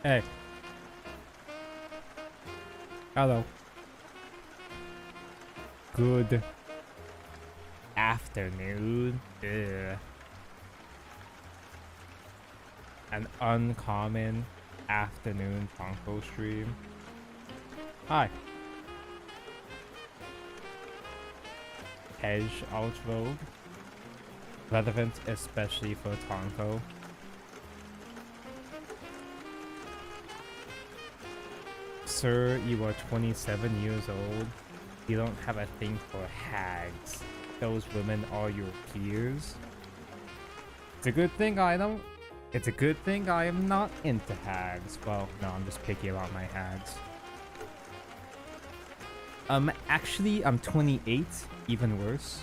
Hey. Hello. Good afternoon. Ugh. An uncommon afternoon Tonko stream. Hi. Hedge Outrogue. Relevant especially for Tonko. Sir, you are 27 years old. You don't have a thing for hags. Those women are your peers. It's a good thing I don't. It's a good thing I am not into hags. Well, no, I'm just picky about my hags. Actually, I'm 28. Even worse.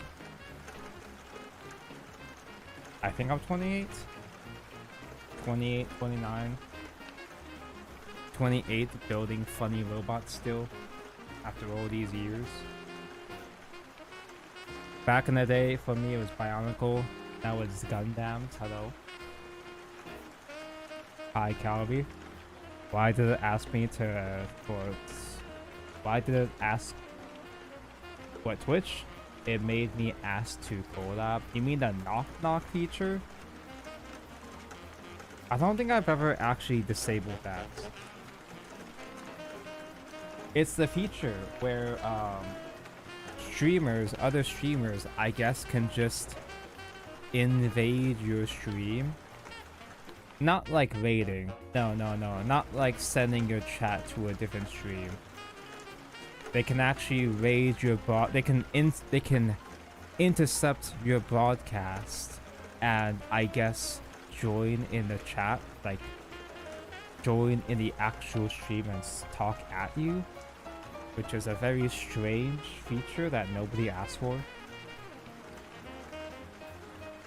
I think I'm 28. 28, 29. 28, building funny robots still. After all these years. Back in the day, for me, it was Bionicle. Now it's Gundam. Hello. Hi, Calby. Why did it ask me to... Why did it ask... What, Twitch? It made me ask to collab. You mean the knock-knock feature? I don't think I've ever actually disabled that. It's the feature where other streamers, I guess, can just invade your stream. Not like raiding. No. Not like sending your chat to a different stream. They can actually raid your they can intercept your broadcast and I guess join in the chat, like join in the actual stream and talk at you. Which is a very strange feature that nobody asked for.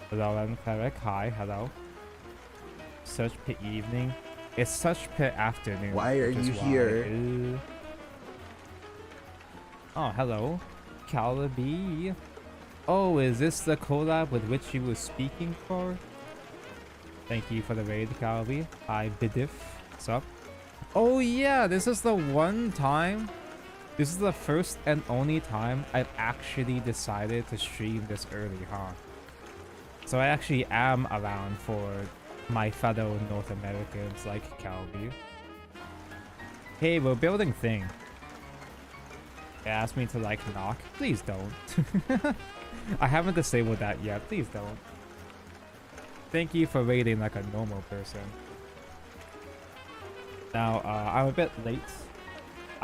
Hello, I'm Cleric. Hi, hello. Such pit evening. It's such pit afternoon. Why are you here? Oh, hello. Calabi. Oh, is this the collab with which you were speaking for? Thank you for the raid, Calabi. Hi, Bidif. What's up? Oh yeah, this is the one time. This is the first and only time I've actually decided to stream this early, huh? So I actually am around for my fellow North Americans like Calby. Hey, we're building thing. They asked me to like knock. Please don't. I haven't disabled that yet. Please don't. Thank you for raiding like a normal person. Now, I'm a bit late.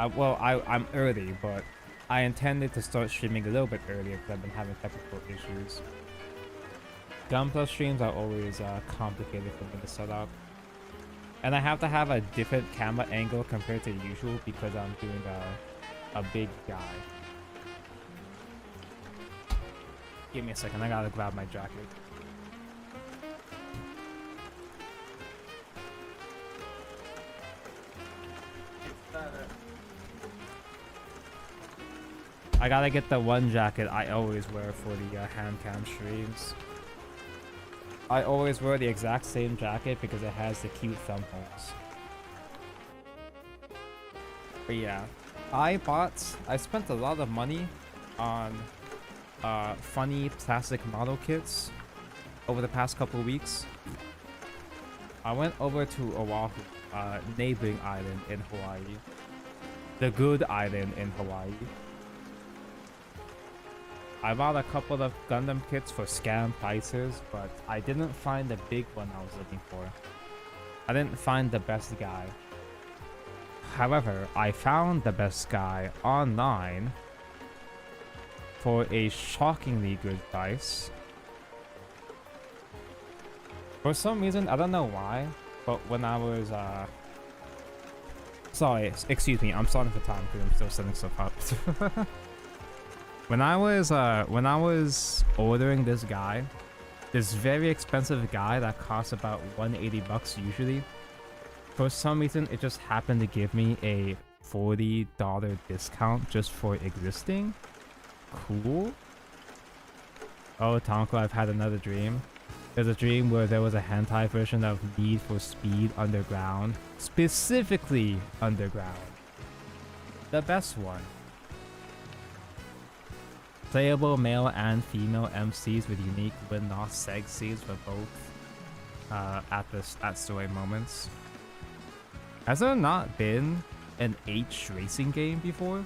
I'm early, but I intended to start streaming a little bit earlier because I've been having technical issues. Gunpla streams are always complicated for me to set up. And I have to have a different camera angle compared to usual because I'm doing a big guy. Give me a second, I gotta grab my jacket. I gotta get the one jacket I always wear for the hand cam streams. I always wear the exact same jacket because it has the cute thumb holes. But yeah, I spent a lot of money on funny plastic model kits over the past couple of weeks. I went over to Oahu, neighboring island in Hawaii. The good island in Hawaii. I bought a couple of Gundam kits for scam prices, but I didn't find the big one I was looking for. I didn't find the best guy. However, I found the best guy online for a shockingly good price. For some reason, I don't know why, but when I was, sorry, excuse me, I'm starting for time because I'm still setting stuff up. When I was ordering this guy, this very expensive guy that costs about $180 usually, for some reason it just happened to give me a $40 discount just for existing. Cool. Oh, Tonko, I've had another dream. There's a dream where there was a hentai version of Need for Speed Underground. Specifically Underground. The best one. Playable male and female MCs with unique win-loss seg scenes for both at story moments. Has there not been an H racing game before?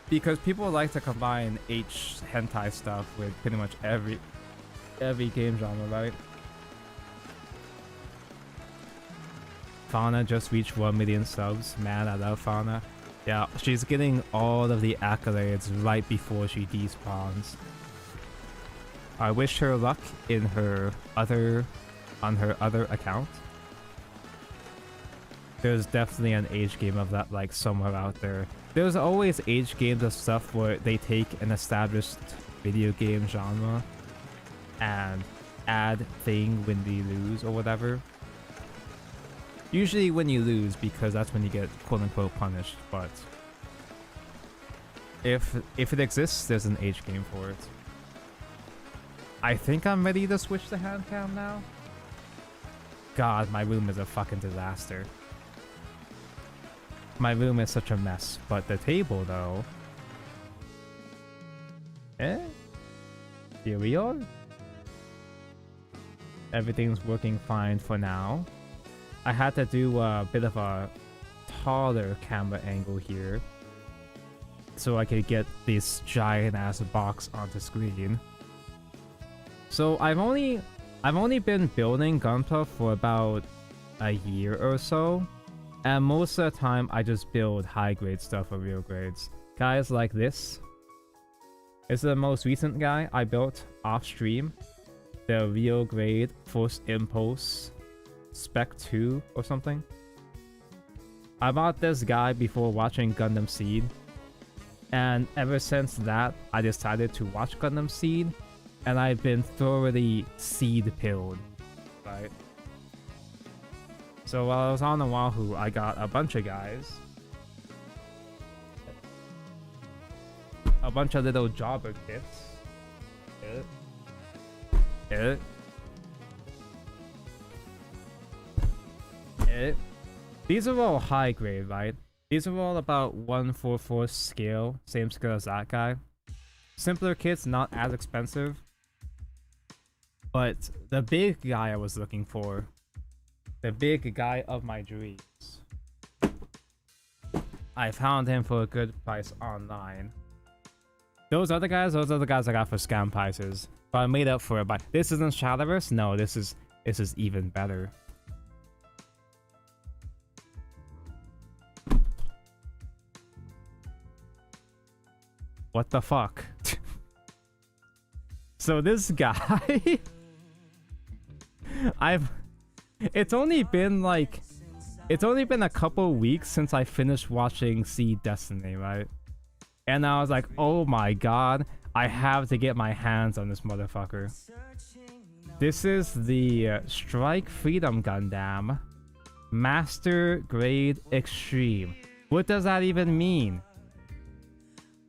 Because people like to combine H hentai stuff with pretty much every game genre, right? Fauna just reached 1 million subs. Man, I love Fauna. Yeah, she's getting all of the accolades right before she despawns. I wish her luck in her other account. There's definitely an age game of that like somewhere out there. There's always age games of stuff where they take an established video game genre and add thing when they lose or whatever. Usually when you lose, because that's when you get quote-unquote punished, but if it exists, there's an age game for it. I think I'm ready to switch to hand cam now. God, my room is a fucking disaster. My room is such a mess, but the table though... Here we are. Everything's working fine for now. I had to do a bit of a taller camera angle here so I could get this giant ass box onto screen. So I've only been building Gundam for about a year or so, and most of the time I just build high grade stuff for real grades. Guys like this. This is the most recent guy I built off stream. The real grade First Impulse Spec 2 or something. I bought this guy before watching Gundam Seed, and ever since that I decided to watch Gundam Seed, and I've been thoroughly seed pilled, right? So while I was on Oahu, I got a bunch of guys. A bunch of little jobber kits. These are all high grade, right? These are all about 1/4 scale, same scale as that guy. Simpler kits, not as expensive. But the big guy I was looking for, the big guy of my dreams, I found him for a good price online. Those other guys I got for scam prices, but I made up for it by... This isn't Shadowverse? No, this is even better. What the fuck? So this guy... It's only been a couple weeks since I finished watching Seed Destiny, right? And I was like, oh my god, I have to get my hands on this motherfucker. This is the Strike Freedom Gundam Master Grade Extreme. What does that even mean?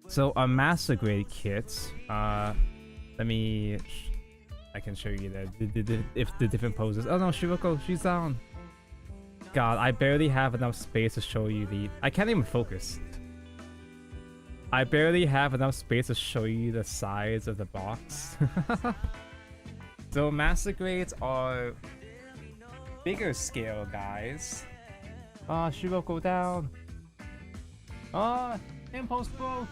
So a Master Grade kit, I can show you the different poses. Oh no, Shiroko, she's down. God, I barely have enough space to show you the... I can't even focus. I barely have enough space to show you the size of the box. So Master Grades are bigger scale, guys. Ah, Shiroko down. Ah, Impulse broke.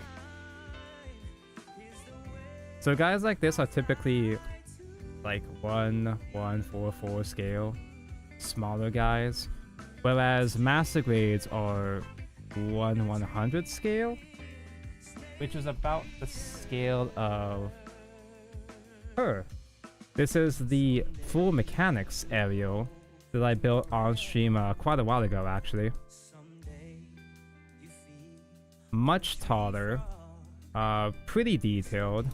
So guys like this are typically like 1/144 scale, smaller guys, whereas Master Grades are 1/100 scale, which is about the scale of her. This is the full mechanics aerial that I built on stream quite a while ago, actually. Much taller, pretty detailed.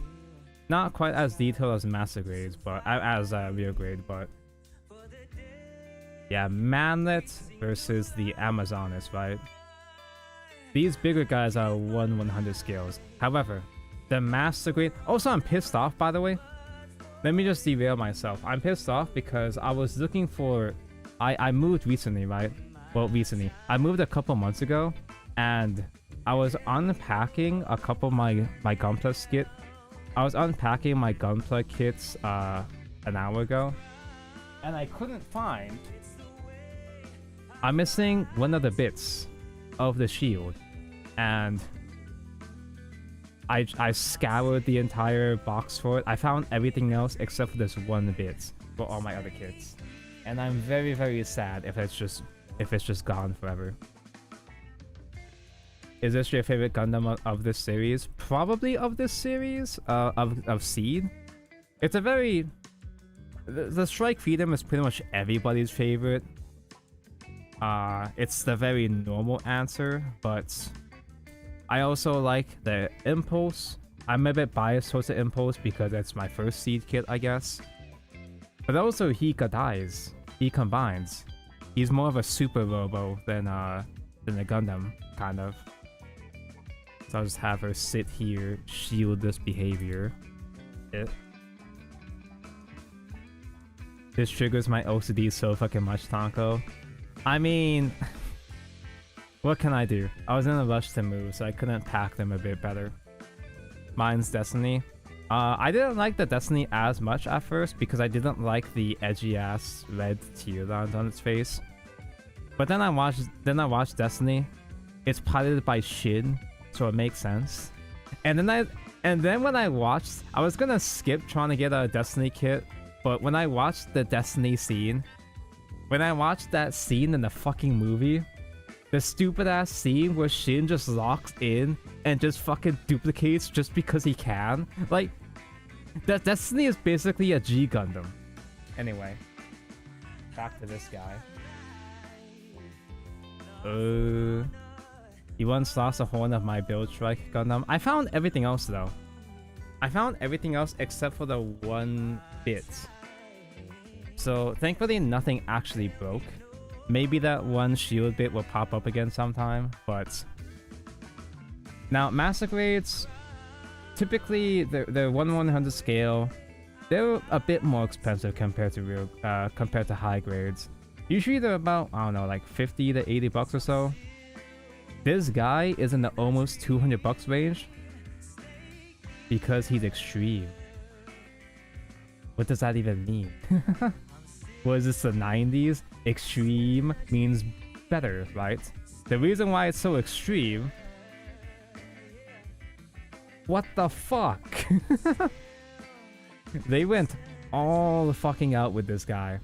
Not quite as detailed as Master Grades, but as real grade, but yeah, Manlet versus the Amazonas, right? These bigger guys are 1/100 scales. However, the Master Grade... Also, I'm pissed off, by the way. Let me just derail myself. I'm pissed off because I was looking for... I moved recently, right? Well, recently. I moved a couple months ago, and I was unpacking a couple of my Gunpla kit. I was unpacking my Gunpla kits an hour ago, and I couldn't find... I'm missing one of the bits of the shield, and I scoured the entire box for it. I found everything else except for this one bit for all my other kits, and I'm very, very sad if it's just gone forever. Is this your favorite Gundam of this series? Probably of this series, of Seed. It's a very... The Strike Freedom is pretty much everybody's favorite. It's the very normal answer, but I also like the Impulse. I'm a bit biased towards the Impulse because it's my first Seed kit, I guess. But also he dies. He combines. He's more of a super robo than a Gundam, kind of. So I'll just have her sit here, shield this behavior. This triggers my OCD so fucking much, Tonko. I mean, what can I do? I was in a rush to move, so I couldn't pack them a bit better. Mine's Destiny. I didn't like the Destiny as much at first because I didn't like the edgy ass red tear lines on its face. But then I watched Destiny. It's piloted by Shin, so it makes sense. And then when I watched, I was gonna skip trying to get a Destiny kit, but when I watched the Destiny scene, when I watched that scene in the fucking movie, the stupid ass scene where Shin just locks in and just fucking duplicates just because he can, like, that Destiny is basically a G Gundam. Anyway, back to this guy. You once lost a horn of my Build Strike Gundam. I found everything else though. I found everything else except for the one bit. So thankfully nothing actually broke. Maybe that one shield bit will pop up again sometime, but... Now, Master Grades, typically they're 1/100 scale. They're a bit more expensive compared to high grades. Usually they're about, I don't know, like 50 to 80 bucks or so. This guy is in the almost 200 bucks range because he's extreme. What does that even mean? Was this the 90s? Extreme means better, right? The reason why it's so extreme... What the fuck? They went all the fucking out with this guy.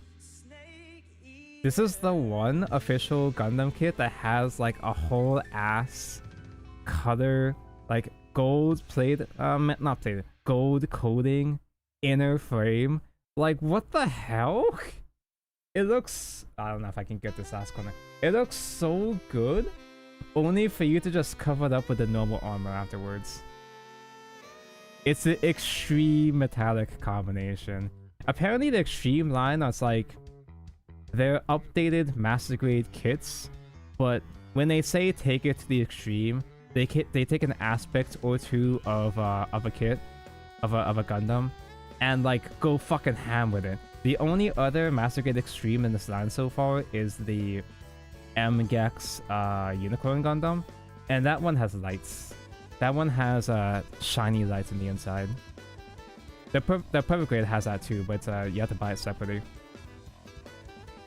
This is the one official Gundam kit that has like a whole ass color, like gold plate, not plated, gold coating, inner frame. Like, what the hell? It looks... I don't know if I can get this last corner. It looks so good, only for you to just cover it up with the normal armor afterwards. It's the extreme metallic combination. Apparently the extreme line is like... They're updated master grade kits, but when they say take it to the extreme, they take an aspect or two of a kit, of a Gundam, and like go fucking ham with it. The only other Master Grade Extreme in this line so far is the MGEX Unicorn Gundam, and that one has lights. That one has shiny lights in the inside. The Perfect Grade has that too, but you have to buy it separately.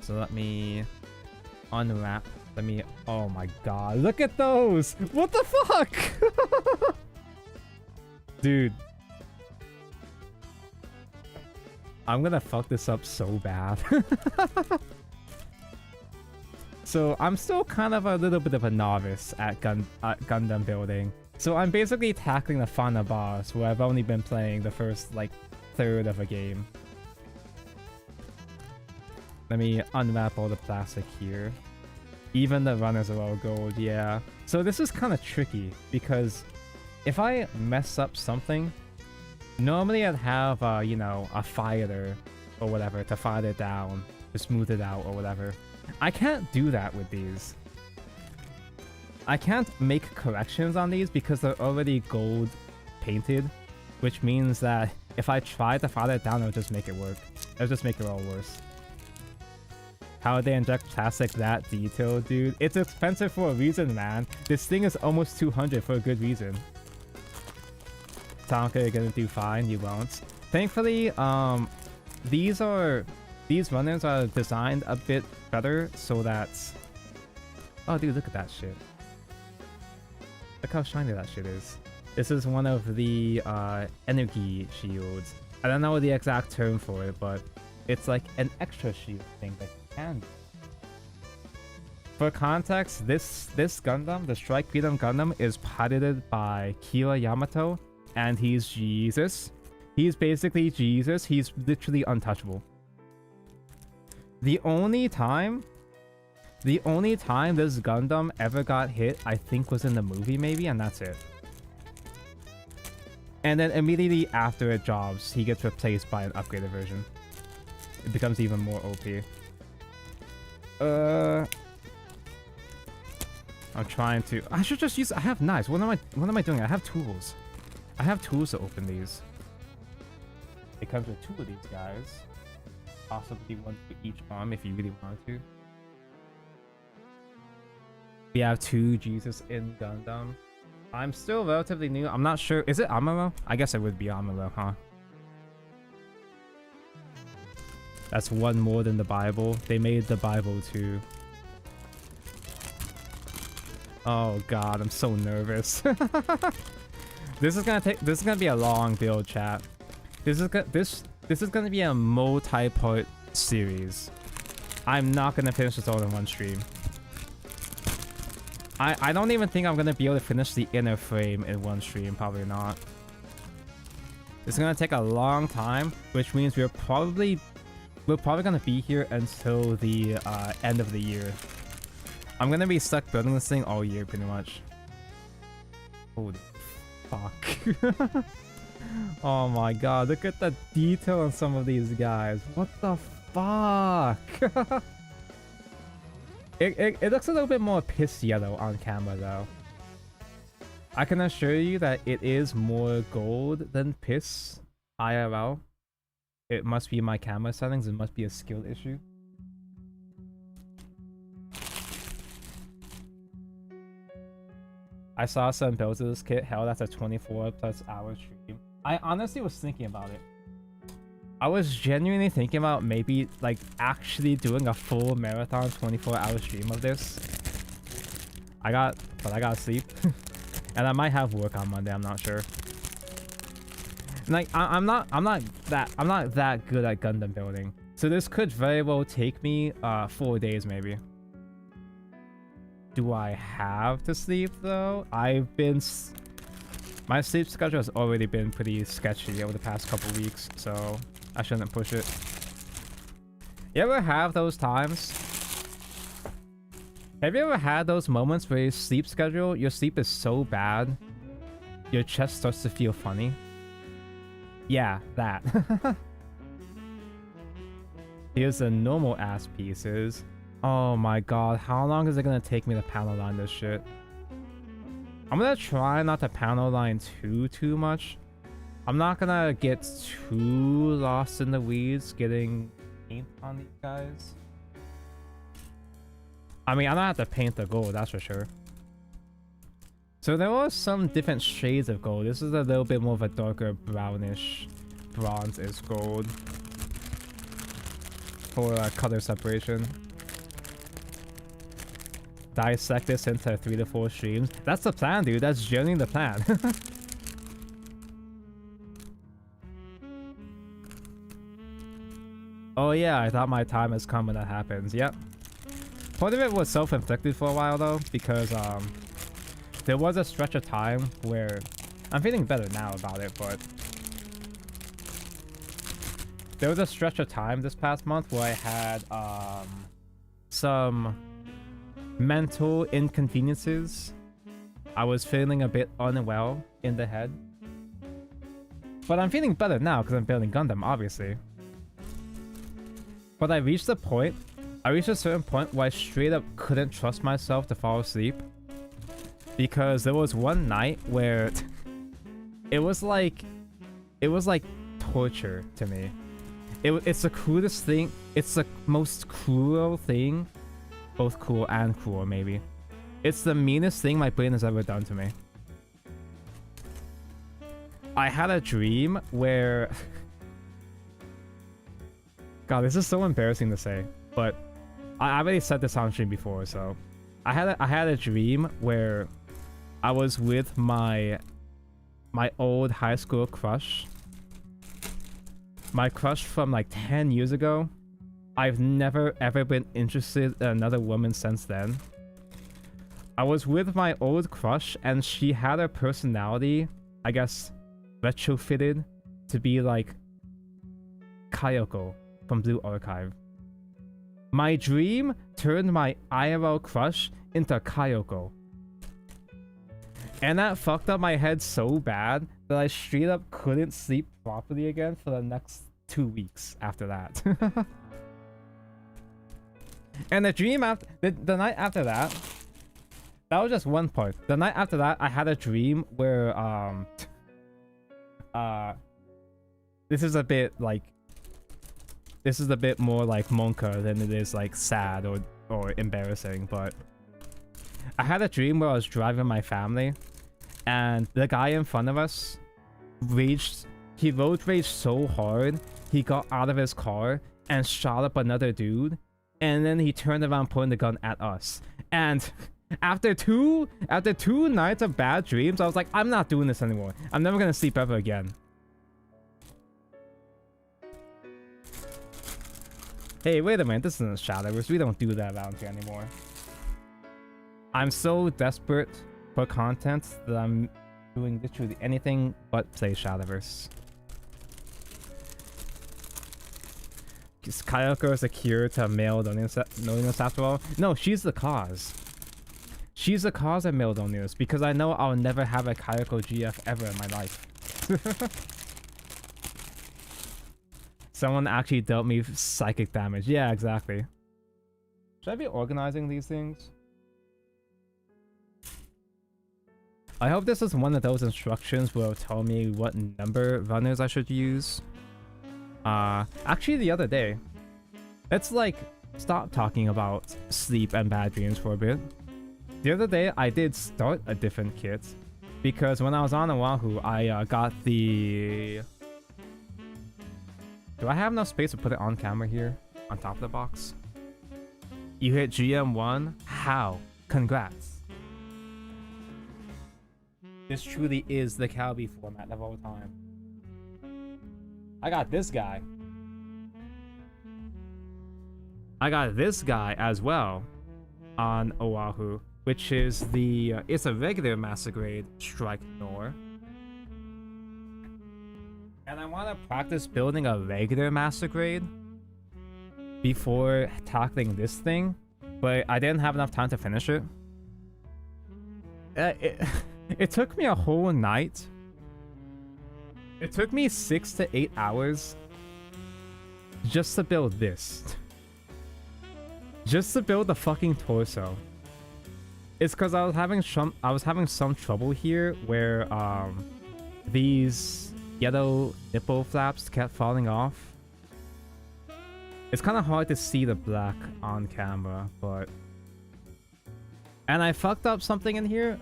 So let me unwrap. Oh my god, look at those! What the fuck? Dude. I'm gonna fuck this up so bad. So I'm still kind of a little bit of a novice at Gundam building. So I'm basically tackling the final boss where I've only been playing the first like third of a game. Let me unwrap all the plastic here. Even the runners are all gold, yeah. So this is kind of tricky because if I mess up something, normally I'd have, you know, a fighter or whatever to fight it down, to smooth it out or whatever. I can't do that with these. I can't make corrections on these because they're already gold painted, which means that if I try to file it down, it'll just make it work. It'll just make it all worse. How would they inject plastic that detailed, dude? It's expensive for a reason, man. This thing is almost 200 for a good reason. Tonka, you're gonna do fine. You won't. Thankfully, these runners are designed a bit better so that... Oh, dude, look at that shit. Look how shiny that shit is. This is one of the energy shields. I don't know the exact term for it, but it's like an extra shield thing that you can do. For context, this Gundam, the Strike Freedom Gundam, is piloted by Kira Yamato, and he's Jesus. He's basically Jesus. He's literally untouchable. The only time this Gundam ever got hit, I think, was in the movie, maybe, and that's it. And then immediately after it drops, he gets replaced by an upgraded version. It becomes even more OP. I'm trying to... I should just use... I have knives. What am I doing? I have tools. I have tools to open these. It comes with 2 of these guys. Possibly 1 for each arm if you really want to. We have 2 Jesus in Gundam. I'm still relatively new. I'm not sure. Is it Amuro? I guess it would be Amuro, huh? That's 1 more than the Bible. They made the Bible too. Oh god, I'm so nervous. This is gonna be a long build, chat. This is gonna be a multi-part series. I'm not gonna finish this all in one stream. I don't even think I'm gonna be able to finish the inner frame in one stream. Probably not. It's gonna take a long time, which means we're probably gonna be here until the end of the year. I'm gonna be stuck building this thing all year, pretty much. Holy fuck. Oh my god, look at the detail on some of these guys. What the fuck? It looks a little bit more piss yellow on camera though. I can assure you that it is more gold than piss IRL. It must be my camera settings. It must be a skill issue. I saw some builds of this kit. Hell, that's a 24+ hour stream. I honestly was thinking about it. I was genuinely thinking about maybe like actually doing a full marathon 24-hour stream of this. But I gotta sleep. And I might have work on Monday, I'm not sure. Like I'm not that good at Gundam building. So this could very well take me 4 days maybe. Do I have to sleep though? My sleep schedule has already been pretty sketchy over the past couple weeks, so I shouldn't push it. You ever have those times? Have you ever had those moments where your sleep is so bad, your chest starts to feel funny? Yeah, that. Here's the normal ass pieces. Oh my god, how long is it gonna take me to panel line this shit? I'm gonna try not to panel line too much. I'm not gonna get too lost in the weeds getting paint on these guys. I mean, I don't have to paint the gold, that's for sure. So there are some different shades of gold. This is a little bit more of a darker brownish bronze-ish gold for color separation. Dissect this into 3 to 4 streams. That's the plan, dude. That's genuinely the plan. Oh yeah, I thought my time has come when that happens. Yep. Part of it was self-inflicted for a while though, because there was a stretch of time where I'm feeling better now about it, but there was a stretch of time this past month where I had some mental inconveniences. I was feeling a bit unwell in the head, but I'm feeling better now because I'm building Gundam, obviously. But I reached a certain point where I straight up couldn't trust myself to fall asleep, because there was one night where it was like torture to me. It's the coolest thing. It's the most cruel thing. Both cool and cruel, maybe. It's the meanest thing my brain has ever done to me. I had a dream where... God, this is so embarrassing to say, but I already said this on stream before, so... I had a dream where I was with my old high school crush. My crush from like 10 years ago. I've never ever been interested in another woman since then. I was with my old crush and she had her personality, I guess, retrofitted to be like Kayoko from Blue Archive. My dream turned my IRL crush into Kayoko. And that fucked up my head so bad that I straight up couldn't sleep properly again for the next 2 weeks after that. And the dream after the night after that, that was just one part. The night after that, I had a dream where this is a bit like, this is a bit more like Monka than it is like sad or embarrassing, but I had a dream where I was driving my family and the guy in front of us raged. He road raged so hard, he got out of his car and shot up another dude, and then he turned around pointing the gun at us. And after two nights of bad dreams, I was like, I'm not doing this anymore. I'm never gonna sleep ever again. Hey, wait a minute, this isn't Shadowverse. We don't do that around here anymore. I'm so desperate for content that I'm doing literally anything but play Shadowverse. Is Kayoko the cure to male loneliness after all? No, she's the cause. She's the cause of male loneliness because I know I'll never have a Kayoko GF ever in my life. Someone actually dealt me psychic damage. Yeah, exactly. Should I be organizing these things? I hope this is one of those instructions where it'll tell me what number runners I should use. Actually the other day, let's like stop talking about sleep and bad dreams for a bit. The other day I did start a different kit because when I was on Oahu, I got the... Do I have enough space to put it on camera here? On top of the box? You hit GM1? How? Congrats. This truly is the Calbee format of all time. I got this guy. I got this guy as well on Oahu, which is the... it's a regular Master Grade Strike Nor. And I want to practice building a regular Master Grade before tackling this thing, but I didn't have enough time to finish it. It took me a whole night. It took me 6 to 8 hours just to build this. Just to build the fucking torso. It's because I was having some trouble here where these yellow nipple flaps kept falling off. It's kind of hard to see the black on camera, but... And I fucked up something in here.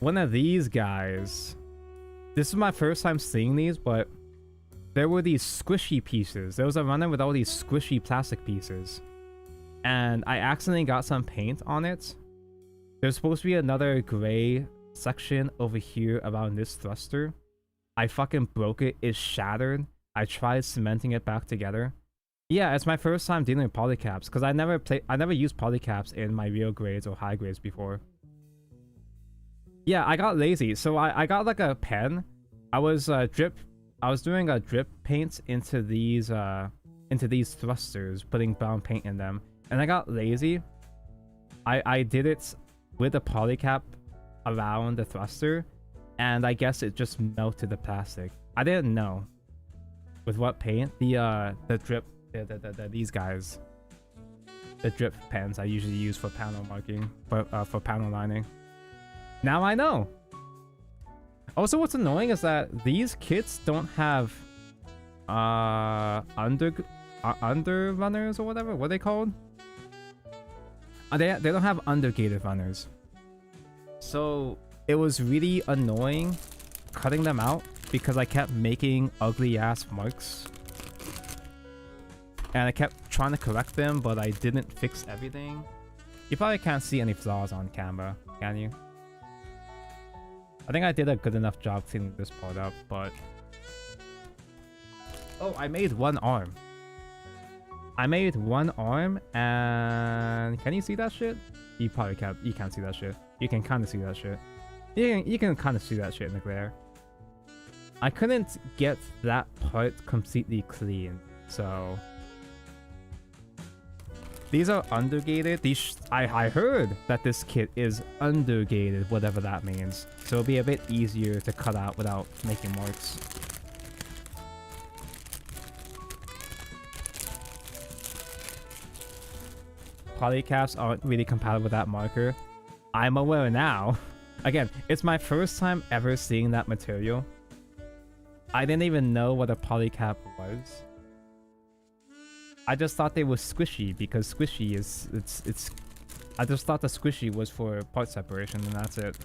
One of these guys... This is my first time seeing these, but... There were these squishy pieces. There was a runner with all these squishy plastic pieces. And I accidentally got some paint on it. There's supposed to be another gray section over here around this thruster. I fucking broke it. It's shattered. I tried cementing it back together. Yeah, it's my first time dealing with polycaps because I never used polycaps in my real grades or high grades before. Yeah, I got lazy, so I got like a pen. I was doing a drip paint into these thrusters, putting brown paint in them, and I got lazy. I did it with a polycap around the thruster, and I guess it just melted the plastic. I didn't know with what paint. The drip, these guys, the drip pens I usually use for panel marking, for panel lining. Now I know. Also, what's annoying is that these kits don't have under runners or whatever. What are they called? They don't have undergated runners. So it was really annoying cutting them out because I kept making ugly ass marks. And I kept trying to correct them, but I didn't fix everything. You probably can't see any flaws on camera, can you? I think I did a good enough job cleaning this part up, but... Oh, I made one arm. I made one arm, and... Can you see that shit? You probably can't. You can't see that shit. You can kind of see that shit. You can kind of see that shit in the glare. I couldn't get that part completely clean, so... These are undergated. I heard that this kit is undergated, whatever that means. So it'll be a bit easier to cut out without making marks. Polycaps aren't really compatible with that marker. I'm aware now. Again, it's my first time ever seeing that material. I didn't even know what a polycap was. I just thought they were squishy because squishy is it's I just thought the squishy was for part separation and that's it.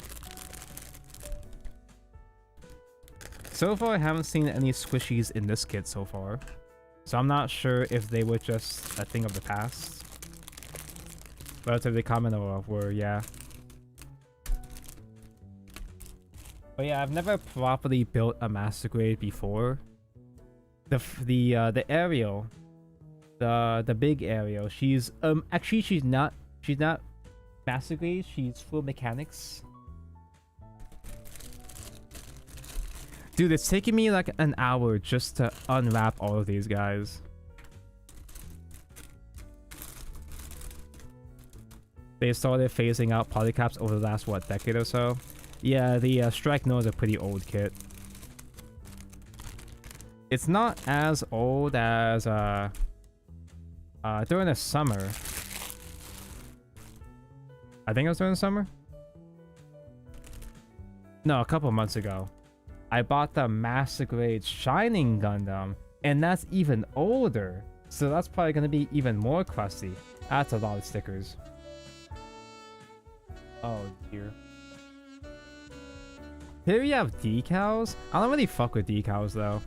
So far I haven't seen any squishies in this kit so far. So I'm not sure if they were just a thing of the past. Relatively common or were, yeah. But yeah, I've never properly built a master grade before. The aerial, the big aerial, she's actually she's not master grade, she's full mechanics. Dude, it's taking me like an hour just to unwrap all of these guys. They started phasing out polycaps over the last, what, decade or so? Yeah, the Strike No is a pretty old kit. It's not as old as, during the summer. I think it was during the summer? No, a couple months ago. I bought the Master Grade Shining Gundam, and that's even older. So that's probably going to be even more crusty. That's a lot of stickers. Oh dear. Here we have decals. I don't really fuck with decals though.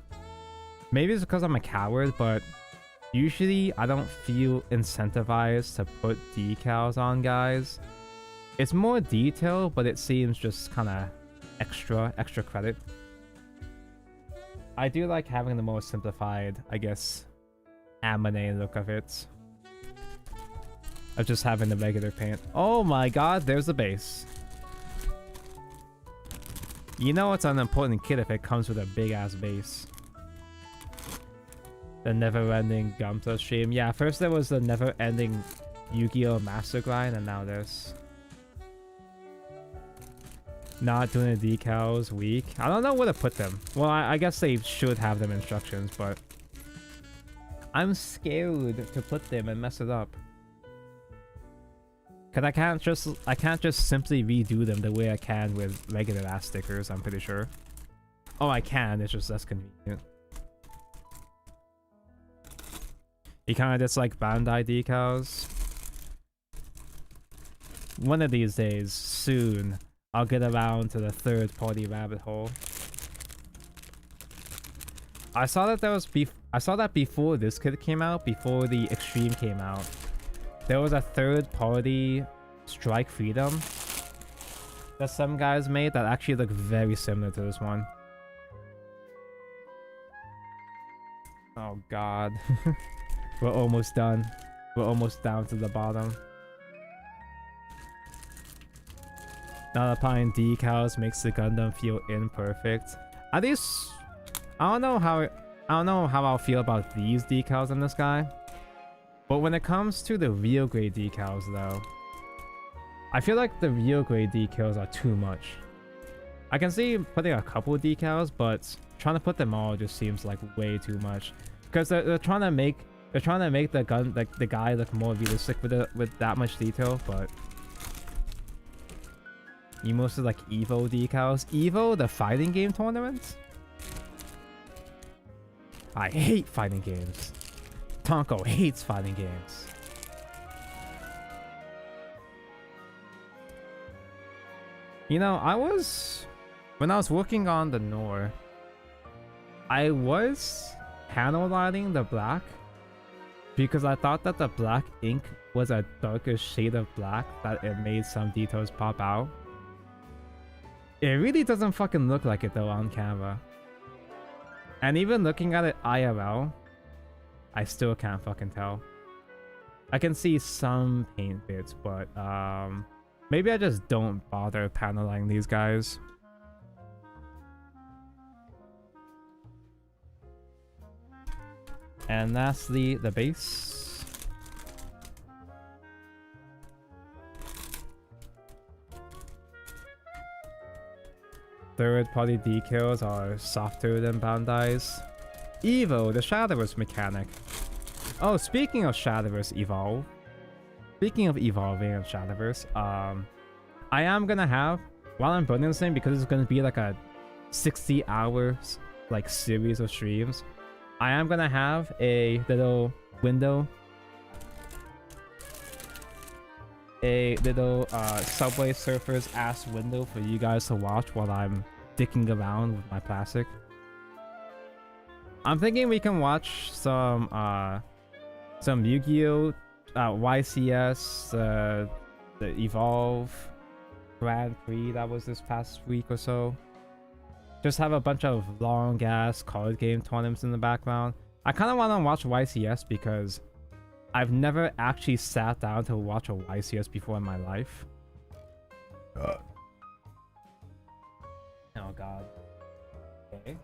Maybe it's because I'm a coward, but usually I don't feel incentivized to put decals on guys. It's more detail, but it seems just kind of extra credit. I do like having the more simplified, I guess, anime look of it. Of just having the regular paint. Oh my god, there's the base. You know it's an important kit if it comes with a big ass base. The never-ending Gumta stream. Yeah, first there was the never-ending Yu-Gi-Oh! Master Grind, and now this. Not doing the decals, weak. I don't know where to put them. Well, I guess they should have them instructions, but I'm scared to put them and mess it up. Cause I can't just simply redo them the way I can with regular ass stickers, I'm pretty sure. Oh, I can, it's just less convenient. You kinda just like Bandai decals. One of these days, soon, I'll get around to the third party rabbit hole. I saw that before this kit came out, before the Extreme came out. There was a third party Strike Freedom that some guys made that actually looked very similar to this one. Oh god. We're almost done. We're almost down to the bottom. Not applying decals makes the Gundam feel imperfect. At least I don't know how I'll feel about these decals on this guy. But when it comes to the real grade decals though, I feel like the real grade decals are too much. I can see putting a couple of decals, but trying to put them all just seems like way too much. Because they're trying to make the guy look more realistic with that much detail, but You mostly like Evo decals. Evo, the fighting game tournament? I hate fighting games. Tonko hates fighting games. You know, when I was working on the Nor, I was panel lighting the black because I thought that the black ink was a darker shade of black that it made some details pop out. It really doesn't fucking look like it though on camera. And even looking at it IRL, I still can't fucking tell. I can see some paint bits, but maybe I just don't bother paneling these guys. And lastly, the base. Third-party decals are softer than Bandai's. Evo, the Shadowverse mechanic. Oh, speaking of Shadowverse Evolve. Speaking of evolving of Shadowverse, I am gonna have, while I'm building this thing, because it's gonna be like a 60 hours like series of streams, I am gonna have a little window, a little Subway Surfers ass window for you guys to watch while I'm dicking around with my plastic. I'm thinking we can watch some Yu-Gi-Oh, YCS, the Evolve Grand Prix that was this past week or so. Just have a bunch of long ass card game tournaments in the background. I kind of want to watch YCS because I've never actually sat down to watch a YCS before in my life. Oh god. Okay.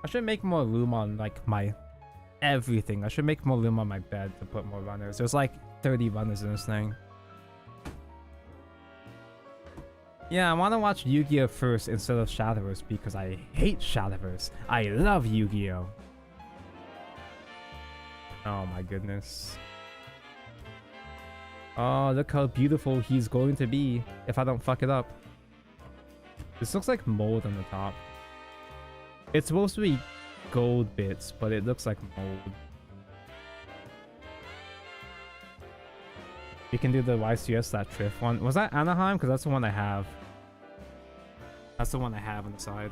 I should make more room on like my everything. I should make more room on my bed to put more runners. There's like 30 runners in this thing. Yeah, I want to watch Yu-Gi-Oh first instead of Shadowverse because I hate Shadowverse. I love Yu-Gi-Oh. Oh my goodness. Oh, look how beautiful he's going to be if I don't fuck it up. This looks like mold on the top. It's supposed to be gold bits, but it looks like mold. You can do the YCS, that Triff one. Was that Anaheim? Because that's the one I have. That's the one I have on the side.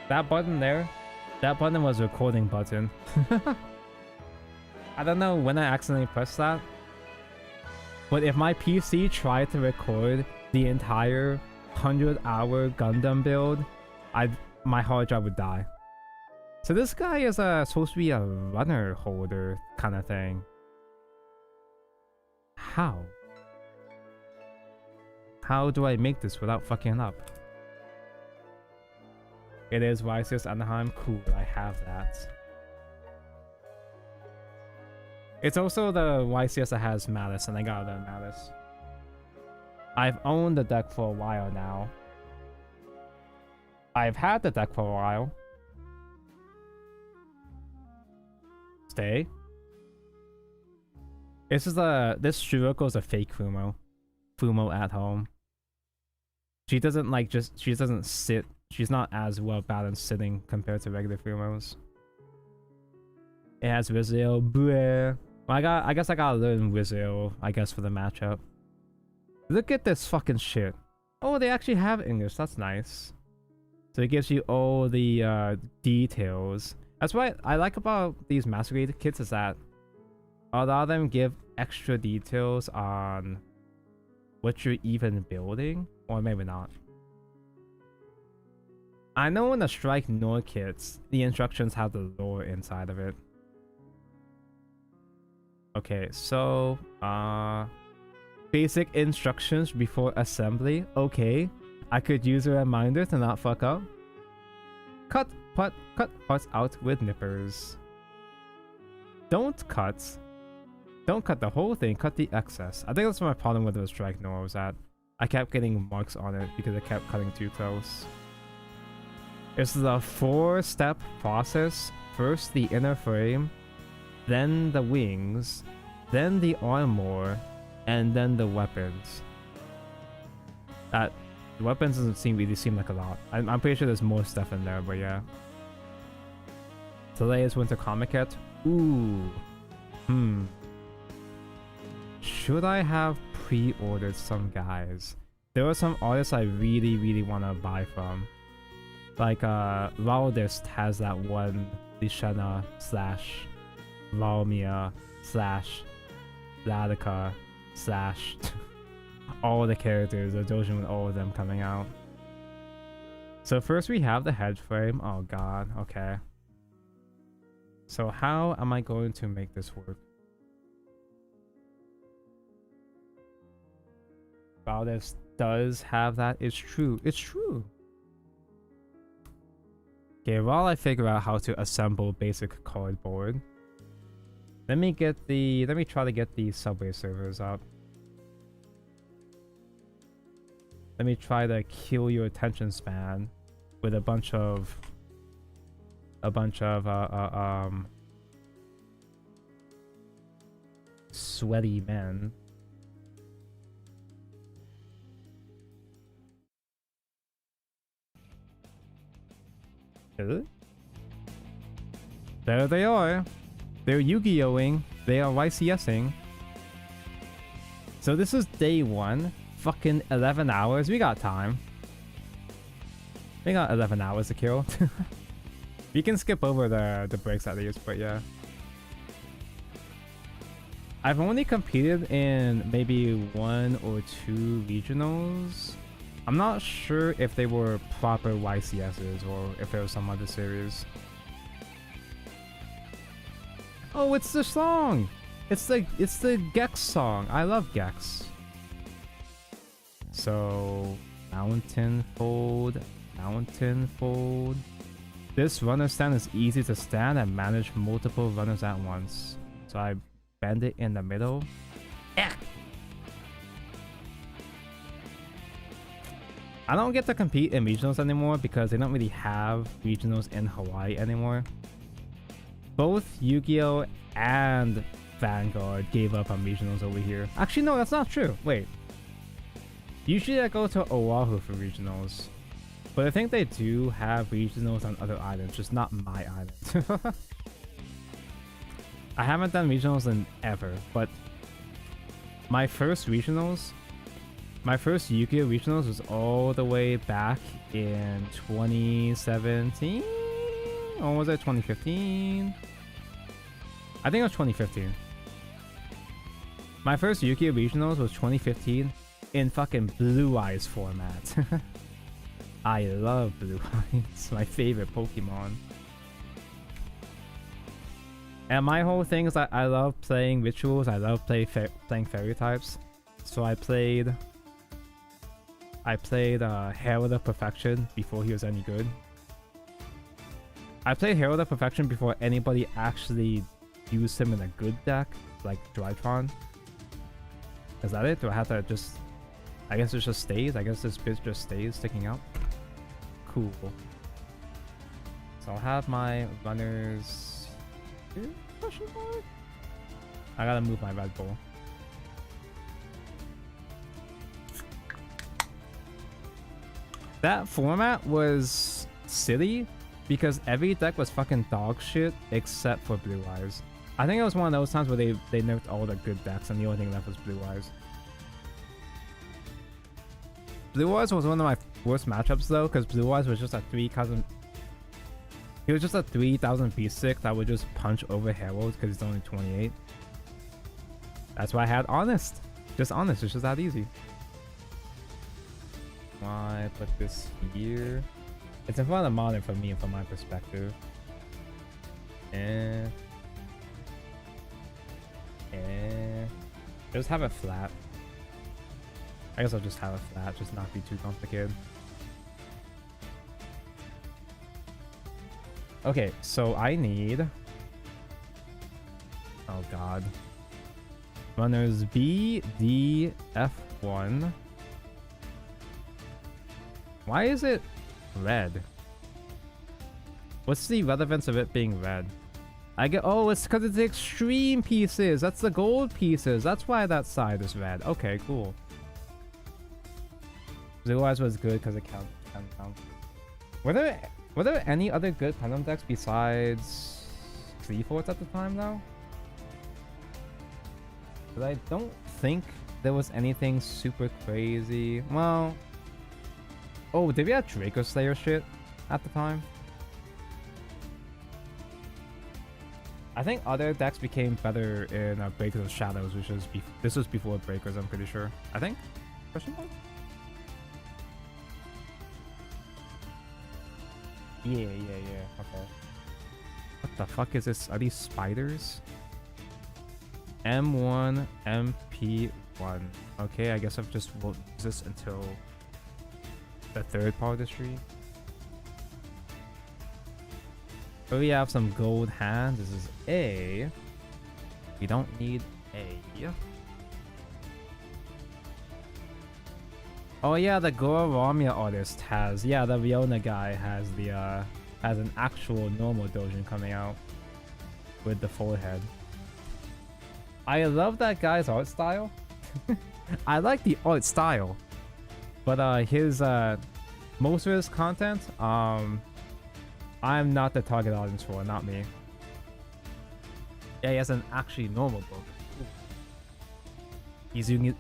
That button there, that button was a recording button. I don't know when I accidentally pressed that, but if my PC tried to record the entire 100-hour Gundam build, my hard drive would die. So this guy is supposed to be a runner holder kind of thing. How? How do I make this without fucking up? It is YCS Anaheim. Cool, I have that. It's also the YCS that has Malice, and I got the Malice. I've owned the deck for a while now. I've had the deck for a while. Stay. This Shuriko is a fake Fumo. Fumo at home. She doesn't she doesn't sit. She's not as well balanced sitting compared to regular Fumos. It has Rizzo. Bleh. Well, I guess I gotta learn Rizzo, I guess, for the matchup. Look at this fucking shit. Oh, they actually have English. That's nice. So it gives you all the details. That's what I like about these Masquerade kits, is that a lot of them give extra details on what you're even building, or maybe not. I know in the Strike Nord kits, the instructions have the lore inside of it. Okay, so basic instructions before assembly. Okay, I could use a reminder to not fuck up. Cut parts out with nippers. Don't cut the whole thing, cut the excess. I think that's my problem with the Strike Nord, was that I kept getting marks on it because I kept cutting too close. It's the 4-step process. First the inner frame, then the wings, then the armor, and then the weapons. That the weapons doesn't really seem like a lot. I'm pretty sure there's more stuff in there, but yeah. Today is Winter Comic Kit. Ooh. Should I have pre-ordered some guys? There are some artists I really want to buy from. Like, Valdist has that one Lishana / Valmia / Radica / all the characters, a doujin with all of them coming out. So first we have the head frame. Oh god, okay. So how am I going to make this work? Valdist does have that. It's true. It's true. Okay, while I figure out how to assemble basic cardboard, let me try to get the Subway servers up. Let me try to kill your attention span with a bunch of sweaty men. There they are. They're Yu-Gi-Oh-ing. They are YCSing. So this is day 1. Fucking 11 hours. We got time. We got 11 hours to kill. We can skip over the breaks at least, but yeah. I've only competed in maybe 1 or 2 regionals. I'm not sure if they were proper YCSs or if there was some other series. Oh, it's the song! It's the Gex song. I love Gex. So, mountain fold. This runner stand is easy to stand and manage multiple runners at once. So I bend it in the middle. I don't get to compete in regionals anymore because they don't really have regionals in Hawaii anymore. Both Yu-Gi-Oh! And Vanguard gave up on regionals over here. Actually, no, that's not true. Wait. Usually I go to Oahu for regionals. But I think they do have regionals on other islands, just not my island. I haven't done regionals in ever, but my first regionals, my first Yu-Gi-Oh! Regionals was all the way back in 2017? Or was it 2015? I think it was 2015. My first Yu-Gi-Oh! Regionals was 2015 in fucking Blue Eyes format. I love Blue Eyes, my favorite Pokemon. And my whole thing is that I love playing rituals, I love playing fairy types. So I played Herald of Perfection before he was any good. I played Herald of Perfection before anybody actually used him in a good deck, like Drytron. Is that it? Do I have to just... I guess it just stays? I guess this bit just stays sticking out? Cool. So I'll have my runners... here? Question mark? I gotta move my Red Bull. That format was silly because every deck was fucking dog shit except for Blue Eyes. I think it was one of those times where they nerfed all the good decks and the only thing left was Blue Eyes. Blue Eyes was one of my worst matchups though, because Blue Eyes was just a 3,000. He was just a 3,000 piece stick that would just punch over Herald because he's only 28. That's why I had Honest. Just Honest, it's just that easy. Why put this here? It's in front of the monitor for me and from my perspective. Just have it flat. I guess I'll just have it flat, just not be too complicated. Okay, so I need... oh god. Runners B, D, F1. Why is it red? What's the relevance of it being red? I get. Oh, it's because it's the extreme pieces. That's the gold pieces. That's why that side is red. Okay, cool. Blue Eyes was good because it counts. Were there any other good Gundam decks besides Three-Fourths at the time though? But I don't think there was anything super crazy. Well, oh, did we have Draco Slayer shit at the time? I think other decks became better in Breakers of Shadows, which was this was before Breakers, I'm pretty sure. I think? Question mark? Yeah, okay. What the fuck is this? Are these spiders? M1, MP1. Okay, I guess I've just will use this until the third part of the tree. So we have some gold hands. This is A. We don't need A. Oh yeah, the Goro Ramia artist has, yeah, the Riona guy has the has an actual normal Dojin coming out with the forehead. I love that guy's art style. I like the art style, but his most of his content, I'm not the target audience for, not me. Yeah, he has an actually normal book. He's using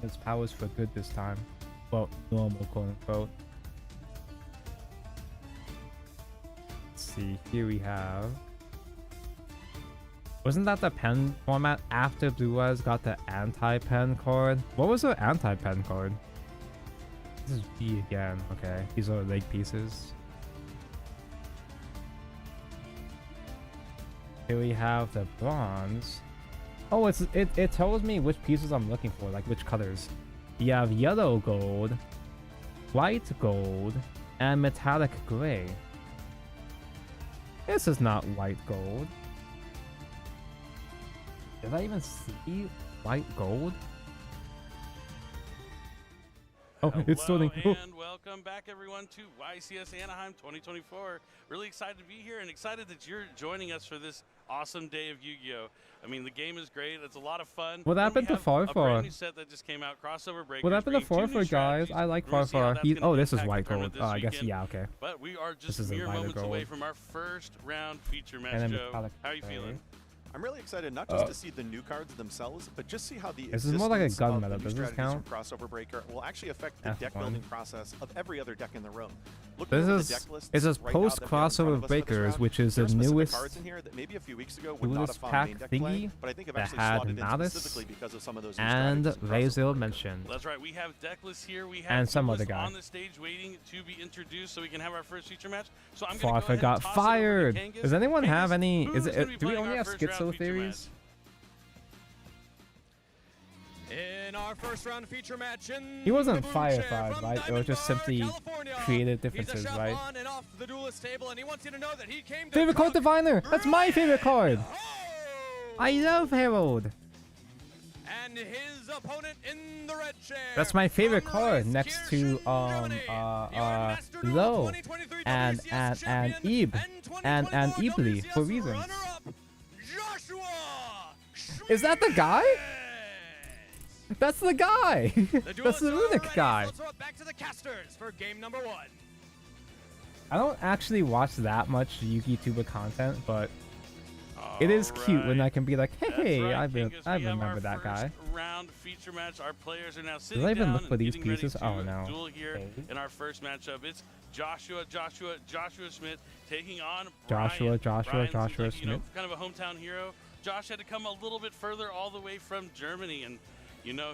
his powers for good this time. Well, normal, quote unquote. Let's see, here we have. Wasn't that the pen format after Blue Eyes got the anti-pen card? What was the anti-pen card? This is B again. Okay, these are leg pieces. Here we have the bronze. Oh, it tells me which pieces I'm looking for, like which colors. You have yellow gold, white gold, and metallic gray. This is not white gold. Did I even see white gold? Oh, hello, it's starting. And welcome back, everyone, to YCS Anaheim 2024. Really excited to be here and excited that you're joining us for this awesome day of Yu-Gi-Oh! I mean, the game is great. It's a lot of fun. What happened to Farfar? A brand new set that just came out, Crossover Breakers. What happened to Farfar, guys? I like Farfar. Oh, this is white gold. I guess, weekend. yeah, okay. But we are just mere moments away from our first round feature match, Joe. How are you feeling? I'm really excited not just to see the new cards themselves, but just see how the this is more like a gun meta. Does this count? Crossover Breaker will actually affect the deck building process of every other deck in the room. This is post Crossover Breakers, which is the newest cards in here that maybe a few weeks ago would not have pack main deck thingy play, but I think I've that actually had slotted in Malice specifically because of some of those and Razil mentioned. That's right. We have deck lists here. We have and some other guy on the stage waiting to be introduced, so we can have our first feature match. So I'm going to go got fired. Does anyone have any? Is it? Do we only have schizo theories? In our first round feature match, he wasn't fired, right? It was just simply California. creative differences, right? On and off the duelist table, and he wants you to know that he came to favorite card Diviner. That's my favorite card. Oh! I love Herald. And his opponent in the red chair. That's my favorite card next to Low and Ebe and Ebly for reasons. Is that the guy? That's the guy. That's the Runic guy. Back to the casters for game number 1. I don't actually watch that much Yugi-Tuber content, but it is cute when I can be like, hey, right, I remember that guy. Round feature match. Our players are now sitting Did I even down look for these and getting pieces? ready to Oh no. duel here in our first matchup. It's Joshua Smith taking on Brian. Joshua Smith. You know, kind of a hometown hero. Josh had to come a little bit further all the way from Germany, and you know,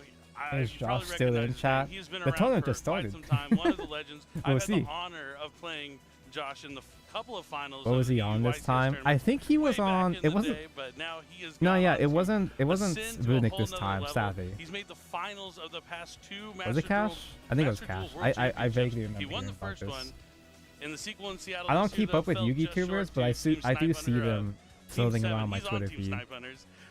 is Josh still in chat? He's been the tournament for just started. Quite some time. One of the legends. We'll I've see. had the honor of playing Josh in the couple of finals. What was he on this time? I think he was on. It wasn't. Day, but now he is no, yeah, it wasn't. It wasn't Runic this time. Level. Sadly. He's made the finals of the past 2 matches. Was it Cash? I think it was Cash. I vaguely remember. He won the first one. In the sequel in Seattle. I don't keep up with Yugi tubers, but I do see them floating around my Twitter feed.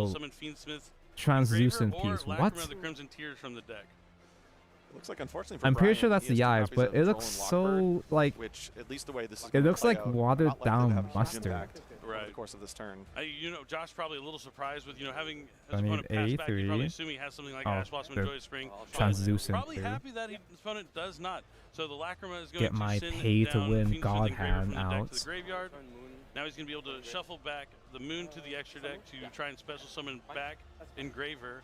will yo, summon Fiendsmith, translucent Engraver, or piece. Lacrima What? of the Crimson Tears from the deck. It looks like, unfortunately for I'm pretty Brian, sure that's he has the two eyes, copies but of it looks Troll and Lockbird, so like which, at least the way this is it gonna looks play like out, watered not likely to have down a huge mustard. impact. over the Right. course of this turn. You know, Josh probably a little surprised with, you know, having I his need opponent pass back. You probably 83. assume he has something like Oh, Ash Blossom and the Joyous Spring. translucent Probably too. happy that his opponent does not. So the Lacrima is going Get to my send pay to down win Fiend's God Engraver hand from the deck out. to the graveyard. Now he's going to be able to shuffle back the Moon to the extra deck to try and special summon back Engraver.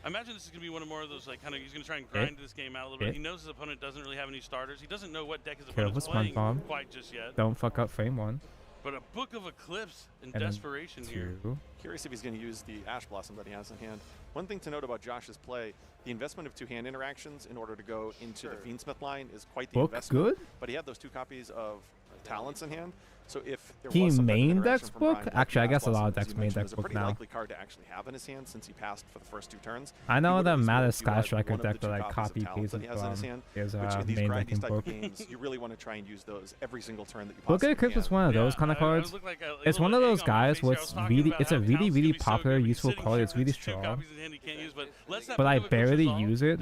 I imagine this is going to be one of more of those, like, kind of, he's going to try and grind this game out a little bit. He knows his opponent doesn't really have any starters. He doesn't know what deck his opponent's Careful, playing SpongeBob. quite just yet. Don't fuck up frame 1. But a Book of Eclipse in And then desperation here. 2. Curious if he's going to use the Ash Blossom that he has in hand. One thing to note about Josh's play, the investment of 2 hand interactions in order to go into the Fiendsmith line is quite the Book investment. good? But he had those 2 copies of Talents in hand. So if there He was some type of main interaction decks from Book? Brian, like Actually, I the guess Ash a lot of Blossom, as decks you main mentioned, decks is a Book pretty now. likely card to actually have in his hand since he passed for the first 2 turns. I know He the would at least Meta want to Sky utilize Striker one of the deck that 2 I copies of copy Talents paste that he has in his from hand, is which in these main grindy decking type Book. of games, you really want to try and use those every single turn that you Book possibly of Eclipse can. is one of those kind of cards. It's one of those guys what's really, it's a really popular, useful card. It's really strong. But I barely use it.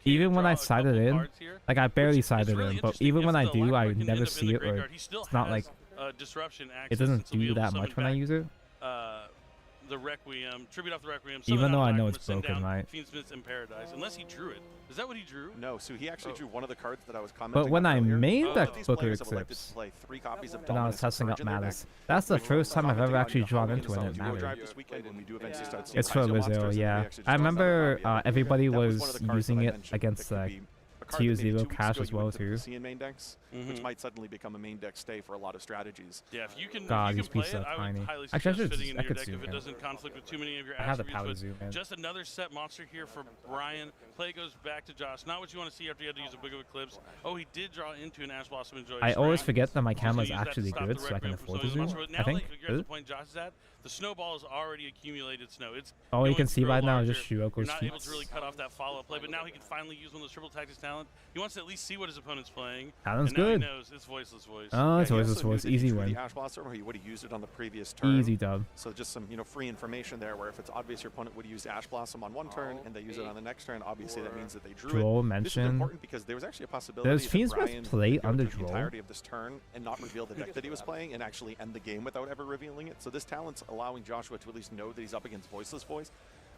Even when I side it in, like I barely side it in, but even when I do, I never see it, or it's not like, disruption it doesn't do that much when I use it. The Requiem, tribute off the Requiem. Even though I know Lacrima, it's send broken, down right? Fiendsmith's in Paradise, unless he drew it. Is that what he drew? No, so he actually drew one of the cards that I was commenting But when on I earlier. main Both deck of these Book of players have elected Eclipse, to play 3 copies of and I was Dominance testing up Purge in their Matters. deck, That's the which we're first time I've commenting ever on actually drawn Halloween into it, and it Assault Duo Drive mattered. this weekend when we do eventually start seeing It's for Kaizo Rizzo, monsters, and we yeah. actually just I draw remember them out. everybody That was was one of the cards using that I it mentioned against that could like be a card that maybe 2-0 2 weeks cash ago as you well would typically too. see in main decks, which might suddenly become a main deck stay for a lot of strategies. Yeah, if you can, God, if you these can pieces play it, are I tiny. would highly Actually, I suggest should fitting in I your could deck zoom if it in. doesn't conflict with too many of your I have the attributes. power to But zoom in. just another set monster here for Brian. Play goes back to Josh. Not what you want to see after you had to use a Book of Eclipse. Oh, he did draw into an Ash Blossom and Joy. I always Spring. forget that my He's camera is gonna use that to actually stop good, the so I can Requiem from afford to summoning the zoom. monster. But I now, think. like, you're at the point Josh is at, the snowball has already accumulated snow. It's All you going can see through a right now is larger- just You're Shiroko's not able to really feet. cut off that follow-up play, but now he can finally use one of those triple tactics talent. He wants to at least see what his opponent's playing. Talent's and now good. he knows it's voiceless voice. Oh, it's Yeah, he voice, also knew voice, that he easy drew win. the Ash Blossom, or he would have used it on the previous turn. Easy dub. So just some, free information there, where if it's obvious your opponent would use Ash Blossom on one turn and they use it on the next turn, obviously that means that they drew Draw it. This is mention. important because there was actually a possibility Does that Fiendsmith Brian play would go under through the draw? entirety of this turn and not reveal the deck that he was playing and actually end the game without ever revealing it. So this talent's allowing Joshua to at least know that he's up against Voiceless Voice,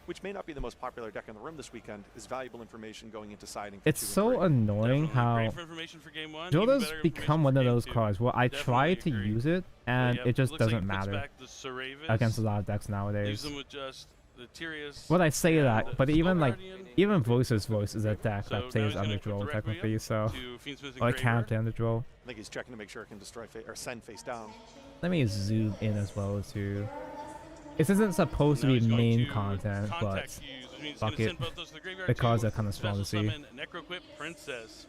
which may not be the most popular deck in the room this weekend, is valuable information going into siding. For It's 2 and so 3. annoying Definitely how great for information for game one, Joe even does better become information one for of game those two. cards where I try Definitely to agree. use it and Yep, it just looks like doesn't he puts matter back the Saravis, against a lot of decks leaves nowadays. them with just the Tyrius. Well, I say and that, but the even Snow like, Guardian. even Voice's Voice is a deck So that now plays he's gonna under equip draw the technically, Requiem so to Fiendsmith or Engraver. can't play under draw. I think he's checking to make sure it can destroy or send face down. Let me zoom in as well too. This isn't supposed to Now be he's going main to content, but contact fuse, which means he's fuck gonna it. send both those to the graveyard because too. they're kind of strong to Special see. summon Necroquip Princess.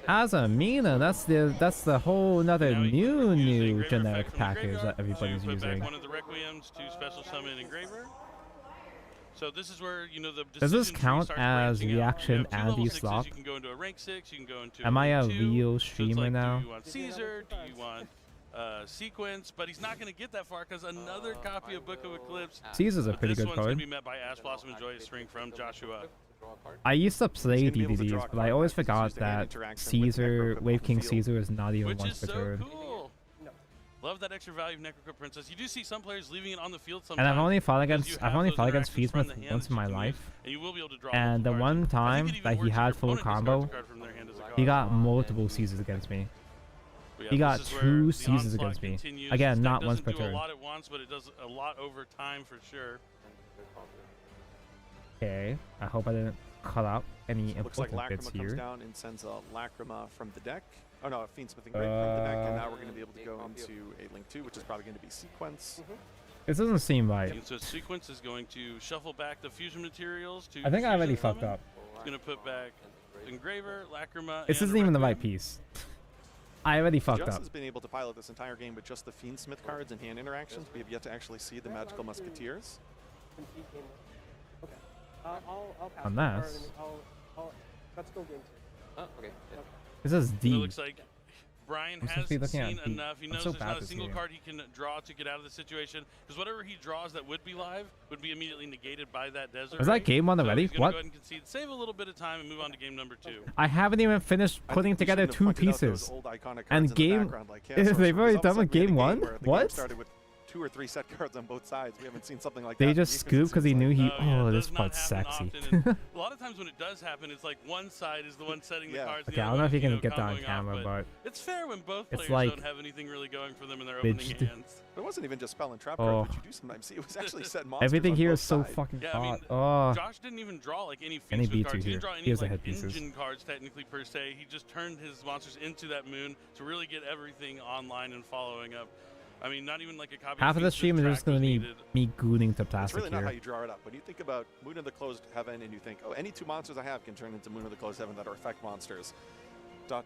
As a Mina, that's the whole another Now he can use the new Engraver generic effect from the package graveyard that everybody's to put back using. one of the Requiems to special summon Engraver. So this is where, the Does this decision tree count starts as branching out. reaction You have two and level you 6s, slop? You can go into a rank 6, you can go into Am I a rank 2. real So it's streamer like, now? Do you want Caesar? Do you want Sequence? But he's not going to get that far because another copy of Book of Eclipse. Caesar's a But pretty this good one's going card. to be met by Ash Blossom and Joyous Spring from Joshua. I used to play gonna be able to draw DVDs, a but I card always back. It's forgot used to hand that interaction with Caesar, Necroquip Wave on King the field. Caesar is not even Which once is per so turn. cool. Love that extra value of Necroquip Princess. You do see some players leaving it on the field And sometimes. I've only fought because you against have those Fiendsmith interactions from the hand once that in you my can life, use, and you will be able to draw and the multiple one cards. I time think it even that he works if had your full opponent discards combo, a card from their hand as a he card. got multiple Caesars against me. But yeah, He got this is where 2 the Caesars onslaught against me. continues. Again, This deck not once doesn't per do turn. a lot at once, but it does a lot over time for sure. Okay, I hope I didn't cut out any Looks like important bits Lacrima comes here. down and sends a Lacrima from the deck. Oh no, a Fiendsmith Engraver from the deck, and now we're going to be able to go into a Link 2, which is probably going to be Sequence. This doesn't seem right. And so Sequence is going to shuffle back the fusion materials to I think I already Fusion fucked Summon. up. It's going to put back Engraver, Lacrima, This and isn't even the right Requiem. piece. I already fucked Just up. has been able to pilot this entire game with just the Fiendsmith cards and hand interactions. We have yet to actually see the Magical Musketeers. I'll pass On the card this. and let's go game 2. Oh, okay. Yeah. This is It D. looks like Brian I'm has supposed to be looking seen at B. enough. He I'm knows so there's bad not a this single game. card he can draw to get out of the situation. Because whatever he draws that would be live would be immediately negated by that desert. Was that ring. game 1 So already? he's gonna What? Go ahead and concede, save a little bit of time, and move on to game number 2. I haven't even finished I putting think we together shouldn't have 2 pointed out those pieces. old iconic cards And in the game- background like Chaos they've Sorcerer, already because all done of a with sudden we had a game game 1? where the game What? started with 2 or 3 set cards on both sides. We haven't seen something like They that. just scoop because he knew he. yeah, Oh, it this does not part's happen sexy. often, and a lot of times when it does happen, it's like one side is the one setting the Yeah. cards. Okay, the I other don't know one if you is, can get that on comboing off, camera, but it's fair when both it's players like don't have anything really going for them in their opening bitched. hands. But it wasn't even just spell and trap Oh. cards, which you do sometimes see. It was actually set monsters everything on here both is so sides. fucking Yeah, I mean, hot. Oh, Josh didn't even draw like any And he feats with beat cards. you He here. didn't draw any Here's the like headpieces. engine cards technically per se. He just turned his monsters into that moon to really get everything online and following up. I mean, not even like a copy. half of the feats stream is track just gonna was be needed. me gooning to It's plastic really not how here. you draw it up. When you think about Moon of the Closed Heaven and you think, oh, any 2 monsters I have can turn into Moon of the Closed Heaven that are effect monsters. ... I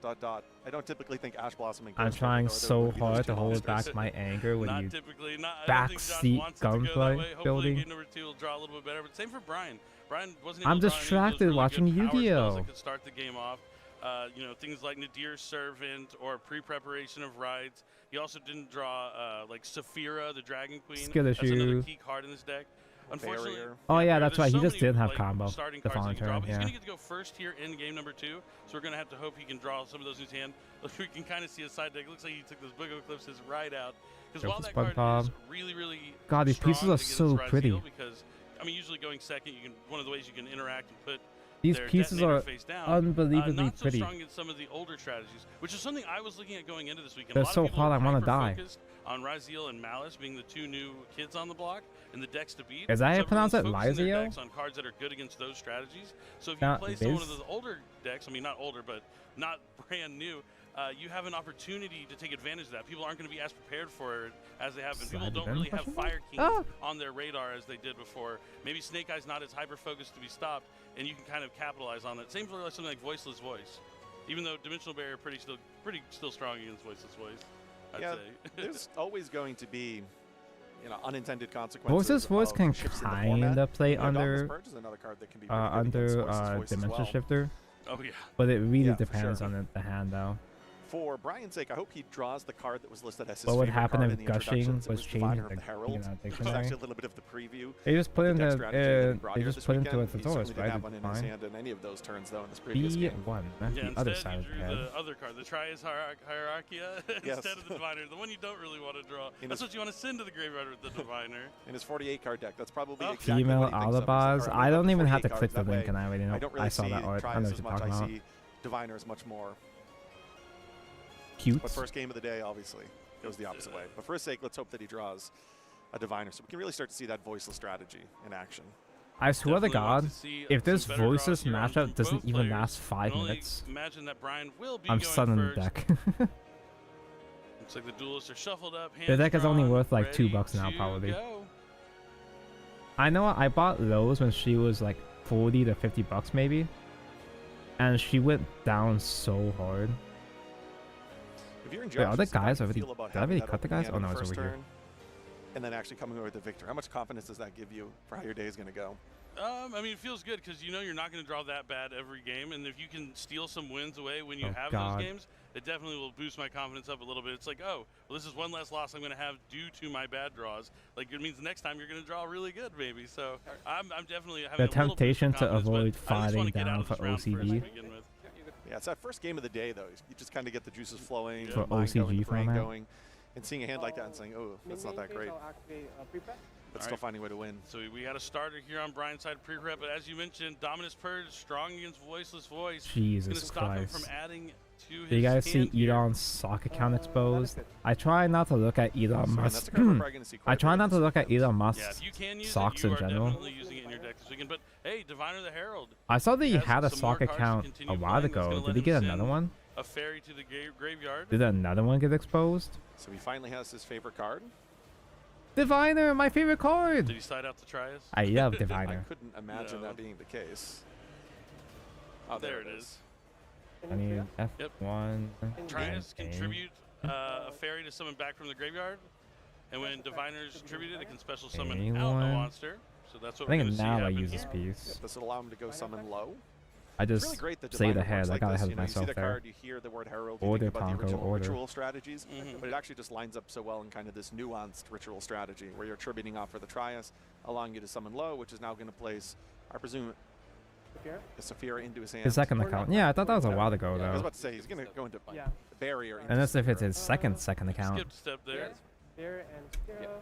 don't typically think Ash Blossom and I'm Ghost trying Rider, though, so would be those hard 2 to hold monsters. back my anger when Not you typically. Not. I don't think Josh backseat wants it to go that gunplay way. Hopefully, building. game number 2 will draw a little bit better. But same for Brian. Brian wasn't. I'm able to draw any of those distracted really watching good power spells Yu-Gi-Oh! that could start the game off. You know, things like Nadir's Servant or pre-preparation of rides. He also didn't draw like Saphira, the Dragon Queen. Skill That's another issue. key card in this deck. Unfortunately, Barrier. Oh yeah, Barrier. that's There's right. He so just many, didn't have like, combo starting the cards following he can draw, turn. but he's Yeah. gonna get to go first here in game number 2, so we're gonna have to hope he can draw some of those in his hand. We can kind of see his side deck. It looks like he took those Boogo Eclipses right out. Because Go while for that card SpongeBob. is really, really God, these strong pieces are to get so its rise pretty. heal, because I mean, usually going second, you can one of the ways you can interact and put These their pieces detonator are face down. unbelievably not so pretty. strong against some of the older strategies, which is something I was looking at going into this weekend. They're A lot so of people hot, are I wanna die. hyper-focused on Raziel and Malice being the 2 new kids on the block and the decks to beat. Is that how you So pronounce it, everyone's focusing their Raziel? decks on cards that are good against those strategies. So if you Not play some one of Viz? those older decks, I mean not older, but not brand new, you have an opportunity to take advantage of that. People aren't going to be as prepared for it as they have been. People Side don't event really have question? Fire Kings Ah! on their radar as they did before. Maybe Snake Eye's not as hyper-focused to be stopped, and you can kind of capitalize on that. Same for like something like Voiceless Voice. Even though Dimensional Barrier pretty still strong against Voiceless Voice, I'd Yeah, say. there's always going to be, you know, unintended consequences. Voices Voice of can shifts in the format. kinda play You know, Dauntless under Purge is another card that can be pretty good against Voices Voice as Dimension well. Shifter, Oh yeah. but it really Yeah, for depends sure. on the hand though. For Brian's sake, I hope he draws the card that was listed as his What would favorite happen card if in the gushing introductions. It was Diviner changing of the the Herald. It was dictionary? actually a little bit of the preview. They just put of in the deck the strategy that he brought they here just this put into weekend. a He thesaurus, certainly didn't right? have one in his Fine. hand in any of those turns, though, in this previous game. B1, that's Yeah, the other instead side you of the drew head. the other card, the Trias Hierarchia, Yes. instead of the Diviner, the one you don't really want to draw. That's what you want to send to the graveyard with the Diviner. In his 48 card deck, that's probably Oh. exactly Female what he thinks of. alibars. Or I don't even have to 48 click the cards, that link, way and I already know. I don't really saw see that art. I know Trias what as you're much. talking I about. see Diviner as much more. Cute. But first game of the day, obviously, goes the opposite way. But for his sake, let's hope that he draws a Diviner, so we can really start to see that voiceless strategy in action. I swear to Definitely want God, to see if this some better draws voices here on matchup from doesn't both even players. last 5 Can only minutes, imagine that Brian will be I'm going sunning the first. deck. Looks like the duelists are shuffled up. The hands deck is only drawn, worth like ready $2 now, to probably. go. I know I bought Lowe's when she was like 40 to 50 bucks maybe, and she went down so hard. If you're in Wait, are the Josh's, how do guys you already- feel about did I having already that cut the opening guys? hand Oh, in no, the it's first over here. turn, and then actually coming away with the victory? How much confidence does that give you for how your day is going to go? I mean, it feels good because you know you're not going to draw that bad every game, and if you can steal some wins away when you Oh, have God. those games, it definitely will boost my confidence up a little bit. It's like, oh, well, this is one less loss I'm going to have due to my bad draws. Like, it means the next time you're going to draw really good, maybe. So I'm definitely having The a little bit of temptation to confidence, but avoid I at least wanna fighting get out down of this for round first to OCG. begin with. Yeah, it's that first game of the day, though. You just kind of get the juices flowing, For the mind going, OCG the brain format. going, and seeing a hand like that and saying, oh, that's not that great, I'll activate pre-prep. but All still right. finding a way to win. So we got a starter here on Brian's side pre-prep, but as you mentioned, Dominus Purge, strong against Voiceless Voice. It's going to Jesus stop him Christ. from adding to his Do you guys see hand here. Edon's sock account exposed? I try not to look at Elon So, and Musk. that's a card we're probably going to see quite I a try bit not of to this look at weekend. Elon Yeah, Musk's if you can use socks it, you in are general. definitely using it in your deck this weekend. But hey, Diviner the Herald, I saw that he has had a some more sock cards to account continue a while playing. That's ago. gonna Did let he him get send another one? a fairy to the graveyard. Did another one get exposed? So he finally has his favorite card. Diviner, my favorite Did card! he side out to Trias? I love I Diviner. couldn't imagine No. that being the case. Oh, There it is. I need Yep. F1. Trias and contribute a fairy to summon back from the graveyard, and when Diviner's contributed, it can special summon out a Anyone? monster. So that's what I we're going think to see now I happen use this here. piece. Yep, this will allow him to go summon low. I It's just really great that say the Diviner head. works I like gotta this. have You know, you see myself the there. card, you hear the word herald, you Order, think about the Congo, original order. ritual strategies, Mhm. but it actually just lines up so well in kind of this nuanced ritual strategy where you're attributing off for the Trias, allowing you to summon low, which is now going to place, I presume, a Saphira into his hand. His second account. Yeah, I thought that was a while ago I was though. about to say, he's going to go into Yeah. barrier. into Unless if it's Saphira. his second account. Skipped a step there. There and zero.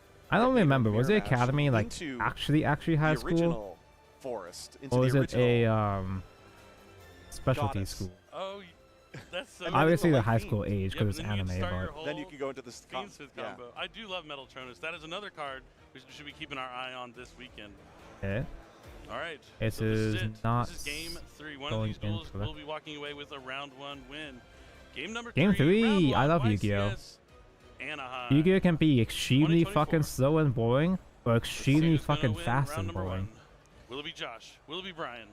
I don't Named remember. Was the Mirror Match academy like into actually high the school, original forest, into or the is it original a specialty goddess. school? Oh, That's so Obviously, the light high fiend. school age Yep, because it's and then you anime, start your but whole Then you can go into this Fiendsmith yeah. combo. I do love Metal Tronus. That is another card we should be keeping our eye on this weekend. okay. All right. This so is this is it. not This is game 3. One of going these duels into it. will be walking away with a round 1 win. Game number Game 3. three, I round love one, Yu-Gi-Oh! YCS Anaheim. Yu-Gi-Oh can be extremely 2024. fucking slow and boring, or Let's see extremely who's gonna fucking win fast round and number boring. 1. Will it be Josh? Will it be Brian?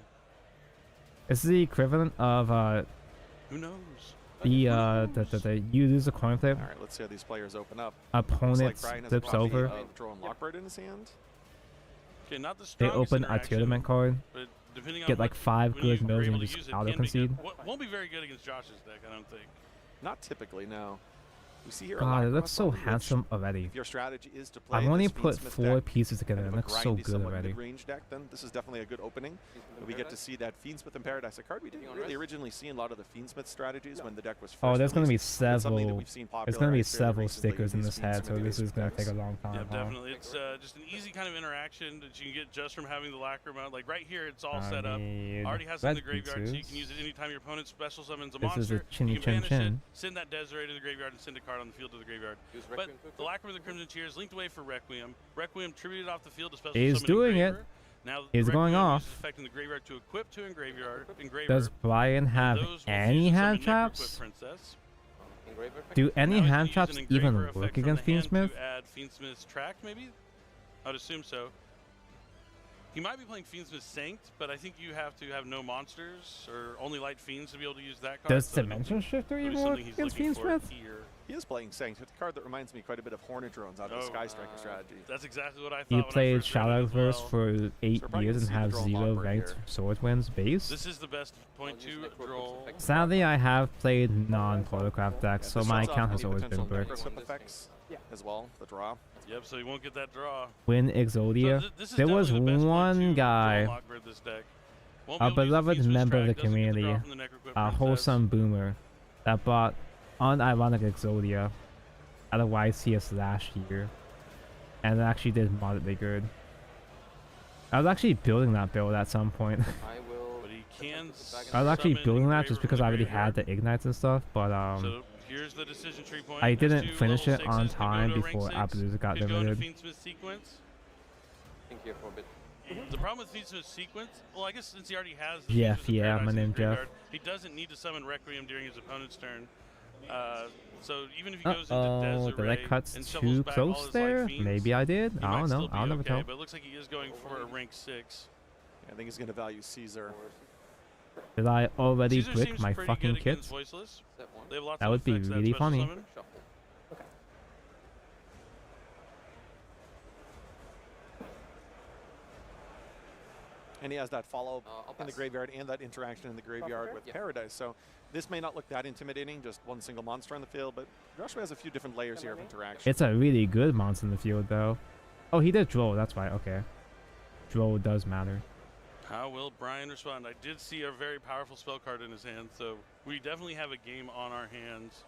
This is the equivalent of Who knows? the you lose a coin flip, All right, let's see how these players open up. Looks opponent like Brian has a flips copy over, of Drone Lockbird in his hand. Okay, not the they strongest open a interaction, tournament card, but depending on get like what- 5 when you good were mills able and to just use it, auto can be concede. good. Won't be very good against Josh's deck, I don't think. Not typically, no. We see here a God, it Lockbird looks so button, which, handsome already. If your strategy is to play I've only this put Fiendsmith 4 deck, pieces together kind and of it a looks so grindy, good somewhat already. mid-range deck, then this is definitely a good opening. We get to see that Fiendsmith in Paradise, a card we didn't really originally see in a lot of the Fiendsmith strategies when the deck was first Oh, there's gonna be released. It's something that several. we've seen There's gonna be popularized fairly several recently stickers in these this head, so Fiendsmith this is gonna decks. take a long time. Yeah, huh? definitely. It's just an easy kind of interaction that you can get just from having the lacquer mount. Like right here, it's all I set up. need Already has it in the red graveyard, so you can pizzas. use it anytime your opponent special summons a This is monster. a chinny You can chin banish it, chin. send that Desiree to the graveyard, and send a card on the field to the graveyard. But the lacquer with the Crimson Tears linked away for Requiem. Requiem tributed off the field to special He's summon doing it. Engraver. Now He's the going Requiem off. uses effect in the graveyard to equip to Engraver. Does Brian have Those will any fuse to hand summon Necroquip traps? Princess. Do any Now he's gonna hand use traps an even Engraver work effect from against the hand Fiendsmith? to add Fiendsmith's track, maybe? I would assume so. He might be playing Fiendsmith Sanct, but I think you have to have no monsters or only light fiends to be able to use that card. Does so I don't Dimension think Shifter that'd be even work something he's against looking for Fiendsmith? here. He is playing Sanct. It's a card that reminds me quite a bit of Hornet Drones out of the Oh, Sky Striker strategy. That's exactly what I thought. You when I played first read it as Shadowverse well. for 8 we're probably years gonna and see the have draw 0 Lockbird ranked here. sword wins base? This is the best point to draw. Sadly, I have played non-photograph decks, so This my shuts off account has any always been potential bricked. Necroquip effects as well, the draw. Yep, so you won't get that draw. Win Exodia. So this is There was definitely the best point one to guy, draw Lockbird this deck. Won't be a able to use the beloved Fiendsmith member of track, the doesn't get the community, draw from the Necroquip a Princess. wholesome boomer, that bought unironic Exodia out of YCS last year, and it actually did moderately good. I was actually building that build at some point. But he can I was actually summon building that Engraver just from because the I already had graveyard. the ignites and stuff, but So here's the decision tree point. I There's didn't two finish level it on 6s to go time to rank before 6. Appaloosa got He's going to delivered. Fiendsmith Sequence. Think here for a bit. The problem with Fiendsmith Sequence, well, I guess since he already has the Jeff, Fiendsmith yeah, Paradise my in his name's Jeff. graveyard, he doesn't need to summon Requiem during his opponent's turn. So even if he goes into Uh-oh, did I Desiree cut and shovels too back all close his there? light fiends, Maybe I did. he I might don't know. still be I'll never okay, tell. but it looks like he is going for a rank 6. I think he's going to value Caesar. Did I already Caesar brick seems my pretty fucking good against kits? Voiceless. Step one. They have lots That of would be effects that really special funny. summon. Shuffle. And he has that follow I'll in the pass. graveyard and that interaction in the graveyard with Yeah. Paradise. So this may not look that intimidating, just one single monster on the field, but Joshua has a few different layers here of interaction. It's a really good monster in the field, though. Oh, he did Droll. That's why. Okay. Droll does matter. How will Brian respond? I did see a very powerful spell card in his hand, so we definitely have a game on our hands.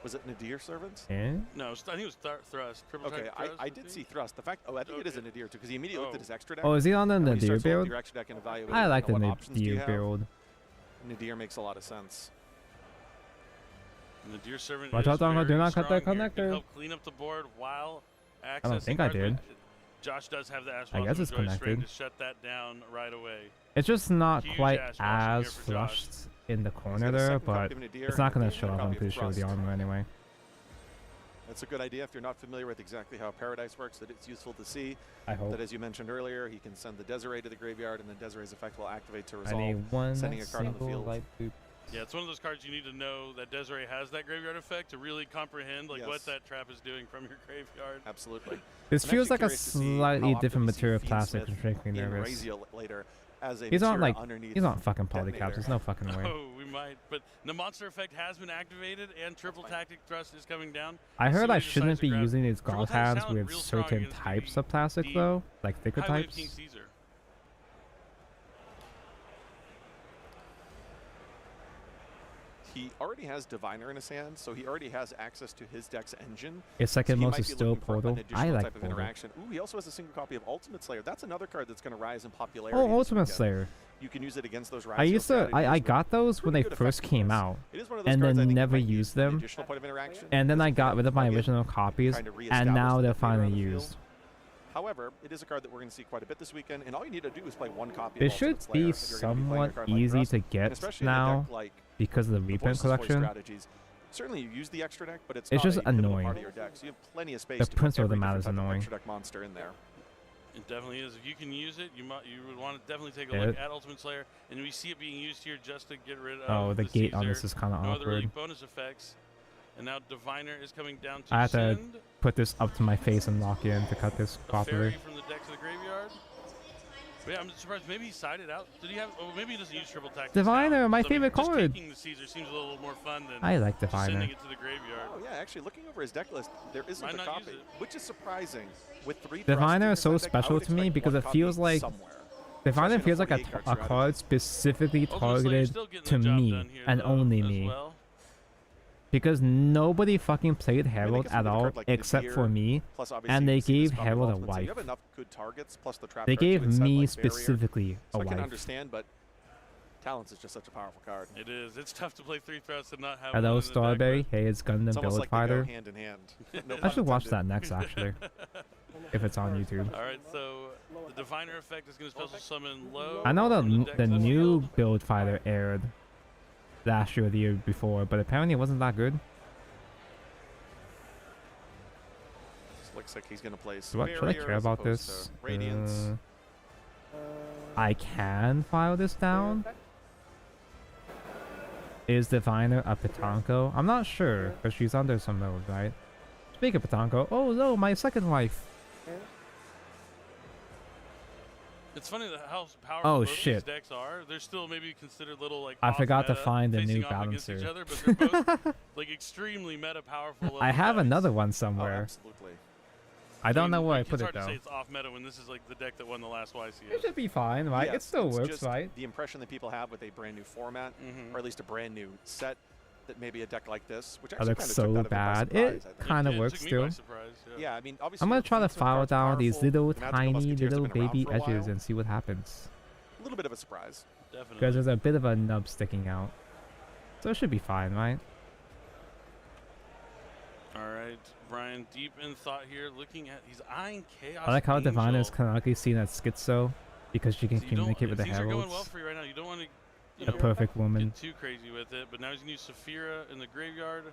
Was it Nadir Servant? Eh? No, I think it was Thrust. Triple Okay, attack I Thrust, did think? see Thrust. The fact, I think it is a Okay. Nadir too, because he immediately looked at Oh. his extra deck. Oh, is he on the and when he Nadir starts rolling build? your extra deck and evaluating, I like the what options do you Nadir have, build. Nadir makes a lot of sense. And the Deer Servant Watch is out, Dongo, do very not cut that strong here. Can connector. help clean up the board while accessing don't think I cards, but did. Josh does have the Ash I guess it's Joy String connected. to shut that down right away. It's just not Huge quite ass watching here as for Josh. flushed in the He's corner got a there, second but copy of Nadir it's not and going a to show up. copy I'm of pretty sure the Thrust. armor anyway. That's a good idea if you're not familiar with exactly how Paradise works, that it's useful to see. I hope. That, as you mentioned earlier, he can send the Desiree to the graveyard, and then Desiree's effect will activate to I resolve. need one sending a card on the single field. light boop. Yeah, it's one of those cards you need to know that Desiree has that graveyard effect to really comprehend like Yes. what that trap is doing from your graveyard. Absolutely. This I'm feels actually like a curious to see slightly how often different we see material plastic, Fiendsmith which makes me in nervous. Razia later as a He's on material like underneath. he's on fucking polycaps. Detonator. There's no fucking way. Oh, we might. But the monster effect has been activated, and triple tactic thrust is coming down. I Let's see heard what I he decides shouldn't to be grab. using these Triple golf attack hands sound with real strong certain against types the of plastic deep though, like thicker Highway of King types. Caesar. He already has Diviner in his hand, so he already has access to his deck's engine. His So second he most might is be still looking for Portal. an I additional like type of Portal. interaction. Ooh, he also has a single copy of Ultimate Slayer. That's another card that's going to rise in popularity. Oh, this Ultimate weekend. Slayer. You can use it against those I used to, I got those when they first came out, and then never used them. And then I got rid of my original copies, and now they're finally used. However, it is a card that we're going to see quite a bit this weekend, and all you need to do is play one copy. It should be somewhat easy to get now because of the reprint collection. Certainly, you use the extra deck, but it's just annoying. Part of your deck, so you have plenty of space. The to Prince put of the every Mat is different type of annoying. extra deck monster in there. It definitely is. If you can use it, you would want to definitely take a look at Ultimate Slayer, and we see it being used here just to get rid of. Oh, the gate on this is kind of no awkward. other really bonus effects, and now Diviner is coming down to I have to send put this up to my face and lock in to cut this a properly. fairy from the deck to the graveyard. But yeah, I'm surprised. Maybe he sided out. Did he have? Oh, maybe he doesn't use triple tactics. Diviner, now. my So favorite just card. taking the Caesar seems a little more fun than I like just Diviner. sending it to the graveyard. Oh yeah, actually, looking over his deck list, there isn't Might a not copy, use it. which is surprising. With 3 Diviner is thrusters so in that deck, I special would to me expect because one it copy feels like somewhere. Diviner Especially in feels like 48 a card card strategy. specifically Ultimate Slayer's targeted still getting to the job me done here, and though, only as me. well. Because nobody fucking played I Herald guess at with a all card like except for Nadir, me, plus obviously and they you see this gave power Herald a ultimate, so you have wife. enough good targets, plus the trap They card to gave incent, me like, barrier. specifically So a I can wife. understand, but Talents is just such a powerful card. It is. It's tough to play 3 threats and not have Hello, one in the deck, Strawberry. Hey, it's Gundam It's almost Build like they go Fighter. hand in hand. No I pun should watch intended. that next, actually, if it's on YouTube. All right, so the Diviner effect is going to special summon low. I know from the deck to new field. Build Fighter aired last year or the year before, but apparently it wasn't that good. Looks like he's going to play Should I Barrier care as about opposed this? to Radiance. I can file this down. Is Diviner a Petanco? I'm not sure, because she's under some mode, right? Speaking of Petanco, oh no, my second wife. It's funny that how powerful Oh, both these shit. decks are. They're still maybe considered little like. I off forgot to meta, find the facing new off against each balancer. other, but they're both like extremely meta powerful. I have decks. another one Oh, somewhere. absolutely. I don't know mean, where I like, put it's it hard to though. say it's off meta when this is like the deck that won the last It YCS. should be fine, right? It Yes, still it's works, just right? The impression that people have with a brand new format, or at least a brand new set, that maybe a deck like this, which That actually looks kind of so took that bad. by It surprise, I think. kind of It works took me still. by surprise, Yeah, I mean, obviously. I'm gonna the try to Featsman file card's down these powerful. little The Magical tiny Musketeers have little been around baby for a edges while. and see what happens. A little bit of a surprise. Definitely. Because there's a bit of a nub sticking out. So it should be fine, right? All right, Brian, deep in thought here, looking at he's eyeing Chaos. I like how Angel. Diviner is canonically seen as schizo because she can So you don't- communicate with the things are going well heralds. for you right now. You don't want to, you The know, perfect woman. get too crazy with it, but now he's gonna use Saphira in the graveyard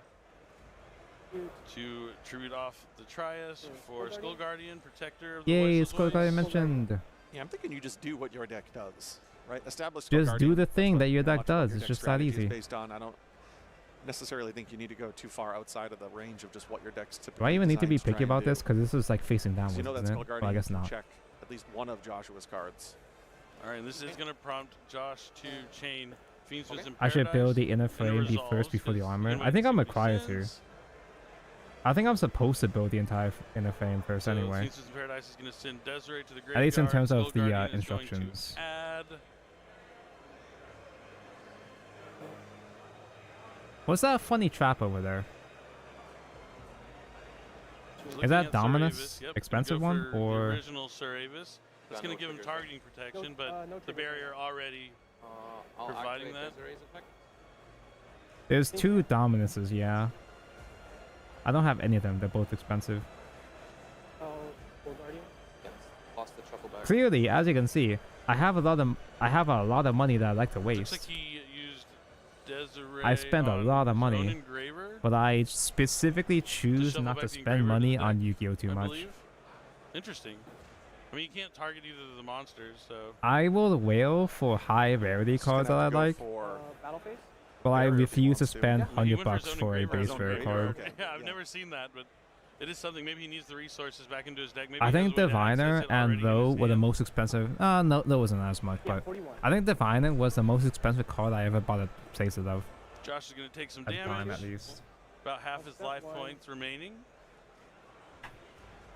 to tribute off the Trias for Skull Guardian, Protector of the Yay, Voiceless Skull Guardian Voice. mentioned. Yeah, I'm thinking you just do what your deck does, right? Establish. Just Skull do Guardian. the That's thing what that your deck much of what does. your It's deck just that strategy is easy. Based on, I don't necessarily think you need to go too far outside of the range of just what your deck's typically. Do I even need to be designed picky try and about do. this? Because this is like facing So downwards, you know that isn't Skull it? Guardian Well, I guess can not. check at least one of Joshua's cards. All right, and this is gonna prompt Josh to chain Fiends Okay. in I should build the Paradise inner and frame Resolves, first before the 'cause armor. you might I think see I'm what he required to. sends. I think I'm supposed to build the entire inner frame first So anyway. Fiends in Paradise is gonna send Desiree to the graveyard. At least in terms of Skull the Guardian is going to instructions. Add What's that funny trap over there? Looking Is that at Dominus? Sir Avis, yep, Expensive go one, for the or- original Sir Avis. That's going to give him targeting protection, but no the trigger. barrier already. I'll Providing activate that. Desiree's effect. There's two Dominuses, yeah. I don't have any of them. They're both expensive. Oh, Skull Guardian. Yes. Lost the shuffle back. Clearly, as you can see, I have a lot of money that I like to Looks waste. like he used Desiree. I spend a on lot of his money, own engraver, But I specifically choose shuffle not back to the spend engraver money into on deck, Yu-Gi-Oh too I much. believe. Interesting. I mean, you can't target either of the monsters, so. I will wail for high rarity Just gonna cards that I have to go like, for Battle Phase. but I Barrier if he refuse to wants to. spend Yeah. Well, he 100 went for his bucks own for a engraver, his base own rare engraver. card. Yeah, I've Yeah. never seen that, but it is something. Maybe he needs the resources back into his deck. Maybe I he think knows a way to access Diviner it already and in Low his were the hand. most expensive. No, that wasn't as much, Yeah, but 41. I think Diviner was the most expensive card I ever bought a playset of. Josh is going to take some At the time, damage. at least. About half his Offset life one. points remaining.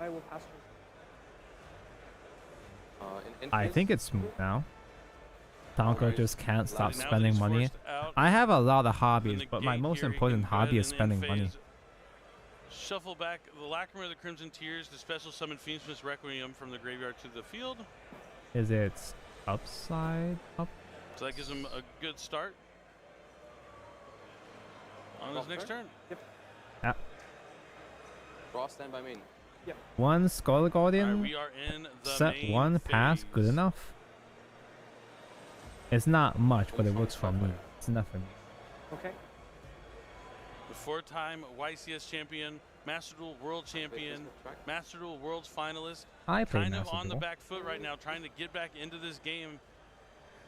I will pass through. In I phase, think it's smooth now. Tonko Alright. just can't stop Now that spending he's money. forced out, I have a lot of then hobbies, the but my gate most here, he important can go ahead hobby is and spending end money. phase. Shuffle back the Lacrima of the Crimson Tears to special summon Fiend's Requiem from the graveyard to the field. Is it upside up So that gives him a good start on his next turn. Yep. Yeah. Draw, stand by main. One Skull Guardian. Alright, we are in the Set main one pass good phase. enough. It's not much, but it works for me. It's enough for me. Okay. The four-time YCS champion, Master Duel World Champion, Master Duel World's finalist, I play kind of Master on the Duel. back foot right now, trying to get back into this game.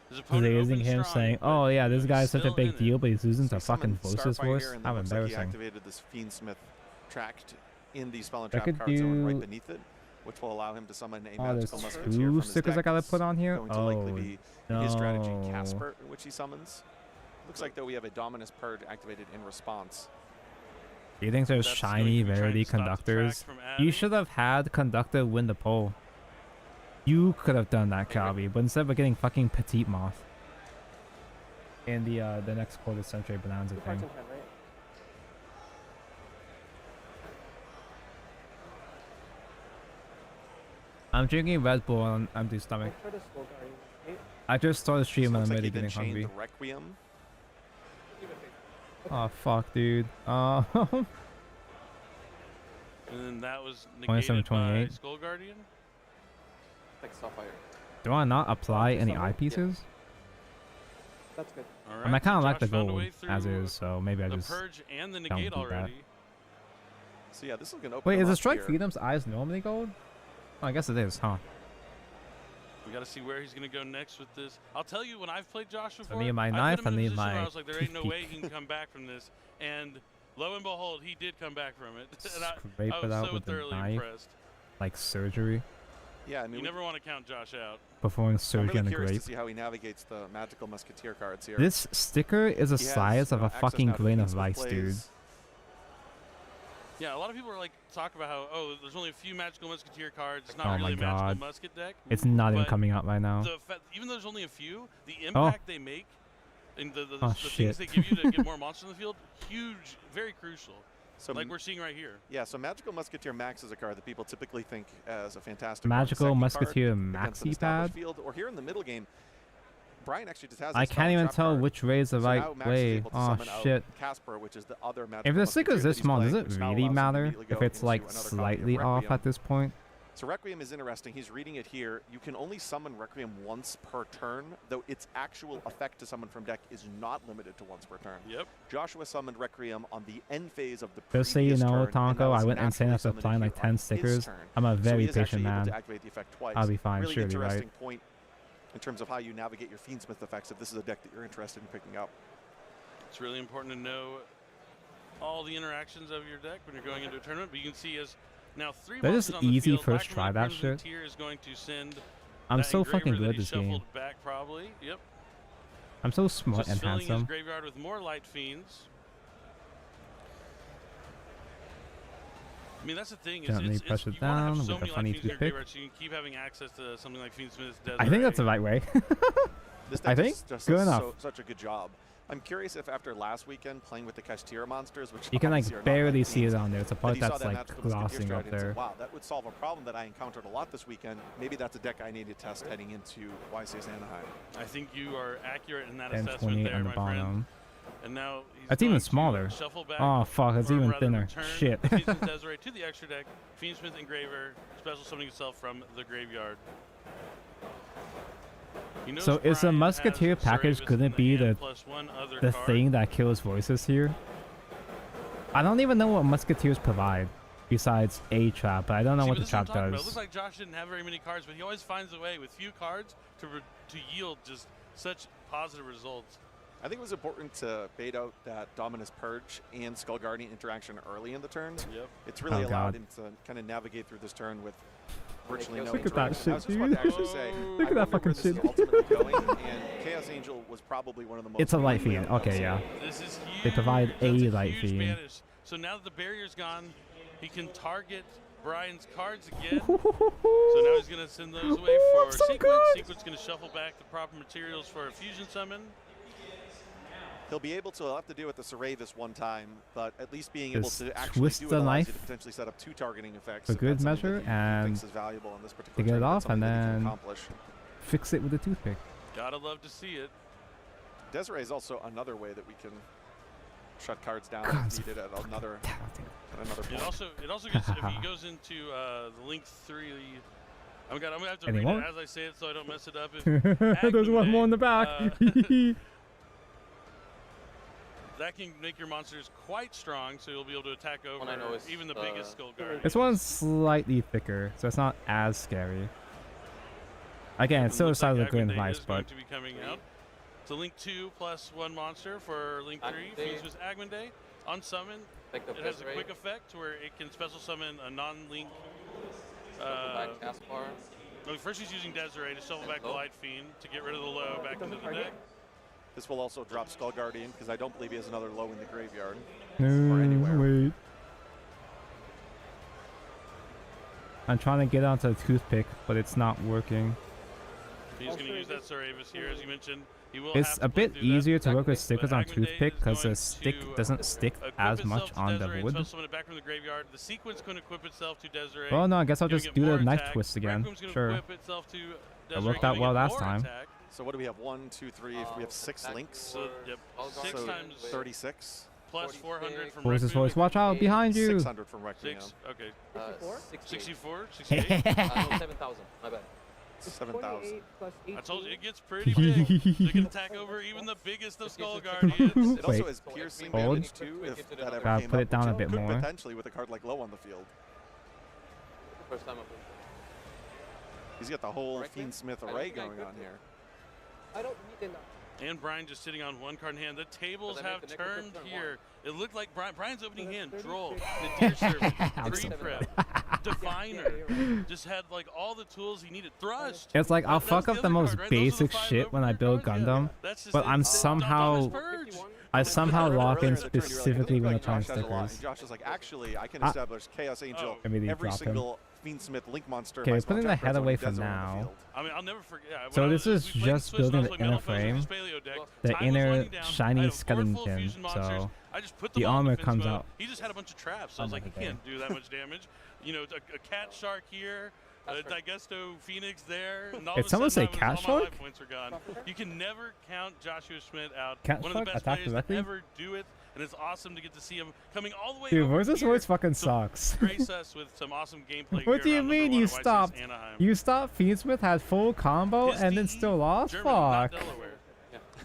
His Raising opponent opens him strong, saying, but, "Oh yeah, you know, this guy's he's such a still big in it. deal, but he's losing So to he fucking summoned Voice's Starfire voice. here, and How then looks like he embarrassing." activated this Fiendsmith tracked in the Spell and I Trap could card zone right do- beneath it, which will allow him to summon a Oh, magical there's musketeer two from his stickers I deck. gotta It's put on here. going to Oh likely be in his strategy no! Casper, in which he summons. Looks like though we have a Dominus Purge activated in response. You think there's That's shiny going to try rarity and stop the track conductors? from You adding. should have had conductor win the poll. You could have done that, Calvi, but instead of getting fucking Petite Moth in the next quarter century bonanza Two parts thing. in hand, right? I'm drinking Red Bull on empty stomach. I'll try to Skull Guardian. Okay. I just started stream and Looks I'm like he already then getting chained hungry. the Requiem. Oh fuck, dude. And then that was 27, negated by 28. Skull Guardian. Like Starfire. Do I not apply any Somewhere? eyepieces? That's good. All I right, mean, I kind of so like the Josh found a gold way as through is, so maybe I the just. purge and the don't negate do that. already. So yeah, this is going to open Wait, him is the up Strike here. Freedom's eyes normally gold? Oh, I guess it is, huh? We got to see where he's going to go next with this. I'll tell you, when I've played Josh before, I need my I've put knife, him I in a need position where my I was like, there ain't no way he toothpick. can come back from this. And lo and behold, he did come back from it. And Scrape I it was out so with a thoroughly knife, impressed. like surgery, Yeah, I mean, You never want to count Josh out. performing I'm surgery really on a curious grape. to see how he navigates the magical musketeer cards here. This sticker is the He has, size you of know, a access fucking now to grain of Fiendsmith rice, dude. plays. Yeah, a lot of people are like talk about how there's only a few magical musketeer cards. It's Oh not my really a magical God. musket deck. It's not even But coming out right now. Even though there's only a few, the impact they make and the Oh, things they shit. give you to get more monsters in the field, huge, very crucial. So Like we're seeing right here. yeah, so Magical Musketeer Max is a card that people typically think as a fantastic Magical card, Musketeer against an Maxi established Pad? field, or here in the middle game, Brian actually just has. I a spell can't and even trap tell card. which way is the So right now Max is way. able to Oh summon out shit. Casper, which is the other magical If the sticker is musketeer this that he's small, does playing, it which now really allows him to matter immediately if go it's into like another copy of slightly off Requiem. at this point? So Requiem is interesting. He's reading it here. You can only summon Requiem once per turn, though its actual effect to summon from deck is not limited to once per turn. Yep. Joshua summoned Requiem on the end phase of the Just so you previous know, turn, and that Tonko, was I went insane naturally after summoned applying here like on 10 his stickers. turn. I'm a So very he is actually patient able man. to activate the effect twice. I'll be fine, Really sure, you're right. interesting point in terms of how you navigate your Fiendsmith effects if this is a deck that you're interested in picking up. It's really important to know all the interactions of your deck when you're going into a tournament. But you can see as now 3 That monsters is on the easy field. first Lacrimon try that Crimson shit. Tier is going to send I'm that so engraver fucking that good he this game. shuffled back probably. Yep. I'm so smart Just and filling his handsome. graveyard with more Light Fiends. I mean, that's the thing. Gently press it you wanna have down so with a many funny Light Fiends in your toothpick. graveyard so you can keep having access to something like Fiendsmith's Desert. I think that's the right way. This I deck think just good does enough. such a good job. I'm curious if after last weekend playing with the Kashtira monsters, which You can obviously are like not barely light see it fiends, on there. It's a that part he saw that's that like magical musketeer glossing up strategy and there. said, wow, that would solve a problem that I encountered a lot this weekend. Maybe that's a deck I need to test heading into YCS Anaheim. I think you are accurate in that And assessment 28 there, on the my friend. bottom. And now he's That's going even to smaller. Shuffle back, Oh fuck, it's or even rather thinner. return Shit. Fiendsmith Deseret to the extra deck. Fiendsmith Engraver, special summoning itself from the graveyard. He knows So is the Brian Musketeer has package Cerebus gonna in the be hand the plus one other the card. thing that kills voices here? I don't even know what Musketeers provide besides a trap, but I don't know See, what but the this is what I'm trap talking about. It does. looks like Josh didn't have very many cards, but he always finds a way with few cards to yield just such positive results. I think it was important to bait out that Dominus Purge and Skull Guardian interaction early in the turn. Yep. It's really Oh, allowed God. him to kind of navigate through this turn with virtually no Look at that interaction. I was shit, just about to dude. actually say, Look I at that wonder fucking where this is shit. ultimately going, and Chaos Angel was probably one of the most. It's a light frequently fiend. Okay, yeah. This is huge. They provide That's a light huge fiend. banish. So now that the barrier's gone, he can target Brian's cards again. So now he's going to send those away for I'm so Sequence. good. Sequence going to shuffle back the proper materials for a fusion summon. He'll be able to. He'll have to do it with the Cerebus one time, but at least being able Just to actually twist do it the allows you knife to potentially set up 2 targeting effects. for if good that's something measure that he and thinks is valuable in this particular to get it tournament, off something and that he can then accomplish. fix it with a toothpick. Gotta love to see it. Desiree is also another way that we can shut cards down God, if needed at another point. It also gets, if he goes into the link 3. I'm gonna have to Any read more? it as I say it so I don't mess it up. If There's one more in the back. That can make your monsters quite strong, so you'll be able to attack over I know is, even the biggest skull guard. This one's slightly thicker, so it's not as scary. Again, it's still the size of the Grand Vice, but to be coming out. So link 2 plus 1 monster for link 3. Feeds with Agmonday. On summon, it has a quick effect where it can special summon a non-link. First he's using Desiree to shuffle back the Light Fiend to get rid of the low back into the deck. This will also drop Skull Guardian because I don't believe he has another low in the graveyard. no, anywhere. wait. I'm trying to get onto the toothpick, but it's not working. He's going to use that Saravis here, as you mentioned. He will It's have to a bit play through that. easier to work with But stickers on Agmonday toothpick is because the going stick to doesn't stick equip as itself much to on Desiree the and wood. special summon it back from the graveyard. The sequence going to equip itself to Desiree. Well, no, I guess I'll giving just it do the more knife attack. twist again. Rec Room's gonna Sure. equip itself to That Desiree, worked out giving well it last more time. attack. So what do we have? 1, 2, 3. We have 6 links. So, yep. 6 So times 36. plus 400 from Voices, Rec Room. voice, watch out behind you. 600 from Requiem. 6, okay. 64? 64? 68? 7,000. My bad. 7,000. 48 plus 18. I told you, it gets pretty big. You can attack over even the biggest of Skull Guardians. It also Wait. has piercing Hold. damage too, if that ever Gotta came put up, it down which a bit could more. potentially with a card like Low on the field. First time I've He's got the whole Correct me? Fiendsmith I array think I going on could. here. I don't need enough. And Brian just sitting on 1 card in hand. The tables But I have made the nickel turned turn here. It looked like Brian's opening So hand. that's Droll, 36. the Deer Servant, I'm pre-prep, Definer. you're right. Just had like all the tools he needed. Thrust. It's like I'll That was fuck up other the most card, right? Those are the basic 5 shit when I overcard build cards? Gundam, Yeah. That's just but I'm insane. somehow Purge. I somehow lock in Earlier in the turn, you were like, I think specifically when like I'm trying Josh has a lot, stickers. and Josh is like, actually, I can Ah. establish Chaos Angel Oh. Maybe they every drop him. single Fiendsmith Link monster. Okay, by we're putting small the head trackers away on for Desert on the now. field. I mean, I'll never forget. Yeah, So when this we is played just Swiss building Knuckles, the inner Metal Foes, frame, and Paleo deck. the Time was inner winding down. shiny I had 4 full skeleton, fusion monsters. so I just put the them all in armor defense comes mode. out He just had a bunch of traps. So I was like, he another day. can't do that much damage. You know, a cat shark here, a Digesto Phoenix there. And all Did of a someone sudden, say all cat my shark? life points are gone. You can never count Joshua Schmidt out. Cat One shark of the best attack players directly? to ever do it. And it's awesome to get to see him coming all the way Dude, over Versus here Voice fucking to sucks. grace us with some awesome gameplay. What do here you on mean number you 1 of YCS stopped? Anaheim. You stopped Fiendsmith, had full combo, His and then DE, still lost? German, not Fuck.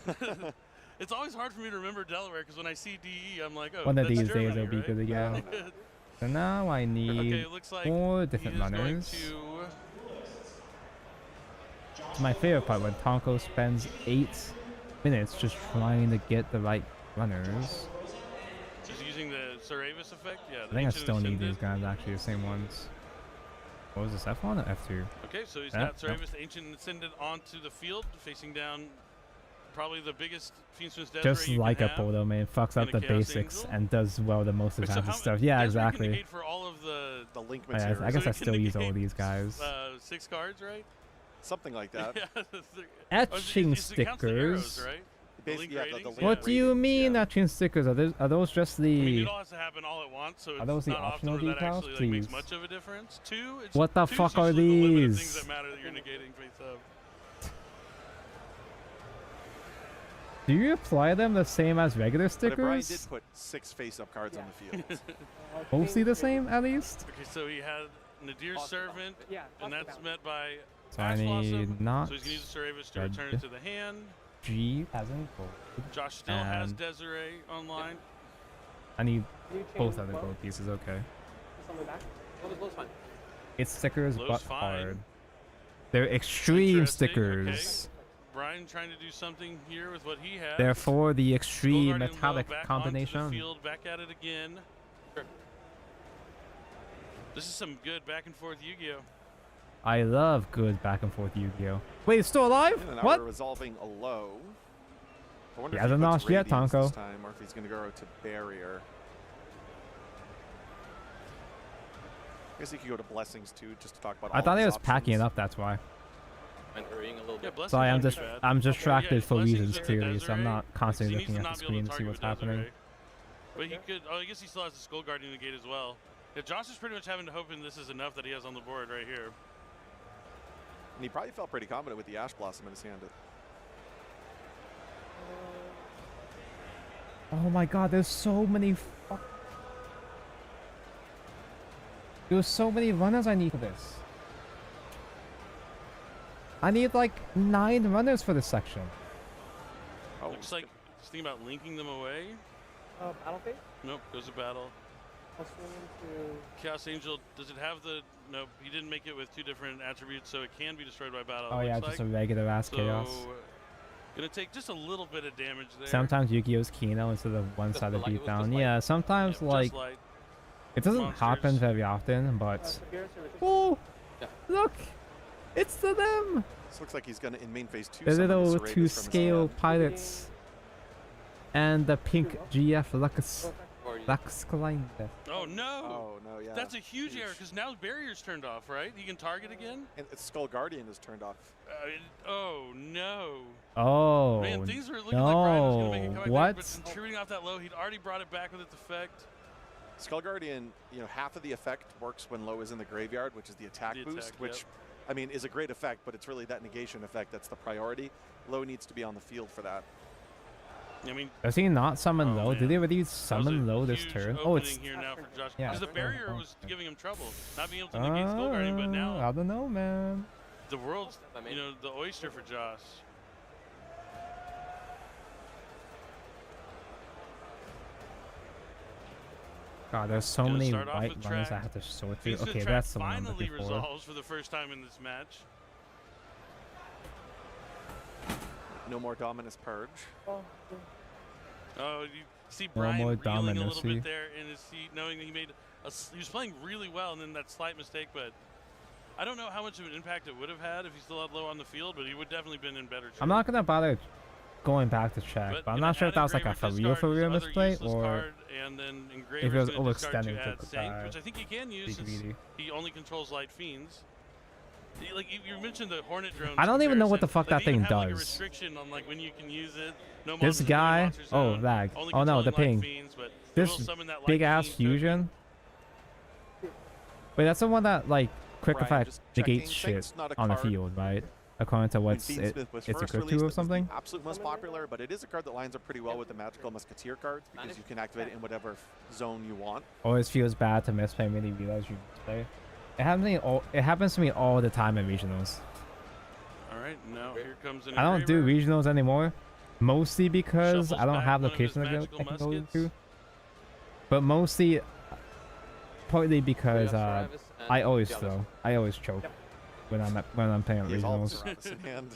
Delaware. It's always hard for me to remember Delaware because when I see DE, I'm like, oh, One of that's these days Germany, it'll be right? good again. So now I Okay, need it looks like 4 he different is going runners. to It's my favorite part when Tonko spends 8 minutes just trying to get the right runners. He's using the Saravis effect. Yeah, I think I still need these guys, actually, the same ones. What was this, F1 or F2? Okay, so he's Yeah, got Saravis, the Ancient, Ascended onto the field, facing down probably the biggest Fiendsmith's Desiree Just you like can a have. Podo, man. Fucks up and a the Chaos basics Angel. and does well the most Wait, so advanced how- stuff. Yeah, Desiree can exactly. negate for all of the The Link Oh, yeah, material. I guess So I he can still use all negate, these guys. 6 cards, right? Something like that. Yeah. Etching it counts the arrows, stickers. right? Basically, yeah, the ratings, Link What do you ratings, mean yeah. etching stickers? Are those just I mean, the... it all has to happen all at once, so it's those the not often optional where that decals? actually like, makes Please. much of a difference. 2, it's What the 2's fuck are usually the limit of these? things that matter that you're negating face up. Do you apply them the same as regular But if Brian did stickers? put 6 face-up cards on the field. Mostly the same, at least? Okay, so he had Nadir's Servant, Yeah, and talk that's about met by So I Ash Blossom. need not So he's going to use the Saravis to red. return it to the hand. G as in gold. Josh still has And- Desiree online. I need Can you both change of the low? gold pieces, okay. Just on the back? Low's fine. It's stickers, Low's but fine. hard. They're extreme Interesting, stickers. Brian trying to do something here with what he has. Therefore, the Skull extreme Guardian low, metallic back onto combination. the field, back at it again. Sure. This is some good back and forth Yu-Gi-Oh. I love good back and forth Yu-Gi-Oh. Wait, it's still alive? And now What? we're resolving a low. I wonder He if hasn't puts lost yet, Radiance Tonko. this time, or if he's going to go to Barrier. I guess he could go to Blessings too, just to talk about. I all thought his he was packing it options. up, that's why. And hurrying a little Yeah, bit. Blessings Sorry, I'm wouldn't just be bad. I'm distracted Yeah, for Blessings reasons are clearly, so I'm Desiree. not constantly He needs looking to at the not be able screen to see target what's with happening. Desiree. But he could. Oh, I guess he still has the Skull Guardian negate as well. Yeah, Josh is pretty much having to hope this is enough that he has on the board right here. And he probably felt pretty confident with the Ash Blossom in his hand. Oh my god, there's so many there's so many runners I need for this. I need like 9 runners for this section. Oh, Looks like he's thinking about linking them away. Battle phase? Nope, goes to battle. I'll swing into... Chaos Angel, does it have the... Nope, he didn't make it with 2 different attributes, so it can be destroyed by battle. Oh yeah, just a regular ass chaos. Gonna take just a little bit of damage there. Sometimes Yu-Gi-Oh's Kino instead of one-sided beatdown. Yeah, sometimes Yeah, like just light. it doesn't monsters. happen very often, but Severe Service. oh, Yeah. look, it's to them. This looks like he's going to, in main phase 2, The summon little Serratus from his 2-scale hand. pilots and the pink GF Lux Or you- Lux Klein. Oh no! Oh, no, yeah. That's a huge error because now barrier's turned off, right? He can target again? And Skull Guardian is turned off. Oh no. Oh Man, things were looking like Brian was going to make a no! comeback What? there, but contributing off that low, he'd already brought it back with its effect. Skull Guardian, you know, half of the effect works when Low is in the graveyard, which is the attack The boost, attack, which, I mean, is a great effect, but it's really that negation effect that's the priority. Low needs to be on the field for that. I mean, Does he not summon Oh, Low? Did man. he already that was summon a Low this huge turn? Oh, it's opening here now for Josh. yeah. Because the barrier Oh, was okay. giving him trouble, not being able to negate Skull Guardian, but now I don't know, man. the world's, I mean- you know, the oyster for Josh. God, there's so Gonna many start off white with runners I track. have to sort through. Seems the Okay, track that's the one I'm finally looking for. resolves for the first time in this match. No more Dominus Purge. Oh, Oh, you see No Brian more reeling a little dominacy. bit there in his seat, knowing that he made he was playing really well, and then that slight mistake. But I don't know how much of an impact it would have had if he still had Low on the field, but he would definitely been in better shape. I'm not gonna bother going back to check, but I'm gonna not sure if add that was like a Engraver, for real discard his other misplay useless or card, and then if it Engraver's was gonna discard overextending to add to Sank, which I think he can use be since greedy. he only controls light fiends. Like you mentioned the Hornet drones. I don't even know what the comparison. fuck that They even thing have, like, a does. restriction on like when you can use it. No This monsters in the guy, monster oh zone, lag. only Oh no, the controlling light ping. fiends, but they This will summon that light big ass fiend token. fusion. Wait, that's the one that like quick Brian, effect just checking, negates shit Saint's not a on the card. field, right? According to I mean, what's Fiendsmith was it's first equipped released, to or it was the something. absolute most popular, but it is a card that lines up pretty well with the Magical Musketeer cards because you can activate it in whatever zone you want. Always feels bad to misplay when you realize you misplay. It happens to me all the time in regionals. All right, now here comes an I don't do Engraver. regionals anymore, mostly because Shuffles I don't back have one of his locations magical I can go muskets. to. But mostly, partly because Travis and I always the others. throw. I always choke when I'm playing He has all of regionals. Serratus in hand.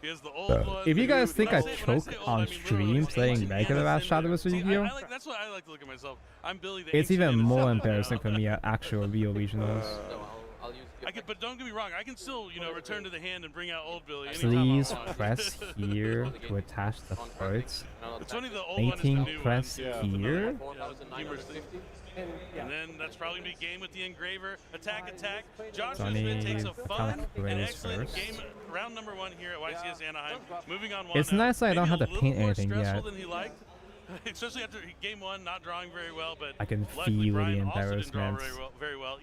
He has the old one. If you guys think I When choke say old, on I mean literally stream it's playing ancient regular ass innocent. Shadowless See, Yu-Gi-Oh, that's what I like to look at myself. I'm Billy the it's ancient even more innocent. embarrassing for me at actual real regionals. No, I'll use I can, but don't get me wrong. I can still, you know, return to the hand and bring out old Billy anytime I Please want. press here to attach the parts. It's only the old one is the 18 new press one. Yeah. here. 4,950. and yeah. And then that's probably gonna be game with the Engraver. Attack. Joshua Johnny Smith takes a fun and Graves excellent first. game. Round number 1 here at YCS Anaheim. Moving on. It's 1-0. nice that I don't Maybe have a to little paint more anything stressful yet. than he liked. Especially after game 1, not drawing very well, but I can luckily feel the Brian also didn't draw embarrassment. very well.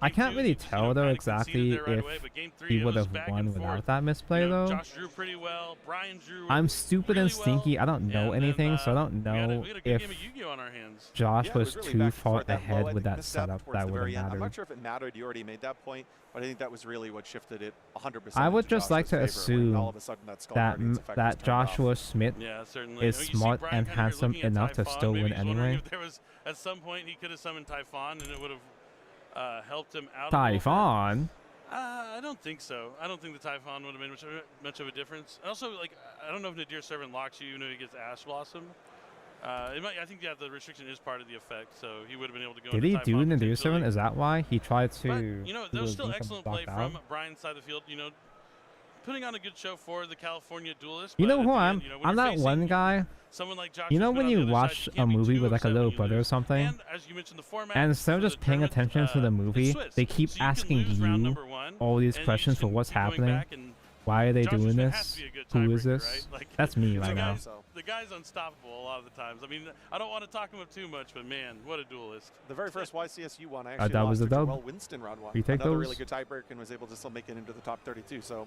I Game can't 2, really he just, you know, tell though kinda conceded exactly there right if away, but game 3, he it would was have back won and without forth. that misplay You know, though. Josh drew pretty well. Brian drew I'm stupid and really stinky. well, I don't know and then, anything, so I don't we had know a good if game of Yu-Gi-Oh on our hands. Josh Yeah, it was really too back and far forth. That low, I ahead think, with that misstep setup towards that the would very have end. I'm not mattered. sure if it mattered. You already made that point, but I think that was really what shifted it 100%. I would into just like Joshua's to favor, when all assume of a sudden that Skull that Guardian's effect was that turned off. Joshua Smith Yeah, certainly. is You see smart Brian and kinda here handsome looking at enough to Typhon. still Maybe win he's wondering anyway. If there was at some point he could have summoned Typhon and it would have helped him out. A little bit. Typhon. I don't think so. I don't think the Typhon would have made much of a difference. And also, like, I don't know if Nadir Servant locks you even if he gets Ash Blossom. I think the restriction is part of the effect, so he would have been able to go. Did into he Typhon do Nadir potentially. Servant? Is that why he tried to? But, you know, do there was his still income excellent play blocked out? from Brian's side of the field. You know, putting on a good show for the California duelist. You but know at who the I'm? end, you know, when I'm you're that facing one guy. Someone like Josh You know Smith when on you the other watch side, a can't be movie too with like a upset when little you brother or lose. something, And as you mentioned, the format and instead of for just the paying tournament, attention to the it's movie, Swiss. they keep So you can asking lose round you number 1, all these and you questions just for can what's keep going happening. back and Why are they Joshua doing Smith has this? to be a good Who is tiebreaker, this? right? Like, That's me the right now. guy's- The guy's unstoppable a lot of the times. I mean, I don't want to talk him up too much, but man, what a duelist. The very first YCSU one, I actually dub lost is a to dub. Joel Winston round 1. You take Another those? really good tiebreaker and was able to still make it into the top 32. So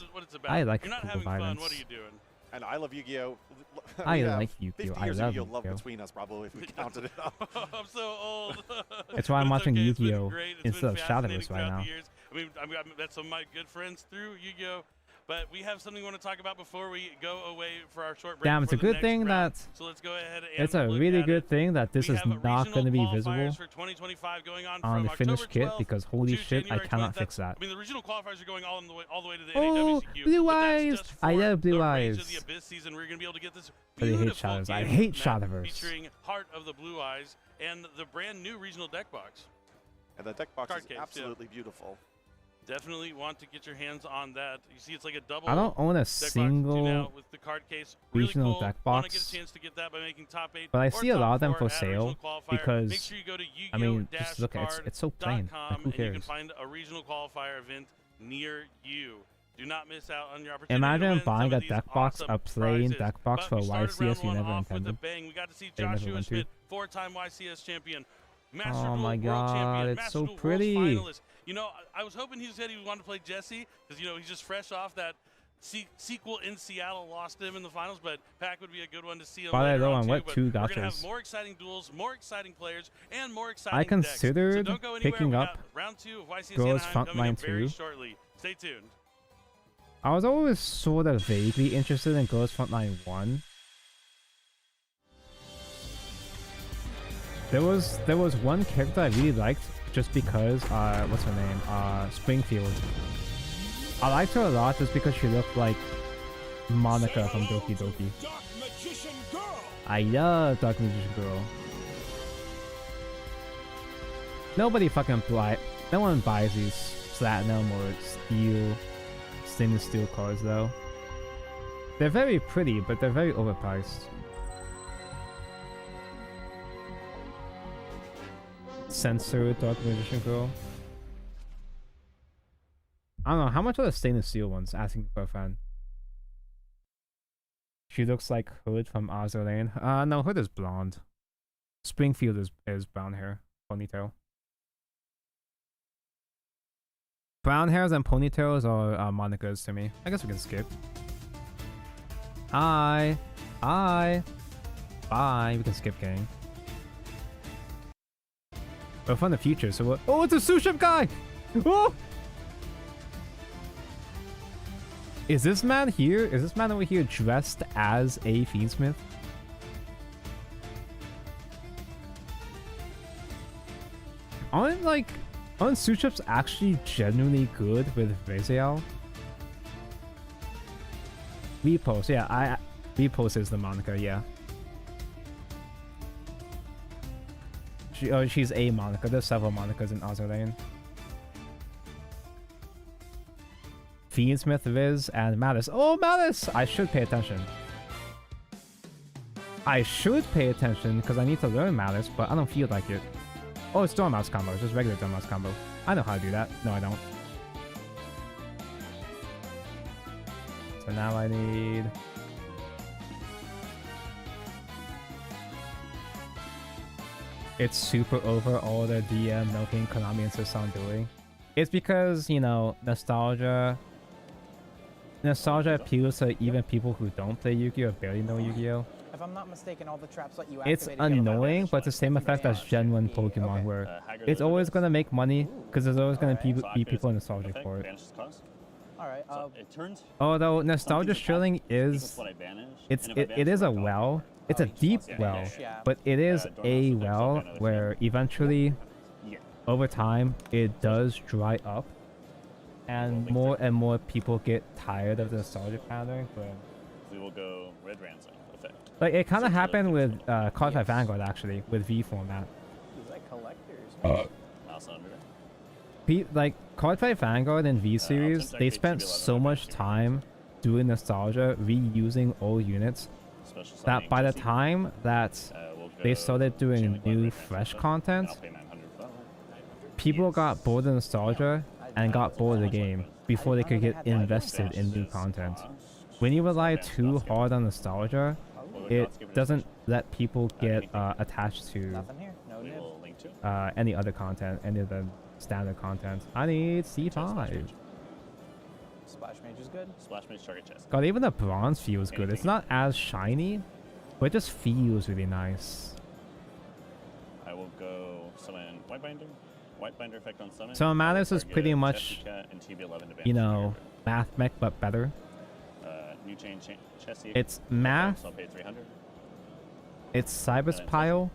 what it's about. I like You're not cool having violence. fun. What are you doing? And I love Yu-Gi-Oh. I like Yu-Gi-Oh. 50 I years of love Yu-Gi-Oh love Yu-Gi-Oh. between us, probably, if we counted it up. I'm so old. That's why I'm But it's watching okay. It's been Yu-Gi-Oh great. It's instead been of fascinating Shadowverse right throughout now. the years. I met some of my good friends through Yu-Gi-Oh. But we have something we want to talk about before we go away for our short break. Damn, it's a before the good next thing round. that So let's go ahead and it's a look really at good it. thing that this We is have not regional going to be qualifiers visible for 2025 going on on from the finished October kit 12th because holy to shit, I January cannot 20th. fix that. I mean, the regional qualifiers are going all the way to the Oh, NAWCQ. blue but that's eyes! just I for love blue the eyes. Rage of the Abyss season. We're going to be able to get this But I hate beautiful Shadows. I game hate map Shadowverse. featuring Heart of the Blue Eyes and the brand new regional deck box. And the deck box Card is case, absolutely beautiful. Definitely want to get your hands on that. You see, it's like a double. I don't own a deck box too now single, with the card case. Really regional cool. deck Want to get box, a chance to get that by making top 8 but I or see a top lot of them 4 for at a regional sale qualifier. because, Make sure you go to I mean, just look at it's so plain. Like, who and you can cares? find a regional qualifier event near you. Do not miss out on your opportunity. Imagine to win buying some a of these deck box, awesome a plain prizes. deck box But for a we started YCS round you one never off with a intended. bang. We got to see They never Joshua went to. Schmidt, 4-time YCS champion. Master Oh Duel my World God, Champion, it's Master so Duel pretty. World Finalist. You know, I was hoping he said he wanted to play Jesse because, you know, he's just fresh off that sequel in Seattle, lost him in the finals, but Pac would be a good one to see him By the later way, on on too. what But two we're going to have gachas? more exciting duels, more exciting players, and more exciting I decks. considered So don't go anywhere. picking We up got round 2 of YCS Girls Anaheim coming Frontline up very 2. shortly. Stay tuned. I was always sort of vaguely interested in Girls Frontline 1. There was one character I really liked just because what's her name? Springfield. I liked her a lot just because she looked like Monica from Doki Doki. I love Dark Magician Girl. No one buys these platinum or stainless steel cards though. They're very pretty, but they're very overpriced. Censored Dark Magician Girl. I don't know, how much are the stainless steel ones? Asking for a friend. She looks like Hood from Azur Lane. No, Hood is blonde. Springfield is brown hair. Ponytail. Brown hairs and ponytails are Monica's to me. I guess we can skip. Hi. Hi. Bye. We can skip, gang. We're from the future, so what? Oh, it's a Suship guy! Oh! Is this man here? Is this man over here dressed as a Fiendsmith? Aren't Suships actually genuinely good with Raziel? Repost, yeah, Repost is the Monica, yeah. She's a Monica. There's several Monicas in Azur Lane. Fiendsmith, Viz, and Malice. Oh, Malice! I should pay attention. I should pay attention because I need to learn Malice, but I don't feel like it. Oh, it's Dormouse combo. It's just regular Dormouse combo. I know how to do that. No, I don't. So now I need... It's super over all the DM milking Konami insists on doing. It's because, you know, nostalgia appeals to even people who don't play Yu-Gi-Oh! Or barely know Yu-Gi-Oh! If I'm not mistaken, all the traps let you It's activate again. annoying, but it's the same effect as Gen 1 Pokemon, where it's always going to make money, because there's always going to be people nostalgic for it. Alright, Although nostalgia shrilling is, it is a well, it's a deep well, but it is a well where eventually, over time, it does dry up, and more people get tired of the nostalgia pattern. But we will go Red Ransom effect. Like it kind of happened with Cardfight Vanguard actually with V format. These like collectors. Like Cardfight Vanguard and V series, they spent so much time doing nostalgia, reusing old units, that by the time that they started doing new fresh content, people got bored of nostalgia and got bored of the game before they could get invested in new content. When you rely too hard on nostalgia, it doesn't let people get attached to Nothing here. No nib. any other content, any of the standard content. I need C5. Splash Mage is good. Splash Mage target chest. God, even the bronze feels good. It's not as shiny, but it just feels really nice. I will go summon White Binder. White Binder effect on summon. So Manus is Target pretty much, Chesty Cat and TB11 to you banish know, trigger. math mech, but better. New chain Chesty. It's math, So I'll pay 300. it's Cyber's Pile,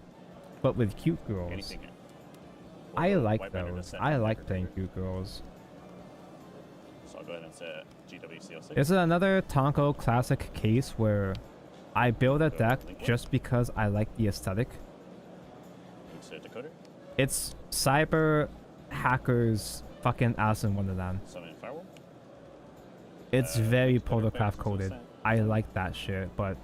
but with cute girls. Anything here. I We'll go like White Binder to those. set I Binder like to playing trigger. cute girls. So I'll go ahead and set GWCO6. This is another Tonko classic case where I build a deck just because I like the aesthetic. Insert Decoder. It's Cyber Hackers fucking Alice in Wonderland. Summon Firewall. It's very Decoder protocraft effect, coded. 2%. I like that shit, but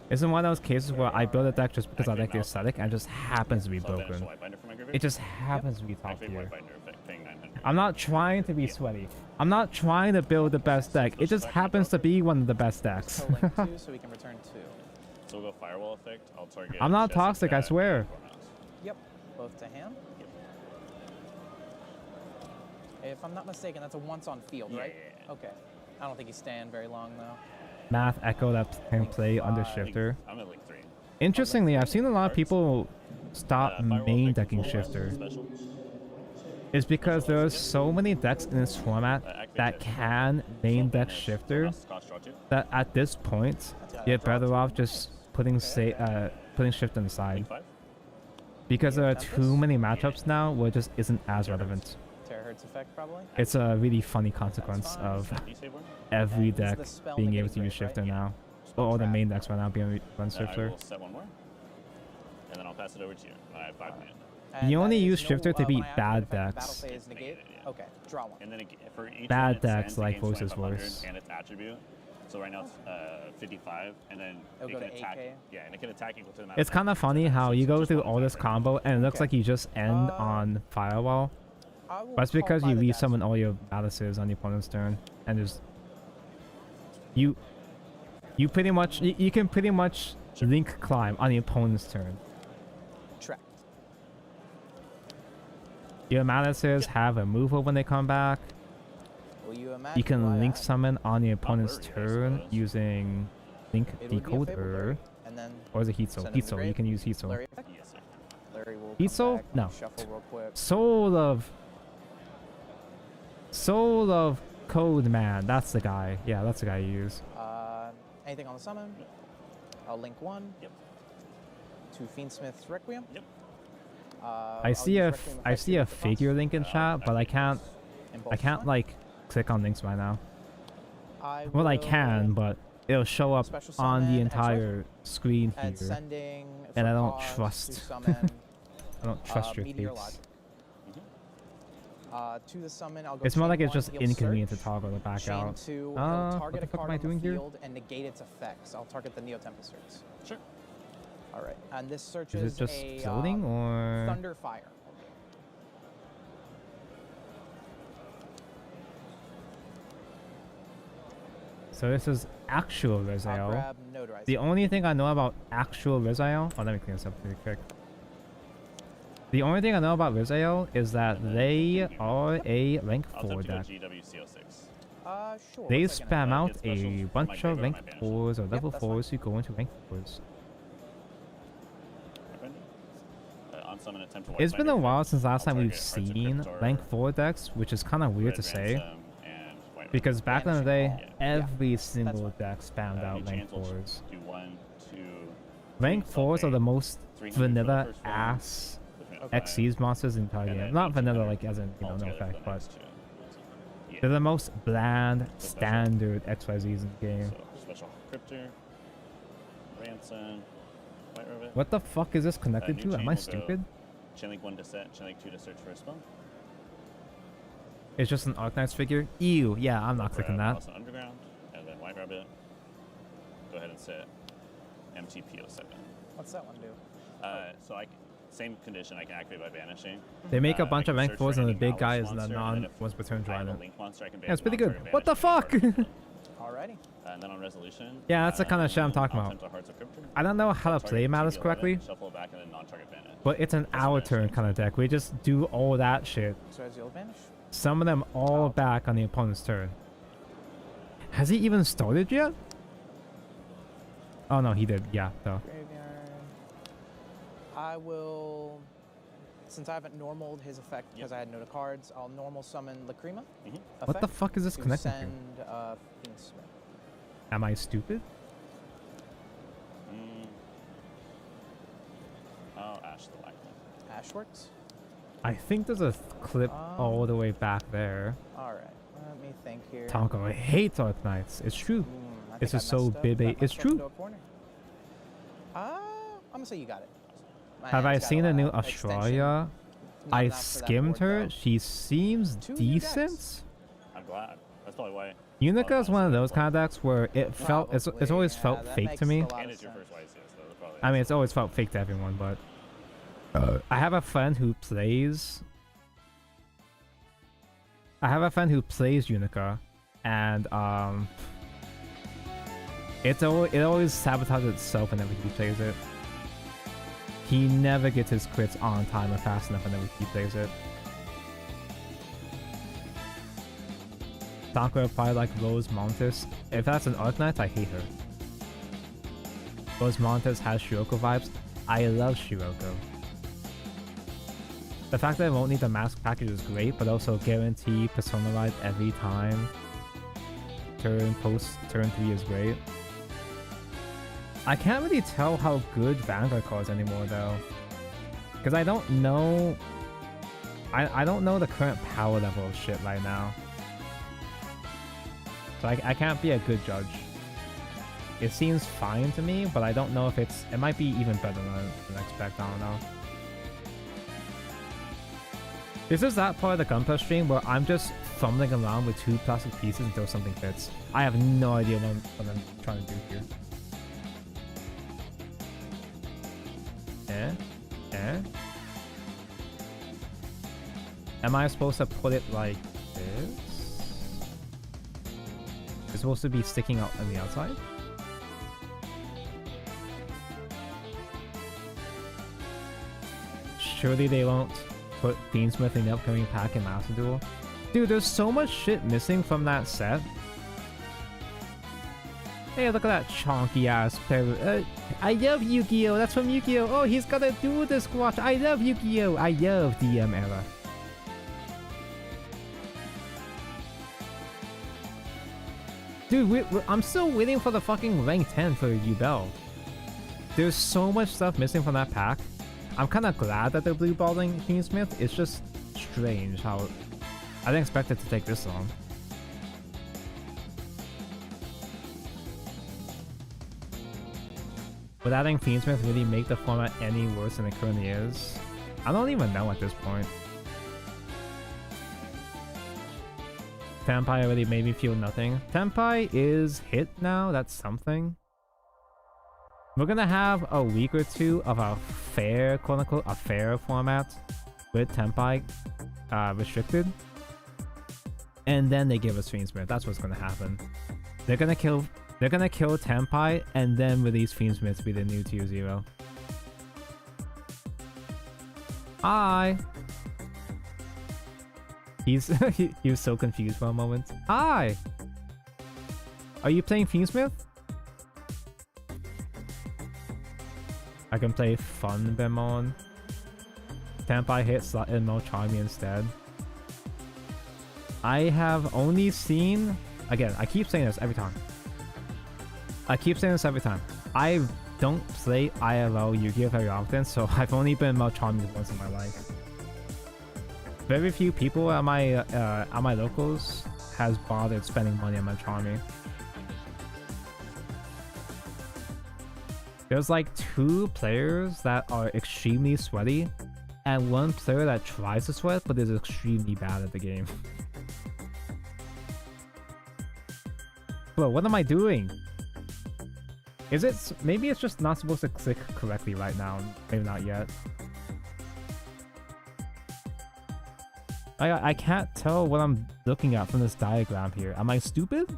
it's in one of those cases where I build a deck just because I like the aesthetic and it just happens to be So I'll banish broken. the White Binder from my graveyard. It just happens to be top Activate tier. White Binder effect, paying 900. I'm not trying to be sweaty. I'm not trying to build the best deck. It just happens to be one of the best decks. So link 2, so we can return 2. So we'll go Firewall effect. I'll target. I'm not Chesty toxic, I Cat swear. and Cormouse. Yep. Both to hand. If I'm not mistaken, that's a once on field, right? Yeah. Okay. I don't think he's staying very long though. Math Echo that can play under five. Shifter. I'm at link 3. Interestingly, I've seen a lot of people stop Firewall main effect decking control Shifter. special. It's because there's so many decks in this format Activate that it. can main deck Banish, Shifter cost draw 2. that at this point you're better off just putting putting Shifter on the side. Link 5. Because there are too many matchups now where it just isn't as relevant. Terahertz effect probably. It's a really funny consequence of Disable. every And this is deck the spell being negating able to use grade, right? Shifter now. Or all the trap. main decks right now being run I Shifter. will set one more. And then I'll pass it over to you. I have 5 mana. And You that only is use Shifter to when beat I bad activate effect, decks. Battle phase negate. Yeah. Okay, draw one. And then for each Bad one, it decks sends like against Voice is 2500 Voice. and its attribute. So right now it's 55, and then It'll it go can to attack. 8K. Yeah, and it can attack equal to the amount. It's kind of funny how you go through all this combo and it looks Okay. like you just end Uh, on Firewall. I will But it's call because by you the leave desk. summon all your Malices on the opponent's turn and just you pretty much you can pretty much link climb on the opponent's turn. Track. Your Malices have a move when they come back. Will you imagine You why can link I- summon on the opponent's worried, I turn suppose. using Link It would be a Fable Decoder. Berry, and then Or is it Heat Soul? send him Heat to Soul, you grave. can use Heat Soul. Larry effect. Yes, sir. Larry will Heat come Soul? back, No. Shuffle real quick. Soul of Code Man. That's the guy. Yeah, that's the guy you use. Anything on the summon? I'll link 1. Yep. To Fiendsmith's Requiem. Yep. I see a figure link in chat, but I can't like click on links right now. Well, I can, but it'll show up Special on the summon, entire screen and here. sending And for I don't cost trust. to summon I don't trust your Meteor takes. Logic. To the summon, I'll go It's more chain like it's 1, just he'll inconvenient to search. toggle to back Chain out. 2, what he'll target the a fuck card am I on the doing here? field and negate its effects. I'll target the Neo Tempest Search. Sure. All right, and this searches Is it just a floating or? Thunder Fire. So this is actual I'll Rezael. grab Notarize. The only thing I know about actual Rezael. Oh, let me clean this up really quick. The only thing I know about Rezael is that they are a rank I'll 4 attempt to deck. go GWCO6. Sure. They what's that gonna spam do? out Get specials a from bunch my of graveyard rank on my banishes. 4s or level that's fine. 4s who go into rank 4s. On summon attempt to It's been a while since last I'll time we've target Hearts of seen Cryptor, rank 4 decks, which is kind of weird to Red say. Ransom, and White Because back in the day, Banishing Ball. Yeah. every single fine. deck spammed out new rank chains will 4s. do 1, 2, Rank 4s are the most 300 for the vanilla first one, ass which meant 5, XCs monsters in the entire and game. then Not vanilla 1800 like as in, you know, no altogether for effect, the but next 2. Yeah. they're the most bland, So special. standard XYZs in the game. So special Cryptor, Ransom, White Rabbit. What the fuck is this connected new to? chain Am I will go stupid? Chainlink 1 to set, Chainlink 2 to search for a spell. It's just an Arknight's figure? Ew, yeah, I'm not clicking Grab that. House of Underground, and then White Rabbit. Go ahead and set MTPO7. What's that one do? So same condition, I can activate by banishing. They make a I bunch can of rank search 4s for and the any big guy Malice is the monster, and then non if once per turn I have a driver. link monster, I can Yeah, it's pretty banish good. monster, What the banish any fuck? card. Alrighty. And then on resolution. Yeah, that's the kind of shit I'm talking I'll about. attempt to Hearts of Cryptor. I don't know how to Target play Malice TB11, correctly, Shuffle it back and then non-target banish. but it's an hour turn kind of deck. We just do all that shit. So as you'll vanish. Summon them all Oh. back on the opponent's turn. Has he even started yet? Oh no, he did. Yeah, though. Graveyard. I will, since I haven't normaled his effect because I had no cards, I'll normal summon Lacrima. What the fuck is this to connected send, to? Fiendsmith. Am I stupid? Oh, Ash the Lightning. Ash works. I think there's a clip all the way back there. All right, let me think here. Tonko hates Arc Knights. It's true. I This think is I so messed up. bibby. I It's messed up true. into a corner. I'm gonna say you got it. My Have I hand's got seen a the new extension. Australia? Not I enough for that skimmed board, her. though. She seems 2 new decks. decent. I'm glad. That's probably why. Unica is one of those kind of decks where it felt it's always yeah, felt that fake makes to me. a lot And of it's your sense. first YCS, so that's probably. I mean, it's always felt fake to everyone, but I have a friend who plays. I have a friend who plays Unica, and it always sabotages itself whenever he plays it. He never gets his crits on time or fast enough whenever he plays it. Sakura probably like Rose Montes. If that's an Arc Knight, I hate her. Rose Montes has Shiroko vibes. I love Shiroko. The fact that I won't need the mask package is great, but also guarantee Persona Ride every time. Turn 3 is great. I can't really tell how good Vanguard cards anymore though, because I don't know. I don't know the current power level of shit right now, so I can't be a good judge. It seems fine to me, but I don't know if it might be even better than I expect. I don't know. This is that part of the Gunpla stream where I'm just fumbling around with 2 plastic pieces until something fits. I have no idea what I'm trying to do here. Am I supposed to put it like this? It's supposed to be sticking out on the outside? Surely they won't put Fiendsmith in the upcoming pack in Master Duel. Dude, there's so much shit missing from that set. Hey, look at that chonky ass pair. I love Yu-Gi-Oh! That's from Yu-Gi-Oh! Oh, he's got a dual disc watch. I love Yu-Gi-Oh! I love DM era. Dude, I'm still waiting for the fucking rank 10 for Yubel. There's so much stuff missing from that pack. I'm kind of glad that they're blue balling Fiendsmith. It's just strange how I didn't expect it to take this long. Would adding Fiendsmith really make the format any worse than it currently is? I don't even know at this point. Tenpai already made me feel nothing. Tenpai is hit now, that's something. We're gonna have a week or 2 of a fair, quote unquote, a fair format with Tenpai restricted. And then they give us Fiendsmith. That's what's gonna happen. They're gonna kill Tenpai and then release Fiendsmith to be the new tier 0. Hi! He was so confused for a moment. Hi! Are you playing Fiendsmith? I can play Fun Bemon. Tenpai hit slot in Mo Charmy instead. I have only seen... Again, I keep saying this every time. I don't play IRL Yu-Gi-Oh! Very often, so I've only been Mo Charmy once in my life. Very few people at my locals has bothered spending money on my Charmy. There's like 2 players that are extremely sweaty, and 1 player that tries to sweat but is extremely bad at the game. Bro, what am I doing? Is it... Maybe it's just not supposed to click correctly right now. Maybe not yet. I can't tell what I'm looking at from this diagram here. Am I stupid?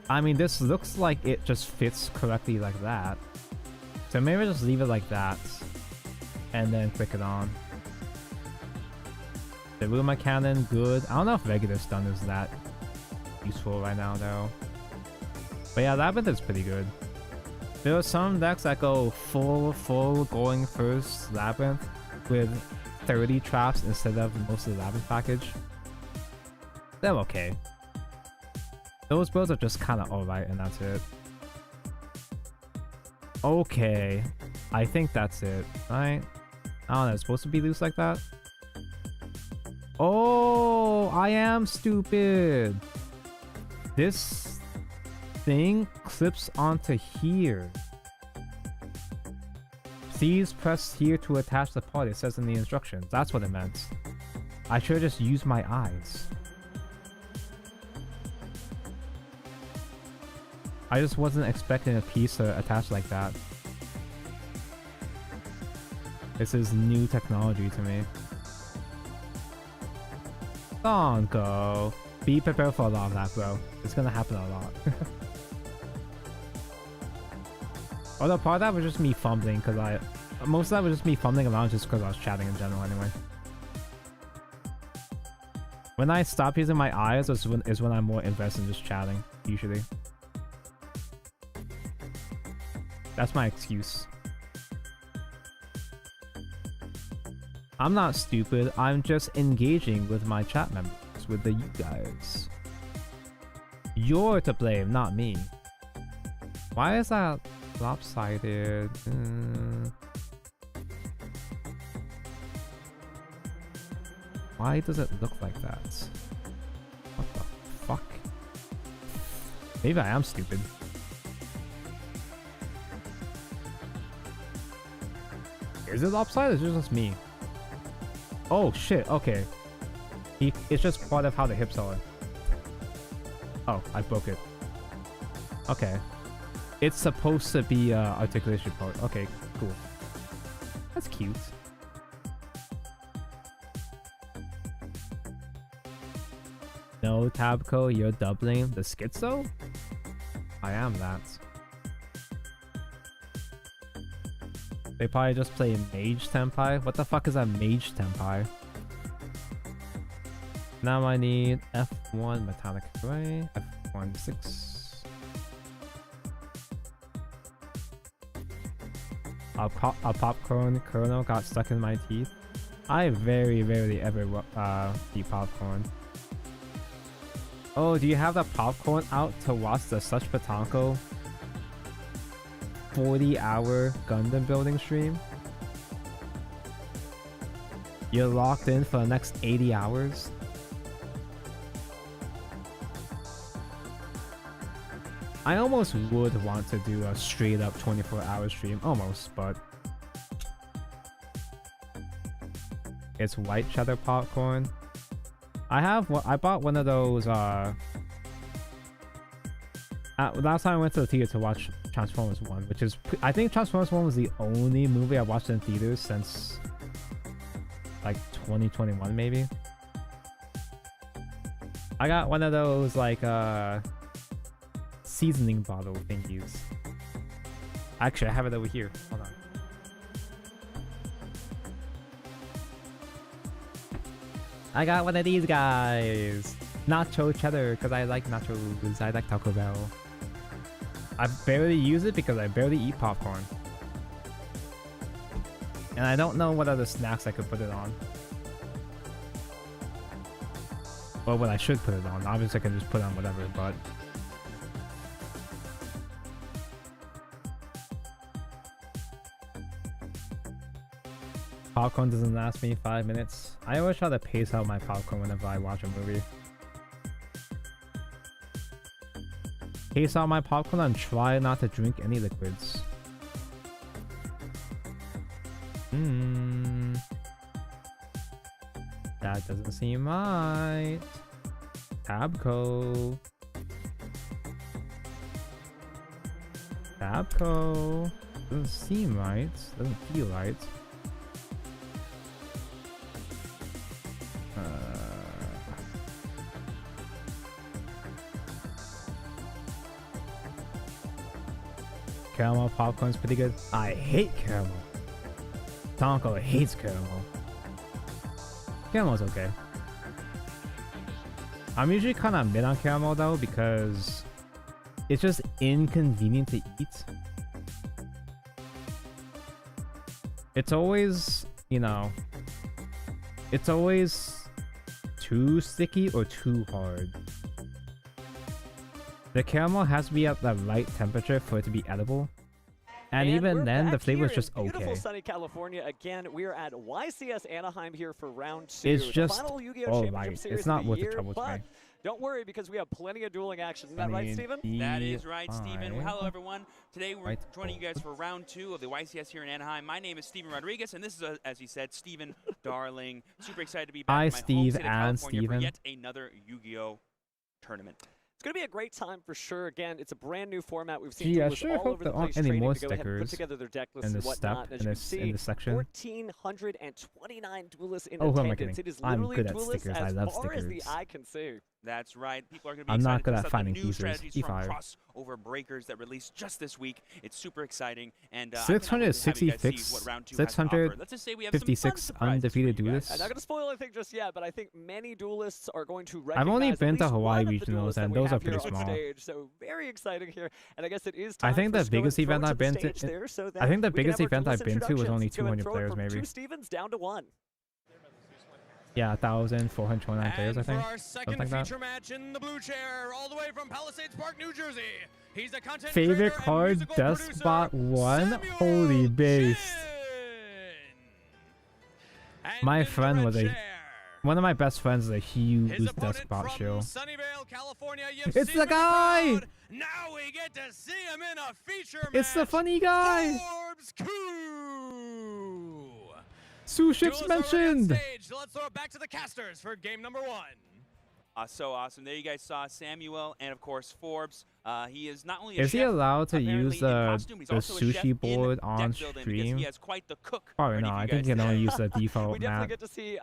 I mean, this looks like it just fits correctly like that. So maybe just leave it like that. And then click it on. The Ruma Cannon, good. I don't know if regular stun is that useful right now, though. But yeah, Labyrinth is pretty good. There are some decks that go full going first Labyrinth with 30 traps instead of most of the Labyrinth package. They're okay. Those builds are just kind of alright, and that's it. Okay. I think that's it, right? I don't know, it's supposed to be loose like that? Oh, I am stupid. This thing clips onto here. Please press here to attach the part, it says in the instructions. That's what it meant. I should have just used my eyes. I just wasn't expecting a piece to attach like that. This is new technology to me. Don't go. Be prepared for a lot of that, bro. It's gonna happen a lot. Although part of that was just me fumbling, because most of that was just me fumbling around just because I was chatting in general anyway. When I stop using my eyes is when I'm more invested in just chatting, usually. That's my excuse. I'm not stupid, I'm just engaging with my chat members, with you guys. You're to blame, not me. Why is that lopsided? Why does it look like that? What the fuck? Maybe I am stupid. Is it lopsided or is it just me? Oh shit, okay. It's just part of how the hips are. Oh, I broke it. Okay. It's supposed to be articulation part. Okay, cool. That's cute. No, Tabco, you're doubling the schizo? I am that. They probably just play Mage Tenpai. What the fuck is a Mage Tenpai? Now I need F1 Metallic Gray, F1 6. A popcorn kernel got stuck in my teeth. I very rarely ever eat popcorn. Oh, do you have the popcorn out to watch the Such Patanko 40-hour Gundam building stream? You're locked in for the next 80 hours? I almost would want to do a straight up 24-hour stream, almost, but it's white cheddar popcorn. I bought one of those last time I went to the theater to watch Transformers 1, which is I think Transformers 1 was the only movie I watched in theaters since like 2021 maybe. I got one of those like seasoning bottle thingies. Actually, I have it over here. Hold on. I got one of these guys. Nacho cheddar, because I like nachos. I like Taco Bell. I barely use it because I barely eat popcorn. And I don't know what other snacks I could put it on. Or what I should put it on. Obviously I can just put it on whatever, but popcorn doesn't last me 5 minutes. I always try to pace out my popcorn whenever I watch a movie. Pace out my popcorn and try not to drink any liquids. That doesn't seem right. Tabco. Tabco. Doesn't seem right. Doesn't feel right. Caramel popcorn's pretty good. I hate caramel. Tonko hates caramel. Caramel's okay. I'm usually kind of mid on caramel though because it's just inconvenient to eat. It's always, you know, it's always too sticky or too hard. The caramel has to be at the right temperature for it to be edible. And even then, the flavor is just okay. Beautiful sunny California. Again, we are at YCS Anaheim here for round 2. It's just, the final Yu-Gi-Oh! Oh Championship right, Series it's not of the worth year, the trouble but today. don't worry because we have plenty of dueling action. Isn't that right, Steven? That is right, Steven. Well, hello, everyone. Today we're joining you guys for round 2 of the YCS here in Anaheim. My name is Steven Rodriguez, and this is, as he said, Steven Darling. Super excited to be back Hi, in my home Steve state of and California Steven. for yet another Yu-Gi-Oh! Tournament. It's going to be a great time for sure. Again, it's a brand new format. We've seen Gee, I duelists sure all hope over there the aren't place any training more to go ahead and put stickers together their deck lists in and this whatnot. step, As in you this, can in see, this section. 1,429 duelists in Oh, who am I attendance. kidding? It is I'm literally good at duelists stickers. I as love far as the stickers. eye can see. That's right. People are going to be I'm not excited good to at test out finding the new pieces. strategies from E5. crossover breakers that released just this week. It's super exciting, and I cannot wait to have you guys see what round 2 has to offer. Let's just say we have some fun 656 surprises undefeated I'm duelists. not going to spoil anything just yet, but I think many duelists are going to I've only recognize been at to least Hawaii one of the regionals, duelists that and we those are have here pretty on small. stage. So very exciting here, and I guess it is time I think for the us to go biggest and throw event to I've the been stage to. there so I think the that we can biggest have our event I've duelist been to was only introductions. Go ahead and 200 throw it players, from maybe. 2 Stevens down to 1. Yeah, 1,429 players, I And think. for our second Something like that. feature match in the blue chair, all the way from Palisades Park, New Jersey. He's a content Favorite creator and card, musical Despot producer, 1? Samuel Holy base. Chin. My And in the friend red was a... chair, One of my best friends is a huge his opponent Despot from show. Sunnyvale, California. You've It's seen the him in guy! crowd. Now we get to see him in a feature It's the match. funny guy! Forbes Coup. Sue Ships Duels are already on mentioned! stage, so let's throw it back to the casters for game number 1. So awesome. There you guys saw Samuel and, of course, Forbes. He is not only a Is he chef, allowed to apparently use in the costume, he's also a chef sushi in board deck on building because stream? he has quite the cook. Probably for any not. of I you think you guys can only today. use the default We definitely map. get to see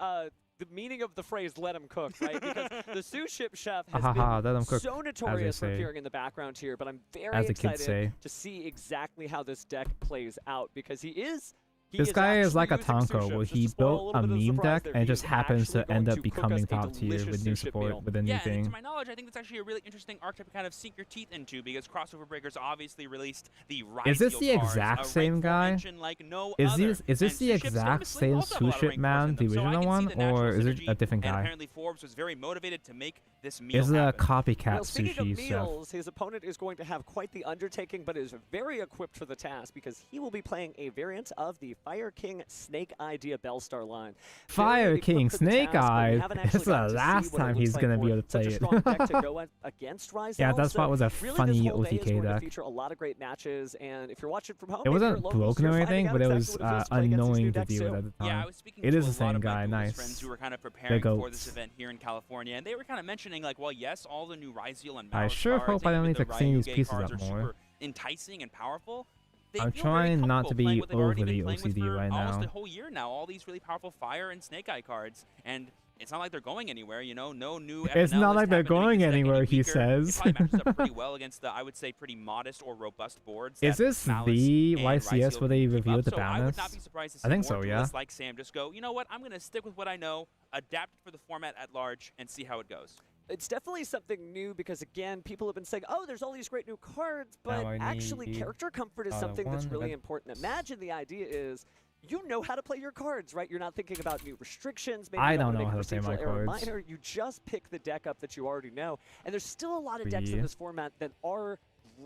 the meaning of the phrase "let him cook," right? Because the sous chef chef has Let him been cook, so as they notorious for say. appearing in the background here, but I'm very As the kids excited say. to see exactly how this deck plays out because he is. This guy is like a actually using Tonko, sous where chefs. he Just to spoil built a little bit of meme surprise deck there, and it he just is happens actually to end going up to cook becoming us a top tier delicious with new sous chef support meal. with a new Yeah, and to thing. my knowledge, I think that's actually a really interesting archetype to kind of sink your teeth into because Crossover Breakers obviously released the Is this Ryzeal the cards, exact a same rightful guy? mention like no Is other. this the And sous chefs exact famously same also have a lot of Suship rank man, force in the them, so I original can see one, the natural or is it synergy, a different and guy? apparently Forbes was very motivated to make this meal Is it a happen. copycat Well, speaking of sushi chef? meals, his opponent is going to have quite the undertaking, but is very equipped for the task because he will be playing a variant of the Fire King Snake Idea Bellstar line. Fire Very King equipped for the Snake task, but we Eyes. haven't This actually is the gotten to see last what it time looks he's like gonna for be able to such play a it. strong deck to go against Ryzeal. Yeah, that spot So was a really funny this whole day is OTK going to deck. feature a lot of great matches, and if you're watching from home, It maybe you're wasn't local, so broken or you're finding anything, out but it exactly was what it feels to play against these new annoying to decks deal too. with at the Yeah, I time. was speaking It to is a the same lot of my guy, duelist nice. friends who were kind of preparing for this goats. event here in California, and they were kind of mentioning like, well, yes, all the new Ryzeal and I Malice sure cards hope and I don't even need to the clean these Ryuge pieces cards up are more. super enticing and powerful. They I'm feel very trying not to comfortable be playing what they've already been overly playing with OCD for right almost now. a whole year now. All these really powerful Fire and Snake Eye cards, and it's not like they're going anywhere. You know, no new. It's FNL not list like they're happened to make going this deck any anywhere, he weaker. says. It probably matches up pretty well against the, I would say, pretty modest or robust boards. Is that this Malice the and YCS Ryzeal where they keep up. revealed the So I would not balance? be surprised to see I think more so, yeah. duelists like Sam just go, you know what, I'm going to stick with what I know, adapt for the format at large, and see how it goes. It's definitely something new because, again, people have been saying, oh, there's all these great new cards, but Now I actually need character comfort is other something that's one, really but- important. Imagine the idea is you know how to play your cards, right? You're not thinking about new restrictions. Maybe I you don't wanna know make a how to play my procedural error cards. minor. You just pick the deck up that you already know. And there's still a lot of decks in Yeah. this format that are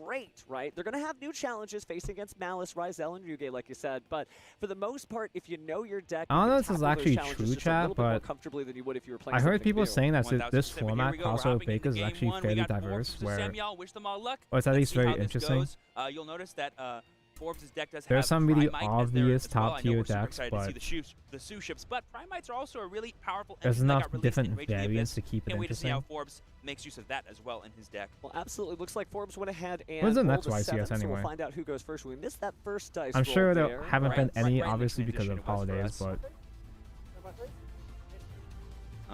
great, right? They're going to have new challenges facing against Malice, Ryzeal, and Ryuge, like you said. But for the most part, if you know your deck, I don't you know can if this is tackle those actually challenges true, just a chat, little bit more but comfortably than you would if you were playing I heard something people new. saying that this 1000%. Here format, we go. crossover Hopping into breakers, is game actually one. We fairly got Forbes diverse, versus where Samuel. Wish them all luck. or it's at Let's least see how very this interesting. goes. You'll notice that Forbes' deck does There's have some really Primite as their obvious as well. I know top-tier we're super decks, excited but to see the sous ships, but Primites are also a really powerful there's engine that enough got released different in Rage of the variants Abyss. to keep it Can't wait to see how interesting. Forbes makes use of that as well in his deck. Well, absolutely. Looks like Forbes went ahead and When's the rolled next a YCS 7, so anyway? we'll find out who goes first. We missed that first dice I'm roll sure there. there haven't been Right any, in the obviously because transition of it was for holidays, us. but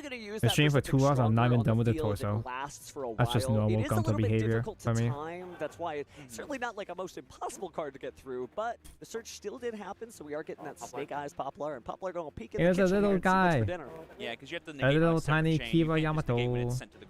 probably going to use Been that streaming for 2 hours, I'm not even done with the field. torso. It lasts for a That's just while. normal It is a Gundam little bit behavior difficult for to me. time. That's why it's certainly not like a most impossible card to get through, but the search still did happen, so we are getting that Snake Eyes Poplar, and Poplar going to peek in Here's the a kitchen little here and see what's guy. for dinner. Yeah, because you have to A negate little on a separate tiny chain. You Kiva can't just negate when Yamato. it's sent to the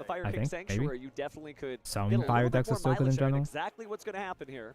with the Fire I King think, Sanctuary, maybe. you definitely could Some get a fire little bit decks are more still good in mileage there, and general. exactly what's going to happen here.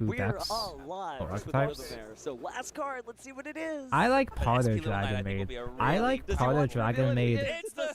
waifu We're decks all live or with all of archetypes. them there. So last card, let's see what it is. I like But Powder SP level 9, I Dragon think, will Maid. be a I really like Does he Powder want Dragon mobility? Maid. It's the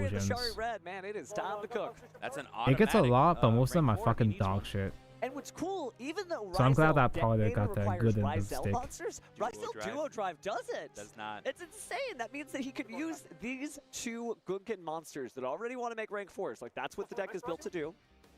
and the explosions. Shari Red, man, it is time to cook. That's an It automatic. gets a lot, but most of them are rank 4 if he fucking needs dog one. shit. And what's cool, even though So I'm glad Ryzel that Powder Detonator got the requires good end of Ryzel stick. monsters, Ryzel Duo Drive doesn't. Does not. It's insane. That means that he could use these two Gunkan monsters that already want to make rank 4s. Like, that's what the deck is built to do.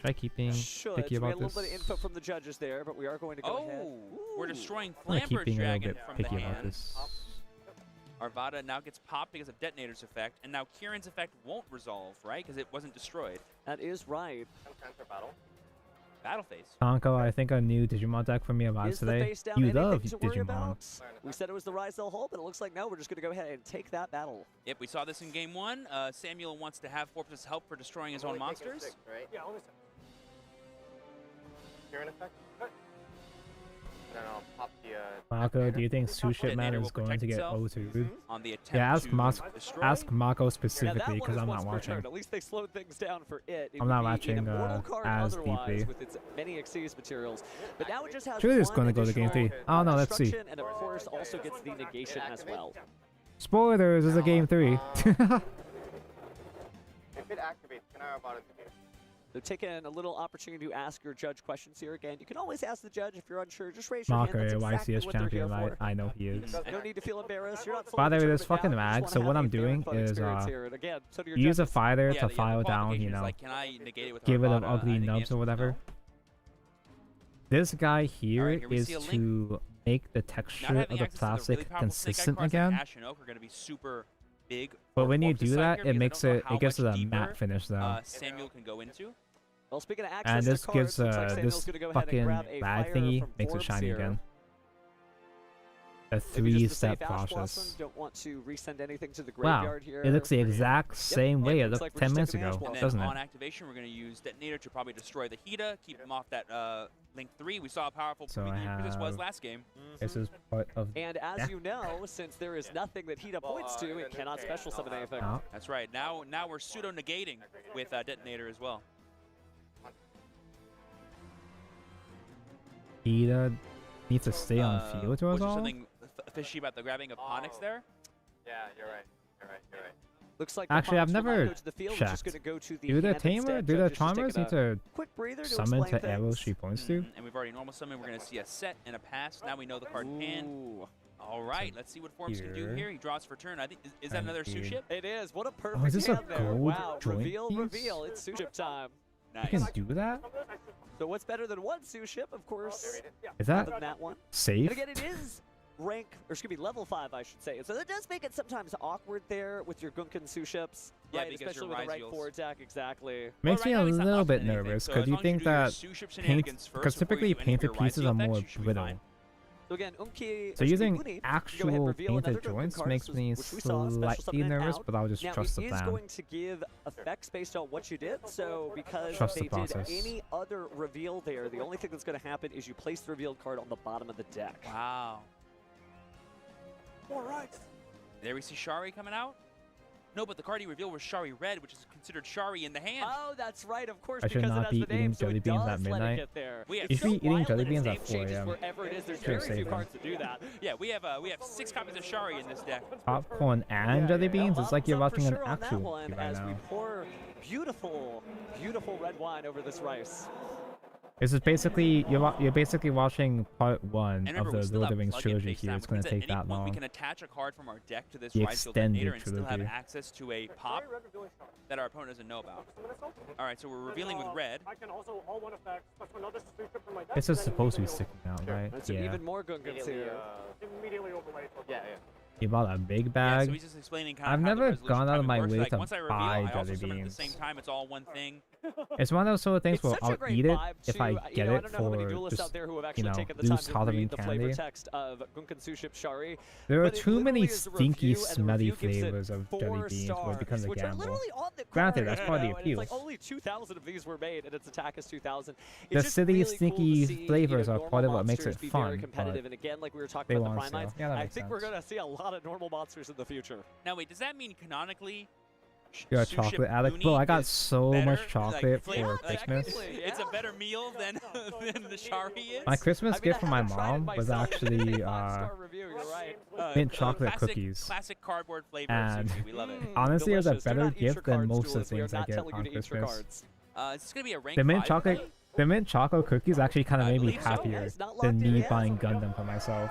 Try keeping Should. picky We about had a little this. bit of info from the judges there, but we are going to go ahead. Oh, we're destroying I'm Flamber's keeping a little Dragon bit from the picky about hand. this. Arvada now gets popped because of Detonator's effect, and now Kieran's effect won't resolve, right? Because it wasn't destroyed. That is right. Battle phase. Tonko, I think a new Digimon deck for me arrives Is the today. face down You anything love to worry Digimon. about? We said it was the Rysdale Hole, but it looks like no, we're just going to go ahead and take that battle. Yep, we saw this in game 1. Samuel wants to have Forpus help for destroying his own monsters. Right? Yeah, only 6. Kieran effect? Then I'll pop the, Mako, do you think Suship Man Detonator is will going protect to get itself. O2? On the attempt Yeah, to ask Mako Yeah, specifically that one because is I'm what's not for watching. sure. At least they slowed things down for it. It I'm would not be watching, an immortal card as otherwise deeply. with its many Xyz materials. But now it just has Surely it's one gonna go to game additional 3. Oh no, let's see. destruction, and of course also gets the negation as well. Spoilers, this is a game 3. if it activates, can I about it? So taking a little opportunity to ask your judge questions here again. You can always ask the judge if you're unsure. Just raise your hand. Mako, That's exactly YCS what they're here champion, for. I know he is. No need to feel embarrassed. You're not By the way, slowing this tournament fucking down. You mag, just so wanna what have I'm a fair and doing fun is experience here. And again, so do your use a judges. fighter Yeah, to the file down, qualification you is know, like, can I negate it with get rid of Arvada? I ugly think the nubs answer or is whatever. no. This guy here Alright, here we is see a link. to make the Not texture having of the access to really plastic powerful consistent snake eye cards again. Like Ash and Oak are going to be super big. But for when you Forpus do side that, here it because I makes don't know it, how it gives it much a deeper, matte finish though. Samuel can go into. Well, speaking of access And to this cards, gives looks like Samuel's this gonna go ahead and fucking grab a bad fire thingy from makes it Forbes shiny here. again. A Maybe just to 3-step save Ash Blossom, process. don't want to resend anything to the Wow, graveyard here. it looks the exact same way it looks looked like we're 10 just minutes taking the Ash ago, Blossom. And doesn't then it? on activation, we're going to use Detonator to probably destroy the Hida, keep him off that Link 3. We saw how powerful So I this was have- last game. This is part of And as Yeah. you know, since there is nothing that Hida points to, it cannot special summon anything. Oh, That's right. Now we're pseudo-negating with Detonator as well. Ida needs to stay on field to Was there resolve. something fishy about the grabbing of Onyx there? Yeah, you're right. You're right. You're right. Looks like Actually, I've the Phoenix will not never go to the field, it's just checked. gonna go to the Do the hand tamer, instead. do the Judge is just charmers taking need a to quick breather to summon explain to arrows things. she points to? And we've already normal summoned. We're going to see a set and a pass. Now we know the card in hand. Ooh. All right, let's see what Forms can do Here. here. He draws for turn. I think is that And another here. Suship? It is. What a perfect is this a hand there. gold Wow. joint Reveal, piece? reveal. It's Suship time. Nice. You can do that? So what's better than one Suship, of course, Is other that than that one? safe? And again, it is rank, or excuse me, level 5, I should say. So that does make it sometimes awkward there with your Gunkan Suships, Yeah, right? because Especially your with the right Ryzeals. forward attack, exactly. Makes Well, me right a now he's not little left bit in anything, nervous so because as you long as think do your that Suship paint, shenanigans first because before you typically do any of your painted pieces are Ryzeal more effects, you should be brittle. fine. So again, Umki, So or using Uni, go ahead and actual reveal another painted Gunkan joints card, makes me which we saw, special slightly summon nervous, out. but I'll just Now, trust it the is plan. going to give effects based on what you did, so because Trust the they did process. any other reveal there, the only thing that's going to happen is you place the revealed card on the bottom of the deck. Wow. All right. There we see Shari coming out. No, but the card he revealed was Shari Red, which is considered Shari in the hand. Oh, that's right, of course, I should because it not has be the name, eating so jelly it beans does at let it midnight. get there. We have You It's should be so eating wild jelly that beans its at name 4 changes a.m. wherever it is. There's Should very save few them. cards to do that. Yeah, we have 6 copies of Shari in this deck. Popcorn and jelly beans? It's like you're Thumbs up watching for an sure on that actual one movie right as we now. pour beautiful, beautiful red wine over this rice. This is basically you're basically watching part 1 And remember, of we the still Lord have of the Rings plug-in trilogy face here. now, It's which gonna means at take any that point we long. can attach a card from our deck to this The Ryzeal Detonator and extended still have trilogy. access to a pop that our opponent doesn't know about. All right, so we're revealing with red. I can also all one effect, plus another Suship from my deck. This is supposed to be sticking out, right? That's Yeah. even more Gunkans here. Immediately overlay. Yeah, yeah. You bought a big Yeah, bag. so he's just explaining kind I've of how the never resolution gone out of timing my works. way Like, to once I reveal, buy I also jelly summon at the beans. same time. It's all one thing. It's one of those sort of things It's where such a I'll great eat it vibe if too. I You get know, I it don't know how many for duelists out just, there who have you actually know, taken the loose time to Halloween read the flavor candy. text of Gunkan Suship Shari. There are But it too many literally is a stinky, review, and the smelly review gives it flavors of 4 jelly beans where it becomes a stars, which are gamble. literally on the Granted, card, that's part of the you know, and it's like appeal. only 2,000 of these were made, and its attack is 2,000. The It's just silly, really cool to stinky see, flavors are normal part of what makes monsters it be fun, Very competitive, but and again, like we were they talking about the want Prime so. Yeah, that I makes think we're sense. gonna see a lot of normal monsters in the future. Now wait, does that mean canonically? You're a Suship chocolate addict. Uni Bro, I got is so better, much like, chocolate flavor? for Like, Christmas. It's a better meal than than the Shari is. My Christmas I mean, gift I from my haven't tried it mom was myself, but it is actually a 5-star review, you're right. mint chocolate classic, cookies. Classic cardboard flavor And of sushi. We love it. honestly, it was a Delicious. Do better not eat your gift than cards, most of the duelists. We are things I not get telling you on to eat your Christmas. cards. Is this gonna be a rank The mint 5 chocolate, the mint chocolate cookies actually kind of I made me believe so. happier It's not than locked in me yet. buying Gundam for myself.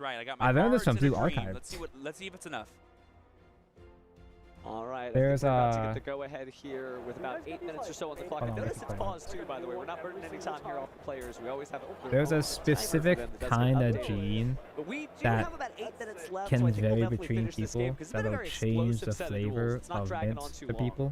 right. I got my I learned this cards from and a Blue dream. Archives. Let's see if it's enough. All right, There's I think we're about to get the go-ahead here with about 8 minutes or so on the clock. And notice it's paused too, by the way. We're not burning any time here off the players. We always have There's a specific kind of gene that can vary between people that'll change the flavor of mint to people.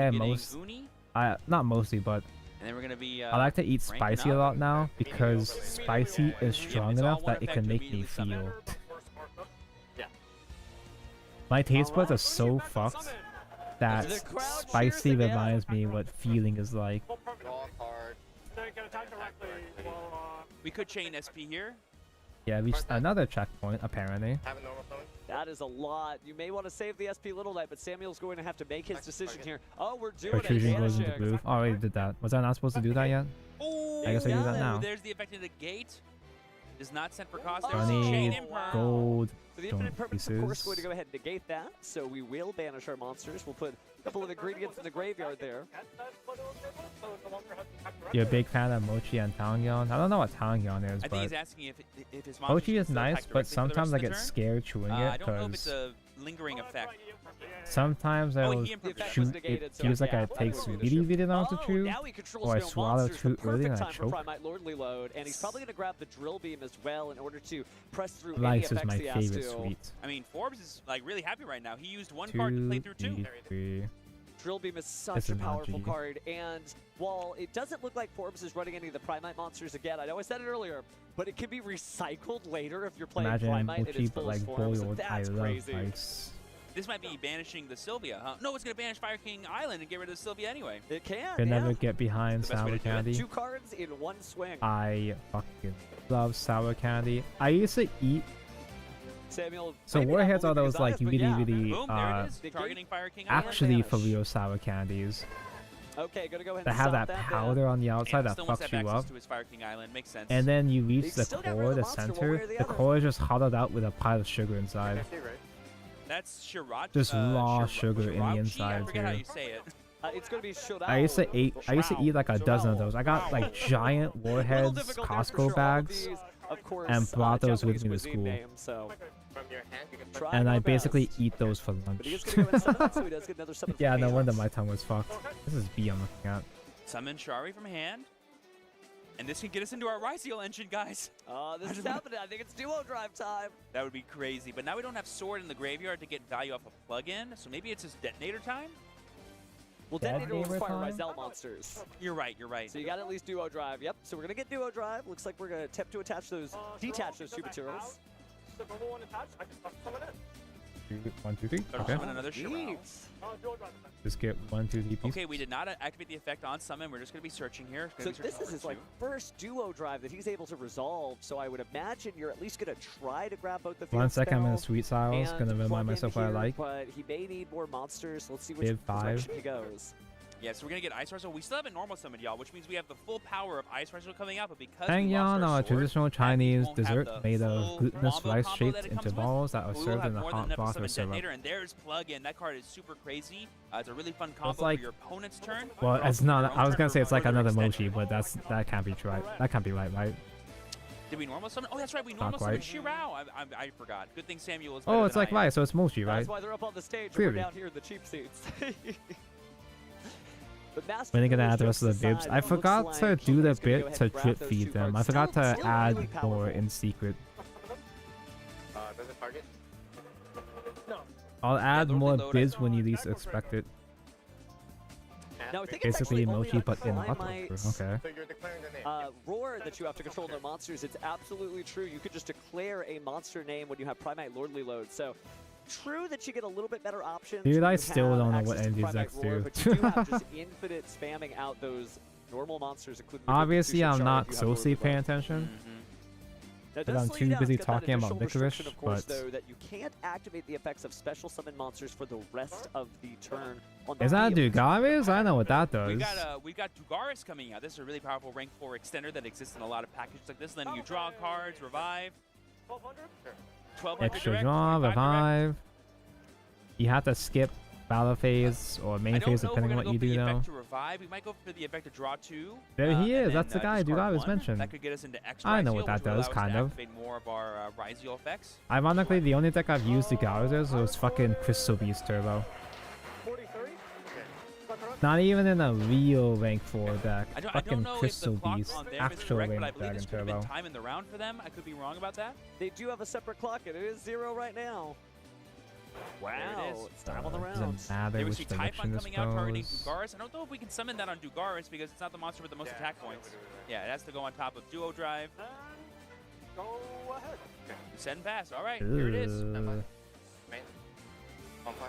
why I getting most Uni, not mostly, but and then we're gonna be. I like to eat ranking spicy a up. lot now because spicy is Yep, strong it's all enough one that it effect can to make me immediately summon. feel. Yeah. My taste buds are so fucked. That The crowd cheers spicy again. reminds me what feeling is like. Draw a card. We could chain SP here. Yeah, reached another checkpoint apparently. Have a normal summon. That is a lot. You may want to save the SP Little Knight, but Samuel's going to have to make his decision here. Oh, we're doing it. Protrusion goes into Vanishing. groove. Oh, I already did that. Was I not supposed to do that yet? Oh, I guess I do that now. There's the effect of the gate. Does not send for cost. Oh, There's a chain 20 imperm. gold So the stone infinite permanence, of course, pieces. going to go ahead and negate that. So we will banish our monsters. We'll put a couple of ingredients in the graveyard there. You're a big fan of Mochi and Tangyong? I don't know what Tangyong is, I think but he's asking if his monsters Mochi can is still nice, attack but directly for the sometimes I rest of get the turn. scared chewing I it don't know if it's because a lingering effect. sometimes Oh, I'll he imperfected. The effect chew was it negated, so feels like yeah, it takes that would be an really, issue. really long to Oh, chew. now he controls or I no swallow monsters. too The early perfect and I time for choke. Primite Lordly Load, and he's probably going to grab the drill beam as well in order to press through any Lice is effects my he has favorite to. sweet. I mean, Forbes is like really happy right now. He used one card to play through two. 3. Drill beam is such This a is not powerful G. card, and while it doesn't look like Forbes is running any of the Primite monsters again, I know I said it earlier, but it can be recycled later if you're playing Imagine Primite in Mochi, its but fullest like form, so boiled. I that's love crazy. ice. This might be banishing the Sylvia, huh? No, it's going to banish Fire King Island and get rid of the Sylvia anyway. It can, Could yeah. never get behind It's the best way sour to do it. candy. 2 cards in 1 swing. I fucking love sour candy. I used to eat. Samuel, So maybe not warheads are believing those he's like honest, but really, yeah. really Boom, there it is. Targeting Fire King Island. actually for vanish. real sour candies Okay, gonna go ahead that and have stop that then. powder on the outside And that still wants fucks to have you access up. to his Fire King Island. Makes sense. And then you reach They the still got rid of core, the the monster one way center. or the The other. core is just hollowed out with a pile of sugar inside. That's Shirachi. Just raw sugar in the Shirachi? inside I forget how too. you say it. It's gonna be Shirao. I used to eat like a dozen of those. I got like giant Little warheads difficult there for Costco sure. All of bags, these, of course, and brought those with Japanese me to cuisine school. names, so try and my I basically best. eat those for But he lunch. is gonna go and summon, so he does get another summon Yeah, from no hand. wonder my tongue was fucked. This is B I'm looking at. Summon Shari from hand. And this can get us into our Ryzeal engine, guys. This is happening. I think it's duo drive time. That would be crazy. But now we don't have Sword in the graveyard to get value off a plug-in, so maybe it's just Detonator time? Well, Dead Detonator will gamer require time? Ryzeal monsters. You're right, you're right. So you got at least duo drive. Yep. So we're gonna get duo drive. Looks like we're gonna attempt to attach those, detach those 2 materials. 1, 2, 3. Better Okay. summon another Shirao. Neat. Just get 1, 2, 3 pieces. Okay, we did not activate the effect on summon. We're just going to be searching here. So this is his like first duo drive that he's able to resolve. So I would imagine you're at least gonna try to grab both the field 1 second, I'm in the spell sweet siles. and Gonna plug remind in myself what I here, like. But he may need more monsters. Let's see which Div 5. direction he goes. Yeah, so we're going to get Ice Ryzeal. We still have a normal summon, y'all, which means we have the full power of Ice Ryzeal coming out, but because we Tangyong lost our are a sword, traditional that means Chinese we won't have dessert the made of full glutinous combo rice combo that shaped it into comes with, balls that are but we will served have in a more than hot enough to broth or summon syrup. Detonator, and there's Plug-in. That card is super crazy. It's a really fun combo like- for your opponent's turn. Well, but it's also not. your own I was turn gonna for say it's like further another extension. Mochi, but that can't be right. That can't be right? Did we normal summon? Oh, that's right. We Not normal summoned quite. Shirao. I forgot. Good thing Samuel is better Oh, it's than like I am. rice, so it's Mochi, right? That's why they're up on the stage. And Clearly. we're down here in the cheap seats. When are you gonna Master add the rest of the Duelist bibs? aside, I it looks forgot to like do the he's gonna go bit ahead to and grab drip those feed 2 them. I cards. forgot to Still add really more powerful. in secret. Does it target? I'll add Lord more Reload, bibs when you least expect it. Now I think it's Basically actually only Mochi, on but in Primite, October. Okay. So you're declaring the name. Roar that you have to control their monsters. It's absolutely true. You could just declare a monster name when you have Primite Lordly Load. So true that you get a little bit better options. Dude, when I you still have don't know what access to Primite MGEX Roar, do. But you do have just infinite spamming out those normal monsters, including the Obviously, Constitution I'm Shard not if you have socially Lordly paying Load. attention. That But does I'm slow too you down. busy It's got that talking about initial restriction, licorice, of course, but- though, that you can't activate the effects of special summon monsters for the rest of the turn on the Is that field. Dugaris? I know what that does. We've got Dugaris coming out. This is a really powerful rank 4 extender that exists in a lot of packages like this. Letting you draw cards, revive. 1200 Extra direct, draw, 25 direct. revive. You have to skip battle phase or I main don't phase know if we're depending on gonna what you go do for the though. effect to revive. We might go for the effect to draw 2. There he and is. That's the then, guy discard Dugaris 1. mentioned. That could get us into X I know Ryzeal, what that which will does, allow us kind to of. activate more of our Ryzeal effects. Ironically, the only deck I've used Dugaris is was fucking Crystal Beast Turbo. 43? Not even in a real rank 4 deck. I don't Fucking know if the Crystal clock Beast. on them is Actual correct, rank but I believe Dragon this could have Turbo. been time in the round for them. I could be wrong about that. They do have a separate clock, and it is 0 right now. Wow, There it is. it's time on the round. Doesn't matter There we which see direction Typhon this coming out targeting goes. Dugaris. I don't know if we can summon that on Dugaris because it's not the monster with the most attack points. Yeah, it has to go on top of Duo Drive. Go ahead. Send pass. All right, here it is. Ugh. Main. On fire.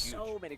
huge. So many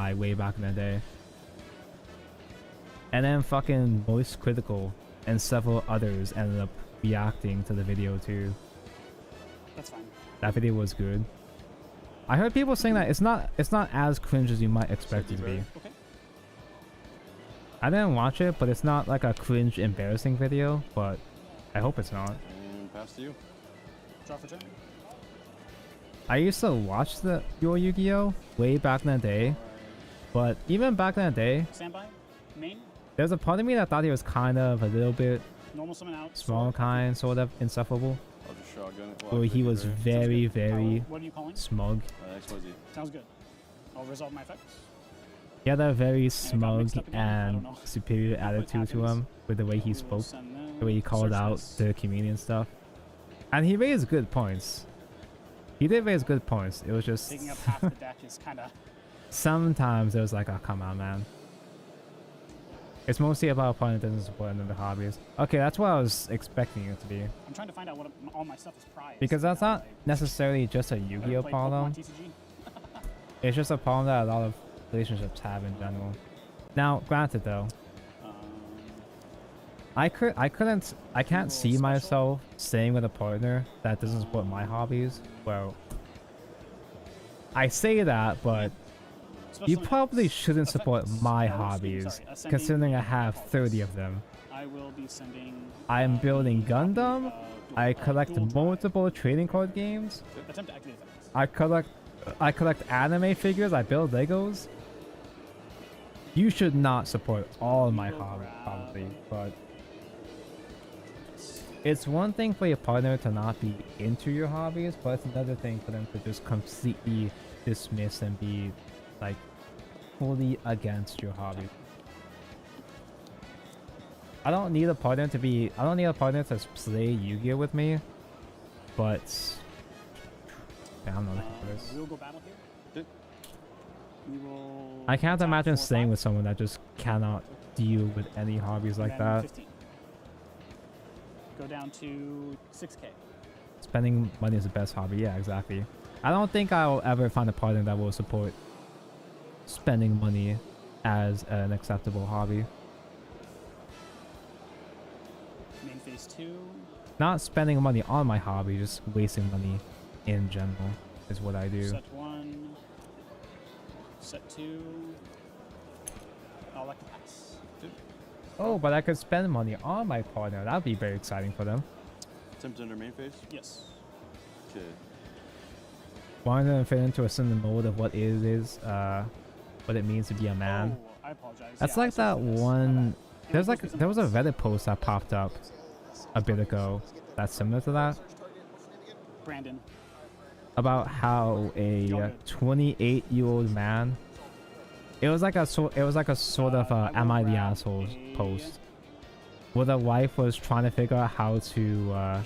guy way back in the day. And then fucking Moist Critical and several others ended up reacting to the video too. That's fine. That video was good. I heard people saying that it's not as cringe as you might expect it to be. Okay. I didn't watch it, but it's not like a cringe embarrassing video, but I hope it's not. And pass to you. Draw for turn. I used to watch your Yu-Gi-Oh! Way back in the day, but even back in the day, Standby. Main. there's a part of me that thought he was kind of a little bit Normal summon out. small kind, sort of insufferable. I'll just shotgun it. Where he was very, very What are you calling? smug. XYZ. Sounds good. I'll resolve my effects. He had a very smug mixed up again? I don't and know. superior attitude to him with the way he spoke, the way he called out the community and stuff. And he raised good points. He did raise good points. It was just Taking up half the deck is kind of. sometimes it was like, oh, come on, man. It's mostly about opponent doesn't support another hobbyist. Okay, that's what I was expecting it to be. I'm trying to find out what all my stuff is prized. Because that's not necessarily just a Yu-Gi-Oh problem. It's just a problem that a lot of relationships have in general. Now, granted though, I can't see myself staying with a partner that doesn't support my hobbies. Well, I say that, but you probably shouldn't support my hobbies, considering I have 30 of them. I will be sending. I am building Gundam. I collect multiple trading card games. Attempt to activate effects. I collect anime figures. I build Legos. You should not support all my hobbies, probably, but it's one thing for your partner to not be into your hobbies, but it's another thing for them to just completely dismiss and be like fully against your hobby. I don't need a partner to play Yu-Gi-Oh with me, but yeah, I'm not looking for this. We'll go battle here. We will. I can't imagine staying with someone that just cannot deal with any hobbies like that. 15. Go down to 6K. Spending money is the best hobby. Yeah, exactly. I don't think I'll ever find a partner that will support spending money as an acceptable hobby. Main phase 2. Not spending money on my hobby, just wasting money in general is what I do. Set 1. Set 2. I'll like to pass. Oh, but I could spend money on my partner. That would be very exciting for them. Attempt under main phase? Yes. Okay. Wanting to fit into a certain mode of what it is, what it means to be a man. Oh, I apologize. That's Yeah, like that one. There was a Reddit post that popped up a bit ago that's similar to that. Brandon. About how a 28-year-old man. It was like a sort of "Am I the asshole?" post, where the wife was trying to figure out how to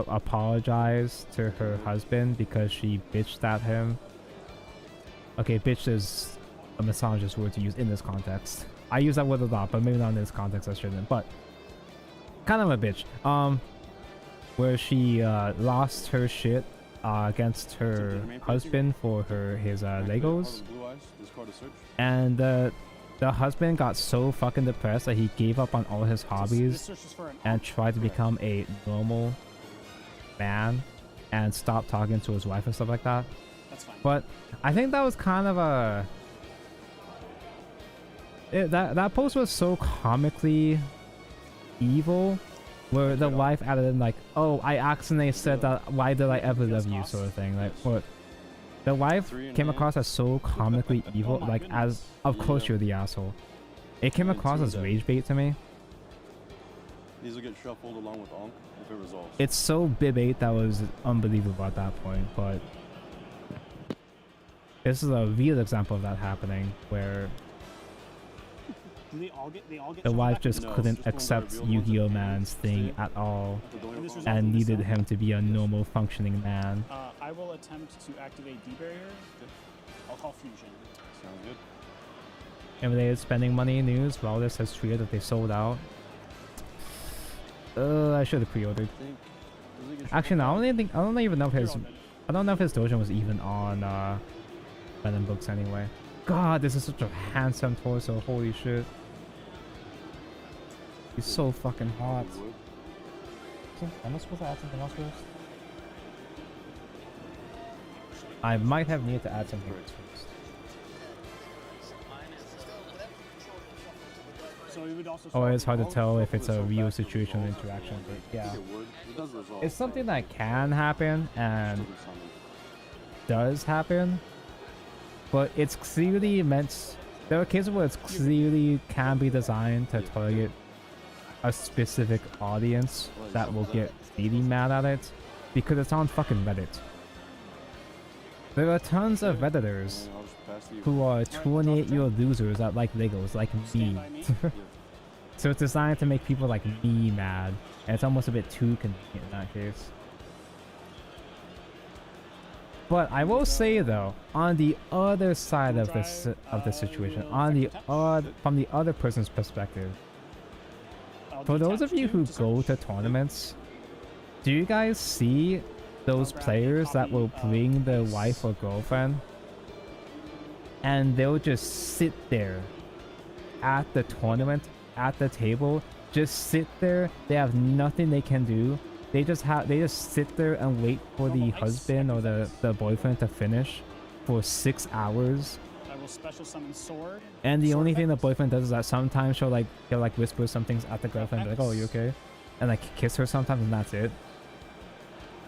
apologize to her husband because she bitched at him. Okay, bitch is a misogynist word to use in this context. I use that word a lot, but maybe not in this context I shouldn't. But kind of a bitch. Where she lost her shit against her husband for his Legos, and the husband got so fucking depressed that he gave up on all his hobbies and tried to become a normal man and stop talking to his wife and stuff like that. That's fine. But I think that was kind of a that post was so comically evil, where the wife added in like, "Oh, I accidentally said that. Why did I ever love you?" sort of thing. Like, what? The wife came across as so comically evil, like as, of course you're the asshole. It came across as rage bait to me. These will get shuffled along with Onk if it resolves. It's so bait that was unbelievable at that point, but this is a real example of that happening, where the wife just couldn't accept Yu-Gi-Oh! Man's thing at all and needed him to be a normal functioning man. I will attempt to activate D-Barrier. I'll call Fusion. Sounds good. Related spending money news. Valdez has tweeted that they sold out. I should have pre-ordered. Actually, no, I don't even know if his dojo was even on Venom books anyway. God, this is such a handsome torso. Holy shit. He's so fucking hot. Am I supposed to add something else first? I might have needed to add some words first. So it would also Oh, it's hard to tell if it's a real situational interaction, but yeah. It's something that can happen and does happen, but it's clearly meant... There are cases where it's clearly can be designed to target a specific audience that will get really mad at it because it's on fucking Reddit. There are tons of Redditors who are 28-year-old losers that like Legos, like me. So it's designed to make people like me mad, and it's almost a bit too convenient in that case. But I will say though, on the other side of this the situation, from the other person's perspective, for those of you who go to tournaments, do you guys see those players that will bring their wife or girlfriend and they'll just sit there at the tournament, at the table, just sit there, they have nothing they can do, they just sit there and wait for the husband or the boyfriend to finish for 6 hours. I will special summon sword. And the only thing the boyfriend does is that sometimes he'll like whisper some things at the girlfriend, like, oh, you okay? And like kiss her sometimes, and that's it.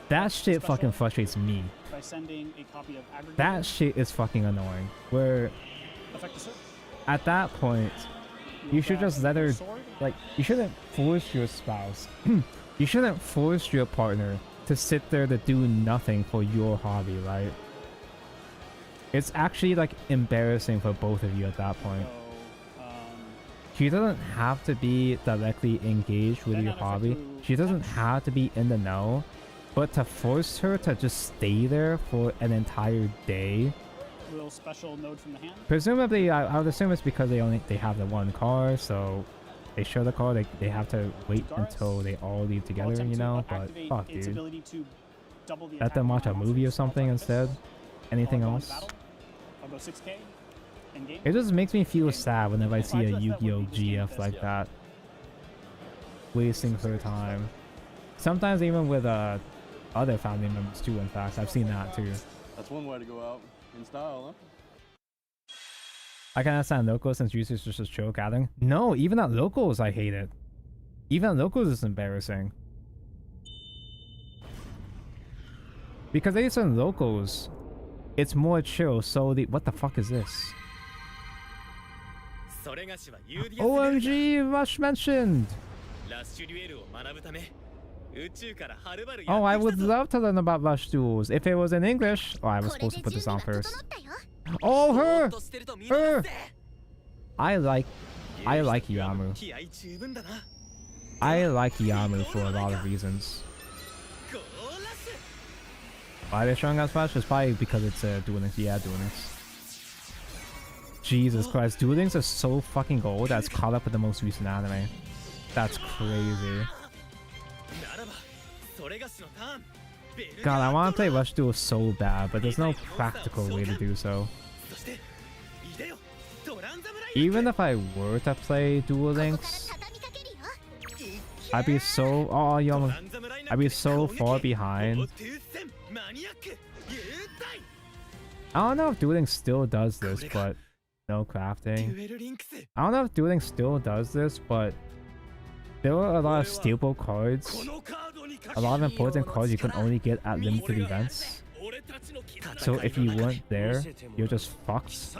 That shit fucking frustrates me. By sending a copy of aggregate. That shit is fucking annoying. Where at that point, you should just let her, like, you shouldn't force your spouse. You shouldn't force your partner to sit there to do nothing for your hobby, right? It's actually like embarrassing for both of you at that point. She doesn't have to be directly engaged with your hobby. She doesn't have to be in the know. But to force her to just stay there for an entire day, Little special node from the hand. presumably I would assume it's because they have the one car, so they share the car. They have to wait until they all leave together, you know. But fuck, dude. Let them watch a movie or something instead. Anything else? I'll go 6K in game. It just makes me feel sad whenever I see a Yu-Gi-Oh GF like that, wasting her time. Sometimes even with other family members too, in fact. I've seen that too. That's one way to go out in style, huh? I can understand locals since usually it's just a chill gathering. No, even at locals I hate it. Even at locals it's embarrassing. Because at least in locals, it's more chill, so what the fuck is this? OMG, Rush mentioned! Oh, I would love to learn about Rush Duels. If it was in English... Oh, I was supposed to put this on first. Oh, her! Her! I like Yamu. I like Yamu for a lot of reasons. Why are they showing us Rush? It's probably because it's Duel Links. Yeah, Duel Links. Jesus Christ, Duel Links is so fucking gold that's caught up with the most recent anime. That's crazy. God, I want to play Rush Duel so bad, but there's no practical way to do so. Even if I were to play Duel Links, I'd be so... Oh, yo, I'd be so far behind. I don't know if Duel Links still does this, but... No crafting. I don't know if Duel Links still does this, but... There were a lot of staple cards. A lot of important cards you can only get at limited events. So if you weren't there, you're just fucked.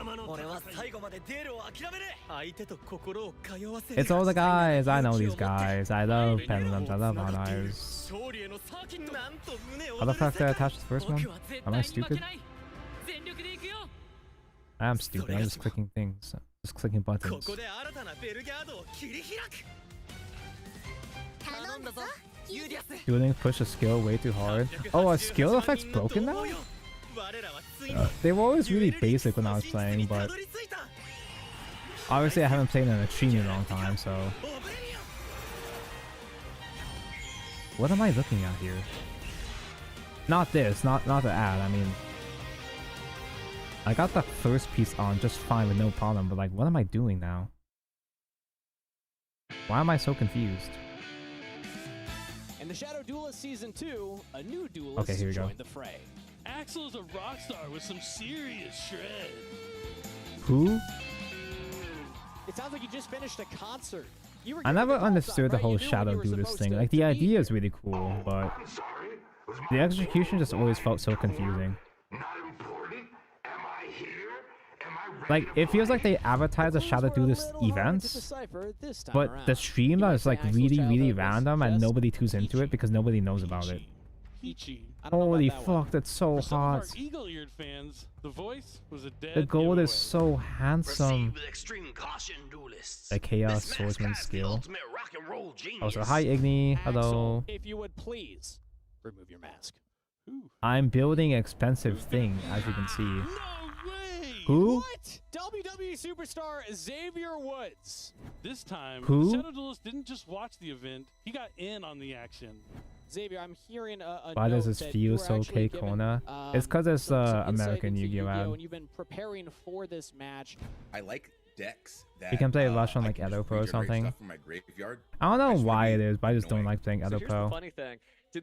It's all the guys. I know these guys. I love pendulums. I love on-eyes. How the fuck did I attach the first one? Am I stupid? I am stupid. I'm just clicking things. Just clicking buttons. Duel Links push a skill way too hard. Oh, are skill effects broken now? They were always really basic when I was playing, but obviously I haven't played in an extremely long time, so... What am I looking at here? Not this, not the ad, I mean... I got the first piece on just fine with no problem, but like, what am I doing now? Why am I so confused? In the Shadow Duelist Season 2, a new duelist joined the fray. Axel is a rock star with some serious shred. Who? It sounds like you just finished a concert. You were I never understood the whole Shadow Duelist thing. Like, the idea is really cool, but the execution just always felt so confusing. Like, it feels like they advertise the Shadow Duelist events, but the stream is like really random and nobody tunes into it because nobody knows about it. Holy fuck, that's so hot. Eagle-eared fans, the voice was a dead The gold giveaway. is so handsome. The Chaos Swordsman skill. Also, hi Igni, hello. If you would please remove your mask. I'm building an expensive thing, as you can see. Who? What? WWE superstar Xavier Woods. This time, Who? Shadow Duelist didn't just watch the event, he got in on the action. Xavier, I'm hearing a Why does note this that feel you were so actually K given, Kona? It's because it's some insight American into Yu-Gi-Oh! Ad. And you've been preparing for this match. I like decks that You can play Rush on I like can Edo just Pro or regenerate something. stuff from my graveyard. I don't know That's why really it is, but I just don't annoying. like playing Edo So here's Pro. the funny thing.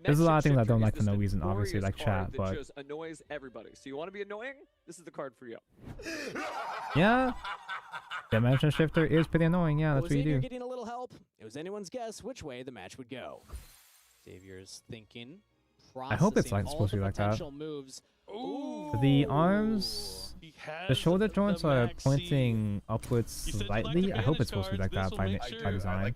There's a lot of things I don't Dimension like for Shifter no is this reason, obviously, like notorious card chat, that but just annoys everybody. So you want to be annoying? This is the card for you. yeah. Dimension Shifter is pretty annoying, yeah, that's Was what you Xavier do. getting a little help? It was anyone's guess which way the match would go. Xavier's thinking. I hope it's like processing supposed to be all like the that. potential moves. Ooh. The arms, the shoulder joints are pointing upwards slightly. I hope it's supposed to be like that by design,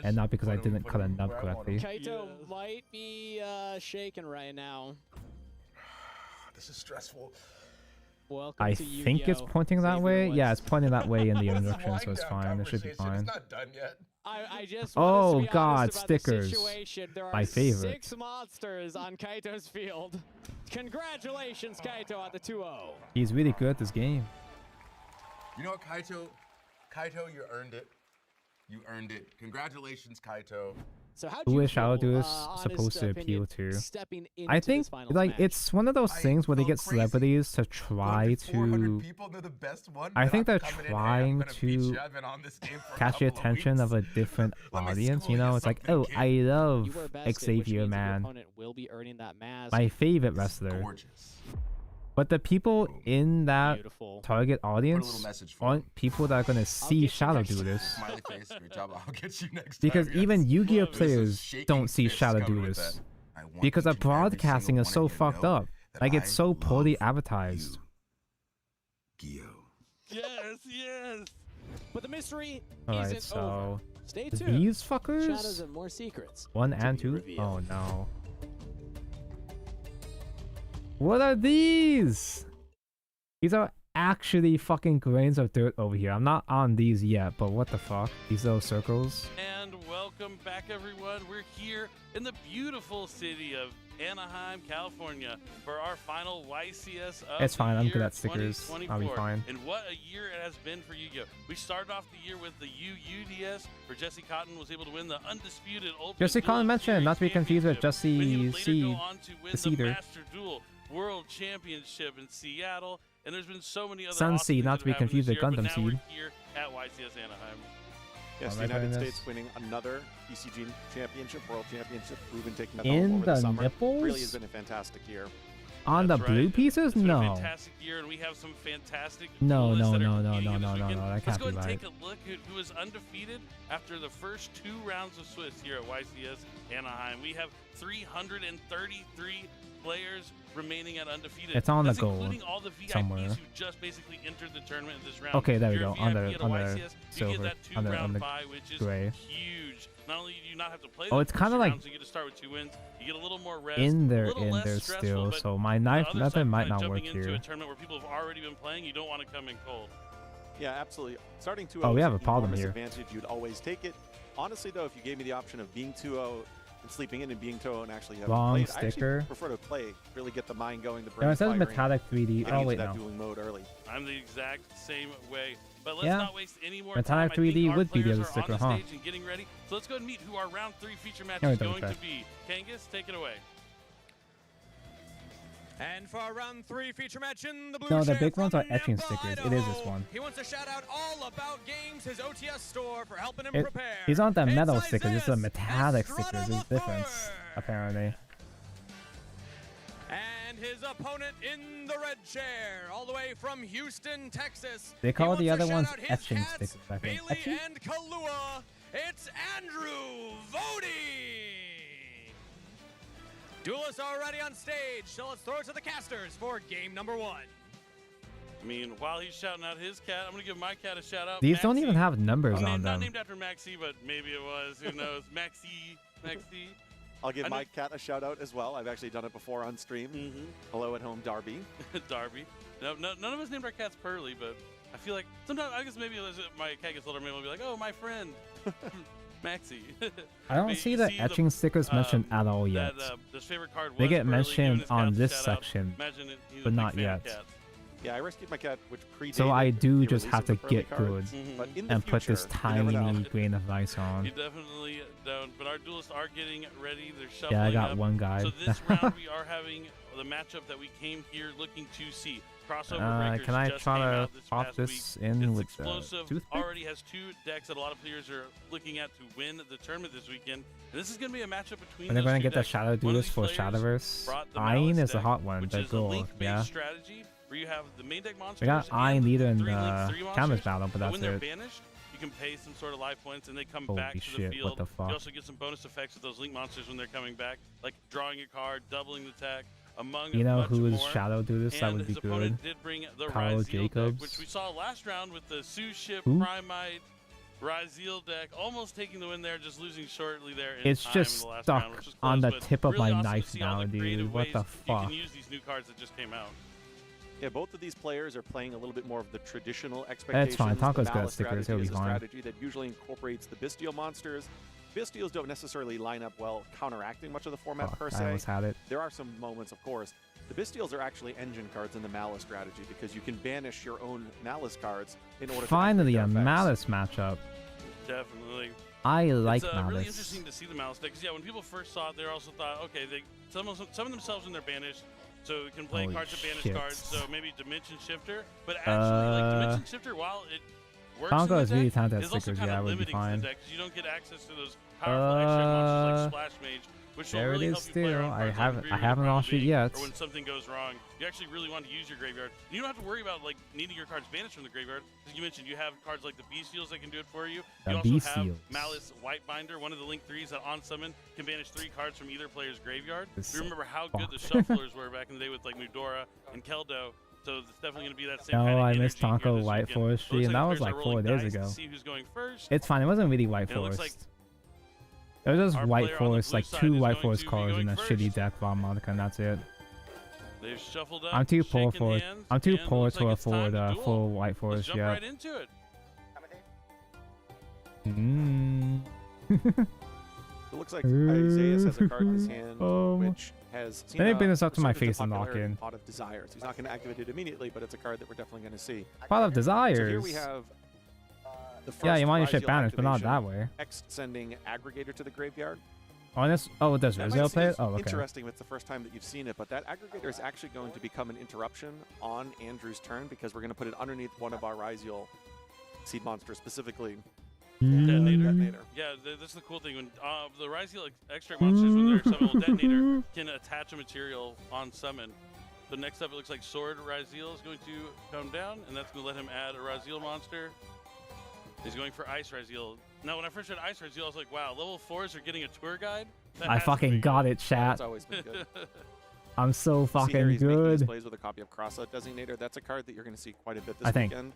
and not because I didn't cut a nub correctly. Kaito might be shaken right now. This is stressful. Welcome I to think it's Yu-Gi-Oh! pointing that way. Woods. Yeah, it's pointing that way in the This is instructions, so it's wind-down fine. It should be conversation. fine. It's not done yet. I just Oh, wanted to be God, honest about the stickers. situation. There are My favorite. 6 monsters on Kaito's field. Congratulations, Kaito, at the 2-0. He's really good at this game. You know what, Kaito? Kaito, you earned it. You earned it. Congratulations, Kaito. So how Who is Shadow Duelist supposed to appeal to? I think like it's one of those things where they get celebrities to try to. I think they're trying to catch the attention of a different audience. You know, it's like, oh, I love Xavier, man, will be earning that mask. my favorite wrestler. But the people in that target audience aren't people that are gonna see Shadow Duelist. Smiley face, great job. I'll get you next Because time. even Yu-Gi-Oh This is players shaking don't see fists Shadow coming with Duelist. that. I want Because the each and every broadcasting single is so one of you fucked know up. that Like, it's I so poorly love advertised. Gio. Yes. But the mystery Alright, isn't so over. Stay tuned. these Shadows fuckers? have more secrets. 1 to and be 2? revealed. Oh no. What are these? These are actually fucking grains of dirt over here. I'm not on these yet, but what the fuck? These little circles? And welcome back, everyone. We're here in the beautiful city of Anaheim, California, for our final YCS of It's fine, the I'm year good at stickers. I'll be 2024. fine. And what a year it has been for Yu-Gi-Oh! We started off the year with the UUDS, where Jesse Cotton was able to win the undisputed Ultimate Jesse Duel Cotton mentioned, Series not to be confused with Championship. Then he Jesse would later C. go on to win the Cedar. Master Duel World Championship in Seattle, and there's been so many other Sun awesome Seed, things not that to be have happened confused this with year, Gundam but now we're Seed. here at YCS Anaheim. Yes, Am the I United playing this? States winning another ECG championship, World Championship, proven taking that In home over the the summer. nipples? Really has been a fantastic year. On the That's blue right. pieces? It's been a No. fantastic year, and we have some fantastic No, duelists no, that are no, no, competing no, in this no, no, weekend. no, that Let's can't go be and right. take a look at who is undefeated after the first 2 rounds of Swiss here at YCS Anaheim. We have 333 players remaining at undefeated. It's on the That's gold including all the VIPs somewhere. who just basically entered the tournament in this round. Okay, there we If you're go. a On VIP the at a YCS, you silver. get that On 2-round the bye, which is gray. huge. Not only do you not have to play Oh, the it's first kinda 2 like rounds, you get to start with 2 wins. You get a little more rest. In a there, little in less there stressful, still. but So my on the knife other method side, might kinda not jumping work into here. a tournament where people have already been playing, you don't want to come in cold. Yeah, absolutely. Starting 2-0 Oh, we is have a an problem enormous here. advantage. You'd always take it. Honestly, though, if you gave me the option of being 2-0 and sleeping in and being 2-0 and actually having Wrong played, I sticker. actually prefer to play, really get the mind going, the No, brain it says firing, metallic 3D. getting Oh, into wait, that no. dueling mode early. I'm the exact same way. But let's Yeah. not waste any more Metallic time. 3D I think our would be the players other are sticker, on the huh? stage and getting ready. So let's go ahead and meet who our round 3 feature match Yeah, we is double going to check. be. Kangas, take it away. And for our round 3 feature match in the blue No, the chair big ones from are etching Nampa, stickers. It is this Idaho. one. He wants to shout out All About Games, his OTS store, for helping him It, prepare. he's on the It's metal stickers. It's the Isaias metallic Estrada stickers. There's a difference, apparently. And his opponent in the red chair, all the way from Houston, Texas. They call the other ones shout out his etching cats, stickers, I think. Bailey Etching? and Kahlua. It's Andrew Vody. Duelists already on stage, so let's throw it to the casters for game number 1. I mean, while he's shouting out his cat, I'm going to give my cat a shout out. These Maxie. don't even have numbers on Not them. named after Maxie, but maybe it was. Who knows? Maxie. I'll give my cat a shout out as well. I've actually done it before on stream. Hello at home, Darby. Darby. No, none of us named our cats Pearly, but I feel like sometimes, I guess maybe my cat gets older, maybe I'll be like, oh, my friend. Maxie. I don't see the etching stickers mentioned at all yet. This favorite card They was get Pearly, mentioned giving his on cats a this shout out. section, Imagine he's a but big not fan of yet. cats. Yeah, I rescued my cat, which predated So I do the just release have of to the Pearly get cards. good But in the and put this future, you never tiny know. grain of ice on. You definitely don't, but our duelists are getting ready. They're shuffling Yeah, I got up. one guy. So this round we are having the matchup that we came here looking to see. Crossover Breakers can I just try came to out this pop past this week. in It's with the explosive. toothpick? Already has 2 decks that a lot of players are looking at to win the tournament this weekend. And this is going to be a matchup between Are they those going two to get the decks. Shadow One of Duelist these for players Shadowverse? brought the Ayn Malice is the deck, hot one, which the is a goal, link-based yeah. strategy where you have the main deck monsters We got Ayn and leader in 3 the links, 3 Canvas monsters, battle, but that's when they're it. banished, you can pay some sort of life points and they come Holy back to the shit, field. what the fuck? You also get some bonus effects with those link monsters when they're coming back, like drawing a card, doubling the attack, among You know much who is more. Shadow Duelist? That And would be his good. opponent did bring the Carl Ryzeal Jacobs. deck, which we saw last round with the Sue Ship Who? Primite Ryzeal deck, almost taking the win there, just losing shortly there. In It's time just in the last stuck round, which was on close, the but tip of really my awesome to knife see all now, the dude. creative What ways the You fuck? can use these new cards that just came out. Yeah, both of these players are playing a little bit more of the traditional expectations. fine. Taco's The got Malice stickers. strategy He'll be is a fine. strategy that usually incorporates the Bestial monsters. Bestials don't necessarily line up well counteracting much of the format per I se. almost had it. There are some moments, of course. The Bestials are actually engine cards in the Malice strategy because you can banish your own Malice cards in order Finally, to a activate their Malice effects. matchup. Definitely. I like it's really Malice. interesting to see the Malice deck. 'Cause, yeah, when people first saw it, they also thought, okay, some of themselves when they're banished, so you can play Holy cards that banish shit. cards. So maybe Dimension Shifter, but actually, like Dimension Shifter, while it works Tonko in the is really deck, talented at is also stickers. kind Yeah, I of would be limiting to fine. the deck 'cause you don't get access to those powerful extra monsters like Splash Mage, which will There it really is help you play still. around I cards like haven't Graveyard launched it Probably, yet. Or when something goes wrong, you actually really want to use your graveyard. You don't have to worry about like needing your cards banished from the graveyard, because you mentioned you have cards like the Beastials that can do it for you. The You also have Beastials. Malice Whitebinder, one of the Link 3s that on summon can banish 3 cards from either player's graveyard. This We remember how fuck. good the shufflers were back in the day with like Mudora and Keldo. So it's definitely going to be that same Oh, kind of I missed energy here Tonko this White weekend. Forestry, It looks and that the was players like are 4 rolling days dice ago. to see who's going first. It's fine. It wasn't really White And it looks Forest. like It was just our White player on the Forest, blue like side 2 is White going Forest to be cards going and a first. shitty deck for Monica, and that's it. They've shuffled up. I'm too poor shaking for it. hands, I'm too and poor looks like to it's time afford to a duel. full White Let's Forest jump yet. right into it. It looks like Isaiah has a card in his hand, which has Let me bring this up to my resurgence face and lock popularity, in. Pot of Desires. He's not going to activate it immediately, but it's a card that we're definitely going to see. Pot of Desires. So here we have the first Yeah, you want your shit Ryzeal banished, but not activation. that way. X sending Aggregator to the graveyard. Oh, and this. Oh, does That might Rizzo seem play it? Oh, okay. interesting if it's the first time that you've seen it, but that Aggregator is actually going to become an interruption on Andrew's turn because we're going to put it underneath one of our Ryzeal seed monsters, specifically Detonator. Yeah, this is the cool thing. When the Ryzeal extract monsters, when they're summoned, Detonator can attach a material on summon. So next up, it looks like Sword Ryzeal is going to come down, and that's going to let him add a Ryzeal monster. He's going for Ice Ryzeal. Now, when I first read Ice Ryzeal, I was like, wow, level 4s are getting a tour guide? That I has to fucking be got good. it, chat. It's always been good. I'm so See here, fucking he's making these good. plays with a copy of Crossout Designator. That's a card that you're going to see quite a bit this I think. weekend,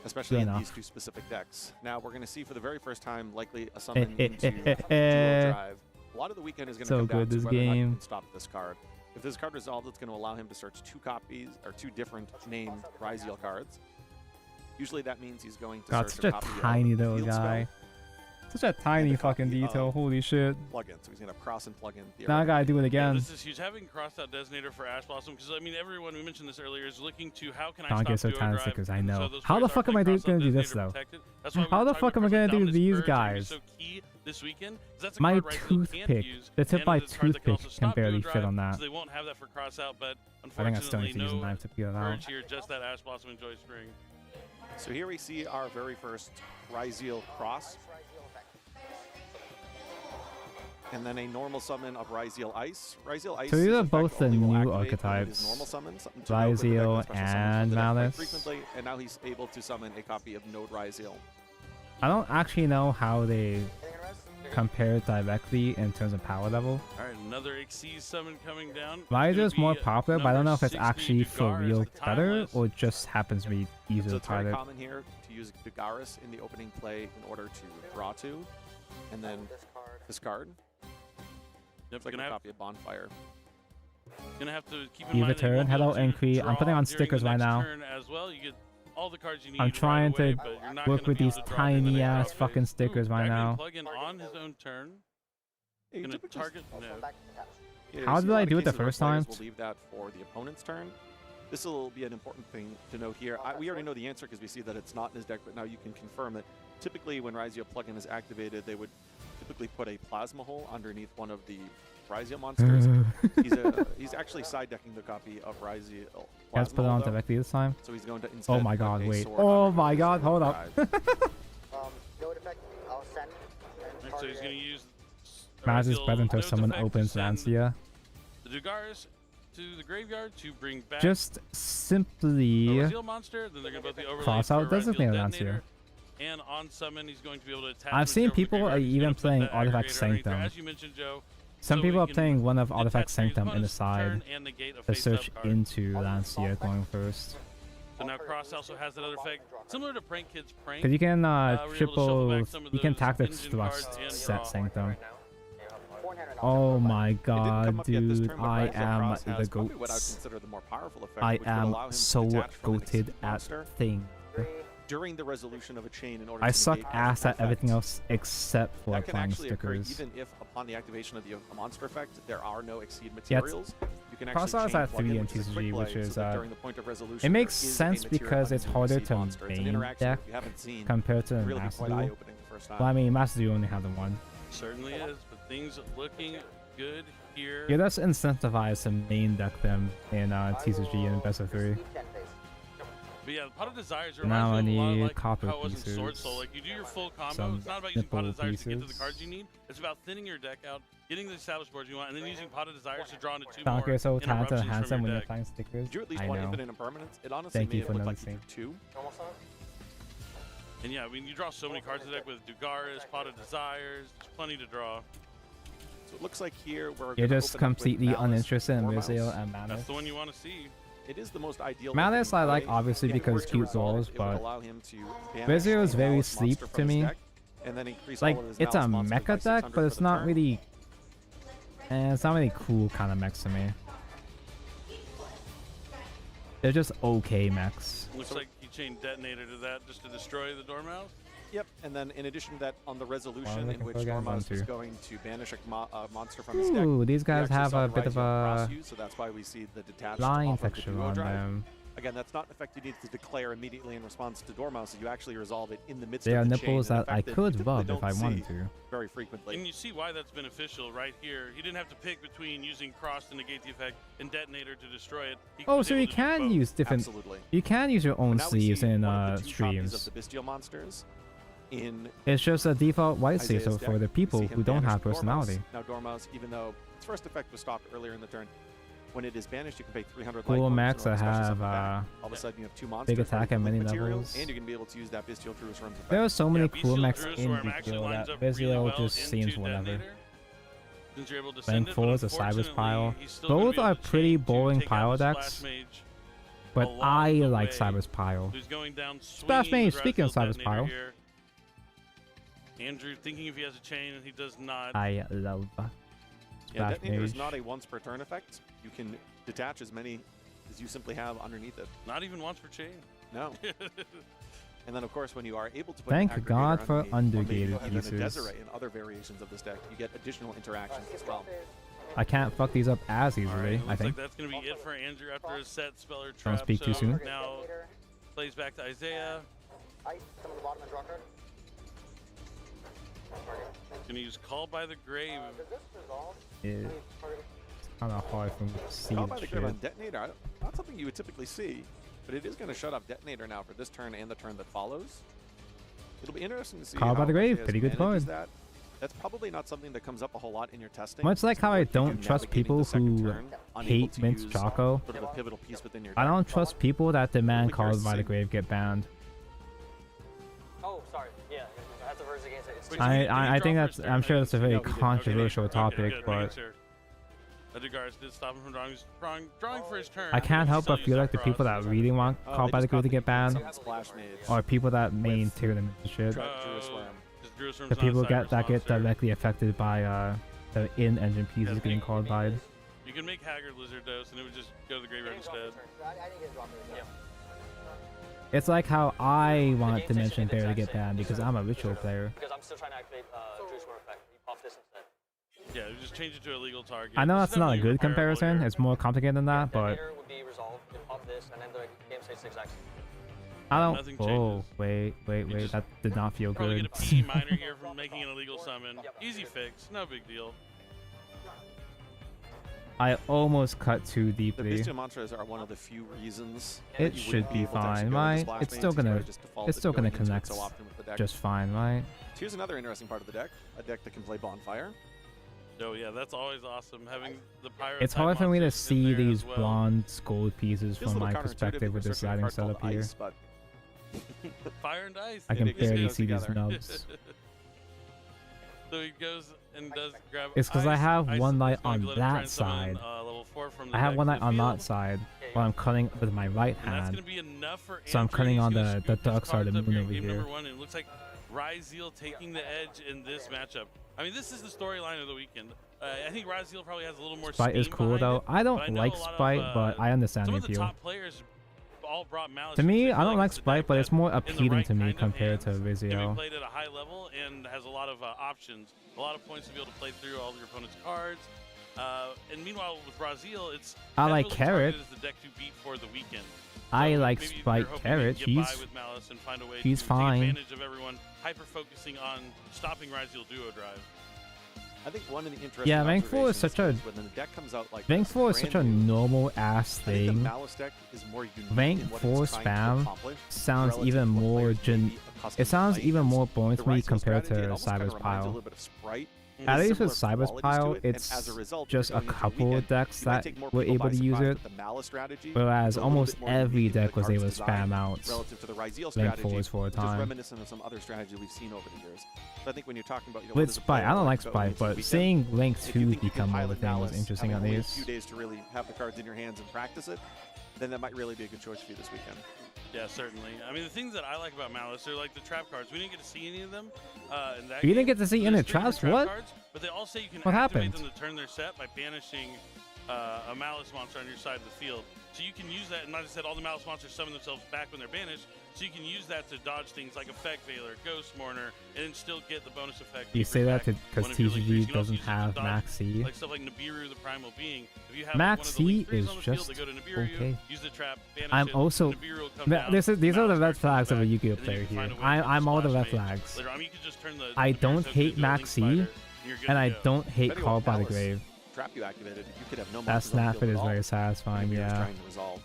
especially Good in enough. these 2 specific decks. Now, we're going to see for the very first time, likely a summon into Duo Eh. Drive. A lot of the weekend is going to So come down good, to this whether or not you game. can stop this card. If this card resolves, it's going to allow him to search 2 copies or 2 different named Ryzeal cards. Usually that means he's going to God, search such a copy of tiny the little field guy. spell Such a tiny and a fucking copy detail. of Holy shit. plugin. So he's going to cross and plug in the Now I gotta do it Yeah, again. this is huge. Having crossed out Designator for Ash Blossom, because I mean, everyone, we mentioned this earlier, is looking to how can I Can't stop get so Duo tiny Drive? stickers, I And know. so those How the players fuck are am I playing gonna do this, Crossout though? Protected. That's why How we're the talking fuck am I about gonna do Dominant these Spurge are gonna be guys? so key this weekend, 'cause that's a My card Ryzeal can't toothpick. use, The tip and of my it's a card that can also toothpick can stop Duo barely Drive, fit on that. So they won't have that for cross out, but I think I still need unfortunately, to use a no knife to peel it out. Purge here, just that Ash Blossom and Joy Spring. So here we see our very first Ryzeal cross. And then a normal summon of Ryzeal Ice. Ryzeal Ice. So these is are effect both the only will new activate when it is archetypes. normal summon, something to note with the deck Ryzeal that special summons and from the deck quite Malice. frequently, and now he's able to summon a copy of Node Ryzeal. I don't actually know how they compare directly in terms of power level. All right, another Xyz summon coming down. Ryzeal is more Be, popular, but I don't know if it's 60 actually for Dugaris, real the better timeless. or just happens to be easier So to it's very target. common here to use Dugaris in the opening play in order to draw two, and then discard. Yep, It's like a copy of Bonfire. Gonna have to keep in Eve mind that you turn. won't be Hello, able to Encree. I'm draw putting on during stickers the right next now. turn as well. You get all the cards you need I'm trying right away, to but you're not work gonna with be able these to draw during the tiny next ass phase. fucking stickers Ooh, right back now. in plug in on his own turn. Yeah, Gonna typically- target no. Yeah, How you see did a I lot of do it the cases where first players time? Will leave that for the opponent's turn. This will be an important thing to note here. We already know the answer because we see that it's not in his deck, but now you can confirm that typically when Ryzeal plugin is activated, they would typically put a plasma hole underneath one of the Ryzeal monsters. He's actually side decking the copy of Ryzeal. Let's put it on directly this time. So he's going to instead Oh my put god, a wait. sword Oh underneath my his god, hold up. drive. So he's gonna use Maz is Ryzeal better until Node's someone effect to opens send Lancia. the Dugaris to the graveyard to bring back Just a simply Ryzeal monster. Then they're gonna both be overlaid cross for out a Ryzeal designated detonator. Lancia. And on summon, he's going to be able to attach. I've seen material from the people graveyard. He's even gonna put playing that Artifact aggregator underneath there, Sanctum. as you mentioned, Joe. Some So people he are can playing one of Artifact detach your Sanctum in the opponent's side turn and negate a to face-up search card. into Lancia going first. So now Cross also has that other effect, similar to Prank Kid's Prank. Because you can we're able to shuffle triple, back some of you can those tactics engine cards thrust and set draw. Sanctum. Oh my god, dude, I am the What I would goat. consider the more powerful effect, I which would am allow him to so detach from an goated exceed at monster thing. during the resolution of a chain in order I to suck negate ass that at everything effect. else except for That can applying actually occur stickers. even if upon the activation of the monster effect there are no exceed Yeah, materials. You can actually Cross-Out's chain at plug 3 in, in which is a quick TCG, play, which is so that during the point of resolution it makes there is a sense material because it's underneath harder the to monster. It's an main interaction deck that you haven't seen compared to really be Master quite Duel. eye-opening the first time. Well, I mean, Master Duel only had the one. Certainly is, but things looking good here. Yeah, that's incentivized to main deck them in TCG and Best of 3. But yeah, Pot of Desires Now I reminds me a lot need like copper how it was in Sword pieces, Soul. Like you do your full combo. some It's not about using Pot of nipple Desires to get to the pieces. cards you need. It's about thinning your deck out, getting the established boards you want, and then using Pot of Desires to draw into two Stalker more is so talented and interruptions handsome from when your you're deck. playing stickers. Did you at least I want know. infinite impermanence? It honestly Thank may you have for looked like noticing. two. And yeah, I mean, you draw so many cards to the deck with Dugaris, Pot of Desires. There's plenty to draw. So it looks like here we're You're gonna just open up with completely Malice uninterested in or Rizio Mouse. and Malice. That's the one you want to see. It is the most ideal. Malice looking I like play. obviously If it were because to cute resolve rolls, it would but allow him to banish Rizio is a very Malice sleep monster to from his me. deck, and then increase Like all of his it's a Malice monsters by mecha deck, 600 but it's for the not turn. really. It's not really cool kind of mechs to me. They're just okay mechs. Looks like you chain Detonator to that just to destroy the Dormouse. Yep, and then in addition to that, on the resolution in looking which for a guy Dormouse is too. going to banish a monster from his deck. Ooh, these you guys actually have saw a the bit of Ryzeal cross a you, so that's why we see the detached line off of the texture duo on drive. them. Again, that's not an effect you need to declare immediately in response to Dormouse. You actually resolve it in the midst They of are the nipples chain, an that I effect you could typically rub if don't I see wanted to. very frequently. And you see why that's beneficial right here. He didn't have to pick between using Cross to negate the effect and Detonator to destroy it. He Oh, was so able you to do can both. use different. Absolutely. You can use your own But now we sleeves see in one of the two copies streams. of the bestial monsters in It's just a default white sleeve, Isaiah's so for deck. the We people see who him don't banish have Dormouse. personality. Now Dormouse, even though its first effect was stopped earlier in the turn, when it is banished, you can pay 300 Cool light points mechs in order that to special have summon back. All of a sudden, you have two monsters. big attack ready at to many loot material, levels. and you're going to be able to use that bestial Truce Realms effect. There are so many Yeah, cool Bestial mechs Jerusalem in actually Bestial lines that up really Vizio well just seems into whatever. Detonator. Since you're able to send Bank it, 4 but is a Cybers pile. unfortunately, he's still gonna Both be able are to pretty chain to boring take out pile his decks, Splash Mage but along I the like way. Cybers pile. Who's going down Splash swinging Mage, with speaking of Ryzeal Cybers Detonator pile. here. Andrew thinking if he has a chain, and he does not. I love Yeah, Splash Detonator is Mage. not a once per turn effect. You can detach as many as you simply have underneath it. Not even once per chain. No. And then, of course, when you are able to put Thank an aggregator God for underneath, undergated or maybe even a pieces. Desiree and other variations of this deck, you get additional interactions as well. I can't fuck these up as easily, Alright, I looks think. like that's going to be it for Andrew after his set Speller Don't Trap. speak too So soon. now plays back to Isaiah. Going to use Call by the Grave. It's kind of hard for me to see Call the by the shit. Grave on Detonator, not something you would typically see, but it is going to shut off Detonator now for this turn and the turn that follows. It'll be interesting to see Call by how the Grave, Isaiah's pretty good manages card. that. That's probably not something that comes up a whole lot in your testing. Much like how I If you're don't trust navigating people the second who turn, unable hate to Mince use Choco. sort of a pivotal piece within your I deck. don't trust people that demand Really curious Called by to the see. Grave get banned. Oh, sorry. Yeah, that's a verse against it. It's I think that's, I'm sure that's a very No, he didn't. Okay, controversial okay, topic, good. but Edgar's did stop him from drawing for his turn. I can't help but feel like the people that really want Oh, Called they by the just Grave to got get banned Splash Maids. are people that main tier them and shit. The people that get directly affected by the in-engine pieces getting called by. You can make Haggard Lizard Dose, and it would just go to the graveyard instead. It's like how I want Dimension Bear to get banned because I'm a ritual player. Because I'm still trying to activate Juice Worm effect. You pop this instead. Yeah, just change it to a legal target. I know This that's is not a definitely good comparison. repairable It's more complicated than that, but Later would be resolved. You pop this, and then the game stays 6x. I don't. Nothing Oh, changes. wait. That did not feel Probably good. get a P minor here from making an illegal summon. Easy fix, no big deal. I almost cut too The deeply. Bestial Mantras are one of the few reasons It that you should wouldn't be able to actually fine, go into right? Splash It's Maids still if you gonna, are just defaulted it's still going gonna into it connect so often with the deck. just fine, right? So here's another interesting part of the deck, a deck that can play Bonfire. Oh yeah, that's always awesome. Having the pyro. It's type hard for me to monsters in see there these as well. bronze gold pieces Feels a from little my counterintuitive perspective with because this there's a lighting card called setup here. Ice, but Fire and ice. I can It goes barely see these together. nubs. So he goes and does grab. It's because I ice. have Ice one is light going on to let him try that and summon, side. level 4 from the I have deck one to light the on field. that side while I'm cutting with my right And that's going hand. to be enough for So I'm Andrew. cutting He's on gonna the scoop dark his side of cards the up moon here in over game here. number 1, and it looks like Ryzeal taking the edge in this matchup. I mean, this is the storyline of the weekend. I think Ryzeal probably has a little more Spite is steam cool behind though. it, I but don't know like a lot of, Spite, but I understand some the of the appeal. top players all brought Malice. To me, because I they don't feel like it's a Spite, deck but it's that more in the appealing right to me kind of compared to hands can be Vizio. played at a high level and has a lot of options, a lot of points to be able to play through all of your opponent's cards. And meanwhile, with Raziel, it's I like heavily Carrot. targeted as the deck to beat for the weekend. I So like maybe they're Spite hoping Carrot. they can get by She's with Malice and find a way she's to fine. take advantage of everyone hyper-focusing on stopping Raziel duo drive. I think one of the interesting Yeah, Rank 4 is observations such a when the deck comes out like Rank this, 4 is such a brand new, normal ass I think the thing. Malice deck is more unique Rank in what 4 it's trying to spam accomplish sounds relative even to what more players may be accustomed it sounds to even playing. more boring The to me Ryzeal compared to strategy, it almost kinda Cyber's reminds a Pile. little bit of Sprite. It At has least with similar Cyber's qualities to Pile, it, and it's as a result, just if a you're going into the couple weekend, decks you might that take more were people able by to use surprise it, with the Malice strategy, whereas it's a little almost bit more every unique in the deck was card's able to design spam out relative to the Ryzeal Rank strategy, 4s for a which is time. reminiscent of some other strategies we've seen over the years. So I think when you're talking about, With Spite, I don't like Spite, but seeing Link 2 become more of a thing was Malice, interesting having at only a least. few days to really have the cards in your hands and practice it, then that might really be a good choice for you this weekend. Yeah, certainly. I mean, the things that I like about Malice are like the trap cards. We didn't get to see any of them in that You didn't game. get to see There's any 3 traps? trap What? Cards, but they all say you can What activate happened? them to turn their set by banishing a Malice monster on your side of the field. So you can use that, and like I said, all the Malice monsters summon themselves back when they're banished, so you can use that to dodge things like Effect Veiler, Ghost Mourner, and then still get the bonus effect. You say that because because TCG doesn't have Max C. Like stuff like Nibiru, the Primal Being. If you have Max like one of the C Link 3s is on the field, just they go to Nibiru, okay. use the trap, banish I'm it, also Nibiru will come down, these are the Malice red starts flags of a back, Yu-Gi-Oh and then player you can here. find a way to I'm all the red splash flags. later on. You can just turn the I Nibiru don't token hate into a Max Link C, Spider, you're good and to I go. don't hate Depending Call on by the Malice Grave. Trap you activated, you could have no That monsters on the snap field it at is all. very satisfying, Nibiru's yeah. trying to resolve.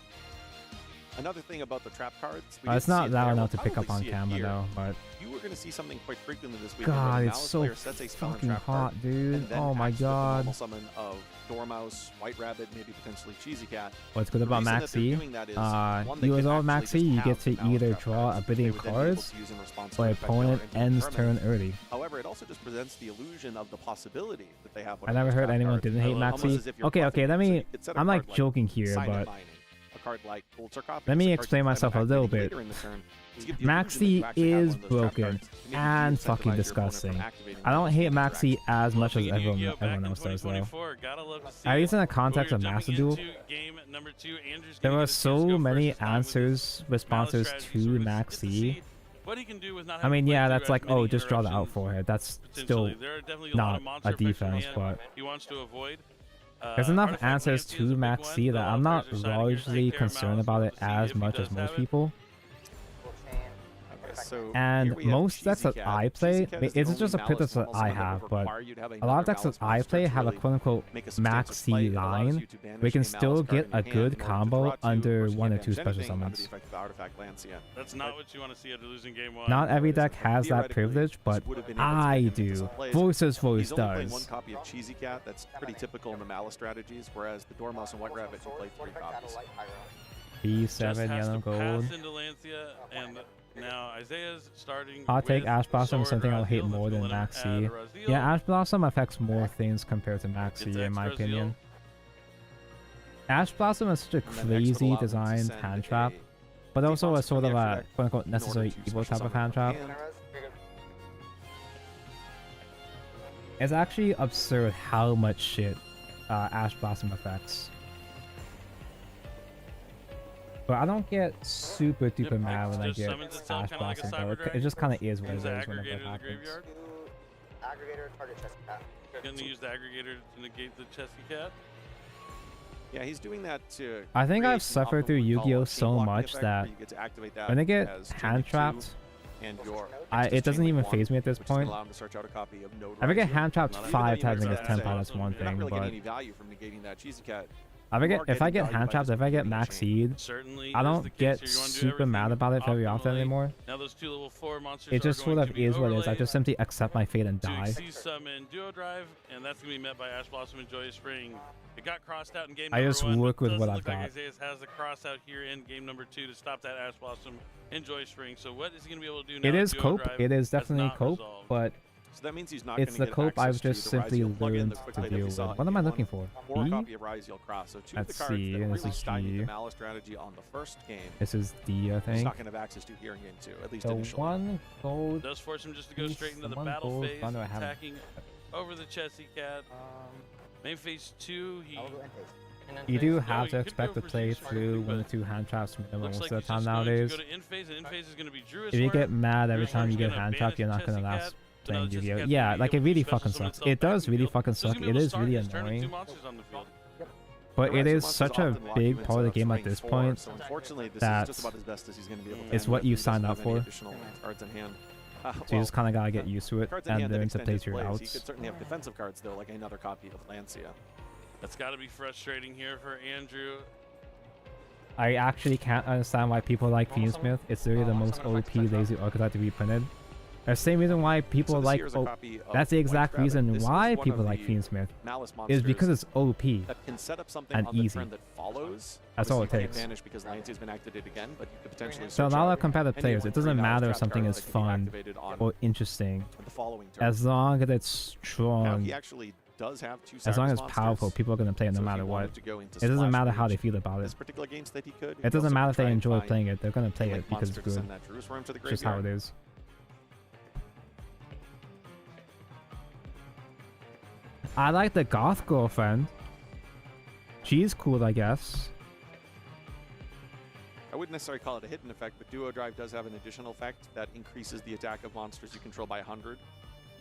Another thing about the trap cards, we It's didn't see not it loud there, enough we'll to pick up probably on see it camera here. though, but You were going to see something quite frequently this weekend. God, where the it's Malice so player sets a spell and fucking trap card, hot, dude. and then Oh my acts with the god. normal summon of Dormouse, White Rabbit, maybe potentially Cheesy Cat. What's good The about reason that Max they're C? doing that is, one, they You can as all actually Max C, just you have get to Malice either trap draw cards a that they bidding would then be able cards, to use in response to or effect opponent into the ends tournament. turn early. However, it also just presents the illusion of the possibility that they have. I never heard anyone didn't hate Max C. Okay, let me. I'm like joking here, but a card like Gold Sarcophagus, let me a card explain you can myself a little activate bit. later in the turn, to give the Max illusion C that you actually have is one of those trap broken cards to maybe and incentivize fucking your opponent from disgusting. activating I don't those hate trap Max C as much as Yu-Gi-Oh! everyone Back in else does though. 2024, gotta love to see At it. least in the But context we're of jumping Master Duel, into game number 2. Andrew's there gonna were get a chance to so go many first this time with his answers, responses strategy, to so we Max get to C. see what he can do with not I having mean, played yeah, through that's as like, many oh, just draw the interruptions, out forehead. That's still potentially. There are definitely a lot not of monster a effects from defense, hand but he wants to avoid. there's enough Artifact answers Lancy is a to big Max one. C that The I'm not players are deciding here to largely take care of concerned Malice. about We'll it see as if he much does as most have it. people. So And most decks that I play, it's just a pick that I have, but a lot of decks that I play have a quote-unquote max C line, we can still get a good combo under 1 or 2 special summons. That's not what you want to see after losing game 1. Not every deck has that privilege, but I do. Voice Voice does. one copy of Cheesy Cat. That's pretty typical in the Malice strategies, whereas the Dormouse and White Rabbit can play 3 copies. B7, yellow, gold. Pass into Lancia, and now Isaiah's starting. I'll take with Ash Blossom, Sword something I'll hate Raziel. more That's than gonna Max let him C. add a Raziel. Yeah, Ash Blossom affects more things compared to Max C, in my opinion. Ash Blossom is such a crazy designed hand trap, but also a sort of a quote-unquote necessary evil type of hand trap. It's actually absurd how much shit Ash Blossom affects. But I don't get super duper mad when I get Ash Blossom though. It just kind of is what it is whenever it happens. Aggregator, target chest cat. Gonna use the aggregator to negate the chesty cat. Yeah, he's doing that to. I think I've suffered through Yu-Gi-Oh so much that when I get hand trapped, it doesn't even phase me at this point. If I get hand trapped 5 times against Tempo, that's one thing, but if I get hand trapped, if I get max seed, I don't get super mad about it very often anymore. Now those 2 level 4 monsters It just sort of is what it is. I just simply accept my fate and die. Summon Duo Drive, and that's gonna be met by Ash Blossom and Joyous Spring. It got crossed out in game I number just 1. work with what Doesn't I've look like got. Isaiah has the cross out here in game number 2 to stop that Ash Blossom and Joyous Spring. So what is he gonna be able to do now? It is Duo cope. Drive It is has definitely not cope, resolved. but So that means he's not it's the cope I've just simply learned to deal with. What am I looking for? Or a B? copy of Raziel Cross. So 2 of the That's cards C, that and really this is stymied G. the Malice strategy on the first game. This is D, I He's think. not going to have access to here in game 2, at least So initially. 1 gold. Does force him just to go piece, straight into the one battle gold phase, bundle I have. attacking over the chesty cat. Main phase 2, he. You do No, have you to could expect go to for play Z-Spring, through but 1 or 2 hand traps minimum looks most like of he's the time just going to nowadays. go to in phase, and in phase is going to be Druid If you get Swarm. mad every Druid time you Swarm's get gonna hand trapped, banish you're not the gonna chesty last cat, but playing now the chesty Yu-Gi-Oh. cat's Yeah, gonna be like it able to really special fucking summon sucks. itself It back does in the really field. fucking So he's suck. gonna be It able to is start really his turn with 2 annoying. monsters on the field. But it is such a big part of the game at this point So unfortunately, this that is just about as best as he's going to be able to it's handle what it. you He doesn't signed up have any for. additional cards in hand. So you just kind of gotta get used to it Cards in and hand that learn to extend play his through plays. He outs. could certainly have defensive cards though, like another copy of Lancia. That's got to be frustrating here for Andrew. I actually can't understand why people like Fiendsmith. It's really the most OP lazy archetype to be printed. The same reason why people like. That's the exact reason why people like Fiendsmith. Is because it's OP That can set up something and on the easy. turn that follows. That's all it Obviously, you takes. can't vanish because Lancia's been activated again, but you could potentially So a search lot out of competitive any players, one it doesn't three matter if Malice something cards is that can be fun activated on or interesting, the following turn. as long as it's Now strong. he actually does have 2 As long as Cyrus it's powerful, monsters. people are gonna play it no So if he matter wanted what. to go into It doesn't Splash matter how they Mage, feel about this it. particular game state he could. It doesn't also matter if try they and enjoy find playing it. They're gonna play like it because monster it's to good. send that Druid Swarm to the It's just how it graveyard. is. I like the goth girlfriend. She's cool, I guess. I wouldn't necessarily call it a hidden effect, but Duo Drive does have an additional effect that increases the attack of monsters you control by 100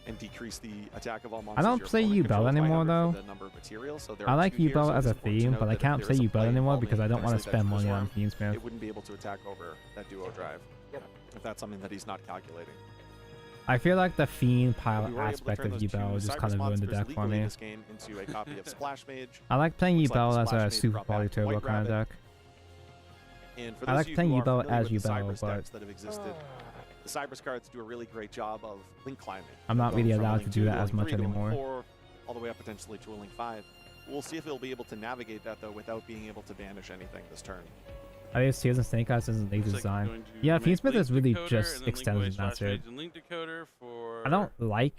and decrease the attack of all monsters. I don't your play opponent Yubel controls by anymore 100 though. for the number of materials. So there I are like 2 here, Yubel so as it's a important to theme, note but I that if can't there play is a Yubel play anymore involving because I don't want to potentially that spend Druid money on Swarm, Fiendsmith. it wouldn't be able to attack over that Duo Drive if that's something that he's not calculating. I feel like the fiend pile We were able to aspect turn of those 2 Yubel just Cypress kind of ruined the monsters deck for legally me. this game into a copy of Splash Mage. I like playing Looks like Yubel the as Splash a Mage super brought body back turbo White kind of Rabbit. deck. And for I those like of you playing who are Yubel familiar as with the Yubel, Cypress but decks that have existed, the Cypress cards do a really great job of link climbing. I'm not Going really from allowed link to do 2 that as link much 3 to link anymore. 4, all the way up potentially to a link 5. We'll see if he'll be able to navigate that though without being able to banish anything this turn. I guess Tears and Snake Eyes isn't lazy design. Yeah, Fiendsmith is really just extended and that's it. I don't like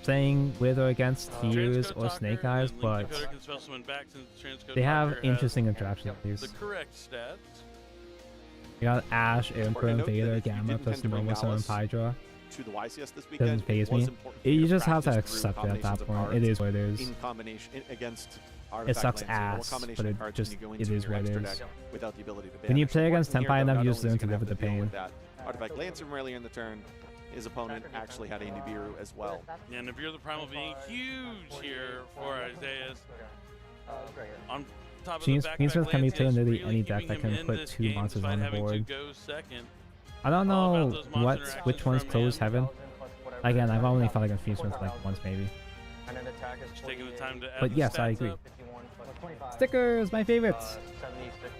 playing with or against Tears or Snake Eyes, but they have interesting interactions at least. The correct stats. You got Ash, Emperor, Important to note that Vader, if you Gamma, did plus intend to bring Normal Summon Malice Hydra. To the YCS this weekend, Doesn't phase it was me. important for You to just have to practice through accept it at that combinations of point. cards It is what it is. in combination against It Artifact sucks Lancia, or ass, combination but of it cards just when you go it into is your what it extra is. deck without the ability to When you banish. play against Important Tenpai here, though, enough, not you just only learn is to he live gonna with the have deal pain. that Artifact Lancer from earlier in the turn, his opponent actually had a Nibiru as well. Yeah, and if you're the Primal being huge here for Isaiah's. On top of the back-to-back Fiendsmith can be played Lancias, in literally really any deck keeping that him can in put this 2 game monsters despite on the having to board. go second. I don't all know about those monster which one's interactions closed from heaven. Again, I've only fought against Fiend Smith like once maybe. And then attack is Just taking the time to add But the yes, I stats agree. up. 51 plus 25. Stickers, my favorites. 76.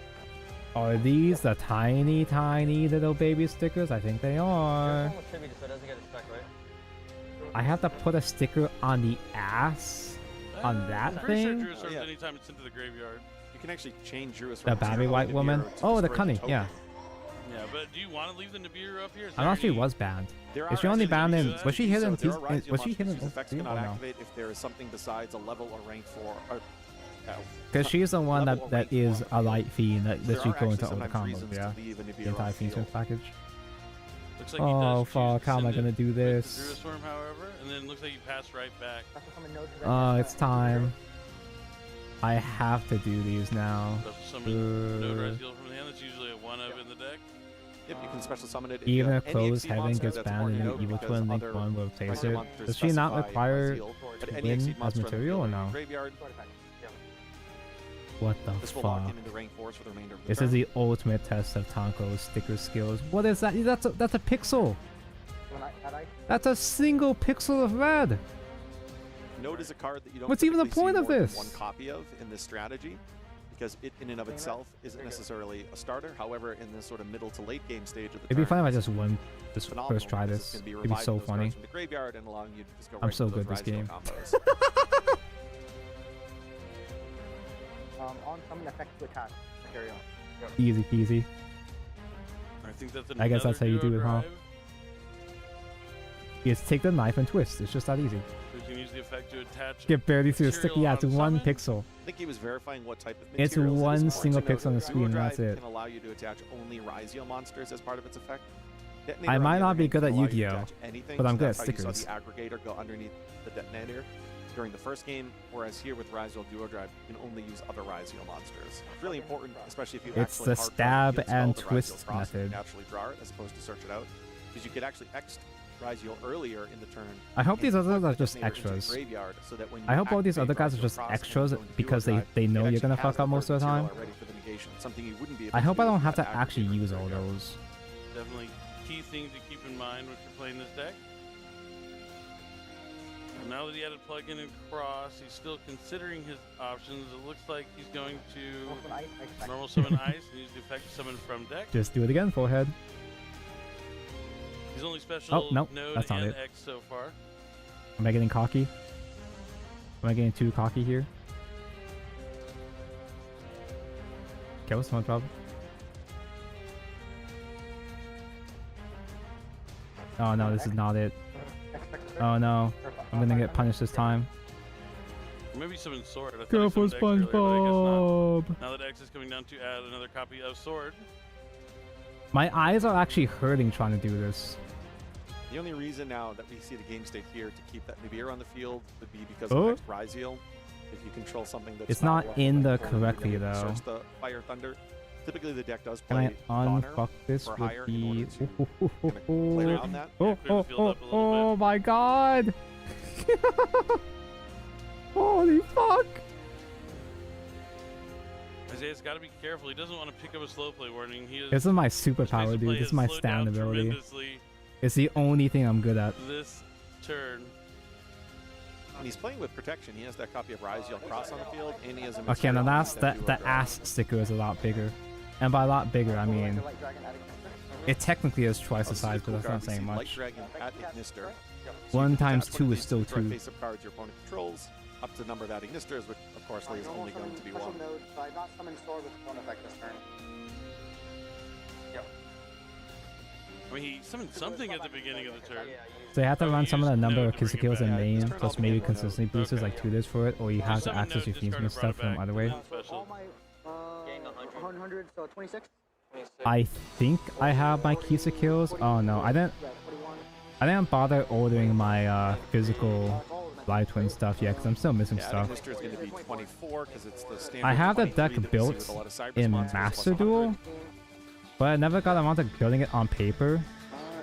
Are these the tiny, tiny little baby stickers? I think they are. Tribute so it doesn't get a spec, right? I have to put a sticker on the ass on that I'm pretty sure thing. Drew serves anytime it's into the graveyard. You can actually change Drew The Babby White woman. Oh, the Cunning. Yeah. Yeah, but do you want to leave the Nibiru up here? Is I know there she any- was banned. There Is she are only actually banned in? limits. Was she hidden? So there are Ryzeo Was she monsters hidden? whose effects in cannot or no? activate if there is something besides a level or rank 4. Because she's the one that is a light fiend that There lets you are go into actually all the sometimes combos. reasons Yeah. to leave a Nibiru The entire on Fiend field. Smith package. Looks like he Oh does fuck! How am I gonna do the this? Druistorm, however, and then looks like you pass right back. Oh, it's time. I have to do these now. Special summon Node Rise Guild from the hand. That's usually a 1-of in the deck. Yep, you can special summon it. If you Even have if any closed Exceed heaven monster gets that's banned already and node the Evil because Twin Link other 1 will replace Ryzeo it, monsters does she not specify require Ryzeo, but to any win Exceed as monster on the material or field in no? the graveyard, What the this will lock fuck? him into rank 4s for the remainder of the This turn. is the ultimate test of Tonko's sticker skills. What is that? That's a pixel. That's a single pixel of red. Node is a card that you don't What's even the typically see point of more than this? one copy of in this strategy, because it in and of itself isn't necessarily a starter. However, in this sort of middle to late game stage of the It'd be turn, fun if I just won this phenomenal first try because this. it's gonna be It'd be reviving so those funny. cards from the graveyard and allowing you to just go I'm right so into those good this Ryzeo game. combos. On summon effect to attack. Carry on. Easy peasy. I think that's I guess that's how you another do it, huh? drive. You just take the knife and twist. It's just that easy. So you can use the effect to attach. Get barely through the stick. material Yeah, it's on one summon. pixel. I think he was verifying what type of It's materials. one important single to note pixel on the that screen, Duo that's Drive it. can allow you to attach only Ryzeo monsters as part of its effect. I Detonator, might on the not other be hand, good can at allow you to Yu-Gi-Oh, attach anything, but I'm so good at that's how you stickers. saw the aggregator go underneath the detonator during the first game, whereas here with Ryzeo Duo Drive, you can only use other Ryzeo monsters. It's really important, especially if you It's actually the hard stab draw, you and spell the twist Ryzeo cross and method. naturally draw it as opposed to search it out, because you could actually X Ryzeo earlier in the turn. I hope these and others put are the just detonator into the extras. graveyard so that when you I hope all these activate other guys are Ryzeo just cross and extras go into Duo because Drive, they know it you're gonna actually fuck has up most of the material time. already for the negation, something you wouldn't be able I to hope do I don't with have to that actually aggregator use all graveyard. those. Definitely key thing to keep in mind when you're playing this deck. And now that he added plug-in and cross, he's still considering his options. It looks like he's going to normal summon ice and use the effect to summon from deck. Just do it again, forehead. He's only special Oh, nope, Node that's not and it. X so far. Am I getting cocky? Am I getting too cocky here? Okay, what's my problem? Oh no, this is not it. Oh no, I'm gonna get punished this time. Or maybe summon Sword. I thought Go he for summoned X earlier, but I guess SpongeBob! not. Now that X is coming down to add another copy of Sword. My eyes are actually hurting trying to do this. The only reason now that we see the game state here to keep that Nibiru on the field would be because Oh. of next Ryzeo. If you control something that's It's not level in the like four, you're correctly, gonna though. Search the Fire Thunder. Typically the deck does Can play I Donner unfuck this for with higher in order the... to play around that. Oh my god! Holy fuck! Isaiah's got to be careful. He doesn't want to pick up a slow play warning. He This is my was supposed superpower, to dude. play This is his my slow stand down ability. tremendously It's the only thing I'm good at. this turn. And he's playing with protection. He has that copy of Ryzeo Cross on the field, and he has a Okay, now that's that the ass sticker is a lot bigger. And by a lot bigger, I mean... It technically is twice the size, but that's not saying Light much. Dragon at Ignister. 1 times That's 2 one of is still these 2. face-up cards your opponent controls, up to the number of adding Ignisters, which of course is only going to be 1. So I got summon sword with one effect this turn. Yep. I mean, he summoned something at the beginning of the turn. So you have to Oh, run you some of the used number Node of to bring it Kisa kills in back. main, plus maybe consistently boosters like tutors for it, or you have to summon access Node, your Fiendsmith discard it, stuff brought it from back, either way. and then special. All my 100, so 26. I think I have my Kisa kills. Oh no, I didn't bother ordering my physical live twin stuff yet because I'm still missing Yeah, stuff. Ignister is going to be 24 because it's the standard. I have the 23 deck that we see built with a lot of Cyber in sponsors, plus Master 100. Duel, but I never got around to building it on paper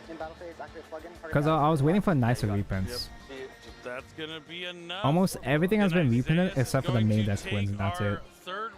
In battle phase, activate plugin. because I was waiting for nicer reprints. That's gonna be enough. Almost everything has been And reprinted Isaiah's except for the going main to deck twins, and take that's our it. third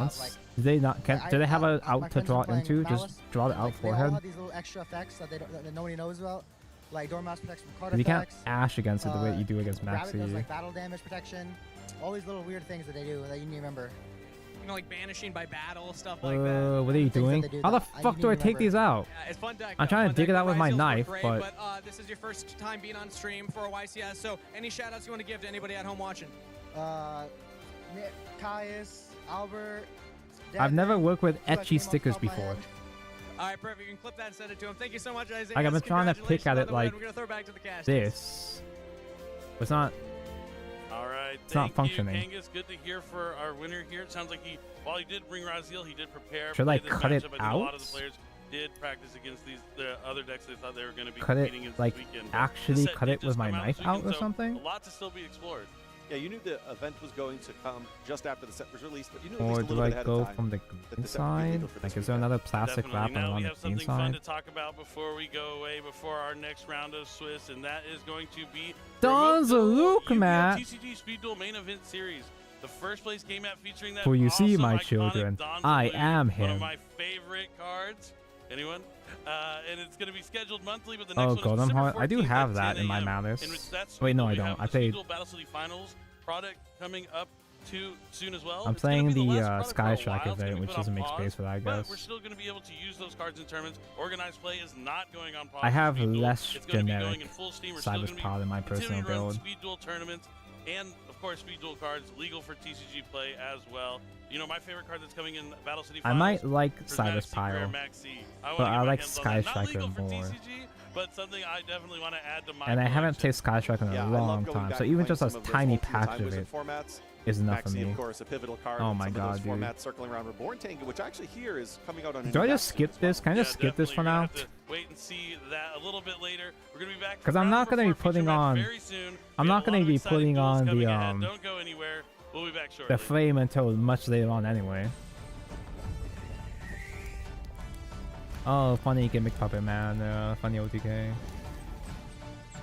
response. like, Do they not? Do they have an my out to friends draw are playing into? Malice, Just draw it and, out like, for they all him. have these little extra effects that that nobody knows about, like Dormouse protects from card You can't effects. ash against it the way you do against Rabbit does Maxi. like battle damage protection. All these little weird things that they do that you need to remember. you know, like banishing by battle, stuff like that. What are you doing? How the fuck do I take these out? Yeah, it's fun deck. I'm trying to dig it out with my knife, great, but this is your first time being on stream for YCS. So any shout outs you want to give to anybody at home watching? Nick, Caius, Albert. I've never worked with etchy stickers before. All right, perfect. You can clip that and send it to him. Thank you so much, Isaiah. Like, I've been trying to pick at it like We're gonna throw back to the cast. this. It's not. All right. It's not functioning. Thank you, Kangas. Good to hear for our winner here. It sounds like while he did bring Raziel, he did prepare. Should I this cut it matchup. I think a lot out? of the players did practice against the other decks they thought they were going to be Cut it, competing against like, this weekend. actually cut it with my knife out or so something? A lot to still be explored. Yeah, you knew the event was going to come just after the set was released, but you knew at Or least a do little I bit ahead go of time from the that green the set would be side? legal for Like, this is there weekend. another plastic Definitely. wrap Now on we the have green something fun to side? talk about before we go away, before our next round of Swiss, and that is going to be Don's a Luke, Matt. TCG Speed Duel Main Event Series. The first place game at featuring that For you see, awesome, my iconic children, Don I Baloo, am One him. of my favorite cards. Anyone? And it's going to be scheduled monthly, but the Oh, next one is Gundam December Heart. I do 14th have at that 10 in my a.m. Malice. In which that's Wait, no, we I don't. have I the Speed played. Duel Battle City Finals product coming up soon as well. I'm It's gonna playing be the last product Sky for a Strike while. It's gonna event, be which put on doesn't make pause, space for that, I but guess. we're still going to be able to use those cards in tournaments. Organized play is not going on pause. I have for Speed Duel. less It's gonna be generic going in full steam. We're still Cybers gonna be Pod in my personal continuing to run build. Speed Duel tournaments, and of course Speed Duel cards legal for TCG play as well. You know, my favorite card that's coming in Battle City I Finals. might like for Cybers Maxi, Rare Pyro, Maxi. but I like hands on Sky that. Not Striker legal for more. TCG, but something I definitely want to add to my And I haven't collection. played Sky Striker in Yeah, a I love long going time, back so and even playing just a some of those tiny old two-time patch of Wizard it formats. is enough for Maxi, me. of course, a pivotal card. Oh and my some god, of dude. those formats circling around Reborn Tango, which actually here is coming out on. Do I just skip this? Can I just skip this for now? Wait and see that a little bit later. We're gonna be back. Because I'm not gonna be putting on. I'm not gonna be putting on the Don't go anywhere. We'll be back shortly. the frame until much later on anyway. Oh, funny gimmick puppet man, funny OTK.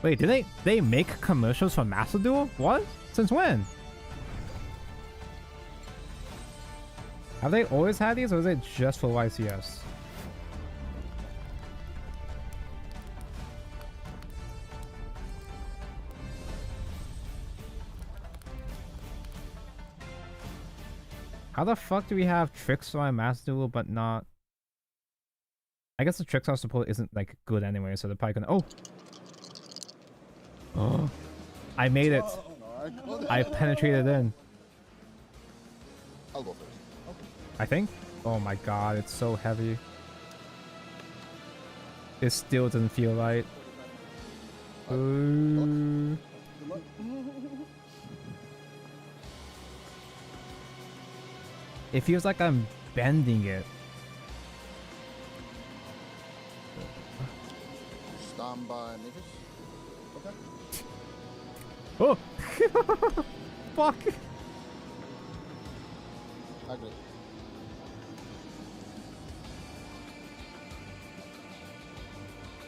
Wait, did they make commercials for Master Duel? What? Since when? Have they always had these, or is it just for YCS? How the fuck do we have tricks on Master Duel but not? I guess the tricks support isn't like good anyway, so they're probably gonna. Oh, oh! I made it. I penetrated in. I'll go first. Okay. I think. Oh my god, it's so heavy. It still doesn't feel right. Ooh. It feels like I'm bending it. Stand by Mavis. Okay. Oh! Fuck! Agree.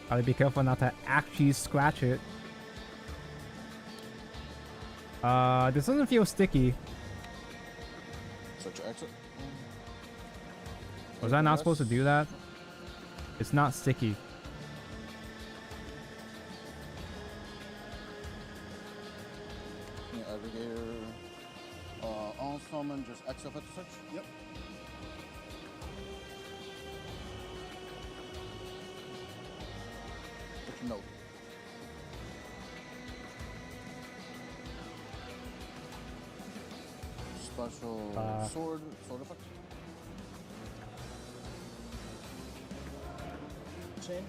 Gotta be careful not to actually scratch it. This doesn't feel sticky. Search your exit. Was I not supposed to do that? It's not sticky. Yeah, aggregator. On summon, just exit at the search. Yep. Put your note. Special sword effect. Chain.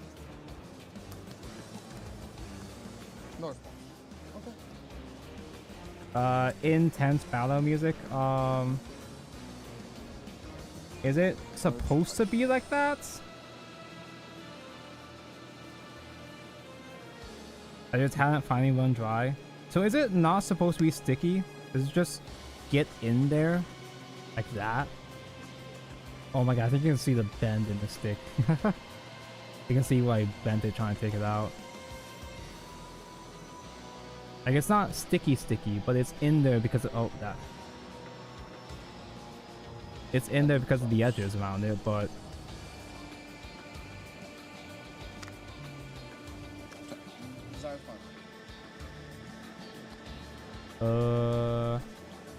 North. Okay. Intense battle music. Is it supposed to be like that? I just haven't finally run dry. So is it not supposed to be sticky? Does it just get in there like that? Oh my god, I think you can see the bend in the stick. You can see why I bent it trying to take it out. Like, it's not sticky, but it's in there because of, oh, that. It's in there because of the edges around it, but...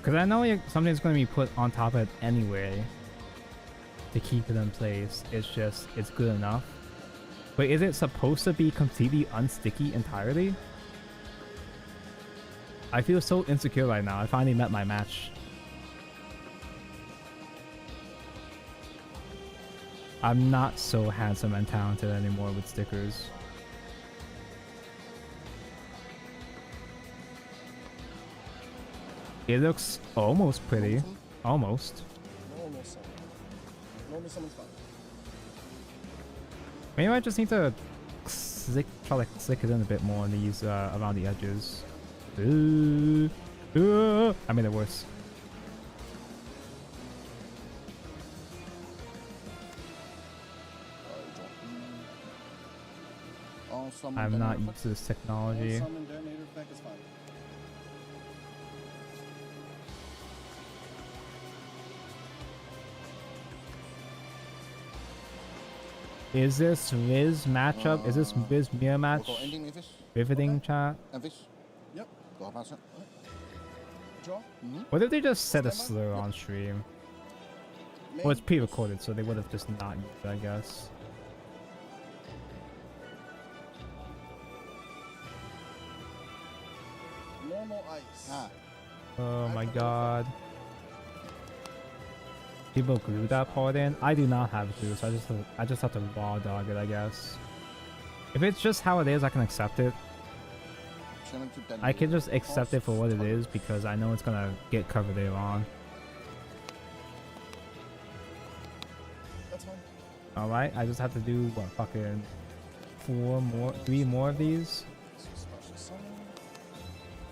Because I know something's going to be put on top of it anyway to keep it in place. It's just, it's good enough. But is it supposed to be completely unsticky entirely? I feel so insecure right now. I finally met my match. I'm not so handsome and talented anymore with stickers. It looks almost pretty. Almost. Maybe I just need to try to slick it in a bit more on these around the edges. I made it worse. I'm not used to this technology. Is this Riz matchup? Is this Riz mirror match? Riveting chat? Yep. What if they just set a slur on stream? Well, it's pre-recorded, so they would have just not used it, I guess. Normal ice. Oh my god. People glue that part in? I do not have glue, so I just have to raw dog it, I guess. If it's just how it is, I can accept it. I can just accept it for what it is because I know it's gonna get covered later on. Alright, I just have to do what, fucking 3 more of these?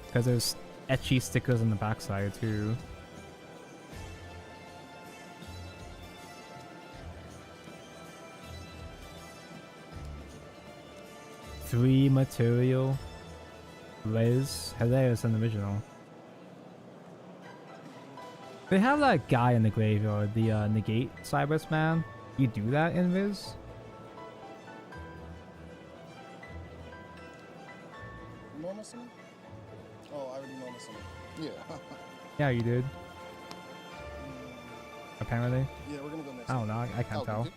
Because there's etchy stickers on the backside too. Three material. Liz. Hilarious and original. They have that guy in the graveyard, the negate Cybers man. You do that in Viz? Normal summon? Oh, I already normal summon. Yeah. Yeah, you did. Apparently. Yeah, we're gonna go next. I don't know. I can't tell. Okay.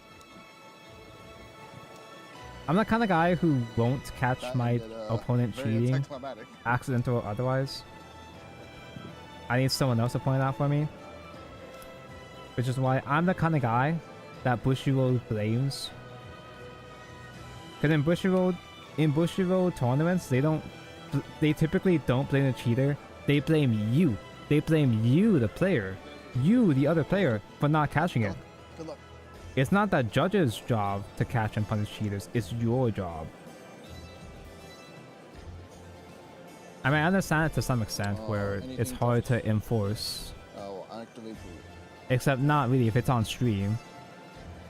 I'm the kind of guy who won't catch my opponent cheating, anticlimactic. accidental or otherwise. I need someone else to point it out for me. Which is why I'm the kind of guy that Bushiroad blames. Because in Bushiroad tournaments, they typically don't blame the cheater. They blame you. They blame you, the player. You, the other player, for not catching it. Good luck. It's not the judge's job to catch and punish cheaters. It's your job. I mean, I understand it to some extent where it's hard to enforce. I'll activate blue. Except not really if it's on stream.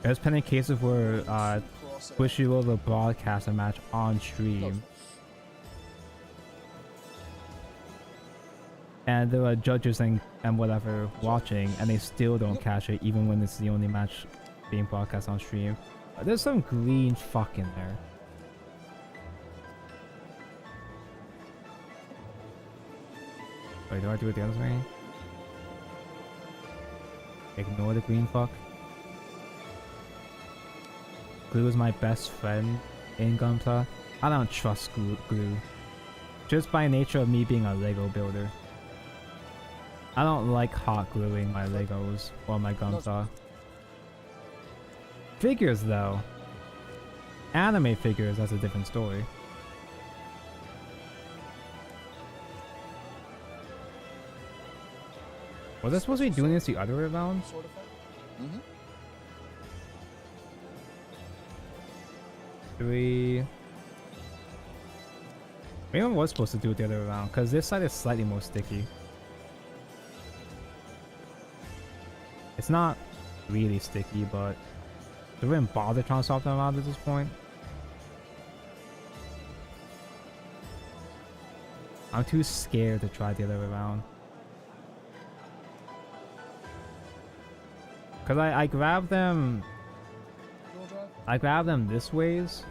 There's plenty of cases where Bushiroad will broadcast a match on stream. And there are judges and whatever watching, and they still don't catch it even when it's the only match being broadcast on stream. There's some green fuck in there. Wait, do I do it the other way? Ignore the green fuck. Glue is my best friend in Gunpla. I don't trust glue. Just by nature of me being a Lego builder. I don't like hot gluing my Legos or my Gunpla. Figures though. Anime figures, that's a different story. Was I supposed to be doing this the other way around? Mm-hmm. 3. Maybe I was supposed to do it the other way around, because this side is slightly more sticky. It's not really sticky, but I wouldn't bother trying to swap them around at this point. I'm too scared to try the other way around. Cause I grabbed them. I grabbed them this ways,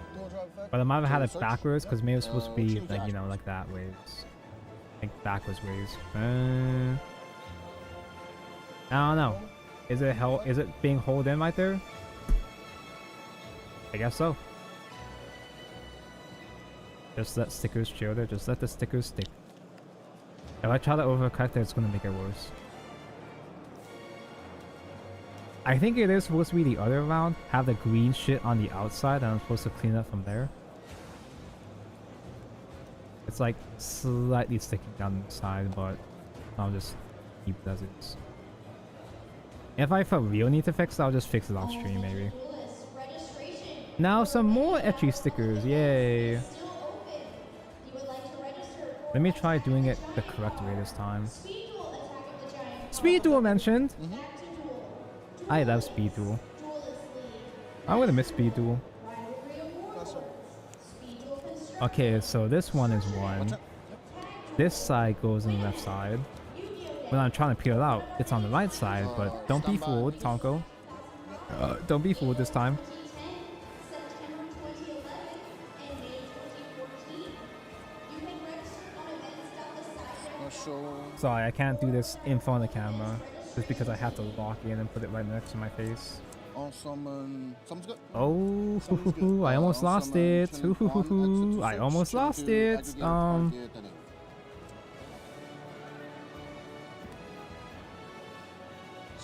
but I might have had it backwards because maybe it was supposed to be like, you know, like that ways, like backwards ways. I don't know. Is it being held in right there? I guess so. Just let stickers chill there. Just let the stickers stick. If I try to overcorrect it, it's gonna make it worse. I think it is supposed to be the other round. Have the green shit on the outside, and I'm supposed to clean up from there. It's like slightly sticking down the side, but I'll just keep it as it is. If I for real need to fix it, I'll just fix it off stream maybe. Now some more etchy stickers, yay! Let me try doing it the correct way this time. Speed Duel mentioned! I love Speed Duel. I would have missed Speed Duel. Okay, so this one is one. This side goes on the left side. When I'm trying to peel it out, it's on the right side, but don't be fooled, Tonko. Don't be fooled this time. Sorry, I can't do this in front of the camera. Just because I have to lock in and put it right next to my face. Someone's good. Oh, I almost lost it. I almost lost it.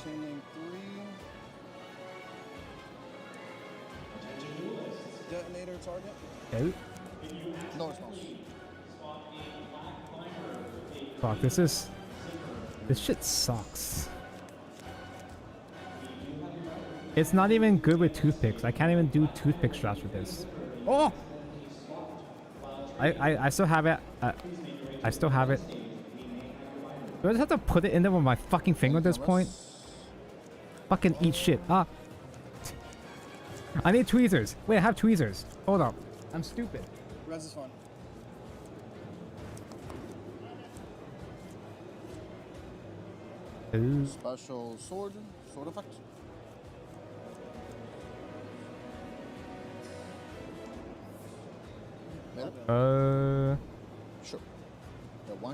Chaining 3. Detonator target. Okay. No response. Fuck, this shit sucks. It's not even good with toothpicks. I can't even do toothpick straps with this. Oh! I still have it. I still have it. Do I just have to put it in there with my fucking finger at this point? Fucking eat shit. Ah. I need tweezers. Wait, I have tweezers. Hold up. I'm stupid. Res is fine. Ooh. Special sword effect. Sure.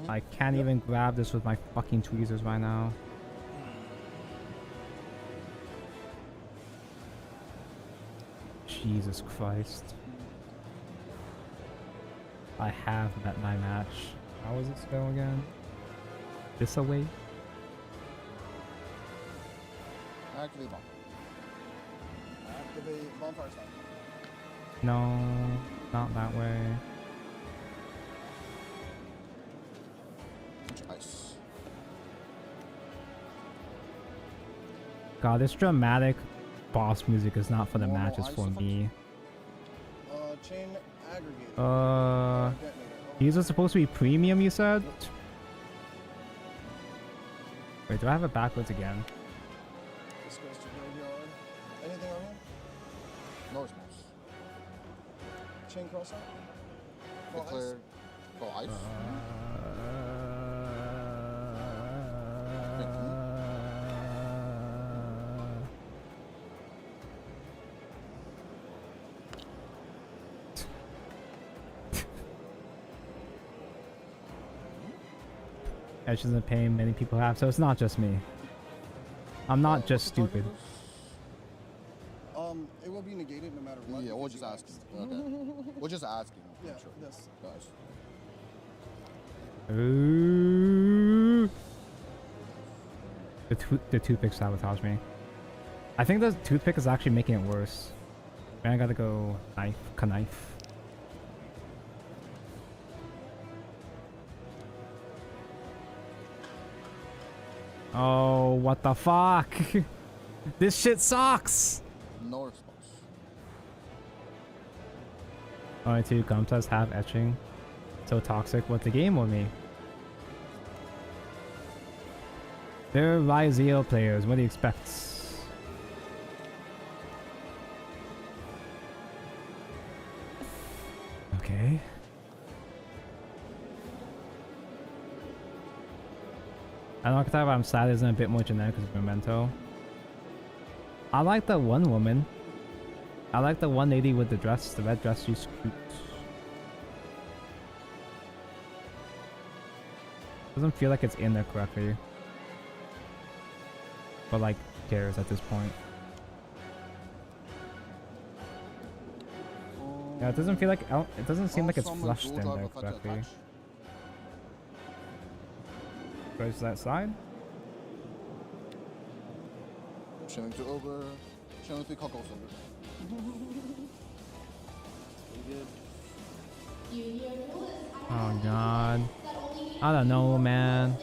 I can't even grab this with my fucking tweezers right now. Jesus Christ. I have met my match. How was it spelled again? This away? Activate bomb. Activate bonfire side. No, not that way. Ice. God, this dramatic boss music is not for the match, it's for me. Chain aggregator. These are supposed to be premium, you said? Wait, do I have it backwards again? This goes to graveyard. Anything on here? No response. Chain cross out. Declare. Go ice. Edge is a pain many people have, so it's not just me. I'm not just stupid. It will be negated no matter what. Yeah, we're just asking. Okay. We're just asking. Yeah, sure. Yes. Guys. Ooh. The toothpick sabotaged me. I think the toothpick is actually making it worse. Man, I gotta go knife. Oh, what the fuck? This shit sucks! No response. Only two Gumtas have etching. So toxic, what the game with me? They're Rizio players, what do you expect? Okay. I don't know if I'm sad isn't a bit more generic as Memento. I like the one woman. I like the one lady with the dress, the red dress she's cute. Doesn't feel like it's in there correctly. But like, who cares at this point? Yeah, it doesn't feel like it doesn't seem like it's flushed in there correctly. Goes to that side. Chilling to over. Chilling to Coco Oh god. I don't know, man.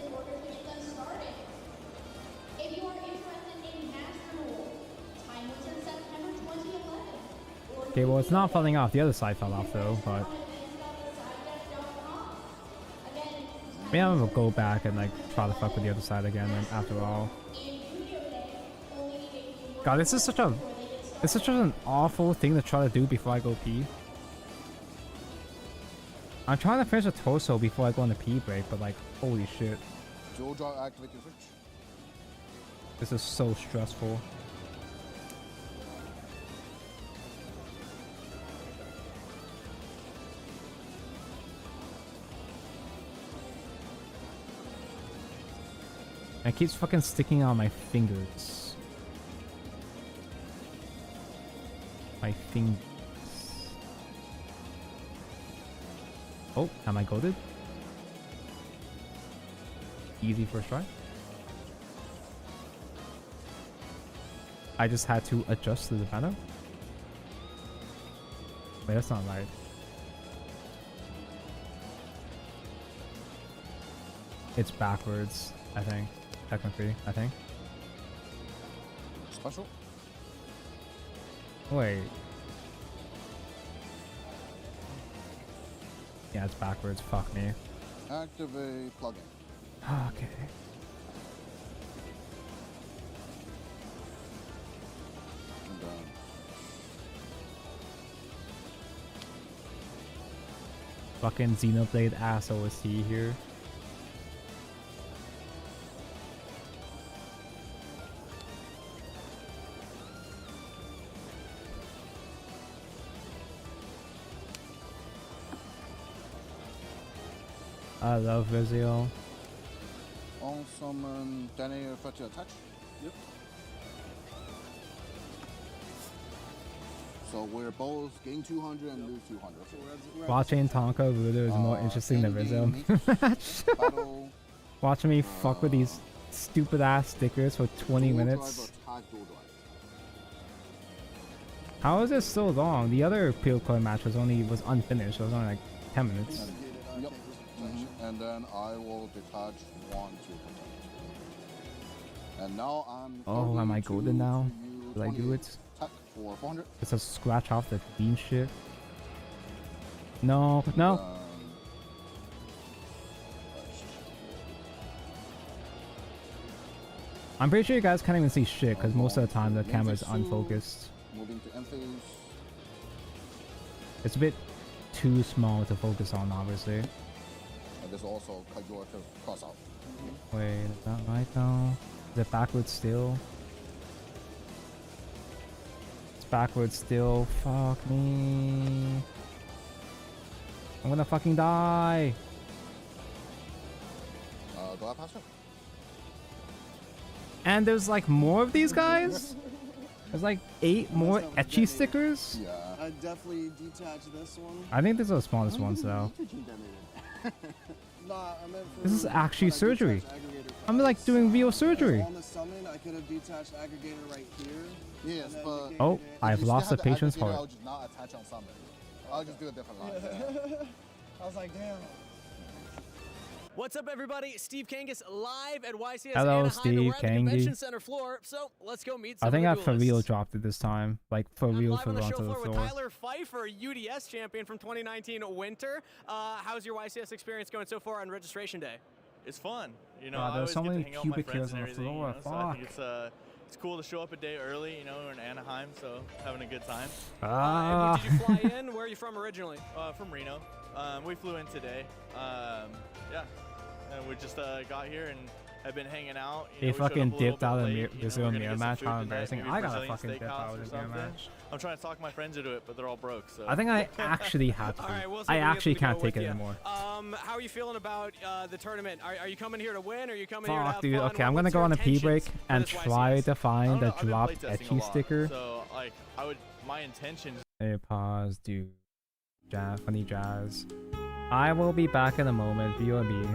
Okay, well, it's not falling off. The other side fell off though, but maybe I'm gonna go back and like try to fuck with the other side again. And after all, God, this is such an awful thing to try to do before I go pee. I'm trying to finish a torso before I go on the pee break, but like, holy shit. Dual draw, activate your switch. This is so stressful. It keeps fucking sticking on my fingers. My fingers. Oh, am I goated? Easy first try. I just had to adjust to the banner. Wait, that's not right. It's backwards, I think. Technically, I think. Special. Wait. Yeah, it's backwards. Fuck me. Activate plugin. Okay. And done. Fucking Xenoblade ass OST here. I love Vizio. On summon Danny effect to attach. Yep. So we're both gain 200 and lose 200. Watching Tonka Voodoo is more interesting than Vizio. Watching me fuck with these stupid ass stickers for 20 minutes. How is it so long? The other Pure Coin match was unfinished. It was only like 10 minutes. Yep. And then I will detach 1 to protect. And now I'm. Oh, am I golden now? Did I do it? Attack for 400. It's a scratch off the beam shit. No, no. I'm pretty sure you guys can't even see shit because most of the time the camera is unfocused. Moving to end phase. It's a bit too small to focus on, obviously. And this also cut your to cross out. Wait, is that right now? Is it backwards still? It's backwards still. Fuck me. I'm gonna fucking die. Go out past him. And there's like more of these guys? There's like 8 more etchy stickers? Yeah. I definitely detached this one. I think these are the smallest ones though. Nah, I meant for This is actually when I surgery. detached aggregator I'm like doing real surgery. On the summon, I could have detached aggregator right here. Yes, but Oh, I've lost the patient's I'll heart. just not attach on summon. I'll just do a different line. I was like, damn. What's up, everybody? Steve Kangas live at YCS Hello, Anaheim. Steve We're at the convention Kangi. center floor, so let's go meet some I think I of the for real duelists. dropped it this time. Like for real Live on the show onto the floor with floor. Tyler Pfeiffer, UDS champion from 2019 Winter. How's your YCS experience going so far on registration day? It's fun. You know, Wow, I there's always so get many to hang out with my pubic friends hairs and on the everything. floor, You know, so I think fuck. it's cool to show up a day early. You know, we're in Anaheim, so having a good time. Ah. Did you fly in? Where are you from originally? From Reno. We flew in today. Yeah. And we just got here and have been hanging out. They we showed up fucking a little dipped bit out of late. the You know, Brazil we're gonna mirror get some match. food How tonight, embarrassing. maybe I gotta Brazilian fucking dip steakhouse out or of the mirror something. match. I'm trying to talk my friends into it, but they're all broke. So I think I actually have to. All right, we'll see I if we actually get to can't go take with it ya. anymore. how are you feeling about the tournament? Are you coming here to win, or are you coming here to have Fuck, dude. fun? Okay, I'm gonna What's go your on a pee break intentions for and this try YCS? to find the I've been dropped playtesting a etchy lot, sticker. So like, my intentions. Hey, pause, dude. Jazz, funny jazz. I will be back in a moment. B.O.B.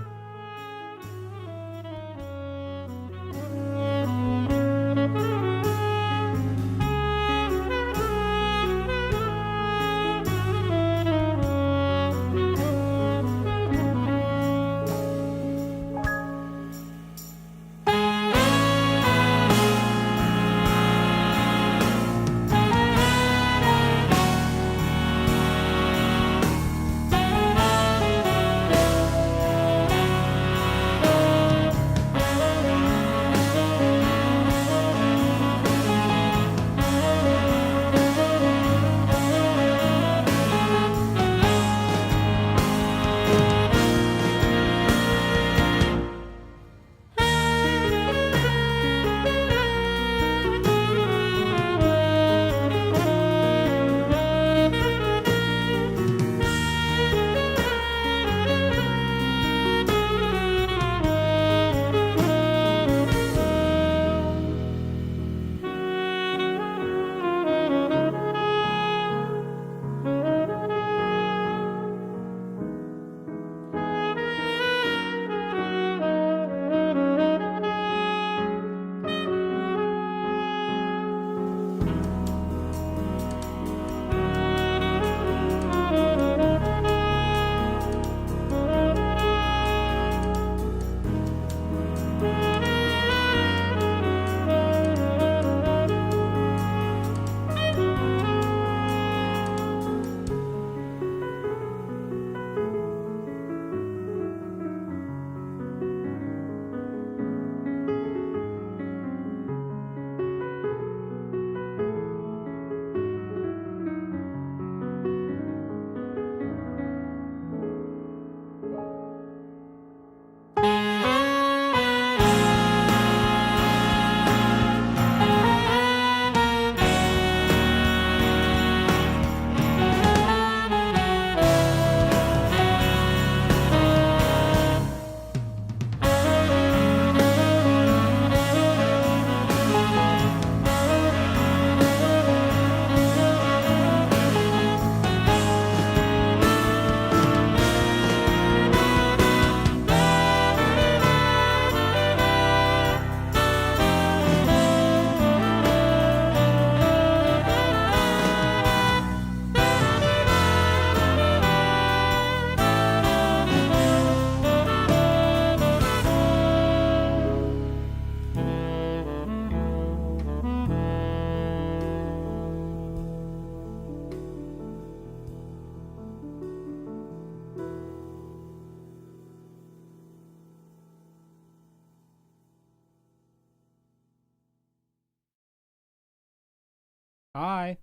Hi.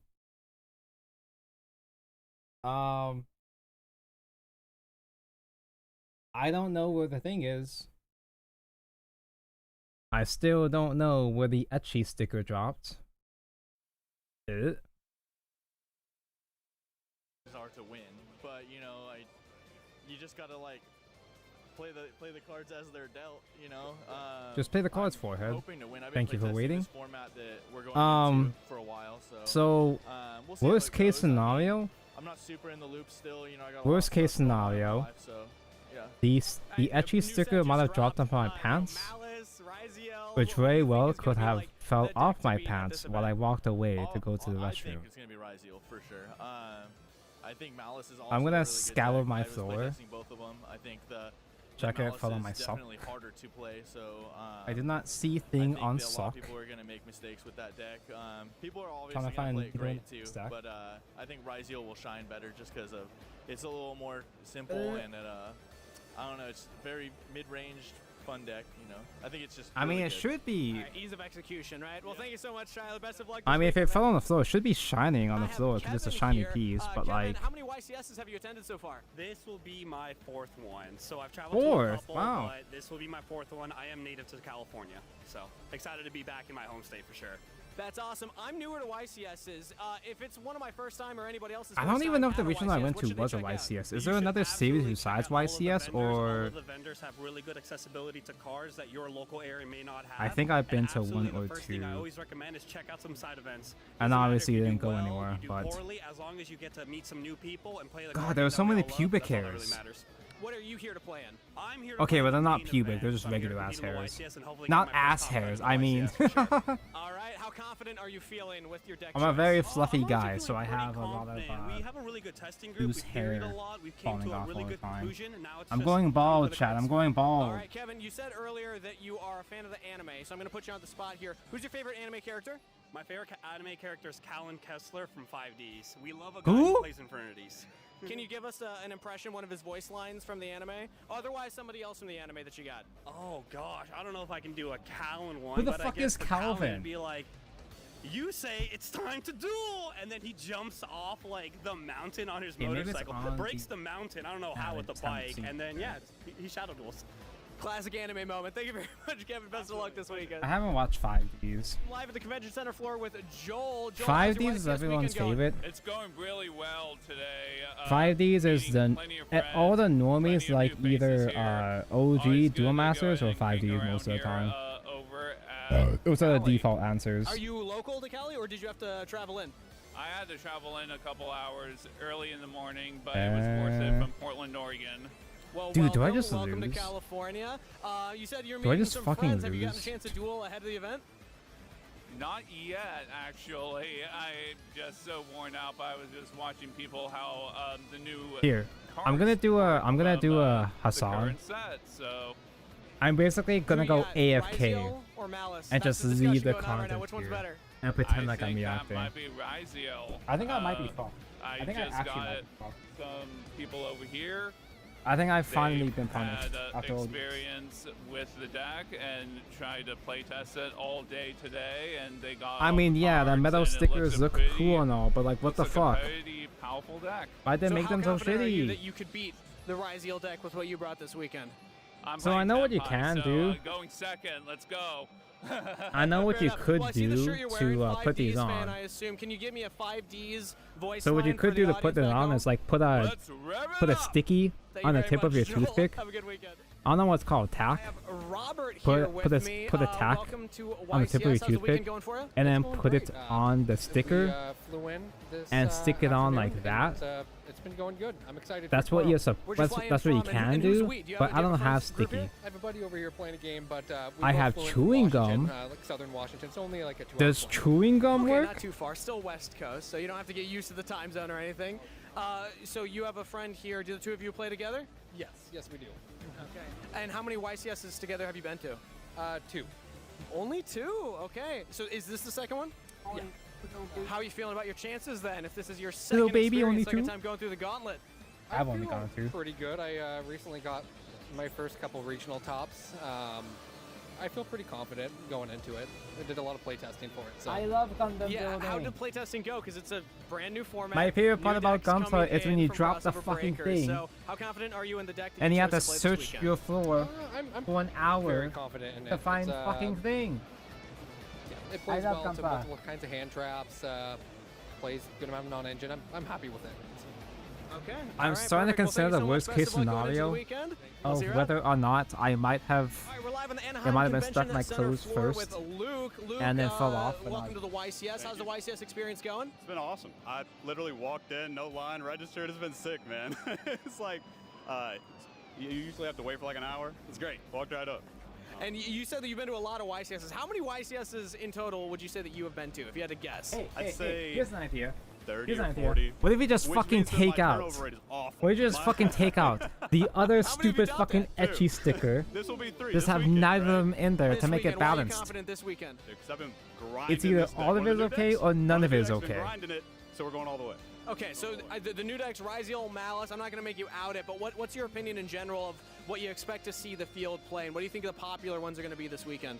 I don't know where the thing is. I still don't know where the etchy sticker dropped. Are to win, but you know, you just gotta like play the cards as they're dealt. You know. Just play the cards, forehead. Hoping to win. I've been Thank you for playtesting waiting. this format that we're going into for a while, So we'll see how worst it case goes. scenario. I'm not super in the loop still. You know, I got a lot Worst of case stuff going on in my scenario. life, so, yeah. The etchy sticker might have dropped off my pants, which very well could have fell off my pants while I walked away to go to the I restroom. think it's gonna be Ryzeal for sure. I think Malice is also I'm gonna a really good scour deck. my I was floor. playtesting both of them. I think the Check it Malice fell on is my sock. definitely harder to play, so I did not see I thing think on that a lot sock. of people are gonna make mistakes with that deck. People are obviously Trying to gonna find play it hidden great too, stack. but I think Ryzeal will shine better just because of it's a little more simple and I don't know, it's very mid-range fun deck. You know, I think it's just. I mean, really it good. should be. Ease of execution, right? Well, thank you so much, Tyler. Best of luck. I this mean, if week. it fell on the floor, it should be shining on the floor because it's a Kevin shiny here. piece. But Kevin, like, how many YCSs have you attended so far? This will be my fourth one. So I've traveled to a Fourth? couple, Wow. but this will be my fourth one. I am native to California, so excited to be back in my home state for sure. That's awesome. I'm newer to YCSs. If it's one of my first time or anybody else's I don't even know if the region I went to was a YCS. Is there another series besides YCS, All or of the vendors have really good accessibility to cars that your local area may not have. I think I've been And to one absolutely or the first thing I two. always recommend is check out some side events. And Doesn't matter obviously if it you didn't do go well, anywhere, you do but poorly, as long as you get to meet some new people and play the God, card there were games so that we many all love, pubic that's all that really hairs. matters. What are you here to play in? I'm here to Okay, play well they're in the not main pubic, event, they're just so I'm here to regular ass compete in the hairs. YCS and hopefully Not get my ass first top hairs, run in I the mean. YCS for sure. All right, how confident are you feeling with your deck I'm a choice? very fluffy guy, so I have a lot of we have a really good testing group. loose We've theoried hair a lot. We've came falling to a off really all the good time. conclusion, and now it's I'm just going down to bald, the Chad. I'm cards. going bald. All right, Kevin, you said earlier that you are a fan of the anime, so I'm going to put you on the spot here. Who's your favorite anime character? My favorite anime character is Callan Kessler from 5Ds. We love a guy Who? who plays Infernities. Can you give us an impression, one of his voice lines from the anime? Otherwise, somebody else from the anime that you got. Oh gosh, I don't know if I can do a Callan one. Who the but fuck I guess is for Callan, Calvin? it'd be like, you say it's time to duel, and then he jumps off like the mountain on his Okay, maybe it's motorcycle, on breaks the- the mountain. I don't know how with the bike, and then yeah, he shadow duels. Classic anime moment. Thank you very much, Kevin. Best of luck this weekend. I haven't watched 5Ds. Live at the convention center floor with Joel. Joel, 5Ds is everyone's favorite. It's going really well today. 5Ds is the all the normies like either OG Duel Masters or 5Ds most of the time. Those are the default answers. Are you local to Cali, or did you have to travel in? I had to travel in a couple hours early in the morning, but it was worth it from Portland, Oregon. Well, Dude, do I just welcome to lose? California. You said you're Do I meeting just some fucking friends. Have you gotten a lose? chance to duel ahead of the event? Not yet, actually. I'm just so worn out. I was just watching people how the new Here, I'm gonna do a Hassan. current set. So I'm basically gonna go AFK or Malice? and That's just the leave the discussion going on right now. content Which one's here better? and pretend like I'm think that reacting. might be Riziel. I think I might be fucked. I think I just actually got might be fucked. some people over here. I think I've They've finally been punished had after all these. experience with the deck and tried to play test it all day today, and they got. I mean, yeah, the metal stickers look cool and all, but like, what the fuck? Pretty powerful deck. Why'd they make them so confident are you shitty? that you could beat the Riziel deck with what you brought this weekend? I'm So I playing know what you Tempai, can so, do. Going second, let's go. I know what you could Well, I see the do shirt you're wearing, to put 5Ds these fan, on. I assume. Can you give me a 5Ds voice So what you line could for do the to put it audience back on home? is like put a sticky Thank on you the very tip of much, your Joel. toothpick. Have a good weekend. I don't know what's called tack. Robert here Put with me. a tack welcome to on the tip of your YCS. How's the weekend toothpick, going for you? and then It's going put it great. on the sticker, flew in this, and stick it on like afternoon, that. and it's been going good. I'm excited. That's for what you're tomorrow. that's what you can do, but I don't have sticky. I have a buddy over here playing a game, but we I both have flew in chewing from Washington, gum. like Southern Washington. It's only like a 2-hour Does flight. chewing gum Okay, work? not too far. Still West Coast, so you don't have to get used to the time zone or anything. So you have a friend here. Do the two of you play together? Yes, yes we do. Okay. And how many YCSs together have you been to? 2. Only 2? Okay. So is this the second one? Yeah. How are you feeling about your chances then? If this is your second Little baby, experience, only second 2? time going through the gauntlet. I've only gone through. Pretty good. I recently got my first couple regional tops. I feel pretty confident going into it. I did a lot of playtesting for it. So. I love Gundam Yeah, how building. did playtesting go? Because it's a brand new format. My favorite part new about decks Gunpla coming is when in you from drop the crossover fucking breakers. thing. So how confident are you in the deck that And you have to chose play this search weekend? your floor I'm for an hour very confident in to it. find It's, fucking thing. It plays I love well to Gunpla. multiple kinds of hand traps. Plays good amount of non-engine. I'm happy with it. Okay. I'm All right, starting to perfect. Well, consider thank the you so worst much. case Best of luck going into the scenario weekend. We'll of see you around. whether or not I might have We're live on the it Anaheim might have been Convention stuck my Center clothes floor first with Luke. Luke, and then fell off. and welcome I- to the YCS. How's the YCS experience going? It's been awesome. I literally walked in, no line, registered. It's been sick, man. It's like, you usually have to wait for like an hour. It's great. Walked right up. And you said that you've been to a lot of YCSs. How many YCSs in total would you say that you have been to, if you had to guess? I'd say here's an idea. 30 Here's or an idea. 40. What if you just which fucking means that my take out? turnover rate is awful. What if you just My- fucking take out the other stupid fucking etchy sticker? This will be 3 Just this have weekend, neither of right? them in there This to make it weekend, why are you balanced. confident this weekend? Because I've been grinding It's either this deck. all of One it is the new okay decks- or none one of it the is decks been okay. grinding it, so we're going all the way. Okay, so the new deck's Riziel, Malice. I'm not going to make you out it, but what's your opinion in general of what you expect to see the field play, and what do you think the popular ones are going to be this weekend?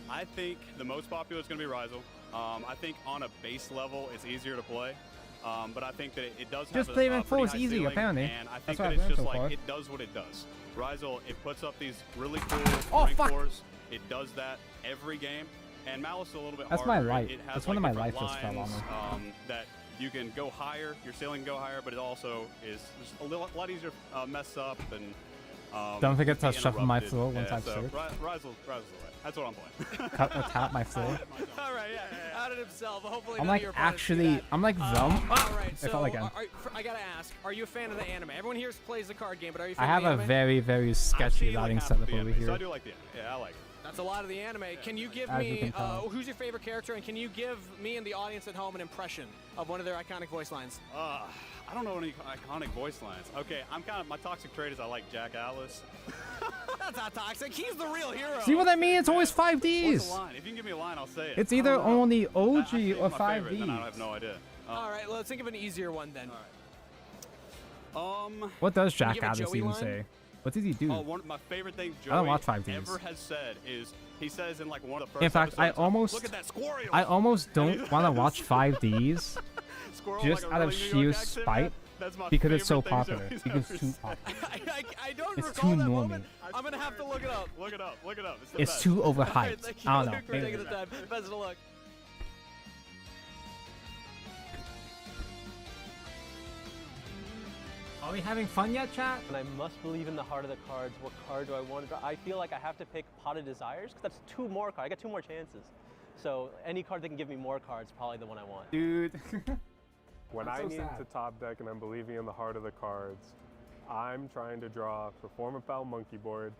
I think the most popular is going to be Rizel. I think on a base level, it's easier to play. But I think that it does Just have play a event pretty 4 is high easy, ceiling, apparently. And I That's think what that I've it's learned just so like, far. it does what it does. Rizel, it puts up these really cool Oh, rank fuck. fours. It does that every game. and Malice is a little bit That's harder. my life. It has That's like one of my different life just fell on lines, me. that you can go higher, your sailing can go higher, but it also is just a lot easier to mess up and Don't forget to be shuffle my interrupted. floor once Yeah, I've so served. Risel's the way. That's what I'm playing. Tap my floor. All right, yeah, outed himself. Hopefully, I'm none like of your opponents do actually, that. I'm like them. All right, If I so like I gotta ask: are you a fan of the anime? Everyone here plays the card game, but are you a I fan have of the a anime? very, very sketchy routing setup over So I here. do like the anime. Yeah, I like it. That's a lot of the anime. Can you give As you me can tell. who's your favorite character, and can you give me and the audience at home an impression of one of their iconic voice lines? I don't know any iconic voice lines. Okay, my toxic trait is I like Jack Alice. That's not toxic. He's the real hero. See what I mean? It's always What's 5Ds. the line? If you can give me a line, I'll say it. It's I either don't know. only I OG think or my favorite, then I 5Ds. have no idea. All right, let's think of an easier one then. What does Can you Jack give a Alice Joey even line? say? What did he do? Oh, one of my favorite things I don't Joey watch 5Ds. ever has said is he says in like one of the first In fact, episodes, I look at that squirrel. almost don't want to watch 5Ds Squirrel just like a out of really New sheer York accent, man. spite That's my because it's so favorite thing popular. Joey's Because ever it's too said. popular. I don't It's recall too that normie. moment. I'm gonna have to look it up. Look it up. Look it up. It's the It's best. too All right, overhyped. thank you I don't know. for Maybe. taking the time. Best of luck. Are we having fun yet, chat? And I must believe in the heart of the cards. What card do I want to draw? I feel like I have to pick Pot of Desires because that's 2 more cards. I got 2 more chances. So any card that can give me more cards is probably the one I want. Dude. When I'm I so need sad. to top deck and I'm believing in the heart of the cards, I'm trying to draw Perform a Foul Monkey Board.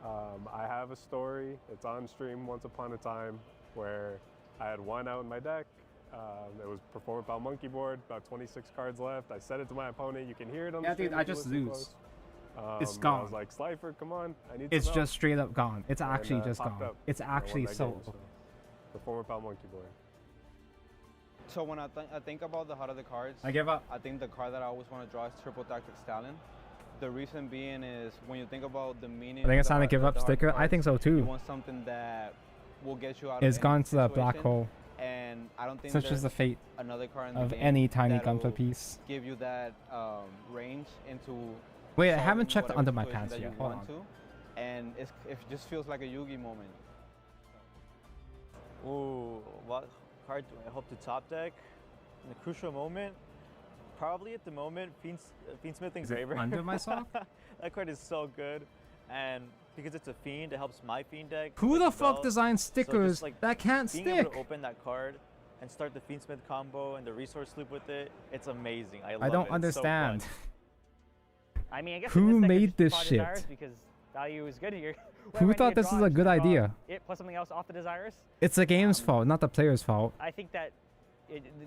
I have a story. It's on stream once upon a time where I had 1 out in my deck. It was Perform a Foul Monkey Board, about 26 cards left. I said it to my opponent. You can hear it on the Yeah, stream. dude, I if you just listen lose. close. It's I gone. was like, Slifer, come on. I need It's some just help." straight up gone. It's And, actually just popped gone. up. It's I won actually that so. game, Perform a Foul Monkey Board. So when I think about the heart of the cards, I give up. I think the card that I always want to draw is Triple Tactics Stalin. The reason being is when you think about the meaning. I think of it's the time to heart- give of up the heart of sticker. I cards, think so You too. want something that will get you out. It's of gone any to the black situation, hole. And I don't think Such is there's the fate another card in of the game any tiny that'll Gundam piece. give you that range into. Wait, I solving haven't checked whatever under my situation pants that yet. you Hold want on. to, and it just feels like a Yugi moment. Ooh, what card do I hope to top deck in a crucial moment? Probably at the moment, Fiendsmith Is it Engraver. under my sock? That card is so good, and because it's a fiend, it helps my fiend deck. Who like the the fuck belt. designs So stickers just, like, that can't being able stick? to open that card and start the Fiendsmith combo and the resource loop with it, it's amazing. I love I don't it. It's so fun. understand. I mean, I guess Who in this deck, made it's this Pot shit? Desires because value is good here. Who thought this was a good idea? It plus something else off the desires. It's the game's fault, not the player's fault. I think that,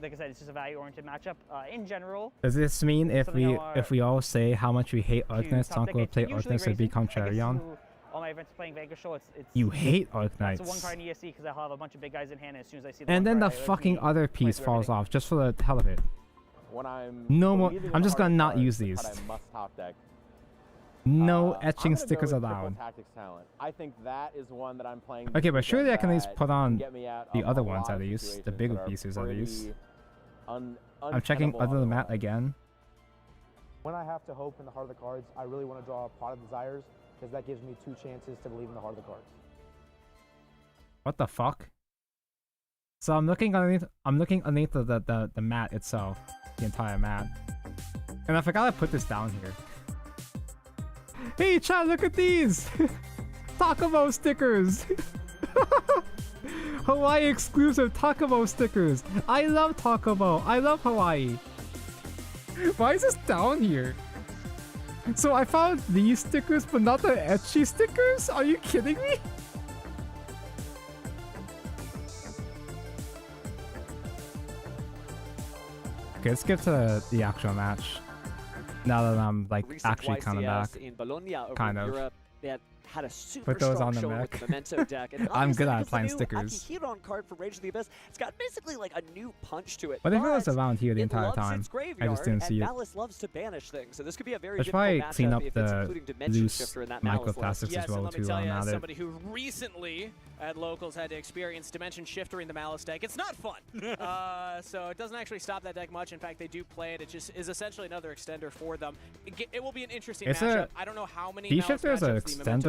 like I said, it's just a value-oriented matchup. In general, Does this mean if something we all say how much we hate Arknights, top Tonk deck, will it's play usually Arknights and raising. become I guess Charion? who- all my events playing Vanquish Show, it's You hate It's the one Arknights. card in ESC because I'll have a bunch of big guys in hand, and as soon as I see the And one then the card, it lets fucking me other play piece through falls everything. off just for the hell of it. When I'm No more. believing in I'm the just heart gonna of not cards, use the these. card I must top deck. No I'm etching gonna stickers go with allowed. Triple Tactics Talent. I think that is one that I'm playing. Okay, but surely I can at least put on get me out the of other a ones lot at of least, the situations bigger that are pieces at least. pretty I'm checking untenable other on than the that again. When I have to hope in the heart of the cards, I really want to draw a Pot of Desires because that gives me 2 chances to believe in the heart of the cards. What the fuck? So I'm looking underneath. The mat itself, the entire mat, and I forgot I put this down here. Hey, chat! Look at these Takomo stickers. Hawaii exclusive Takomo stickers. I love Takomo. I love Hawaii. Why is this down here? So I found these stickers, but not the etchy stickers? Are you kidding me? Okay, let's get to the actual match. Now that I'm like Recent actually kind of YCS back. in Bologna over kind in of. Europe that had a super Put those strong on the showing with mech. the Memento deck. And I'm good obviously at because applying the new stickers. Akihiron card for Rage of the Abyss, it's got basically like a new punch to it. But if it was but around here the it entire loves time, its I graveyard, just didn't see and it. Malice loves to banish things, so this could be a very I should difficult probably matchup clean up if it's the including Dimension loose Shifter in that Malice list. microplastics Yes, as well and let me too tell while you, I'm as at it. somebody who recently at Locals had to experience Dimension Shifter in the Malice deck, it's not fun. So it doesn't actually stop that deck much. In fact, they do play it. It just is essentially another extender for them. It will be an interesting It's matchup. a I don't know how many D Malice shifter is an matchups the Memento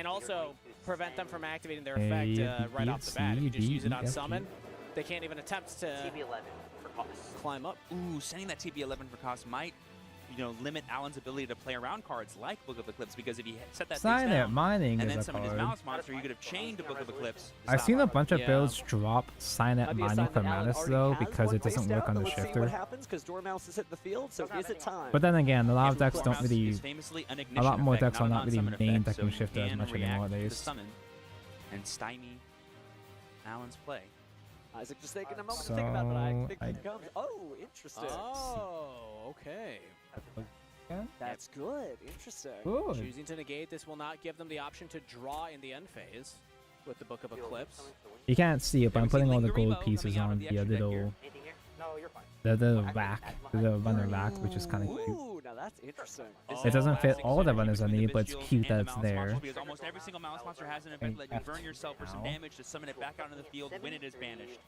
And also prevent them from activating their A, effect B, right off the bat. If you just C, use it D, on E, F, G. summon, they can't even attempt to TB11 for cost. climb up. Ooh, sending that TB11 for cost might limit Alan's ability to play around cards like Book of Eclipse, because if he set that Sign face it, down mining and is then a summoned his card. Malice monster, you could have chained a Book of Eclipse. to I've stop seen a it. bunch of builds drop Sign it mining for Malice though because it doesn't work on the Let's see what shifter. happens, because Dormouse is hitting the field, so is it time? But then again, a lot of Yeah, decks don't Dormouse really. is famously an A ignition lot more effect, decks are not a not really non-summon main effect, so decking he shifter as can much react anymore to the nowadays. summon and stymie Alan's play. Isaac just taking a moment to think about it, but I think I- it comes. Oh, interesting. Oh, okay. That's good. Interesting. Good. Choosing to negate this will not give them the option to draw in the end phase with the Book of Eclipse. You can't see it, but I'm putting all the gold pieces on the little, the rack, the little runner rack, which is kind of cute. Ooh, now that's interesting. It doesn't fit all the runners I need, but it's cute that it's there. Because almost every single Malice monster has an effect that you burn yourself for some damage to summon it back out into the field when it is banished.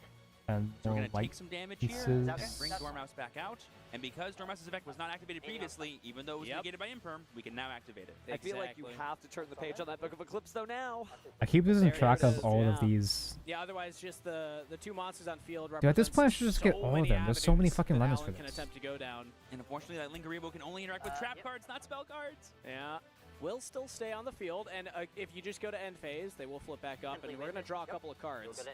And So we're more going to white take some damage here pieces. and bring Dormouse back out. And because Dormouse's effect was not activated previously, even though it was negated by Imperm, we can now activate it. I feel like you have to turn the page on that Book of Eclipse, though, now. I keep losing There it track of is, all yeah. of these. Yeah, otherwise just the two monsters on field Dude, at this represents point, I should just get so all of many them. There's so many avenues fucking that runners Alan for can this. attempt to go down. And unfortunately, that Lingarebo can only interact with trap cards, not spell cards. Yeah. Will still stay on the field, and if you just go to end phase, they will flip back up, and we're going to draw a couple of cards.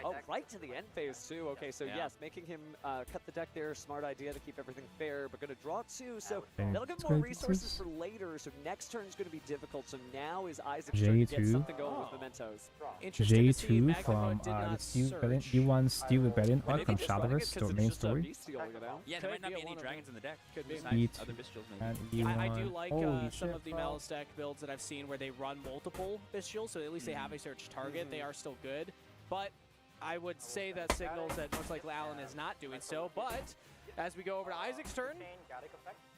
Oh, right to the end phase, too. Okay, so Yeah. yes, making him cut the deck there, smart idea to keep everything fair, but going to draw two, so Thanks, that'll give more good resources pieces. for later, so next turn is going to be difficult, so now is Isaac's turn to get J2. something going with Mementos. Interesting to see J2 Magma from Mode did not Steel search. Rebellion, U1 Steel Rebellion But arc maybe from just running it Shadowverse, 'cause the it's main just a story. bestial, you know? Yeah, there might Could not be be a any one of dragons them. in the deck. Could be. Besides Eat. other bestials, maybe. And I do E1. like Holy some shit, of the bro. Malice deck builds that I've seen where they run multiple bestials, so at least they have a search target. They are still good, but I would say that signals that most likely Alan is not doing so. But as we go over to Isaac's turn,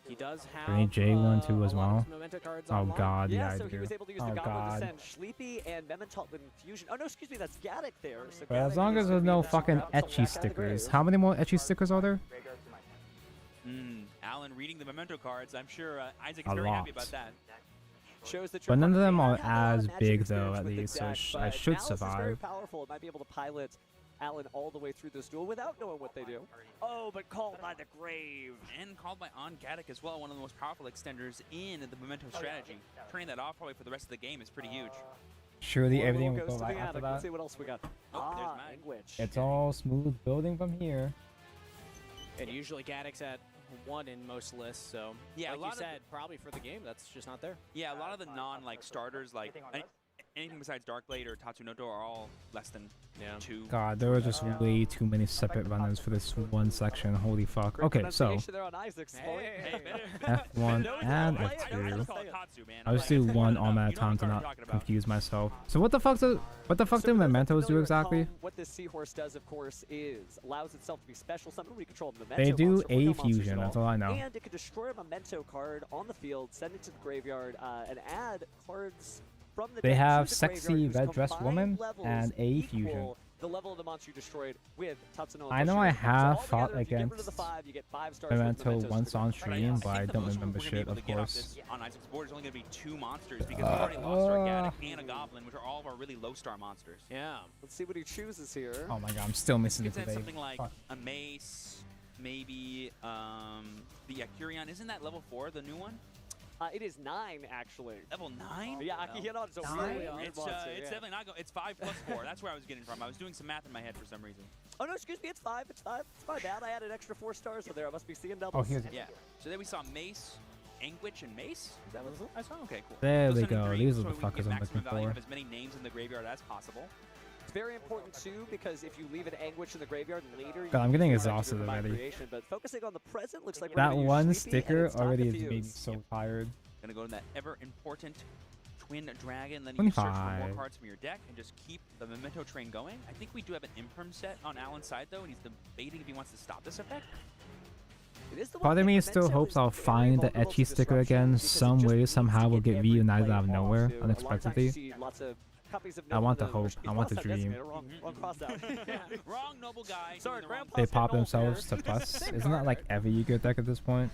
he does have Do we need J1 too as a lot of well? memento cards Oh online. god, Yeah, yeah, so I he do. was able to use Oh the Goblin god. Descent, Sleepy, and Mementot with Infusion. Oh, no, excuse me, that's Gaddock there. So But as Gaddock long is as gonna there's be no that fucking back out etchy of the grave. stickers. How many more etchy stickers are there? Alan reading the memento cards. I'm sure Isaac A is very lot. happy about that. Shows that But none of them are have a lot of as magic big though, experience at with the least, so deck, I but should Malice is very survive. powerful. It might be able to pilot Alan all the way through this duel without knowing what they do. Oh, but called by the grave. And called by On Gaddock as well, one of the most powerful extenders in the memento strategy. Turning that off probably for the rest of the game is pretty huge. Surely More everything little will go goes to right the after attic. Let's that. see what else we got. Oh, there's Ah, Mag. Anguich. It's all smooth building from here. And usually Gaddock's at 1 in most lists, so Yeah, a like lot you of said, probably for the game, that's just not there. Yeah, a lot of the starters like anything besides Darkblade or Tatsunoto are all less than 2. God, there were just way too many separate runners for this one section. Holy fuck. Great Okay, so pronunciation there on Isaac's point. F1 and F2. I'll just do one arm at a time to not confuse myself. So what the fuck do mementos do exactly? What this seahorse does, of course, is allows itself to be special summoned when you control a memento They do monster or no a monsters fusion, at that's all I know. And it can destroy a memento card on the field, send it to the graveyard, and add cards from the They deck have to the sexy graveyard whose red dress combined woman levels and a equal fusion. the level of the monster you destroyed with Tatsuno. I know I have fought against stars Memento with once on stream, but I think the don't most remember we're gonna be shit, able of to get off course. this on Isaac's board is only going to be 2 monsters because we've already lost our Gaddock and a Goblin, which are all of our really low star monsters. Yeah. Let's see what he chooses here. Oh my god, I'm still missing You it could send today. something like Fuck. a Mace, maybe the Curion. Isn't that level 4, the new one? It is 9, actually. Level 9? Yeah, No. you know, it's a Nine? really odd It's, monster, it's yeah. definitely not go. It's 5 plus 4. That's where I was getting from. I was doing some math in my head for some reason. Oh no, excuse me, it's 5. It's 5. It's my bad. I added extra 4 stars in there. I must be seeing Oh, doubles. here's it. Yeah. So then we saw Mace, Anguich, and Mace. Is that what I saw? Okay, cool. There So we send in go. 3 These are so the we can fuckers get I'm maximum looking value for. of as many names in the graveyard as possible. It's very important too because if you leave an Anguich in the graveyard later, you God, I'm getting can use it exhausted for combined already. creation, but focusing on the present looks like we're That gonna use one Sleepy, and sticker it's not already has diffused. made me so tired. Gonna go to that ever important Twin Dragon, then you Twin can search for more Five. cards from your deck and just keep the Memento train going. I think we do have an Imperm set on Alan's side though, and he's debating if he wants to stop this effect. It is the one Part of thing me still Memento hopes is I'll very find the vulnerable to etchy sticker disruption again because it some just way, needs somehow to will get every reunited play out of off nowhere, to- a lot of times you unexpectedly. see lots of copies of I want the Noble hope. that I want the crossed out dream. Decimator, Wrong cross out. Wrong noble guy. Sorry, doing the wrong They Grandpa's pop hitting all themselves to pairs. plus. Same Isn't that card. like every Yu-Gi-Oh deck at this point?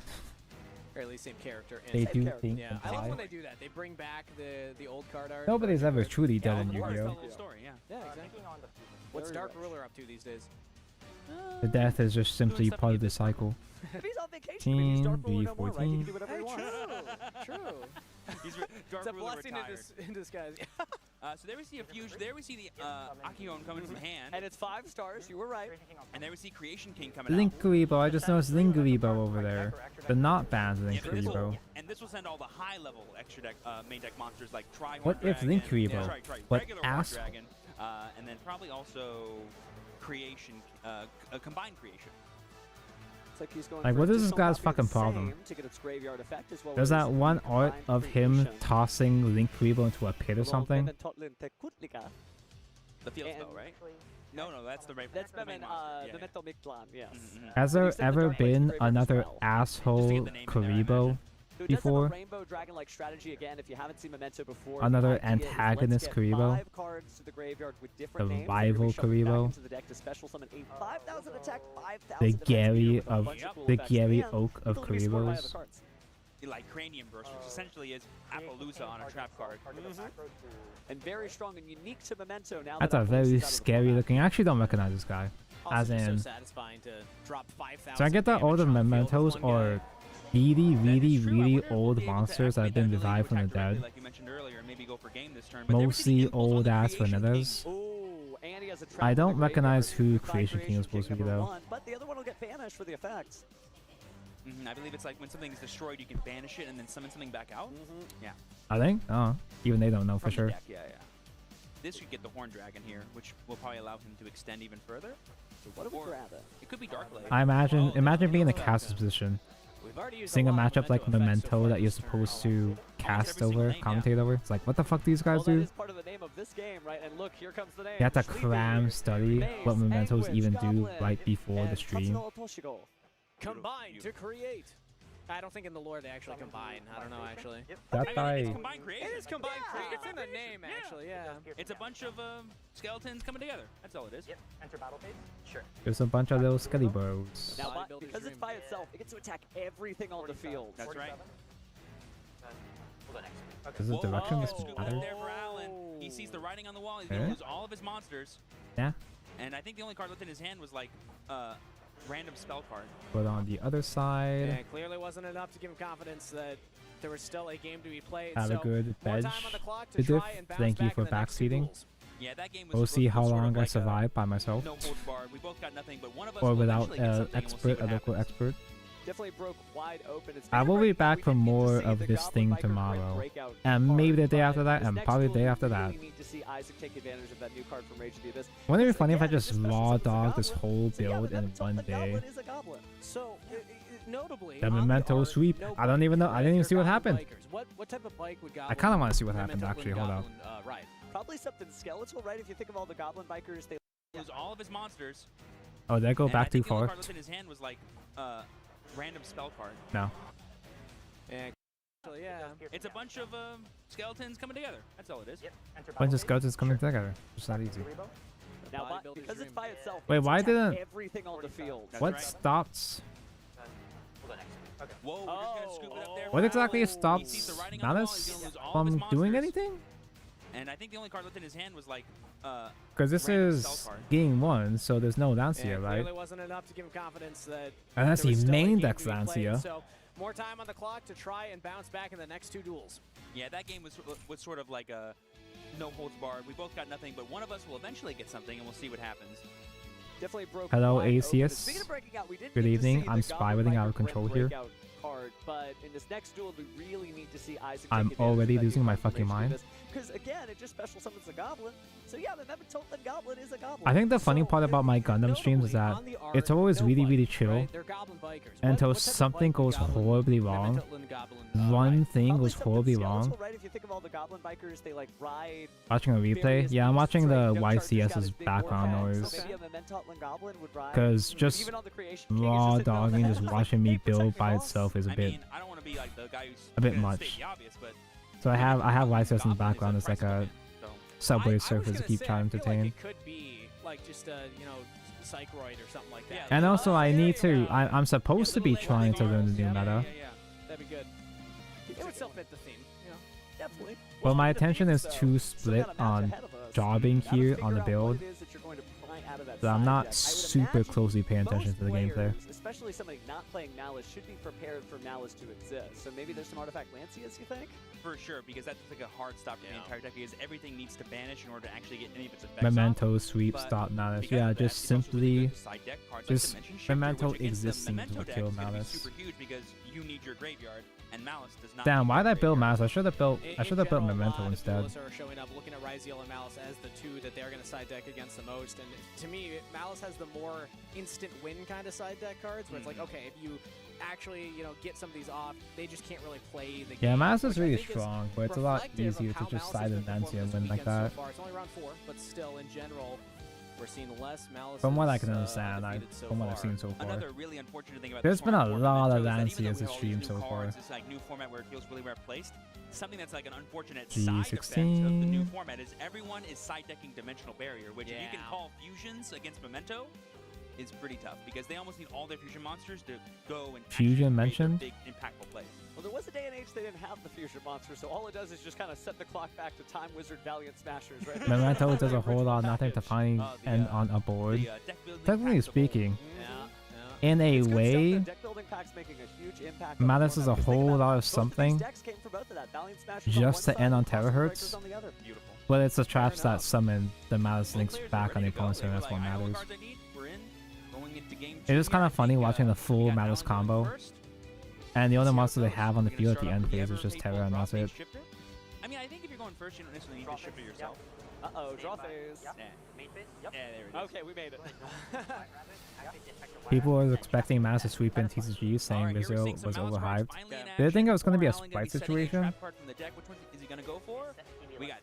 Or at least same character. They Same do character. think Yeah, and I like buy. when they do that. They bring back the old card art. Nobody's ever truly dead in Of course, Yu-Gi-Oh. the whole story, yeah. Yeah, exactly. What's Dark Ruler up to these days? The death is just simply part of the cycle. If he's on vacation, he's Dark Ruler no more, right? He 14. can do whatever he wants. True. He's It's a blessing in disguise. So there we see a fusion. There we see the Akihon coming from hand. And it's 5 stars. You were right. And there we see Creation King coming out. Linkuribo, I just noticed Linkuribo over there. The not banned Linkuribo. And this will send all the high-level extra deck, main deck monsters like Tri-Horn What if Dragon, Linkuribo? What regular Horn asshole? Dragon, and then probably also Creation, a combined Creation. It's like he's going Like, for what is this additional guy's copy of the fucking problem? same to get its graveyard effect as well There's as that one art combined of him creation. tossing Linkuribo into a pit or something. The field spell, right? No, that's the right. That's the Metal Mictlan, yes. Has there ever been another asshole Kuribo So it does have a before? rainbow dragon-like strategy again. If you haven't seen Memento before, Another the idea is antagonist let's get Kuribo? 5 cards to the graveyard with different The names. rival Kuribo? Into the deck to special summon a 5,000 attack, 5,000 The defense Gary creature with a of bunch cool the effects. Gary And Oak of it'll be supported by other Kuribos. cards. Like Cranium Burst, which essentially is Appaloosa on a trap card. And very strong and unique to Memento now. That's that a Appaloosa's very out of the scary looking. I actually don't recognize this guy. As Also, in, so satisfying to drop 5,000. so I get that all the mementos are really old monsters that have been revived from the dead. Like you mentioned earlier, maybe go for game this turn. But Mostly old ass vanillas. Ooh, and he has a trap I in the don't recognize graveyard. who Goodbye, Creation King is supposed to be number though. 1, but the other one will get banished for the effects. I believe it's like when something is destroyed, you can banish it and then summon something back out. Yeah. I think? Oh, even they don't know for From the sure. deck, yeah. This could get the Horn Dragon here, which will probably allow him to extend even further. So what do we grab it? It could be Darkblade. I imagine being in the caster's position. Seeing a matchup like Memento that you're supposed to cast over, commentate over. It's like, what the fuck do these guys Well, that do? is part of the name of this game, right? And look, here comes the name. You have to Sleepy, cram study what Mace, Mementos Anguish, even do Goblin, right before the and stream. Tatsuno Toshiko. Combine to create. I don't think in the lore they actually combine. I don't know actually. That guy. It's combined creation. It is combined creation. It's in the name actually. Yeah. It's a bunch of skeletons coming together. That's all it is. Yep. Enter battle phase? Sure. There's a bunch of little skelly birds. Now, because it's by itself, it gets to attack everything on the field. That's right. Does the direction just Scoop it matter? up there for Alan. He sees the writing on the wall. He's Eh? gonna lose all of his monsters. Yeah. And I think the only card left in his hand was like random spell card. But on the other Yeah, side, it clearly wasn't enough to give him confidence that there was still a game to be played. have a so good more bench. time on the clock to Bidif, try and bounce thank you back for in the next two backseating. duels. Yeah, that game was. We'll see how sort of long I like survive by myself. No holds barred. We both got nothing, but one of us Or will without eventually get an something, and we'll see expert, what a local happens. expert. Definitely broke wide open. It's I been a will be break. back We for didn't get to more see of the this Goblin thing Biker Grid tomorrow. breakout And card, maybe the day but after that, this and next probably the duel, day we after that. really need to see Isaac take advantage of that new card from Rage of the Abyss. Wouldn't it be Because funny if I again, just this special raw summons a dog this goblin. whole So yeah, build the in Memento one the day? Goblin is a goblin. So notably, The on Memento art, sweep. no I don't even know. I didn't even see what happened. What type of bike would Goblin? I kind of want to see what Memento happened actually. Hold up. Goblin, ride? Probably something skeletal, right? If you think of all the Goblin bikers, they Lose all of his monsters. Oh, did I go And back I too think the only far? card left in his hand was like random spell card. No. And actually, yeah. It's a bunch of skeletons coming together. That's all it is. Bunch of skeletons coming together. It's not easy. now because it's by itself. Wait, it gets why to attack didn't- everything on the field? What stops? Whoa, we're just gonna scoop it up there. What for exactly Alan. He stops sees the writing on the wall, he's Manus gonna lose all of his from doing monsters. anything? And I think the only card left in his hand was like Because this random is spell card. game 1, so there's no Lancia, Yeah, right? clearly wasn't enough to give him confidence that. Unless there was he still a main game decks to be played, Lancia. So more time on the clock to try and bounce back in the next two duels. Yeah, that game was sort of like a no holds barred. We both got nothing, but one of us will eventually get something, and we'll see what happens. Definitely broke Hello, wide open. ACS. Speaking of breaking out, we didn't Good get to evening. see I'm the spiraling Goblin out of Biker Grid control here. breakout card, but in this next duel, we really need to see Isaac. I'm already losing my fucking mind. Because again, it just special summons the Goblin. So yeah, the Memento Goblin is a Goblin. I think the funny part about my Gundam streams is that it's always really chill They're Goblin bikers. until something goes horribly wrong. One thing goes horribly wrong. Right? If you think of all the Goblin bikers, they like ride. Watching a replay? Yeah, I'm watching the YCS's background noise. So maybe a Memento Goblin would ride. Because just even on the Creation King, it's raw just sitting on the dogging, head, just like, watching me hey, protect build me, by boss. itself is a I bit. mean, I don't want to be like the guy who's A bit gonna much. state the obvious, but So I have YCS in the background as like a so. subway surfer to keep trying to I feel like entertain. it could be like just a Psychroid or something like that. And also I need to. I'm supposed to be trying to learn the new meta. Yeah, that'd be good. It would still fit the theme, you know. Definitely. But my attention is too split on jobbing here on the build out of that So I'm side not deck. I would super imagine closely paying attention most to the gameplay. players, especially somebody not playing Malice, should be prepared for Malice to exist. So maybe there's some artifact Lancias, you think? For sure, because that's like a hard stop for the entire deck, because everything needs to banish in order to actually get any of its effects Memento, off. sweep, But stop Malice. because Yeah, of that, just it's also really simply, good to side deck cards like just Dimension Shifter, Memento which against the existing Memento will deck kill is gonna be Malice. super huge because you need your graveyard, and Malice does not. Damn, need why your did I build graveyard. Malice? I should have built. I should have built In general, Memento a lot of instead. duelists are showing up looking at Ryzeal and Malice as the two that they're going to side deck against the most. And to me, Malice has the more instant win kind of side deck cards, where it's like, okay, if you actually, get some of these off, they just can't really play the game. Yeah, Malice is which I really think strong, but it's a lot reflective of easier to how just Malice side has and been Nancy and performing win this like weekend that. So far. It's only round 4, but still, in general, we're seeing less Malice. From what I can understand, from what I've seen so far. Another really unfortunate thing about There's this been a format lot of is that even Nancy though as we a have all stream these so new far. cards, this like new format where it feels really well placed. Something that's like an unfortunate side effect of the G16. new format is everyone is side decking Dimensional Barrier, which if you can call fusions against Memento, is pretty tough because they almost need all their fusion monsters to go and Fusion mentioned? big impactful plays. Well, there was a day and age they didn't have the fusion monster, so all it does is just kind of set the clock back to Time Wizard Valiant Smashers, right? Memento does a whole lot of nothing to find end on a board. Technically speaking, in a way, Deck building packs making a huge impact. Malice is a whole lot of something Decks came from both of that. Valiant Smashers on just one to end side, on Cosmic Breakers terahertz. on the other. But it's the traps that summon the Malice links back on the opponent's turn. That's what I know what matters. cards I need. We're in. Going into game It's just kind of funny watching the full Malice combo. And the only monster they have on the field at the end phase is just Terra, and that's it. I mean, I think if you're going first, you don't necessarily need to ship it yourself. Uh-oh, draw phase. Yeah. Yeah, there it is. Okay, we made it. People were expecting Malice to sweep in TCG, saying Brazil was overhyped. Did they think it was going to be a Sprite situation? Did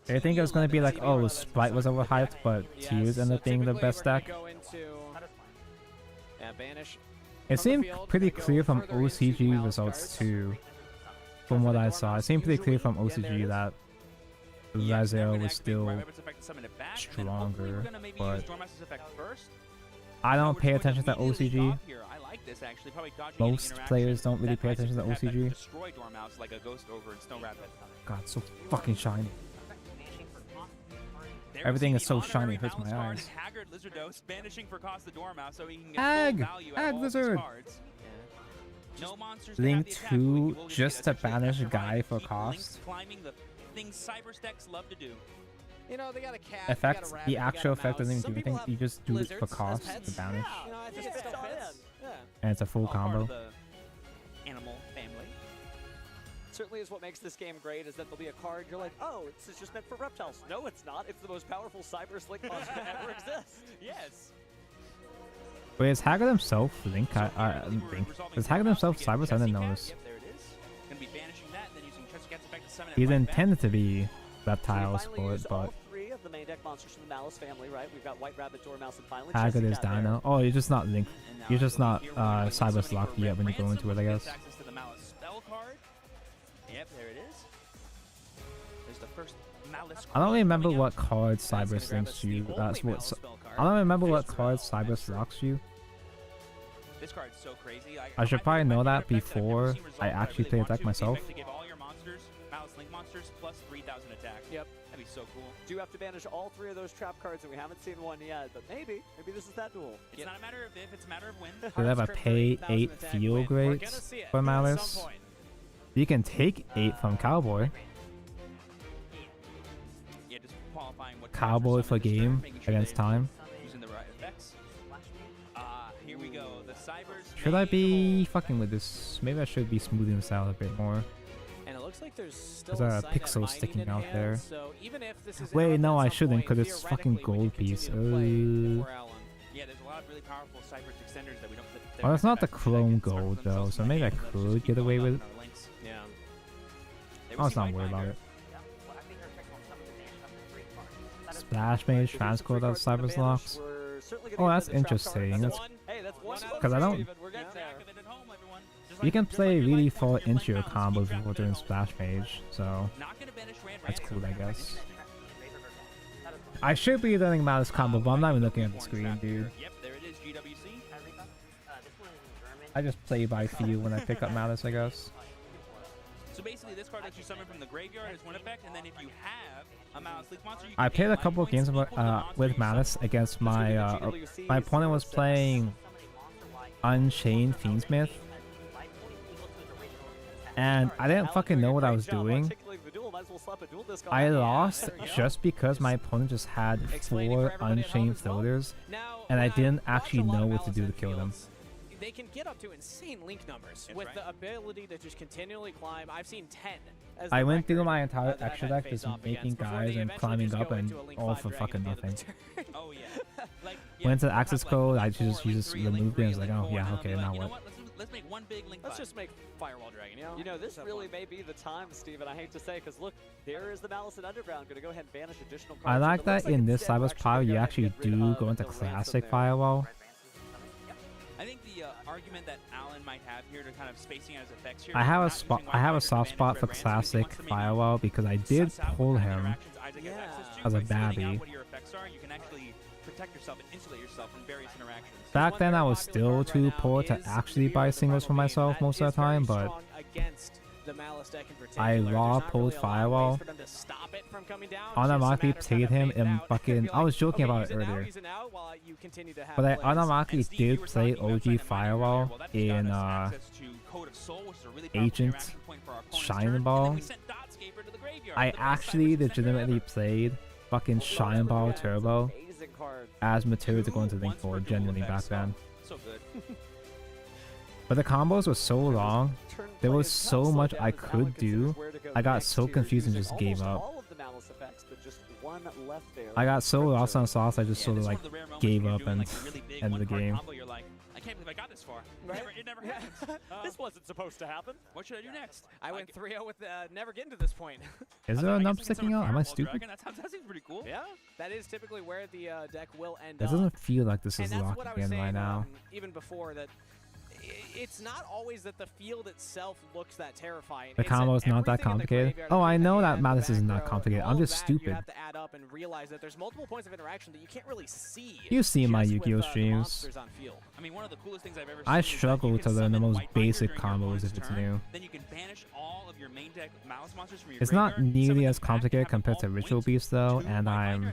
they think it was going to be like, oh, Sprite was overhyped, but Tears ended up being the best deck? It seemed pretty clear from OCG results too. From what I saw, it seemed pretty clear from OCG that Ryzeal was still stronger, but I don't pay attention to OCG. Most players don't really pay attention to OCG. God, so fucking shiny. Everything is so shiny, it hurts my eyes. Haggard Lizardos banishing for cost the Dormouse so he can get Ag! full value out Ag of all Lizard! his cards. No monsters Link to have the attack, 2 but the just to banish a guy for cost. climbing the things cyber stacks love to do. They got a cat. Effect, the actual effect doesn't even do anything, you just do it for cost to banish. I think it still fits. Yeah. And it's a full combo. Animal family. Certainly is what makes this game great is that there'll be a card you're like, oh, this is just meant for reptiles. No, it's not. It's the most powerful cyber slick monster to ever exist. Yes. Wait, is Haggard himself Link? Link. Is Haggard himself Cybers? I didn't notice. Yep, there it is. Gonna be banishing that and then using Chester Cat's effect to summon it He's right intended to be reptiles Finally for it, use but all 3 of the main deck monsters from the Malice family, right? We've got White Rabbit, Dormouse, and finally Haggard Chester is Cat there. Dino. Oh, you're just not Link. You're just not Cybers locked yet when you go into it, I guess. Access to the Malice spell card. Yep, there it is. There's the first Malice. I don't remember what card Cybers links you. That's what. I don't remember what card Cybers locks you. This card's so crazy. I should probably know that before I actually play the deck myself. To give all your monsters, Malice Link monsters, plus 3,000 attack. Yep. That'd be so cool. Do have to banish all 3 of those trap cards, and we haven't seen one yet, but maybe this is that duel. It's not a matter of if, it's a matter of when. They have a pay 8 field grades for Malice. You can take 8 from Cowboy. Yeah, just qualifying what Cowboy for game against time. Using the right effects. Here we go. The Cybers. Should I be fucking with this? Maybe I should be smoothing this out a bit more. And it looks like there's still There's a sign that pixel mining sticking in out hand, there. So even if this is Wait, interrupted no, at I some shouldn't, point, because it's fucking theoretically, when you gold piece. continue to play for Alan. Yeah, there's a lot of really powerful Cybers extenders that we don't. Well, it's not the chrome gold though, so maybe I could get away with it. Yeah. I was not worried about it. Splash Mage transcode of Cybers locks. Oh, that's interesting. That's because I don't. You can play really far into your combos before doing Splash Mage, so that's cool, I guess. I should be doing Malice combo, but I'm not even looking at the screen, dude. Yep, there it is, GWC. I just play by feel when I pick up Malice, I guess. So basically, this card lets you summon from the graveyard as one effect, and then if you have a Malice Link monster, you can I played a life couple of points games with Malice against my opponent was playing Unchained Fiendsmith, and I didn't fucking know what I was doing. I lost just because my opponent just had 4 Unchained floaters, and I didn't actually know what to do to kill them. They can get up to insane link numbers with the ability to just continually climb. I've seen 10. As I the went through record my entire that I've extra had deck just face-off making against before guys they and eventually climbing just up go and into a Link all 5 for dragon fucking at the end of nothing. the turn. Oh yeah. Like Went to the access code, I just removed it. I was like, oh yeah, okay, now what? Let's make one big Link. Let's just make Firewall Dragon. You know, this really may be the time, Steven. I hate to say, because look, there is the Malice and Underground going to go ahead and banish additional cards. I like that in this instead we're Cyber's Power you actually do go into classic Firewall. I think the argument that Alan might have here to kind of spacing out his effects here. I have a soft spot for classic Firewall because I did pull him as a babby. What your effects are, you can actually protect yourself and insulate yourself from various interactions. Back then I was still too poor to actually buy singles for myself most of the time, but I raw pulled Firewall, automatically played him and fucking, I was joking about it earlier, but I automatically did play OG Firewall in Agent Shine Ball. I actually legitimately played fucking Shine Ball Turbo as material to go into Link 4 genuinely back then. So good. But the combos were so long, there was so much I could do, I got so confused and just gave up. I got so lost on sauce, I just sort of like gave up and ended the game. I can't believe I got this far. It never happened. This wasn't supposed to happen. What should I do next? I went 3-0 with never getting to this point. Is there a nub sticking out? Am I stupid? That seems pretty cool. Yeah, that is typically where the deck will end That up. doesn't feel like this is And that's locked what I was in saying, right now. Even before that, it's not always that the field itself looks that terrifying. The combo is not that complicated. Oh, I know that Malice isn't that complicated. I'm just stupid. You have to add up and realize that there's multiple points of interaction that you can't really see. You've seen my Yu-Gi-Oh streams. I mean, one of the coolest things I've ever I seen struggle to learn the most basic combos if it's new. Then you can banish all of your main deck Malice monsters from your It's not nearly as complicated compared to Ritual Beast though, and I'm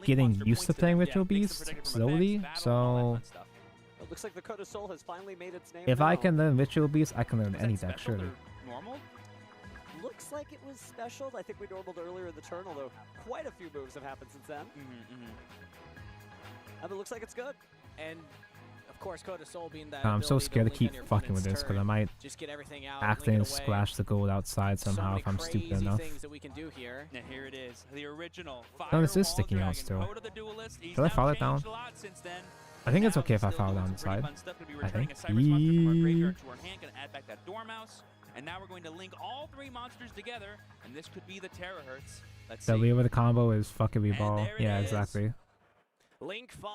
getting used to playing Ritual Beast slowly, so It looks like the Code of Soul has finally made its name. if I can learn Ritual Beast, I can learn any deck, surely. Normal? Looks like it was special. I think we normaled earlier in the turn, although quite a few moves have happened since then. But it looks like it's good. And of course, Code of Soul being that. I'm so ability scared to link keep on your fucking with opponent's this because I turn, might just get everything out, accidentally link it away. splash the gold outside somehow if I'm stupid crazy enough. things that we can do here. Now here it is, the original No, this is Firewall sticking out Dragon, still. Code of the Duelist. He's Should I now follow it changed down? a lot since then. I think it's okay if I follow down the side. I think. To our graveyard to our hand, gonna add back that Dormouse, and now we're going to link all 3 monsters together, and this could be the Terahertz. Let's The see. lead with the combo is fucking reball. there it Yeah, is. exactly. Link 5.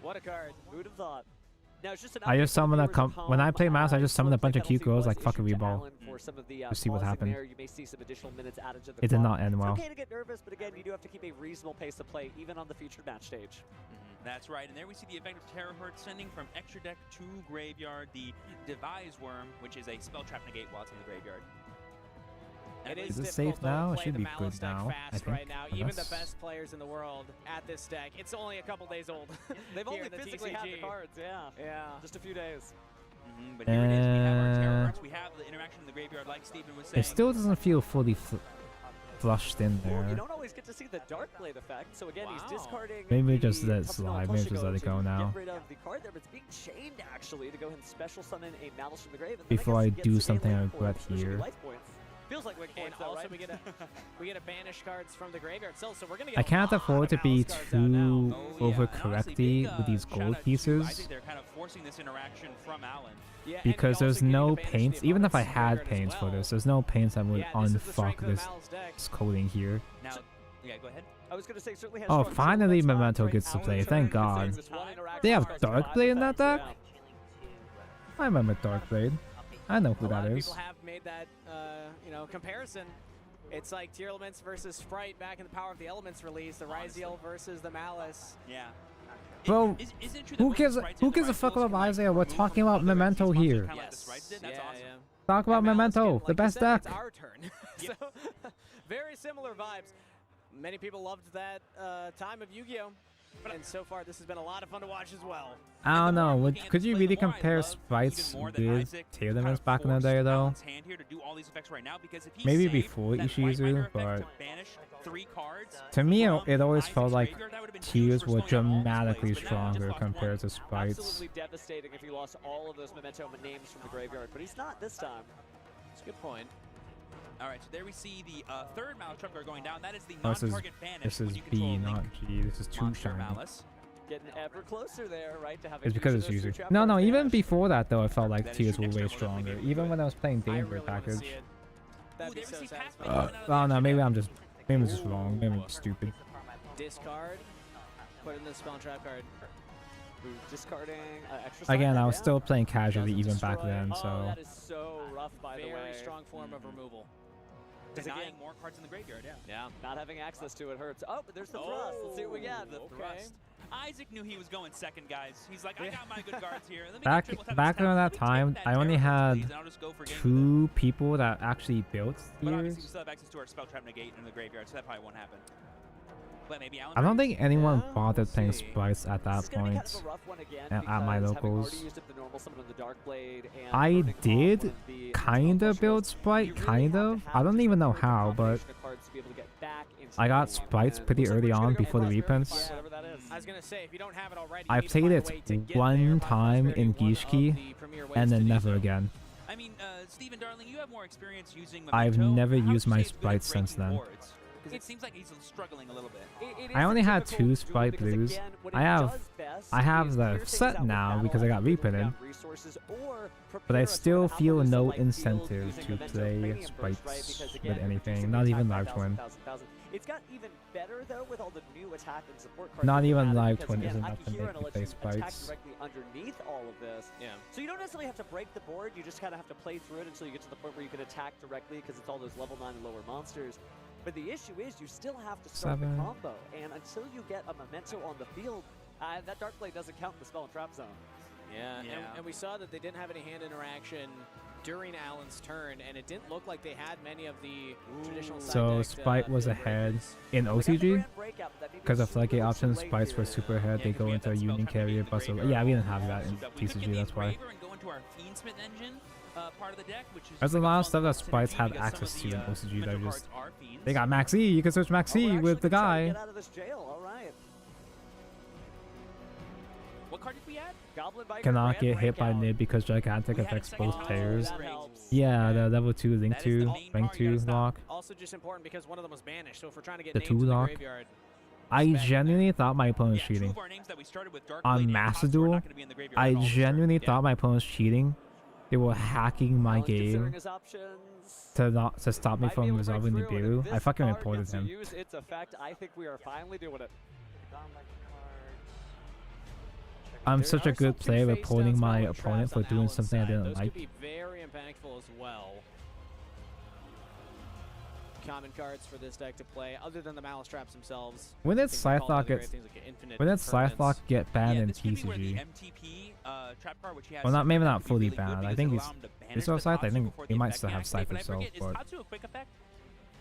What a card. Who'd have thought? Now, it's just an I just summon a when I play Mouse, I just summon a bunch of cute girls like fucking reball. Allen for some of the To see what pausing happened. there. You may see some additional minutes added to the It did clock. not end well. It's okay to get nervous, but again, you do have to keep a reasonable pace of play, even on the featured match stage. That's right, and there we see the effect of Terahertz sending from extra deck to graveyard the Devise Worm, which is a spell trap negate while it's in the graveyard. Is it safe now? It should be good now, I think. Right now, even the Unless- best players in the world at this deck. It's only a couple days old. They've here only in the physically had the TCG. cards, yeah. Yeah. Just a few days. But here it is, we have our Terahertz, we have the interaction in the graveyard like Steven was saying. It still doesn't feel fully flushed in Well, you there. don't always get to see the Dark Blade effect, so again, he's discarding. Maybe the just let it Puppet slide. on Maybe just let it to go now. Get rid of the card there, but it's being chained actually to go ahead and special summon a Malice from the grave. And then Before I guess he gets do a something I link regret points, which would be here. life points. Feels like win And points though, also right? we get a banish cards from the graveyard itself, so we're gonna get I can't afford to be too Oh, overcorrecty with these gold pieces I think they're kind of forcing this interaction from Alan. because there's no paints. Even if I had paints for this, there's no paints that would unfuck this coding here. Now, yeah, go ahead. I was gonna say certainly has Oh, strong finally silhouettes, Memento right? gets to play. Thank God. This one interaction They have across Darkblade in that deck? Yeah. I remember Darkblade. I know who A lot that of is. people have made that, comparison. It's like Tier Elements versus Sprite back in the Power of the Elements release, the Ryziel versus the Malice. Yeah. Bro, who gives a fuck about Isaiah? We're talking about Memento here. Talk about Memento, the best deck. It's our turn. So, very similar vibes. Many people loved that time of Yu-Gi-Oh! And so far, this has been a lot of fun to watch as well. I don't know. Could you really compare sprites with Tailormans back in the day, though? Maybe before Ishizu, but to me, it always felt like Tears were dramatically stronger compared to sprites. Absolutely devastating if he lost all of those Memento names from the graveyard, but he's not this time. That's a good point. All right, so there we see the third Malice Trap card going down. That is the Oh, non-target banish. this is when you B, control not Link G. This is too Monster shiny. Malice. Getting ever closer there, right? To having It's because it's user. No, even before that, though, I felt like Tears were way stronger. Even when I was playing Danger package. That'd be so satisfying. I don't know. Maybe I'm just wrong. Maybe I'm stupid. Discard. Put in the spell and trap card. Discarding extra. Again, I was still playing casually even back then, so. Oh, that is so rough, by the way. Very strong form of removal. Denying more cards in the graveyard, Yeah, not having access to it hurts. Oh, but there's the thrust. Let's see what we got. The thrust. Isaac knew he was going second, guys. He's like, I got my good guards here. Let me Back around that time, I only had 2 people that actually built But obviously, we Tears. still have access to our spell trap negate in the graveyard, so that probably won't happen. But maybe Alan I don't think anyone bothered playing sprites at that point at my locals. I did kind of build sprite, kind of. I don't even know how, but I got sprites pretty early on before the reprints. I was gonna say, if you don't have it already, I played it one time in Gishki and then never again. I mean, Steven, darling, you have more experience using I've Memento. never How used is my he as good at sprites since breaking then. boards? Because it seems like he's struggling a little bit. I only had 2 sprite blues. I have the set now because I got reprinted, but I still feel no incentive to play sprites with anything, not even Live Twin. It's got even better though with all the new attack and support cards. Not that even added, Live because, Twin again, is enough to Akihiro make and me play lets you attack sprites. directly underneath all of this. Yeah. So you don't necessarily have to break the board. You just kind of have to play through it until you get to the point where you can attack directly because it's all those level 9 and lower monsters. But the issue is you still have to start the 7. combo, and until you get a Memento on the field, that Dark Blade doesn't count in the spell and trap zone. Yeah, and we saw that they didn't have any hand interaction during Allen's turn, and it didn't look like they had many of the traditional side So deck, Sprite was ahead in OCG? Because of floodgate options, Sprites were super ahead. They go into a Union Carrier, Bustle. Yeah, we didn't have that in TCG, that's why. There's a lot of stuff that Sprites have access to in OCG that are just... They got Max E, you can search Max E with the guy. Get out of this jail, all right. What card did we add? Goblin Biker Cannot Grand get hit by Breakout. Nib because Gigantic affects both players. Yeah, the level 2 Link 2, Rank 2 lock. Also just important because one of them was banished, so if we're trying to get The names 2 in the lock. graveyard, I genuinely thought my opponent was cheating. On Master Duel, I genuinely thought my opponent was cheating. They were hacking my game to stop me from resolving Nibiru. I fucking reported him. Use its effect. I think we are finally doing it. I'm such a good player reporting my opponent for doing something I didn't those like. could be very impactful as well. Common cards for this deck to play, other than the Malice Traps themselves. When did I think we call Scythe other great get things like infinite when did Scythe impermanence. get banned in this could be where the TCG? MTP trap card, which he has Well, not maybe separate, not could be fully really good banned. I because think it he's allow him to banish he's still the Scythe. I Tatsu think before he the might effect still can have activate. Scythe But I himself, forget, is but Tatsu a quick effect?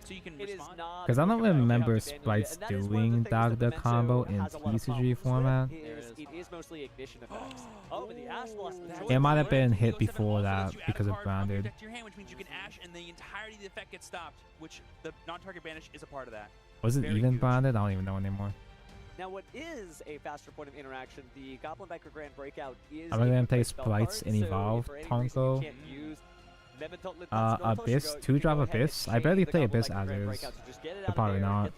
So you can respond? because I don't remember Sprites doing the combo in TCG format. It is mostly ignition effects. Oh, but the Ash lost the choice. It might have been hit before that because of branded. To your hand, which means you can Ash and the entirety of the effect gets stopped, which the non-target banish is a part of that. Was it even branded? I don't even know anymore. Now, what is a faster point of interaction? The Goblin Biker Grand Breakout is. I'm gonna play Sprites in Evolve, Tonko. Abyss, 2-drop Abyss. I barely play Abyss as is. So probably not.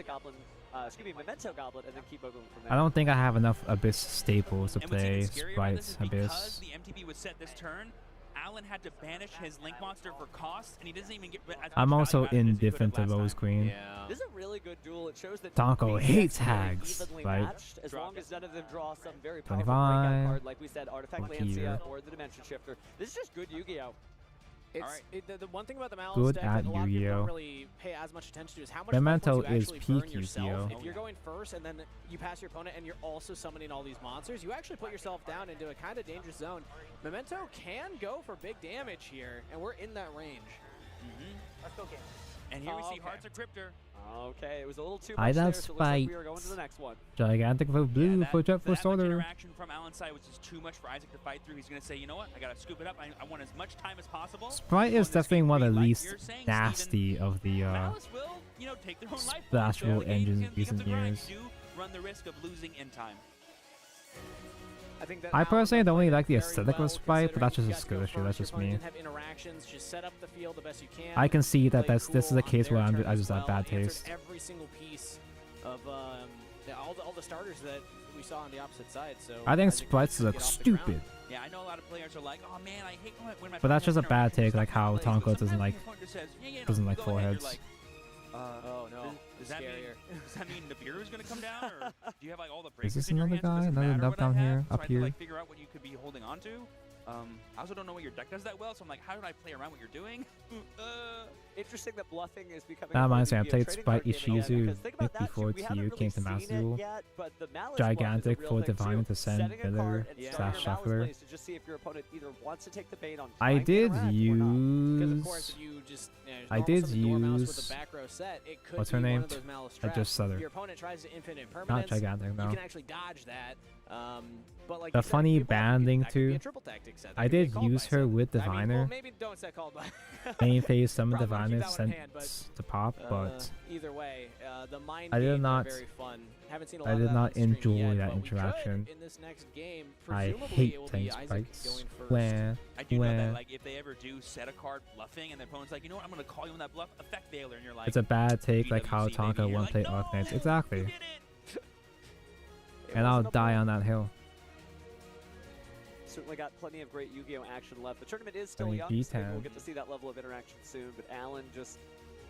Memento Goblet, and then keep moving from there. I don't think I have enough Abyss staples to And what's play even scarier about this Sprites is because Abyss. the MTP was set this turn, Alan had to banish his Link monster for cost, and he doesn't even get as much I'm also value out of it as he could indifferent to have last Rose time. Queen. This is a really good duel. It shows that Tonko these hates decks are hags, evenly right? matched, as long as none of them draw some very powerful 25. breakout card, like we said, Artifact Or Lancia Kira. or the Dimension Shifter. This is just good Yu-Gi-Oh! The one thing about the Malice Good deck at that a lot of people Yu-Gi-Oh. don't really pay as much attention to is how much Memento life points is you actually burn peak yourself. Yu-Gi-Oh. If you're going first and then you pass your opponent and you're also summoning all these monsters, you actually put yourself down into a kind of dangerous zone. Memento can go for big damage here, and we're in that range. Let's go, game. And here we see Hearts of Cryptor. Okay, it was a little too I much there, love so it looks like we spikes. are going to the next one. Gigantic for blue for jet for That much starter. interaction from Alan's side was just too much for Isaac to fight through. He's going to say, you know what, I got to scoop it up. I want as much time as possible. Sprite is definitely one of the least nasty of the Malice will, you know, take their own life. splashable engines in recent years. You do run the risk of losing in time. I personally don't really like the aesthetic of Sprite, but that's just a skill issue. That's just me. Have interactions, just set up the field the best you can. I can see that this is a case where I just well, have bad answers taste. Every single piece of all the starters that we saw on the opposite side. So I think sprites look stupid. Yeah, I know a lot of players are like, oh man, I hate when my But that's just a bad interactions take, like how stuff plays." Tonko But doesn't sometimes like your opponent just says, yeah, no, doesn't like go ahead. You're foreheads. like, oh no, does that mean Nibiru is going to come down, or do you have like all the Is breakers this in your another hands? It guy? doesn't Another matter nub what I down have. here? So Up I had to, here? like, figure out what you could be holding on to. I also don't know what your deck does that well, so I'm like, how did I play around what you're doing? Interesting that bluffing is becoming. That reminds me, I played trading Sprite card game again, Ishizu because think about that, before we haven't TU really came to seen Master it Duel. yet, but the Malice Gigantic bluff is a for real thing, Divine too. to send Setting a Miller card and / starting your Malice Shuffler. plays to just see if your opponent either wants to take the bait on I trying to did interact or not. Because of use. course, if you just I did Malice with use. the back row set, it could What's be her name? one of those Malice I traps. just said If her. your opponent tries to infinite Not permanence, gigantic, you no. can actually dodge that. But like The you said, funny if you bluff, banding that could be too. a triple tactic set. That I could be a did called by use her set. with I mean, Diviner. well, maybe don't set called by. Main phase summon Probably keep Diviner that one in sent hand, but, to pop, but either way, the mind I did games are not. very fun. Haven't seen a lot I of did that not on stream enjoy yet, that but we could interaction. in this next game. I Presumably hate it will tank be Isaac sprites. going first. Where? I do know that, Where? like, if they ever do set a card bluffing and their opponent's like, you know what, I'm going to call you on that bluff, effect failure, and you're like, It's a bad take, like how GWC, baby. Tonka You're won't like, play no, Arknights. Exactly. you did it. And I'll die on that hill. Certainly got plenty of great Yu-Gi-Oh action left. The tournament is still Only young, so maybe B10. we'll get to see that level of interaction soon. But Alan just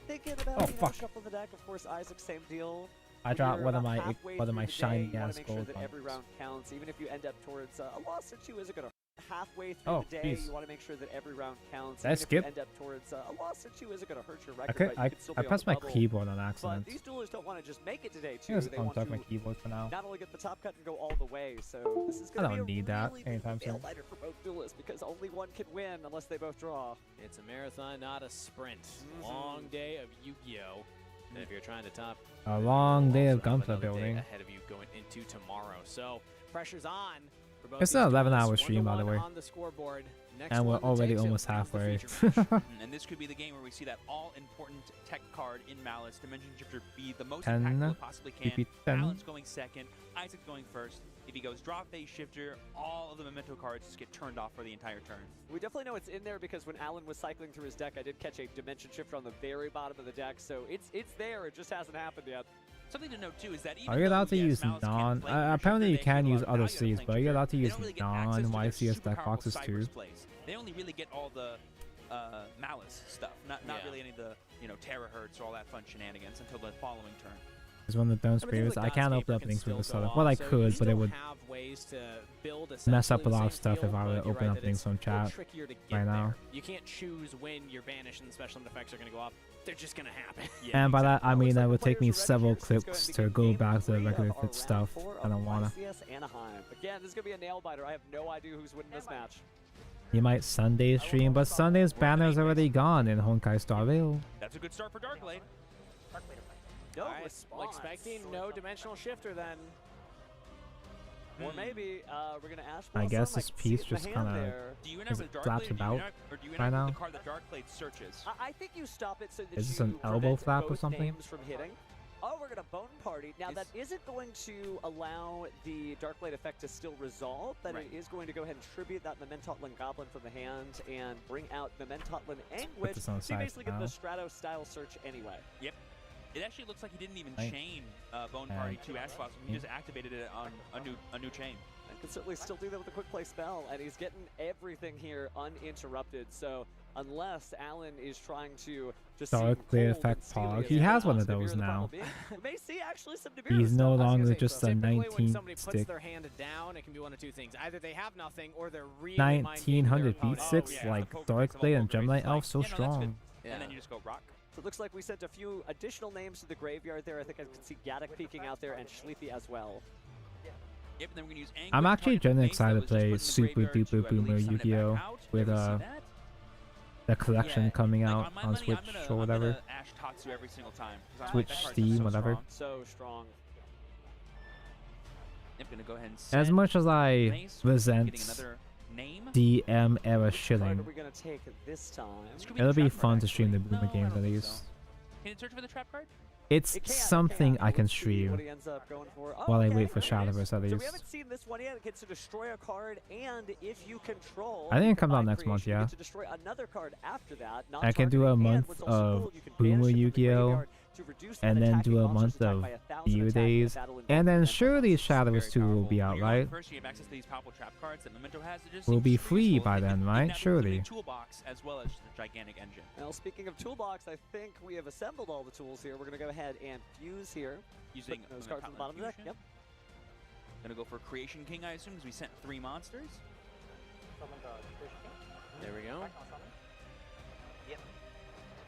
thinking about Oh, fuck. shuffling the deck. Of course, Isaac, same deal. I When dropped you're one of about my halfway one of through my the day, shiny you wanna ass make sure gold that every ones. round counts, even if you end up towards a loss or two. Isn't going to halfway through Oh, the day. jeez. You want to make sure that every round counts. Did I even if skip? you end up towards a loss or two, isn't going to hurt your record. I could but you I, could still I be on pressed the my bubble. keyboard on But accident. these duelists don't want to just make it today I too. just They want unplug my to keyboard for now. not only get the top cut and go all the way. So this is I going to don't be a need that really anytime big soon. nail-biter for both duelists because only one can win unless they both draw. It's a marathon, not a sprint. Long day of Yu-Gi-Oh! And if you're trying to top A long day of also have Gunpla another day building. ahead of you going into tomorrow. So pressure's on for both It's these an 11-hour duelists. stream, by the 1-1 way. on the scoreboard. Next And we're one that already takes it almost wins the halfway. feature match. And this could be the game where we see that all-important tech card in Malice. Dimension Shifter be the most 10, impactful it possibly can. PP 10. Alan's going second. Isaac's going first. If he goes draw phase shifter, all of the memento cards just get turned off for the entire turn. We definitely know it's in there because when Alan was cycling through his deck, I did catch a Dimension Shifter on the very bottom of the deck, so it's there. It just hasn't happened yet. Something to note too is that even Are you allowed to though, yes, use Malice can non? play Dimension Apparently you Shifter, they can get a use lot of other value out of Cs, playing but are you Shifter. allowed to They use don't really get access to their non-YCS super deck powerful boxes too? Cyber's plays. They only really get all the Malice stuff, not Yeah. really any of the terahertz or all that fun shenanigans until the following turn. It's one of the bones periods. I can't open up things with the soda. Well, I could, but it would mess up a lot of stuff if I were to open up things from chat right now. You can't choose when your banish and special effects are going to go off. They're just going to happen. And by that, I mean that would take me several clips to go back to the regular fit stuff. I don't wanna. YCS Anaheim. Again, this is going to be a nail-biter. I have no idea who's winning this match. You might Sunday stream, but Sunday's banner's already gone in Honkai Star Rail. That's a good start for Darkblade. No Alright, response. well, expecting no dimensional shifter then. Or maybe we're going to Ash I Blossom, guess I this can piece see the just hand kind of there. Do you is enact it with flaps Darkblade, about or do you right enact now. with the card that Darkblade searches? I think you stop it so that Is this you an elbow prevent flap or both something? names from hitting. Oh, we're going to Bone Party. Now, that isn't going to allow the Darkblade effect to still resolve, but Right. it is going to go ahead and tribute that Mementotlin Goblin from the hand and bring out Mementotlin Anguish. this on the So you side basically get now. the Strato-style search anyway. Yep. It actually looks like he didn't even Right. chain Bone Party to Ash Blossom. He just activated it on a new chain. And can certainly still do that with a quick play spell, and he's getting everything here uninterrupted. So unless Alan is trying to just Dark seem Blade cold Effect and steely Pog. as He he has one wants of to those mirror the now. final being. We may see actually some Nibiru He's stuff. no I was gonna longer say, just so a Typically, when 19 somebody puts stick. their hand down, it can be one of two things. Either they have nothing, or they're really 1900 mind-gaming beat their six, opponent. like Dark Blade and Gemini Elf, so yeah, no, that's good. strong. Yeah. And then you just go rock. So it looks like we sent a few additional names to the graveyard there. I think I can see Gaddock peeking out there and Schleepy as well. Yep, and then we're gonna use I'm actually genuinely Mace that excited to was just play put in the Super graveyard Duper to, I believe, Boomer summon it back Yu-Gi-Oh! out. With Ever see that? the collection Yeah, coming like, out on my on money, Switch I'm gonna, or whatever. I'm gonna Ash Tatsu every single time. 'Cause I Switch, like that card, Steam, so whatever. strong. So strong. I'm gonna go ahead and As send much as I Mace. Getting resent another name. DM era Card are shilling, we gonna take this time? it'll be fun to stream the Boomer games at least. Can it search for the trap card? It's something I can stream What he ends up going for. Oh, while I okay, wait for okay. Shadowverse at So we least. haven't seen this one yet. It gets to destroy a card, and if you control, I think it comes out combined next month, creation, you yeah. get to destroy another card after that. I can do a month of Boomer Yu-Gi-Oh! And then do a month of View Days, and then surely Shadowverse 2 will be out, right? First, you have access to these powerful trap cards that Memento has. It just Will seems be super free useful by in- then, in right? that Surely. Toolbox as well as the gigantic engine. Well, speaking of toolbox, I think we have assembled all the tools here. We're going to go ahead and fuse here. Using Put those cards on the bottom of the deck. Yep. Gonna go for Creation King, I assume, because we sent 3 monsters. There we go.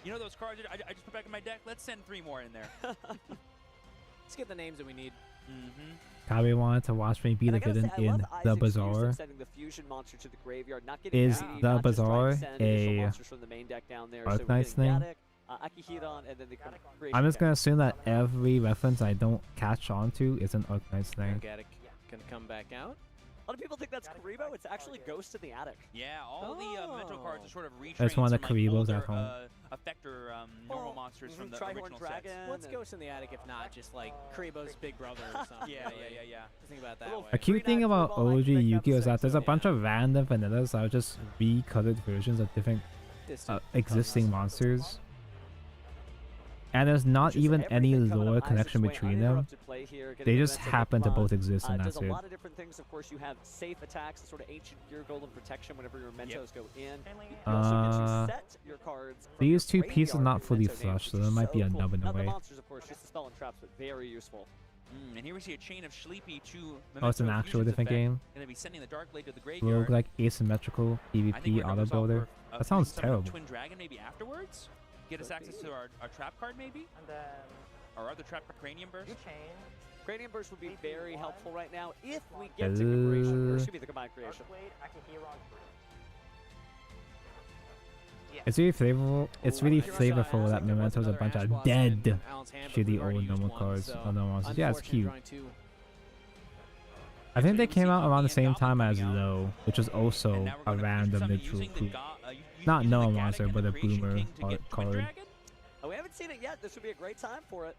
You know those cards I just put back in my deck? Let's send 3 more in there. Let's get the names that we need. Kabi wanted to watch me be the villain in The Bazaar. Sending the fusion monster to the graveyard, not getting Is greedy, The not just trying to Bazaar send additional a monsters from the main deck down there. So we're Arknights getting thing? Gaddock, Akihiron, and then the creation I'm just deck. gonna assume that every reference I don't catch on to is an Arknights thing. Gaddock can come back out. A lot of people think that's Karibo. It's actually Ghost in the Attic. Yeah, all the Memento cards are sort of retrains That's one of the from, like, Karibos older, at home. Effector normal monsters from the Trihorn original Dragon. sets. What's Ghost in the Attic if not just like Karibo's big brother or something? Yeah. Think about it that way. A cute thing about OG Yu-Gi-Oh! Is that there's a bunch of random vanillas that are just recolored versions of different existing monsters. And there's not even any lore connection between them. They just happen to both exist and that's does a it. lot of different things. Of course, you have safe attacks, and sort of ancient gear golem protection whenever your Mentos go in. You also get to set your cards from These your two pieces are graveyard not with fully Memento names, flushed, so which there is might be so a cool. nub in the Now, way. monsters, of course, just the spell and traps, but very useful. And here we see a chain of Sleepy to Oh, it's an Memento actual fusions different effect. game? Gonna be sending the Dark Blade to the graveyard. Rogue like asymmetrical I think PvP we're gonna auto resolve builder. for, That sounds summon a terrible. Twin Dragon maybe afterwards. Get us access to our trap card maybe. Our other trap card, Cranium Burst. Cranium Burst would be very helpful right now if we get to creation, or excuse me, the combined creation. It's really flavorful. It's really flavorful that Memento's a bunch of dead, shitty old normal cards on the monsters. Yeah, it's cute. I think they came out around the same time as Low, which was also a random neutral poop. Not no monster, but a boomer card. Oh, we haven't seen it yet. This would be a great time for it.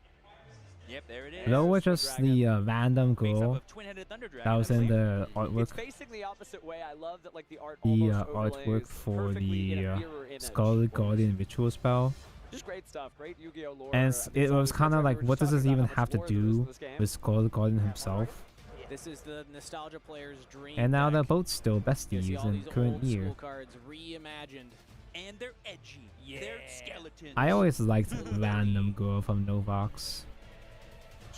Yep, there it is. Low was just the random girl that was in the artwork. It's facing the opposite way. I love that, like, the art The almost artwork overlays for perfectly in a the mirror image. Scarlet Guardian ritual spell. Just great stuff. Great Yu-Gi-Oh lore. And it was kind of like, what does this even have to do with Scarlet Guardian himself? This is the nostalgia player's dream. And now they're deck. both still You see besties all in these current old year. school cards reimagined. And they're edgy. Yeah. They're skeletons. I always liked Random Girl from Novox.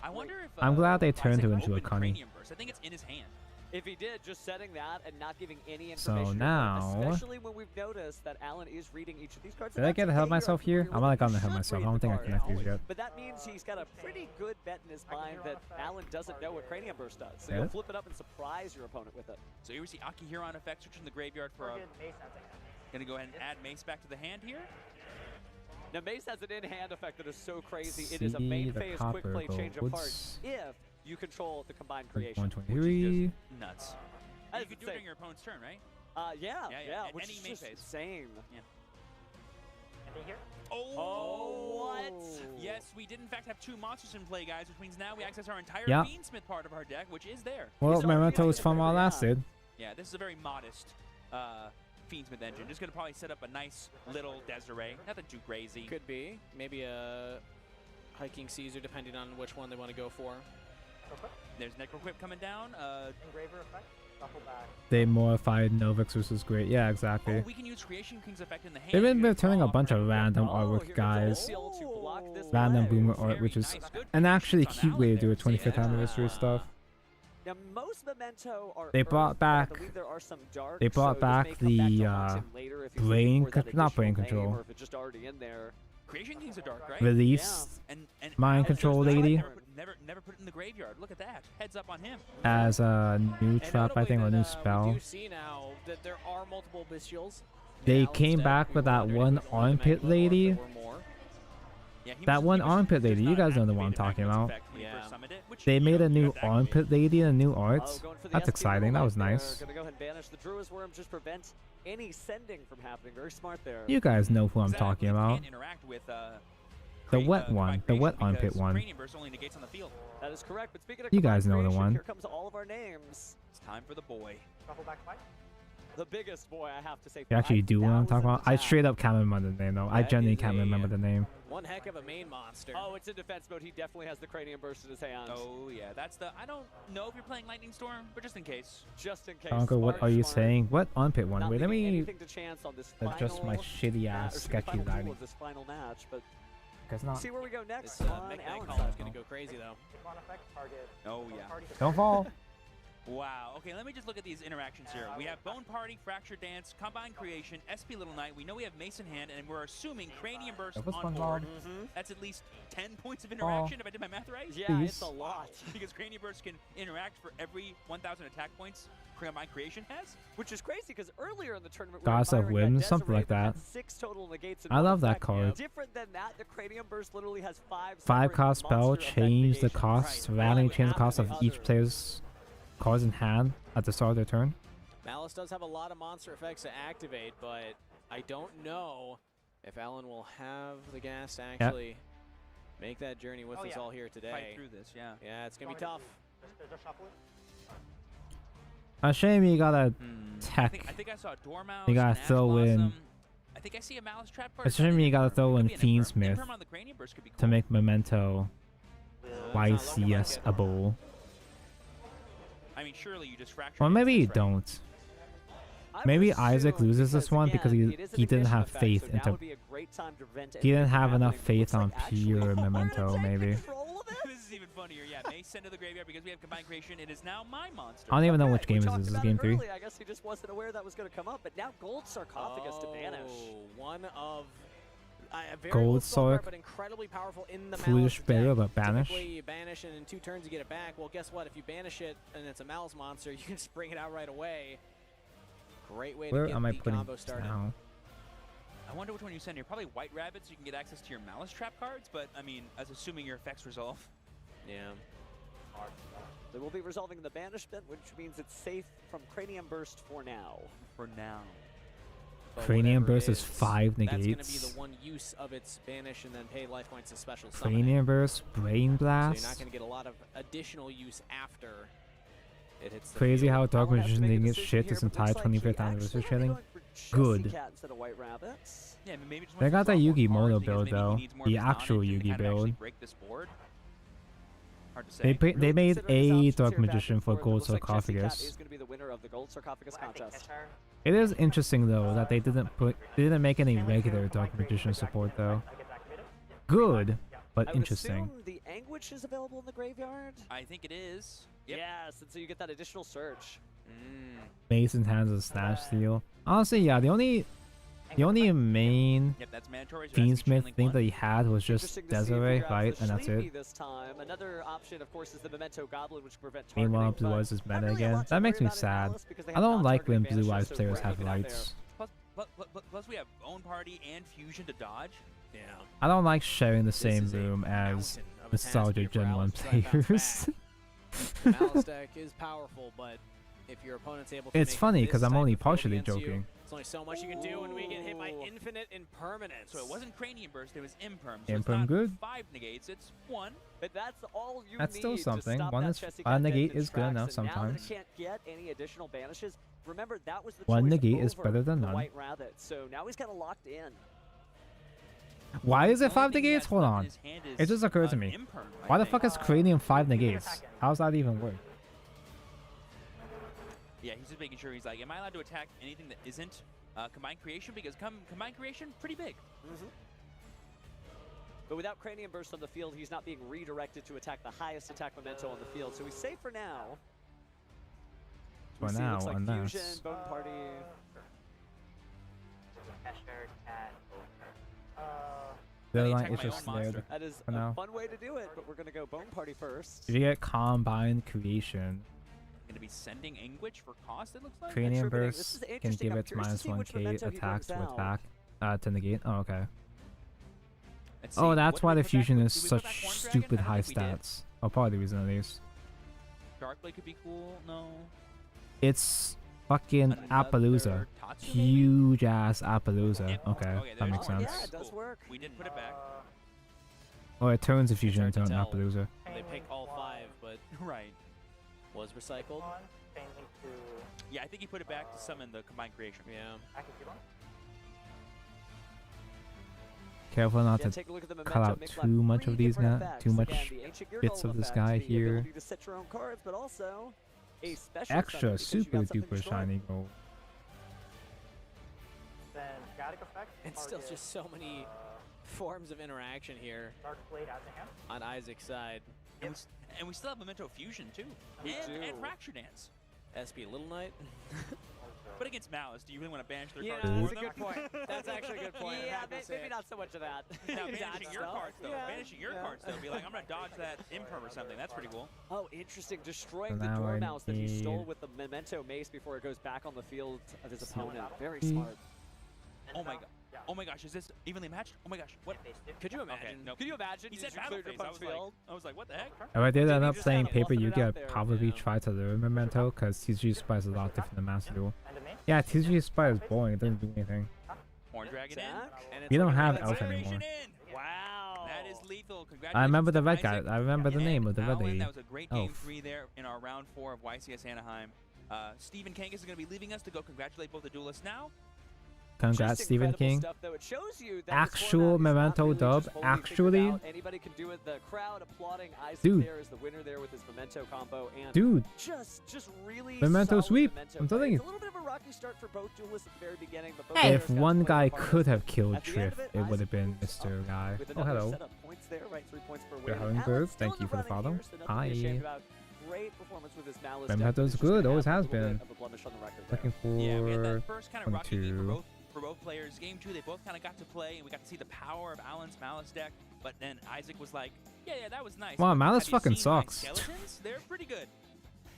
I wonder if I'm glad they turned her Isaac into a opened Connie. Cranium Burst. I think it's in his hand. If he did, just setting that and not giving any So information, now- especially when we've noticed that Alan is reading each of these cards. Did I get ahead of myself here? I might have gotten ahead of myself. I don't think I connected these yet. But that means he's got a pretty good bet in his mind that Alan doesn't know what Cranium Burst does. So Yeah. you'll flip it up and surprise your opponent with it. So here we see Akihiron effect searching the graveyard for a... Gonna go ahead and add Mace back to the hand here. Now Mace has an in-hand effect that is so crazy. It is a See main the phase quick play copper change of golds. hearts if you control the combined creation. 123. Nuts. That You is can do it insane. during your opponent's turn, right? Yeah, At which any is main just phase. insane. Yeah. Oh, what? Yes, we did in fact have 2 monsters in play, guys, which means now we access our entire Yeah. Beansmith part of our deck, which is there. Well, Memento is from our last id. Yeah, this is a very modest Fiendsmith engine. Just gonna probably set up a nice little Desiree. Nothing too crazy. Could be. Maybe a Hiking Caesar, depending on which one they want to go for. There's Necroquip coming down. Engraver effect. They modified Novix, which is great. Yeah, exactly. Oh, we can use Creation King's effect in the hand. They've been returning a bunch of random artwork, guys. Random boomer art, which is an actually cute way to do a 25th anniversary stuff. Now, most Memento are They brought back. I believe there are some dark, They brought so back this may come the back to haunt him later if he's brain, looking for that not brain additional name, control. or if it's just already in there. Creation King's a dark, right? Release mind control lady Never put it in the graveyard. Look at that. Heads up on him. as a new trap, I think, or new We spell. do see now that there are multiple bestials. They came back with that one armpit lady. That one armpit lady, you guys know the one I'm talking about. They made a new armpit lady and new arts. That's exciting. That was nice. Gonna go ahead and banish the Druid's Worm, just prevent any sending from happening. Very smart there. You guys know who I'm talking about. The wet one, the wet armpit one. That is correct. But speaking of You guys know the creation, one. Here comes all of our names. It's time for the boy. The biggest boy, I have to say. You actually do what I'm talking about? I straight up can't remember the name though. I genuinely can't remember the name. One heck of a main monster. Oh, it's in defense mode. He definitely has the Cranium Burst in his hand. Oh yeah, that's the. I don't know if you're playing Lightning Storm, but just in case. Just in case. Uncle, what are you saying? What armpit one? Wait, let me anything to chance on this adjust my final, shitty ass sketchy final duel lighting. of this final match, but Guess not. see where we go next. This on mech Alan's call is side. gonna go crazy though. Oh yeah. Don't fall. Wow. Okay, let me just look at these interactions here. We have Bone Party, Fracture Dance, Combine Creation, SP Little Knight. We know we have Mason Hand, and we're assuming Cranium Burst That was on fun, board. Bob. That's at least 10 points of interaction, if I did my math right? Yeah, it's a lot. Because Cranium Burst can interact for every 1,000 attack points Combine Creation has. Which is crazy because earlier in the tournament, Gods of Whims, something like that. 6 total negates. I love that card. Different than that, the Cranium Burst literally has 5 5 cost spell, monster effect change the negations. cost, randomly change the cost of each player's cards in hand at the start of their turn. Malice does have a lot of monster effects to activate, but I don't know if Alan will have the gas to actually make that journey with us all here today. Fight through this, yeah. Yeah, it's gonna be tough. A shame you gotta tech. I think I saw Dormouse. You gotta throw in. I think I see a Malice Trap card. It's a shame you gotta throw in Fiendsmith Imperm on the Cranium Burst could be cool. to make Memento YCS-able. I mean, surely you just fracture. Or maybe you don't. Maybe Isaac loses this one because he didn't have faith into. He didn't have enough faith on pure Memento, maybe. This is even funnier. Yeah, May send to the graveyard because we have Combined Creation. It is now my monster. I don't even know which game is this. Is this game 3? Early, I guess he just wasn't aware that was going to come up, but now Gold Sarcophagus to banish. One of a very Gold low spell card, Sarc. but incredibly powerful in the Foolish Malice barrier, deck. but banish. Typically, you banish and in 2 turns you get it back. Well, guess what? If you banish it and it's a Malice monster, you can just bring it out right away. Great way Where to get am I the putting combo started. I wonder which one you send here. Probably White Rabbit, so you can get access to your Malice Trap cards. But I mean, as assuming your effects resolve. Yeah. They will be resolving the banishment, which means it's safe from Cranium Burst for now. For now. Cranium Burst is 5 That's going to be negates. the one use of its banish and then pay life points to special summon. Cranium Burst, Brain So you're not Blast. going to get a lot of additional use after it hits the Crazy field. how Dark Magician didn't get shit this entire 25th anniversary trading. Good. Cat instead of White Rabbits. Yeah, maybe just They got that Yugi Moto Moto build though, the actual Yugi build. Break this board. Hard to say. They made a Dark Magician for Gold Looks like Jesse Cat Sarcophagus. is going to be the winner of the Gold Sarcophagus contest. It is interesting though that they didn't make any regular Dark Magician support though. Good, but I would interesting. assume the Anguish is available in the graveyard. I think it is. Yep. Yes, and so you get that additional search. Mason has a Snatch Steal. Honestly, yeah, the only main Yep, that's mandatory. So Fiendsmith thing that he had was just Interesting to see if Desiree, he grabs right? the And that's Sleepy it. This time. Another option, of course, is the Memento Goblin, which prevents Meanwhile, targeting, Blue but Eyes is not meta really a again. lot to That makes worry me about in sad. Malice because they I have don't like when non-targeting Blue Eyes banishes, so players we're have looking out there. lights. Plus we have Own Party and Fusion to dodge. Yeah. I don't like sharing the same is a room as mountain of a nostalgia task for your Gen 1 Prowess to bounce players. The Malice deck is powerful, but if your opponent's able to It's make funny this because I'm type only of field partially against you, joking. there's only so much you can do when we get hit by infinite impermanence. So it wasn't Cranium Burst, it was Imperm. So it's Imperm not good. 5 negates, it's 1. But that's all you That's need still to something. stop One that is Chessie a Cat negate dead in is good tracks, enough and now that sometimes. it can't get any additional banishes, remember that was the One choice negate is over better than the none. White Rabbit. So now he's kind of locked in. Why is it The 5 only thing he negates? has Hold left in on. his hand is, It just occurred to me. Imperm, I Why the think. fuck is Cranium 5 negates? How's that even work? Yeah, he's just making sure he's like, am I allowed to attack anything that isn't combined creation? Because combined creation, pretty big. But without Cranium Burst on the field, he's not being redirected to attack the highest attack memento on the field. So he's safe for now. For We see it now, looks like unless... Fusion, Bone Party. The line is just there That is for a now. fun way to do it, but we're going to go Bone Party first. If you get combined creation, Going to be sending Anguish for cost, it looks like. Cranium Burst can give it minus 1k attack to attack, to negate. Oh, okay. Oh, that's why the fusion is such stupid high stats. Oh, probably the reason it is. Darkblade could be cool. No. It's fucking Appaloosa. Huge ass Appaloosa. Okay, that makes sense. Yeah, it does work. We did put it back. Oh, it turns the fusion into an Appaloosa. They pick all 5, but Right. was recycled. Yeah, I think he put it back to summon the combined creation. Yeah. Careful not Yeah, to take a look at the cut memento, out mix too lab, much 3 of these different now, effects. too much Again, the ancient gear bits golem of this effect, guy the here. ability to set your own cards, but also a special Extra summon because you super got something duper destroyed. shiny gold. Then static effect. And still just so many forms of interaction here Dark Blade out to hand. on Isaac's side. And we still have Memento Fusion, too. We and do. Fracture Dance. SP Little Knight. But against Malice, do you really want to banish their Yeah, cards? that's a good point. That's actually a good point. Yeah, maybe not so much of that. Now, Dodge banishing your stuff. cards, though. Yeah. Banishing your cards, though. Be like, I'm going to dodge that imperm or something. That's pretty cool. Oh, interesting. Destroying So the now I Dormouse that he stole need- with the Memento Mace before it goes back on the field of his opponent. Very smart. Oh my god. Oh my gosh, is this evenly matched? Oh my gosh. What? Could you imagine? Okay, no. Could you imagine? He You said just cleared battle your phase. punch field? I was like, what the heck? If I did end up just playing kinda Paper fluffing it Yu-Gi, out I'd there. probably try to learn Memento, because TCG Spy is a lot different than Master Duel. Yeah, TCG Spy is boring, it doesn't do anything. Horn Dragon in. And it's We don't like, have that's Elf Generation anymore. in. Wow. That is lethal. Congratulations I remember the to red guy, Isaac I remember the and name of the red Alan. lady. That was a great game Elf. 3 there in our round 4 of YCS Anaheim. Stephen Kangas is going to be leaving us to go congratulate both the duelists now. Congrats, Just Stephen incredible King. stuff, though. It shows you that Actual Memento dub, actually. Anybody can do it. The crowd applauding Isaac Dude. there is the winner there with his Memento combo. And Dude. just really Memento solid sweep. Memento I'm play. telling you. It's a little bit of a rocky start for both duelists at the very beginning, but both If players got one to play guy their could have parts. killed At the end Triff, of it would Isaac have been moves Mr. up Guy. with Oh, another hello. set of points there, right? 3 points per You're win. having Alan's birth. still Thank in you for the running follow. here, so nothing to be ashamed Hi. about. Great performance with his Malice. Memento's deck, but it's just good, gonna always have has a little been. bit of a blemish on the record there. Looking for Yeah, we had that first kind of rocky game 22. for both players. Game 2, they both kind of got to play, and we got to see the power of Alan's Malice deck. But then Isaac was like, yeah, that was nice. Wow, but Malice have you fucking seen my sucks. Skeletons? They're pretty good.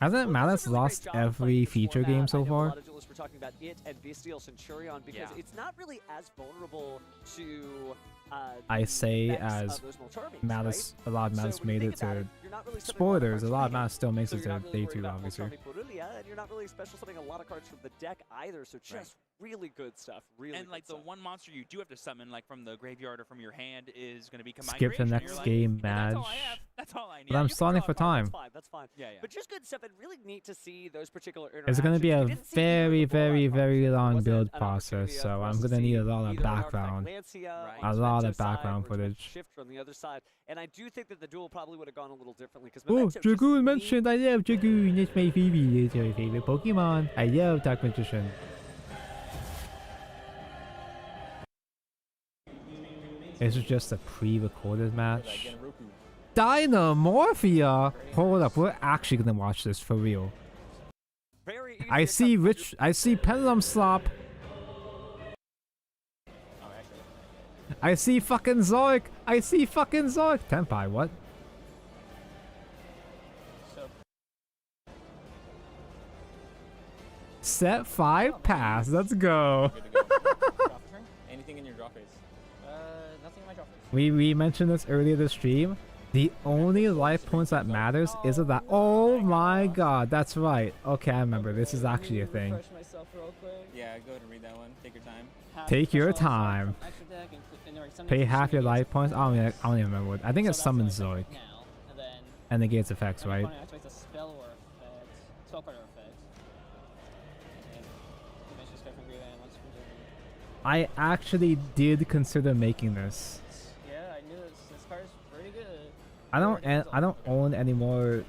Hasn't Malice lost every feature game so I know a far? lot of duelists were talking about it and Bestial Centurion because Yeah. it's not really as vulnerable to I the say effects as of those Molturmies, Malice, right? a lot of So Malice when you made think it about to it, you're not really summoning spoilers. A lot of Molturmies, Malice still makes so it you're not to really day worried 2, about obviously. Molturmi Purulia, and you're not really special summoning a lot of cards from the deck either, so just really good stuff. Really And good like the stuff. one monster you do have to summon, like from the graveyard or from your hand, is going to be combined Skip the creation. next You're like, game, "Yeah, that's all Madge. I have. That's all I need. But I'm You can stalling draw for a card, time. That's fine. Yeah, yeah. But just good stuff, and really neat to see those particular It's going to be a interactions. We didn't see either very, before very, on very There long wasn't build an process, opportunity so for I'm us to going to see need a lot of either an artifact background. Lancia Right. on A the lot Memento of side background or it's meant to footage. Shift from the other side, and I do think that the duel probably would have gone a little differently because Oh, Dragoon mentioned I love Dragoon. It's my favorite. It's my favorite Pokemon. I love Dark Magician. This is just a pre-recorded match. Dynamorphia! Hold up, we're actually gonna watch this for real. I see Pendulum Slop. I see fucking Zoic. I see fucking Zoic. Tenpai, what? Set 5 pass. Let's go. Anything in your draw phase? Nothing in my draw phase. We mentioned this earlier this stream. The only life points that matters is that. Oh my god, that's right. Okay, I remember. This is actually a thing. Refresh myself real quick. Yeah, go ahead and read that one. Take your time. Take your time. Pay half your life points. I don't even remember what. I think it's summon Zoic. And negates effects, right? Activates a spell or effect. Spell card or effect. And dimension spec from Green Land once per turn. I actually did consider making this. Yeah, I knew this card's pretty good. I don't own any more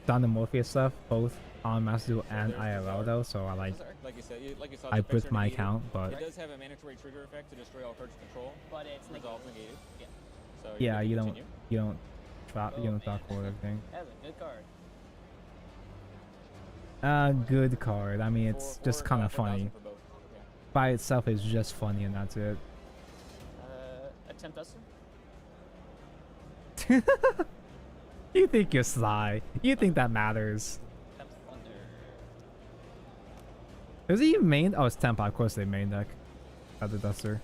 Dynamorphia stuff, both on Master Duel and IRL though, so I like you said, like you saw, I the picture put my negated. account, but It does have a mandatory trigger effect to destroy all cards of control, but it's resolve negated. Yeah. So yeah, you don't continue. drop you don't drop core everything. That was a good card. Good card. I mean, it's just kind of funny. By itself, it's just funny, and that's it. Attempt Duster? You think you're sly. You think that matters. Attempt Thunder. Is he main? Oh, it's Tempa. Of course they main deck. At the Duster.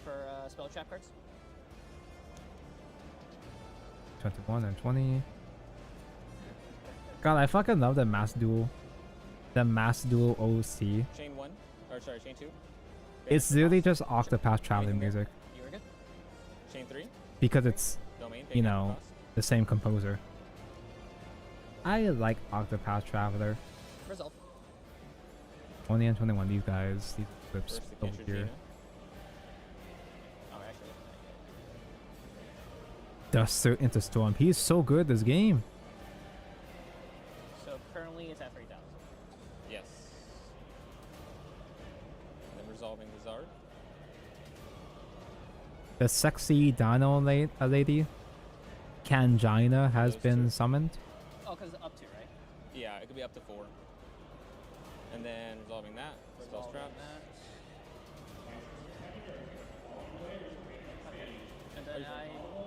For spell trap cards? 21 and 20. God, I fucking love the Mass Duel. The Mass Duel OC. Chain 1, or sorry, Chain 2. It's literally just Octopath Traveler music. You were good. Chain 3. Because it's, Domain, you know, the same composer. I like Octopath Traveler. Resolve. 20 and 21, these guys, these clips over here. Oh, actually. Duster into Storm. He's so good this game. So currently it's at 3,000. Yes. And then resolving the Zard. The sexy Dino lady, Kangina, has been summoned. Oh, because it's up to, right? Yeah, it could be up to 4. And then resolving that. Spell trap. And then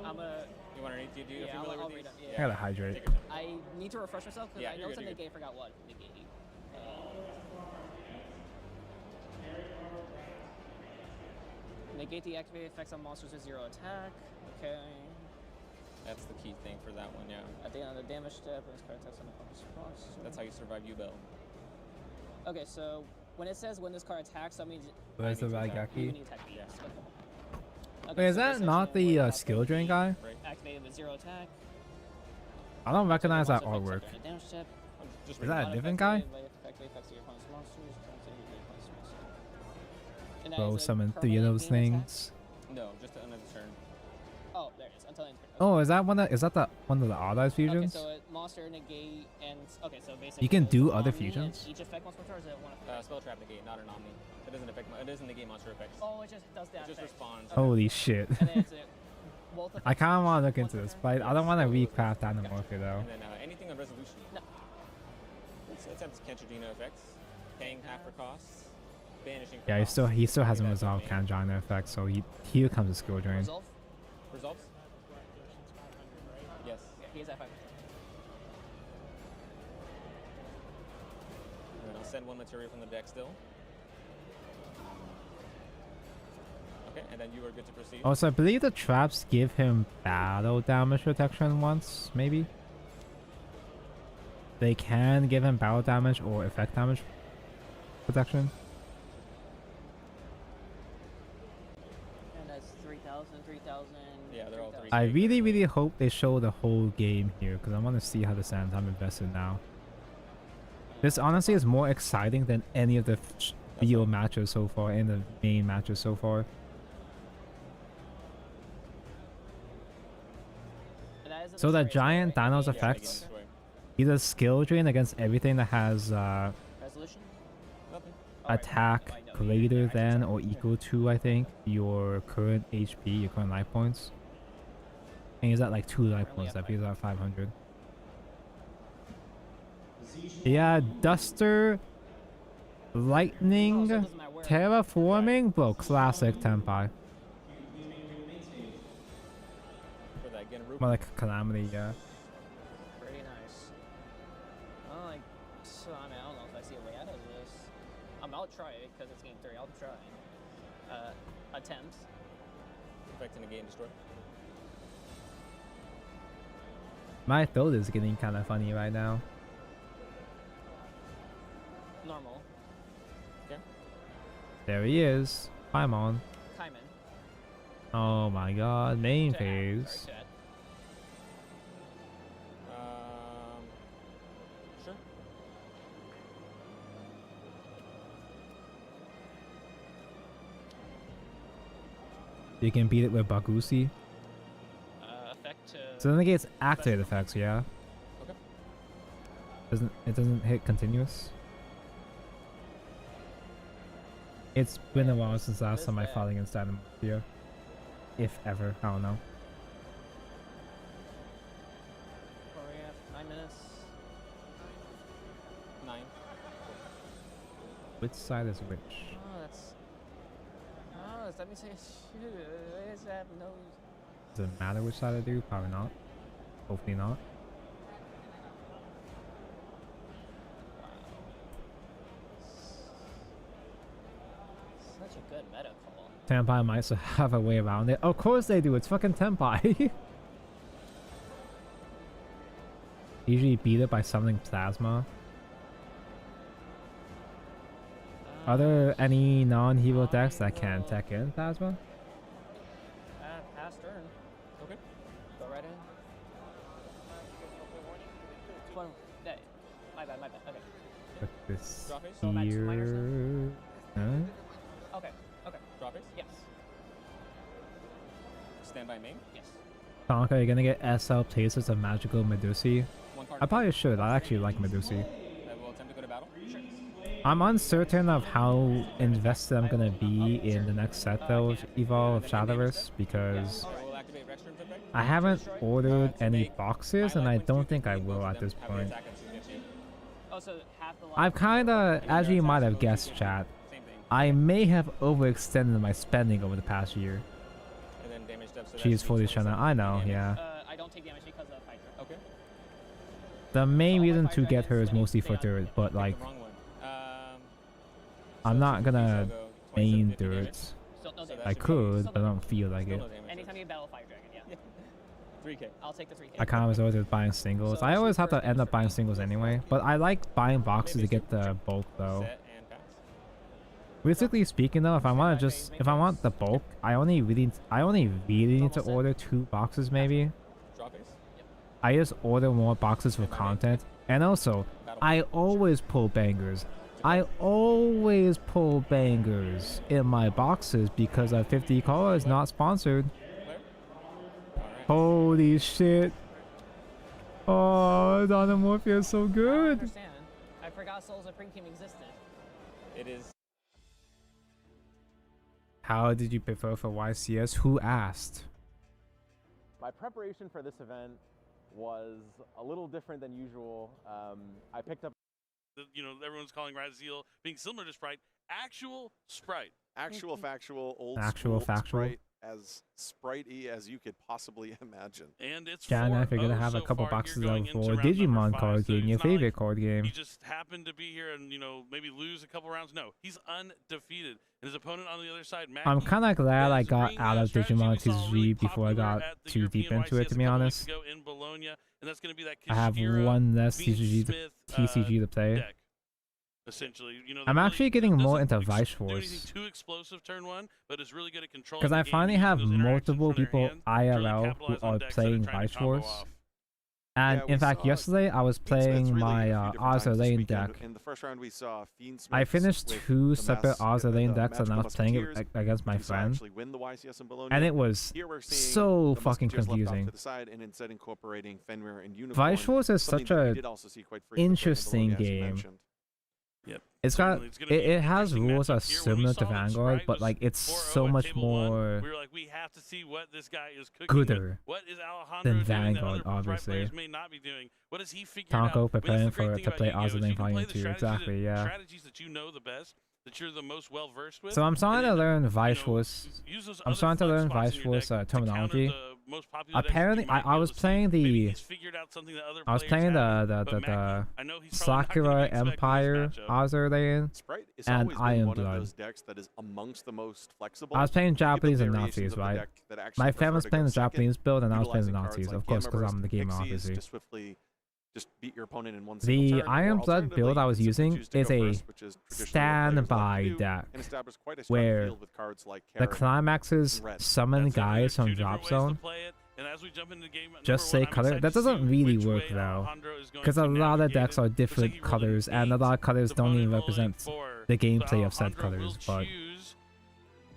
I'm a... You want to read? Do you familiar with these? I gotta hydrate. I need to refresh myself because I know it's a negate. Forgot what negate. Negate the activated effects on monsters with 0 attack. Okay. That's the key thing for that one, yeah. At the end of the damage step, this card attacks on the opponent's response. That's how you survive U-Bell. Okay, so when it says when this card attacks, that means Where's the Raigeki? Yes. Wait, is that not the skill drain guy? Activated with 0 attack. I don't recognize that artwork. Is Is that a different guy? Bro, summon 3 of those things. No, just another turn. Oh, there it is. Until end turn. Oh, is that one of the odd eyes fusions? Okay, so monster negate and okay, so basically You can do other fusions? Each effect monster or is it one effect? Spell trap negate, not an omni. It doesn't affect. It doesn't negate monster effects. Oh, it just does that. It just responds. Holy shit. And then it's I kind of want to look into this, but I don't want to recraft Anamorphy though. And then anything on resolution. No. It's Kenchadino effects, paying half for costs. Yeah, he still hasn't resolved Kangina effect, so here comes the skill drain. Resolves? Yes. Yeah, he is at 5%. And then I'll send 1 material from the deck still. Okay, and then you are good to proceed. Also, I believe the traps give him battle damage protection once, maybe? They can give him battle damage or effect damage protection. And that's 3,000, 3,000. Yeah, they're all 3,000. I really hope they show the whole game here, because I want to see how this ends. I'm invested now. This honestly is more exciting than any of the field matches so far, and the main matches so far. So the giant Dino's effects, he does skill drain against everything that has attack greater than or equal to, I think, your current HP, your current life points. And he's at like 2 life points, that he's at 500. Yeah, Duster, Lightning, Terraforming, bro, classic Tempai. More like Calamity, yeah. Pretty nice. So I mean, I don't know if I see a way out of this. I'll try it because it's game 3. I'll try. Attempt. Effect negate and destroy. My throat is getting kind of funny right now. Normal. Okay. There he is. Paimon. Kaiman. Oh my god, main phase. Sure. You can beat it with Bagusi. Effect to... So then it gets activated effects, yeah? Okay. doesn't hit continuous. It's been a while since the last time I fought against Dynamo here. If ever, I don't know. Where are we at? 9 minutes. 9. Which side is which? Oh, that's. Oh, does that mean say shoot? I have no. Does it matter which side I do? Probably not. Hopefully not. Such a good meta call. Tenpai might still have a way around it. Of course they do. It's fucking Tenpai. Usually beat it by summoning plasma. Are there any non-hero decks that can tech in plasma? Pass turn. Okay. Go right in. One. My bad. Okay. Put this Draw face? So I'm at 2 minors here. Huh? Okay. Draw face? Yes. Stand by main? Yes. Tonka, are you gonna get SL Places of Magical Medusi? One card. I probably should. I actually like Medusi. I will attempt to go to battle. Sure. I'm uncertain of how invested I'm gonna be in the next set though of Evolve of Shadowverse because I haven't ordered any boxes and I don't think I will at this point. I've kinda, as you might have guessed, chat, I may have overextended my spending over the past year. She's fully Shana. I know, yeah. I don't take damage because of Hydra. Okay. The main reason to get her is mostly for third, but like, I'm not gonna main thirds. I could, but I don't feel like it. Anytime you battle Fire Dragon, yeah. 3k. I'll take the 3k. I kind of resort to buying singles. I always have to end up buying singles anyway, but I like buying boxes to get the bulk though. Realistically speaking though, if I want the bulk, I only really need to order 2 boxes maybe. I just order more boxes for content, and also I always pull bangers. I always pull bangers in my boxes because of 50 cards not sponsored. Holy shit. Oh, Donamorphia is so good. I understand. I forgot Souls of Prinking existed. It is. How did you prepare for YCS? Who asked? My preparation for this event was a little different than usual. I picked up. You know, everyone's calling Raziel being similar to Sprite. Actual Sprite. Actual factual old Actual school factual. Sprite, as Sprite-y as you could possibly imagine. And it's Jana, if you're gonna have a couple boxes of for Digimon card game, your favorite card game. He just happened to be here and, you know, maybe lose a couple rounds. No, he's undefeated. And his opponent on the other side, Matt, I'm kind of glad I got out of Digimon TCG before I got too deep into it, to be honest. in Bologna, and that's going to be that I have one less TCG to play. deck. Essentially, you know, I'm actually getting more into Vice Force too explosive turn 1, but is really good at controlling because I the game, finally using have those interactions multiple from their people hand to IRL really who capitalize on are decks that are playing trying to Vice combo Force. off. And Yeah, in fact, saw yesterday I was playing my Ozerlane deck. In the first round, we saw Fiend I Smiths finished with 2 the separate Ozerlane decks and I was playing Musketeers, it against my who saw friend. actually win the YCS in Bologna. And it was Here we're seeing so the fucking Musketeers left off confusing. to the side and instead incorporating Fenrir and Unicorn, Vice Force is something such that we a did also see quite frequently in interesting Bologna, as you game. mentioned. Yep. It's got Certainly, it's gonna be it has interesting rules that are matchup here. When we similar saw to that Vanguard, Sprite but was like it's 4-0 so at much table one, more we were like, we have to see what this guy is cooking gooder with. What is Alejandro than doing that Vanguard, other Sprite obviously. players may not be doing? What does he figure out? Tonko I mean, preparing that's the great for thing to about play Yu-Gi-Oh! Is Ozerlane you can play Volume the 2. strategies Exactly, yeah. strategies that you know the best, that you're the most well versed with. So I'm starting to learn Vice know, Force. use those I'm other starting to flex learn spots Vice in your Force deck to counter terminology. the most popular decks that you Apparently, might be I able was to see. playing Maybe the he's figured out something that other I was players playing haven't, the but Mackie, I know he's probably not gonna Sakura be expecting this Empire matchup. Ozerlane Sprite is and always been Iron one of Blood. those decks that is amongst the most flexible. I was playing You get the Japanese and variations Nazis, of the right? deck that actually My prefer friend was to playing go the Japanese second, build and I was playing the utilizing cards Nazis, like of course, because Gamma I'm the Burst, gamer, Pixies obviously. to swiftly just beat your opponent in one single The turn, or Iron Blood build I was alternatively, using choose to is go a first, which is traditionally what players like standby to do, deck and establish quite a strong where field with cards like the Karen climaxes and Red. summon guys from drop zone. Just say color. That doesn't really work though, because a lot of decks are different colors, and a lot of colors don't even represent the gameplay of said colors. But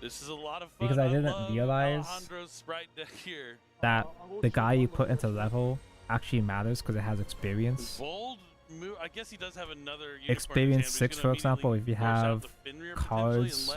This is a lot of fun. Because I didn't love realize Alejandro's sprite deck here. that the guy you put into level actually matters because it has experience. Bold move. I guess he does have another Experience 6, for example, if you have cards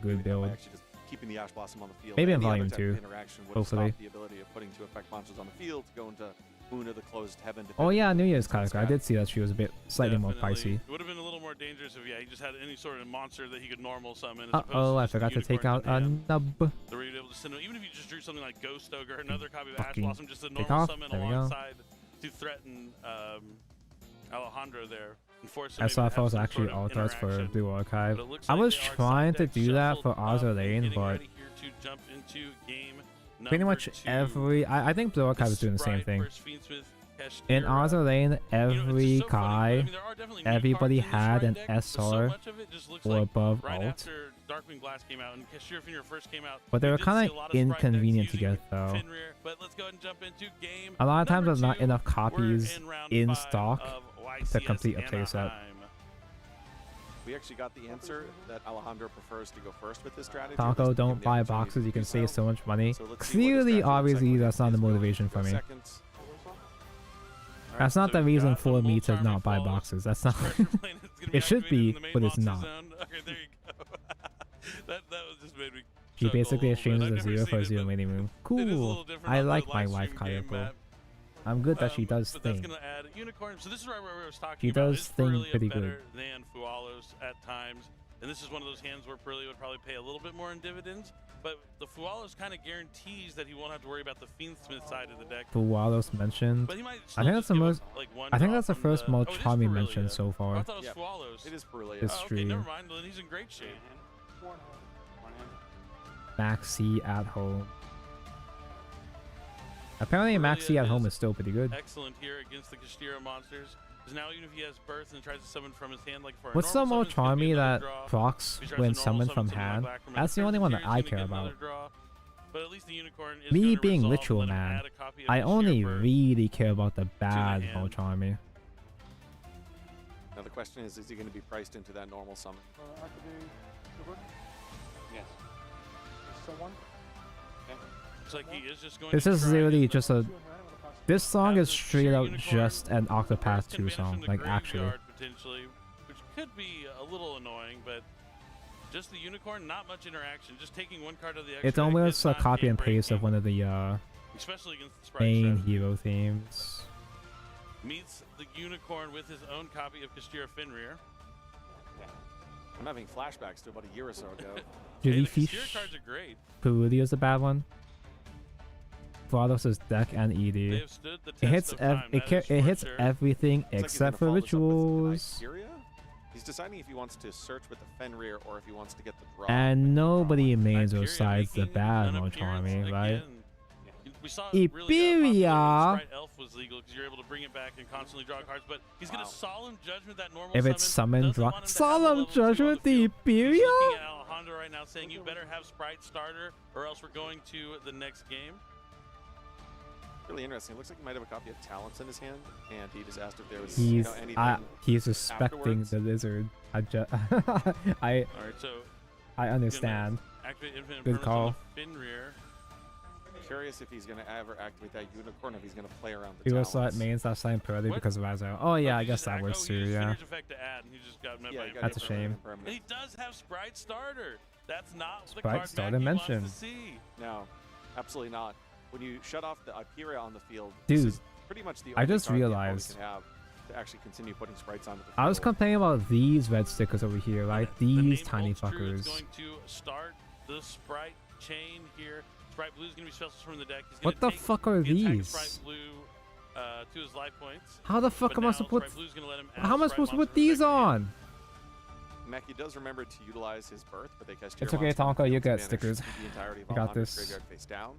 good build. Actually just keeping the Ash Blossom on the field. Maybe in Any other Volume type of 2, interaction would hopefully. stop the ability of putting two effect monsters on the field to go into Moon of the Closed Heaven. Oh yeah, New Year's character. I did see that she was a bit slightly more Definitely. pricey. It would have been a little more dangerous if he just had any sort of monster that he could normal summon. Uh-oh, I forgot to take out a nub. So were you able to send him, even if you just drew something like Ghost Ogre, another copy of Ash Fucking Blossom, just a take normal off. summon There we go. alongside to threaten Alejandro there. And force him I maybe saw to if I have was some actually sort of altered for interaction. Blue Archive. But it looks I like was they are trying to side do that deck for shuffled Azure up and Lane, getting but ready here to jump into game pretty much number 2. every... I think Blue Archive is doing the same Sprite thing. versus Fiendsmith In Kashtira. Azure Lane, every guy, everybody had an SR or above Right alt. after Darkwing Blast came out and Kashtira Fenrir first came out, But they we were did kind see a of lot of Sprite decks inconvenient to using get though. Fenrir, but let's go ahead and jump into game A lot of times number there's not 2. enough copies in round in 5 stock of to YCS complete a playset. Anaheim. We actually got the answer that Alejandro prefers to go first with this strategy. Taco, don't buy boxes, you can save so much money. So let's see what his Clearly, strategy looks obviously, like. that's not the motivation for me. That's not the reason for me to not buy boxes. That's not. It should be, but it's not. Okay, there you go. that was just made me She basically exchanges I've a never 0 for a seen it, 0 mini room. it is a little Cool. different I on the like my live wife, stream game Kayako. map. I'm good that she does But that's thing. gonna add Unicorn. So this is right where I was talking She about. does Is thing Purlia pretty better good. than Fualos at times? And this is one of those hands where Purlia would probably pay a little bit more in dividends. But the Fualos kind of guarantees that he won't have to worry about the Fiendsmith side of the deck. Fualos mentioned. But he might I think that's the most. like, one I think drop that's the from first most oh, it is charming Purlia. mentioned so Oh, I far. thought it was Fualos. It is Purlia. This Oh, okay, stream. never mind. Then he's in great shape. Maxi at home. Apparently, Maxi at home is still pretty good. Excellent here against the Kashtira monsters. Because now even if he has Birth and tries to summon from his hand, like for a What's the normal more summon, it's gonna be charmy another that draw. procs If he tries when to normal summoned from summon something hand? like Black from That's the Earth only one that Frontier, I he's gonna care get another about. draw. But at least the Unicorn is Me gonna being resolve and Ritual let him Man, add a copy of I Kashtira only Birth. really care about the bad hand. more charmy. Now the question is he going to be priced into that normal summon? Yes. Someone? Looks like he is just going This to is try literally and just a. This song have is the straight sheer out Unicorn just an Octopath can 2 banish song, from the like actually. graveyard potentially, which could be a little annoying, but just the Unicorn, not much interaction. Just taking one card of the extra It's deck almost is a not copy and game-breaking, paste of one of the especially against the Sprite main set. hero themes. Meets the Unicorn with his own copy of Kashtira Fenrir. I'm having flashbacks to about a year or so ago. Hey, the Jellyfish. Kashtira cards are great. Perudia's a bad one. Vados' deck and They ED. have stood the It test hits of time, that is it for hits sure. everything Looks like he's except gonna for follow this up with an rituals. Ikeria? He's deciding if he wants to search with the Fenrir or if he wants to get the draw. And nobody mains Ikeria those sides the making bad an more appearance charmy, right? again. We saw it really Iberia. Sprite Elf was legal because you're able to bring it back and constantly draw cards, but he's going to Solemn Judgment that normal If it's summon. summoned, draw. Solemn Judgment, the Iberia? He's looking at Alejandro right now saying, you better have Sprite starter or else we're going to the next game. Really interesting. It looks like he might have a copy of Talents in his hand, and he just asked if there was He's anything he's suspecting afterwards. the lizard. I All right, so I understand. activate Infinite Good Impermanence call. on the Fenrir. Curious if he's going to ever activate that Unicorn, if he's going to play around the He Talents. also mains that sign Purdy What? because of Razo. Oh yeah, I he guess just that act- works he too. used Yeah. Fenrir's effect to add, and he just got met by he got That's a hit shame. for And he does have Sprite starter. That's not the Sprite card starter Mackie wants mentioned. to see. No, absolutely not. When you shut off the Ikeria on the field, Dude, this is pretty much the I only just card the opponent realized- can have to actually continue putting sprites onto the field. I was complaining about these red stickers over here, right? The These name tiny holds true. It's fuckers. going to start the Sprite chain here. Sprite Blue is going to be special from the deck. He's What gonna the take fuck are the attack of these? Sprite Blue to his life points. How the fuck But am I now supposed to Sprite Blue's gonna let him add How am I Sprite supposed to monster put these from the deck. on? Mackie does remember to utilize his birth, but they cast It's okay, Tonka, you get stickers. The entirety of I got Alejandro's this. graveyard face down.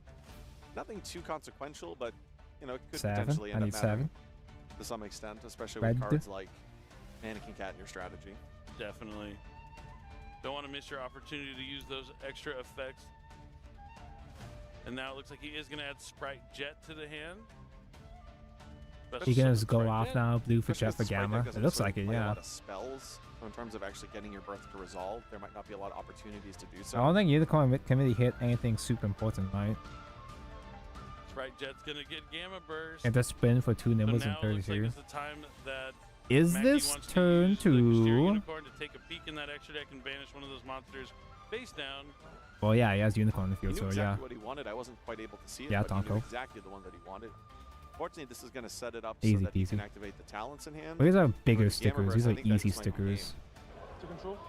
Nothing too consequential, but you know, it could 7. potentially I end need up mattering 7. to some extent, especially Red. with cards like Mannequin Cat in your strategy. Definitely. Don't want to miss your opportunity to use those extra effects. And now it looks like he is going to add Sprite Jet to the hand. You can just go Sprite off Jet. now, blue for Especially Jet as for the Sprite deck Gamma. It doesn't looks sort like of it, play a yeah. lot of spells, so in terms of actually getting your birth to resolve, there might not be a lot of opportunities to do so. I don't think Unicorn can really hit anything super important, right? Sprite Jet's going to get Gamma Burst. And just spin for 2 But nibbles and now it looks like 32. it's the time that Is Mackie this wants to turn use the Kashtira to... Unicorn to take a peek in that extra deck and banish one of those monsters face down. Well, yeah, he has Unicorn in the He field, knew so exactly yeah. what he wanted. I wasn't quite able to see it, Yeah, but he knew Tonko. exactly the one that he wanted. Unfortunately, this is going to set it up Easy so that you can peasy. activate the talents in hand. Well, these are For bigger the Gamma stickers. Burst, These I are think that easy just might be stickers.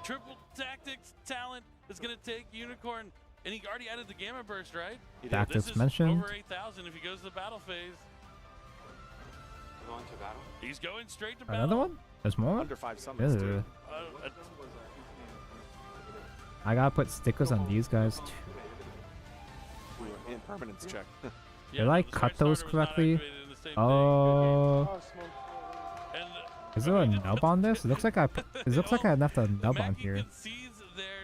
Triple tactics talent is going to take Unicorn, and he already added the Gamma Burst, right? Tactics This is mentioned. over 8,000 if he goes to the battle phase. Going to battle? He's going straight to battle. Another one? There's more? Under 5 summons, Ugh. too. I gotta put stickers on these guys too. Impermanence check. Did I cut those correctly? Oh. Is there a nub on this? It looks like I left a nub on here.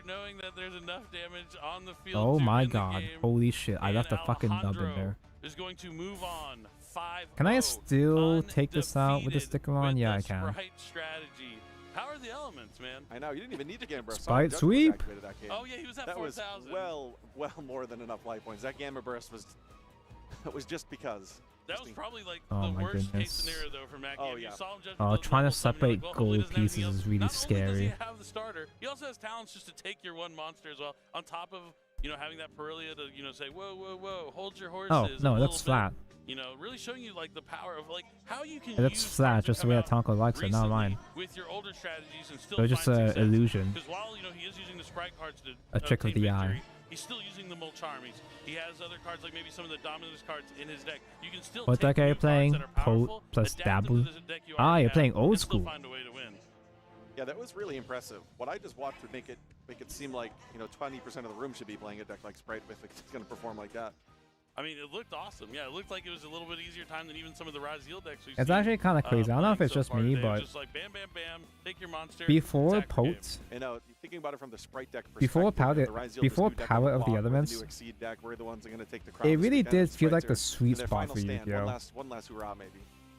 Knowing that there's enough damage on the field. Oh my god. Holy shit. I left a fucking nub in there. Is going to move on. 5-0. Can I still take this out with the sticker on? Yeah, I can. Sprite strategy. How are the elements, man? I know, you didn't even need to Gamma Burst. Sprite sweep? Oh yeah, he was at 4,000. That was well more than enough life points. That Gamma Burst was just because. That was probably like Oh the my worst case goodness. scenario though for Mac. Oh, You yeah. saw him judge Oh, those trying to level summons, separate well, hopefully he gold doesn't have pieces anything else. is really Not only does scary. he have the starter, he also has talents just to take your one monster as well. On top of having that Perilia to say whoa whoa whoa, hold your horses. Oh, no, a it looks little flat. bit, really showing you like the power of like how you can. It looks use flat, cards that just the come way out that Tonko likes it, not recently mine. With your older strategies and still So just find an success. illusion. Because while he is using the sprite cards to A trick of obtain the eye. victory, he's still using the Mole Charm. He has other cards like maybe some of the Dominus cards in his deck. You can still What take deck are you new cards playing? that are powerful, Pote plus adapt them to Dabu? the deck you Ah, already you're have, playing old and still school. find a way to win. Yeah, that was really impressive. What I just watched would make it seem like 20% of the room should be playing a deck like Sprite if it's going to perform like that. I mean, it looked awesome. Yeah, it looked like it was a little bit easier time than even some of the Raziel decks we've It's seen, actually kind of crazy. I don't know if playing it's so just far me, today. It was but just like bam, bam, bam, take your monster. before attack your game. Pote, Thinking about it from the Sprite deck perspective, before the Palette, Raziel before just do deck Palette on of the block with Elements, new Exceed deck, we're the ones that are going to take the it crown. really Because did feel like the Sprites are sweet in their spot final for stand. Yu-Gi-Oh. One last hurrah, maybe.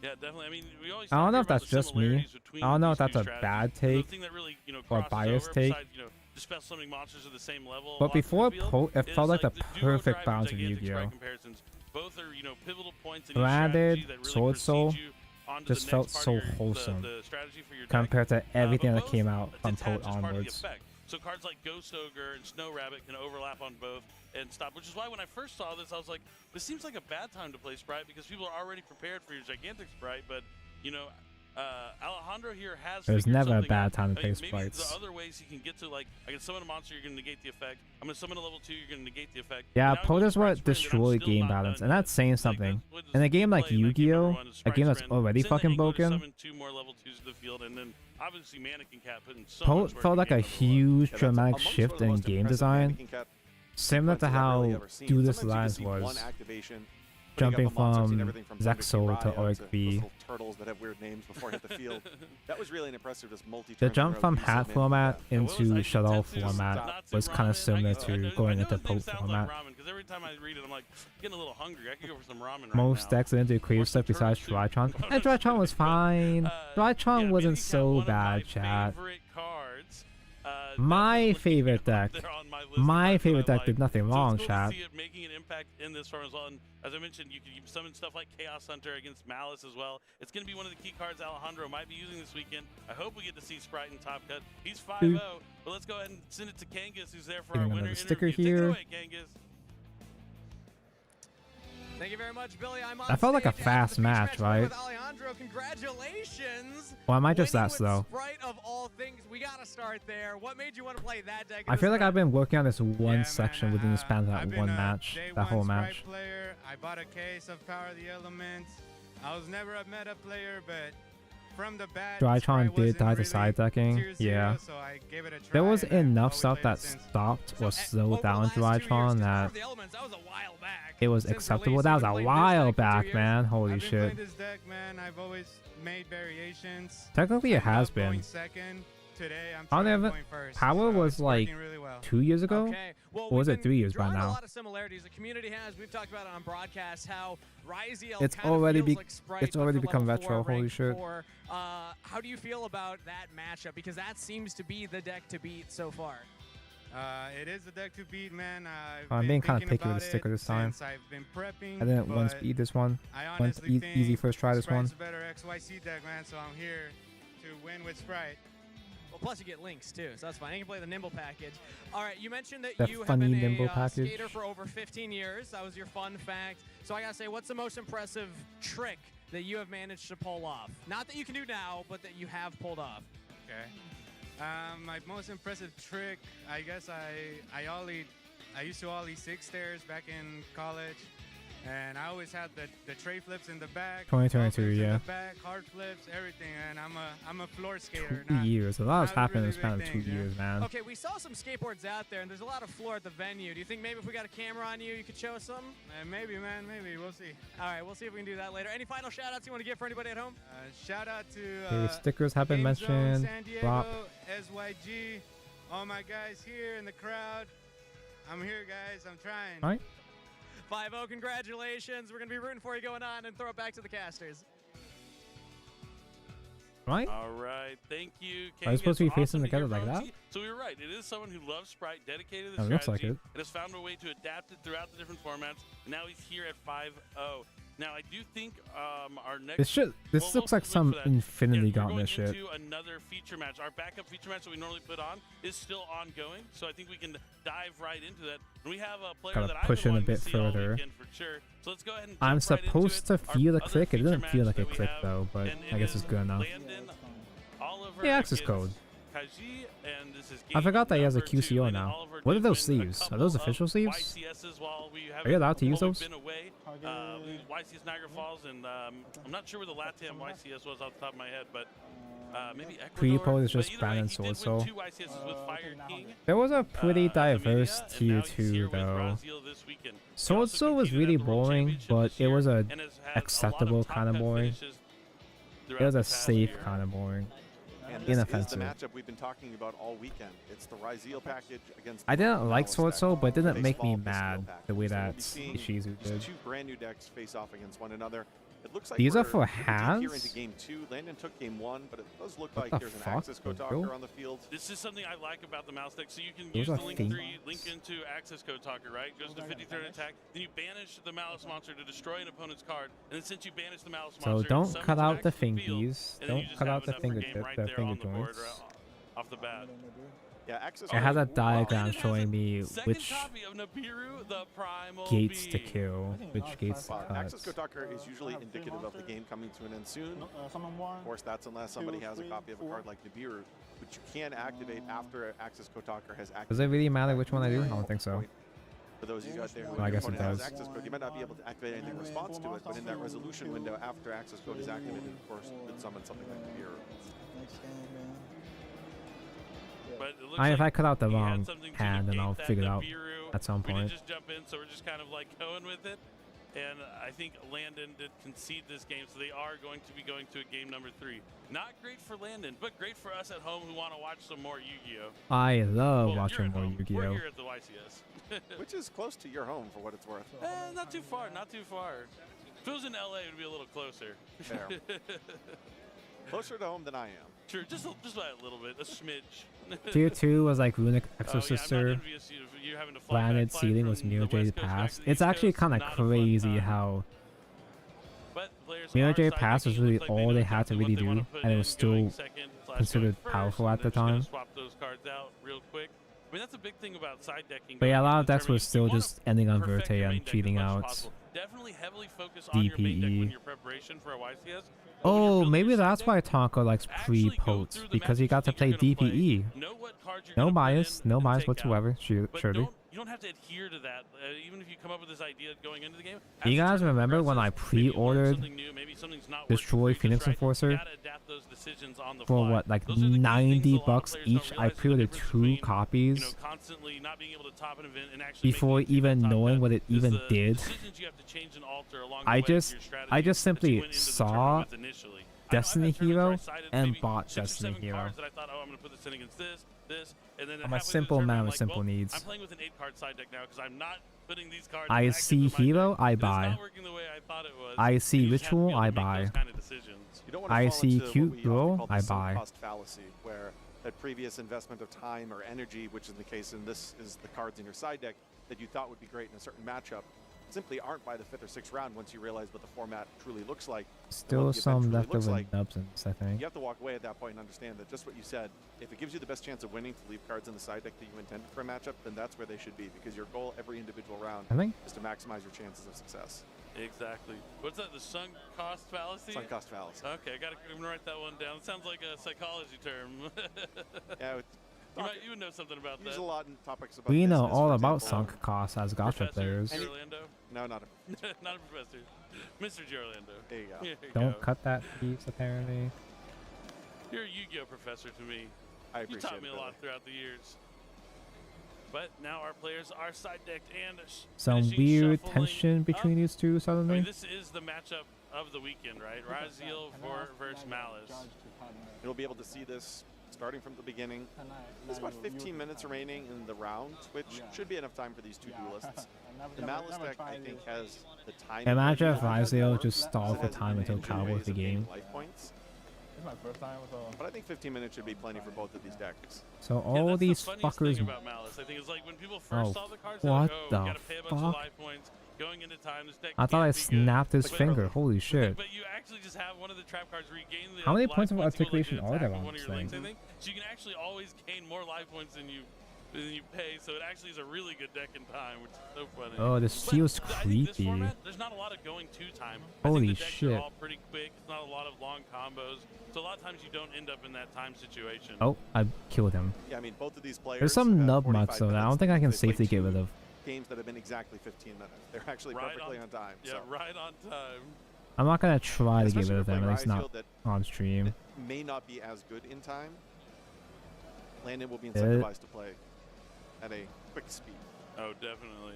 Yeah, definitely. I mean, we always I don't talk know if about that's the just me. similarities between I don't know if these that's two a strategies. bad The take thing that really, or crosses biased over, take. besides, the spell summoning monsters at the same level. But before Pote, it is felt like the the duo perfect drive and balance of gigantic Yu-Gi-Oh. sprite comparisons. Both are, pivotal points in each Branded, strategy that really Sword Soul, precedes you onto just the felt next part so of your, wholesome the strategy for your deck. compared to everything But that came both out from detach Pote as part of the onwards. effect. So cards like Ghost Ogre and Snow Rabbit can overlap on both and stop, which is why when I first saw this, I was like, this seems like a bad time to play Sprite because people are already prepared for your gigantic Sprite, but, Alejandro here has There's figured never a something bad out. time to play Maybe Sprites. the other ways he can get to, like, I can summon a monster, you're going to negate the effect. I'm going to summon a level 2, you're going to negate the effect. Yeah, Now he Pote goes is what Sprite Sprint, and I'm destroyed still game not balance, done and yet. that's saying something. In a game like Yu-Gi-Oh, a game that's already fucking broken, Summon 2 more level 2s to the field, and then obviously Mannequin Cat putting so Pote much work felt like a into huge Yeah, that's dramatic amongst one shift of the in most game impressive design, Mannequin Cat similar to sequences I've really how ever seen. Do This Sometimes you Lines just see one was, activation, putting up jumping a monster, seeing from everything from Thunder Zexal King to Raya Oric those V. little turtles that have weird names before it hit the field. That was really an impressive, just multi. The jump from hat format into shuttle format was kind of similar to going into Pote format. Because every time I read it, I'm like getting a little hungry. I could go for some ramen right Most now. decks didn't do crazy stuff besides Drytron. And Drytron was fine. Drytron wasn't so bad, chat. My favorite deck. My favorite deck did nothing wrong, So it's cool chat. to see it making an impact in this form as well. And as I mentioned, you can summon stuff like Chaos Hunter against Malice as well. It's going to be one of the key cards Alejandro might be using this weekend. I hope we get to see Sprite in Top Cut. He's 5-0, but let's go ahead and send it to Kangas, who's there for our Getting winner another sticker interview. Take it here. away, Kangas. Thank you very much, Billy. I'm on That felt like a stage fast after the match, feature right? with Alejandro. Congratulations. Well, I might just Winning that with slow. Sprite of all things. We gotta start there. What made you want to play that deck? I feel like I've been working on this one section within the span of that one match, that whole match. Player. I bought a case of Power of the Elements. I was never a meta player, but from the bat, Drytron did die to side decking, tier 0, yeah. so I gave it a try, There was and I've enough always stuff played that it since. stopped or slowed down Drytron that it was acceptable. That was a while back, man. Holy I've been shit. playing this deck, man. I've always made variations. Technically, it I has love been. going second. Today, I'm I trying never. going first, Power so was it's like working really well. 2 years ago, Okay. Well, or was we've it 3 years by drawing a now? lot of similarities. The community has. We've talked about it on broadcast how Raziel It's kind of already feels be- like Sprite, it's but already for become level 4, retro, holy rank shit. 4. How do you feel about that matchup? Because that seems to be the deck to beat so far. It is the deck to beat, man. I'm being kind of picky with the sticker this time. I've been prepping, I didn't one but speed this one. I One honestly think easy first try this one. Sprite's a better XYZ deck, man. So I'm here to win with Sprite. Well, plus you get links too, so that's fine. You can play the Nimble package. All right, you mentioned that The you have funny been Nimble a package. skater for over 15 years. That was your fun fact. So I gotta say, what's the most impressive trick that you have managed to pull off? Not that you can do now, but that you have pulled off. Okay. My most impressive trick, I guess I used to ollie 6 stairs back in college, and I always had the tray flips in the back. 2022, in yeah. the back, hard flips, everything, and I'm a floor skater. 2 years. A lot has not happened in really the span of big 2 things, yeah. years, man. Okay, we saw some skateboards out there, and there's a lot of floor at the venue. Do you think maybe if we got a camera on you, you could show us some? Maybe, man, maybe. We'll see. All right, we'll see if we can do that later. Any final shout-outs you want to give for anybody at home? Shout out to Okay, stickers have been Game mentioned. Zone, San Diego, Drop. SYG, all my guys here in the crowd. I'm here, guys. I'm trying. All right. 5-0, congratulations. We're going to be rooting for you going on, and throw it back to the casters. Right? All right, thank you. Are they supposed to be Awesome facing to together hear like from. that? See, so you're right. It is someone who loves Sprite, dedicated to Oh, the it looks like strategy, it. and has found a way to adapt it throughout the different formats. And now he's here at 5-0. Now, I do think our next... This looks like some Infinity we're going Gauntlet shit. into another feature match. Our backup feature match that we normally put on is still ongoing, so I think we can dive right into that. And we have a player Gotta that I've push been in a wanting bit to see all further. weekend for sure. So let's go ahead and I'm jump right into supposed to it. feel Our a other click. It feature doesn't feel match like a that we click have, though, but and I guess it's good enough. Landon, Oliver Yeah, access against code. Kaji, and this is I forgot that he has a number 2. QCO Landon now. Oliver What are did those win a sleeves? Are couple those of official sleeves? YCSs while we Are you allowed to use while we've those? been away. YCS Niagara Falls, and I'm not sure where the LATAM YCS was off the top of my head, but maybe Ecuador. Pre-po is But just either way, Brandon he did win Swordsoul. 2 YCSs with Fire King. There was a pretty diverse and tier now he's 2 here with though. Raziel this weekend. He Swordsoul also was competed really at the World boring, Championship but this it year was a and has had a lot of acceptable top kind of cut boring. finishes It throughout was the a past safe year. kind of boring. And this Inoffensive. is the matchup we've been talking about all weekend. It's the Ryzeal package against I the didn't like Malice Swordsoul, deck. but it didn't They make me solved the skill mad package. the way So we'll that be seeing Ishizu these did. 2 brand new decks face off against one another. It looks like These are we're for pretty deep here has? into game 2. Landon took game 1, but it does look What like the there's an fuck, Axis bro? Kotaker on the field. This is something I like about the mouse deck. So you can Those use are the link things. 3, link into Access Code Talker, right? Goes to 53rd attack. Then you banish the Malice Monster to destroy an opponent's card. And then since you banish the Malice So Monster, it don't summons cut it out back the to field, fingies. and then you Don't just cut have out the an upper game finger right the there finger on the board joints. off the bat. Yeah, Axis It has a Code- diagram showing me Second which copy of Nibiru, the Primal gates to Being. kill, which gates to Axis cut. Kotaker is usually indicative of the game coming to an end soon. Of course, that's unless somebody has a copy of a card like Nibiru, which you can activate after Axis Kotaker has activated. Does it really matter which one I do? I don't think so. For those of you out there who Well, I guess it has does. access code, you might not be able to activate anything in response to it, but in that resolution window after access code is activated, of course, it summons something like Nibiru. But it looks If like I cut out the he had wrong something to hand, then negate I'll that figure it out Nibiru. at some We point. didn't just jump in, so we're just kind of like going with it. And I think Landon did concede this game, so they are going to be going to a game number 3. Not great for Landon, but great for us at home who want to watch some more Yu-Gi-Oh! I love Well, watching you're at more home. We're Yu-Gi-Oh! here at the YCS. Which is close to your home for what it's worth. Not too far, not too far. If it was in LA, it would be a little closer. Fair. Closer to home than I am. Sure, just by a little bit, a smidge. Tier 2 was like Runic Oh, yeah, I'm not Exorcister. envious you having to fly back, Planet fly Seeding from was the Mirror West J Coast back Pass. to the It's East actually Coast. kind of Not a fun crazy time. how But players Mirror are J side Pass was decking. It really looks like they all know they had to exactly really what they do, wanna put and it in, was still going second / considered going powerful first, at the and they're just gonna time. swap those cards out real quick. I mean, that's a big thing about side decking. But yeah, a going lot into of the decks was tournament. You still wanna just ending on perfect Verte your main and deck as cheating much as out possible. Definitely heavily focus on your main deck when DPE. your preparation for a YCS. Oh, maybe that's why Tonko likes pre-potes, because he got to play DPE. No bias, no bias whatsoever, surely. You don't have to adhere to that, even if you come up with this idea going into the game. Do you guys remember when I pre-ordered Maybe something's not Destroy Phoenix Enforcer gotta adapt those decisions on the for fly. what, like Those are the key things a lot $90 of bucks players don't each? I realize is the pre-ordered difference 2 between, copies constantly not being able to top an event and actually before making it to even the top knowing end what it is even the did. decisions you have to change and alter along the I way to just your strategy I just that you simply went into the saw tournament with initially. I know I've Destiny had tournaments where I Hero cited and maybe bought 6 or Destiny 7 Hero. cards that I thought, oh, I'm going to put this in against this, and then I'm a halfway through the simple tournament, man I'm with like, simple well, needs. I'm playing with an 8-card side deck now because I'm not putting these cards I active see in my Hero, deck. I It is buy. not working the way I thought it was. I and see you just have to be Ritual, able to I make buy. those kind of decisions. You don't want to I fall see into what Cute we often Girl, call the I sunk buy. cost fallacy, where that previous investment of time or energy, which in the case in this is the cards in your side deck that you thought would be great in a certain matchup, simply aren't by the 5th or 6th round once you realize what the format truly looks like. and Still what the event some truly looks leftover like. nubs in this, I think. You have to walk away at that point and understand that just what you said, if it gives you the best chance of winning to leave cards in the side deck that you intended for a matchup, then that's where they should be, because your goal every individual round is to maximize your chances of success. Exactly. What's that? The sunk cost fallacy? Sunk cost fallacy. Okay, I'm gonna write that one down. It sounds like a psychology term. Yeah. You would know something about Use that. a lot in topics about We know business, all for about example. sunk costs as gotcha players. Orlando? No, not a Not a professor. Mr. G. Orlando. There you go. There you Don't go. cut that piece, apparently. You're a Yu-Gi-Oh professor to me. I You appreciate taught me it, a lot throughout the years. But now our players are side decked and Some finishing weird shuffling tension up. between these two I suddenly. mean, this is the matchup of the weekend, right? Raziel versus Malice. You'll be able to see this starting from the beginning. There's about 15 minutes remaining in the round, which should be enough time for these two duelists. The Malice deck, I think, has the time. Imagine if advantage Raziel just stalls it the has time until advantage in Cowboys ways the of gaining game. life points. It's my first time, so. But I think 15 minutes should be plenty for both of these decks. So Yeah, all that's these the funniest fuckers. thing about Malice, I think, is like when people first Oh, saw the cards, they're like, what oh, the you gotta pay a bunch of fuck? life points. Going into time, this deck I thought I can't be good. snapped his But- finger. Holy shit. But you actually just have one of the trap cards regain the How many life points of points equal, like, articulation an are there attack on with one of this your links, thing? I think. So you can actually always gain more life points than you pay. So it actually is a really good deck in time, which is so funny. Oh, this feels I think this creepy. format, there's not a lot of going to time. I Holy think the decks shit. are all pretty quick. It's not a lot of long combos. So a lot of times you don't end up in that time situation. Oh, I killed him. Yeah, I mean, both of these players. There's some have nub 45 mucks though that I don't minutes. think I can They played safely get two rid of. games that have been exactly 15 minutes. They're actually Right perfectly on time. Yeah, so. right on time. I'm not gonna try to get Especially rid of for them, at playing least not Raziel that on stream. may not be as good in time. Landon will be It- incentivized to play at a quick speed. Oh, definitely.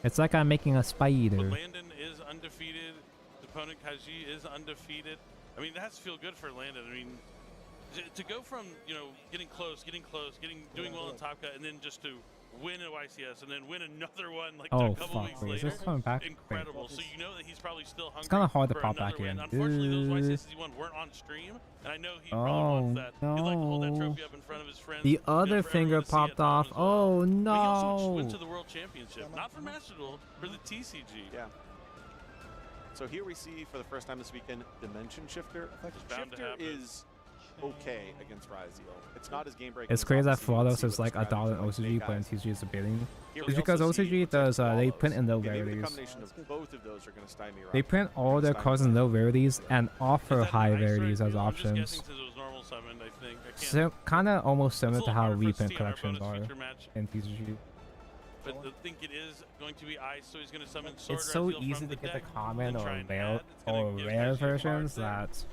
It's like I'm making a spider. But Landon is undefeated. His opponent Kaji is undefeated. I mean, that has to feel good for Landon. I mean, to go from, getting close, doing well in Top Cut, and then just to win a YCS and then win another one like Oh, a couple fuck, weeks wait, is later, this coming back? incredible. So you know that he's probably still hungry. It's kinda hard to for pop another back win. in. Unfortunately, those Dude. YCSs he won weren't on stream, and I know he probably Oh, wants that. He'd like to hold that no. trophy up in front of his friends. The other for everyone finger to see at popped home off. as well. Oh But he also went no. to the World Championship, not for Master Duel, for the TCG. Yeah. So here we see for the first time this weekend Dimension Shifter. bound to Shifter happen. is okay against Raziel. It's not as game breaking. It's crazy that Flawless is like $1 in OCG, but in TCG is a billion. Here It's we because also see OCG does they print in low Okay, maybe the rarities. combination of both of those are going to stymie They Raziel. print all their cards in low rarities and offer high rarities as I'm just guessing options. since it was normal summoned, I think. I can't. So kind of almost similar It's a to little how harder for reprint Steve, our collections bonus are feature match. in TCG. But I think it is going to be ice, so he's going to summon Sword It's so Raziel easy from to the get the deck, common and or try and rare add. It's gonna give rare Kaji cards versions there. that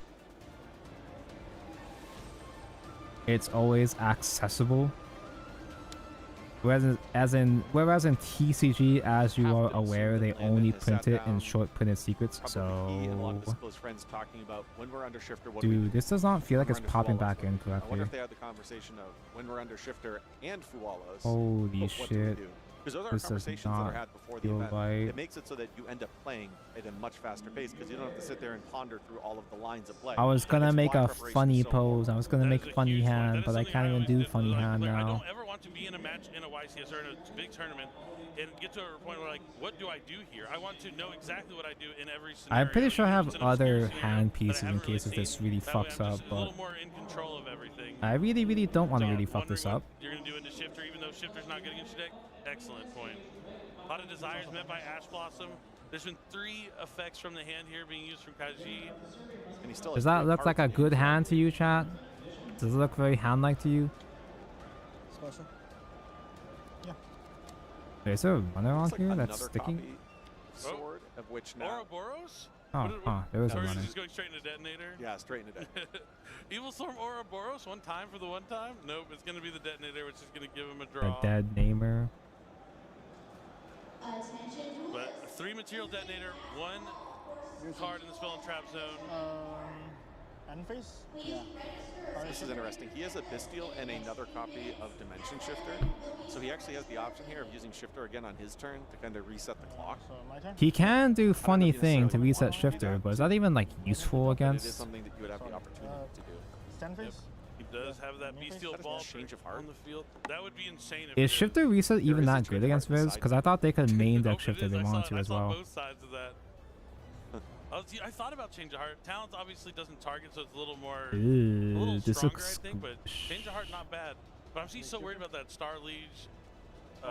it's always accessible. Whereas in TCG, as you are aware, they only print it in short printed secrets. He and a lot of his So, close friends talking about when we're under Shifter, what do we dude, do? this does not feel like When it's we're under popping Fualos. back in I wonder correctly. if they had the conversation of when we're under Shifter and Fualos. Holy what do we shit. do? Because those are This does conversations that are not had before the feel event. right. It makes it so that you end up playing at a much faster pace because you don't have to sit there and ponder through all of the lines of play. I was gonna Because make block a preparation funny is so pose. I was gonna make funny hand, but I can't even do funny hand I now. don't ever want to be in a match in a YCS or in a big tournament and get to a point where, like, what do I do here? I want to know exactly what I do in every scenario. I'm pretty sure I Even if have it's an obscure other scenario hand that I pieces in haven't really case if this seen. really That way fucks I'm up, just a but little more in control of everything. I really don't want to So, really fuck this wondering up. what you're going to do into Shifter, even though Shifter's not good against your deck. Excellent point. A lot of desires met by Ash Blossom. There's been 3 effects from the hand here being used from Kaji. And he still Does that look like a good hand to you, chat? Does it look very hand-like to you? Special. Yeah. Wait, is there a runner on Looks like here that's another sticking? copy sword of which now. Ouroboros? Oh, there is a Or is runner. it just going straight into detonator? Yeah, straight into deck. Evil Storm Ouroboros, one time for the one time? Nope, it's going to be the detonator, which is going to give him a The draw. dead namer. But 3 material detonator, 1 card in the spell and trap zone. End phase? Yeah. This is interesting. He has a Bestial and another copy of Dimension Shifter. So he actually has the option here of using Shifter again on his turn to kind of reset the clock. So my turn? He can do funny if you thing to necessarily reset want to do shifter, that. but is that even like useful But it is against? something that you would have the opportunity to do. It's 10 phase? He does have that bestial ball change of heart on the field. That would be insane if Is shifter reset even that good against Viz? Because I thought they could main deck shift if they wanted to as well. Both sides of that. I thought about change of heart. Talent obviously doesn't target, so it's a little more, a little This stronger, looks I think. But change of heart, not bad. But I'm still so worried about that Star Liege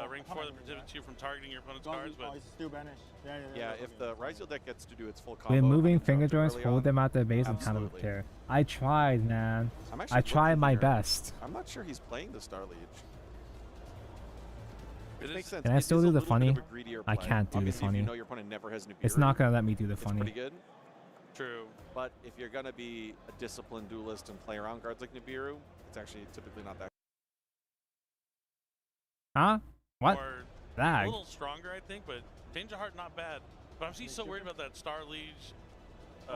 rank 4 that prohibits you from targeting your opponent's cards. But still banished. Yeah, if the Ryzel deck gets to do its full combo. When moving interrupted finger joints, early hold on, them at the base and handle with care. I tried, man. I tried my best. I'm not sure he's playing the Star Liege. It makes sense. Can I It still is do a the little bit funny? of a greedier I play. can't do the Obviously, funny. If you know your opponent never has It's Nibiru, not gonna let me do the it's funny. pretty good. True. But if you're gonna be a disciplined duelist and play around cards like Nibiru, it's actually typically not that. Huh? What? Or a Lag. little stronger, I think. But change of heart, not bad. But I'm still so worried about that Star Liege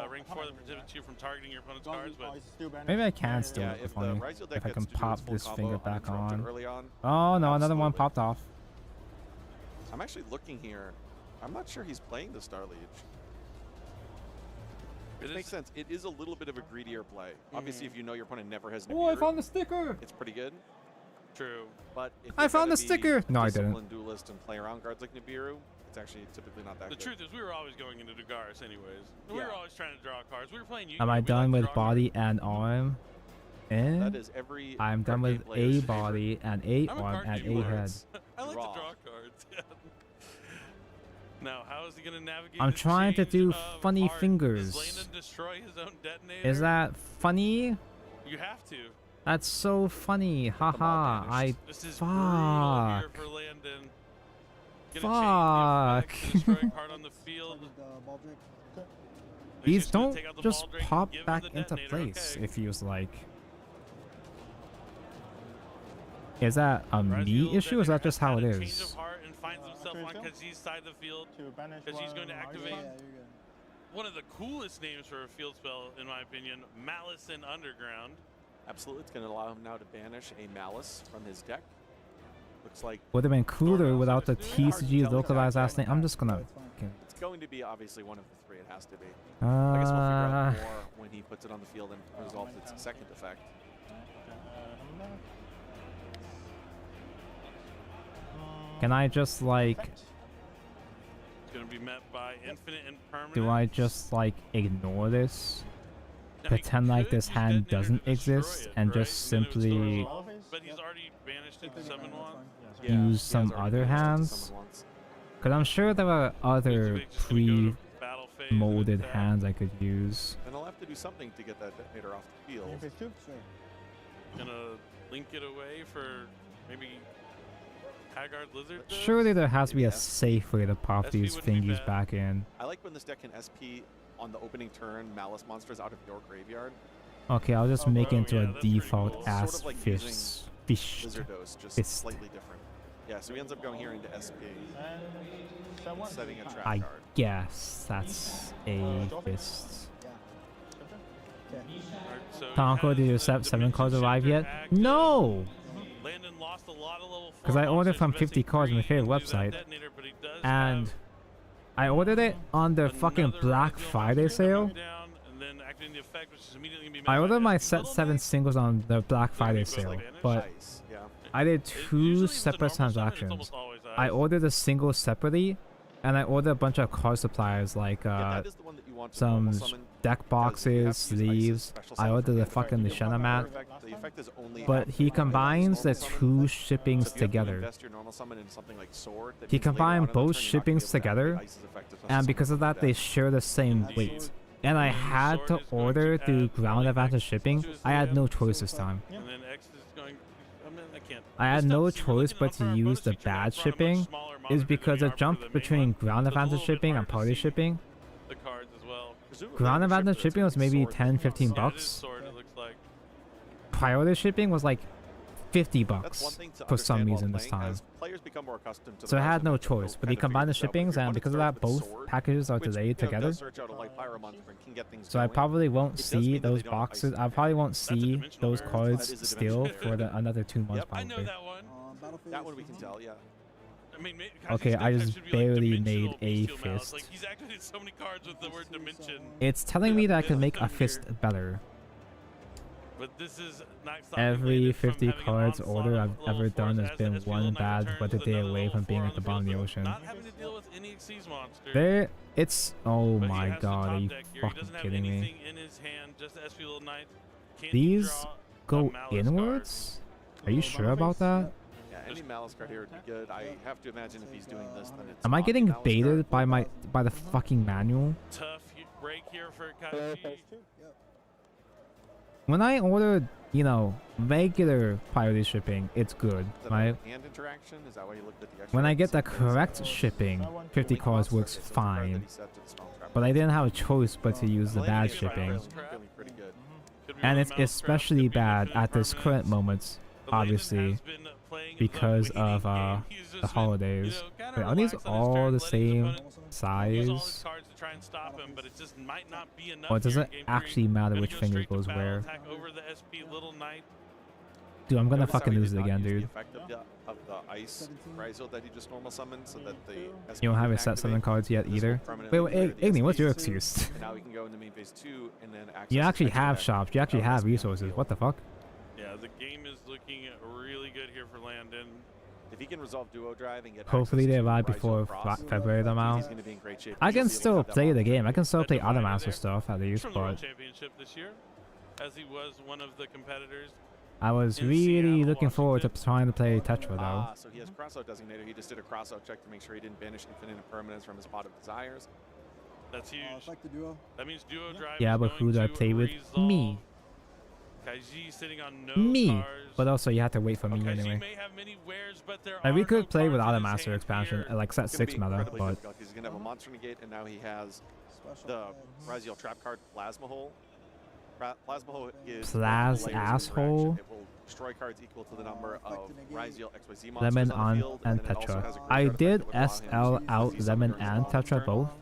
rank 4 that prohibits you from targeting your opponent's cards. But Maybe I can still Yeah, do the if the funny. Ryzel deck If I gets can to do pop its full this combo finger back uninterrupted on. early on, Oh no, another one absolutely. popped off. I'm actually looking here. I'm not sure he's playing the Star Liege. It makes sense. It is a little bit of a greedier play. Obviously, if you know your opponent never has Nibiru, Oh, I found the sticker! it's pretty good. True. But if I you're found gonna the be sticker! a No, I didn't. disciplined duelist and play around cards like Nibiru, it's actually typically not that The good. truth is, we were always going into Dagaris anyways. We Yeah. were always trying to draw cards. We were playing Yu-Gi-Oh! Am I We done like to with draw body and arm? And That is every I'm done card with game player's a favorite. body and a I'm a arm card and game a player. head. I like Draw. to draw cards. Yeah. Now, how is he going to navigate I'm this trying to change do of funny heart? fingers. Does Landon destroy his own detonator? Is that funny? You have to. That's so funny. Haha. I This is brutal here fuck. for Landon. Fuck. Destroying heart on the field. These just gonna don't take out the just ball drink and pop give him back the into detonator, place, okay. it feels like. Is that a me issue or is that just how it Change is? of heart and finds himself on Kaziz's side of the field because he's going to activate one of the coolest names for a field spell, in my opinion, Malice in Underground. Absolutely, it's going to allow him now to banish a Malice from his deck. Looks like Would have been cooler without the TCG localized last name. I'm just gonna. it's going to be obviously one of the three. It has to be. I guess we'll figure out more when he puts it on the field and resolves its second effect. Can I just like? It's going to be met by Infinite Impermanence. Do I just like ignore this? Now, he Pretend like could this use hand Detonator doesn't to destroy exist it, and right? just And then it would still simply resolve, but he's already banished it to summon one. use some other hands? Because I'm sure there are other pre-molded hands I could use. And I'll have to do something to get that detonator off the field. Gonna link it away for maybe Haggard Lizard. does? Surely there has to be a safe way to pop SP these wouldn't be thingies bad. back in. I like when this deck can SP on the opening turn Malice monsters out of your graveyard. Okay, I'll just make it into yeah, a that's pretty default cool. ass Sort of like fish. using Fish. Lizardos, just Fist. slightly different. Yeah, so he ends up going here into SP, setting a trap I card. guess that's a fist. So Tonko, did your 7 cards arrive yet? No! Landon lost a lot of level 4 Because I ordered monsters from investing 50 cards on my favorite into that website. detonator, but he does And I ordered it on the fucking Black Friday sale. down and then activating the effect, which is immediately gonna be met I by ordered my SP. set 7 singles on the Black Friday sale, but Yeah. I did 2 separate transactions. I ordered a single separately, and I ordered a bunch of card supplies like that is the one that you want to some normal summon, deck boxes, sleeves. I ordered the fucking Lishana mat. The effect is only But he combines the normal summon. 2 shippings So if you have to together. invest your normal summon in something like Sword, that He means later on combined in the both turn you're not gonna be shippings able to together, activate Ice's effect if and it's because of summoned that, from they deck. share the same weight. And I had to order through ground advantage shipping. I had no choice this time. And then X is going. I mean, I can't. I had no choice but to use the bad shipping, is because the jump between ground advantage shipping and party shipping, The cards as well. ground advantage shipping was maybe 10-15 Yeah, it is bucks. Sword, it looks like. Priority shipping was like 50 That's one bucks thing to for some understand while reason this playing. time. As players become more accustomed to the So I had Malice no effect, they'll choice, but kind he of combined the figure this out. But if shippings, your and opponent because of starts that, with both Sword, packages are which, delayed you know, together. does search out a light pyro monster and can get things So I going, probably won't it does see mean that those they don't have boxes. Ice I probably won't That's a see dimensional those barrier. cards That is a still dimensional for another 2 months Yep, I know probably. that one. That one we can tell, yeah. I mean, Okay, I just barely made a Like, fist. he's activated so many cards with the word dimension. It's telling me that I can make a fist better. But this is not stopping Every Landon from 50 having an cards onslaught order of I've level ever 4s done has as the been SP one Level 9 bad returns weather with day another away level from 4 being on at the the bottom of the field, ocean. not having to deal with any Xyz monster. There, it's oh But he my has the god, top are you deck here. He fucking doesn't have kidding me? anything in his hand, just SP Little Knight. Can he These draw go a Malice inwards? Are you sure about that? Yeah, any Malice card here would be good. I have to imagine if he's doing this, then it's Am I not a getting Malice baited card. by the fucking manual? Tough break here for Kaiji. When I ordered, you know, regular priority shipping, it's good, Is that right? a hand interaction? Is that why you looked at the extra When I decks? get the correct shipping, 50 cards works fine. But I didn't have a choice but to use the bad shipping. Feeling pretty good. And it's especially bad at this current moment, obviously, because of the holidays. Wait, are these all the same size? Or does it actually matter which finger goes where? Dude, I'm gonna fucking lose it again, dude. Effect of the ice Rysel that he just normal summoned so that the SP You don't have can it set summon activate. cards yet This will either? permanently Wait, clear the Igni, what's SP your soon, excuse? And now we can go into main phase 2 and then access You the actually extra have deck shops, you actually of have SP resources, what the fuck? Yeah, the game is looking really good here for Landon. If he can resolve duo drive and get Hopefully access they to arrive Rysel before Cross, February them out. he's gonna be in great shape. I He'll can be able to still have that play the monster. game, I can still play other divider master there. stuff at least, From the World but Championship this year, as he was one of the competitors. I was in really Seattle, looking forward to Washington. trying to play Tetra though. Ah, so he has crossout designator. He just did a crossout check to make sure he didn't banish infinite impermanence from his pot of desires. That's huge. That means duo drive. Yeah, is but going who do I to play with? resolve. Me. Kaiji sitting on no Me! cards. But also you have to wait for me Kaiji anyway. may have many wares, but there Like, we are could no play with cards in Auto his Master hand expansion here. at like set It's gonna 6 be meta, incredibly but difficult 'cause he's gonna have a monster negate, and now he has the Raziel trap card Plasma Hole. Plasma Hole is multiple layers of asshole. interaction. It will destroy cards equal to the number of Raziel XYZ monsters Lemon on the on field, and then it also Tetra. has a I graveyard did effect that would allow him SL to out CC summon Lemon cards and on turn. Tetra both.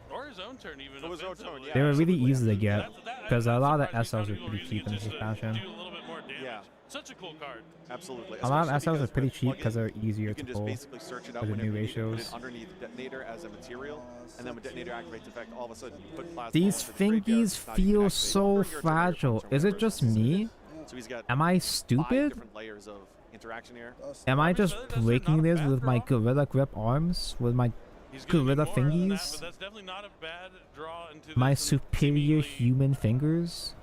Or his own turn, even. It was his own turn, yeah. They were really absolutely, easy to get absolutely. because a lot of surprised SLs me are some pretty people cheap in this using it expansion. do a little bit more damage. Yeah. Such a cool card. Absolutely. A lot of Especially SLs are because pretty with cheap because plugin, they're easier you to can just pull basically search it out with the whenever new you need, put ratios. it underneath detonator as a material, and then when detonator activates effect, all of a sudden you put plasma These into the graveyard, fingies it's not even feel activated. so Or your turn fragile. function, Is it whatever just is. me? So he's got Am I 5 stupid? different layers of interaction here. Am I just breaking this with my Gorilla Grip arms? With my Gorilla fingies? That's definitely not a bad draw into My this superior human fingers?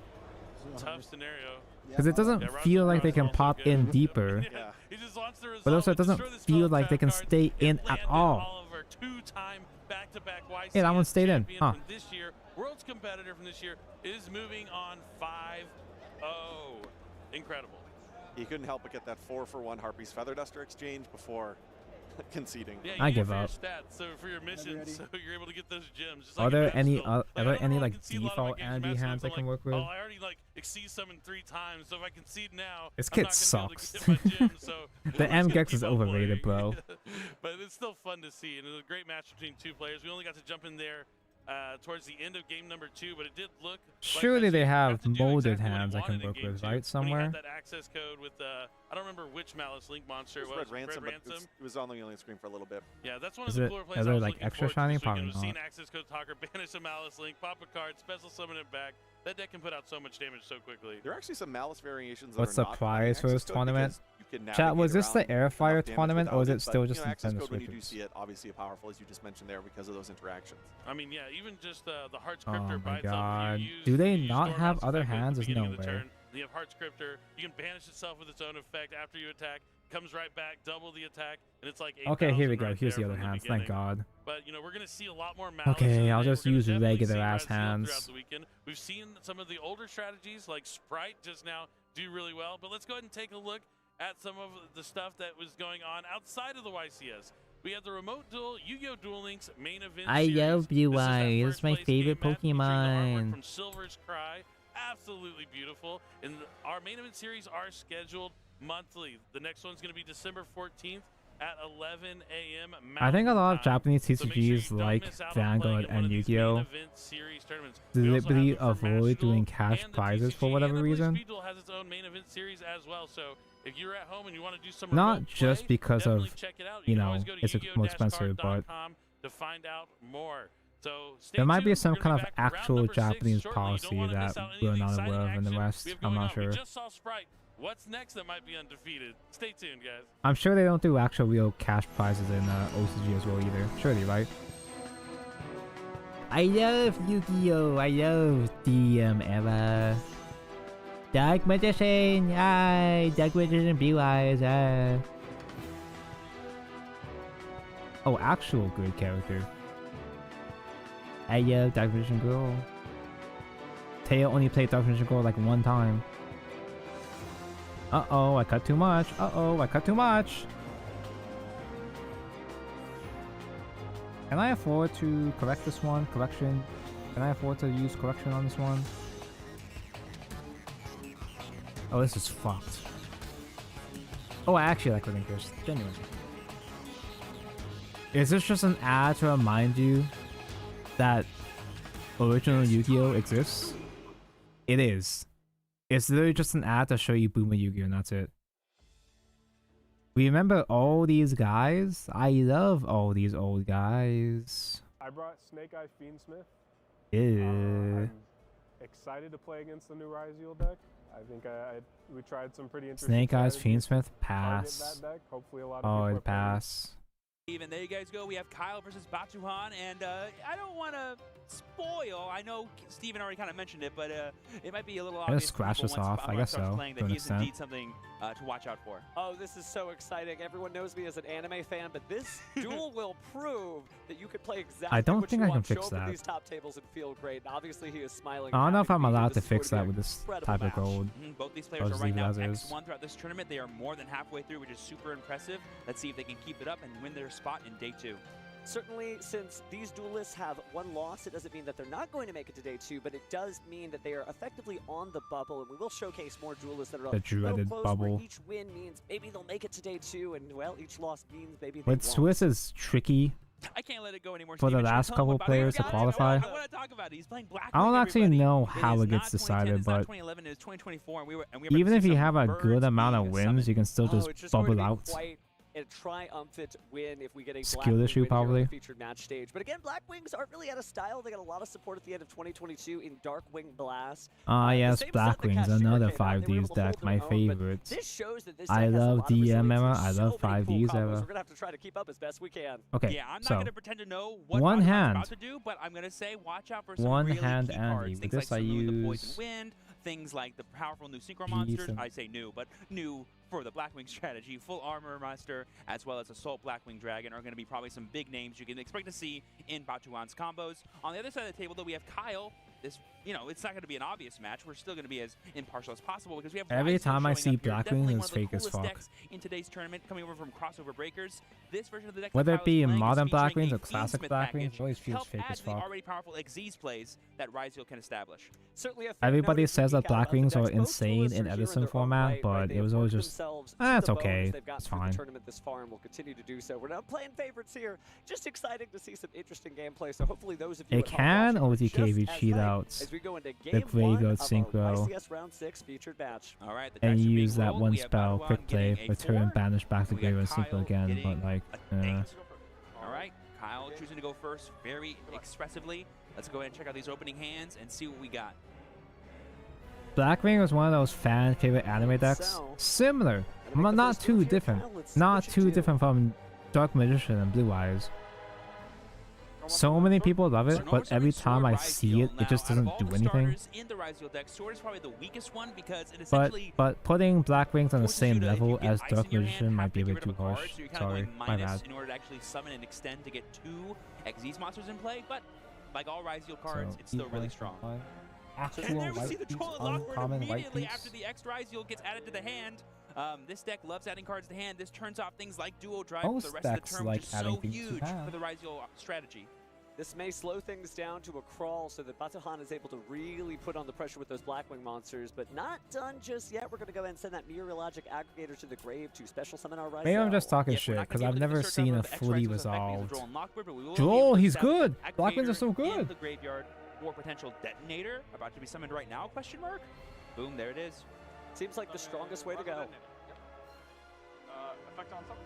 tough scenario. Because it doesn't feel like they can pop in deeper. Yeah. He just wants to But also resolve it doesn't destroy this feel spell like they trap can card, stay and in at Landon all. Oliver, two-time back-to-back YCS Yeah, that one stayed in, champion huh? from this year, world's competitor from this year, is moving on 5-0. Incredible. He couldn't help but get that 4-for-1 Harpy's Feather Duster exchange before conceding. Yeah, I you give for your up. stats, so for your missions, so you're able to get those gems. Just Are like there a any pedestal. are there any I like concede a lot of my default games anti matches, hands I I'm can like, work with? Oh, I already like exceed summon 3 times, so if I concede now, This I'm kid not sucks. gonna be able to get my gems, so The I'm just gonna MGEX is keep on overrated, playing. bro. But it's still fun to see, and it was a great match between two players. We only got to jump in there towards the end of game number 2, but it did look. Surely they have molded exactly what he hands I can wanted in work game with, 2 right? when he Somewhere? had that access code with I don't remember which Malice Link monster it was. Red Ransom, Red but it was on the screen for a little bit. Yeah, that's one Is of the it- cooler are plays there, I was like, looking extra forward to shiny? this weekend. Probably Was seeing not. access code talker banish a Malice Link, pop a card, special summon it back. That deck can put out so much damage so quickly. There are actually some Malice variations that What's are the not prize for access this code tournament? because you can Chat, was navigate this the around Airfire enough damage tournament or without is it still but, just you know, access Nintendo code when you do Switches? see it, obviously powerful as you just mentioned there because of those interactions. I mean, yeah, even just the Heart Oh Scripter by my itself. god. You use, Do they you use not have Stormhouse other effect at the hands? There's beginning no of the way. turn. You have Heart Scripter. You can banish itself with its own effect after you attack. Comes right back, double the attack, and it's like 8,000 Okay, here we go. right Here's the there other from hands. beginning. Thank God. But you know, we're gonna see a lot more Malice. Okay, I'll today. just We're gonna use definitely regular see ass Raziel throughout hands. the weekend. We've seen some of the older strategies like Sprite just now do really well, but let's go ahead and take a look at some of the stuff that was going on outside of the YCS. We have the remote duel, Yu-Gi-Oh! Duel Links main event. I series. love This is that UI. This first is my place favorite game match featuring the artwork Pokemon. from Silver's Cry. Absolutely beautiful. And our main event series are scheduled monthly. The next one's going to be December 14th at 11 a.m. I think a lot of Mountain Time. Japanese So make sure you TCGs don't like miss out on Vanguard playing in one and of these main Yu-Gi-Oh! event series tournaments. We also have deliberately them for Match avoid Duel doing cash and the prizes for TCG, whatever and I believe reason. Speed Duel has its own main event series as well. So if you're at home and you want to do some Not remote just play, because of, definitely check it out. you can know, always go to it's more expensive, but yu-gi-oh-card.com to find out more. So stay There might be tuned. some We're gonna kind be of back actual round number 6 Japanese shortly. You don't policy wanna that miss out on any we're of the not exciting aware of in the action West. we have I'm going not on. sure. We just saw Sprite. What's next that might be undefeated? Stay tuned, guys. I'm sure they don't do actual real cash prizes in OCG as well either. Surely, right? I love Yu-Gi-Oh! I love DM era. Dark Magician! Aye! Dark Magician Blue Eyes! Oh, actual good character. I love Dark Magician Girl. Tail only played Dark Magician Girl like one time. Uh-oh, I cut too much. Uh-oh, I cut too much. Can I afford to correct this one? Correction. Can I afford to use correction on this one? Oh, this is fucked. Oh, I actually like Relinquish. Genuinely. Is this just an ad to remind you that original Yu-Gi-Oh! Exists? It is. It's literally just an ad to show you Boomer Yu-Gi-Oh! And that's it. Remember all these guys? I love all these old guys. I brought Snake Eye Fiendsmith. Yeah. I'm excited to play against the new Ryzeal deck. I think we tried some pretty interesting Snake Eyes strategies Fiendsmith to target pass. that deck. Hopefully a lot of Oh, people are it'd playing. pass. Even there you guys go. We have Kyle versus Batuhan, and I don't want to spoil. I know Steven already kind of mentioned it, but it might be a little I obvious. just to scratch people this once off. I Batuhan guess starts so, playing to that an he is extent. indeed something to watch out for. Oh, this is so exciting. Everyone knows me as an anime fan, but this duel will prove that you can play exactly I don't what think you I can want. fix Show up at that. these top tables and feel great. And obviously, he is smiling. I don't know if I'm happy. allowed to This is going fix be that an with this incredible type of match. gold. Both these I'll players are just right leave it now as is. X1 throughout this tournament. They are more than halfway through, which is super impressive. Let's see if they can keep it up and win their spot in day 2. Certainly, since these duelists have one loss, it doesn't mean that they're not going to make it to day 2, but it does mean that they are effectively on the bubble, and we will showcase more duelists that are The a little dreaded close, bubble. where each win means maybe they'll make it to day 2, and, well, each loss means maybe they With won't. Swiss is tricky I can't let it go anymore. for the Steven. last Tell him couple about players it. to qualify. I want to talk about it. He's playing Black I don't Wing, actually everybody. know It how is it not gets 2010, decided, it's not but 2011, it is 2024, and we were about even to if see you some have a good birds amount of being wins, summoned. you can still just it's just bubble going to be out. quite a triumphant win if we get a Skill Black Wing issue, win here on probably. the featured match stage. But again, Black Wings aren't really out of style. They got a lot of support at the end of 2022 in Dark Wing Blast. Ah, The yes, same set Black that Wings, Cashier another came out, they were able 5Ds to hold deck, their my own, but favorite. this shows that this I deck has a love lot of DM resiliency. era, I love So many cool 5Ds combos. era. We're gonna have to try to keep up as best we can. Okay, Yeah, I'm not so going to pretend to know what one Batuhan's hand. about to do, but I'm going to say watch out for some One really hand key Andy. cards. With Things this like I Saloon, the use Poison Wind, things like the powerful new Synchro Monsters. and- I say new, but new for the Blackwing strategy. Full Armor Master, as well as Assault Blackwing Dragon are going to be probably some big names you can expect to see in Batuhan's combos. On the other side of the table, though, we have Kyle. This, it's not going to be an obvious match. We're still going to be as impartial as possible because we have Every Ryzeal time I showing see up here. Blackwings, Definitely one it's of the fake as coolest fuck. decks in today's tournament, coming over from Crossover Breakers. This version of the deck, that Whether it Kyle's be in playing, is modern featuring Blackwings a or classic Fiendsmith Blackwings, package it always to feels help fake add as to the fuck. already powerful Xyz plays that Ryzeal can establish. Certainly Everybody says that Blackwings are insane in Edison format, but it was always just, it's okay, it's fine. Tournament this far and will continue to do so. We're not playing favorites here. Just exciting to see some interesting gameplay. So hopefully those of you It at home can watching are OTKV just as cheat hyped outs, as we go into the game 1 Graveyard of our Synchro, YCS Round 6 featured match. All right, the and dice are being use that rolled. one We have spell, Batuhan quick play, getting a return, 4. banish back to We got Graveyard Kyle Synchro again, but getting like, a 8. All right, Kyle choosing to go first very expressively. Let's go ahead and check out these opening hands and see what we got. Blackwing was one of those fan favorite anime decks. Similar, not too different. Not too different from Dark Magician and Blue Eyes. So many people love it, but every time I see it, it just doesn't do anything. In the Ryzeal deck, Sword is probably the weakest one because it essentially But putting Blackwings on the same you to, level if you as get ice Dark in your hand, Magician might have be a to bit get rid too of a card, harsh. so you're kind Sorry, of going my minus bad. in order to actually summon and extend to get 2 Xyz monsters in play, but like all Ryzeal cards, So, it's still really E5, strong. E5. Actual And there we white see the piece, Troll and Lockbird uncommon white immediately piece. after the X Ryzeal gets added to the hand. This deck loves adding cards to the hand. This turns off things like Duo Drive for Most the rest of the decks term, like which is adding so things to huge hand. for the Ryzeal strategy. This may slow things down to a crawl so that Batuhan is able to really put on the pressure with those Blackwing monsters, but not done just yet. We're going to go ahead and send that Meteorologic Aggregator to the grave to special summon our Ryzeal. Maybe I'm just talking shit, because I've never seen a fully resolved. Joel, he's good! Blackwings are so In good! the graveyard for potential detonator about to be summoned right now? Question mark. Boom, there it is. Seems like the strongest way to go. Effect on something?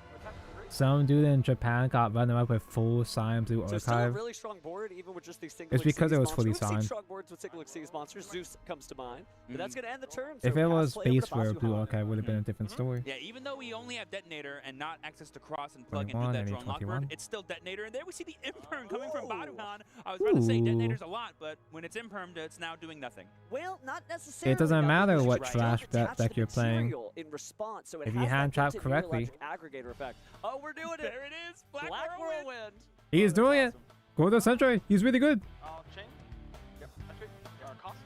Some dude in Japan got run up with full signed blue So still a archive. really strong board, even with just these single. It's because it was fully We've seen signed. strong boards with single Xyz monsters. Zeus comes to mind, but that's going to end the turn. If so it pass was play over to space for blue Bazuhan. archive, would have been a different story. Yeah, even though we only have detonator and not access to cross and plug 21, into that any drone 21. lockbird, it's still detonator. And there we see the imperm coming from Baduhan. I was about to say detonators a lot, but when it's impermed, it's now doing nothing. Well, not necessarily. It doesn't matter what Right. trash Attach deck the you're playing. material in response, so it If you has that hand trap built-in correctly. neurologic aggregator effect. Oh, we're doing it. There it is. Black Whirlwind. He's doing it. Go to Sentry. He's really good. Chain. Yep, that's right. Cost.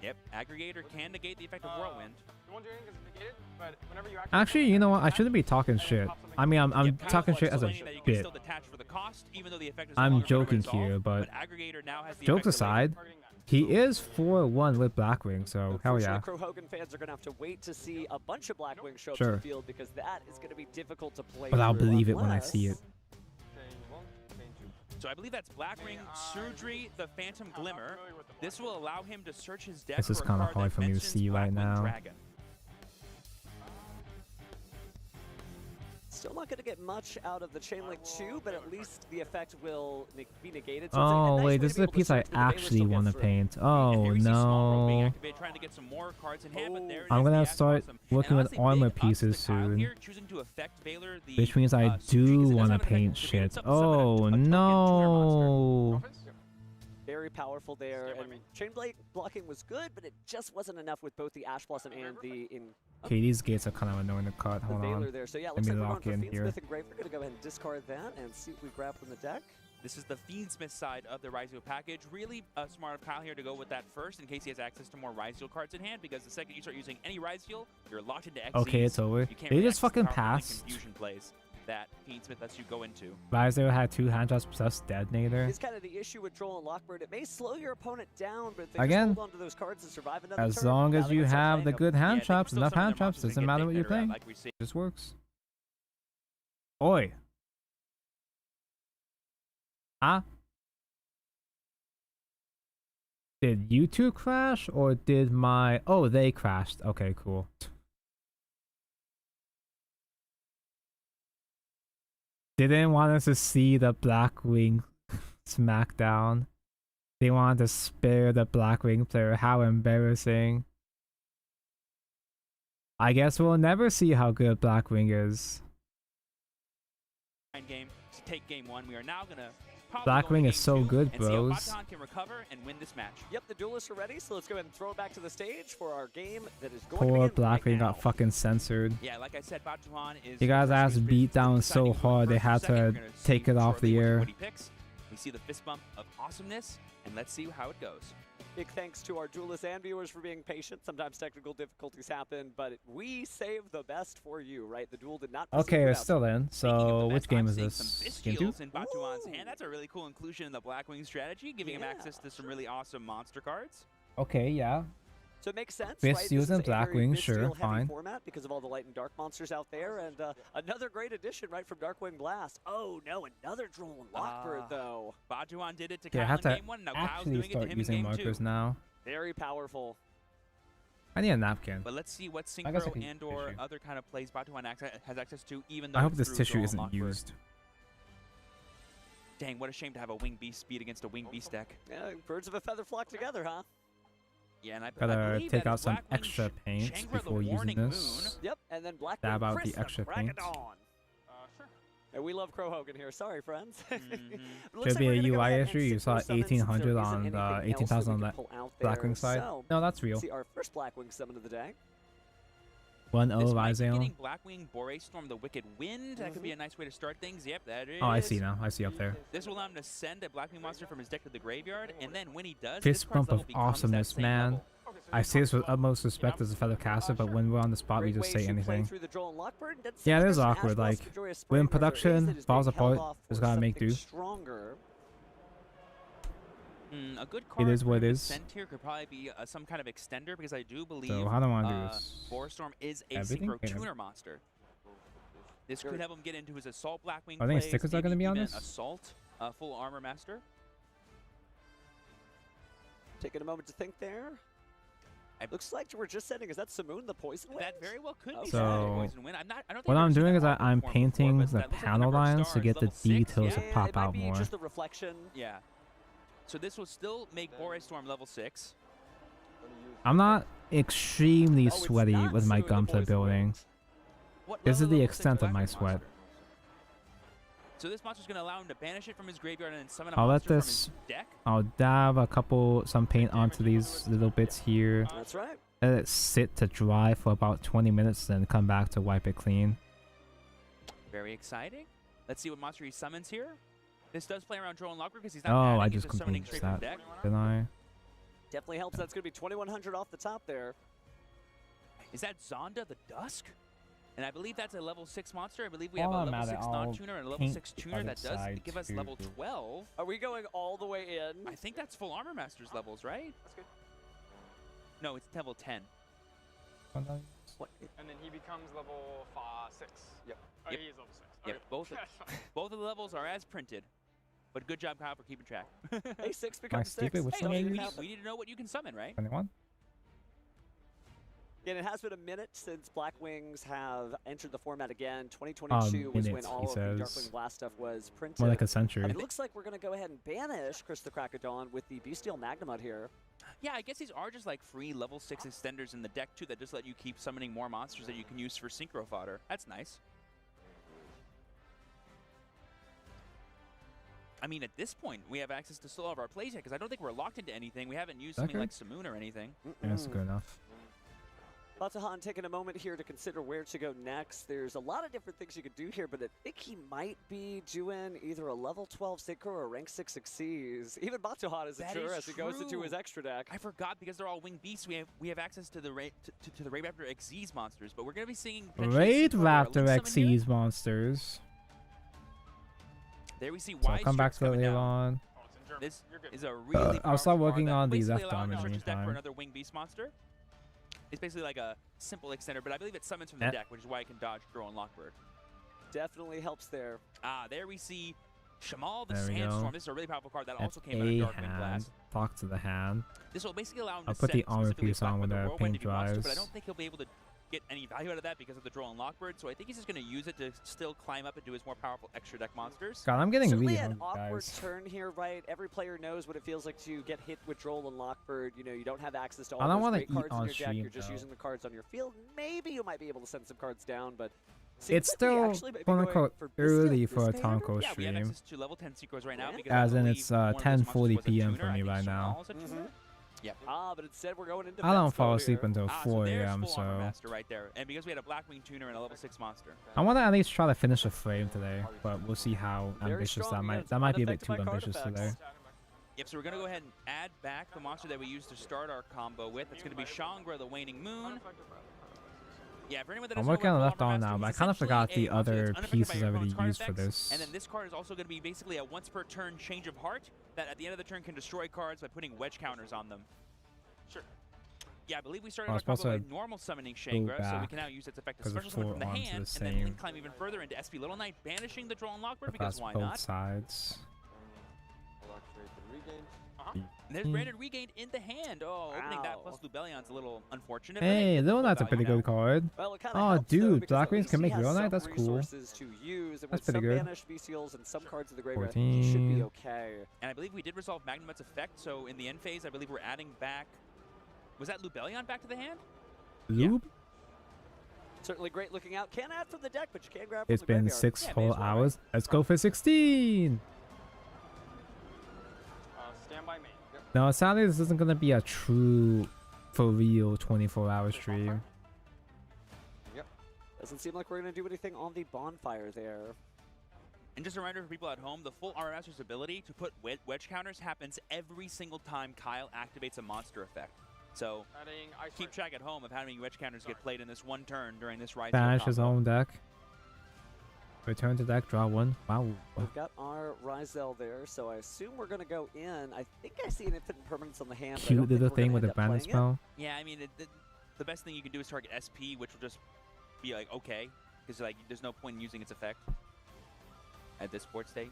Yep, aggregator can negate the effect of whirlwind. You won't do anything because it's negated, but whenever you Actually, you know what? I shouldn't be talking shit. I mean, I'm Yep, talking shit as a explaining that you can bit. still detach for the cost, even though the effect is no I'm longer gonna joking resolve, here, but aggregator now has the jokes effect of aside, he is 4-1 with Blackwing, so hell yeah. Crow Hogan fans are going to have to wait to see a bunch of Blackwing show up to Sure. the field because that is going to be difficult to play. But I'll through believe it when I unless- see it. So I believe that's Blackwing, Surgery, the Phantom Glimmer. This will allow him to search his deck This is for a kind of card hard that for me to mentions see right Blackwing now. Dragon. Still not going to get much out of the Chain Link 2, but at least the effect will be negated. So it's a Oh nice way wait, to this is be a able to piece I search, but the Baylor actually still want to gets through. paint. Oh no. Activated, trying to get some more cards in hand, but there it I'm is, gonna the start Awesome. working And with honestly, armor big ups to pieces Kyle soon. here, choosing to affect Baylor, the, Which means I do want to paint shit. Oh no. Very powerful there, and chain blocking was good, but it just wasn't enough with both the Ash Blossom and the Okay, these gates are kind of annoying to cut. Hold Baylor on. there. So yeah, Let looks me like we're going lock for in Fiend here. Smith and Grave. We're gonna go ahead and discard that and see what we grab from the deck. This is the Fiendsmith side of the Ryzeo package. Really smart of Kyle here to go with that first in case he has access to more Ryzeo cards in hand, because the second you start using any Ryzeo, you're locked into XZs. Okay, it's over. You can't They really just access the fucking powerful link passed. Confusion plays that Fiendsmith lets you go into. Ryzo had 2 hand drops plus detonator. It's kind of the issue with Troll and Lockbird. It may slow your opponent down, but if they Again, just hold on to those cards and survive another As turn, long now as they you can start have the playing good them. hand traps, enough hand traps, doesn't matter what you're playing. Just works. Oi. Huh? Did you two crash or did my... Oh, they crashed. Okay, cool. Didn't want us to see the Blackwing smackdown. They wanted to spare the Blackwing player. How embarrassing. I guess we'll never see how good Blackwing is. Game to take game one. We are now gonna Blackwing is so good, and see how bros. Baton can recover and win this match. Yep, the duelists are ready, so let's go ahead and throw it back to the stage for our game that is going Poor to begin right Blackwing now. got fucking censored. Yeah, like I said, Bajuan is... You guys' ass beat down so hard they had to take it off the air. What he picks. We see the fist bump of awesomeness, and let's see how it goes. Big thanks to our duelists and viewers for being patient. Sometimes technical difficulties happen, but we save the best for you, right? The duel did not proceed Okay, we're without still in. So, which game is Seeing this? some Game 2? Fistials in Bajuan's hand. That's a really cool inclusion in the Blackwing strategy, giving him access to some really awesome monster cards. Okay, yeah. So it makes sense, Fist right? This use is and a very Blackwing, sure, Fisteel-heavy fine. format because of all the light and dark monsters out there, and another great addition, right, from Darkwing Blast. Oh no, another Droll and Lockbird though. Bajuan did it to Okay, I Kyle have in to game one. Now Kyle's actually doing it to start him in using game markers two. now. Very powerful. I need a napkin. But let's see what I guess I synchro can and or tissue. other kind of plays Bajuan has access to, even though I hope it's this through tissue Droll and isn't Lockbird. used. Dang, what a shame to have a Wing Beast speed against a Wing Beast deck. Yeah, birds of a feather flock together, huh? Yeah, and I Gotta believe take that out is some Blackwing extra paints Changra the before using Warning this. Yep, and then Black Dab out Chris the extra Crack paint. of Dawn. And we love Crow Hogan here. Sorry, friends. Should be a UI issue. You saw 1800 on the 18,000 on that Blackwing side. So, No, that's real. see our first Blackwing summon of the day. 1-0 This might be Ryzeo. getting Blackwing, Bore Storm, the Wicked Wind. That could be a nice way to start things. Yep, that is. Oh, I see now. I see up there. This will allow him to send a Blackwing monster from his deck to the graveyard, and then when he does, Fist this card's bump of level becomes that awesomeness, same man. level. I say this with utmost respect as a fellow caster, but when we're on the spot, we just say anything. Yeah, it is awkward. Like, when production falls apart, just gotta make do. Stronger. A good card is what for it him to is. send here could probably be some kind of extender, because I do believe So how do I wanna do this? Bore Storm is a Everything? synchro Yeah. tuner monster. This could help him get into his Assault Blackwing I think plays, stickers are maybe gonna be on even this? Assault, full Armor Master. Taking a moment to think there. Looks like we're just setting. Is that Simoon the poison wings? That very well could be So, the poison wind. I don't think what I've I'm ever seen doing that is on I'm form painting before, but the that looks like the panel number of lines to stars, get the level 6, details to Yeah, pop it might out be more. just the reflection. Yeah. So this will still make Bore Storm level 6. I'm not extremely Oh, it's sweaty not with my Simoon the Gundam poison building. wings. What This is level the level 6 extent of my Galactic sweat. monster? So this monster's going to allow him to banish it from his graveyard and then summon a I'll let monster from this. his deck. I'll dab some paint onto these little bits here. That's right. Let it sit to dry for about 20 minutes, then come back to wipe it clean. Very exciting. Let's see what monster he summons here. This does play around Droll and Locker because he's not Oh, adding, I he's just summoning completed straight from that, deck. didn't I? Definitely helps. That's going to be 2,100 off the top there. Is that Zonda the Dusk? And I believe that's a level 6 monster. I believe we While have a I'm level at 6 it, I'll non-tuner and a level paint 6 the tuner other that does side give us too. level 12. Are we going all the way in? I think that's full Armor Master's levels, right? That's good. No, it's level 10. What? And then he becomes level 6. Yep. Oh, Yep. he is level 6. Yep, Okay. both of, That's fine. both of the levels are as printed. But good job, Kyle, for keeping track. Hey, 6 becomes 6. stupid? Which Hey, one it are can you? happen. We need to know what you can summon, right? 21? And it has been a minute since Black Wings have entered the format again. 2022 was when minutes, all he of the says. Darkwing Blast stuff was printed. More like a century. It looks like we're going to go ahead and banish Chris the Crack of Dawn with the Bestial Magnamut here. Yeah, I guess these are just like free level 6 extenders in the deck, too, that just let you keep summoning more monsters that you can use for synchro fodder. That's nice. I mean, at this point, we have access to still all of our plays yet, because I don't think we're locked into anything. We haven't used something Okay. like Simoon or anything. Yeah, that's good enough. Batahan taking a moment here to consider where to go next. There's a lot of different things you could do here, but I think he might be doing either a level 12 Synchro or a rank 6 Xyz. Even Batahan isn't That sure is as he goes into his true. extra deck. I forgot, because they're all winged beasts. We have access to the to the Raid Raptor Xyz monsters, but we're going to be seeing potentially Raid Synchro or a Raptor Link summon here. Xyz monsters. There we see So I'll Wise come back Tricks to it coming later down. on. This is a really I'll start powerful working card that on the basically left allows arm him in to the search his deck for meantime. another winged beast monster. It's basically like a simple extender, but I believe it summons from the Eh. deck, which is why it can dodge Droll and Lockbird. Definitely helps there. There we see Shamal the There we go. Sandstorm. This is a really powerful card that That's also came out of a Darkwing hand. Blast. Talk to the hand. This will basically allow him I'll to put the set armor specifically piece on Buck when with the Whirlwind paint if he wants to, but I dries. don't think he'll be able to get any value out of that because of the Droll and Lockbird, so I think he's just going to use it to still climb up and do his more powerful extra deck monsters. God, I'm getting Certainly really an hungry, awkward guys. turn here, right? Every player knows what it feels like to get hit with Droll and Lockbird. You know, you don't have access to all I don't those wanna great eat cards in on your deck. stream, You're just though. using the cards on your field. Maybe you might be able to send some cards down, but seems It's like we still actually might be quote going unquote for early Bestial for a this day ever. Tonko Yeah, we have stream. access to level 10 synchros right now because As I in believe it's one of those monsters 10:40 was a p.m. tuner. for I me think right now. Shamal's a tuner. Yeah. But instead we're going into I don't defense fall mode asleep here. until So 4 there's a.m. full Armor So Master right there. And because we had a Blackwing tuner and a level 6 monster. I want to at least try to finish a frame today, but we'll see how Very ambitious strong, that yeah, might. it's That might be a bit unaffected too by card ambitious effects. today. Yep, so we're going to go ahead and add back the monster that we used to start our combo with. It's going to be Shangra, the Waning Moon. Yeah, for anyone that I'm doesn't know working on what the left Full Armor arm now, Master, but I he's kind of forgot essentially the a monster other that's unaffected by pieces your I already opponent's card used for effects. this. And then this card is also going to be basically a once per turn change of heart that at the end of the turn can destroy cards by putting wedge counters on them. Sure. Yeah, I believe we started I our was combo supposed by to normal summoning go Shangra, so we back can now use its effect to 'cause special the summon from the four arms are hand, the and then same link climb even further into SP Little Knight, banishing the Droll and Lockbird because across why both not? sides. And there's Branded Regained in the hand. Oh, opening that plus Lubellion's a little unfortunate. but Hey, it's Little full Knight's a value pretty now. good card. Well, it kinda Oh, helps, though, dude, because at Blackwings least can he make has Little Knight. some That's cool. resources to use, and That's with some pretty good. banished bestials and some cards of the graveyard, I think he should be 14. okay. And I believe we did resolve Magnamut's effect, so in the end phase, I believe we're adding back... Was that Lubellion back to the hand? Lube? Certainly great looking out. Can't add from the deck, but you can grab from It's the been graveyard. 6 Yeah, may whole as well, hours. Let's go for 16. Stand by me. No, sadly, this isn't gonna be a true, for real 24-hour stream. Doesn't seem like we're going to do anything on the bonfire there. And just a reminder for people at home, the full Armor Master's ability to put wedge counters happens every single time Kyle activates a monster effect. So keep track at home of how many wedge counters get played in this one turn during this Rise Banish his combo. own deck. Return to deck, draw 1. Wow. We've got our Ryzel there, so I assume we're going to go in. I think I see an infinite permanence on the hand. but I Cute don't think little we're thing gonna with a end up branded playing it. spell. Yeah, I mean, the best thing you can do is target SP, which will just be like, okay, because like there's no point in using its effect at this board state.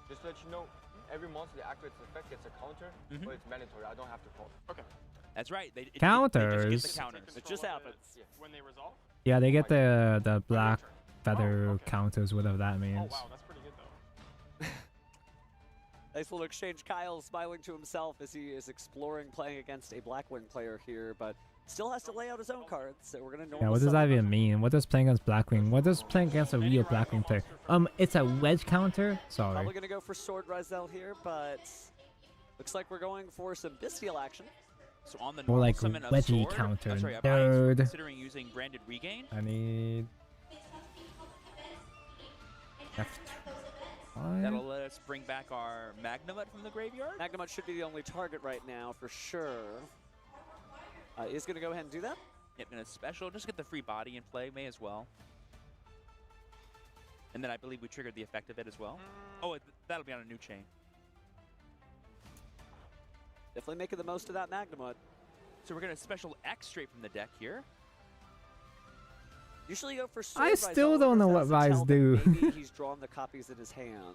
Just to let you know, every monster that activates the effect gets a counter, but it's mandatory. I don't have to call. Okay. That's right. They Counters. just get the counters. It just happens. When they resolve? Yeah, they get the black feather counters, whatever that means. Oh, wow, that's pretty good, though. Nice little exchange. Kyle smiling to himself as he is exploring playing against a Blackwing player here, but still has to lay out his own cards. So we're going to Yeah, what does that even mean? What does playing against Blackwing? What does playing against a real Blackwing player? It's a wedge counter? Sorry. Probably going to go for Sword Rizel here, but looks like we're going for some Bestial action. So on the More like summon of wedgie sword, counter. I'm sorry, of Nerd. ice, considering using branded regain. I need... That'll let us bring back our Magnemite from the graveyard. Magnemite should be the only target right now for sure. Is going to go ahead and do that. Yep, and a special, just get the free body in play, may as well. And then I believe we triggered the effect of it as well. Oh, that'll be on a new chain. Definitely making the most of that Magnemite. So we're going to special X straight from the deck here. Usually go for Sword I Rizel, still don't know what Rise do. Maybe he's drawn the copies in his hand.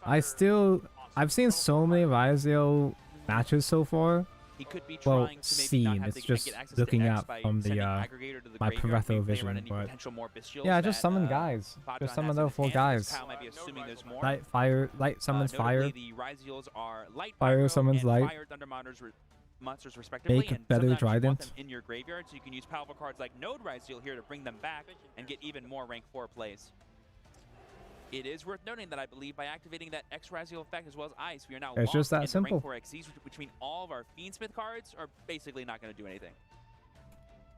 I've seen so many Ryzel matches so far. He could be well, trying to maybe not have it's to just get access looking to X at by from the sending Aggregator to the my graveyard, peripheral maybe they run vision, any but potential more Bestials yeah, just that, summon guys. Bodron Just summon has in those his four hand. guys. Kyle might be assuming there's more. Light fire, light summons fire. Notably, the Ryzeals are light Fire pyro summons and light. fire thunder monsters respectively. Make and better sometimes you want trident. them in your graveyard, so you can use powerful cards like Node Ryzeal here to bring them back and get even more rank 4 plays. It is worth noting that I believe by activating that X Ryzeal effect as well as Ice, we are now It's just that in the simple. rank 4 XCs, which between all of our Fiendsmith cards are basically not going to do anything.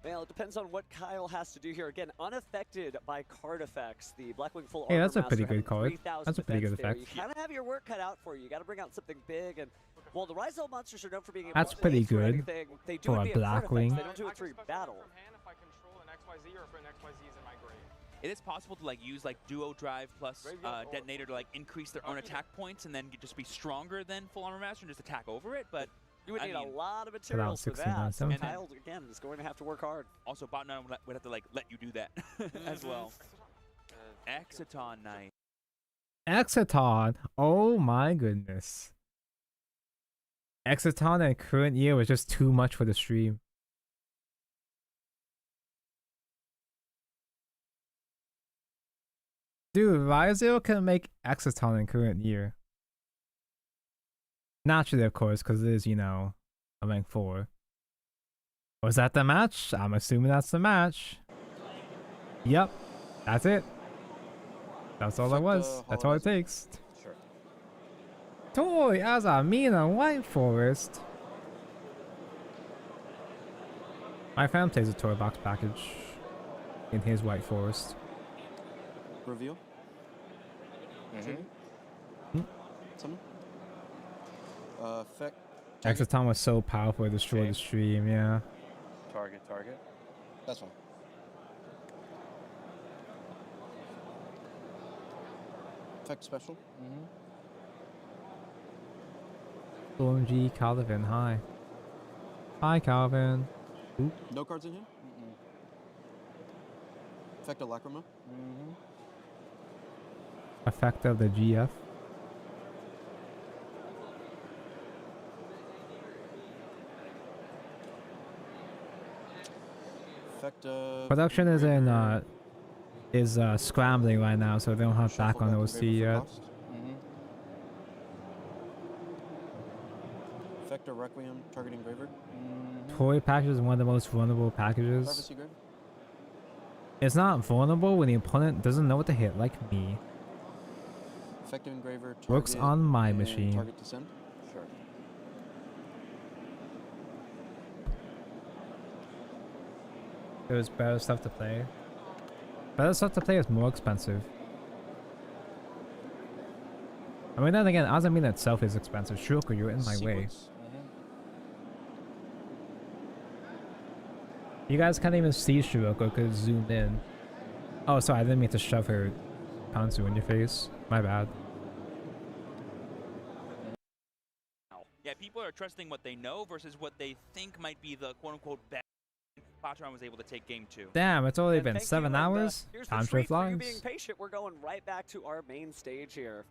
Well, it depends on what Kyle has to do here. Again, unaffected by card effects. The Blackwing Full Hey, Armor that's a pretty Master good having card. 3,000 That's a pretty good defense there. effect. You kind of have your work cut out for you. You got to bring out something big. And well, the Ryzel monsters are known for being able That's to pretty play through good anything. They do for it a via card Blackwing. effects. They don't do it through battle. If I control an XYZ or if an XYZ is in my grave. It is possible to use Duo Drive plus Detonator to increase their own attack points and then just be stronger than Full Armor Master and just attack over it, but you would need a lot of About materials for that. So 16.7. Kyle, again, is going to have to work hard. Also, Botnon would have to let you do that as well. Exciton Knight. Exciton. Oh my goodness. Exciton in current year was just too much for the stream. Dude, Ryzeal can make Exciton in current year. Naturally, of course, because it is, a rank 4. Was that the match? I'm assuming that's the match. Yep, that's it. That's all it was. That's all it takes. Sure. Toy as a Mina White Forest. My fam plays a toy box package in his White Forest. Reveal. Summon. Effect. Exciton was so powerful, it destroyed the stream, yeah. Target. That's fine. Effect special. OMG, Calvin, hi. Hi, Calvin. Oop. No cards in here? Effect of Lacrima. Effect of the GF. Effect of Production is scrambling right now, so they don't have back on OC yet. Effect of Requiem, targeting Graver. Toy package is one of the most vulnerable packages. Privacy Grave. It's not vulnerable when the opponent doesn't know what to hit, like me. Effective Engraver. Works target, on my and machine. Target to send. Sure. There's better stuff to play. Better stuff to play is more expensive. I mean, then again, Azamina itself is expensive. Shuroko, you're in my way. You guys can't even see Shuroko because it's zoomed in. Oh, sorry, I didn't mean to shove her Pansu in your face. My bad. Yeah, people are trusting what they know versus what they think might be the quote-unquote best. Botron was able to take game 2. Damn, it's only And been thank 7 you, and, hours. here's Time the sure treat for you flies. being patient. We're going right back to our main stage here.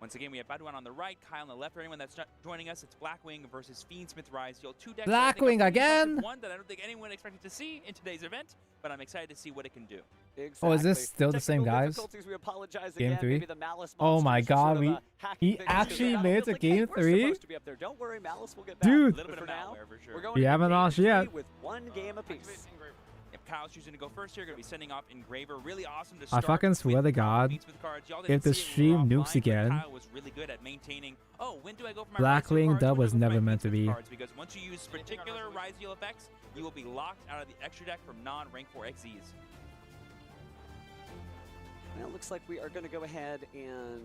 Once again, we have Baduan on the right, Kyle on the left. For anyone that's not joining us, it's Blackwing versus Fiendsmith Rise. You'll 2 decks. Blackwing again. One that I don't think anyone expected to see in today's event, but I'm excited to see what it can do. Exactly. Oh, is this still the same guys? We apologize Game again. 3? Maybe the Malice Oh my god, sort of, he actually made it to game 3? Supposed to be up there. Don't worry, Malice will get back. Dude. A little bit of malware for sure. We're going We haven't into lost game yet. 3 with 1 game apiece. If Kyle's choosing to go first here, going to be sending off Engraver. Really awesome to I start. fucking swear to God, if the stream nukes again, Kyle was really good at maintaining. Oh, when do I go for my Blackwing dub was never meant to be. Because once you use particular Rise Heal effects, you will be locked out of the extra deck from non-rank 4 XZs. Well, it looks like we are going to go ahead and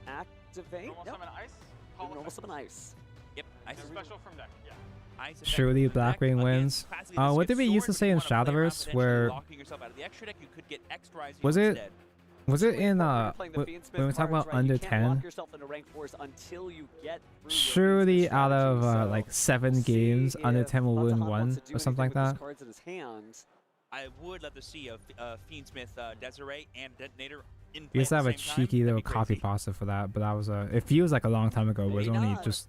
activate. Normal summon ice. Normal summon ice. Yep. Ice Special from deck. Yeah. Ice surely Blackwing wins. What did we used to say in Shadowverse where was it? Was it in when we talk about under 10? Surely out of like 7 games, under 10 will win 1 or something like that. I would love to see a Fiendsmith Desiree and Detonator in We used to have a play at the same cheeky time. little copy pasta for that, but that was it feels like a long time ago. It was only just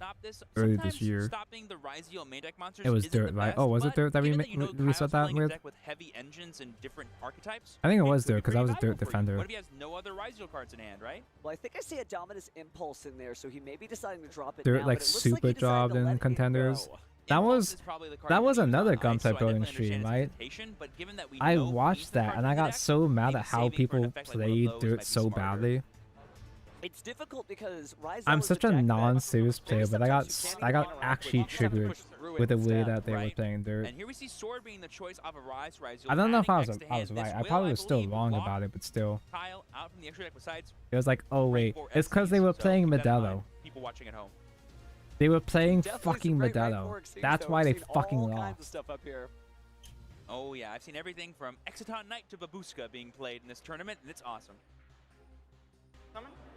early this year. Stopping the Rise Heal main deck monsters It was isn't Dirt, the right? best, Oh, was it but Dirt that we given that you know we said Kyle's that playing a with? deck with heavy engines and different archetypes, I think it was could be Dirt because I was a pretty Dirt viable for you. defender. What if he has no other Rise Heal cards in hand, right? Well, I think I see a Dominus Impulse in there, so he may be deciding to drop it Dirt now, like but it looks super like he decided jobbed to let in it contenders. go. That was another Gum type building definitely stream, understand right? its temptation, but given that we I know watched that and I got so mad at how people play Dirt so badly. It's difficult because Rise I'm is such a a deck that non-serious player, but I got interact actually with, triggered with the way that they were playing Dirt. And here we see Sword being the choice of a Rise Heal. I don't know if I was adding I X was to right. hand. I This probably will, was still believe, wrong lock about it, but still. Kyle out from the extra deck besides It was like, oh wait, it's because they were playing Modelo. people watching at home. They were playing Definitely fucking some great rank Modelo. 4 exceeds, That's though. why We've they seen fucking all kinds of lost. stuff up here. Oh yeah, I've seen everything from Exciton Knight to Babushka being played in this tournament, and it's awesome.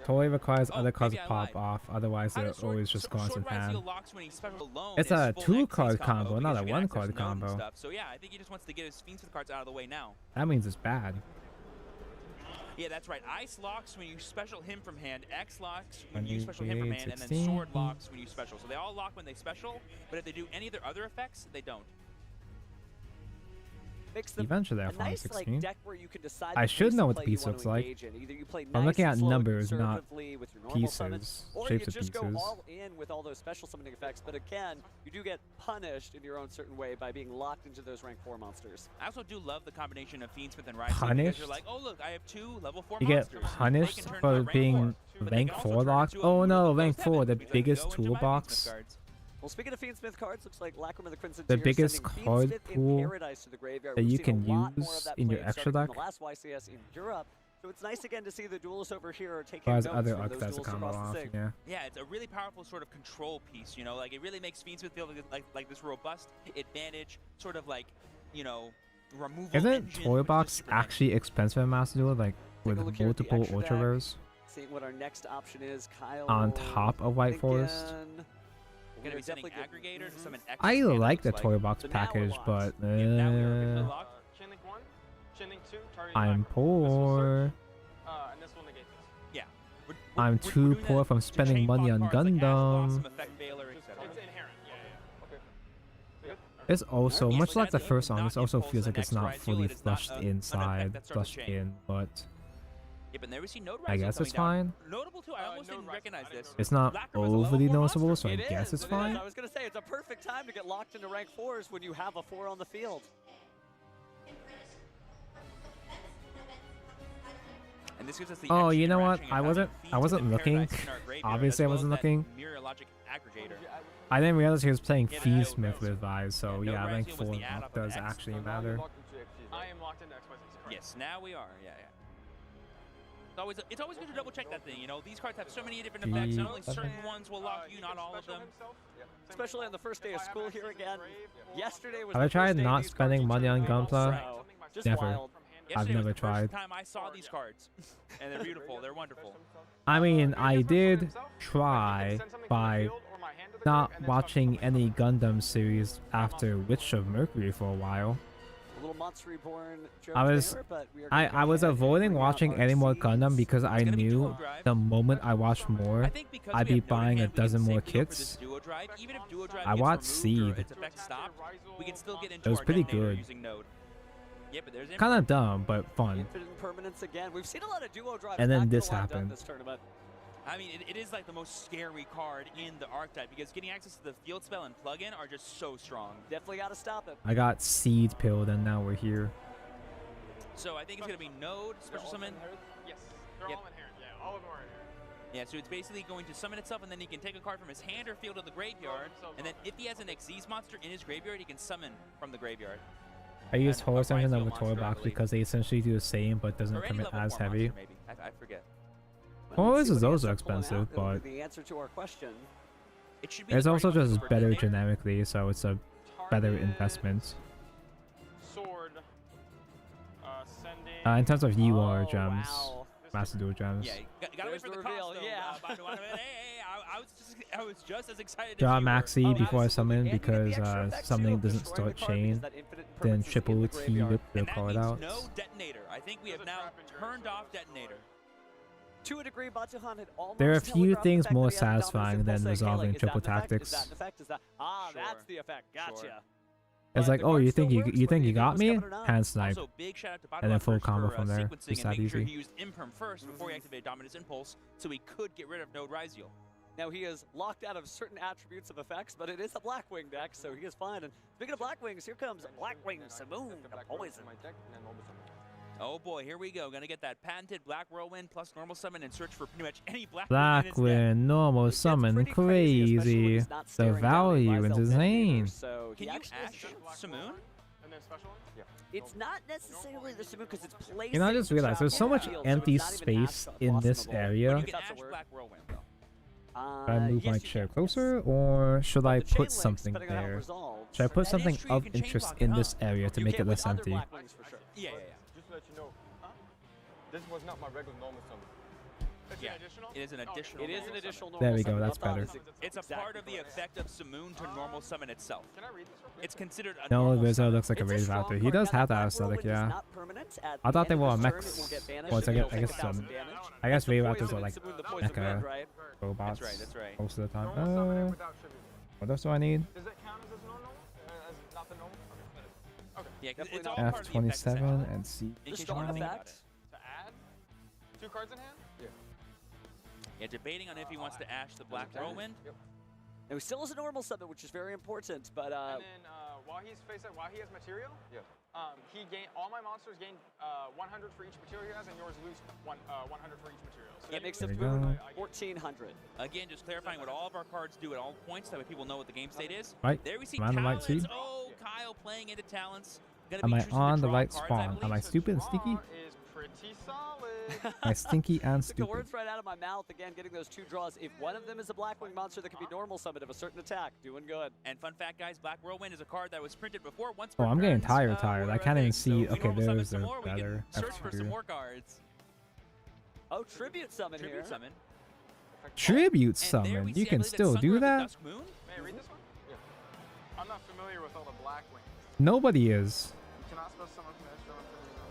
Toy requires other cards maybe to I pop lied. off, otherwise How they're does Sword- always just going to Sword Rise Heal pan. locks when he's special alone It's is a full 2-card Xyz combo, not a because you can 1-card access known combo. Stuff. So yeah, I think he just wants to get his Fiendsmith cards out of the way now. That means it's bad. Yeah, that's right. Ice locks when you special him from hand, X locks when When you you special him from create hand, and then 16. Sword locks when you special. So they all lock when they special, but if they do any of their other effects, they don't. Makes them Eventually a I found nice 16. like deck where you can decide I the should pace know of what the play you piece want looks to like. engage in. Either you play I'm nice looking and at slow numbers, not conservatively with your normal summons, pieces, or shapes you of just go pieces. all in with all those special summoning effects. But again, you do get punished in your own certain way by being locked into those rank 4 monsters. I also do love the combination of Fiendsmith and Rise Heal because Punished? you're like, oh look, I have 2 level 4 You get monsters. punished They can turn for into rank being 4, but they rank can also 4 turn locked? into a Oh move no, that rank goes 4, the heaven, because biggest go into my Fiendsmith toolbox. cards. Well, speaking of Fiendsmith cards, looks like Lacquerman of the Crimson The Tears biggest sending card Fiendsmith in pool Paradise to the graveyard. that We've you seen can a lot more of use that in your played extra starting deck. from the last YCS in Europe. So it's nice again to see the duelists over here are taking Whereas notes other from those archetypes duels combo across the off, sig. yeah. Yeah, it's a really powerful sort of control piece, you know, like it really makes Fiendsmith feel like this robust advantage, sort of like, you know, removal Isn't engine, Toy which is Box super nice. actually expensive in Master Duel, like with a look here at the multiple extra ultra deck. rares Seeing what our next option is, Kyle. on top of White Forest? thinking- We're gonna be sending definitely aggregator to summon X. I and like the looks Toy Box So now we're package, locked. but now we are Lock. Chain link 1, chain link 2, target I'm This will poor. search, and this will negate this. Yeah. I'm too poor from spending money on Gundam. It's inherent. Yeah. It's also, Yeah, much but like the that first one, not this also impulse feels the like it's next not Rise Heal, fully it is not flushed an effect inside, that starts a flushed chain. in, but Yeah, but there we see Node I Rise guess coming it's down. fine. Notable too, I almost didn't recognize this. It's not Lacquer was a level overly 4 noticeable, monster. so I It guess is, it's it is. fine. I was going to say, it's a perfect time to get locked into rank 4s when you have a 4 on the field. And this gives us the Oh, extra you know what? interaction I of wasn't having looking. Fiendsmith in our graveyard, Obviously, I as well wasn't as that looking. Mirror Logic aggregator. I didn't realize he was playing Yeah, Fiendsmith with Vive, so Yeah, yeah, Node rank Rise Heal was 4 the add-on does of X. actually matter. I am locked into XYZ. Correct. Yes, now we are. Yeah. It's always good to double check that thing. You know, these cards have so many different effects, and only certain ones will lock you, not all of them. Especially on the first day of school here again. Yesterday was Have I the tried first day not these spending cards money were on turning up, Gunpla? so just Never. wild. I've Yesterday was never the tried. first time I saw these cards, and they're beautiful. They're wonderful. I mean, I did try by not watching any Gundam series after Witch of Mercury for a while. little Monster Reborn joke I was there, but we are I gonna go was ahead and avoiding bring out watching our any more seeds. Gundam because I knew the moment I watched more, Because I'd we be have Node in buying a hand, we can dozen more safely go for this kits. duo drive. Even if duo drive I gets watched removed or Seed. its effect stopped, we can still get into It was our pretty detonator good. using Node. Yeah, but there's Kind of dumb, but fun. Infinite Impermanence again. We've seen a lot of duo drives. And then not this gonna lie, done happened. This tournament. I mean, it is like the most scary card in the archetype because getting access to the field spell and plug-in are just so strong. Definitely got to stop it. I got Seed pilled and now we're here. So I think it's going to be Node, Special Summon. Yes, they're all inherent. Yeah, all of them are inherent. Yeah, so it's basically going to summon itself, and then he can take a card from his hand or field of the graveyard, and then if he has an Xyz monster in his graveyard, he can summon from the graveyard. I used Horror Engine over monster, Toy I Box believe. because they essentially do the same but doesn't Or any commit level as 4 heavy. monster, maybe. I forget. Horrors See is what also ends up pulling out. expensive, It'll but be the answer to our question. It should be it's the also party just monster for better detonator. genetically, so it's a better investment. Sword. Sending. In terms of UR Oh, gems, wow. Master Duel gems. Yeah, gotta wait There's for the the reveal, cost, though. yeah. Hey, I was just as excited Draw as you were. Maxi before I absolutely. summon And you get the because extra effect, too, summoning of doesn't destroying start the card because chain, that infinite then impermanence is in triple the T graveyard. rip the And that card means out. no detonator. I think we have now turned off detonator. To a degree, Batuhan had almost There are a few telegraphed the things fact more that he had a dominant satisfying impulse than saying, hey, resolving like, is triple that an effect? tactics. Is that an effect? Is that that's the effect. Gotcha. It's like, the oh, card you still think you works think whether you you got think it me? was covered or not. Hand snipe, Also, big shout out to and then Batuhan full first combo for from there. sequencing Just and that making sure easy. he used Imperm first before he activated Dominance Impulse, so he could get rid of Node Ryziel. Now he is locked out of certain attributes of effects, but it is a Blackwing deck, so he is fine. And speaking of Blackwings, here comes Blackwing Simoon, the poison. Oh boy, here we go. Gonna get that patented Black Whirlwind plus normal summon and search for pretty much any Blackwing in his deck. Blackwing, normal summon, crazy. The value is insane. So Can you Ash Simoon? And then special ones? Yeah. it's not necessarily the Simoon because it's placed. You know, I just realized there's so much empty space in this area. You can Ash Black Whirlwind though. Should I move my chair closer, or should I put something there? Should I put something of interest in this area to make it less empty? Yeah. Just to let you know, this was not my regular normal summon. Yeah, it is an additional. It is an additional normal There we go, summon. that's better. It's a part of the effect of Simoon to normal summon itself. Can I read this real quick? It's considered a No, normal Rizzo summon. looks like a Rage Raptor. He does have that aesthetic, yeah. I thought they were mechs. Well, I guess Rage Raptors are like mecha robots That's right. most of the time. What else do I need? Does that count as normal? As not the normal? Okay. Yeah, 'cause it's all part of the effect set. F27 and C. In case you want to think about it. To add 2 cards in hand? Yeah, debating on if he wants to Ash the Black Whirlwind. Now he still has a normal summon, which is very important, but And then while he has material, he gain all my monsters gain 100 for each material he has, and yours lose 100 for each material. So that makes There it we go. 1,400. Again, just clarifying what all of our cards do at all points, that way people know what the game state is. Right. There we see Am I on the right Talons. seed? Oh, Kyle playing into Talents. Gonna Am be I choosing to on the draw right cards, I spawn? believe. Am I stupid and sneaky? is pretty solid. Am I stinky and Took the stupid? words right out of my mouth. Again, getting those 2 draws. If one of them is a Blackwing monster that can be normal summon of a certain attack, doing good. And fun fact, guys, Black Whirlwind is a card that was printed before. Once Oh, per I'm getting turns, tired. were I a can't even thing. see. So if we Okay, normal summon there's some the more, we better can search for some F2. more cards. Oh, Tribute Summon Tribute here. summon. Tribute And there summon. we You see, I can believe, still Sunbird do the that? Dusk Moon. May I read this one? Yeah. I'm not familiar with all the Blackwings. Nobody is. You cannot spell someone from extra one.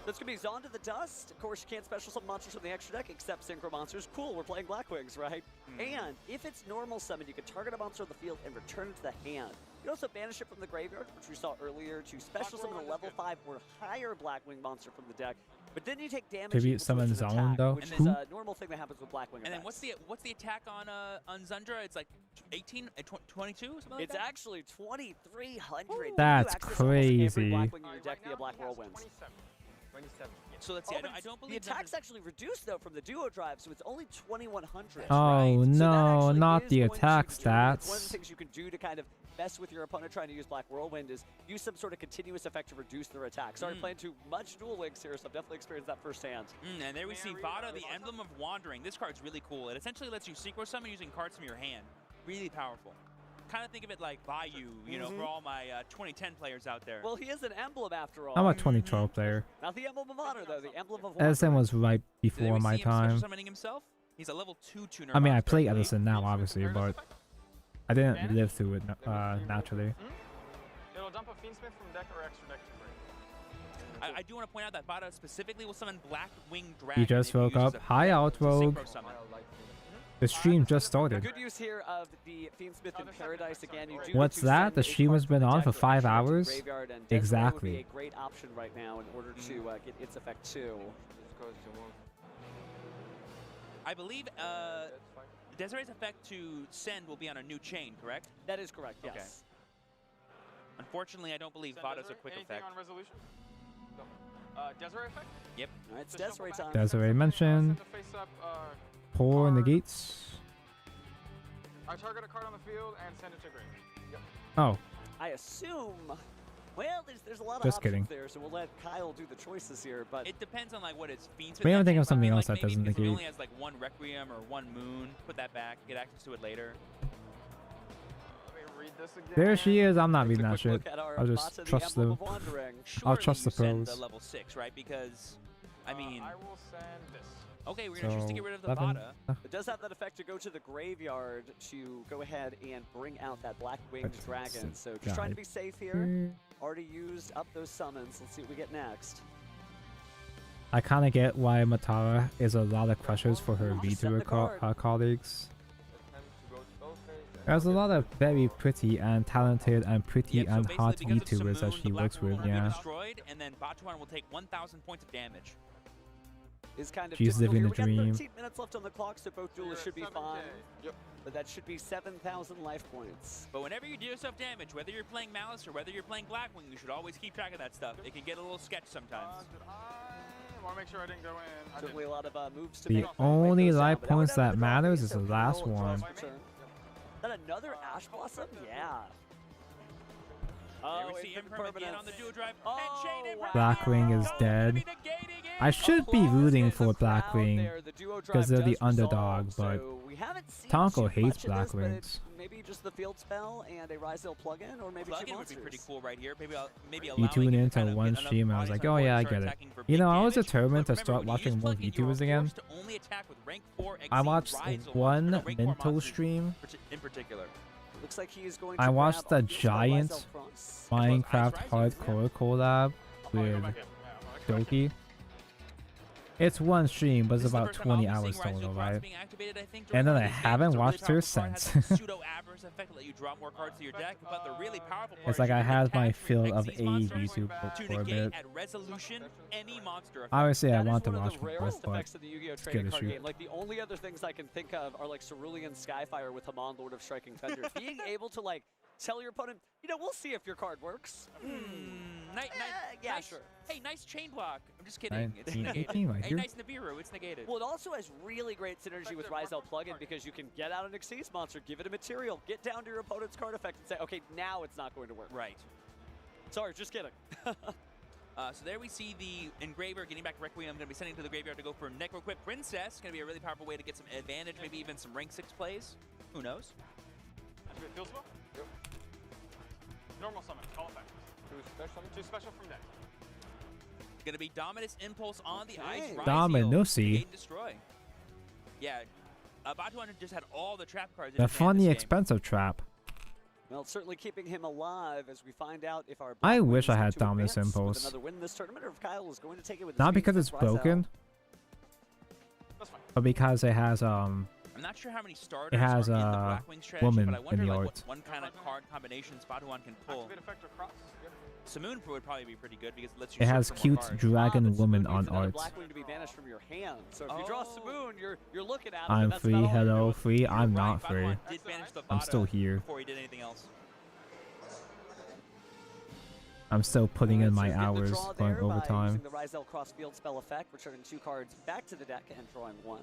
That's going to be Zonda the Dust. Of course, you can't special summon monsters from the extra deck except Synchro monsters. Cool, we're playing Blackwings, right? And if it's normal summon, you can target a monster on the field and return it to the hand. You can also banish it from the graveyard, which we saw earlier, to special summon a level 5 or higher Blackwing monster from the deck. But then you take damage. Tribute equal to summon its attack, Zonda? which is Who? a normal thing that happens with Blackwing. And then effects. what's the attack on Zundra? It's like 18, 22, something like It's that. actually 2,300. That's You access almost every crazy. Blackwing in your deck via Black Whirlwinds. 27. So let's see. Oh, but I don't the believe attack's actually reduced though from the duo drive, so it's only 2,100. Oh So that no, actually not is the going to attack deter- It's one of the stats. things you can do to kind of mess with your opponent trying to use Black Whirlwind is use some sort of continuous effect to reduce their attack. Sorry, playing too much Duel Links here, so I've definitely experienced that firsthand. And there we see Vada, the Emblem of Wandering. This card's really cool. It essentially lets you synchro summon using cards from your hand. Really powerful. Kind of think of it like Bayou, you know, for all my 2010 players out there. Well, he is an emblem after all. I'm a 2012 player. Not the Emblem of Honor, though. The Emblem of Edison was right There before we my see him special time. summoning himself. He's a level 2 tuner. I mean, I monster, play believe. Edison now, obviously, but I didn't live through it naturally. It'll dump a Fiendsmith from deck or extra deck to free. I do want to point out that Vada specifically will summon Black Wing Dragon. He just woke up. Hi, Outrogue. The stream just started. Good use here of the Fiendsmith in Paradise again. You do What's get to that? send The a stream card has from been the on deck for to 5 the hours? graveyard, and Desiree Exactly. would be a great option right now in order to get its effect too. I believe Desiree's effect to send will be on a new chain, correct? That is correct, yes. Okay. Unfortunately, I don't believe Vada's a quick Anything effect. on resolution? Desiree effect? Yep. All right, it's Desiree time. Desiree mentioned. Face up, Pour negates. I target a card on the field and send it to grave. Yep. Oh. I assume. Well, there's a lot of Just options kidding. there, so we'll let Kyle do the choices here. But It depends on like what its Fiendsmith. Maybe I'm that thinking of chain something might be, else that maybe doesn't because if it negate. only has like one Requiem or one Moon, put that back, get access to it later. Read this again. There she is. I'm not Takes a reading that quick shit. look at our I'll Bata, just the trust Emblem the. of Wandering. I'll Surely trust the you send pros. the level 6, right? Because, I mean. I will send this. Okay, we're gonna choose to get rid of the 11. Vada. it does have that effect to go to the graveyard to go ahead and bring out that Black Winged Dragon. So just trying to be safe here. Already used up those summons. Let's see what we get next. I kind of get why Matara is a lot of crushes for her VTuber colleagues. There's a lot of very pretty and talented and pretty and hot VTubers that she works with, yeah. Destroyed, and then Batuan will take 1,000 points of damage. Is kind of She's difficult living here. the We got dream. 13 minutes left on the clock, so both duelists should be fine. Yep. But that should be 7,000 life points. But whenever you do yourself damage, whether you're playing Malice or whether you're playing Blackwing, you should always keep track of that stuff. It can get a little sketch sometimes. I want to make sure I didn't go in. I Certainly a lot of moves to The make. only those life down, but points that that matters is the last one. That another Ash Blossom? Yeah. There we see Imperm again on the duo drive. Oh, and Shane Blackwing is dead. I should be rooting for Blackwing because they're the underdog, but Tonko hates Blackwings. Maybe just the field spell and a Ryzel plugin, or maybe two Plugin would monsters. be pretty cool right here. Maybe You allowing tune it to into kind of one get stream and I was enough like, oh yeah, I bodies get it. attacking for You big know, I was damage. determined to But start remember, when you watching use more plugin, you are VTubers again. forced to only attack with rank 4 I Exceed watched Ryzel one monsters, rank 4 mental monsters stream. in particular. Looks like he is going I to watched grab the a giant Ryzel Cross. Minecraft hardcore collab with Doki. It's one stream, but it's about 20 hours total, right? And then I haven't watched her since. Pseudo avarice effect to let you draw more cards to your deck, but the really powerful part It's like is I you can had my attack fill your of Xyz A monsters VTube to for a negate bit. at resolution any monster effect. Obviously, I That is want to one of watch the more, rarest but effects of the Yu-Gi-Oh! it's Trading good to card shoot. game. Like the only other things I can think of are like Cerulean Skyfire with Haman, Lord of Striking Thunder. Being able to like tell your opponent, you know, we'll see if your card works. Yeah, nice, sure. Hey, nice chain block. I'm just kidding. It's 1918, negated. my Hey, dear. nice Nibiru. It's negated. Well, it also has really great synergy with Ryzel plugin because you can get out an Xyz monster, give it a material, get down to your opponent's card effect, and say, okay, now it's not going to work. Right. Sorry, just kidding. So there we see the Engraver getting back Requiem. Going to be sending to the graveyard to go for Necroquip Princess. Going to be a really powerful way to get some advantage, maybe even some rank 6 plays. Who knows? Activate field spell? Yep. Normal summon, call effect. Two special from deck. Going to be Dominus Impulse on the ice. Dominusi. Gate and destroy. Yeah. Batuan just had all the trap cards in The his hand funny this game. expensive trap. Well, it's certainly keeping him alive as we find out if our I Black wish Wings I had to Dominus advance with Impulse. another win in this tournament, or if Kyle is going to take it with his Not speed because it's against Ryzel. broken, but because it has I'm not sure how many starters it has are in the a Blackwing strategy, woman but I wonder in the like, art. what kind of card combinations Batuan can pull. Activate effect across. Yep. Simoon would probably be pretty good because it lets you It search has for more cute cards. dragon woman on Another art. Blackwing to be banished from your hand. So if you draw Simoon, you're looking at him. I'm and that's free. about all you're Hello, doing. free. I'm not free. Batuan did banish the I'm Vada still here. before he did anything else. I'm still putting in my So get the hours draw going there by overtime. using the Ryzel Cross Field spell effect, returning 2 cards back to the deck and drawing 1.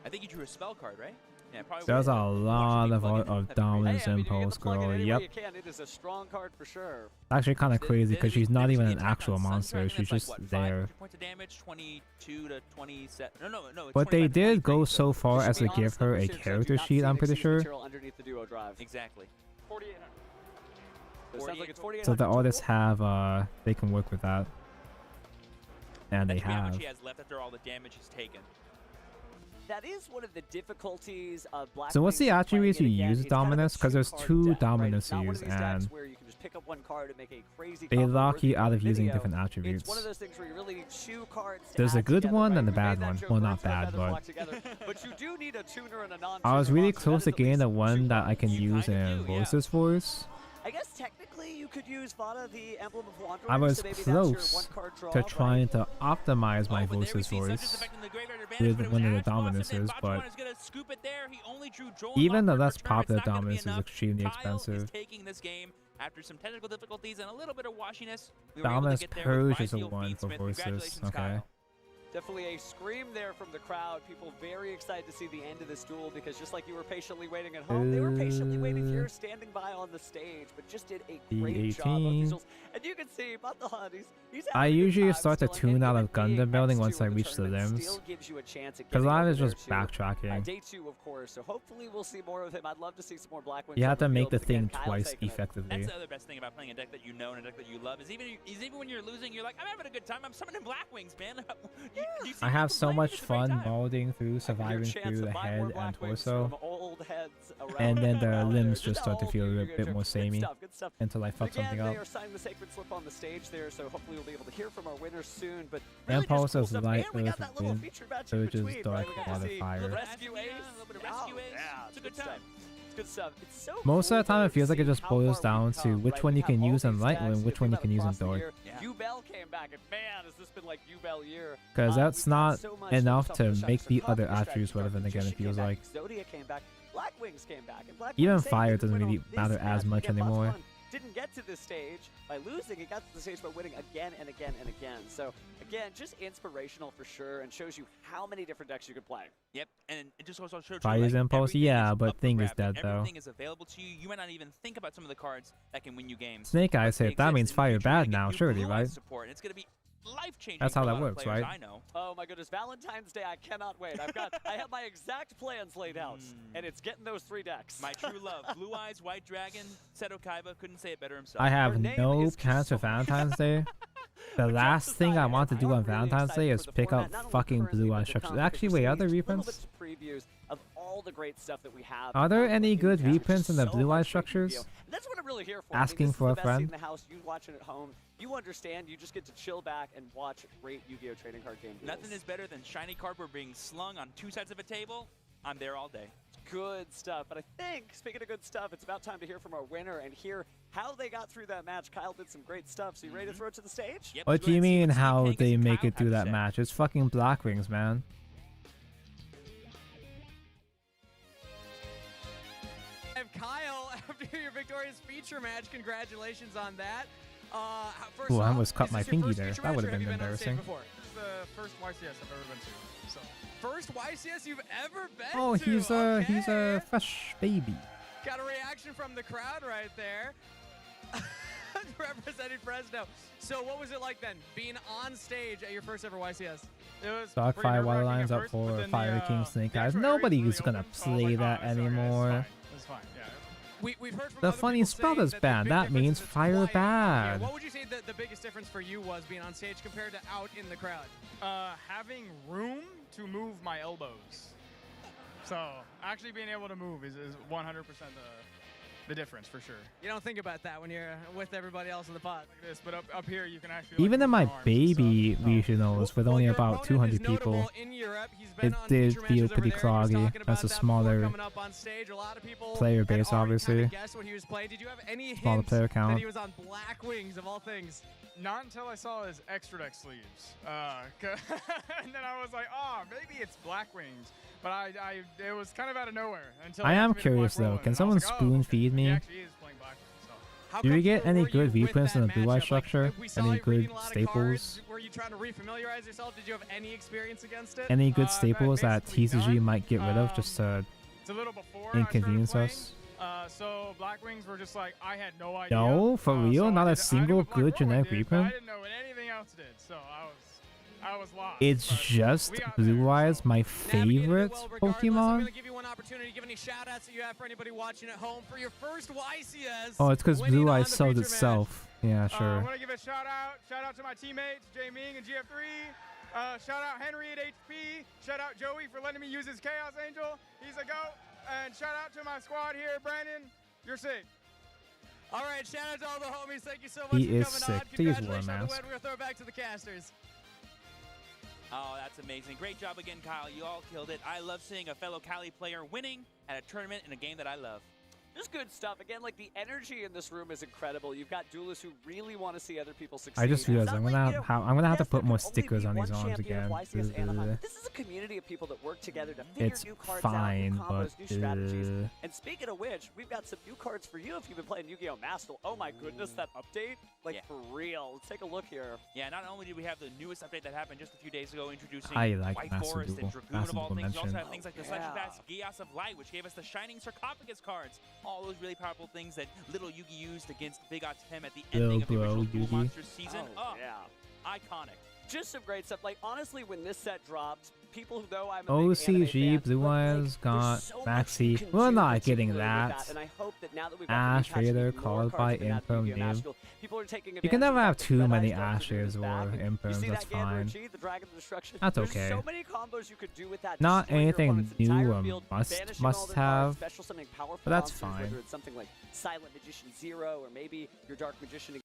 I think you drew a spell card, right? Yeah, probably. There's a would. lot of Plug it in. Dominus Hey, I mean, you get Impulse, to plug it girl. any way Yep. you can. It is a strong card for sure. Actually, kind of crazy because she's not even an attack actual on monster. Sunstrike, She's and just it's like, what, there. 500 points of damage, 22 to 27. No. It's But they 25 to did 23, go so- so far Just as be to give honest, her numbers a here, so I do character not sheet, see I'm an pretty Xyz sure. material underneath the duo drive. Exactly. 4,800. So it sounds like it's 4,800 So the total. artists have, they can work with that. And they That's how have. much he has left after all the damage he's taken. that is one of the difficulties of Black So what's the Wings attributes you playing it again. use It's kind of a Dominus? Because there's two-card two deck, right? Dominus It's not one of used, these decks and where you can just pick up one card and make a crazy they combo lock worthy you of out a of using video. different It's attributes. one of those things where you really need two cards to There's a add good together, one right? and a We made bad that one. joke, Well, birds not of a bad, feather but flock together. But you do need a tuner and a non-tuner I was really monster. close That to is at getting least the two one that I can cards. use in Voice's Voice. I guess technically you could use Vada, the Emblem of Wanderer. I was so maybe that's your close one-card draw, to right? trying to optimize my Voice's Voice with one of the Dominuses, but even the less popular Dominus is extremely expensive. Taking this game after some technical difficulties and a little bit of washiness. We were able to Dominus get there Purge with is a Viceal 1 for Feedsmith. Voices. Congratulations, Okay. Kyle. Definitely a scream there from the crowd. People very excited to see the end of this duel because just like you were patiently waiting at home, they were patiently waiting here, standing by on the stage, but just did a great job of these duels. And you can see Batahan, he's I having a good usually time start to still, and tune out even of Gundam being building X2 once I in the reach the tournament limbs. still gives you a chance at Because a getting lot of over it's there just too. backtracking. Day 2, of course, so hopefully we'll see more of him. I'd love to see some more Black Wings. You on have to make field, the but again, thing Kyle twice taking it. effectively. That's the other best thing about playing a deck that you know and a deck that you love is even when you're losing, you're like, I'm having a good time. I'm summoning Black Wings, man. You I have so much fun molding through, surviving through the head and torso, and then the limbs just start to feel a bit more samey until I fuck something Again, up. they are signing the sacred slip on the stage there, so hopefully we'll be able to hear from our winners soon. But really Impulse just cool is stuff. light, And we got earth that is little wind, feature match in surge is between, dark, right? We got to water, see fire. Rescue Ace. A little bit of Rescue Ace. Yeah, It's a good time. It's good stuff. It's so Most cool of the time, though, it feels to like it see just how boils far down we've to come, which right? one We you can have all use in these light decks. and which If one we you can use in across the dark. year, Ubel came back, and man, has this been like Ubel year. Because that's we've had not so much enough stuff to on the make side. the So other Coffee attributes Strategy relevant again, it Magician feels came like. back, Zodiac came back, Black Wings came back, and Black Even Wings fire saved the doesn't win really on this matter as match. much Again, anymore. Batahan didn't get to this stage by losing. He got to the stage by winning again and again and again. So again, just inspirational for sure, and shows you how many different decks you can play. Yep, and it just also showed you Fire's like, Impulse, everything yeah, is but up for Thing is grabs. dead though. Everything is available to you. You might not even think about some of the cards that can win you games. Snake Eyes They hit, that exist means in the fire future. You're bad gonna get now, new surely, Blue right? Eyes support, and it's gonna be life-changing. That's for how a that lot of works, players right? I know. Oh my goodness, Valentine's Day, I cannot wait. I have my exact plans laid out, and it's getting those 3 decks. My true love, Blue Eyes, White Dragon, Seto Kaiba couldn't say it better himself. I have no plans for Valentine's Day. The last thing I want to do on Valentine's Day is pick up fucking Blue Eye structures. Actually, wait, are there reprints? Previews of all the great stuff that we have. Are there any good reprints in the Blue Eye much great structures? Yu-Gi-Oh. That's what I'm really here for. Asking I mean, this for is a the best seat friend? in the house. You watching at home. You understand. You just get to chill back and watch great Yu-Gi-Oh trading card game duels. Nothing is better than shiny cardboard being slung on 2 sides of a table. I'm there all day. Good stuff. But I think, speaking of good stuff, it's about time to hear from our winner and hear how they got through that match. Kyle did some great stuff. So you ready to throw it to the stage? Yep, What do you mean how they make it through that match? It's fucking Black Wings, man. Kyle, after your victorious feature match, congratulations on that. First Ooh, I off, almost cut is my this your fingy first there. feature That match, would or have been you been on stage embarrassing. before? This is the first YCS I've ever been to. So First YCS you've ever been Oh, to. he's a fresh baby. Got a reaction from the crowd right there. Representing Fresno. So what was it like then, being on stage at your first ever YCS? It was Dark pretty Fire nerve-wracking Lines at up first, for but then Fire King Snake Eyes. Nobody's gonna play that anymore. It's fine, yeah. We've heard from The other funny people spell saying is that the bad. big That difference means is it's fire quiet out bad. here. What would you say the biggest difference for you was being on stage compared to out in the crowd? Having room to move my elbows. So actually being able to move is 100% the difference for sure. You don't think about that when you're with everybody else in the pod. Like this, but up here you can actually Even in my baby regionals with only about 200 notable people, in Europe. He's been it on did feature feel matches pretty over there. He was cloggy. talking about That's a that before smaller coming up on stage. A lot of people player had base, already obviously. kinda guessed when he was playing. Did you have any Smaller hint player count. that he was on Black Wings of all things? Not until I saw his extra deck sleeves. And then I was like, oh, maybe it's Black Wings. But it was kind of out of nowhere. Until I am activated curious Black though. Roland, Can and I someone was like, oh, spoon okay. feed He me? actually is playing Black Wings, so. Do we get any good reprints in the Blue Eye structure? Any good staples? Were you trying to refamiliarize yourself? Did you have any experience against it? Any good staples that TCG might get rid of just to It's a little before I inconvenience started us? so Black Wings were just like, I had no idea. No, for real? so Not I a did- I knew single what Black good Roland generic did, but I reprint? didn't know what anything else did, so I was lost. It's but just we got Blue there, Eyes, my favorite I'm Pokemon. going to give you one opportunity to give any shout-outs that you have for anybody watching at home for your first YCS. Oh, it's because winning Blue on Eyes the sold feature itself. Yeah, I sure. want to give a shout out to my teammates, Jay Ming and GF3. Shout out Henry at HP. Shout out Joey for letting me use his Chaos Angel. He's a GOAT. And shout out to my squad here. Brandon, you're sick. All right, shout out to all the homies. Thank you so much He for is coming sick. on. Please wear a Congratulations on the win. mask. We're going to throw it back to the casters. Oh, that's amazing. Great job again, Kyle. You all killed it. I love seeing a fellow Cali player winning at a tournament in a game that I love. Just good stuff. Again, like the energy in this room is incredible. You've got duelists who really want to see other people succeed. I just realized It's I'm not gonna like, I'm gonna have to yes, put there more can only stickers be on these one arms champion of again. YCS Anaheim. This is a community of people that work together to figure It's new cards fine, out, new combos, but new strategies. And speaking of which, we've got some new cards for you if you've been playing Yu-Gi-Oh! Master. Oh my goodness, that update! Like for real. Let's take a look here. Yeah, not only do we have the newest update that happened just a few days ago, introducing I like White Master Forest Duel. and Dragoon Master of all Duel things. We also mentioned. have things like the Selection Pass Geas of Light, which gave us the Shining Sarcophagus cards. All those really powerful things that little Yugi used against Big Otem at the ending of the original Duel Yugi. Monsters season. Oh, yeah. Iconic. Just some great stuff. Like, honestly, when this set dropped, people who know I'm a big anime OCG fan, Blue Eyes got so much you Maxi. can We're do not particularly getting with that. And I hope that now that we've got Ash the new patch, Raider more called cards by have been added to Imperm Yu-Gi-Oh! Noob. National, people are taking You can advantage never of have the too fact that many Red Eyes Dark Ashes is or back. You Imperms, see that's that Gander fine. G, the Dragon of Destruction? That's There's okay. so many combos you could do with that. Not destroy your anything opponent's new entire or field, banishing all must their have, cards, special summoning powerful but that's monsters, fine. whether it's something like Silent Magician Zero or maybe your Dark Magician.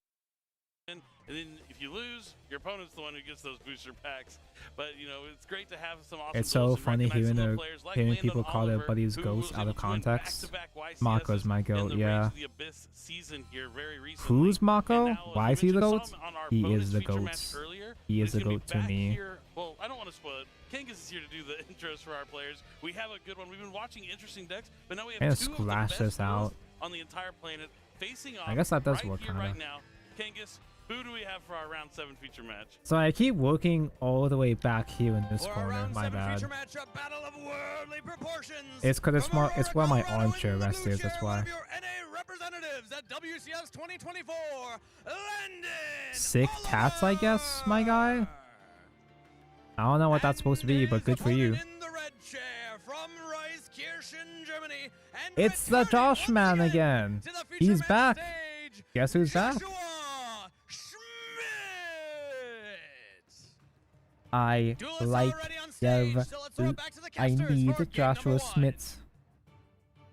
And then if you lose, your opponent's the one who gets those booster packs. But you know, it's great to have some awesome. It's so duels and funny recognize hearing some of the the players like hearing Landon people call their Oliver, buddies who ghosts was out able of to win context. back-to-back Mako's my in goat, the yeah. Rage of the Abyss season here very recently. Who's Mako? And now, Why is he the mentioned goat? some on our He bonus is the feature goat. match earlier, He but is he's the gonna be goat to back me. here. Well, I don't want to spoil it. Kangas is here to do the intros for our players. We have a good one. We've been watching interesting decks, but now we have And two of the scratch best this duels out. on the entire planet facing off I guess that does right work here, kinda. right now. Kangas, who do we have for our round 7 feature match? So I keep working all the way back here in this corner. My bad. Matchup, battle of worldly proportions. It's because it's where my armchair rest is. That's why. Representatives at WCS 2024, Landon. Sick tats, I guess, my guy. I don't know what that's supposed to be, but good for you. From Reiskirchen, Germany, and It's the Josh man again. He's back. Guess who's back? I like Dev. I need Joshua Smith.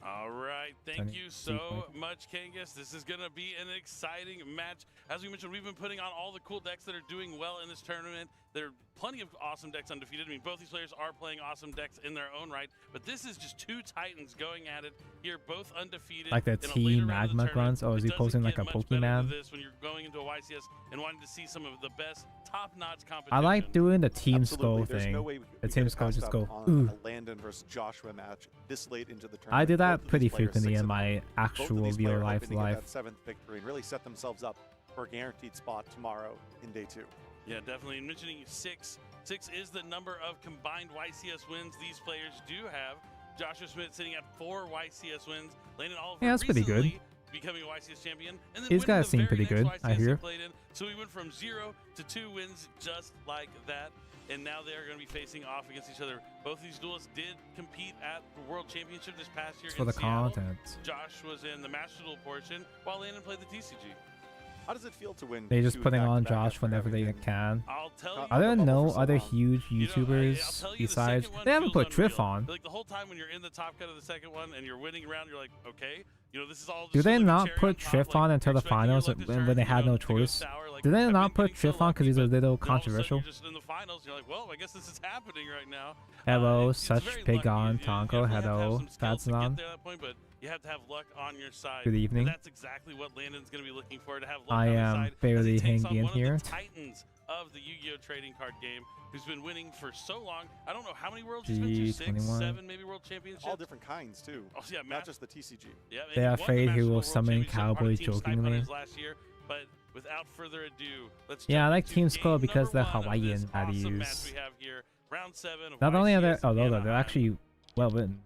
All right, thank you so much, Kangas. This is going to be an exciting match. As we mentioned, we've been putting on all the cool decks that are doing well in this tournament. There are plenty of awesome decks undefeated. I mean, both these players are playing awesome decks in their own right, but this is just two titans going at it here, both undefeated. Like the in a Team later round of the Magma grunts. Oh, is he It posing doesn't like a get much better than Pokemon? this when you're going into a YCS and wanting to see some of the best top-notch competition. I like doing the Team Absolutely. Skull There's thing. no way The Team Skull just go, on ooh. a Landon versus Joshua match this late into the tournament. I do that Both of pretty these players frequently 6-0. in my Both of actual these real players life hoping to get life. that 7th victory and really set themselves up for a guaranteed spot tomorrow in day 2. Yeah, definitely. And mentioning 6 is the number of combined YCS wins these players do have. Joshua Smith sitting at 4 YCS wins. Landon Oliver Yeah, that's pretty good. recently becoming a YCS champion. And then These winning guys the seem very pretty next good, YCS I he hear. played in. So we went from 0 to 2 wins just like that. And now they're going to be facing off against each other. Both these duelists did compete at the World Championship this past year It's for in the Seattle. content. Josh was in the Master Duel portion while Landon played the TCG. How does it feel to win? They're just 2 putting on back-to-back Josh after whenever having they been can. I'll tell you. Are there bubble no for so other long? huge You know, YouTubers I'll tell you, the besides? second one They haven't feels put Triff unreal. on. Like the whole time when you're in the top cut of the second one and you're winning around, you're like, okay, you know, this is all. Do just they like a not cherry put on top, Triff like, on until the expecting your finals luck to when turn, they you had know, no to go choice? sour, like, Do they I've not been put getting so Triff on because lucky, he's a but little then all of a sudden controversial? You're just in the finals, and you're like, well, I guess this is happening right now. Hello, It's such very big lucky. on You Tonko. definitely have to have Hello, some skills that's to get on. there at that point, but you have to have luck on your side. Good evening. And that's exactly what Landon's going to be looking for, to have luck I on his am side as barely he takes on hanging in one of here. the titans of the Yu-Gi-Oh! Trading card game, who's been winning for so long. I don't know how many worlds he's been to, 6, G21. 7, maybe world championships. All different kinds too. Oh, yeah, not just the TCG. Yeah, and They he are won the afraid Master he will Duel World summon Championship, part of Cowboys Team Snipe jokingly. Hunters last year, but without further ado, let's Yeah, I jump like into Team Skull game because they're number 1 of Hawaiian this awesome values. match we have here. Round 7 of Not only are they, YCS although they're Anaheim. actually well written,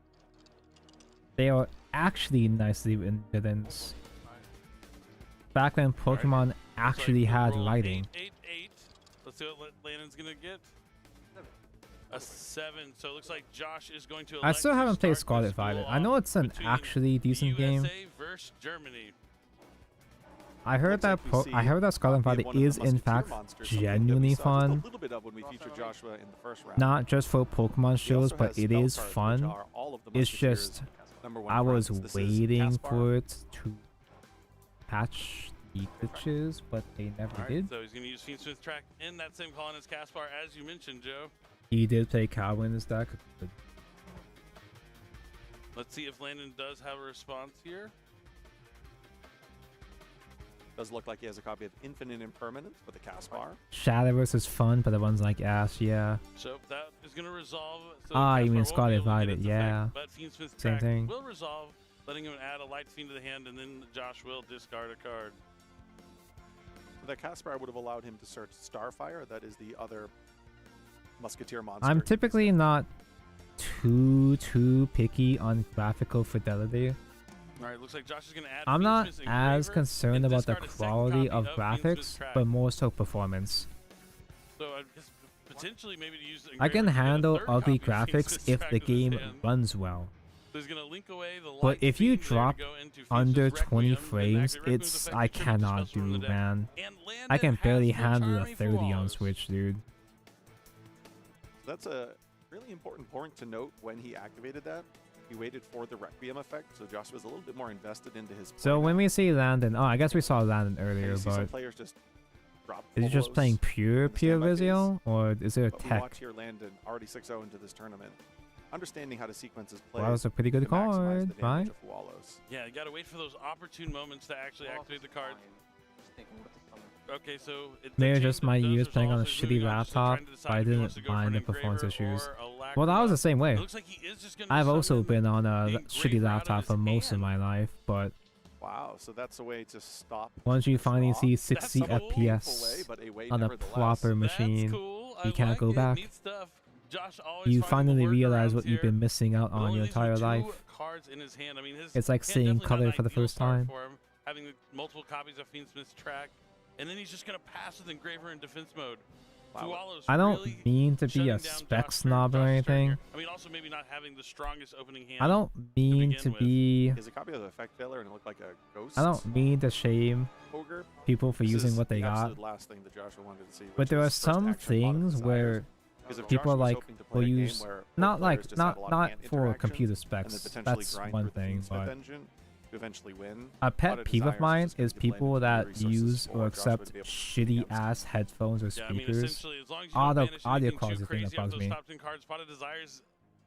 they are actually nicely written villains. Back when Pokemon actually had Roll lighting. 8, 8, 8. Let's see what Landon's gonna get. A 7. So it looks like Josh is going to. I still elect to haven't played start Scarlet this duel Violet. I off know it's an between actually decent game. USA versus Germany. I heard that I heard that Scarlet Fighter is in fact genuinely fun. Not just for Pokemon shows, but it is fun. It's just I was waiting for it to patch the glitches, but they never did. So he's going to use Fiend Smith track in that same call on his Caspar, as you mentioned, Joe. He did play Cowboy in his deck. Let's see if Landon does have a response here. Does look like he has a copy of Infinite Impermanence for the Caspar. Shadowverse is fun, but the one's like ass, yeah. So that is going to resolve. So You mean Scarlet Violet, yeah. But Fiend Smith's Same track thing. will resolve, letting him add a Light Fiend to the hand, and then Josh will discard a card. The Caspar would have allowed him to search Starfire. That is the other Musketeer monster. I'm typically not too picky on graphical fidelity. All right, looks like Josh is going to add. I'm not Fiend Smith's as Engraver concerned and about the discard a second quality copy of Fiend Smith's graphics, track. but more so performance. So I guess potentially maybe to use. I can Engraver to get a handle third ugly copy of Fiend graphics Smith's if track the in his game hand. runs well. So he's going to link away the But Light if you Fiend there to drop go into Fiend under Smith's 20 Requiem, then frames, activate Requiem's it's effect I to trigger the cannot special from do, the deck. man. And I can Landon barely has the handle the Charming 30 on Wallows. Switch, dude. That's a really important point to note. When he activated that, he waited for the Requiem effect, so Josh was a little bit more invested into his play. So when we see Landon, I guess we saw Landon And earlier, you see some but players just drop is he just full playing blows pure in the standby phase. Visual, or is there a But we tech? watch here Landon already 6-0 into this tournament, understanding how to sequence his plays. Well, that was a pretty good to maximize card, the damage right? of Wallows. Yeah, you got to wait for those opportune moments to actually activate the card. Okay, so Maybe just my years playing on a shitty laptop, but I didn't mind the performance issues. Well, that was the same way. I've also been on a shitty laptop for most of my life, but Wow, so that's a way to stop. once you finally see That's 60 a painful FPS way, but a way on a nevertheless. proper machine, you can't go back. Josh always You finding the finally realize workarounds what you've here. been missing out But on only your these were entire two life. cards in his hand. I mean, his It's like hand seeing definitely not color an for the ideal first start time. for him, having the multiple copies of Fiend Smith's track, and then he's just gonna pass with Engraver in defense mode. Tualo's I don't really mean to be shutting a down spec Josh snob or anything. I mean, also maybe not having the strongest opening hand. I don't mean to be. Here's a copy of the effect failure, and it looked like a ghost. I don't mean to shame Ogre. people for This using is what they the got. absolute last thing that Joshua wanted to see, But which there is are first some action things desires. where Because if people are Josh was like hoping to play will a game use where not both like players just have a lot of hand for interaction computer and specs. then potentially That's grind one through the thing, Fiend Smith but engine to eventually win. a pet Auto peeve of Desires mine just gonna is keep landing people that resources use for or Joshua accept to be able to shitty ass headphones or Yeah, I mean, speakers. essentially, as long as you don't banish Audio anything quality too is the thing crazy that out of bugs those me. top 10 cards, Pot of Desires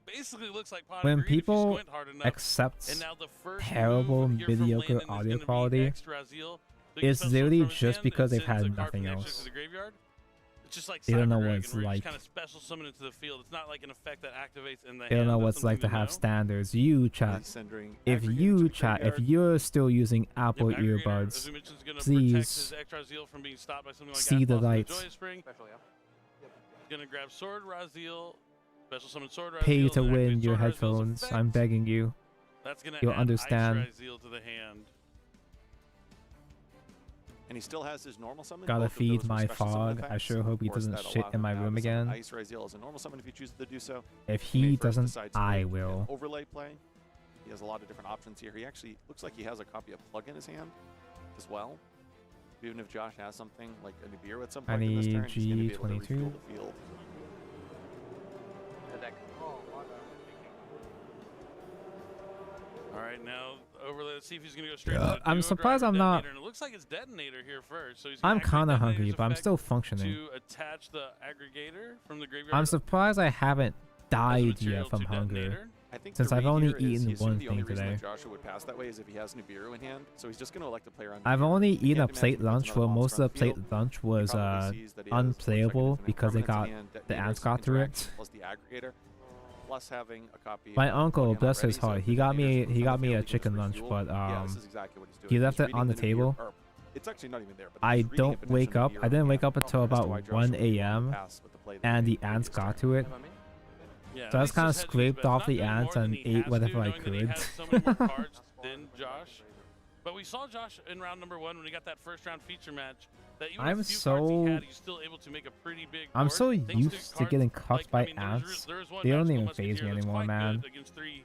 basically looks like Pot When of Greed if you people squint hard enough. accept And now the first terrible, move here from mediocre Landon is audio gonna be quality, extra Azil. So you it's special literally from his just hand because and they've sends a had card from nothing the extra else. to the graveyard. It's just like They don't know Cyber what Dragon, it's where you like. just kind of special summon into the field. It's not like an effect that activates in the They don't hand. know That's what it's like to something have know. standards. You chat. Sending If you chat, if you're still using Apple Aggregator, as earbuds, we mentioned, is gonna protect please his extra Azil from being stopped by something like see the Asphaltum and light. Joy Spring. Gonna grab Sword Razil, special summon Sword Razil. Pay to and win activate your Sword Razil's headphones. effect. I'm begging you. That's gonna You'll add understand. Ice Razil to the hand. And he still has his normal summon. Gotta both of feed those were my special summon fog. I effects. sure hope he Of course, doesn't that shit allowed in him my now room to summon again. Ice Razil as a normal summon if he chooses to do so. If He may he first doesn't, decide to I do an will. Overlay play. He has a lot of different options here. He actually looks like he has a copy of Plug in his hand as well. Even if Josh has something like a Nibiru at some point in this turn, he's going to be able to refuel G22. the field. All right, now overlay. Let's see if he's gonna go straight. to the I'm duo surprised driver I'm not. detonator, and it looks like it's detonator here first. So he's gonna I'm activate kind of detonator's hungry, but I'm effect still functioning. to attach the aggregator from the graveyard. I'm surprised I haven't died material yet from to hunger. detonator. I think Since the I've read only here is eaten he assumed one the only thing reason today. that Joshua would pass that way is if he has Nibiru in hand. So he's just going to elect to play around. I've Nibiru. only He eaten a can't plate imagine he puts lunch another where most monster of on the plate field. lunch He was probably sees that he has, unplayable looks like, because they infinite got permanence in hand, the ants detonators, got through interaction, it. Plus the aggregator, plus having a copy. My of uncle, Plug-in bless his already, so heart, if he got detonators me move from a the field, he can chicken just lunch, refuel. but Yeah, this is exactly what he's doing. he He's left it reading on the Nibiru, table. or it's actually not even there. But I he's reading don't Infinite wake up. Nibiru I didn't in wake hand up until as to about why Joshua 1 would want to a.m. pass with the play that and he the did ants previous got turn. to it. Yeah, So I at just kind of least his hedges, scraped but off not the doing more ants than and he ate has whatever to, I knowing that he could. has so many more cards than Josh. But we saw Josh in round number 1 when he got that first round feature match. That even with I'm the few cards he so had, he's still able to make a pretty big I'm board, so thanks used to cards getting cuffed like, by I mean, ants. there is one They don't magical even phase musketeer me that's anymore, quite man. good against 3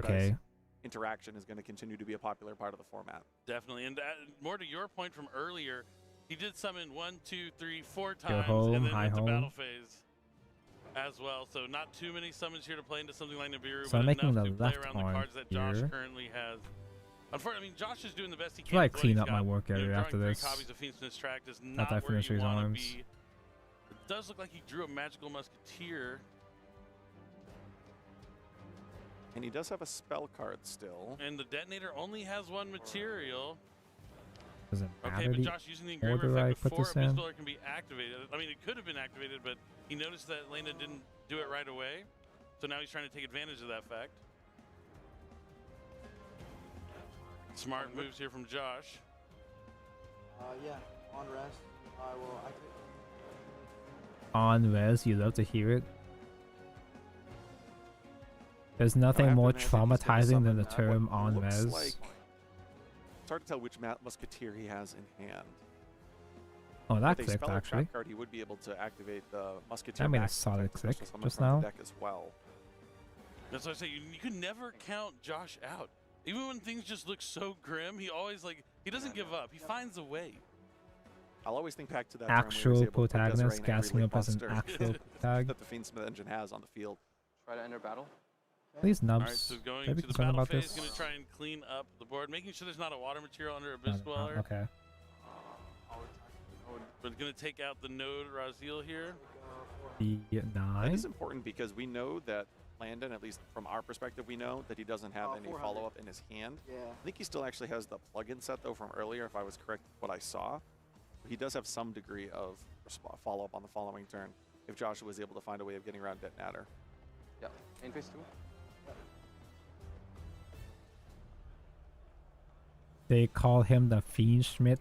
okay. interaction is going to continue to be a popular part of the format. Definitely, and more to your point from earlier, he did summon 1, 2, 3, 4 Go times, home, and then high went to home. battle phase as well. So not too many summons here to play into something like Nibiru, So but I'm making enough the to play left around the arm cards that Josh here. currently has. Unfortunately, I mean, Josh is doing the best he Should can. I with what clean he's up my got. work You know, area after drawing this? 3 copies of Fiend's Tract is After not I where finish you his want to arms. be. It does look like he drew a Magical Musketeer. And he does have a spell card still. And the detonator only has 1 material. Does it Okay, matter but the Josh using the engraver order I effect put before this a in? Mistbuilder can be activated. I mean, it could have been activated, but he noticed that Lena didn't do it right away. So now he's trying to take advantage of that fact. Smart moves here from Josh. Yeah, on rest, I will activate. On res, you love to hear it. There's I nothing have to more imagine he's gonna traumatizing than the summon, term what on looks res. like- it's hard to tell which Musketeer he has in hand. Oh, that With a clicked Speller actually. Trap card, he would be able to activate the Musketeer. I made a back solid effect, click special summon just from the now. deck as well. That's what I say. You can never count Josh out. Even when things just look so grim, he always he doesn't give up. He finds a way. I'll always think back to that term where he was Actual able to put protagonist Desiree in every gassing up as an Buster actual tag. that the Fiendsmith engine has on the field. Try to enter battle. These nubs. All right, so going Maybe to the concerned battle about phase, this. going to try and clean up the board, making sure there's not a water material under Abyss Dweller. Okay. We're going to take out the node Raziel here. That D9. is important because we know that Landon, at least from our perspective, we know that he doesn't have any 400. follow-up in his hand. Yeah. I think he still actually has the plug-in set, though, from earlier, if I was correct with what I saw. He does have some degree of follow-up on the following turn if Joshua was able to find a way of getting around Detonator. Yeah, in phase 2. They call him the Fiend Schmidt.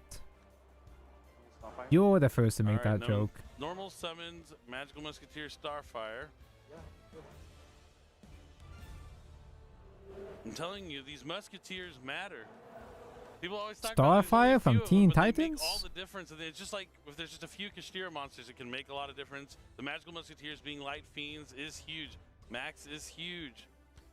You were the first to make All right, that joke. Normal summons Magical Musketeer Starfire. I'm telling you, these Musketeers matter. People always talk about there's only Starfire a from few of Teen them, but they Titans? make all the difference. And it's just like if there's just a few Kashira monsters, it can make a lot of difference. The Magical Musketeers being light fiends is huge. Max is huge.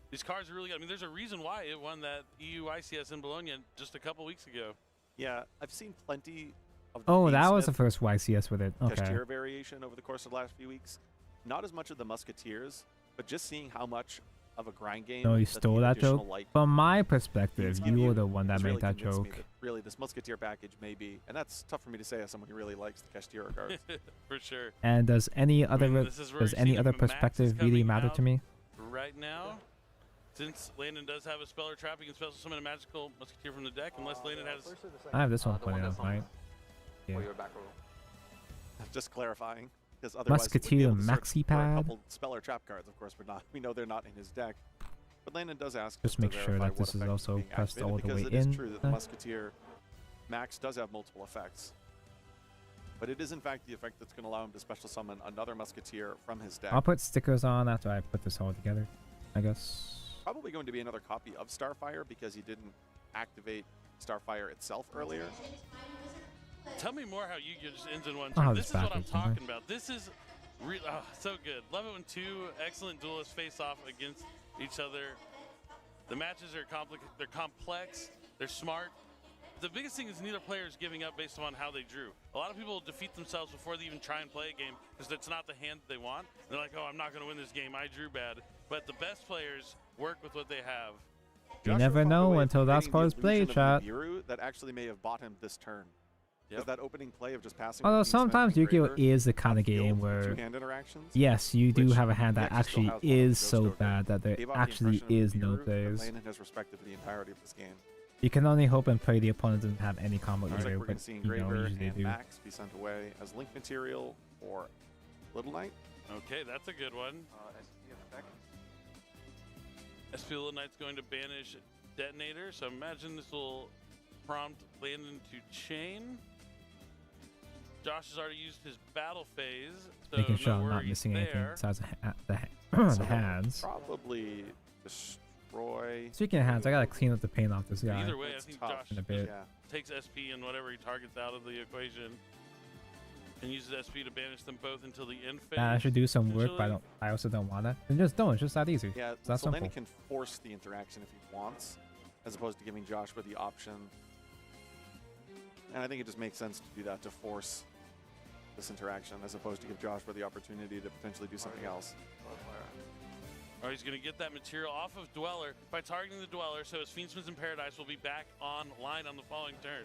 These cards are really good. I mean, there's a reason why it won that EU ICS in Bologna just a couple weeks ago. Yeah, I've seen plenty of the Oh, that was the Fiendsmith first YCS with it. Okay. Kashira variation over the course of the last few weeks. Not as much of the Musketeers, but just seeing how much of a grind game. No, you that the stole that additional, joke. like, From my perspective, feeds give you were the one that has made really that convinced me joke. that really, this Musketeer package may be, and that's tough for me to say as someone who really likes the Kashira cards. For sure. And does any other this is where does you any see other the Max is perspective really coming matter to out me? Right now, since Landon does have a Speller Trap, he can special summon a Magical Musketeer from the deck, unless Landon has... I have this one The one playing that's out, on right? Yeah. your back row. Just clarifying, because otherwise Musketeer he would be able to Maxi search for a Pad. couple Speller Trap cards. Of course, we know they're not in his deck. But Landon does ask Just us make to sure verify that what this is effect also being pressed activated, all the because way it is in. true that the Musketeer Max does have multiple effects. But it is in fact the effect that's going to allow him to special summon another Musketeer from his deck. I'll put stickers on after I put this all together, I guess. Probably going to be another copy of Starfire because he didn't activate Starfire itself earlier. Tell me more how Yu-Gi-Oh! Just ends in one I'll turn. have This this is what I'm backwards, don't I? talking about. This is so good. Love it when two excellent duelists face off against each other. The matches are they're complex, they're smart. The biggest thing is neither player is giving up based on how they drew. A lot of people defeat themselves before they even try and play a game because it's not the hand that they want. They're like, oh, I'm not going to win this game. I drew bad. But the best players work with what they have. You Joshua never found a know way of until that creating the score's played, illusion chat. of Nibiru that actually may have bought him this turn. Because that opening play of just passing. Although with Fiendsmith sometimes and Yu-Gi-Oh! Graver is the kind of on field game with where, two-hand interactions, yes, you do which have a hand he that actually actually still has one of is the so Ghost bad that there gave off the actually impression of is no Nibiru that players. Landon has respected for the entirety of this game. You can only hope and pray the opponent doesn't have any combo Looks like either, we're going but to see you know, Engraver usually and they do. Max be sent away as link material for Little Knight. Okay, that's a good one. SP Little Knight's going to banish Detonator, so imagine this will prompt Landon to chain. Josh has already used his battle phase, so Making sure no I'm not worries missing anything there. besides the So hands. Probably destroy. Speaking of hands, I gotta clean up the paint off this guy. Either way, I It's think tough. Josh In a bit. Yeah. takes SP and whatever he targets out of the equation. And uses SP to banish them both until the end phase. Nah, I should do some work, but I also don't want to. Then just don't. It's just that easy. Yeah, it's that so simple. Lanny can force the interaction if he wants, as opposed to giving Joshua the option. And I think it just makes sense to do that, to force this interaction, as opposed to give Joshua the opportunity to potentially do something else. Or he's going to get that material off of Dweller by targeting the Dweller, so his Fiendsman's in Paradise will be back online on the following turn.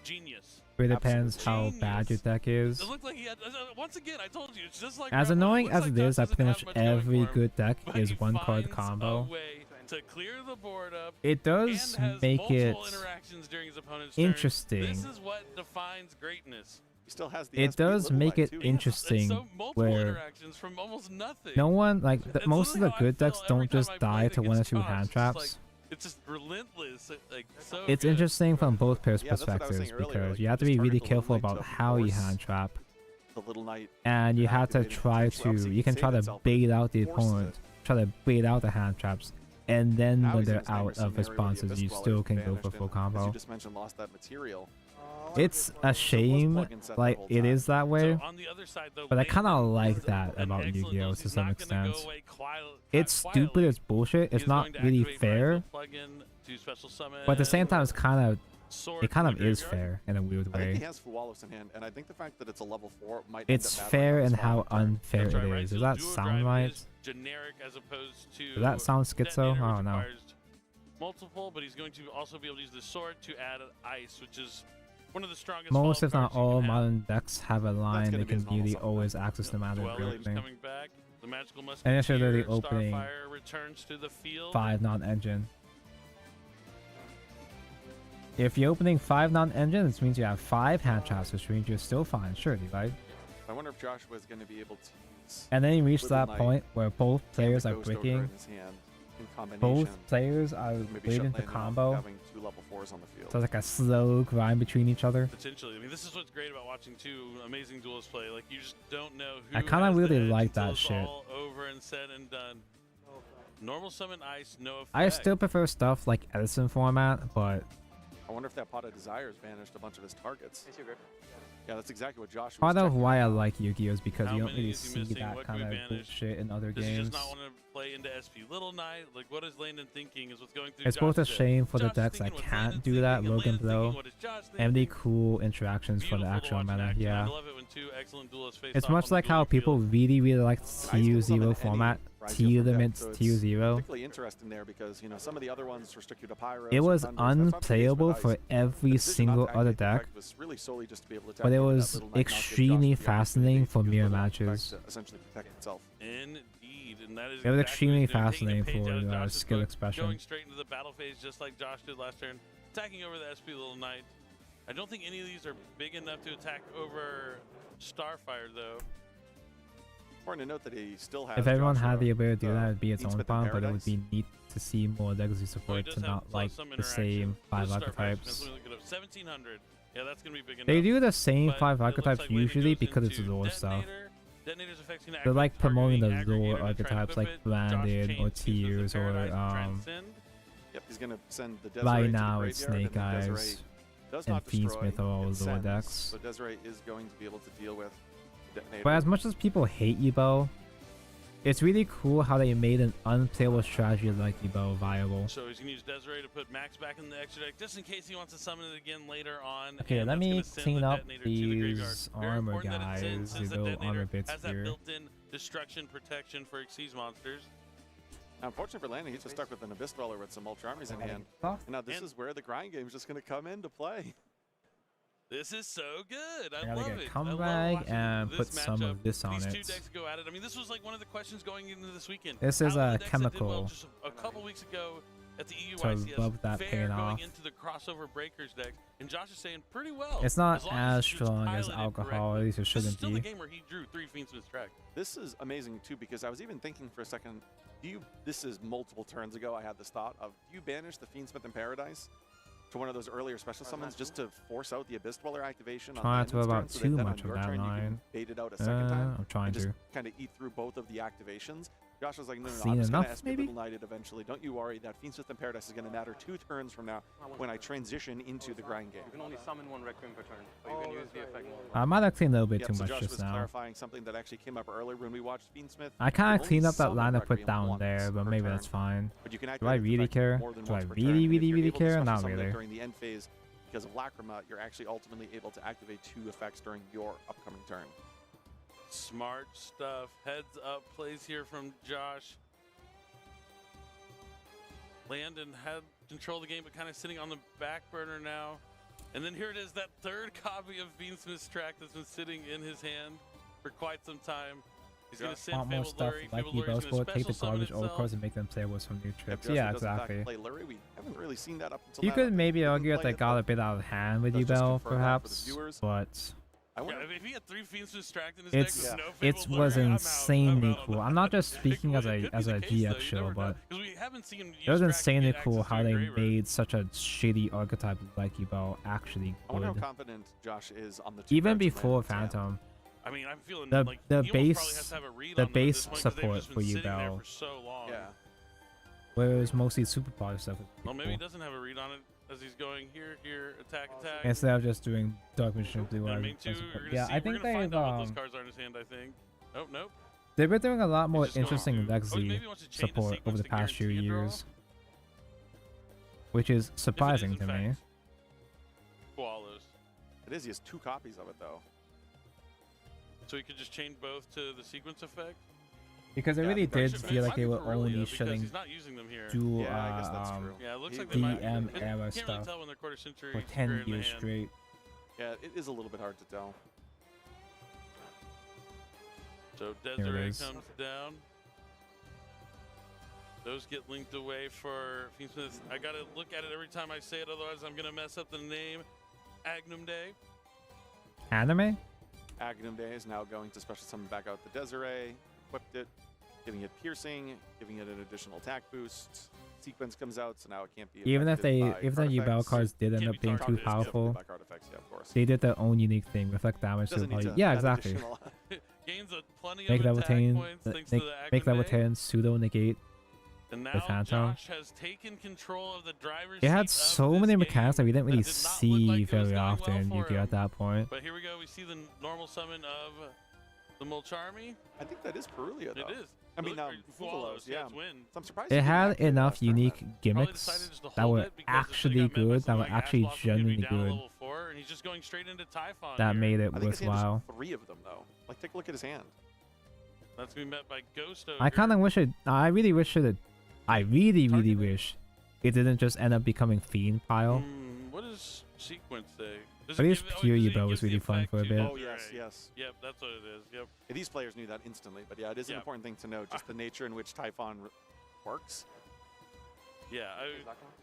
Genius. It depends how bad your deck is. It looked like he had, once again, I told you, it's just like As annoying as it is, that pretty much every good deck but is he one card finds combo. a way to clear the board up. It does and has make it multiple interactions during his opponent's turn. interesting. This is what defines greatness. He still has the It SP does little make eye, it too. interesting Multiple where interactions from almost nothing. no one, like, most of the literally how I good decks feel don't every time just I die play to one or against two Josh. hand It's just traps. it's just relentless. Like, so It's good. interesting from both players' Yeah, that's what I was perspectives saying earlier, because like, you you have to just be really target the little careful knight about to how you force hand trap, The little knight. and you have to activating try potential. to, Obviously, you can save try to itself, but bait out the forces opponent, it. try to bait out the hand traps, and then Now when he's in they're this out dangerous of scenario where the responses, Abyss you Dweller still is can go banished for full and, as combo. you just mentioned, lost that material. It's a shame, set the like, whole it time. is that way, On the other side, though, but I kind of Landon like is that an about excellent Yu-Gi-Oh! duelist. To He's some not gonna go extent. away It's quietly. stupid, it's bullshit, He it's is not going to really activate fair, Rifle plug-in to special summon, but at the same time, it's kind of, sword it kind from of the is graveyard. fair in a weird I think way. he has Fuwalos in hand, and I think the fact that it's a level 4 might It's end up fair mattering in on how this final turn. unfair That's it right, is. so Does that duo sound drive right? is generic as opposed to Does that sound schizo? Detonator, I which don't know. requires multiple, but he's going to also be able to use the sword to add ice, which is one of the strongest. Most, if not follow-up cards you all, can have. modern decks have a line gonna they be his can normal really summon always access no matter Dweller is everything. coming back. The magical And it's literally musketeer, opening Starfire returns to the field. 5 non-engine. If you're opening 5 non-engine, this means you have 5 hand traps, which means you're still fine, surely, right? I wonder if Joshua is going to be able to use And then you reach Little that Knight point where both and players the are Ghost Ogre bricking. in his hand in combination. Both players are Maybe waiting shut to Landon off combo. having 2 level 4s on the field. So it's like a slow grind between each other. Potentially. I mean, this is what's great about watching two amazing duelists play. Like, you just don't know who I kind of has the really edge like until that it's shit. all over and said and done. Normal summon ice, no effect. I still prefer stuff like Edison format, but I wonder if that Pot of Desires banished a bunch of his targets. Yeah, that's exactly what Joshua part was of checking. why I like Yu-Gi-Oh! Is because How you don't many really is he see missing? that What can kind we of banish? bullshit in other Does he games. just not want to play into SP Little Knight? Like, what is Landon thinking is what's going through It's both a Josh's head. shame for the Josh is decks that thinking what's can't Landon do that, thinking, and Logan Landon Blow, thinking what is Josh and the thinking. cool interactions for the Beautiful to actual watch in meta. action. Yeah. I love it when two excellent duelists face It's off much on the like how dueling people field. really like Rise Zero TU0 format, TU limits, so it's TU0. particularly interesting there because, you know, some of the other ones restricted to Pyros. It or was Thunders. That's not the case with unplayable Ice. for The every decision not single to other activate the deck, effect was really solely just to be able to but it tap into that was Little Knight, not give Josh extremely the fascinating opportunity for to use mirror Little Knight matches. to essentially protect itself. Indeed, and that is It was exactly extremely what he's doing, taking a fascinating page for out of Josh's skill book, expression. Going straight into the battle phase just like Josh did last turn, attacking over the SP Little Knight. I don't think any of these are big enough to attack over Starfire, though. Important to note that he still has If everyone had Joshua, the ability to do that, it'd be its Fiendsmith own in bomb, but it would Paradise. be neat to see more legacy support to not like the same 5 archetypes. Let me look it up. 1700. Yeah, that's gonna be big enough. They do the same But 5 it looks archetypes like Landon usually goes because it's into lore stuff. Detonator. Detonator's effect's gonna They're like activate promoting the targeting lore aggregator to try and archetypes like equip it. Josh Blanded or chains Fiendsmith Tears in or Paradise to Transcend. Yep, he's going to send the Desiree right to the now it's graveyard, Snake and then Eyes Desiree does and not destroy, Fiendsmith are all it lower sends. decks. So Desiree is going to be able to deal with Detonator. But as much as people hate Ebo, it's really cool how they made an unplayable strategy like Ebo viable. So he's gonna use Desiree to put Max back in the extra deck just in case he wants to summon it again later on. Okay, and let that's me gonna send clean the up Detonator to the graveyard. these Very armor important that it sends, guys, since these the little Detonator armor bits has that here. built-in destruction protection for Xyz monsters. Now, unfortunately for Landon, he's just stuck with an Abyss Dweller with some Ultra Armies in hand. Huh? And now this is where the grind game is just going to come into play. This is so good. I gotta love get it. Come I love Bag watching and this put some matchup. of this on These it. two decks go at it. I mean, this was like one of the questions going into this weekend. This is How are a the decks that did well chemical just a couple weeks ago at the to EUICS rub that fair paint going off. into the crossover breakers deck, and Josh is saying pretty well. It's not long as it's strong as piloted alcohol, correctly. at least it This is shouldn't still be. the game where he drew 3 Fiendsmith's track. This is amazing too because I was even thinking for a second, this is multiple turns ago I had this thought of, do you banish the Fiendsmith in Paradise to one of those earlier special summons just to force out the Abyss Dweller activation on Try not to Landon's about turn so too that then much on of your that turn you can line. bait it out a second time I'm trying and just to. kind of eat through both of the activations. Josh was like, no, Clean I'm just going enough, to maybe? Little Knight it eventually. Don't you worry, that Fiendsmith in Paradise is going to matter 2 turns from now when I transition into the grind game. You can only summon 1 Requiem per turn, so you can use the effect more. I might have cleaned a little bit Yep, too so much Josh just was now. clarifying something that actually came up earlier when we watched Fiendsmith. I kind You of cleaned only up that summon line I put Requiem down once there, but per maybe turn, that's fine. but you can Do activate I the really effect care? more than Do I once per turn, really, and if really, you're really able to care? special Not summon it really. During the end phase, because of Lacrima, you're actually ultimately able to activate 2 effects during your upcoming turn. Smart stuff. Heads up plays here from Josh. Landon had control of the game, but kind of sitting on the back burner now. And then here it is, that 3rd copy of Fiendsmith's track that's been sitting in his hand for quite some time. He's going to send Want more Fabled stuff Lurie. like Fabled Lurie's Ebel's gonna Board, take the special summon garbage old itself. cards and make them playable from new trips. Josh Yeah, does in fact exactly. play Lurie. We haven't really seen that up until You now. could maybe Didn't argue that play they it, got but a bit out of hand with let's just Ebel, confirm that for the perhaps, viewers. but If he had 3 Fiendsmith's tracked in his deck with no it Fabled was Lurie, I'm out. insanely cool. I'm not just speaking as a GX show, but it was insanely cool how they made such a shitty archetype like Ebel actually I wonder how good. confident Josh is on the 2 Even cards in before Landon's hand. Phantom. I mean, I'm feeling the like the he almost probably has base to have a read the on them at this base point 'cause they've support just for been sitting there Ebel, for so long. Yeah. where it was mostly super power stuff. Well, maybe he doesn't have a read on it as he's going here, attack. Instead of just doing Dark Mission Blue I Eyes. mean, too, we're gonna Yeah, see, I we're think gonna find out what they've those cards are in his hand. I think. Oh, nope. they've been doing a lot more just going interesting to- oh, legacy maybe he wants to chain the support over sequence the to past few guarantee a draw? years, which is surprising in to me. fact. Koalas. It is. He has 2 copies of it though. So he could just chain both to the sequence effect. Because it Yeah, really the did Dark feel like Ship they were Might be Corellia only because showing he's not using them here. dual Yeah, I guess that's true. Yeah, it looks He like they might. DM Can't era really stuff tell when they're quarter century for square 10 in the years hand. straight. Yeah, it is a little bit hard to tell. So it Desiree is. comes down. Those get linked away for Fiendsmith. I gotta look at it every time I say it, otherwise I'm gonna mess up the name. Agnum Day. Anime? Agnum Day is now going to special summon back out the Desiree, equipped it, giving it piercing, giving it an additional attack boost. Sequence comes out, so now it can't be Even if affected they, by if the Ebel artifacts. cards did end Can't up be being too targeted, powerful, By card effects, yeah, of course. they did their own unique thing, reflect damage to the Doesn't need party. to Yeah, add exactly. additional- Gains plenty Make of level attack 10, points thanks to the make Agnum level Day. 10 pseudo negate. And the now Phantom. Josh has taken control of the driver's It had seat of so this many game mechanics that we didn't really did not look see like it was very going well often. for You get him. at that point. But here we go. We see the normal summon of the Mulcharmy. I think that is Perulia, though. It is. I mean, Look, Fuvalos, yeah. it's Wind. So I'm surprised It he didn't had activate enough last time unique then. gimmicks that were actually good, that were actually genuinely good, Level 4, and he's just going straight into Typhon that here. made it I think his hand is worthwhile. 3 of them, though. Like, take a look at his hand. That's going to be met by Ghost I kind of wish it. I really wish it. I really wish it didn't just end up becoming Fiend pile. What does Sequence say? Does At it least give- pure does it Ebel give was the really fun effect for a to bit. Oh, Desiree? yes, yes. Yep, that's what it is. Yep. Yeah, these players knew that instantly, but yeah, it is an Yeah. important thing to know, just the nature in which Typhon works. Yeah,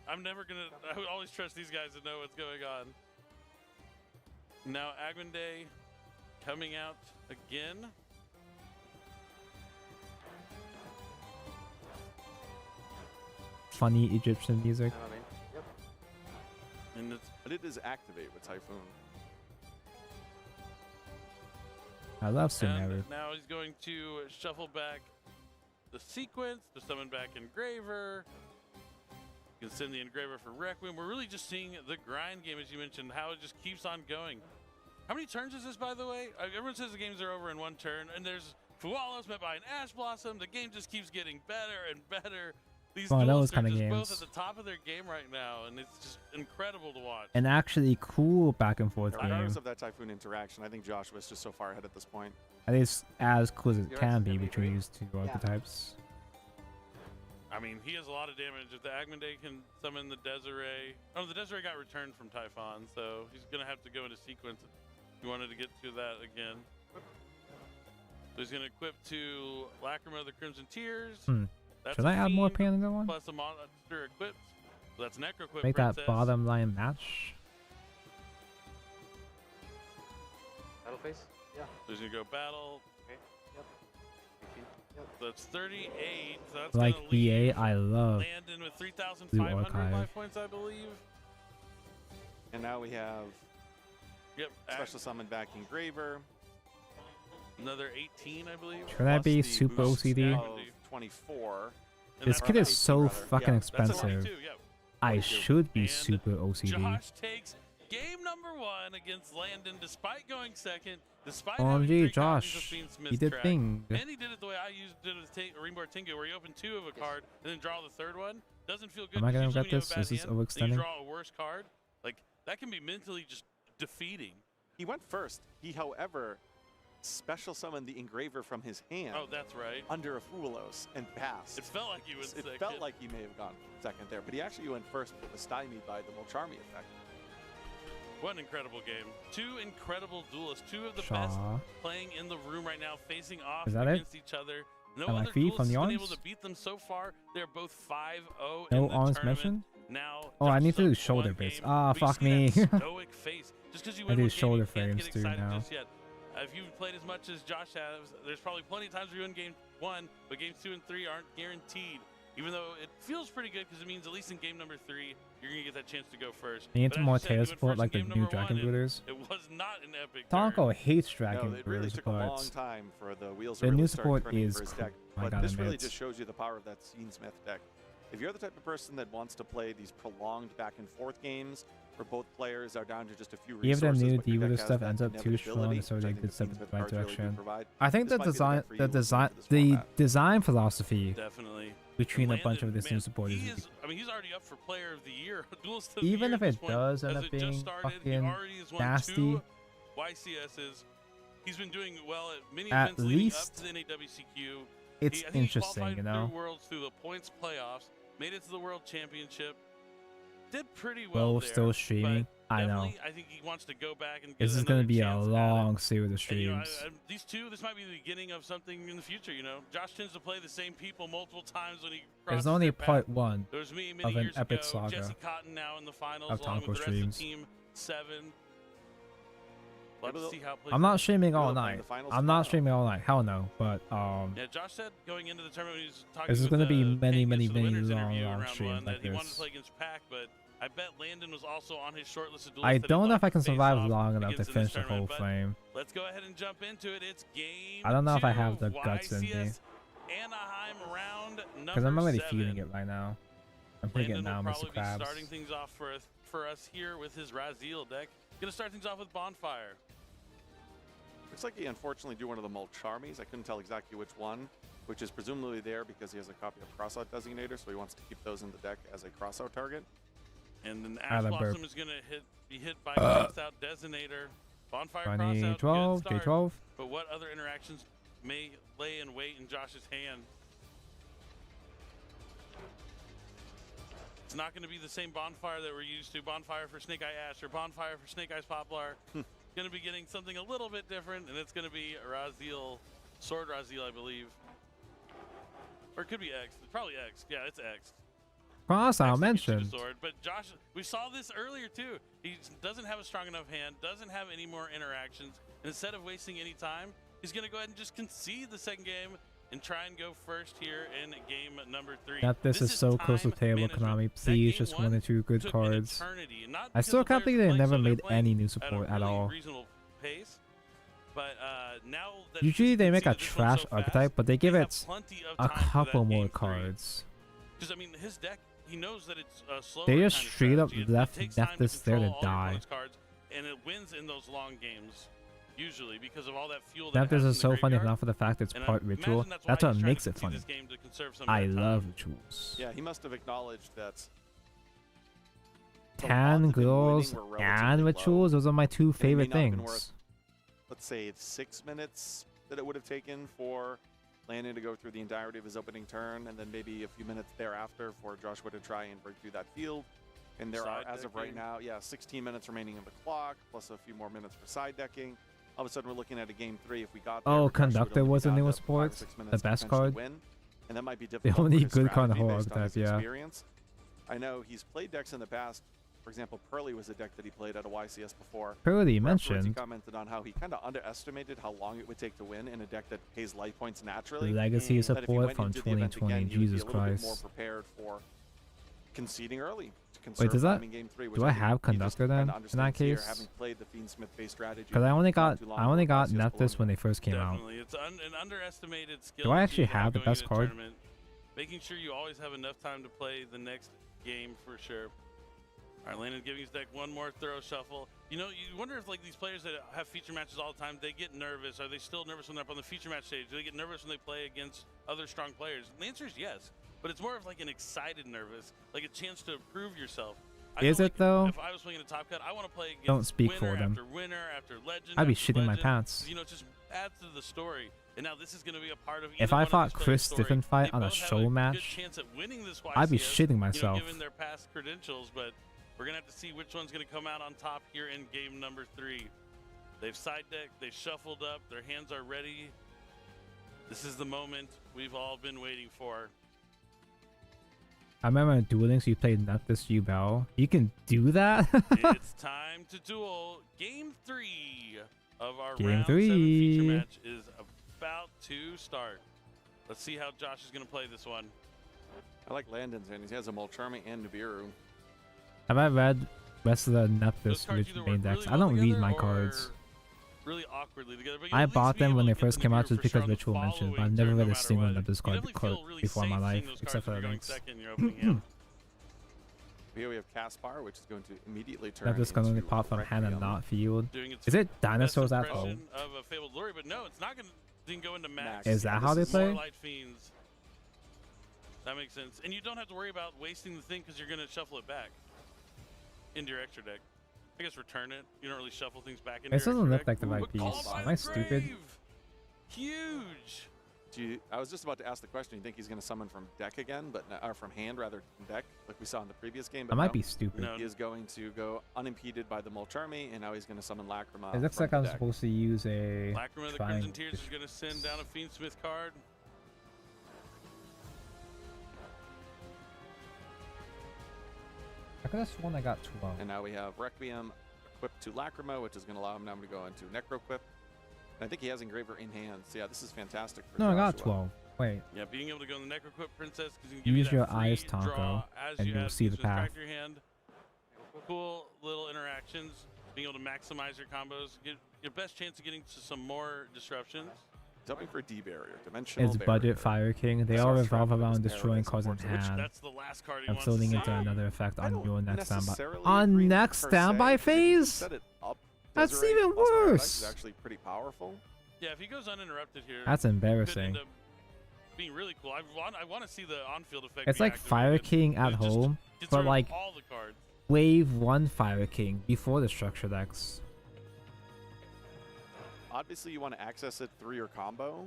I'm never gonna. I would always trust these guys to know what's going on. Now Aguinde coming out again. Funny Egyptian music. And it's, But it is activate with Typhoon. I love and Sumeru. now he's going to shuffle back the sequence to summon back Engraver. You can send the Engraver for Requiem. We're really just seeing the grind game, as you mentioned, how it just keeps on going. How many turns is this, by the way? Everyone says the games are over in 1 turn, and there's Fualos met by an Ash Blossom. The game just keeps getting better and better. These One of those duelists are kind of just games. both at the top of their game right now, and it's just incredible to watch. An actually cool back and forth game. Regardless of that Typhoon interaction, I think Joshua's just so far ahead at this point. At least as cool as it can be between these two archetypes. I mean, he has a lot of damage. If the Aguinde can summon the Desiree... Oh, the Desiree got returned from Typhon, so he's going to have to go into sequence if he wanted to get to that again. So he's going to equip to Lacrima of the Crimson Tears. That's Should a I add more Fiend pain in the one? Plus a monster equipped. So that's Necro equipped Make Princess. that bottom line match. Battle phase? Yeah. So he's going to go battle. Okay. Yep. So that's 38. So that's Like gonna leave BA, I love Landon with Blue 3,500 Archive. life points, I believe. And now we have Yep. special summon back Engraver. Another 18, I believe. Should that be Plus the super boost OCD? of 24. This kit is so fucking expensive. Yeah. I should be super OCD. Josh takes game number 1 against Landon despite going second, despite OMG, having 3 copies of Josh. Fiend Smith He did track. thing. And he did it the way I did it with Rainbow Tingo, where you open 2 of a card and then draw the 3rd one. Doesn't feel good. Am I gonna usually get when you have this? a bad Is this hand, then overextending? you draw a worse card. Like, that can be mentally just defeating. He went first. He, however, special summoned the engraver from his hand. Oh, that's right. Under a Fulos and passed. It felt like he went second. It felt like he may have gone second there, but he actually went first, but was stymied by the Molcharmi effect. What an incredible game. 2 incredible duelists. 2 of the Shaw. best playing in the room right now, facing off Is that it? against each other. No Am I other free duelists from has the been arms? able to beat them so far. They're both 5-0 No in the arms tournament. mentioned? Now, Oh, I Josh need to do Stubbs shoulder won bits. game, Ah, but you fuck see me. that stoic face. Just because you I win do one game, shoulder you can't frames get too excited now. just yet. If you've played as much as Josh has, there's probably plenty of times where you win game 1, but games 2 and 3 aren't guaranteed. Even though it feels pretty good because it means at least in game number 3, you're going to get that chance to go first. They need But some as more you said, tail you went support first like the in game new number Dragon 1, and Brooders. It was not an epic Tonko hates Dragon No, it really Brooders, took a long but time for the wheels the to new really start support turning is for his cool. deck. I But gotta this really admit. just shows you the power of that Fiend Smith deck. If you're the type of person that wants to play these prolonged back and forth games, where both players are down to just a few even the resources, new but your deck D-Wooder has stuff that ends up too strong, inevitability, so which I they think did the step Fiend in Smith the right cards really do direction. provide. I think This the might be design, deck for the you design, for this the format. design philosophy Definitely. between a Landon, bunch of this man, new support he is, I mean, he's already up for player of the year. Duelist of the even year if at this it point, does end as up it just being started, he fucking already has won nasty, 2 YCSs. He's been doing well at many at events leading up least to the NAWCQ. it's I think he interesting, qualified you know. through Worlds through the points playoffs, made it to the World Championship, did pretty well Both there. still streaming. I know. Definitely, I think he wants to go back and get This is another gonna be a chance at it. long series of And, you know, streams. these 2, this might be the beginning of something in the future. You know, Josh tends to play the same people multiple times when he crosses There's only their path. part 1 There was me many of an years epic ago. saga Jesse Cotton now in the finals, of along Tonko with the rest streams. of Team 7. Let's see how it plays I'm not out. streaming all Will play in night. the finals I'm not tomorrow. streaming all night. Hell no. But Yeah, Josh said going into the tournament, he was talking this is with gonna be the many, Pankus many, for the many winners long, interview long around streams one, like that he wanted to this. play against Pac, but I bet Landon was also on his short list of duelists I that he'd don't know like if I to can face survive off long enough to against in finish this the whole tournament, but flame. Let's go ahead and jump into it. It's game I don't know if I 2, have the guts in me. YCS Anaheim round Because I'm number already 7. feeling it right now. I'm thinking Landon now, will Mr. probably be Krabs. starting things off for us here with his Raziel deck. Gonna start things off with Bonfire. Looks like he unfortunately drew one of the Molcharmis. I couldn't tell exactly which one, which is presumably there because he has a copy of Crossout Designator, so he wants to keep those in the deck as a crossout target. And then I Ash had a burp. Blossom is gonna be hit by Crossout Designator. Bonfire Crossout, 12, good start. J12. But what other interactions may lay in wait in Josh's hand? It's not going to be the same Bonfire that we're used to. Bonfire for Snake Eye Ash or Bonfire for Snake Eyes Poplar. Going to be getting something a little bit different, and it's going to be Raziel, Sword Raziel, I believe. Or it could be X. Probably X. Yeah, it's X. Crossout X mentioned. Sword. But Josh, we saw this earlier too. He doesn't have a strong enough hand, doesn't have any more interactions. And instead of wasting any time, he's going to go ahead and just concede the second game and try and go first here in game number 3. That this is so close to table, Konami. Please, just 1 or 2 good cards. I still can't believe they never made any new support at all. Reasonable pace. But now that Usually they make a this one trash so archetype, fast, but they give have it plenty of a time for that couple more game 3. cards. Because I mean, his deck, he knows that it's a slower They just kind of straight up strategy. left It takes time this there to control all your die. opponent's cards, and it wins in those long games, usually because of all that fuel that That it has this in is the so funny graveyard. enough for the fact it's And I part imagine ritual. that's That's why what he's trying makes to it concede funny. this game to conserve some of I that time. love rituals. Yeah, he must have acknowledged that the Can, odds of him girls, winning were relatively and low. rituals, those are my 2 And it may favorite not have been things. worth, let's say, 6 minutes that it would have taken for Landon to go through the entirety of his opening turn, and then maybe a few minutes thereafter for Joshua to try and break through that field. And there Side are, as of right decking. now, 16 minutes remaining in the clock, plus a few more minutes for side decking. All of a sudden, we're looking at a game 3. If we got there, Oh, Joshua would Conductor only be was the down to newest 5 or sports. 6 The minutes to best potentially card. win, and that might be The difficult only for his good card in the strategy whole based on his archetype, yeah. experience. I know he's played decks in the past. For example, Pearly was a deck that he played at a YCS before. Pearly where afterwards mentioned. He commented on how he kind of underestimated how long it would take to win in a deck that pays life points naturally. Legacy That if he support went from into the event 2020, again, he would be Jesus a little bit more Christ. prepared for conceding early to Wait, conserve does that? time in game 3, which Do I think have he just Conductor kinda then? In that understands here, case? having played the Fiend Smith based strategy. Because I only not got too long ago Neftis YCS when they first came out. Definitely, it's an underestimated skill. Do I that actually you have the going best into card? tournament. making sure you always have enough time to play the next game for sure. All right, Landon giving his deck one more thorough shuffle. You know, you wonder if like these players that have feature matches all the time, they get nervous. Are they still nervous when they're up on the feature match stage? Do they get nervous when they play against other strong players? And the answer is yes, but it's more of like an excited nervous, like a chance to prove yourself. Is it though? If I was playing a top cut, I want to play against Don't speak winner for them. after winner after legend. I'd be after shitting my legend. pants. You know, it just adds to the story. And now this is going to be a part of. If I fought Chris Diffenfight on a show match, I'd be shitting myself. You know, given their past credentials, but we're going to have to see which one's going to come out on top here in game number 3. They've side decked, they've shuffled up, their hands are ready. This is the moment we've all been waiting for. I remember in Duel Links you played Neftis Ubel. You can do that? It's time to duel. Game 3 of our Game round 3. 7 feature match is about to start. Let's see how Josh is going to play this one. I like Landon's hand. He has a Molcharmi and Nibiru. Have I read rest of the Neftis main decks? I don't read my cards. Really awkwardly together, but I bought them when they first came out just because Ritual mentioned, but I've never read a single Neftis card before in my life, except for the links. Here we have Caspar, which is going to immediately turn Neftis can only pop from hand and not field. Is it Dinosaurs at home? Of a Fabled Lure, but no, it's not going to go into max. Is that how they play? More Light Fiends. That makes sense. And you don't have to worry about wasting the thing because you're going to shuffle it back into your extra deck. I guess return it. You don't really shuffle things back into It doesn't look like the Ooh, right piece. Am I stupid? Huge. I was just about to ask the question. You think he's going to summon from deck again, but or from hand rather than deck, like we saw in the previous game? But I might no. be stupid. He is going to go unimpeded by the Molcharmi, and now he's going to summon Lacrima. It looks like I'm supposed to use a Lacrima, the Crimson Tears, is going to send down a Fiendsmith card. I could have sworn I got 12. And now we have Requiem equipped to Lacrima, which is going to allow him now to go into Necroquip. And I think he has Engraver in hand. So yeah, this is fantastic for No, I got Joshua. 12. Wait. Yeah, being able to go in the Necroquip Princess because you can give Use you your that free eyes, draw Tonko, as and you you'll have see the Fiendsmith path. crack your hand. Cool little interactions. Being able to maximize your combos. Get your best chance of getting to some more disruptions. He's hoping for a D barrier, dimensional It's barrier. Budget Fire King. They all revolve around destroying cards in Paradise, hand That's the last card he and wants filling to into see. another effect on your next standby. necessarily On agree next per standby se, because if you phase? set it up, That's Desiree even plus Paradise worse. is actually pretty powerful. Yeah, if he goes uninterrupted here, That's could embarrassing. end up being really cool. I want to see the on-field effect. It's be like activated. Fire King at home, Gets but rid of like all the cards. Wave 1 Fire King before the structure decks. Obviously, you want to access it through your combo.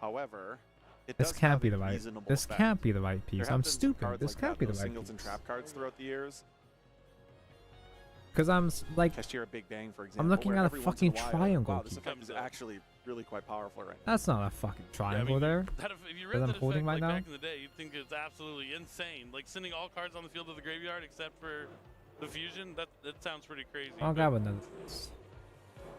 However, it This does can't have be a the right. reasonable This effect. can't be the right There piece. have I'm been some stupid. cards This like can't that, be the those right singles and piece. trap cards throughout the years. Because I'm like, Cashier Big Bang, for example. I'm looking where at a every once in fucking while, triangle Wow, this key. effect is actually really quite powerful right now. That's not a fucking triangle there. That if you that read I'm that holding effect right like now. back in the day, you'd think it's absolutely insane. Like sending all cards on the field of the graveyard except for the fusion. That sounds pretty crazy. I'll but grab another.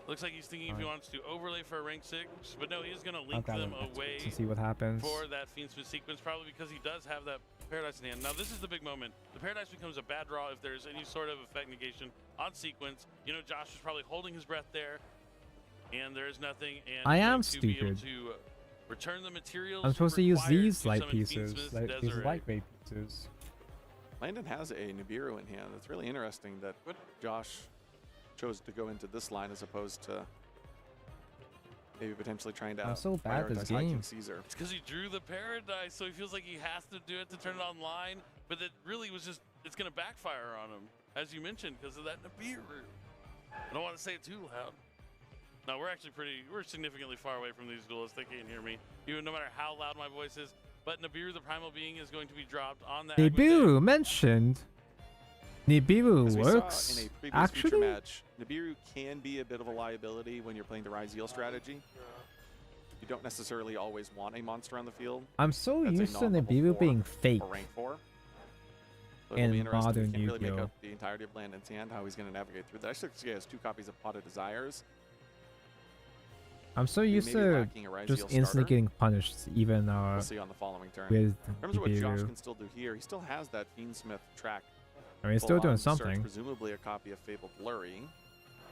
looks like he's thinking if he wants to overlay for a rank 6, but no, he's going to I'll link grab them it away to see what happens. for that Fiendsmith sequence, probably because he does have that Paradise in hand. Now this is the big moment. The Paradise becomes a bad draw if there's any sort of effect negation on sequence. You know, Josh was probably holding his breath there, and there is nothing. And I he's am going to be able stupid. to return the materials I'm supposed to use required these to light summon pieces, Fiendsmith like these Desiree. lightweight pieces. Landon has a Nibiru in hand. It's really interesting that Josh chose to go into this line as opposed to maybe potentially trying to I'm so bad at this prioritize High King game. Caesar. It's because he drew the Paradise, so he feels like he has to do it to turn it online. But that really was just, it's going to backfire on him, as you mentioned, because of that Nibiru. I don't want to say it too loud. No, we're significantly far away from these duelists. They can't hear me, even no matter how loud my voice is. But Nibiru, the Primal Being, is going to be dropped on that. Nibiru mentioned. Nibiru As we works. saw in a previous feature Actually, match, Nibiru can be a bit of a liability when you're playing the Rise Eel strategy. You don't necessarily always want a monster on the field. I'm so That's a used to non-level Nibiru 4 being fake or rank 4. So it'll in be interesting. modern We can't really make Yu-Gi-Oh. out the entirety of Landon's hand, how he's going to navigate through that. Actually, he has 2 copies of Pot of Desires. I'm so He used may be to lacking a Rise just Eel instantly starter. getting punished, even We'll see on the following turn. with In terms of what Josh Nibiru. can still do here, he still has that Fiendsmith track. I mean, he's still full doing on to search something. Presumably a copy of Fabled Blurry.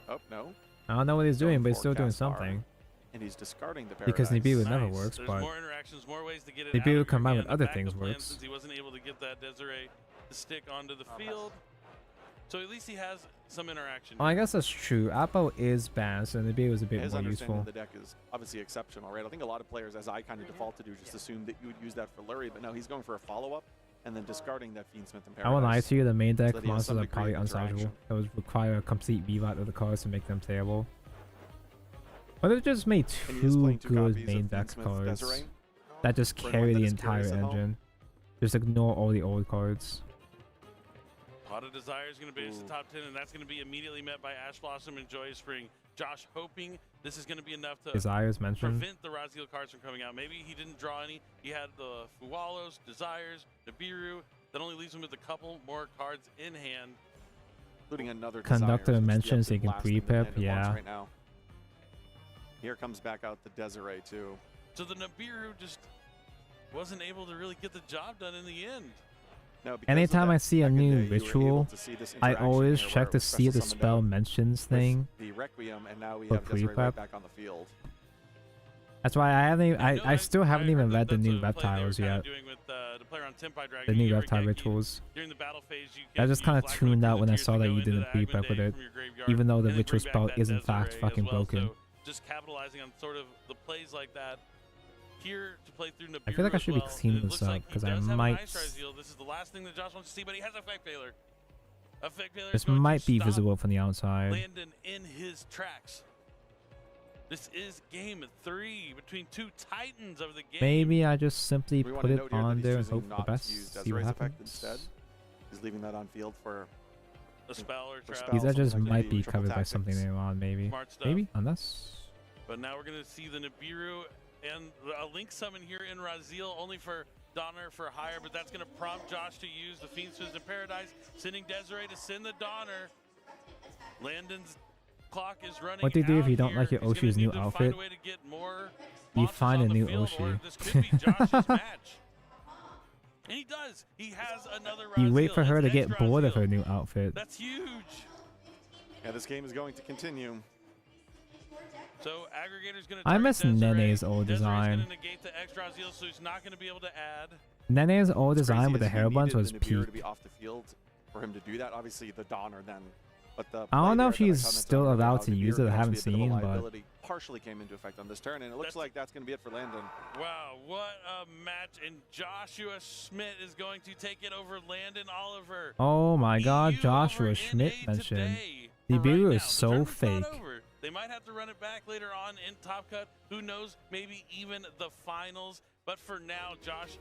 Oh, no. I don't know what he's doing, but he's for still doing Caspar. something. And he's discarding the Because Paradise. Nibiru never works, There's but more interactions interactions, more ways to get it Maybe out it'll of your combine hand. with other The things backup plan, works. since he wasn't able to get that Desiree to stick onto the field. So at least he has some interaction. Well, I guess that's true. Apple is banned, so maybe it was a bit His more understanding useful. of the deck is obviously exceptional, right? I think a lot of players, as I kind of default to do, just assume that you would use that for Lurie, but no, he's going for a follow-up and then discarding that Fiendsmith and I won't lie Paradise. to you, the main deck so that he has monsters some are degree probably of interaction. unsalvageable. It would require a complete rewrite of the cards to make them playable. But it just made And he is two playing 2 good copies main of deck Fiendsmith cards Desiree. that just For anyone carry that the is entire curious at home. engine. Just ignore all the old cards. Pot of Desire is going to base the top 10, and that's going to be immediately met by Ash Blossom and Joyous Spring. Josh hoping this is going to be enough to Desires mentioned. prevent the Raziel cards from coming out. Maybe he didn't draw any. He had the Fuwalos, Desires, Nibiru. That only leaves him with a couple more cards in hand. Including another Conductor Desires, which is the mentions he absolute can last thing that pre-pep, Landon wants yeah. Right now. Here comes back out the Desiree too. So the Nibiru just wasn't able to really get the job done in the end. No, because Anytime of I that, see a back in the new day, you were able ritual, to see this I interaction always here check where to it see if the special summoned spell out mentions with thing. the Requiem, and now we for have Desiree right pre-prep. back on the field. That's why I haven't. I still haven't even read the new reptiles yet. Doing with to play around Tempai Dragon, The you new get reptile Regeki. rituals. During the battle phase, you I get just to kind use of Black tuned Liquid out when I Tears saw to that go you into didn't the pre-prep Agman with Day it, from your graveyard, even though the and then ritual bring back spell that is in fact Desiree fucking as well. broken. So just capitalizing on sort of the plays like that. Here to play through Nibiru I feel like I as should be well. cleaning And it this looks up, like he 'cause I does have an might- Ice Raziel. This is the last thing that Josh wants to see, but he has Effect Failure. Effect Failure is This going to might be stop visible from the outside. Landon in his tracks. This is game 3 between two titans of the game. Maybe I just simply We put want to it note here that on he's there and choosing hope for the not to best. use See what Desiree's effect happens. instead. He's leaving that on field for A spell or trap. These spell, edges something like might that, be triple covered by tactics. something later on, maybe. Smart stuff. Maybe, unless. But now we're going to see the Nibiru and a Link summon here in Raziel, only for Donner for hire, but that's going to prompt Josh to use the Fiendsmith in Paradise, sending Desiree to send the Donner. Landon's clock is running. What do you do if out you don't here. like your He's gonna Oshi's need new to find outfit? a way to get more You monsters find on a the new field, or Oshi. this could be Josh's match. And he does. He has another You wait Raziel. for her to It's get extra bored of Raziel. her new outfit. That's huge. Yeah, this game is going to continue. So Aggregator's going to I miss Nene's old Desiree's design. going to negate the extra Raziel, so he's not going to be able to add. Nene's old What's design crazy with the is he hair buns needed was the Nibiru peak. to be off the field for him to do that. Obviously, the Donner then. But the I don't know if play there that she's commented still on allowed how to use Nibiru it. I can haven't actually be a bit of a seen, but liability partially came into effect on this turn, and it looks like that's going to be it for Landon. Wow, what a match. And Joshua Schmidt is going to take it over Landon Oliver. oh my God, Joshua Schmidt mentioned Nibiru is so fake. Over. They might have to run it back later on in Top Cut. Who knows? Maybe even the finals. But for now, Josh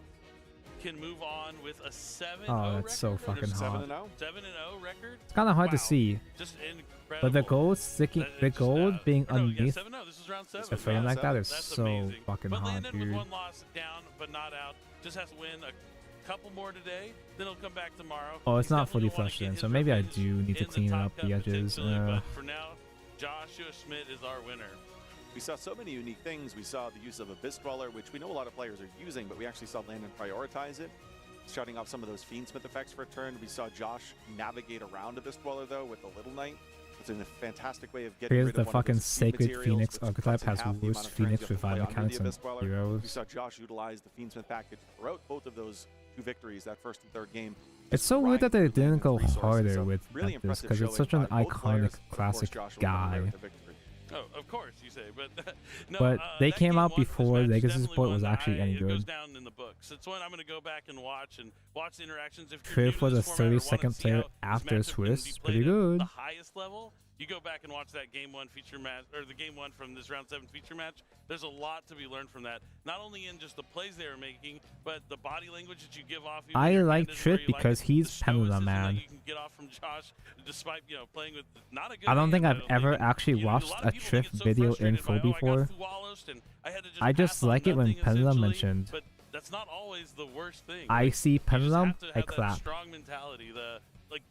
can move on with a 7-0 Oh, that's record. so fucking hot. 7-0 record. It's kind of hard Wow. to see. Just incredible. But the gold sticking, the gold being or no, yeah, underneath 7-0. This is round 7. a frame like that is That's so amazing. fucking But hot, Landon with dude. one loss down, but not out. Just has to win a couple more today. Then he'll come back tomorrow. Oh, it's He's not definitely fully gonna wanna fleshed get in, his so maybe I revenge do need to in the clean Top up Cut the edges. potentially, but for now, Joshua Schmidt is our winner. We saw so many unique things. We saw the use of Abyss Dweller, which we know a lot of players are using, but we actually saw Landon prioritize it, shutting off some of those Fiendsmith effects for a turn. We saw Josh navigate around Abyss Dweller, though, with the Little Knight. It's a fantastic way of getting Here's rid the of one of fucking those feed Sacred materials, Phoenix which archetype cuts in has half the amount worse of turns Phoenix you have to revive play onto the mechanics Abyss and Dweller. We heroes. saw Josh utilize the Fiendsmith package throughout both of those two victories, that first and third game. It's so weird that they didn't go harder with Really this impressive because it's showing such an by both iconic players. Of course, classic Joshua coming away guy. with the victory. Oh, of course, you say, but no. But they that came game out one, this before match Legacy definitely Support one was that actually any it goes good. down in the books. It's one I'm going to go back and watch the interactions. If you're Triff new was to a this format or wanna 32nd see player how this after matchup can be Swiss. played Pretty at good. The highest level. You go back and watch that game 1 feature match, or the game 1 from this round 7 feature match. There's a lot to be learned from that. Not only in just the plays they are making, but the body language that you give off. even I when your like hand isn't Triff where you like because it, he's the Pendulum stoicism that Man. you can get off from Josh, despite playing with not a good I don't think hand, I've ever actually watched a Triff video in full before. I just like it when Pendulum mentioned. But that's not always the worst thing. I see Pendulum, have to I have that clap. strong mentality, the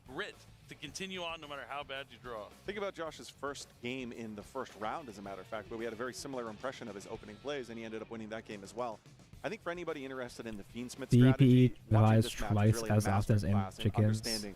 grit to continue on no matter how bad you draw. Think about Josh's first game in the first round, as a matter of fact, where we had a very similar impression of his opening plays, and he ended up winning that game as well. I think for anybody interested in the Fiendsmith DP strategy, watching revives this match is twice really a as often as masterclass in chickens. understanding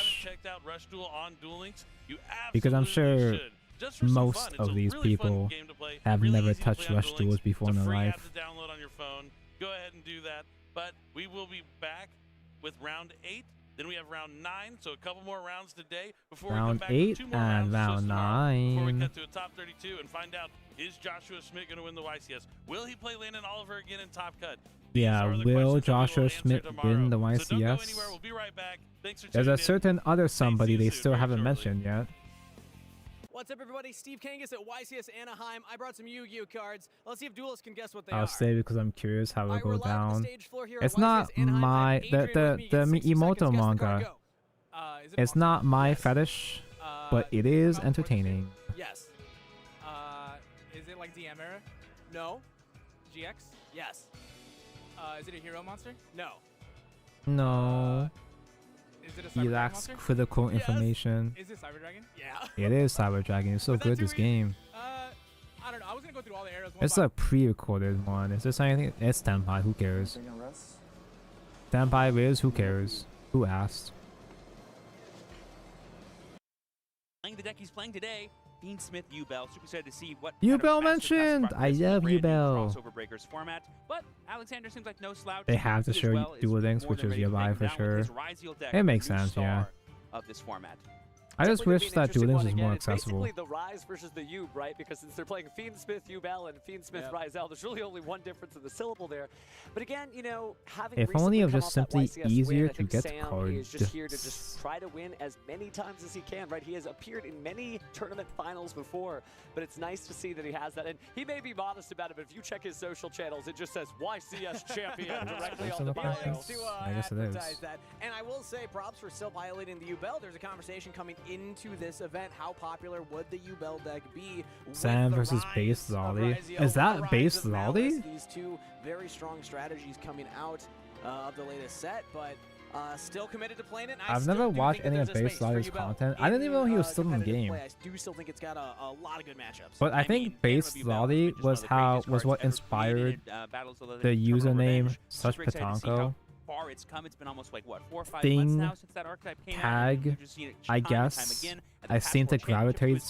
checked out Rush Duel on Duel Links, you because I'm absolutely sure should. Just for some fun. most It's of a these really fun people game to play, have really never easy to touched play on Rush Duel Duels Links. before It's in a their free life. app to download on your phone. Go ahead and do that. But we will be back with round 8. Then we have round 9, so a couple more rounds today before Round we come back 8 with 2 more and rounds round before we 9. cut to a top 32 and find out, is Joshua Smith going to win the YCS? Will he play Landon Oliver again in Top Cut? Yeah, will Joshua Smith win the YCS? So don't go anywhere. We'll be right back. Thanks for There's tuning a in. certain other somebody they you still very haven't shortly. mentioned yet. What's up, everybody? Steve Kangas at YCS Anaheim. I brought some Yu-Gi-Oh cards. Let's see if duelists can guess what they I'll are. stay because I'm curious how it'll go down. Here It's at not YCS Anaheim. my the Emoto manga. Guess the card. Is it a It's not my fetish, but it is entertaining. Yes. Is it like DM era? No. GX? Yes. Is it a hero monster? No. No. Is it a He Cyber lacks monster? critical information. Is it Cyber Dragon? Yeah. It is Cyber Dragon. It's so good, this game. I don't know. I was gonna go through all the arrows. It's a pre-recorded one. Is this anything? It's Tenpai. Who cares? Tenpai is. Who cares? Who asked? Playing the deck he's playing today, Fiendsmith Yubel. Super excited to see what Yubel mentioned. I love Yubel. Crossover Breakers format. But Alexander seems like no slouch. They have to He as show well is Duel Links, more which than is ready to Yabai take for him down sure. with his Ryzeal deck, It makes the new sense, yeah. star of this format. I just wish that Duel Links was more It's accessible. basically the Rise versus the Yub, right? Because since they're playing Fiendsmith Yubel and Fiendsmith Ryzel, there's really only one difference in the syllable there. But again, you know, having If only it was just come off that simply YCS easier win, I to think get Sam cards. is just here to just try to win as many times as he can, right? He has appeared in many tournament finals before, but it's nice to see that he has that. And he may be modest about it, but if you check his social channels, it just says YCS champion directly It's on the in the bio. finals. I guess it is. advertise that. And I will say props for still piloting the Yubel. There's a conversation coming into this event. How popular would the Yubel deck be? Sam versus Base Zolly. Is that Base Zolly? These two very strong strategies coming out of the latest set, but still committed to playing it. And I've never watched any of Base Zolly's content. I didn't even know he was still in the game. I do still think it's got a lot of good matchups. But I think Base Zolly was what inspired the username Such Patanko. Far it's come. It's been almost like what 4 or 5 Thing, months now since that archetype came out. tag, I guess. I seem to gravitate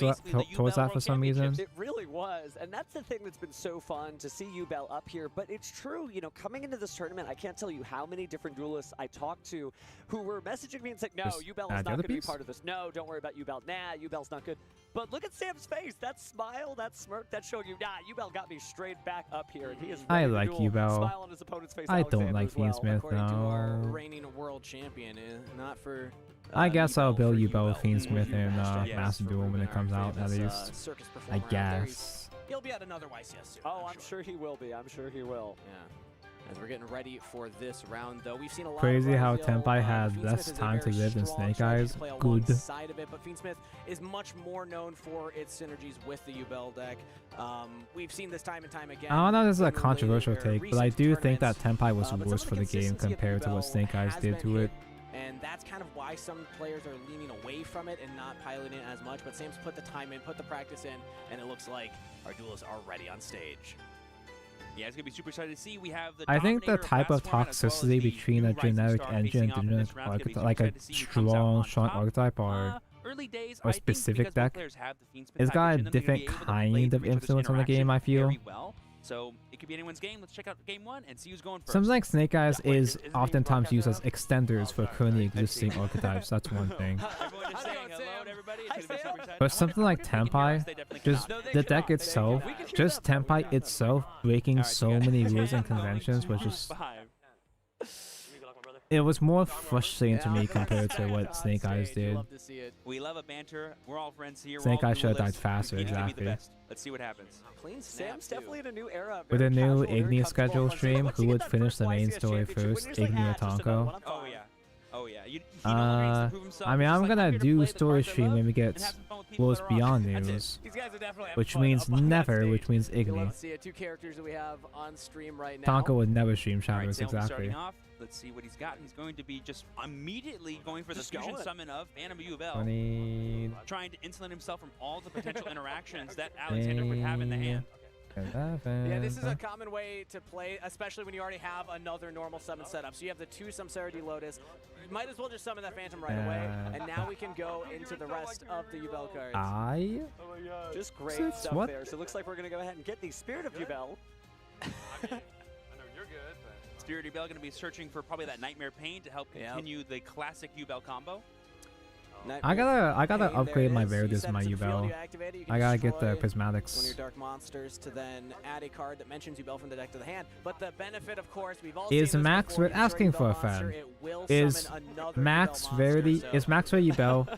towards that for some reason. It really was, and that's the thing that's been so fun to see Yubel up here. But it's true, you know, coming into this tournament, I can't tell you how many different duelists I talked to who were messaging me and saying, no, Yubel is not going to be part of this. No, don't worry about Yubel. Nah, Yubel's not good. But look at Sam's face. That smile, that smirk, that's showing you, nah, Yubel got me straight back up here, and he is I ready to like duel. Yubel. Smile on his opponent's face, I don't Alexander like as well. Fiendsmith, According to our no. reigning world champion, not for. I guess I'll build Yubel with Yubel. Fiendsmith in Yes, Master Duel when it comes out, at famous, least. circus I performer out there. guess. He'll be at another YCS soon. Oh, I'm sure he will be. I'm sure he will. Yeah. As we're getting ready for this round, though, we've seen a lot Crazy of how Ryzeal. Tenpai had Fiendsmith less is a time to very live than strong Snake strategy Eyes. to play Good. alongside of it, but Fiendsmith is much more known for its synergies with the Yubel deck. We've seen this time and time again. I don't know if this is a in controversial later take, but I do think that tournaments, Tenpai was but worse some for of the the game consistency of compared to what Yubel Snake Eyes has did been to hit, it. and that's kind of why some players are leaning away from it and not piloting it as much. But Sam's put the time in, put the practice in, and it looks like our duelists are ready on stage. Yeah, it's gonna be super excited to see. We have the I think the Dominator type of class format as well as toxicity the between new a Rising generic Star engine facing and off in generic this round. It's gonna be super like a excited to see who comes out on strong top. archetype or Early days, or I think specific because both deck, players have the Fiendsmith it's got a package in them, they're gonna different be able to play kind of through each other's influence on the game, I feel. very well. So it could be anyone's game. Let's check out game one and see who's going first. Something like Snake Eyes is oftentimes used as extenders for currently existing archetypes. That's one thing. Everyone just saying hello to everybody. It's gonna be super exciting. But something like Tenpai, just the deck itself, just Tenpai itself breaking so many rules and conventions was just... It was more frustrating to me compared to what Snake Eyes did. We love a banter. We're all friends here. Snake Eyes should have died faster, Competing to be the exactly. best. Let's see what happens. Sam's definitely in a new era. With a very new casual, very Igni comfortable. schedule Once stream, you who get would that finish the main YCS story championship win, first? you're just like, Igni or just another Tonko? one, I'm Oh fine. yeah. Oh yeah. He no longer needs to prove himself. I mean, He's I'm just gonna here to do play the story cards I stream love when we and get have some fun with people Wolves that are Beyond awesome. That's it. news, These guys are definitely having which fun means up on that never, stage. which means You'll love Igni. to see it. Two characters that we have on stream right now. Tonko would never stream All right, Shadows, Sam will be exactly. starting off. Let's see what he's got. He's going to be just immediately going for the fusion summon of Phantom Yubel. 20... Trying to insulate himself from all the potential interactions that Alexander would have in the hand. Yeah, this is a common way to play, especially when you already have another normal summon setup. So you have the 2 Samsara Lotus. You might as well just summon that Phantom right away, and now we can go into the rest of the Yubel cards. Just great Since stuff what? there. So it looks like we're going to go ahead and get the Spirit of Yubel. I know you're good, but Spirit Yubel going to be searching for probably that Nightmare Pain to help continue the classic Yubel combo. I gotta upgrade my You Veritas, set it my to the field, Yubel. you activate it, you can I gotta get the destroy one of Prismatics. your dark monsters to then add a card that mentions Yubel from the deck to the hand. But the benefit, of course, we've all Is seen this Max before. We're asking You for a destroy Yubel fan? monster, it will Is summon another Max Yubel Verity? monster, Is Max Yubel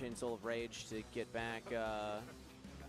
Unchained Soul of Rage to get back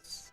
Nice.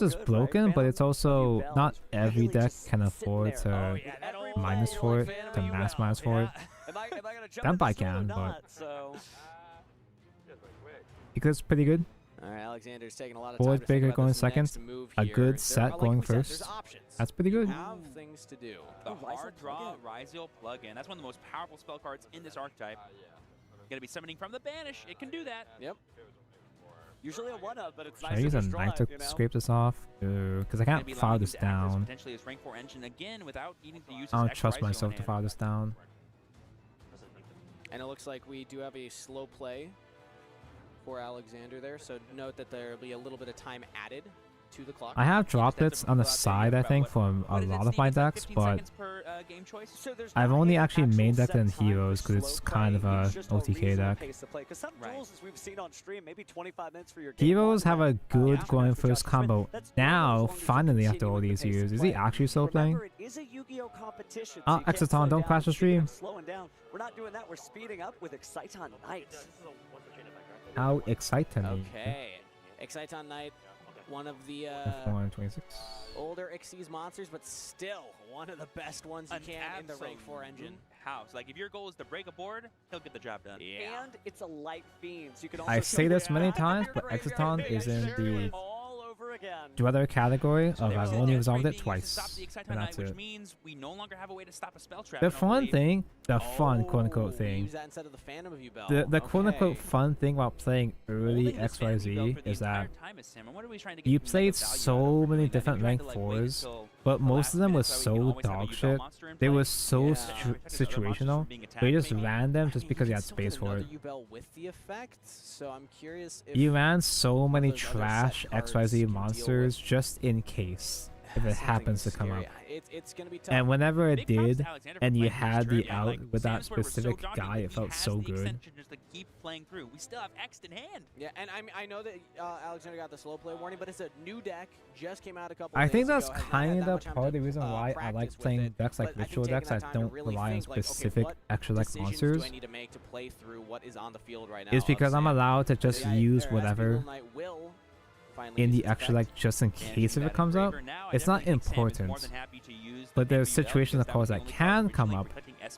just good, right? broken, but Phantom it's also Bell not is every really deck just can sitting afford there. to minus for it, to mass minus for it. Am I gonna jump That in buy this duel or can, but not? So. because pretty good. All right, Alexander's taking a lot of Forward time to think breaker about going this second, next move a here. good There set are, like going we said, there's first. options. That's pretty good. You have things to do. The Ooh, Ryzel hard draw plug-in. Ryzel plug-in. That's one of the most powerful spell cards in this archetype. Gonna be summoning from the banish. It can do that. Yep. Usually a 1-up, but it's Should nice I use a to knife to scrape this off? Because I Gonna can't be fire allowing this him to access down. Potentially his rank 4 engine again without needing to use his I don't extra trust Rising myself on to hand. fire this down. And it looks like we do have a slow play for Alexander there, so note that there will be a little bit of time added to the clock. I have droplets on the side, I think, for a lot of my decks, but I've only actually main decked in Heroes because it's kind of a OTK deck. Because some duels, as we've seen on stream, maybe 25 minutes for your Heroes have a good going first combo. Now, finally, after all these years, is he actually still playing? Remember, it is a Yu-Gi-Oh competition. Ah, Exiton, don't crash the stream. Slowing down. We're not doing that. We're speeding up with Exiton Knight. How exciting! Okay. Exciton Knight, one of the 426. older Xyz monsters, but still one of the best ones you can in the rank 4 engine. House. Like, if your goal is to break a board, he'll get the job done. Yeah. And it's a light fiend. So you can also I say this many times, but Exiton is in the all over again. other category of I've only resolved it Stop twice, the Exciton and Knight, that's which it. means we no longer have a way to stop a spell trap. The and fun hopefully- thing, the fun quote-unquote thing, Use that instead of the Phantom of Yubel. the quote-unquote fun thing about playing early XYZ is that you played so many different rank 4s, but most of them were so dog shit. They were so situational. They just ran them just because you had space for it. Yubel with the effect, so I'm curious if You ran so many trash XYZ monsters just in case if it happens to come up. It's gonna be tough. And whenever it did, and you playing had through the Australia, out like, with that Sam's where we're so specific dominant, guy, he it felt has so the good. extension just to keep playing through. We still have X in hand. Yeah, and I know that Alexander got the slow play warning, but it's a new deck, just came out a couple I days think that's ago, has not had kind that of much time part of to, the reason why I practice like with playing it. decks like But I think ritual taking decks that that time to don't really rely on think, like, okay, specific what extra like decisions monsters. do I need to make to play through what is on the field right now? Is because I'm allowed to just use whatever in the extra like just in case if it comes up. It's not important, but there's situations of course that can come up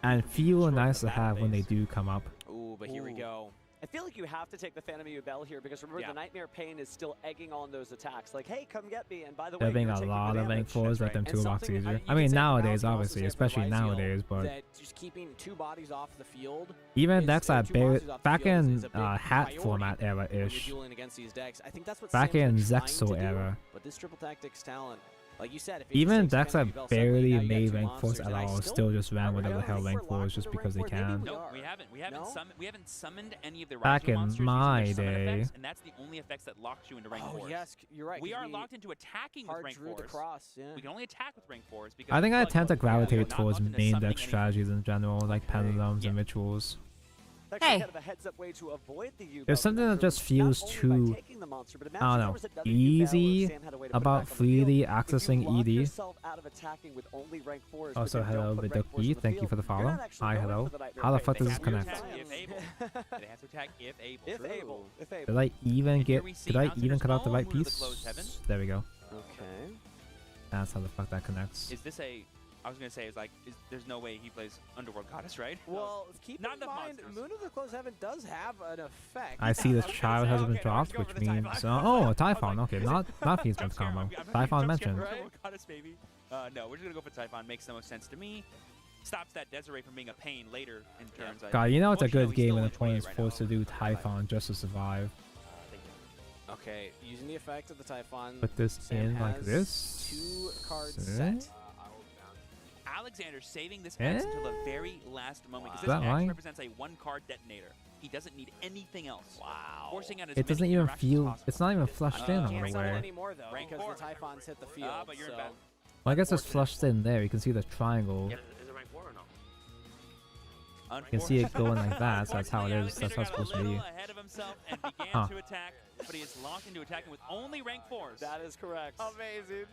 and feel nice to have when they do come up. Ooh, but here we go. I feel like you have to take the Phantom of Yubel here because remember the Nightmare Pain is still egging on those attacks. Like, hey, come get me. And by the way, There being you're a taking lot the of rank damage. 4s let them And 2 box something, easier. you I mean can say nowadays about obviously, Monsters especially Everywhere nowadays, but that just keeping 2 bodies off the field. even is- decks or that 2 barely monsters off the back field is in a big hat priority format when era you're ish. dueling against these decks. I think that's what Back in Sam's been trying Zexal to do, era. But this triple tactics talent, like you said, if it Even just takes decks that Phantom of Yubel suddenly, barely now you got made 2 rank 4s monsters, at and I all still just ran whatever the hell rank 4s just because they can. No, we haven't. We haven't, No? we haven't summoned any of the Back rising in monsters using my their summon day. effects, and that's the only effects that locks you into rank 4s. Oh yes, you're right. We 'cause are locked into attacking with hard rank drew 4s. the cross. Yeah. We can only attack with rank 4s because I think I like, tend to we're gravitate not towards locked into main summoning deck anything. strategies in general, like pendulums and rituals. It's actually kind of a heads-up way to avoid the Yubel. There's something that just feels too, the monster, but I imagine don't there know, was another Yubel or easy Sam had a way to put it about back on the freely field. accessing If you lock ED. yourself out of attacking with only rank 4s, but Also, you don't hello, put rank 4s in Vidoki. the Thank you field, for the you're follow. not actually Hi, going hello. for the Nightmare How the Pain. fuck does They this have to connect? attack If able. They have to attack if able. If able. If able. Did I even And here get? we see Did I Alexander's even cut out the own right Moon of the piece? Closed Heaven. There we go. Okay. That's how the fuck that connects. Is this a? I was gonna say is like there's no way he plays Underworld Goddess, right? Well, keep Not in enough mind, monsters. Moon of the Closed Heaven does have an effect. I see this child has been dropped, which means oh, a Typhon. Okay, not Fiend's Breath combo. Typhon mentioned. Underworld Goddess, baby. No, we're just gonna go for Typhon. Makes the most sense to me. Stops that Desiree from being a pain later in turns. God, you know it's a good Unfortunately, game when still the enjoying opponent's it right forced to do Typhon just to survive. Okay, using the effect of the Typhon. Put this Sam in like has this. 2 cards Eh? set. Alexander saving this Eh? X until the very last moment because Is this that X right? represents a 1-card detonator. He doesn't need anything else. Wow. Forcing out as It doesn't many even interactions feel. possible. It's not even flushed in all Can't the summon way. anymore though, Rank because 4. the Typhons hit the field. But you're in so. bad. Well, I guess it's flushed in there. You can see the triangle. Is it rank 4 or no? You can see it going like that. So that's how it is. That's how it's Alexander supposed got to a be. little ahead of himself and began Huh. to attack, but he is locked into attacking with only rank 4s. That is correct. Amazing.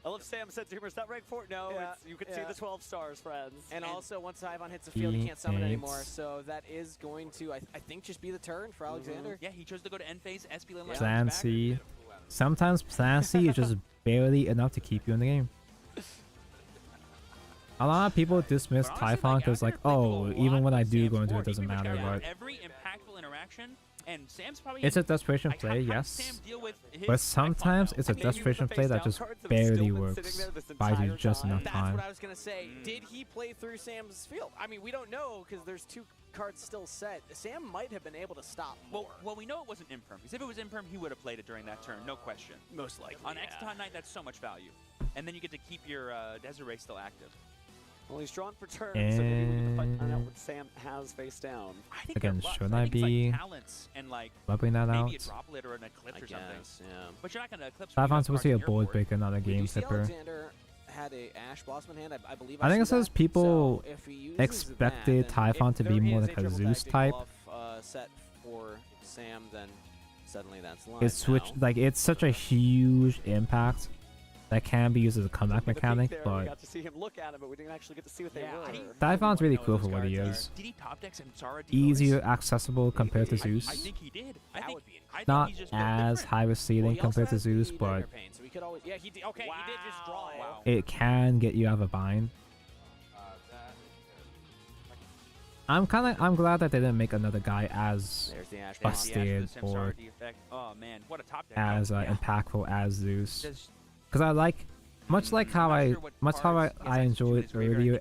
I love Sam said to humor, it's not rank 4. No, Yeah, it's, you can see yeah. the 12 stars, friends. And also, once Typhon hits the field, you can't summon it anymore. So that is going to, I think, just be the turn for Alexander. Yeah, he chose to go to end phase. SP Lane Plan C. Sometimes Plan C is just barely enough to keep you in the game. A lot of people dismiss Typhon because like, oh, even when I do go into it, it doesn't matter. But every impactful interaction, and Sam's probably it's a desperation play, yes. But sometimes it's a desperation play that just barely works. Buys you just enough That's time. what I was going to say. Did he play through Sam's field? I mean, we don't know because there's 2 cards still set, Sam might have been able to stop more. Well, we know it wasn't imperm, because if it was imperm, he would have played it during that turn, no question. Most likely, on Exton Knight, that's so much value. And then you get to keep your Desiree still active. Well, he's drawn for turn, so maybe we get to find out what Sam has face down. I think Again, should I be like talents and like rubbing that maybe out? a droplet or an eclipse or something. Yeah. But you're not going to eclipse. Typhon's supposed to be a board breaker, not a game flipper. Alexander had a Ash Blossom in hand. I believe. I think it says that. people so if he uses expected that, Typhon to be more like a Zeus type. Set for Sam, then suddenly that's live. It's switched like it's such a huge impact that can be used as a comeback mechanic, We but got to see him look at him, but we didn't actually get to see what they were. Typhon's really cool for what he is. Did he top deck Samsara? Easier accessible compared to Zeus. I think he did. I think Not he's just as high of ceiling compared to Zeus, but So we could always, yeah, he did. Okay, he did just draw it. Wow. it can get you out of a bind. I'm glad that they didn't make another guy as busted or as impactful as Zeus. Because I like, much how I enjoyed earlier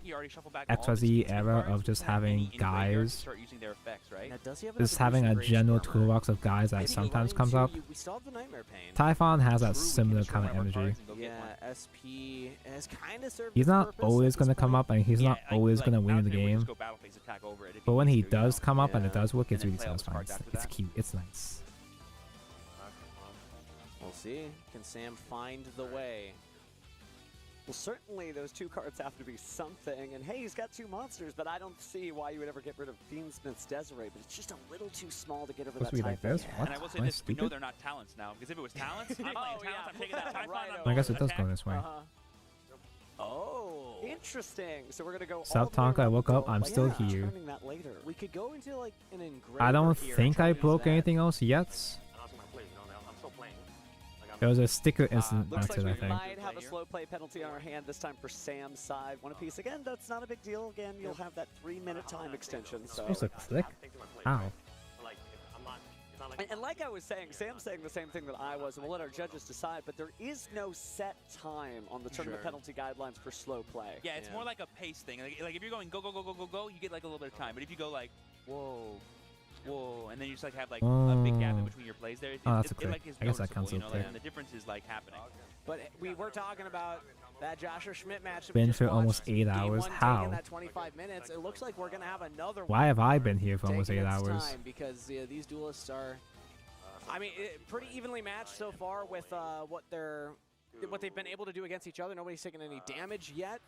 XYZ era of just having guys, just having a general toolbox of guys that sometimes comes up. Typhon has that similar kind of energy. Yeah, SP has kind of served. He's not always gonna come up, and he's not always gonna win the game. But when he does come up and it does work, it's really satisfying. It's cute. It's nice. We'll see. Can Sam find the way? Well, certainly those two cards have to be something. And hey, he's got two monsters, but I don't see why you would ever get rid of Fiendsmith's Desiree. But it's just a little too small to get over that Supposed to be like Typhon. this? What? And I will say Am I this: we know stupid? they're not talents now. Because if it was talents, I'm playing talents. I'm taking that Typhon. I guess it does go this way. Oh, interesting. So we're gonna go. Sup, Tonka? I woke up. I'm still here. That later. We could go into like an engraver. I don't here think and I try to broke use anything else yet. There was a sticker incident Looks after like that we thing. might have a slow play penalty on our hand this time for Sam's side. One apiece. Again, that's not a big deal. Again, you'll have that 3-minute time extension. So. Supposed to click? How? And like I was saying, Sam's saying the same thing that I was, and we'll let our judges decide, but there is no set time on the tournament penalty guidelines for slow play. Yeah, it's more like a pace thing. Like if you're going go, go, go, go, go, go, you get like a little bit of time. But if you go like, whoa, whoa, and then you just like have like a big gap in between your plays there, that's a it click. like is I guess that noticeable, counts you as a know, click. and the difference is like happening. But we were talking about that Joshua Schmidt match. Been for almost 8 hours. How? That 25 minutes. It looks like we're gonna have another. Why have I been here for almost 8 taking its hours? time because these duelists are, I mean, pretty evenly matched so far with what they've been able to do against each other. Nobody's taken any damage yet.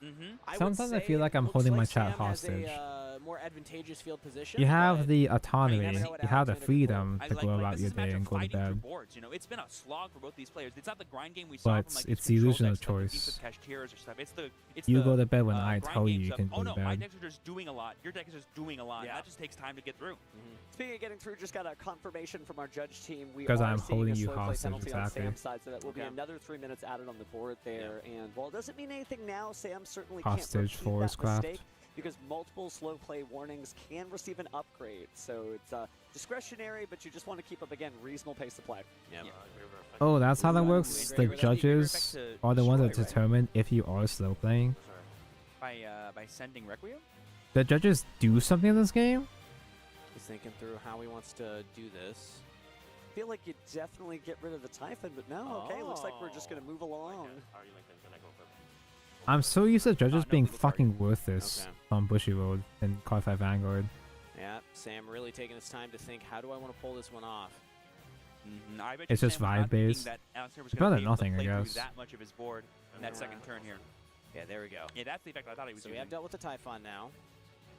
Sometimes I feel like I'm holding my chat hostage. More advantageous field position. You have the autonomy, you have the freedom to go about your day and go to bed. Boards, you know, it's been a slog for both these players. It's not the grind game we saw But from like it's the illusion of choice. You go to bed when I tell you you can go to my bed. decks are just doing a lot. Your deck is just doing a lot. Yeah. That just takes time to get through. Speaking of getting through, just got a confirmation from our judge team. We Because are I'm seeing holding a you slow play hostage, penalty on exactly. Sam's side, so that will be another 3 minutes added on the board there. And while it doesn't mean anything now, Sam certainly Hostage can't repeat Forest that Craft. mistake because multiple slow play warnings can receive an upgrade. So it's discretionary, but you just want to keep up, again, reasonable pace of play. Oh, that's how that works? The judges are the ones that determine if you are slow playing? By sending Requiem? The judges do something in this game? He's thinking through how he wants to do this. I feel like you definitely get rid of the Typhon, but no, okay, looks like we're just going to move along. I'm so used to judges being fucking worthless on Bushy Road and Card 5 Vanguard. Yeah, Sam really taking his time to think, how do I want to pull this one off? I bet It's you just Sam was not thinking vibe-based. that Alistair was It's gonna better be than able to nothing, I play through guess. that much of his board in that second turn here. Yeah, there we go. Yeah, that's the effect I thought he was So we using. have dealt with the Typhon now.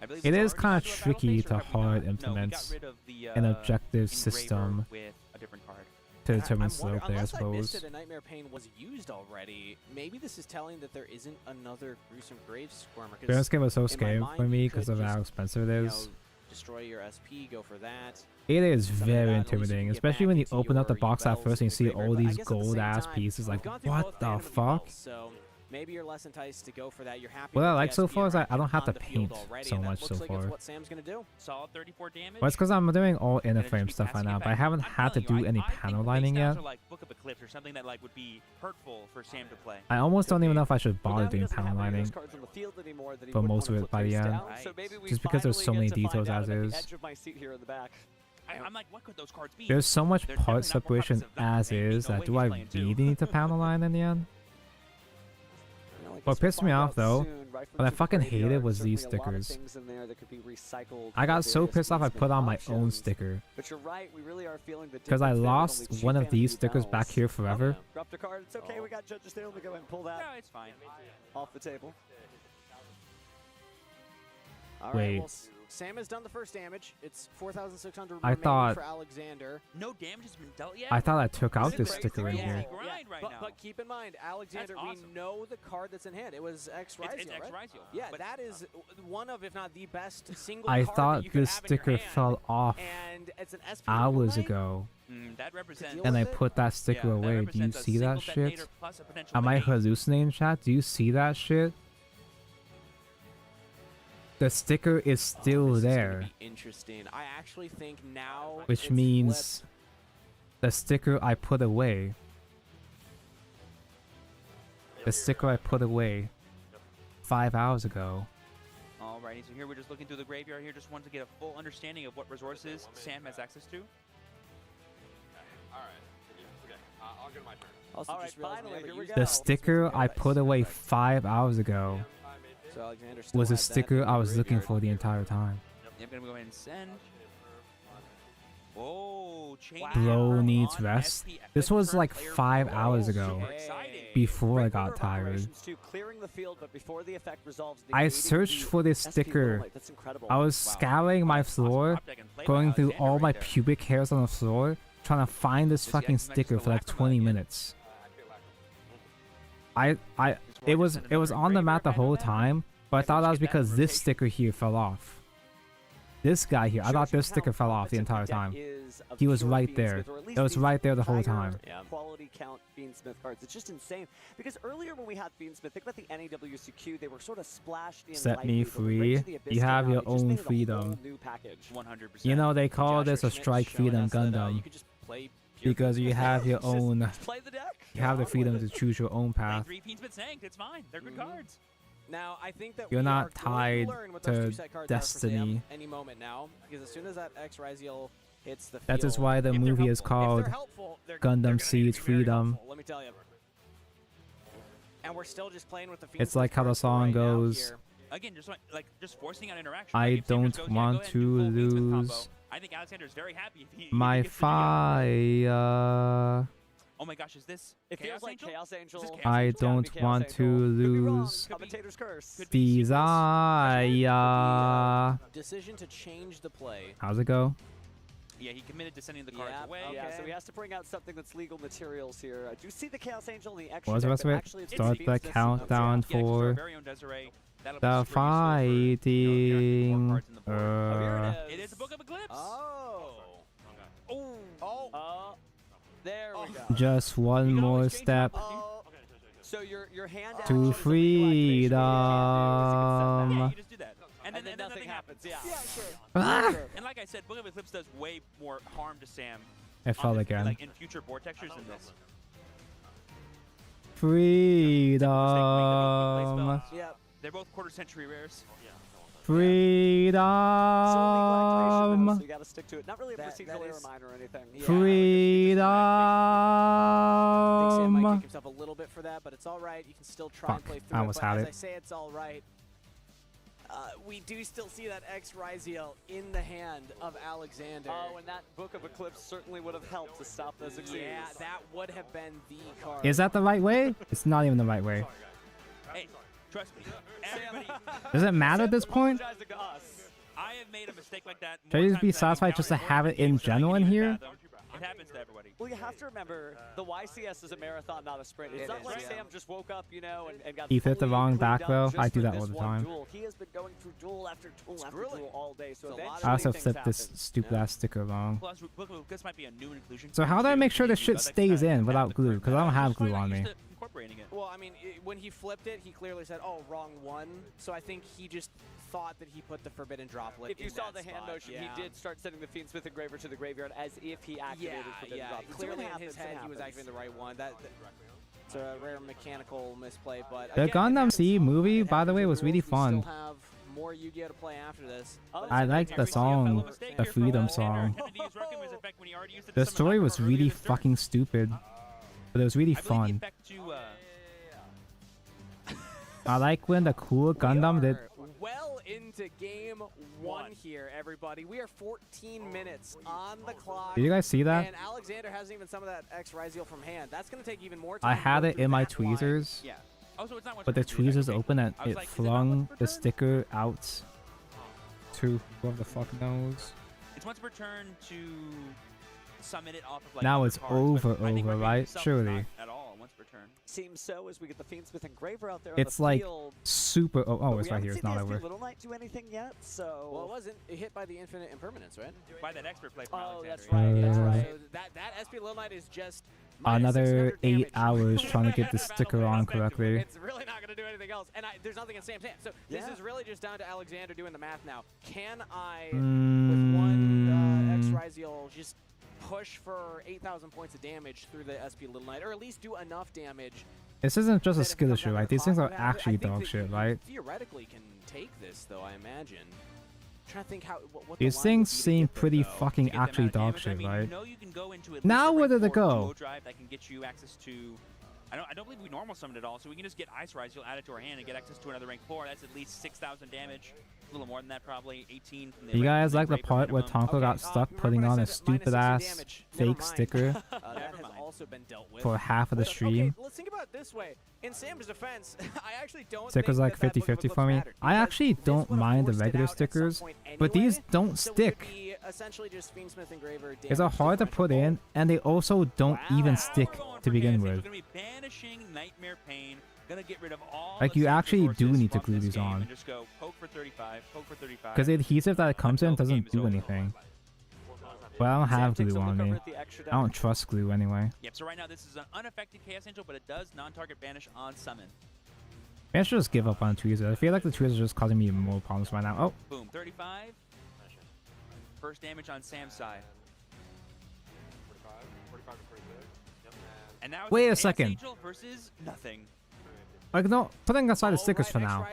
I believe It it's is already kind of to a battle tricky phase, or to have we not? hard No, we got implement rid of the, an objective engraver system with a different card. to determine I'm slow wondering, play, I unless I missed suppose. it, a Nightmare Pain was used already. Maybe this is telling that there isn't another Gruesome Grave Squirmer. This game was so in my scary mind, for me you because could of how just, expensive it you is. know, destroy your SP, go for that. It is Some of very that, at least you intimidating, can get especially back when you into open up the your box at bells first and you in the see graveyard, all but I these guess at the same gold-ass time, pieces. we've Like, gone through what both the Phantom and fuck? Bells, so maybe you're less enticed to go for that. You're happy. What I with like the so SP far is I don't interaction have to on the field paint already, so and that much looks so like far. It's what Sam's gonna do. Solid 34 damage. Well, it's because I'm doing all inner just frame keep stuff right passing it now, but back. I haven't I'm had to telling do you, any I think panel the lining styles yet. are like Book of Eclipse or something that like would be hurtful for Sam to play. I almost don't even know if I should Well, bother now he doing doesn't panel have any of lining those cards on the field anymore that he for wouldn't most of wanna it put by the face end. down, so maybe we Just because there's so finally many get to find details out. as I'm at the is. edge of my seat here in the back. I'm like, what could those cards be? There's so much They're part definitely not more separation copies of that. as Ain't is no that way do he's I playing two. really need to panel line in the end? You know, I What guess we'll pissed me find off out though, soon, right from what I the fucking graveyard. hated was these Certainly a lot of stickers. things in there that could be recycled I for got so various pissed off I Speedsmith put on my own options. sticker. But you're right, we really are feeling the Because I difference there with lost only one two of these vanity stickers back bells. here forever. Dropped a card. It's okay. We got judges there. Let me go ahead and pull that No, it's fine. off the table. All right, Wait. well, Sam has done the first damage. It's 4,600 I remaining thought- for Alexander. No damage has been dealt yet. I thought I took out This this is sticker crazy. in here. Crazy grind right now. But keep in mind, Alexander, That's awesome. we know the card that's in hand. It was X Ryziel, It's X right? Ryziel, Yeah, but- that is one of, if not the best single I card thought that you could this have in your sticker hand, fell off and it's an SP hours overlay? ago. That represents. And I put that sticker Yeah, that away. Do you represents a see that single detonator shit? plus a potential Am I negate. hallucinating, chat? Do you see that shit? The sticker is still This is gonna there, be interesting. I actually think now which it's means the sticker I put away. The sticker I put away 5 hours ago. Alrighty, so here we're just looking through the graveyard here, just want to get a full understanding of what resources Sam has access to. I'll get my turn. Also, All right, just realized we finally, haven't here we used go. The sticker I put away 5 hours ago So Alexander still was a had that sticker in I the was looking graveyard. for the entire time. I'm gonna go ahead and send. Whoa, chain Bro hammer needs on rest. SP. This was like Player 5 control. hours ago, Super exciting. before I Great got order of tired. operations too, clearing the field, but before the effect resolves, I negating searched the for this SP sticker. overlay. That's incredible. I was scouring my floor, going through all my pubic hairs on the floor, trying to find this fucking sticker for like 20 minutes. It was on the map the whole time, but I thought that was because this sticker here fell off. This guy here, I thought this sticker fell off the entire time. He was right there. It was right there the whole time. Quality count Fiendsmith cards. It's just insane because earlier when we had Fiendsmith, think about the NAWCQ. They were sort of splashed in. Set me lightly, but when Rage free. of the Abyss You came have out, your it just own made it a whole freedom. new package. 100%. You know, they call this a Schmidt strike showing freedom us that, you Gundam. could just play pure Because you have your own, Play the deck. you have the freedom to choose your own Playing path. 3 Fiendsmith Sanked, it's fine. They're good cards. Now, I think that You're we not are going tied to learn what those to two set cards are for Sam destiny. any moment now, because as soon as that X Ryziel hits the field, That is why the if they're movie is helpful- if called they're helpful, they're Gundam gonna Seeds be very Freedom. helpful, let me tell you. And we're still just playing with the It's Fiendsmith like how the cards song right now goes. here. Again, just forcing out interaction. I Like, if Sam don't just goes, yeah, go want ahead and to do full Fiendsmith combo. lose I think Alexander's very happy if he my gets the video. fire. Oh my gosh, is this It Chaos feels like Angel? Chaos Angel. Is this Chaos I Angel? don't Chaos want Angel. to Could be wrong. lose Commentator's curse. desire. Decision to change the play. How's it go? Yeah, he committed to sending the cards away. Yeah, so he has to bring out something that's legal materials here. I do see the Chaos Angel in the extra. What was the deck, rest but of it? actually it's Start Fiendsmith the Systems. countdown Yeah, just our for very own Desiree. That'll the be super useful for, you know, guaranteeing more fighting. cards in the board. Here It is a Book of Eclipse. There we go. Just one more step So your hand to freedom. Yeah, you just do that. And then nothing happens. Yeah. Ah! And like I said, Book of Eclipse does way more harm to Sam. It fell on the- again. Like in future vortextures than this. Freedom. Yeah. They're both quarter century rares. Freedom. So you got to stick to it. Not really a procedural error mine or anything. Freedom. I think Sam might kick himself a little bit for that, but it's all right. You can still try and Fuck, play I through almost it. But had as it. I say, it's all right. We do still see that X Ryziel in the hand of Alexander. Oh, and that Book of Eclipse certainly would have helped to stop those exceeds. Yeah, that would have been the card. Is that the right way? It's not even the right way. Hey, trust me. Everybody. Does it matter at this point? Apologizing to us. I have made a mistake like that. Should I just be satisfied just to have it in general in here? It happens to everybody. Well, you have to remember, the YCS is a marathon, not a sprint. It's not like Sam just woke up, you know, and got He hit the fully wrong cleaned back up row. just I do for that this all the one time. duel. He has been going through duel after duel after duel all day, so eventually I also things flipped this happen. stupid ass sticker wrong. Plus, this might be a new inclusion. So how do I make sure this shit stays in without glue? Because I don't have glue on me. draining it. Well, I mean, when he flipped it, he clearly said, "Oh, wrong one." So I think he just thought that he put the forbidden droplet. If you in saw that the hand spot. motion, Yeah. he did start sending the Fiendsmith Engraver to the graveyard as if he activated forbidden yeah. droplet. Clearly So it in his happens, it head, he was happens. activating the right one. It's a rare mechanical misplay, but The again, Gundam if C movie, by the way, was really we fun. still have more Yu-Gi-Oh to play after this. I liked the song, the Freedom song. The story was really fucking stupid, but it was really fun. I like when the cool Gundam did. Well into game one here, everybody. We are 14 minutes on the clock. Did you guys see that? And Alexander hasn't even some of that X Ryziel from hand. That's going to take even more time. I had it in my tweezers, Yeah. Also, it's not much but the for me to do, tweezers like, open and I was it like, is it not flung once per the turn? sticker out to whoever the fuck knows. It's once per turn to summon it off of like Now other it's cards, but I think over, Red right? itself is Surely. not at all once per turn. Seems so as we get the Fiendsmith Engraver out there on It's the like field. super. Oh, But it's we right haven't here. It's seen not the over. SP Little Knight do anything yet, so... Well, it wasn't. It hit by the infinite impermanence, right? By that expert play from Oh, Alexander. that's right. That's right. So that SP Little Knight is just Another 8 damage. hours trying to get the sticker on correctly. It's really not going to do anything else. And there's nothing in Sam's hand. So this Yeah. is really just down to Alexander doing the math now. Can I, with one X Ryziel, just push for 8,000 points of damage through the SP Little Knight, or at least do enough damage? This isn't just a that if it skill comes issue, down to right? the These things clock, are I think actually that dog you shit, right? Theoretically can take this, though, I imagine. I'm trying to think how. What These the line things would be to seem get there, pretty though. fucking Get them actually out of dog damage. I shit, mean, right? you know you can go into at Now least a where did rank it 4 go? duo drive that can get you access to. I don't believe we normal summoned it all, so we can just get Ice Rise. You'll add it to our hand and get access to another rank 4. That's at least 6,000 damage. A little more than that, probably 18 from the You rank guys like the Raper part where minimum. Tonko got stuck putting on a stupid ass fake sticker That has also been dealt with. for half of the stream? Okay, let's think about it this way. In Sam's defense, I actually don't Stickers think like that 50-50 for me. I actually don't mind the regular stickers, but these don't stick. Essentially just Fiendsmith Engraver These are hard to put in, and they also don't even stick to begin with. We're gonna be banishing Nightmare Pain. Gonna get rid of all Like, the you sacred actually do horses need to from glue this these game on. and just go poke for 35, poke for 35. Because the adhesive that comes in doesn't do anything. But I don't have glue on me. I don't trust glue anyway. Yep, so right now this is an unaffected Chaos Angel, but it does non-target banish on summon. Maybe I should just give up on tweezers. I feel like the tweezers are just causing me more problems right now. Oh, Boom, 35. First damage on Sam's side. 45 to 46. Yep. And now it's Wait a Chaos second. Angel versus nothing. like no, putting aside the stickers for now.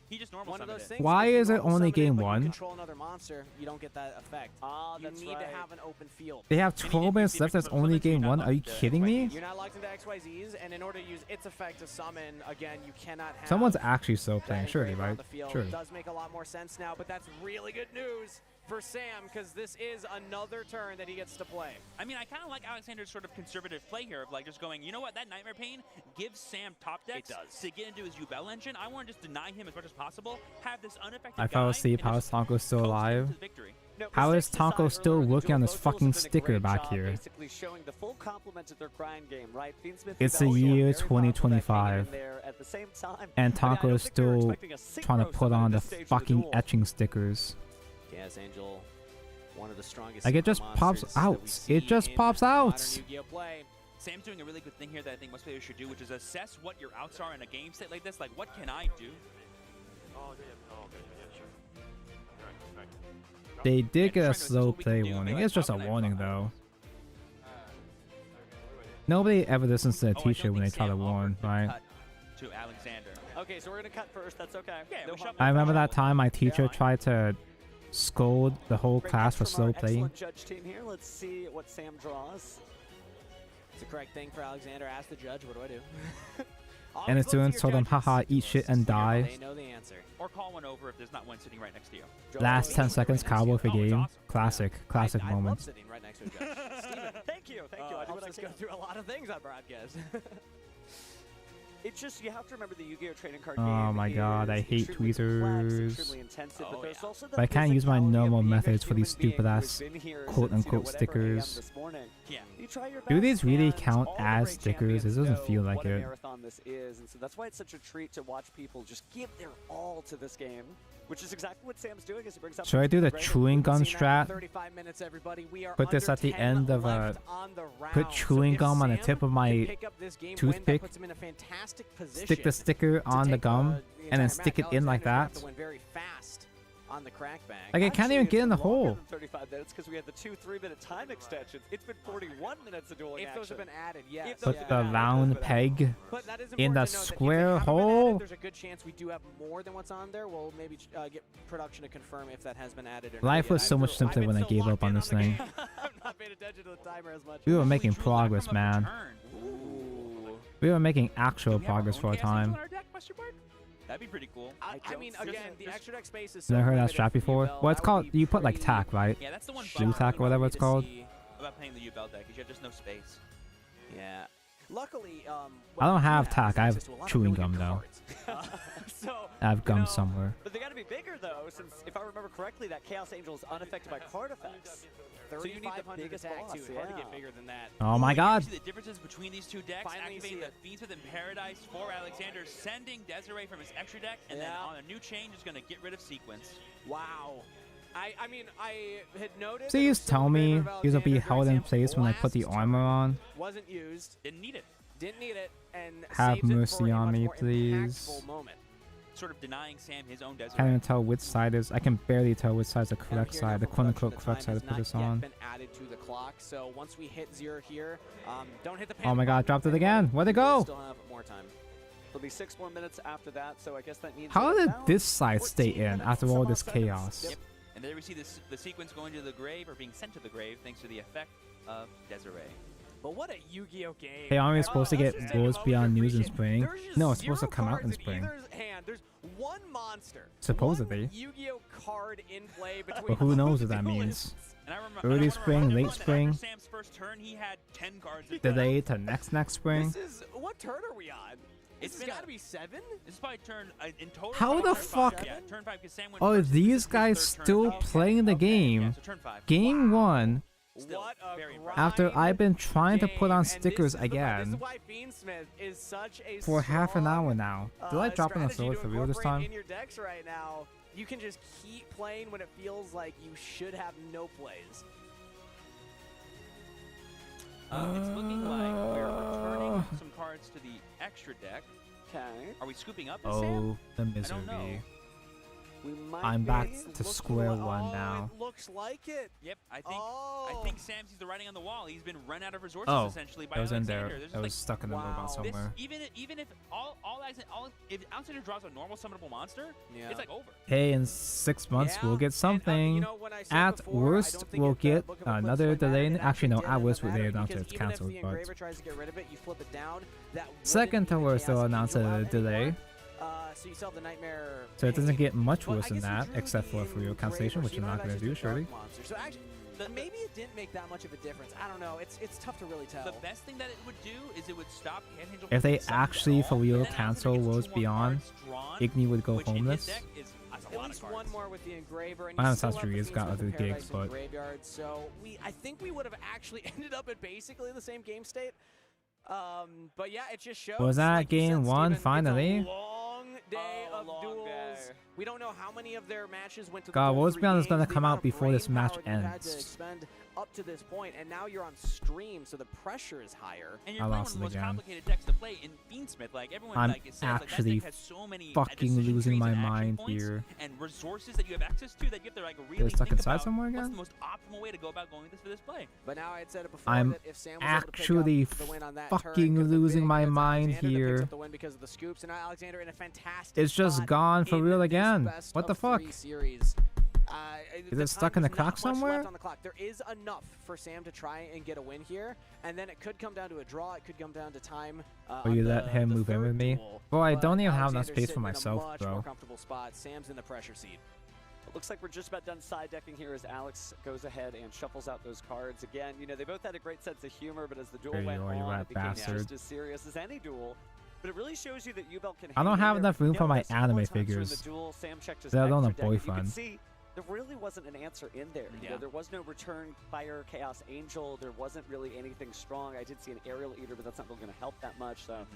He just normal One of summoned those it. things. Why if you is it normal only summon game but you 1? Control another monster, you don't get that effect. Ah, you that's need right. to have an open field. They have 12 minutes left. That's only game 1. Are you kidding me? You're not locked into XYZs, and in order to use its effect to summon, again, you cannot have. Someone's actually still that playing, surely, engraver on right? the field. Surely. It does make a lot more sense now, but that's really good news for Sam, because this is another turn that he gets to play. I mean, I kind of like Alexander's sort of conservative play here of like just going, you know what, that Nightmare Pain gives Sam top decks to get into his Ubel engine. I want to just deny him as much as possible, have this unaffected I fell guy, asleep. and How just is Tonko still coast him alive? to victory. No, How is mistakes aside, Tonko still earlier in the working duel, on this both duels fucking have done a sticker great back job here? Basically showing the full complement of their grind game, right? Fiendsmith It's the Ubel year very powerful deck hanging in 2025, there at the same time. and I mean, I Tonko don't is think we were still expecting a trying to synchro put summon on at the this stage of the fucking duel. etching stickers. Chaos Angel, one of the strongest. Like, it synchro just pops monsters that we out. see It just in pops modern out. Yu-Gi-Oh play. Sam's doing a really good thing here that I think most players should do, which is assess what your outs are in a game state like this. Like, what can I do? Oh, okay, yeah, sure. Right. They did get a slow play warning. It's just a warning, though. Nobody ever listens to a teacher when they try to warn, right? To Alexander. Okay, so we're gonna cut first. That's okay. Yeah, No we harm, shot no I remember foul. that time my teacher tried to scold the whole Great class catch for from slow our playing. excellent judge team here. Let's see what Sam draws. It's the correct thing for Alexander. Ask the judge, what do I do? And his students told him, haha, eat shit and die. They know the answer. Or call one over if there's not one sitting right next to you. Last 10 seconds, cowboy for game. Classic I moment. love sitting right next to a judge. Steven, Thank you. I do what helps I us can. go through a lot of things on broadcast. It's just, you have to remember the Yu-Gi-Oh! Trading card Oh game my god, I is hate extremely complex, tweezers. extremely intensive, but there's also the But I can't use my physicality of normal being a methods for these human being stupid who ass has been here quote since, unquote whatever AM stickers. this morning. Yeah. You try your Do best, these really and count all the as great stickers? It champions doesn't know feel like what a it. marathon this is, and so that's why it's such a treat to watch people just give their all to this game, which is exactly what Sam's doing as he brings up. Should I do the Great. chewing gun Seen that in strat? 35 minutes, everybody. We are Put this under at the 10 end of left on the put chewing gum on the tip of my toothpick, stick the sticker on the gum, and then stick it in like that. Very fast on the crackback. Like it can't even get in the Longer hole. than 35 minutes because we had the 2 3-minute time extensions. It's been 41 minutes of dueling If those have been added, yes. Put the round peg But that is in the important to note that if they square haven't been hole. added, there's a good chance we do have more than what's on there. We'll maybe get production to confirm if that has been added or not. Life was so much simpler when I gave up on this thing. I'm not paying attention to the timer as much. We were making progress, man. We were making actual progress for a time. That'd be pretty cool. I mean, again, the extra deck space is. Never heard that strap before? Well, it's called, you put like tack, right? Yeah, that's the one. Blue tack or whatever it's called. About playing the U-Bell deck, because you have just no space. Yeah. Luckily, I don't have tack, I have chewing gum though. So, I have gum somewhere. But they got to be bigger though, since if I remember correctly, that Chaos Angel is unaffected by card effects. So you need the biggest attack boss. too. Hard to get bigger than that. Oh my god. See the differences between these two decks. Finally Activating the Fiends Within Paradise for Alexander, sending Desiree from his extra deck, and then on a new change is going to get rid of Sequence. Wow. I mean, I had noted. Please tell me these will be held in place when I put the armor on. Wasn't used. Didn't need it. Didn't need it, and Have saves it mercy for a on much me, more please. impactful moment. Sort of denying Sam his own Desiree. Can't even tell which side is. I can barely tell which side's the correct side, the quote unquote correct side to put this on. Been added to the clock, so once we hit 0 here, don't hit the Oh my god, dropped it again. Where'd it go? Still have more time. There'll be 6 more minutes after that, so I guess that means. How did this side stay in after all this chaos? Yep. And there we see this, the Sequence going to the grave, or being sent to the grave, thanks to the effect of Desiree. But what a Yu-Gi-Oh game! Hey, aren't we supposed to get Worlds Beyond News in spring? No, it's supposed to come out in cards spring. either hand. There's one monster. Supposedly. One Yu-Gi-Oh card in play between. But who knows what that means? And I Early spring, late spring, Sam's first turn, he had 10 cards. delay to next spring. This is what turn are we on? It's got to be 7. This is probably turn in total. How the turn fuck 5. Yeah, turn 5 because Sam went are first, these this is his guys third still turn. playing the game? Yeah, so turn 5. Game 1 Still What a very after I've been trying to put on game, and stickers this is again why Fiendsmith is such a for half an hour now. Did I drop in the strategy sword to for real this incorporate time? in your decks right now. You can just keep playing when it feels like you should have no plays. It's looking like we're returning some cards to the extra deck. Okay. Are we scooping up? Sam? Oh, the I don't know. misery. We might I'm back be. to square one now. It looks like it. Yep, I think Sam sees the writing on the wall. He's been run out of resources Oh, essentially by I was in Alexander. there. There's I just was stuck in the robot this, somewhere. even if if Alexander draws a normal summonable monster, it's like over. Hey, in 6 months we'll get something. you know, when I said At before, I worst, don't think we'll it, get book of Eclipse another like that, delay. it Actually, no, actually at did worst end they up announced because it's even if cancelled. the But engraver tries to get rid of it, you flip it down. That second to worst, they'll announce a delay. So you still have the nightmare. So it doesn't get much But worse I than guess that, you drew except for the a free engraver, cancellation, which so you're you not don't going to actually do, Dark surely. Monster. So actually, maybe it didn't make that much of a difference. I don't know. It's tough to really tell. The best thing that it would do is it would stop Chaos Angel If from they being summoned actually at for all, real and then cancel Alexander gets Worlds 2 more Beyond, cards drawn, Igni would go which in his homeless. deck is a At lot least of one cards. more with the engraver, and I you know still that's have true, the he's got Fiends other Within gigs, Paradise and but Graveyard. So I think we would have actually ended up in basically the same game state. But yeah, it just shows. Was that like you said, game 1 Steven, finally? It's a long day of duels. day. We don't know how many of their matches went to God, the full Worlds 3 Beyond is games. gonna The come amount out of before this brain match power you've had to ends. expend up to this point, and now you're on stream, so the pressure is higher. And you're I playing one lost of the most again. complicated decks to play in Fiendsmith. Like everyone I'm like it says, like, that actually deck has so many fucking decision losing trees my and action mind points here. and resources that you have access to that you have to like They're really stuck think inside about somewhere what's again? the most optimal way to go about going for this play. But now I had said it before I'm that if Sam was actually able to pick up the win on that turn, fucking could've been losing big, my but it's mind Alexander that picks here. up the win because of the scoops, and now Alexander in a fantastic It's just spot gone for in real this again. best What the of fuck? 3 series. Is it stuck in the clock Not much somewhere? left on the clock. There is enough for Sam to try and get a win here, and then it could come down to a draw. It could come down to time. Or you let him move in with me? Boy, I don't even have enough Alexander's space for sitting in a myself, much bro. more comfortable spot. Sam's in the pressure seat. It looks like we're just about done side decking here as Alex goes ahead and shuffles out those cards. Again, you know, they both had a great sense of humor, but as the duel There you went are, you on, rat it became bastard. just as serious as any duel. But it really shows you that Ubel can I don't hang in have there. enough room You for know, my there's more anime times during figures. the duel, Sam checked his Let alone a extra deck, and you can boyfriend. see there really wasn't an answer in there. You know, there was no return fire Chaos Angel. There wasn't really anything strong. I did see an Aerial Eater, but that's not really going to help that much. So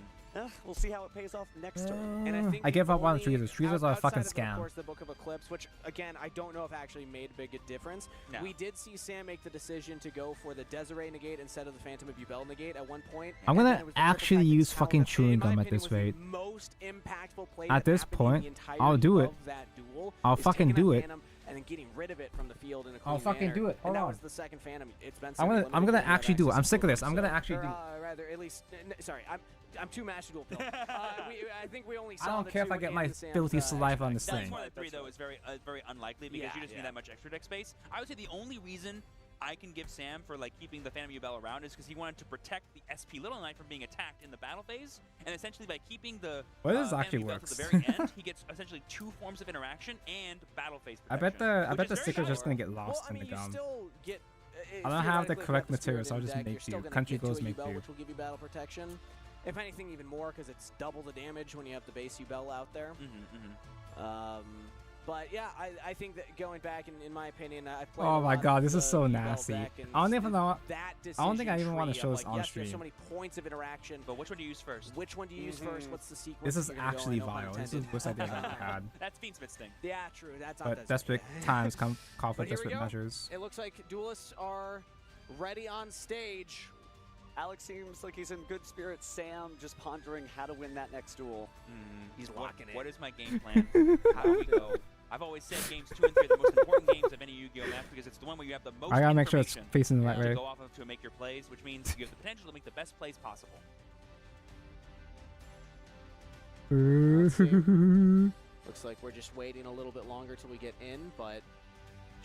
we'll see how it pays off next turn. And I think I give up on only Tweezers. Tweezers are a fucking outside of, scam. Of course, the Book of Eclipse, which again I don't know if actually made a big difference. No. We did see Sam make the decision to go for the Desiree negate instead of the Phantom of Yubel negate at one point. I'm gonna actually use fucking chewing gum at this rate. Most impactful play At that this happened in point, the entirety I'll do it. of that duel I'll is fucking taking do that it. Phantom and then getting rid of it from the field in a I'll clean fucking manner. do it. Hold and that on. was the second Phantom. It's been I'm gonna actually do it. I'm sick of this. I'm gonna actually do it. Rather, at least, sorry, I'm too mashed dual pill. I think we only saw I don't the care if two I get in my the Sam's, filthy saliva on this That's thing. more than 3 though is very unlikely because you just need that much extra deck space. I would say the only reason I can give Sam for like keeping the Phantom Yubel around is because he wanted to protect the SP Little Knight from being attacked in the battle phase, and essentially by keeping the Well, this Phantom actually Yubel works. to the very end, he gets essentially 2 forms of interaction and battle phase I protection. bet the which is very sticker's just powerful. gonna get lost Well, I in mean, the you gum. still get. I don't have the theoretically, correct without the material, so I'll Spirit just in deck, make you're still do. gonna Country get to goes a make Yubel, do. which will give you battle protection. If anything, even more because it's double the damage when you have the base Yubel out there. But yeah, I think that going back, in my opinion, I've played. Oh a my lot god, of this is the so Yubel nasty. deck, and I don't even know. that I don't think I even want to decision show tree this of, on like, yes, stream. there's so many points of interaction. But which one do you use first? Which one do you use first? What's the sequence? This is that you're gonna go actually in? No pun vile. This is the intended. worst idea I've ever had. That's Fiend Smith's thing. Yeah, true. That's not But that desperate times call for But here we desperate go. measures. It looks like duelists are ready on stage. Alex seems like he's in good spirits. Sam just pondering how to win that next duel. He's locking it. What is my game plan? How do we go? I've always said games 2 and 3 are the most important games of any Yu-Gi-Oh match because it's the one where you have the most I gotta make sure it's information facing the right to way. go off of to make your plays, which means you have the potential to make the best plays possible. Looks like we're just waiting a little bit longer till we get in, but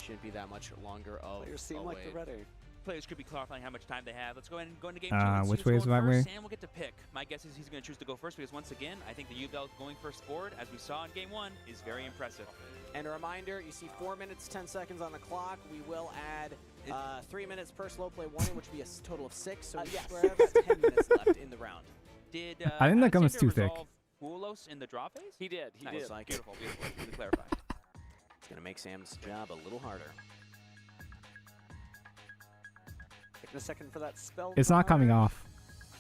shouldn't be that much longer of Players seem a like wait. they're ready. Players could be clarifying how much time they have. Let's go ahead and go into game 2. Let's see which who's way is the going right way? first. Sam will get to pick. My guess is he's going to choose to go first because once again, I think the Yubel going first forward, as we saw in game 1, is very impressive. And a reminder, you see 4 minutes, 10 seconds on the clock. We will add 3 minutes per slow play warning, which would be a total of 6. So yes. we have about 10 minutes left in the round. Did I think the gum is Alexander too thick. resolve Ulos in the draw phase? He did. He Nice. did. Like Beautiful, beautiful. Let me clarify. It's going to make Sam's job a little harder. Taking a second for that spell. It's not coming off.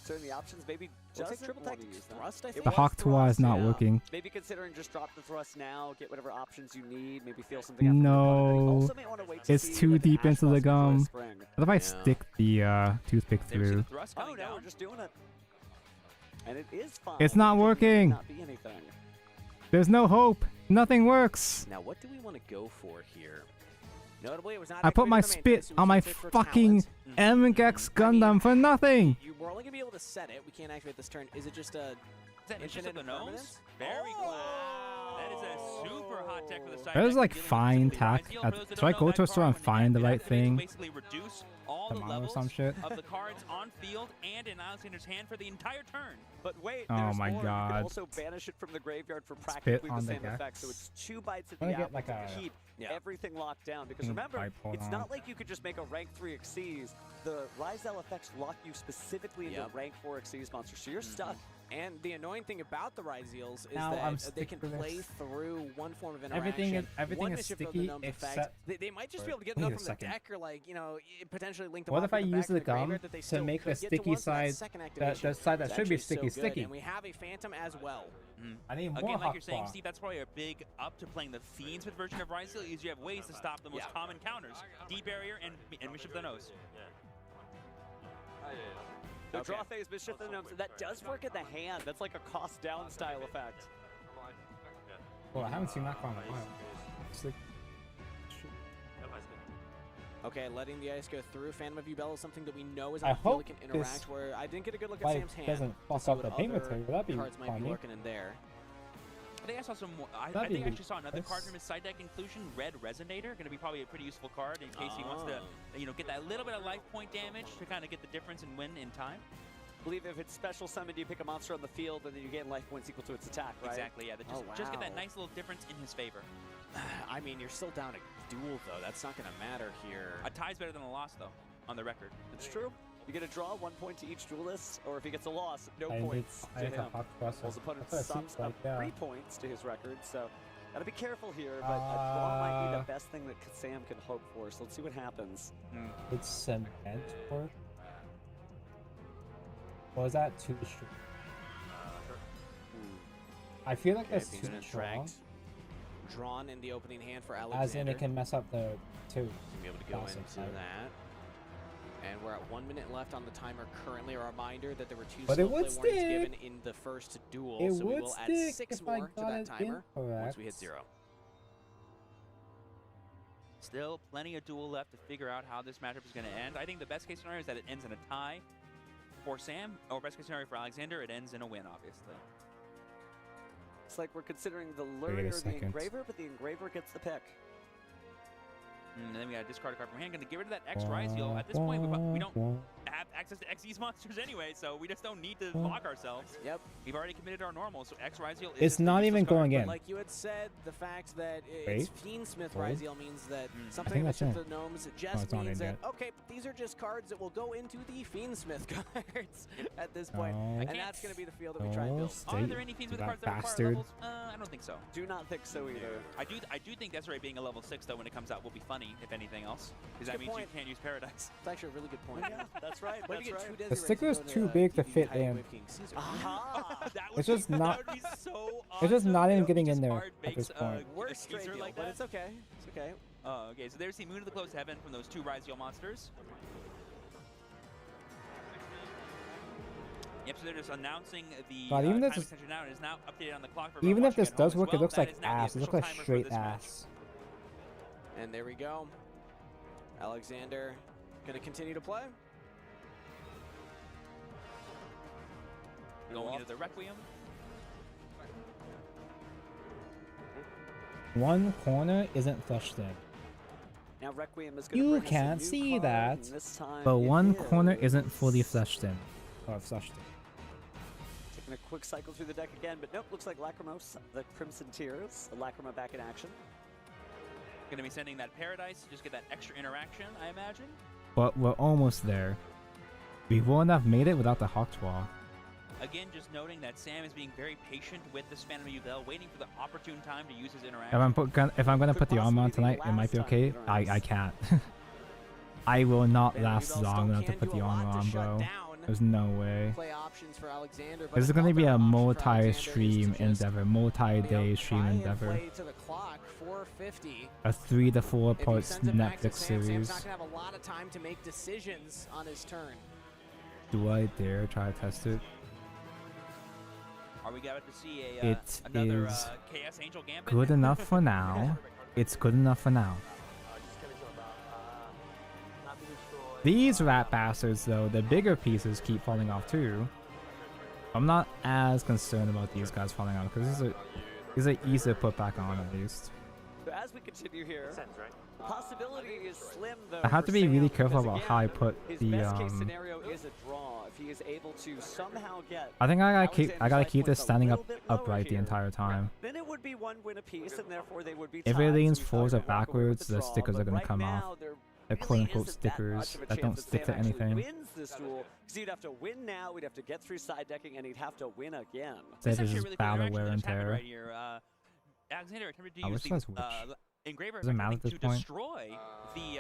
So in the options, maybe We'll just take triple want to tactics use that. thrust, I It think. The was Hawk Tour is thrust, not yeah. working. Maybe considering just drop the thrust now, get whatever options you need, maybe feel something out. No, Also may want to wait to it's see too if an deep Ash into the Blossom enjoys gum. spring. What if I stick the toothpick Never seen the through? thrust Oh coming no, down. we're just doing it. And it is fine. It's not It may working. Not be anything. There's no hope. Nothing works. Now, what do we want to go for here? Notably, it was not I put my activated in the main phase, spit it was on my activated for fucking talent. MGEX Gundam for nothing. We're only going to be able to set it. We can't activate this turn. Is it just a Is that Mistress of infinite the Nose? impermanence? Very cool. That is a super hot tech for the side. That was deck, like dealing with fine specifically tack. Ryziel. For those that So I don't go know, to a that store and card, when find the you right activate it, thing. basically reduce all the Tomorrow or levels some shit. of the cards on field and in Alexander's hand for the entire turn. But wait, Oh there's my more. You God. can also banish it from the graveyard for practically the on the same effect. So Gex. it's 2 bites at I'm the gonna apple get like to a keep everything locked down. Because pink remember, bipolar it's on. not like you could just make a rank 3 Xyz. The Ryzel effects lock you specifically into rank 4 Xyz monsters. So you're stuck. And the annoying thing about the Ryzeals is Now I'm that they can stick for play this. through one form of Everything interaction. everything one is Mischief of the sticky Gnomes effect. except They might just for- be able to get wait enough a from second. the deck, or like potentially link them What up if I in the use back of the graveyard gum that they to still make the could get to sticky one, so that side, second the activation side that is should be actually so sticky, good. sticky? And we have a Phantom as well. I need more Again, like Hawk you're saying, Claw. Steve, that's probably a big up to playing the Fiends with version of Ryzel is you have ways to stop the most common counters. D-Barrier and Mischief of the Nose. The draw phase, Mischief of the Gnomes, that does work in the hand. That's like a cost down style effect. Well, I haven't seen that card in a while. It's like, Okay, letting the ice go through. Phantom of Yubel is something that we know is I on the field hope that can interact. this Where I didn't get a good look at light Sam's hand. doesn't fuck See up what the paint other material. That'd be cards might be funny. lurking in there. I think I saw some more. I That'd think I be actually saw another card nice. from his side deck inclusion, Red Resonator. Going to be probably a pretty useful card in case he wants to, get that little bit of life point damage to kind of get the difference and win in time. I believe if it's special summoned, you pick a monster on the field, and then you gain life points equal to its attack, right? Exactly, yeah. Just get that nice little difference in his favor. I mean, you're still down a duel, though. That's not going to matter here. A tie's better than a loss, though, on the record. It's true. You get a draw, 1 point to each duelist, or if he gets a loss, no I points I to hit a him. Hawk Cross. Well, his opponent That's what it sums seems like, up 3 points to his record, so Gotta be careful here, but a draw might be the best thing that Sam can hope for, so let's see what happens. It's cement work. Or is that too strong? I feel like that's too strong. Drawn in the opening hand for Alexander. As in, it can mess up the two. Be able to go into that. And we're at 1 minute left on the timer currently. A reminder that there were 2 slow play warnings given in the first duel, so we will add 6 more to that timer once we hit 0. Still plenty of duel left to figure out how this matchup is going to end. I think the best case scenario is that it ends in a tie for Sam, or best case scenario for Alexander, it ends in a win, obviously. It's like we're considering the Lurry or the Engraver, but the Engraver gets the pick. And then we got to discard a card from hand. Going to get rid of that X Rise Heal. At this point, we don't have access to XE's monsters anyway, so we just don't need to lock ourselves. Yep. We've already committed our normal, so X Rise Heal is It's not even going in. Like you had said, the fact that it's Fiendsmith Ryziel means that something that's about in. the gnomes just means that, okay, these are just cards that will go into the Fiendsmith cards at this point. And that's going to be the field that we try and build. Are there any Fiendsmith cards that require levels? I don't think so. Do not think so either. I do think Desiree being a level 6, though, when it comes out will be funny, if anything else. Because that means you can't use Paradise. It's actually a really good point. Yeah, that's right. That's right. The sticker's too big to fit in. It's just not. It's just not even getting in there at this point. Worst trade deal, but it's okay. It's okay. Okay, so there's the Moon of the Close Heaven from those 2 Ryziel monsters. Yep, so they're just announcing the God, even time this is, extension now. It is now updated on the clock for even if this watching at does home work, as it looks well. like That is now the ass. It looks official like timer for straight this match. ass. And there we go. Alexander going to continue to play. Going into the Requiem. One corner isn't flushed in. Now Requiem is going to You bring us a can't new see card, that, and this time but it one is corner isn't fully flushed in. Or flushed in. taking a quick cycle through the deck again, but nope, looks like Lacrimos, the Crimson Tears, the Lacrima back in action. Going to be sending that Paradise to just get that extra interaction, I imagine. But we're almost there. We wouldn't have made it without the Hawkswall. Again, just noting that Sam is being very patient with this Phantom Ubel, waiting for the opportune time to use his interaction. If I'm gonna put the armor on tonight, it might be okay. I can't. I will not last long enough to put the armor on, bro. There's no way. Play options for Alexander, but This is gonna be a multi-stream endeavor, multi-day stream endeavor. play to the clock, 4:50. A 3 to 4 If he parts sends it back to Netflix Sam, series. Sam's not gonna have a lot of time to make decisions on his turn. Do I dare try to test it? Are we about to see a another Chaos Angel Gambit? Good enough for now. It's good enough for now. These rat bastards, though, the bigger pieces keep falling off too. I'm not as concerned about these guys falling off because these are easy to put back on at least. So as we continue here, the possibility is slim though. I have to be really careful about how I put His the best case scenario is a draw if he is able to somehow get. I think I gotta keep this points a standing little bit upright the here. entire time. Then it would be one win apiece, and therefore they would be. If tied, it leans so we forwards or probably walk away with backwards, the the draw, stickers but are gonna right come now, off. there They're really quote-unquote isn't that stickers much of a that chance don't that stick Sam to actually anything. Wins this duel because he'd have to win now. We'd have to get through side decking, and he'd have to win again. This is battle wear and tear. Right here. Alexander attempted to I use wish that's which. the Engraver Doesn't matter at this to point. destroy the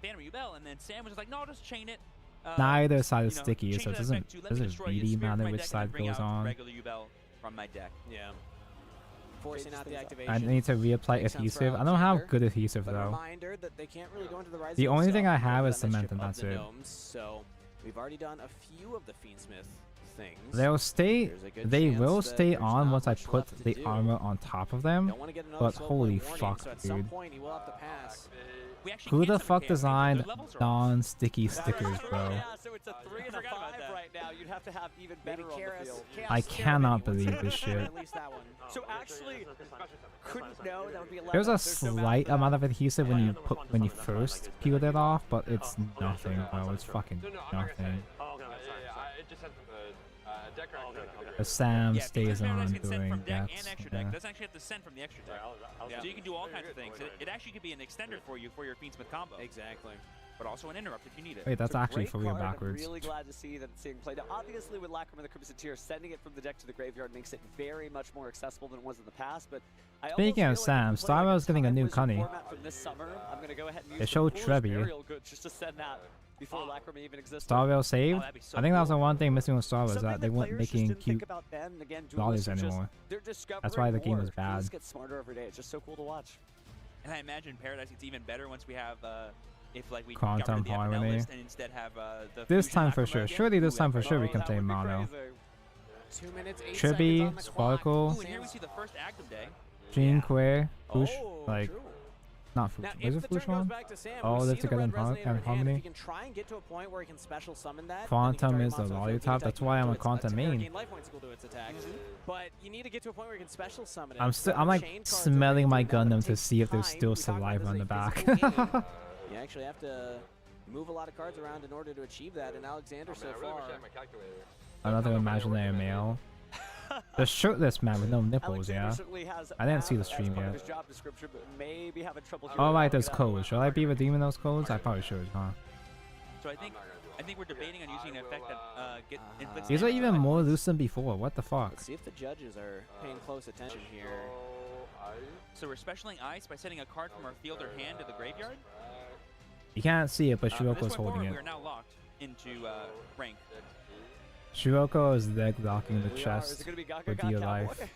Phantom Ubel, and then Sam was just like, no, just chain it. Neither side is you know, sticky, change so it that doesn't effect to, let me destroy your really spirit from matter my which deck and side bring goes out on. regular Ubel from my deck. Yeah. Forcing out the activation. I need to reapply Makes sense for adhesive. I don't have Alexander, good adhesive but a though. reminder that they can't really go into the Ryziel The only thing I itself have because is of that cement, and mixture of that's the it. gnomes, so we've already done a few of the Fiendsmith things. They'll stay. There's a good They chance will that stay there's on not once I much put left to the do. armor on top of them. Don't want to get another But slow holy play warning, fuck, so at some dude. point he will have to pass. Who the fuck designed non-sticky stickers, bro? Yeah, so it's a 3 and a 5 right now. You'd have to have even better on the field. I cannot believe this shit. At least that one. So actually, couldn't know that would be 11. There's a slight amount of adhesive when you first peeled it off, but it's nothing, bro. It's fucking nothing. The Sam stays on doing that. It doesn't actually have to send from the extra deck. So you can do all kinds of things. It actually could be an extender for you for your Fiendsmith combo. Exactly. but also an interrupt if you need it. Wait, that's It's a actually great for real card. I'm backwards. really glad to see that it's being played. Now, obviously, with Lacrim and the Crimson Tier, sending it from the deck to the graveyard makes it very much more accessible than it was in the past. But I Speaking of Sam, Star Rail's getting a new Cunny. format from this summer. I'm going to go ahead and use They showed the foolish Trebi. burial goods just to send that before Lacrim even existed. Star Rail saved? Oh, that'd be so I think that was the cool. one thing missing with Star Rail, is Something that they that weren't players just making didn't cute think about then. Again, lollies duelists are just- anymore. they're discovering That's why the game more. was bad. Duelists get smarter every day. It's just so cool to watch. And I imagine Paradise gets even better once we have, if like we Quantum got rid of the FNL Harmony. list and instead have the This Fusion time for Lacrim sure. again. Surely this Ooh, time for that'd sure be we can crazy. play Mono. 2 minutes, 8 seconds Tribi, on the clock. Sparkle, Ooh, and here we see the first Agdam Day. Jean Quay, Push, Oh, like, true. not Fush. Now, Was if it the Fush turn goes one? back to Sam, Oh, we live see the together red in resonator in hand. If Harmony. he can try and get to a point where he can special summon that, then he can Quantum target is the monster with lollipop, 13 that's attacking why I'm a to its Quantum attack, main. gain life points equal to its attack. But you need to get to a point where you can special summon it. I'm So like chain cards are smelling gonna my do that, but it Gundam to takes see if there's time. still We talked about saliva this on as the a back. physical game. You actually have to move a lot of cards around in order to achieve that, and Alexander so far. Another imaginary male. The shirtless man with no nipples, yeah. I didn't see the stream yet. His job description, but maybe having trouble. Oh right, there's codes. Should I be redeeming those codes? I probably should, huh? So I think we're debating on using an effect that inflicts These are damage. even more loose than before. What the fuck? Let's see if the judges are paying close attention here. So we're specialing ice by sending a card from our field or hand to the graveyard. You can't see it, but From this Shiroko's point holding forward, it. we are now locked into rank. Shiroko is leg locking the Is chest it gonna be Gaga for Gaga dear Cowboy? life.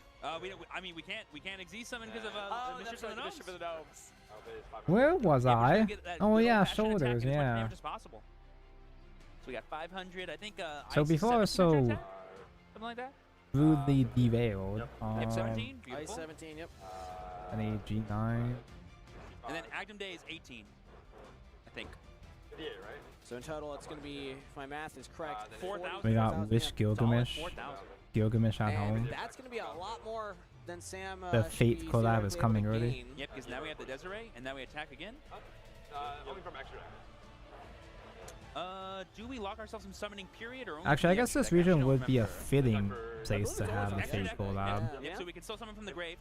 We can't exist summon because of Oh, the that's Mission right, for the the Mission for the Gnomes. Gnomes. Where was Yeah, we're trying I? to get that Oh good yeah, old-fashioned attack shoulders, as much yeah. damage as possible. So we got 500. I think. So ice is before I was 17 so attack? Something like that. rudely derailed. Yep, 17. Ice Beautiful. 17, yep. I need G9. And then Agdam Day is 18. I think. So in total, it's going to be, if my math is correct, 4,000. We got Wish Gilgamesh. 4,000. Gilgamesh at And home. that's going to be a lot more than Sam. The should Fate be collab theoretically is able coming to early. gain. Yep, because now we have the Desiree, and now we attack again. Only from extra deck. Do we lock ourselves in summoning period or only Actually, I from the guess extra this deck? I region don't would be a remember. fitting place to have the Extra Fate deck? collab. Yep, so we can still summon from the grave.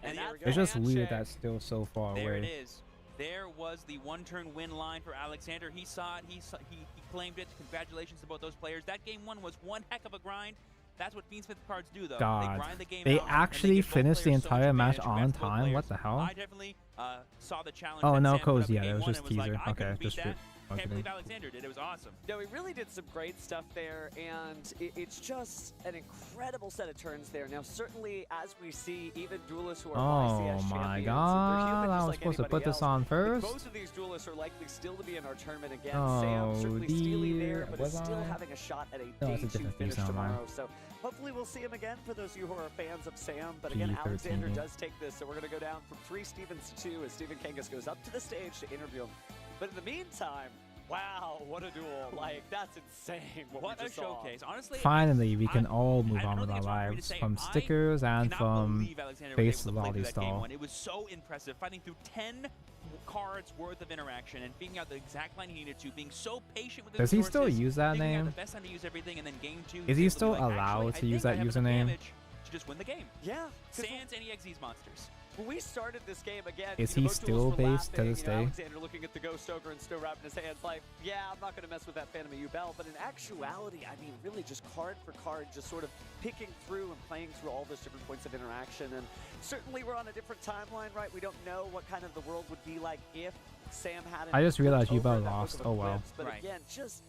And there we go. It's just Handshake. weird that's still so far There it away. is. There was the one-turn win line for Alexander. He saw it. He claimed it. Congratulations to both those players. That game one was one heck of a grind. That's what Fiendsmith cards do, though. They God, grind the game they out, and actually give both finished the players so much entire match advantage. on Congrats to both time. What players. the hell? I definitely saw the challenge. Oh that no, Sam put codes. up in Yeah, game it was one just and was like, teaser. I couldn't Okay, beat just that. shit. Can't Okay. believe Alexander did. It was awesome. No, he really did some great stuff there, and it's just an incredible set of turns there. Now, certainly, as we see, even duelists who are Oh YCS my champions, god, they're human I just was like supposed to anybody put this else. on But first? both of these duelists are likely still to be in our tournament again. Oh, Sam certainly steely there, dear. but Was is still I? having a shot at a No, it's a day 2 different finish piece now, man. tomorrow. So hopefully we'll see him again for those of you who are fans of Sam. But again, G13. Alexander does take this, so we're going to go down from 3 Stevens to 2 as Stephen Kangas goes up to the stage to interview him. But in the meantime, wow, what a duel. Like, that's insane what What we a just saw. showcase. Honestly, Finally, we can all move I on don't with think our it's wrong for me to lives say, from I stickers and cannot from believe Alexander was face able to play lolly through that game stall. one. It was so impressive, fighting through 10 cards worth of interaction and figuring out the exact line he needed to, being so patient with his Does he still resources, use that figuring out name? the best time to use everything, and then game 2 Is he able to be still like, allowed actually, to I use think I that have enough username? damage to just win the game. Yeah. Sans any XYZ monsters. When we started this game again, Is you know, he both still duels were based to laughing, this you know, day? Alexander looking at the Ghost Ogre and still wrapping his hands like, yeah, I'm not going to mess with that Phantom of Bell. But in actuality, I mean, really just card for card, just sort of picking through and playing through all those different points of interaction. And certainly we're on a different timeline, right? We don't know what kind of the world would be like if Sam hadn't. I just realized flipped Yubel over that Book lost. of Oh well. Eclipse. But Right. again, just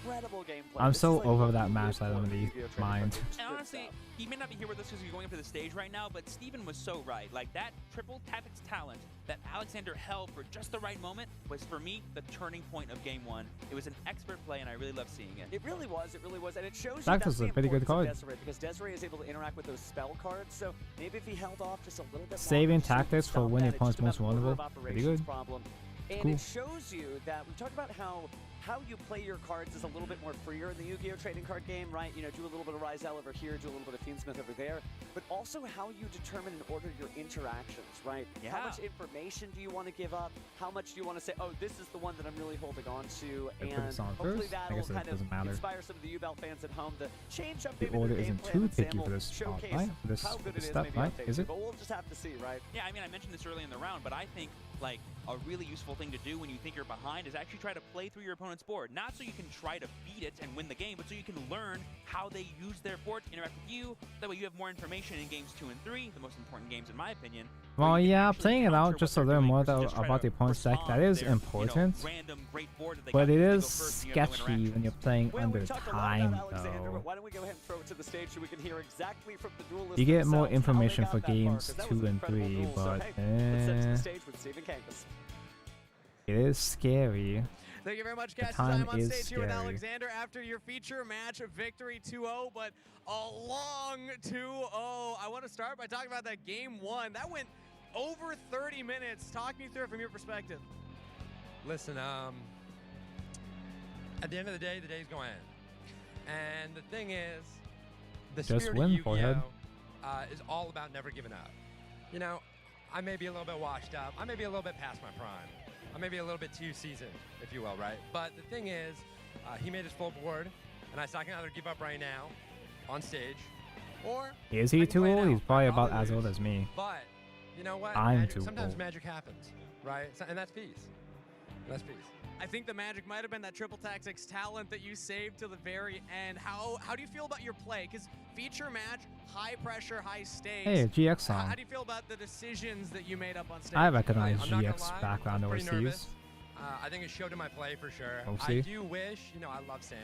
incredible gameplay. I'm This so is like over what that we match live that I for don't in really Yu-Gi-Oh! Trading mind. Card Games. And honestly, he may not be here with us because he's going up to the stage right now, but Steven was so right. Like, that triple tactics talent that Alexander held for just the right moment was, for me, the turning point of game 1. It was an expert play, and I really loved seeing it. It really was, and it shows you That that's was a the pretty good importance card. of Desiree, because Desiree is able to interact with those spell cards, so maybe if he held off just a little bit Saving longer, just so he could tactics for stop when that, your it's just opponent's most another order vulnerable. of Pretty operations good. problem. And Cool. it shows you that we talked about how you play your cards is a little bit more freer in the Yu-Gi-Oh! Trading card game, right? You know, do a little bit of Rizal over here, do a little bit of Fiendsmith over there, but also how you determine and order your interactions, right? Yeah. How much information do you want to give up? How much do you want to say, oh, this is the one that I'm really holding on to, I put and this on hopefully first? I that'll guess it kind of doesn't matter. inspire some of the U-Belt fans at home to change up The maybe order their game isn't plan, too and Sam picky will for this spot, showcase right? For this how good it is stuff, maybe right? on day Is 2, it? but we'll just have to see, right? Yeah, I mean, I mentioned this early in the round, but I think, like, a really useful thing to do when you think you're behind is actually try to play through your opponent's board. Not so you can try to beat it and win the game, but so you can learn how they use their board to interact with you. That way you have more information in games 2 and 3, the most important games in my opinion. Well, yeah, playing it out just to learn more about the opponent's deck, that is important. But it is sketchy when you're playing under time, though. Why don't we go ahead and throw it to the stage so we can hear exactly from the duelist You get more themselves information how for they got that games far, 'cause that 2 was and 3, incredible duel. but So, hey, let's head to the stage with Stephen Kangas. it is scary. Thank you very much, The guys. time I'm on is stage here with scary. Alexander after your feature match of victory 2-0, but a long 2-0. I want to start by talking about that game 1. That went over 30 minutes. Talk me through it from your perspective. Listen, at the end of the day, the day's going to end. And the thing is, the Just spirit win, of forehead. Yu-Gi-Oh! Is all about never giving up. You know, I may be a little bit washed up. I may be a little bit past my prime. I may be a little bit too seasoned, if you will, right? But the thing is, he made his full board, and I can either give up right now on stage, or Is I he can too play it old? He's out. probably I'd about probably as old lose. as me. But you know what? I'm Magic, too sometimes old. magic happens, right? And that's peace. That's peace. I think the magic might have been that triple tactics talent that you saved till the very end. How do you feel about your play? Because feature match, high pressure, high stakes. Hey, a GX song. How do you feel about the decisions that you made up on stage? I recognize I'm not gonna GX lie, background I'm pretty nervous. overseas. I think it showed in my play for sure. Oh, I see? do wish, I love Sam.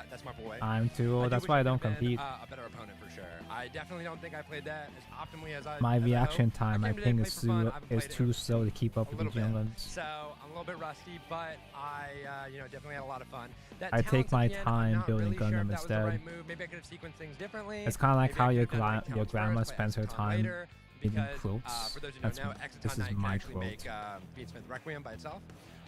That's my boy. I'm too old, do that's wish why I could've don't been, compete. A better opponent for sure. I definitely don't think I played that as optimally as I. My as I reaction hoped. time, I I came today think, to play for fun. I haven't is played it too slow to keep up a with the little bit. young ones. So I'm a little bit rusty, but I, definitely had a lot of fun. That I talent take at my the end, I'm time not building really sure if Gundam that was the right instead. move. Maybe I could have sequenced things differently. It's kind of like Maybe how I your could've done, like, your talents grandma first, play spends her Exaton time later, eating because, quilts. for those who That's don't know, this Exaton is Knight my can actually quilt. make Beat Smith Requiem by itself.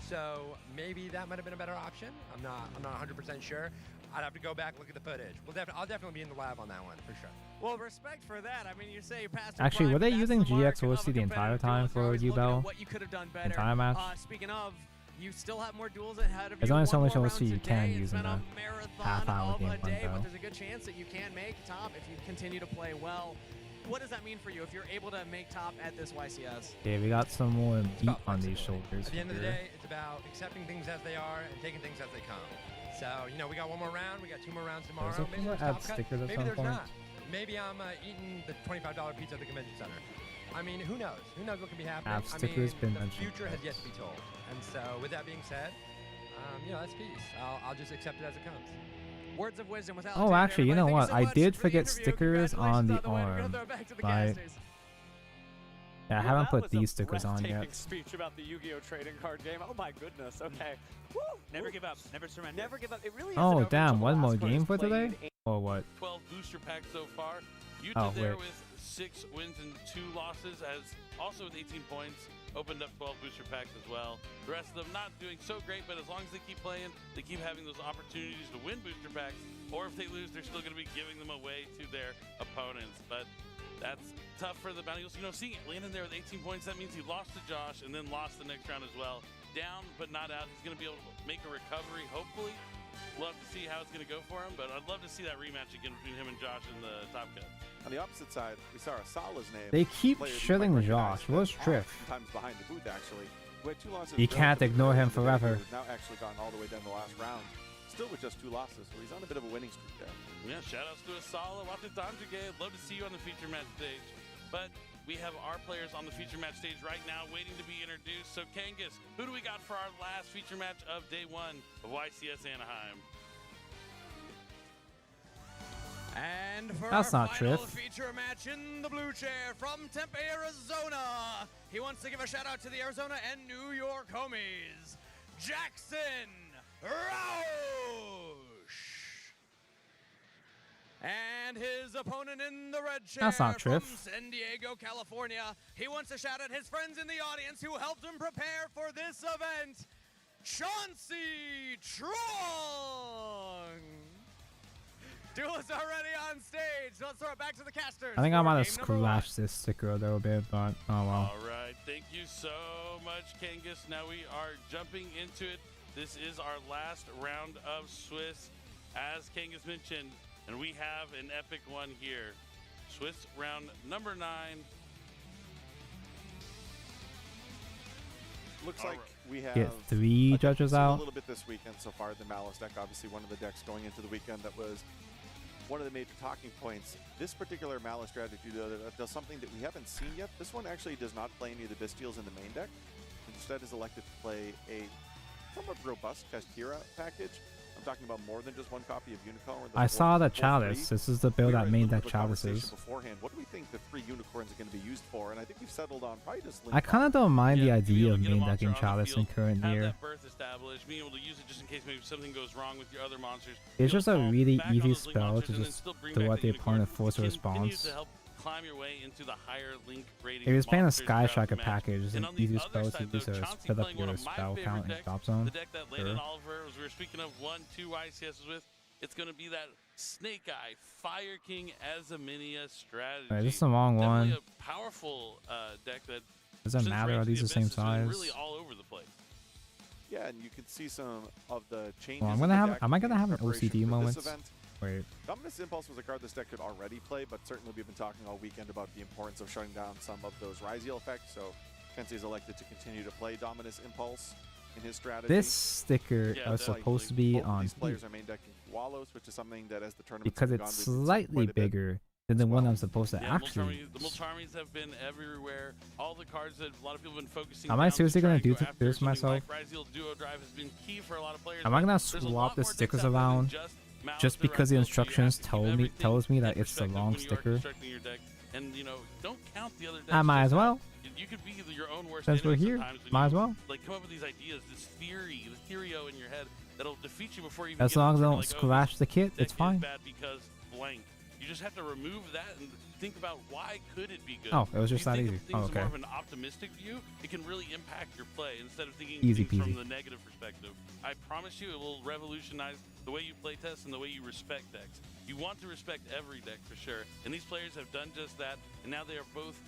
So maybe that might have been a better option. I'm not 100% sure. I'd have to go back and look at the footage. I'll definitely be in the lab on that one for sure. Well, respect for that. I mean, you say you passed. Actually, were they using GX OC the entire time for U-Bell? What you could have done better. Entire match? Speaking of, you still have more duels ahead of you. There's only so One much more OC round you today. can It's use in been a marathon half-hour of game a day, window. but there's a good chance that you can make top if you continue to play well. What does that mean for you if you're able to make top at this YCS? Okay, we got some more meat on these shoulders At the end of the here. day, it's about accepting things as they are and taking things as they come. So, we got one more round. We got 2 more rounds tomorrow. There's Maybe gonna there's add top cut. stickers at Maybe some there's point. not. Maybe I'm eating the $25 pizza at the convention center. I mean, who knows? Who knows what could be happening? Add stickers been the mentioned future has twice. yet to be told. And so, with that being said, that's peace. I'll just accept it as it comes. Words of wisdom with Oh, Alexander, actually, you everybody. know Thank what? so I much did for the forget interview. stickers on the Congratulations on the win. We're arm. gonna throw it back to the Right. casters. Yeah, I Well, haven't that put was a these stickers on breathtaking yet. speech about the Yu-Gi-Oh! Trading card game. Oh my goodness. Okay. Woo! Never give up. Never surrender. Never give up. It really is. Oh, damn, one more game for today? Or what? 12 booster packs so far. You Oh, there wait. with 6 wins and 2 losses, as also with 18 points, opened up 12 booster packs as well. The rest of them not doing so great, but as long as they keep playing, they keep having those opportunities to win booster packs, or if they lose, they're still going to be giving them away to their opponents. But that's tough for the Bounty Eagles. Seeing Landon there with 18 points, that means he lost to Josh and then lost the next round as well. Down, but not out. He's going to be able to make a recovery, hopefully. Love to see how it's going to go for him, but I'd love to see that rematch again between him and Josh in the top cut. On the opposite side, we saw Asala's name. They keep Players you shilling might recognize Josh. Where's that Triff? Sometimes behind the booth, actually. Who had 2 losses. You can't relatively ignore early him in the day, forever. who has now actually gone all the way down the last round. Still with just 2 losses, so he's on a bit of a winning streak there. Yeah, shout-outs to Asala. Watch it, I'd love to see you on the feature match stage. But we have our players on the feature match stage right now waiting to be introduced. So, Kangas, who do we got for our last feature match of day 1 of YCS Anaheim? And for That's our not final Triff. feature match in the blue chair from Tempe, Arizona, he wants to give a shout out to the Arizona and New York homies, Jackson Roush. And his opponent in the red chair That's not from Triff. San Diego, California, he wants to shout out his friends in the audience who helped him prepare for this event, Chauncey Trong. Duelists already on stage. Let's throw it back to the casters. I think I for might have game number 1. scratched this sticker a little bit, but oh well. All right, thank you so much, Kangas. Now we are jumping into it. This is our last round of Swiss, as Kangas mentioned, and we have an epic one here. Swiss round number 9. looks like we have get 3 judges a out. little bit this weekend so far. The Malice deck, obviously one of the decks going into the weekend that was one of the major talking points. This particular Malice strategy does something that we haven't seen yet. This one actually does not play any of the Bystials in the main deck. Instead is elected to play a somewhat robust Kashkira package. I'm talking about more than just one copy of Unicorn. I saw the Chalice. This is the build that main deck Chalices. Beforehand, what do we think the 3 Unicorns are going to be used for? And I think we've settled on probably just I kind of don't mind the idea of main decking on Chalice in current have year. that berth established, being able to use it just in case maybe something goes wrong with your other monsters. It's just a really back on easy those link spell monsters to and then just still bring throw back at the that opponent, Unicorn. force a Continue response. to help climb your way into the higher link rating If you're just playing a monsters Sky throughout Striker the match. package, it's And an on the easy other spell side, to though, use to Chauncey fill up playing one your of my spell favorite count and decks, drop zone. the deck that Landon Sure. Oliver, as we were speaking of 1-2 ICSs with, it's going to be that Snake Eye Fire King Azaminia strategy. Alright, this is the wrong Definitely one. a powerful deck that Doesn't matter, are these the same size? really all over the place. Yeah, and you can see some of the changes. Well, am I gonna have an OCD moment? Wait. Dominus Impulse was a card this deck could already play, but certainly we've been talking all weekend about the importance of shutting down some of those Ryziel effects, so Kensei's elected to continue to play Dominus Impulse in his strategy. This sticker is supposed to be on these E players are main decking Wallows, which is something that as the tournament because it's slightly bigger than the one I'm supposed to actually. The Multarmies have been everywhere. All the cards that a lot of people have been focusing Am I down seriously try gonna and do go after this something myself? Like Ryziel Duo Drive has been key for a lot of players. Am I gonna There's a swap lot the more decks stickers out there than around Malice just to because the Ryziel, so you instructions have to keep everything tells me in that it's the perspective wrong when you are sticker? constructing your deck. And don't count the other decks. I might as just out. well. You could be your own worst Since we're enemy here, sometimes when might you, as well. Like come up with these ideas, this theory, this theorio in your head that'll defeat you before you even As get long as I into don't like, scratch the kit, this it's deck fine. is bad because blank. You just have to remove that and think about why could it be good. Oh, it was If just you that think easy. of things Oh, okay. more of an optimistic view, it can really impact your play instead of thinking Easy things peasy. from the negative perspective. I promise you, it will revolutionize the way you play test and the way you respect decks. You want to respect every deck for sure, and these players have done just that. And now they are both,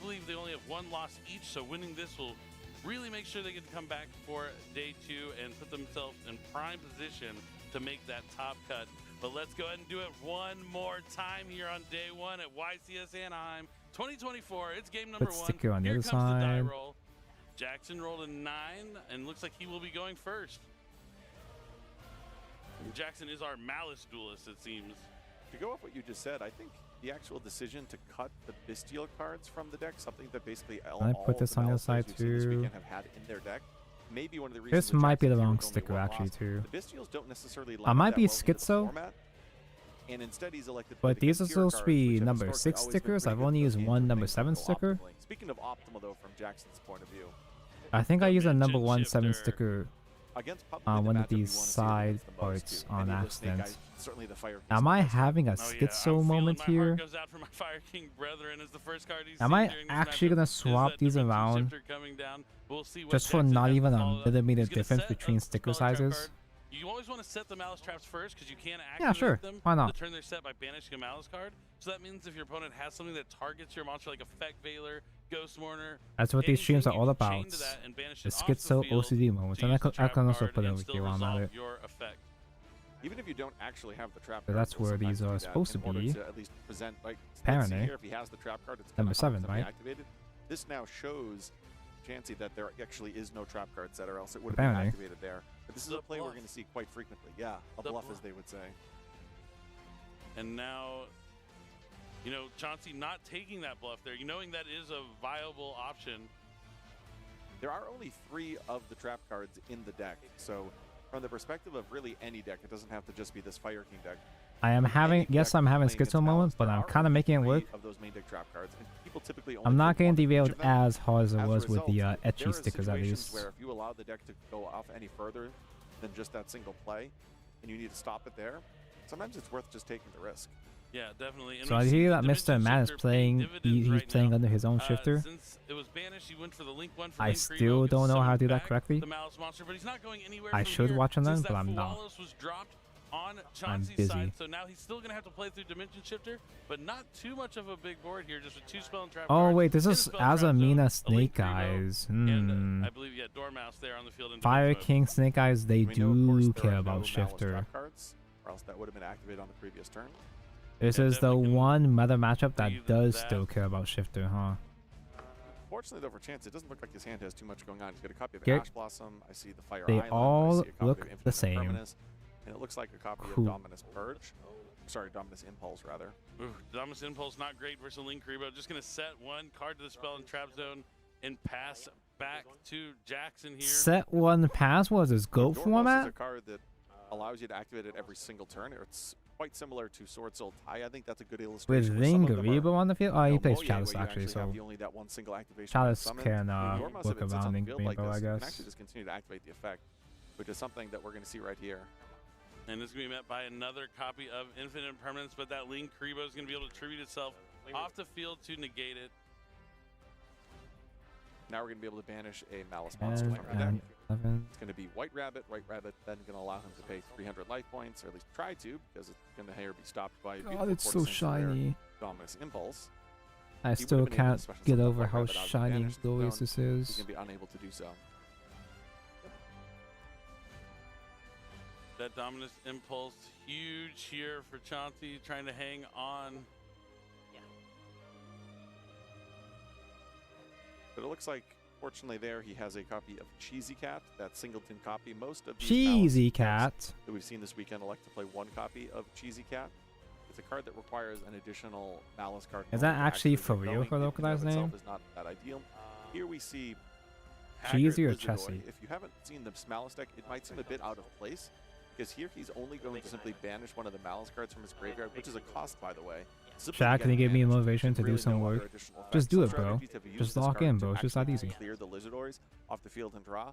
believe they only have 1 loss each. So winning this will really make sure they can come back for day 2 and put themselves in prime position to make that top cut. But let's go ahead and do it one more time here on day 1 at YCS Anaheim 2024. It's game number 1. Sticker on the Here other comes the die side. roll. Jackson rolled a 9 and looks like he will be going first. Jackson is our Malice duelist, it seems. To go off what you just said, I think the actual decision to cut the Bystial cards from the deck, something that basically all I put this the on the Malice side players we've seen this too? weekend have had in their deck. Maybe one of the reasons This that might be the Jackson wrong Heroes only sticker one actually loss. too. The Bystials don't necessarily I line might up be that well with the schizo, format, and instead he's elected to but play the these are Kashkira supposed to cards, be which have number historically 6 always been stickers. pretty I've good only for used games one that number make 7 them go sticker. optimally. Speaking of optimal though, from Jackson's point of view, I think I used a number Dimension 1 7 shifter. sticker against Pup on in the one of matchup you these wanna see side against the most, parts too. on Any of those Snake accident. Eyes, certainly the Fire Am I having a I'm schizo feeling moment my here? heart goes out for my Fire King brethren as the first card he's Am seen I during this actually matchup gonna is swap that these Dimension around Shifter coming down. We'll see what just for Jackson not has to even a follow up. millimeter He's gonna difference set between a sticker spell trap sizes? card. You always want to set the Malice traps first because you can't Yeah, activate sure. them Why not? to turn their set by banishing a Malice card. So that means if your opponent has something that targets your monster like Effect Veiler, Ghost Mourner, That's what these streams are anything, all you can about. chain to that and banish The it off the schizo field OCD moments. to And use the I trap can also card put it and over still here while I'm at resolve it. your effect. Even if you don't actually have the trap So card, that's you'll where sometimes these are do that supposed in to order be. at least present, like, let's see Apparently. here, if he has the trap card, it's Number gonna 7, right? activated. This now shows Chansey that there actually is no trap card set, or else it would have been Apparently. activated there. But this is a play we're going to see quite frequently. Yeah, a bluff, as they would say. And now, Chauncey not taking that bluff there, knowing that is a viable option. There are only 3 of the trap cards in the deck, so from the perspective of really any deck, it doesn't have to just be this Fire King deck. I am having, yes, I'm having schizo moment, but I'm kind of making it work. Of those main deck trap cards, and people typically only I'm not pick getting one for each derailed of them. as hard as it As a was with the result, there etchy are stickers at situations least. where if you allow the deck to go off any further than just that single play, and you need to stop it there, sometimes it's worth just taking the risk. Yeah, definitely. And So we I see hear the that Mr. Dimension Matt is Shifter playing, paying dividends he's right playing now. under his own shifter. Since it was banished, he went for the link 1 for I link still Revo, don't know how to do that back correctly. the Malice monster, but he's not going anywhere I from should here watch on since them, but that I'm not. Wallace was dropped on Chauncey's busy. side, so now he's still going to have to play through Dimension Shifter, but not too much of a big board here, just with 2 spell and trap Oh cards wait, this in is the spell trap zone, Azamina a link Snake Revo, Eyes. and I believe, Dormouse there on the field. in Fire defense mode. King Snake Eyes, they We know, of course, do there care are no about Malice shifter. trap cards, or else that would have been activated on the previous turn. This is the one meta matchup that breathe does that. still care about shifter, huh? Unfortunately, though, for Chance, it doesn't look like his hand has too much going on. He's got a copy of Get- Ash Blossom. I see the Fire They Island. all I see a copy look of the Infinite same. Impermanence, and it looks like a copy Cool. of Dominus Purge. Sorry, Dominus Impulse, rather. Ooh, Dominus Impulse not great versus Link Rebo. Just going to set one card to the spell and trap zone and pass back to Jackson here. Set one pass was his GOAT Dormouse format? is a card that allows you to activate it every single turn. It's quite similar to Sword Soul Tai. I think that's a good illustration. With where some of them are, Ringaribo on the field? Oh, he plays Moye, Chalice where you actually, have so only that one single activation Chalice summon. can Dormouse, look if it sits around on the field like Ringaribo, I this, you can guess. actually just continue to activate the effect, which is something that we're going to see right here. And this is going to be met by another copy of Infinite Impermanence, but that Link Rebo is going to be able to tribute itself off the field to negate it. Now we're going to be able to banish a Malice monster from the deck. It's going to be White Rabbit, then going to allow him to pay 300 life points, or at least try to, because it's going to be stopped by a God, it's so shiny. Dominus Impulse. I He still would've been able to can't special get summon over White how Rabbit out of the shiny and banished glorious zone. this He's is. going to be unable to do so. That Dominus Impulse, huge here for Chauncey, trying to hang on. But it looks like, fortunately there, he has a copy of Cheesy Cat, that singleton copy. Most of these Cheesy Malice Cat. decks that we've seen this weekend elect to play one copy of Cheesy Cat. It's a card that requires an additional Malice card. Is that to actually get for real going. for It in localized of itself name? is not that ideal. Here we see Cheesy or Haggard Lizardoy. Chessie? If you haven't seen the Malice deck, it might seem a bit out of place, because here he's only going to simply banish one of the Malice cards from his graveyard, which is a cost, by the way. Simply to Shaq, get can you give me banished. motivation to do Really some no other work? additional Just effects. do Some it, bro. strategies have used Just this lock card in, to bro. It's just that actually easy. Clear the Lizardoys off the field and draw.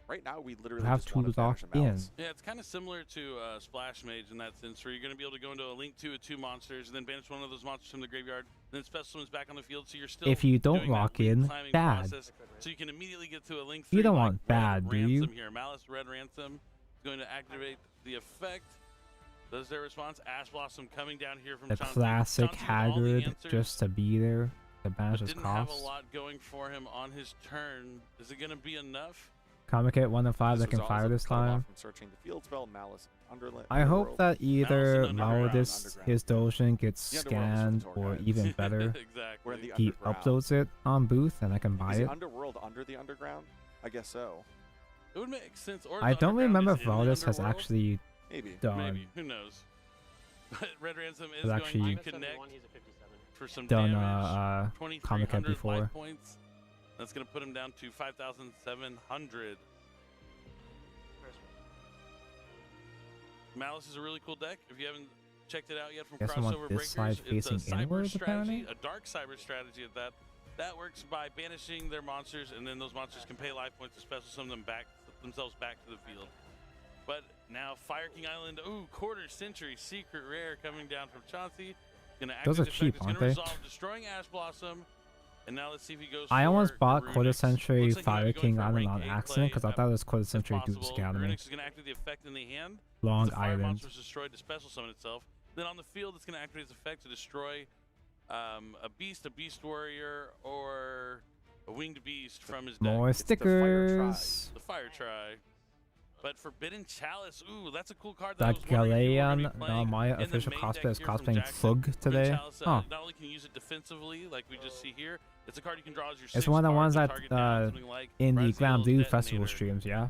Right now, we You literally have just to want to lock banish a Malice. Yeah, it's kind of similar to Splash Mage in that sense, where you're going to be able to go into a Link 2 with 2 monsters, and then banish one of those monsters from the graveyard, then special summons back on the field, so you're still If you don't doing that lock link in, climbing bad. process, so you can immediately get to a Link 3 You don't like want bad, do Red you? Ransom here. Malice Red Ransom is going to activate the effect. Does their response? Ash Blossom coming down here from The Chauncey. classic Chauncey with all the Haggard answers, just to be there to banish his didn't have a cost. lot going for him on his turn. Is it going to be enough? Comic Hit 1 of 5 that This can was fire also this cut off time. from searching the field spell, Malice Underworld. I hope that either Underground. Maladis, his Dojin gets The Underworld is scanned, the or tour guide. even better, Exactly. We're in the he underground. uploads it on Booth and I can buy Is it. the Underworld under the underground? I guess so. It would make sense. Or I the don't Underground remember is if in the Valdis has Underworld. actually Maybe. done Maybe. Who knows? But Red Ransom is Has going actually to connect for some done damage. Comic Hit 2,300 before. life points. That's going to put him down to 5,700. Malice is a really cool deck. If you haven't checked it out yet from Guess I want Crossover this Breakers, side it's a facing cyber inwards, strategy, apparently? a dark cyber strategy at that. That works by banishing their monsters, and then those monsters can pay life points to special summon them back themselves back to the field. But now Fire King Island, ooh, quarter century secret rare coming down from Chauncey. Gonna Those are activate the cheap, effect. It's aren't gonna they? resolve, destroying Ash Blossom. And now let's see if he goes I for almost bought Runix. Quarter Century Looks like he might Fire be going King for Island rank on 8 accident because I play. thought it was Quarter That's Century Dude's possible. Academy. Runix is going to activate the effect in the hand. Long the fire Island. monster is destroyed to special summon itself. Then on the field, it's going to activate its effect to destroy a beast warrior, or a winged beast from his deck. More stickers. The fire try. But Forbidden Chalice, ooh, that's a cool card. That I That was wondering if you were gonna Galeon, be playing my in the official main cosplay deck is here from cosplaying Jackson. Fug Forbidden today. Chalice, Huh. not only can you use it defensively, like we just see here, it's a card you can draw as your It's sixth one of the card ones to that target down something like in the Brazil Glam Dude Festival Detonator. streams, yeah.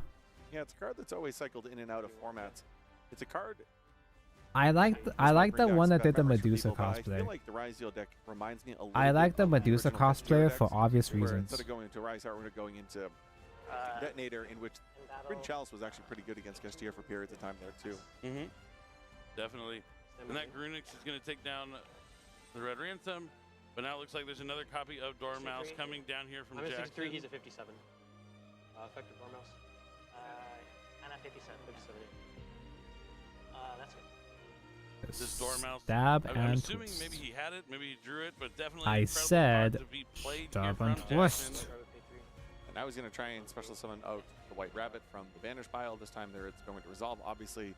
Yeah, it's a card that's always cycled in and out of formats. It's a card. I like the one that did the Medusa I feel cosplay. like the Rise deck reminds me a little I like bit the of Medusa original Frontier cosplayer decks, for obvious where reasons. Instead of going into Rise Art, we're going into Detonator, in which Forbidden Chalice was actually pretty good against Castillo for periods of time there too. Mm-hmm. Definitely. And that Grunix is going to take down the Red Ransom. But now it looks like there's another copy of Dormouse coming down here from I'm a Jackson. 63, he's a 57. Effective Dormouse. And a 57. 57. That's good. This Dormouse. Stab I'm and assuming twist. maybe he had it, maybe he drew it, but definitely I incredible said card to be played here stab from and Jackson. twist. And now he's going to try and special summon out the White Rabbit from the Banish pile. This time there it's going to resolve. Obviously,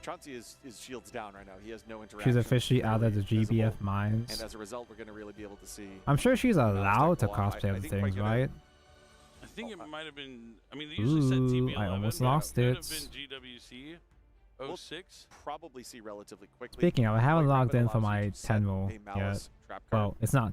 Chauncey is shields down right now. He has no interaction. She's officially really out of the visible. GBF mines. And as a result, we're going to really be able to see. I'm sure she's allowed to pull off. cosplay I other think if I things, get a- right? I think it might have been. I mean, they usually said Ooh, TB11. I almost but lost could it. have been GWC 06. Probably see relatively quickly. Speaking of, I haven't White logged Rabbit in for allows you my to set 10 roll a Malice yet. trap card. Well, it's not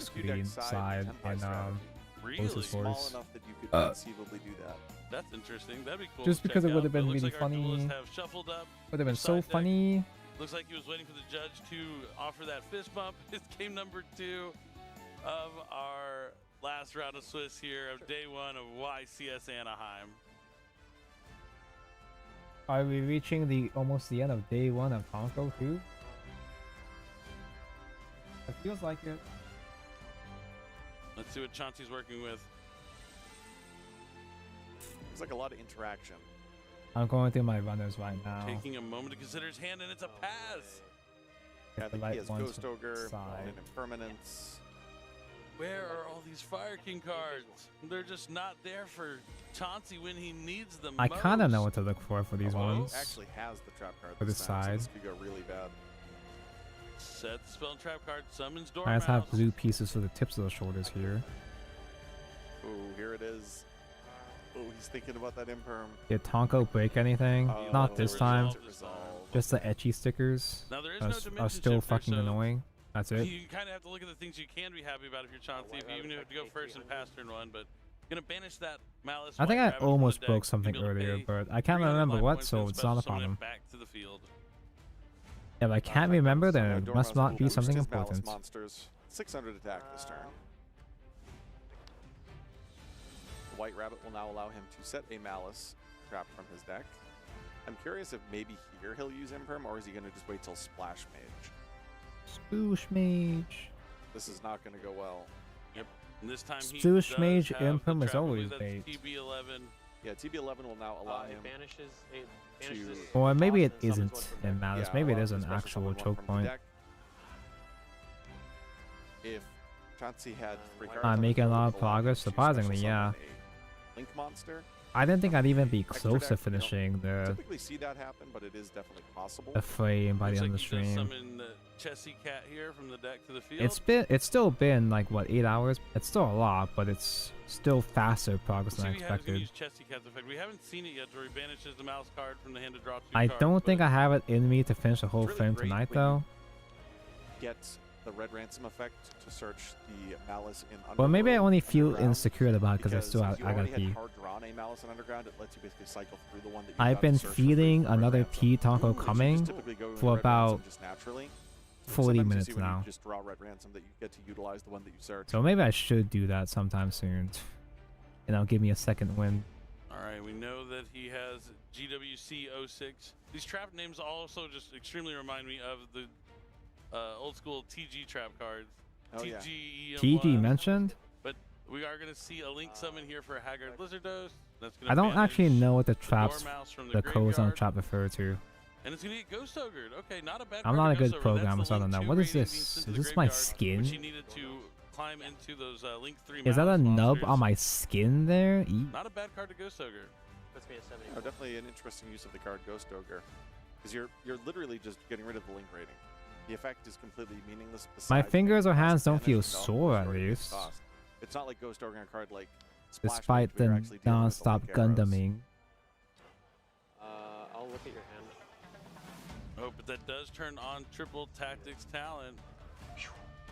screen side in Really? Versus Small Force. enough that you could conceivably do that. That's interesting. That'd be cool. Just to because check it would out, have but been looks really like our duelists funny. have shuffled up Would have been their so side deck. funny. Looks like he was waiting for the judge to offer that fist bump. It's game number 2 of our last round of Swiss here of day 1 of YCS Anaheim. Are we reaching almost the end of day 1 of Honko too? It feels like it. Let's see what Chauncey's working with. It's like a lot of interaction. I'm going through my runners right now. Taking a moment to consider his hand, and it's a pass. Yeah, I think he has ones Ghost Ogre, and Impermanence. Where are all these Fire King cards? They're just not there for Chauncey when he needs them I most. kind of know what to look for these ones. Actually has the trap card For the this time, so side. this could go really bad. Set the spell and trap card, summons I just have Dormouse. blue pieces for the tips of the shoulders here. Oh, here it is. Oh, he's thinking about that Imperm. Did Tonko break anything? Not this time. Just the etchy stickers Now, there is are, no are dimension still shifter, fucking so annoying. That's it. You kind of have to look at the things you can be happy about if you're Chauncey, if you even have to go first and pass turn 1, but gonna banish that Malice. I think White I Rabbit from the almost deck, broke something you'll be able to earlier, pay but I can't 300 remember life what, points so and it's not a special summon problem. it back to the field. If I can't remember, then it Dormouse must not will be boost something his Malice important. monsters. 600 attack this turn. The White Rabbit will now allow him to set a Malice trap from his deck. I'm curious if maybe here he'll use Imperm, or is he going to just wait till Splash Mage? Sploosh Mage. This is not going to go well. Yep. And this time he Sploosh does Mage have Imperm the is trap. I always believe that's bait. TB11. Yeah, TB11 will now allow him banishes Or maybe it Boston, summons isn't one from in deck. Malice. Yeah, Maybe it allow is him an to special actual summon one choke from the point. deck. If Chauncey had 3 cards I'm on the making a field, lot it of would allow him progress, to surprisingly, special yeah. summon a Link monster. I didn't think I'd even be Extra close deck, to you don't finishing the typically see that happen, but it is definitely possible. frame by the Looks end like of the he does stream. summon the Chessie Cat here from the deck to the field. It's still been like what, 8 hours? It's still a lot, but it's still faster progress Let's see than I if he has expected. use Chessie Cat's effect. We haven't seen it yet, where he banishes the mouse card from the hand to draw 2 I cards. don't think but I have it in me to finish the whole really frame great tonight, when you though. Get the Red Ransom effect to search the Malice in Well, maybe I Underworld only feel Underground, insecure about it because I still if you I got already to pee. had hard drawn a Malice in Underground, it lets you basically cycle through the one that you I've got been to search for free feeling from Red another Ransom. P Tonko Which you coming just typically go in for Red Ransom about just naturally. 40 Sometimes you minutes see when now. You just draw Red Ransom that you get to utilize the one that you search. So maybe I should do that sometime soon. And that'll give me a second win. All right, we know that he has GWC 06. These trap names also just extremely remind me of the old school TG trap cards. Oh, yeah. TG mentioned? But we are going to see a link summon here for Haggard Lizardos. That's gonna I don't banish actually know what the traps, Dormouse from the codes on graveyard. trap refer to. And it's going to get Ghost Ogred. Okay, not a bad I'm card not to a good Ghost Ogre. programmer, That's so I the don't know. Link What 2 is rating being this? sent to Is the this my graveyard, skin? Which he needed to climb into those Link 3 Is that a Malice nub monsters. on my skin there? Not a bad card to Ghost Ogre. Puts me at 70. Oh, definitely an interesting use of the card Ghost Ogre, because you're literally just getting rid of the link rating. The effect is completely meaningless. My besides fingers or making hands don't cost feel damage and sore at destroying least. cost. It's not like Ghost Ogre on a card like Splash Despite Mage, where the you're actually dealing with the non-stop link arrows. Gundaming. I'll look at your hand. Oh, but that does turn on triple tactics talent.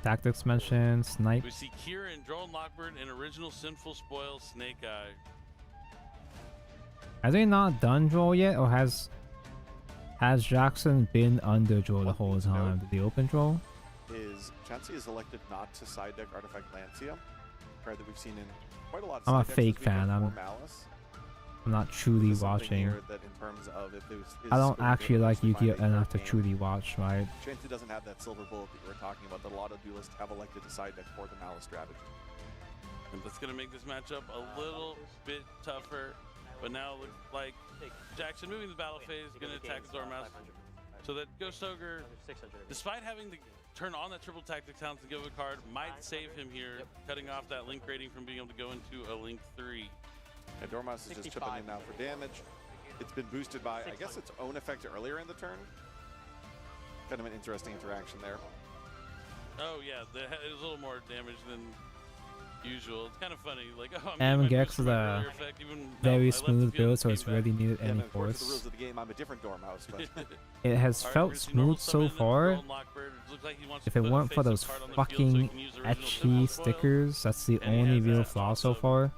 Tactics mentioned, snipe. We see Kieran, Drone Lockbird, and original Sinful Spoil Snake Eye. Has he not done draw yet, or has Jackson been under draw the whole time? Did he open draw? Is Chansey is elected not to side deck Artifact Lancia, a card that we've seen in quite a lot of I'm a side decks fake this weekend fan. for Malice. I'm not truly There's something watching. here that in terms of if there's, I don't scope actually to like actually Yu-Gi-Oh find a enough to card game. truly watch, right? Chansey doesn't have that silver bullet that you were talking about that a lot of duelists have elected to side deck for the Malice strategy. And that's going to make this matchup a little bit tougher. But now it looks like Jackson moving the battle phase, going to attack the Dormouse. So that Ghost Ogre, despite having to turn on that triple tactic talent to give a card, might save him here, cutting off that link rating from being able to go into a link 3. And Dormouse is just chipping in now for damage. It's been boosted by, I guess, its own effect earlier in the turn. Kind of an interesting interaction there. Oh yeah, it was a little more damage than usual. It's kind of funny, like, oh, I'm MGEX is a very smooth build, so it's really needed Yeah, any and according to the force. rules of the game, I'm a different Dormouse, but It has felt smooth so far. If it weren't for those fucking etchy stickers, that's the only real flaw so far.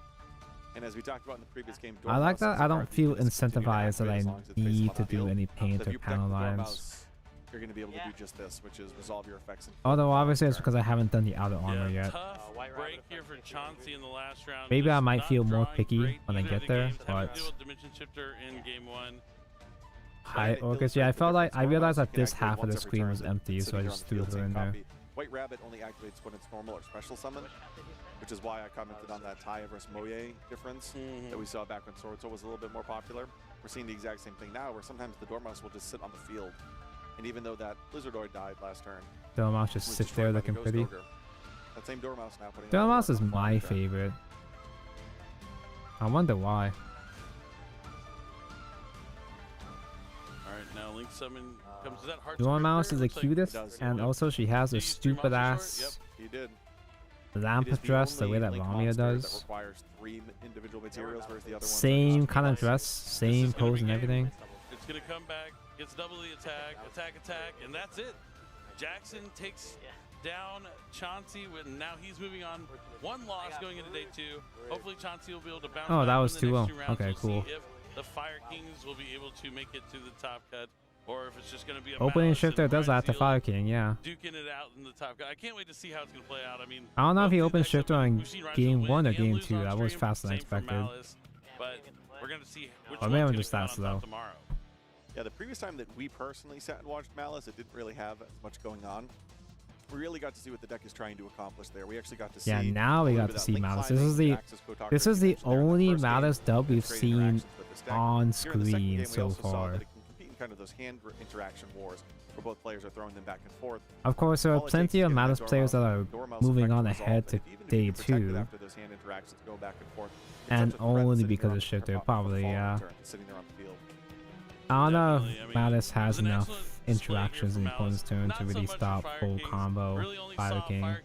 and as we talked about in the previous game, I like Dormouse that is a I don't card that feel you can just continue to incentivized that I activate as long as it faces need on to the do field. any paint So if or you protect panel the lines. Dormouse you're going to be able to do just this, which is resolve your effects. Although obviously it's because I haven't done the outer armor Yeah, yet. tough break here for Chauncey in the last round. Maybe I Just might not feel more drawing picky great when I either get of the there, games, having to but deal with Dimension Shifter in game 1. I I felt like I realized that this half of the screen was empty, so I just threw her in there. White Rabbit only activates when it's normal or special summon, which is why I commented on that Taya versus Moye difference that we saw back when Sword Soul was a little bit more popular. We're seeing the exact same thing now, where sometimes the Dormouse will just sit on the field. And even though that Lizardoid died last turn, Dormouse just sits there looking pretty. That same Dormouse now putting Dormouse is my favorite. I wonder why. Alright, now Link Summon comes to that heart. Dormouse is the cutest, and also she has a stupid ass Yep, he did. lamp dress the way that Lamia does. That requires 3 individual materials, whereas the other Same kind of dress, same pose and everything. It's gonna come back, gets double the attack, attack, and that's it. Jackson takes down Chauncey, and now he's moving on. 1 loss going into day 2. Hopefully Chauncey will be able to bounce Oh, back that in was the 2-0. next 2 rounds. Okay, We'll cool. see if the Fire Kings will be able to make it to the top cut, or if it's just going to be a Opening Malice shifter and does that to Ryan Fire Seal King, yeah. duking it out in the top cut. I can't wait to see how it's going to play out. I mean, I don't know if he opened shifter on we've seen Ryan game Seal 1 or win and game lose 2. on That was stream. faster than Same for expected. Malice, but we're going to see which Or one's maybe I'm gonna just come out that on slow. top tomorrow. Yeah, the previous time that we personally sat and watched Malice, it didn't really have as much going on. We really got to see what the deck is trying to accomplish there. We actually got to see. Yeah, now we got to see Malice. This is the only Malice dub we've seen on screen so far. Kind of those hand interaction wars where both players are throwing them back and forth. Of course, there are plenty of Malice players that are moving on ahead to day 2, after those hand interactions go back and forth. and only because of shifter, probably, yeah. Sitting there on the field. I don't know if Malice has enough interactions in opponent's turn to really stop full combo Fire King.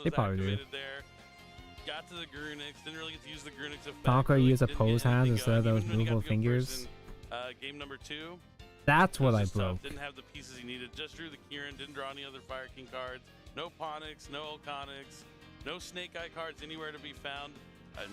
They probably do. Got to the Grunix, didn't really get to use the Grunix effect. Tonka Really use didn't opposed get hands anything instead of going. those Even when he got movable to go fingers. first in, game number 2. That's what I Just tough. broke. Didn't have the pieces he needed. Just drew the Kieran. Didn't draw any other Fire King cards. No Ponix. No Olconix. No Snake Eye cards anywhere to be found.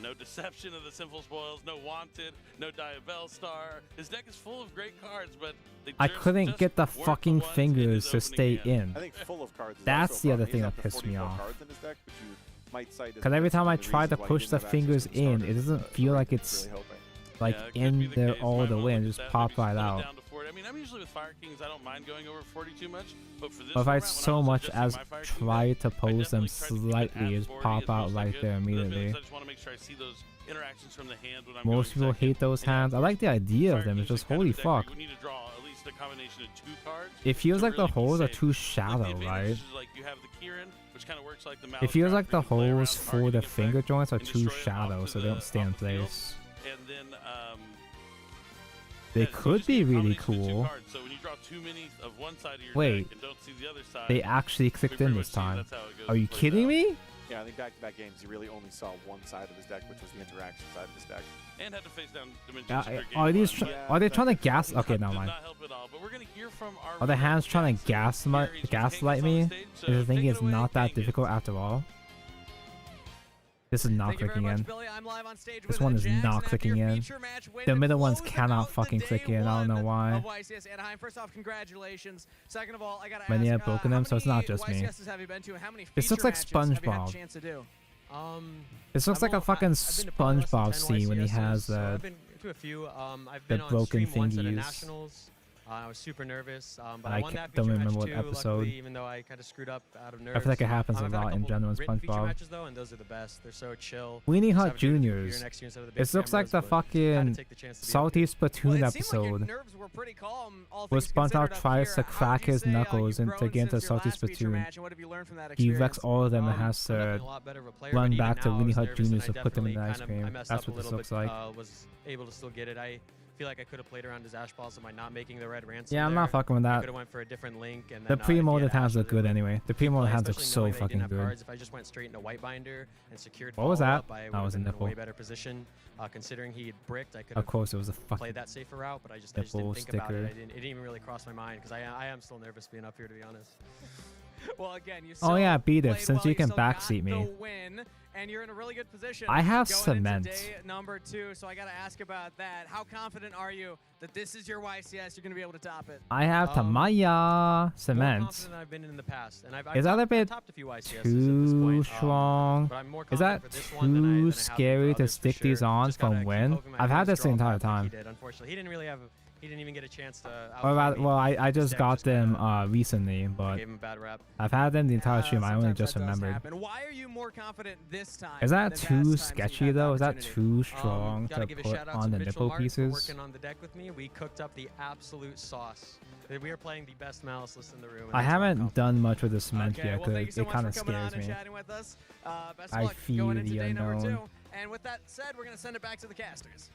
No Deception of the Sinful Spoils. No Wanted. No Diabell Star. His deck is full of great cards, but they I just couldn't get the weren't fucking ones in fingers his to opening stay hand. in. I think full of cards is That's also the a other problem. thing He's that up to pissed me 44 off. cards in his deck, which you might cite as Because every time I the try to reasons why he push didn't the have access fingers to the in, starter. it doesn't feel like it's Really hoping. like Yeah, it could be in the there case. all Might the wanna way look and at just that, pop maybe slow right it out. down to 40. I mean, I'm usually with Fire Kings. I don't mind going over 40 too much, but for this Or if I format, when so was much adjusting as my Fire King try deck, to I pose them definitely tried to keep it slightly, at just 40 pop as out much as I right could. there For those immediately. minutes, I just want to make sure I see those interactions from the hand when I'm Most going people hate those hands. I like the idea of them. It's just holy fuck. We need to draw at least a combination of 2 cards. It feels to like the really be holes are safe. too Like, shallow, the advantage right? is, like, you have the Kieran, which kind of works like the It Malice feels craft. like the We can play around holes for the targeting finger effect joints are and too destroy it off shallow, to so they don't the- stay in off the field. place. And then They could be really cool. so when you draw too many of one side of your Wait, deck and don't see the other side, they actually clicked we in pretty this much see time. that's how it goes Are you plays kidding out. me? Yeah, I think back-to-back games, he really only saw one side of his deck, which was the interaction side of his deck. And had to face down Dimension Shifter Are game these? one, Are they trying to gas? Okay, never did mind. not help at all, but we're gonna hear from our Are the winner, hands trying to Jackson. Here, he's gonna take gaslight us on me? the stage, so Is the thing take it is away, not that Genghis. difficult after all? This is not Thank you very clicking much, in. Billy. I'm live on stage This with one is Jackson not after clicking your in. feature match, way The to middle ones close cannot out the fucking day click in. I don't know one why. of YCS Anaheim. First off, congratulations. Second of all, I gotta Many ask, have broken them, so it's not just me. YCSs have you been to, and how many This looks like feature matches have you had a SpongeBob. chance to do? This looks like a fucking SpongeBob scene when he has I've been to a few. I've the been on broken stream once at a thingies. nationals. I was super nervous, but I I won that don't feature remember match what too, episode. luckily, even though I kind of screwed up out of nerves. I feel like it happens a I've had lot in couple general in written feature SpongeBob. matches though, and those are the best. They're so chill. Weenie Just Hut have a drink of beer Juniors. next to you instead of the big It looks like cameras, the but had to fucking take the chance to be up Salty here. Splatoon episode. Nerves were pretty calm, all where things considered SpongeBob up tries here. to How crack would you his say, knuckles you've and to grown get into since your Salty last feature Splatoon. match, and what have you learned from that He experience? wrecks all of them and has I'm to definitely a lot better of a player, run but back even to now I Weenie was Hut nervous, Juniors and to I put them in definitely the ice kind of- I cream. messed That's up a what this little looks bit, like. was able to still get it. I feel like I could have played around his Ash Blossom by not making the red ransom. Yeah, I'm not fucking with I that. could have went for a different link. And The then, if he pre-molded had hands Ash, look good anyway. The pre-molded hands look especially so knowing that he fucking didn't have good. cards, if I just went straight into White Binder and secured What was that? follow-up, I That would was a have been in a nipple. way better position. Considering he had bricked, I could Of have course, it was a fucking played that safer route, but I just nipple didn't think about it. sticker. It didn't even really cross my mind because I am still nervous being up here, to be honest. Well, again, you Oh yeah, beat it played since well, you can still got backseat me. the win, and you're in a really good position. I have going cement. Into day number 2, so I got to ask about that. How confident are you that this is your YCS? You're going to be able to top it. I have Tamaya More cement. confident I've been in the past, and I've Is that a I've bit topped a few ICSs at this too point, strong? but I'm more Is that confident for this one than I too have scary been for to others, for stick these sure. on Just gotta from keep win? poking my I've had fingers this the draw entire back like time. He did. Unfortunately, he didn't really have. He didn't even get a chance to. Well, outplay me. I His just deck got just kinda them recently, but gave him a bad rap. I've had them the entire stream. I only Sometimes just that does remembered. happen. Why are you more confident this time? Is that than too past times you've sketchy had the though? Is that opportunity? too strong Gotta to give a put shout out on to the Mitchell nipple Martin for pieces? working on the deck with me. We cooked up the absolute sauce. We are playing the best malice list in the room. and I that's why I'm haven't done much with the cement Okay, yet well, thank you because so it much kind for of coming on scares and me. chatting with us. Best of I luck fear going into the day number unknown. 2. And with that said, we're going to send it back to the casters.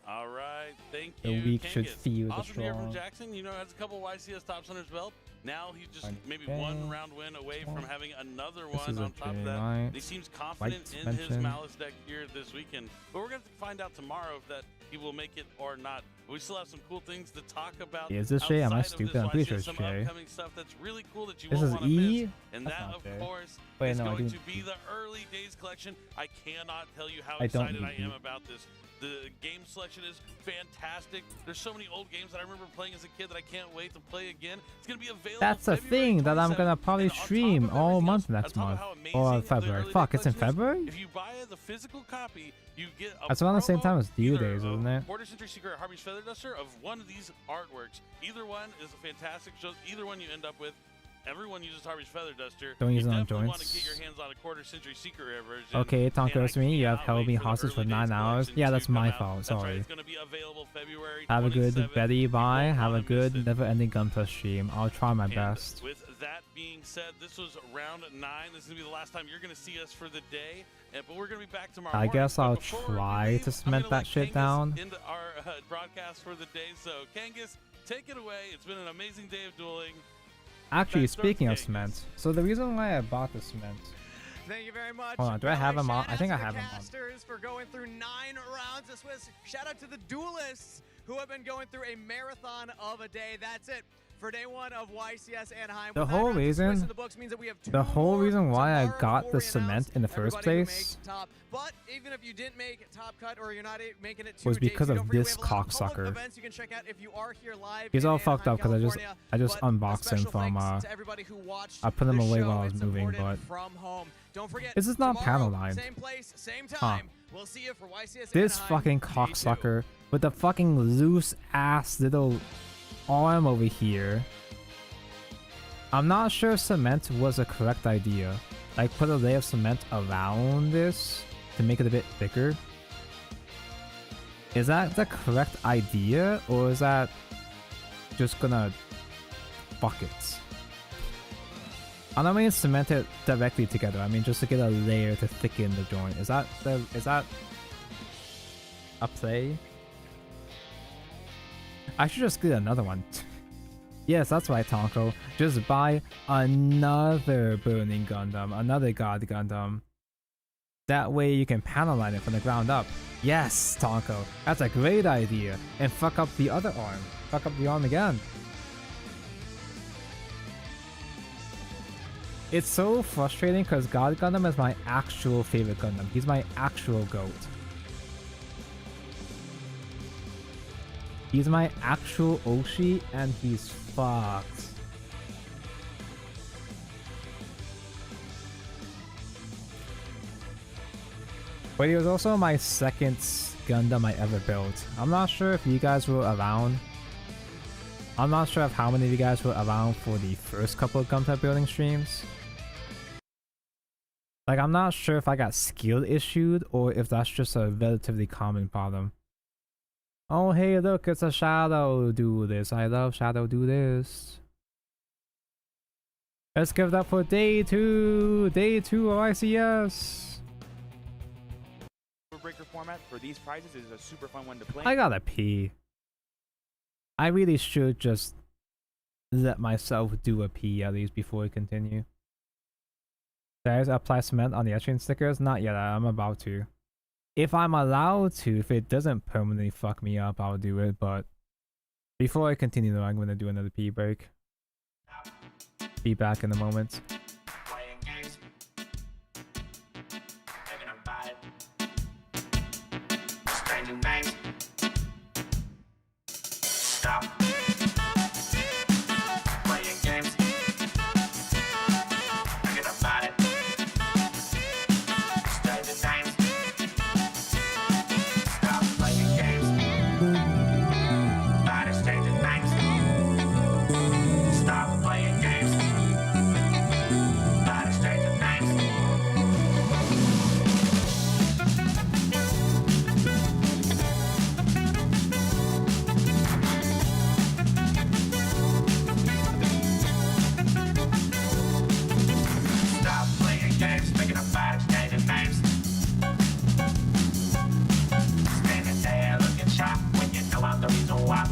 All right, thank The you. weak should Kangas. feel the Awesome to hear from strong. Jackson. You know, has a couple YCS tops under his belt. Now he's just maybe Okay. one round win away from having another This one is a on top of that. J-Knight. And he seems confident White in his suspension. Malice deck here this weekend. But we're going to find out tomorrow if that he will make it or not. We still have some cool things to talk about. Is this J? Am I outside of stupid? this I'm pretty YCS, sure it's some J. upcoming stuff that's really cool that you This won't is want to E? miss. And That's that, not of J. course, Wait, is no, I going to didn't- be the early days collection. I cannot tell you how I don't excited I need am E. about this. The game selection is fantastic. There's so many old games that I remember playing as a kid that I can't wait to play again. It's going to be available. That's a February thing that I'm 27th. gonna probably And on top stream of all everything month else, next on top of month how or amazing the February. early Fuck, day it's in collection is, February. If you buy the physical copy, you get a That's around the same promo, time as Due either Days, a isn't it? Border Century Secret or Harvey's Feather Duster of one of these artworks. Either one is a fantastic show. Either one you end up with. Everyone uses Harvey's Feather Duster. Don't use you it on definitely want to joints. get your hands on a Quarter Century Secret Rare version. Okay, Tom and I goes to me. You have cannot held wait me for the hostage for early 9 days hours. collection Yeah, to that's come my out. fault. That's right, Sorry. it's going to be available February Have a good 27th. Betty bye. You won't Have a wanna miss good it. never-ending Gunplus stream. I'll try my And best. with that being said, this was round 9. This is going to be the last time you're going to see us for the day. But we're going to be back tomorrow I morning. guess But I'll before we try leave, to I'm cement gonna that let shit Kangas down. into our broadcast for the day. So, Kangas, take it away. It's been an amazing day of dueling. Actually, That starts speaking of Kangas. cement, so the reason why I bought the cement. Thank you very much. Hold on, do I have them on? Shout I out think to I the have them on. casters for going through 9 rounds of Swiss. Shout out to the duelists who have been going through a marathon of a day. That's it for day 1 of YCS Anaheim. The With 9 whole rounds of Swiss reason, in the books means that we have 2 the whole more reason why I tomorrow got before the we cement announce in the first everybody who place makes top. But even if you didn't make top cut or you're not making it was to day because 2, of don't forget this we have a lot of public cocksucker. events you can check out if you are here live He's in all fucked up Anaheim, because I just California. unboxed him Special from thanks to everybody who watched I put him the away show while I and was moving, supported but from home. Don't forget, this is not tomorrow, panel lined. Same place, same time. We'll see you for YCS This Anaheim, fucking Day 2. cocksucker with the fucking loose ass little arm over here. I'm not sure cement was a correct idea. Like, put a layer of cement around this to make it a bit thicker. Is that the correct idea, or is that just gonna fuck it? I don't mean cement it directly together. I mean just to get a layer to thicken the joint. Is that a play? I should just get another one. Yes, that's right, Tonko. Just buy another Burning Gundam, another God Gundam. That way you can panel line it from the ground up. Yes, Tonko, that's a great idea. And fuck up the other arm. Fuck up the arm again. It's so frustrating because God Gundam is my actual favorite Gundam. He's my actual GOAT. He's my actual Oshi, and he's fucked. But he was also my second Gundam I ever built. I'm not sure if you guys were around. I'm not sure of how many of you guys were around for the first couple of Gundam building streams. Like, I'm not sure if I got skill issued or if that's just a relatively common problem. Oh, hey, look, it's a Shadow do this. I love Shadow do this. Let's give it up for day 2. Day 2 of ICS. Breaker format for these prizes is a super fun one to play. I gotta pee. I really should just let myself do a pee at least before we continue. Did I apply cement on the etching stickers? Not yet, I'm about to. If I'm allowed to, if it doesn't permanently fuck me up, I'll do it, but before I continue though, I'm gonna do another pee break. Be back in a moment. Stop. Playing games. Thinking about it. Stay the same. Stop playing games. Body stay the same. Stop playing games. Body stay the same. Stop playing games, thinking about it, stating names. Standing there looking sharp when you know I'm the reason why.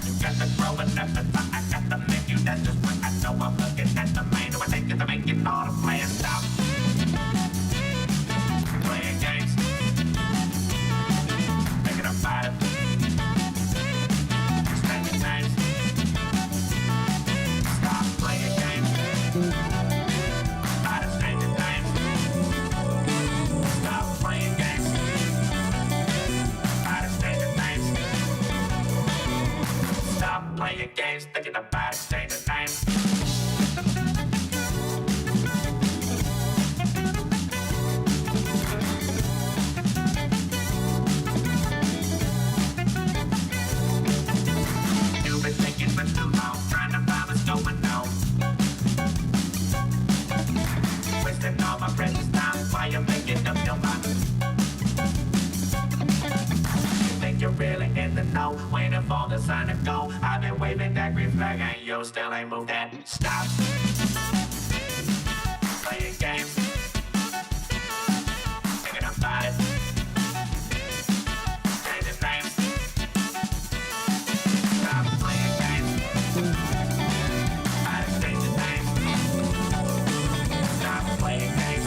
You got the growing up and I got the menu, that's just what I know. I'm looking at the menu, I think it's making all the players stop. Playing games, thinking about it. Stating names. Stop playing games. Out of stranger names. Stop playing games. Out of stranger names. Stop playing games, thinking about stranger names. You've been thinking for too long, trying to find what's going on. Wasting all my precious time while you're making up your mind. You think you're really in the know, waiting for the sign to go. I've been waving that green flag and you still ain't moved that. Stop playing games. Thinking about it. Changing names. Stop playing games. Out of changing names. Stop playing games.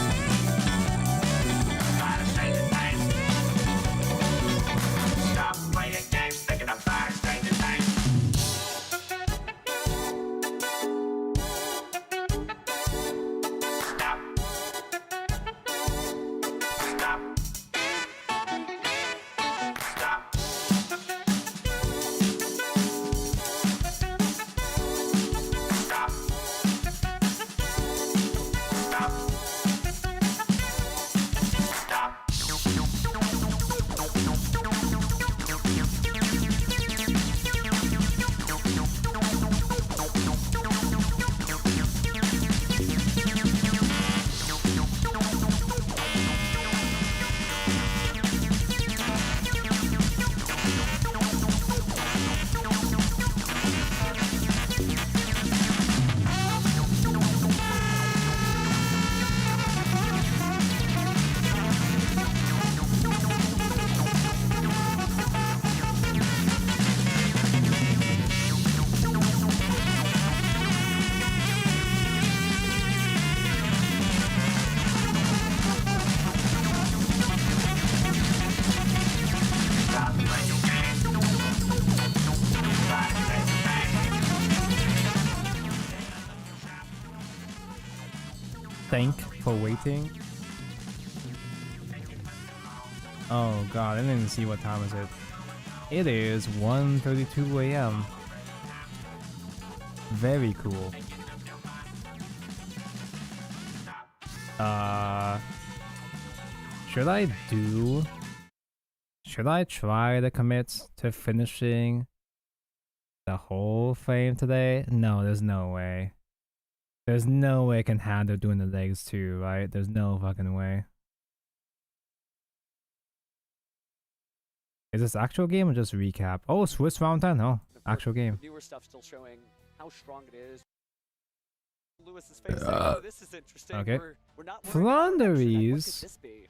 Out of changing names. Stop playing games, thinking about it, changing names. Stop. Stop. Stop. Stop. Stop. Stop. Stop playing games. Stop playing games. Thank for waiting. Oh god, I didn't even see what time is it. It is 1:32 a.m. Very cool. Should I try to commit to finishing the whole frame today? No, there's no way. There's no way I can handle doing the legs too, right? There's no fucking way. Is this actual game or just recap? Oh, Swiss round 10. Oh, actual game. Newer stuff still showing how strong it is. Lewis's face saying, oh, this is interesting. Okay. We're not worried about production. What could Flanders this be?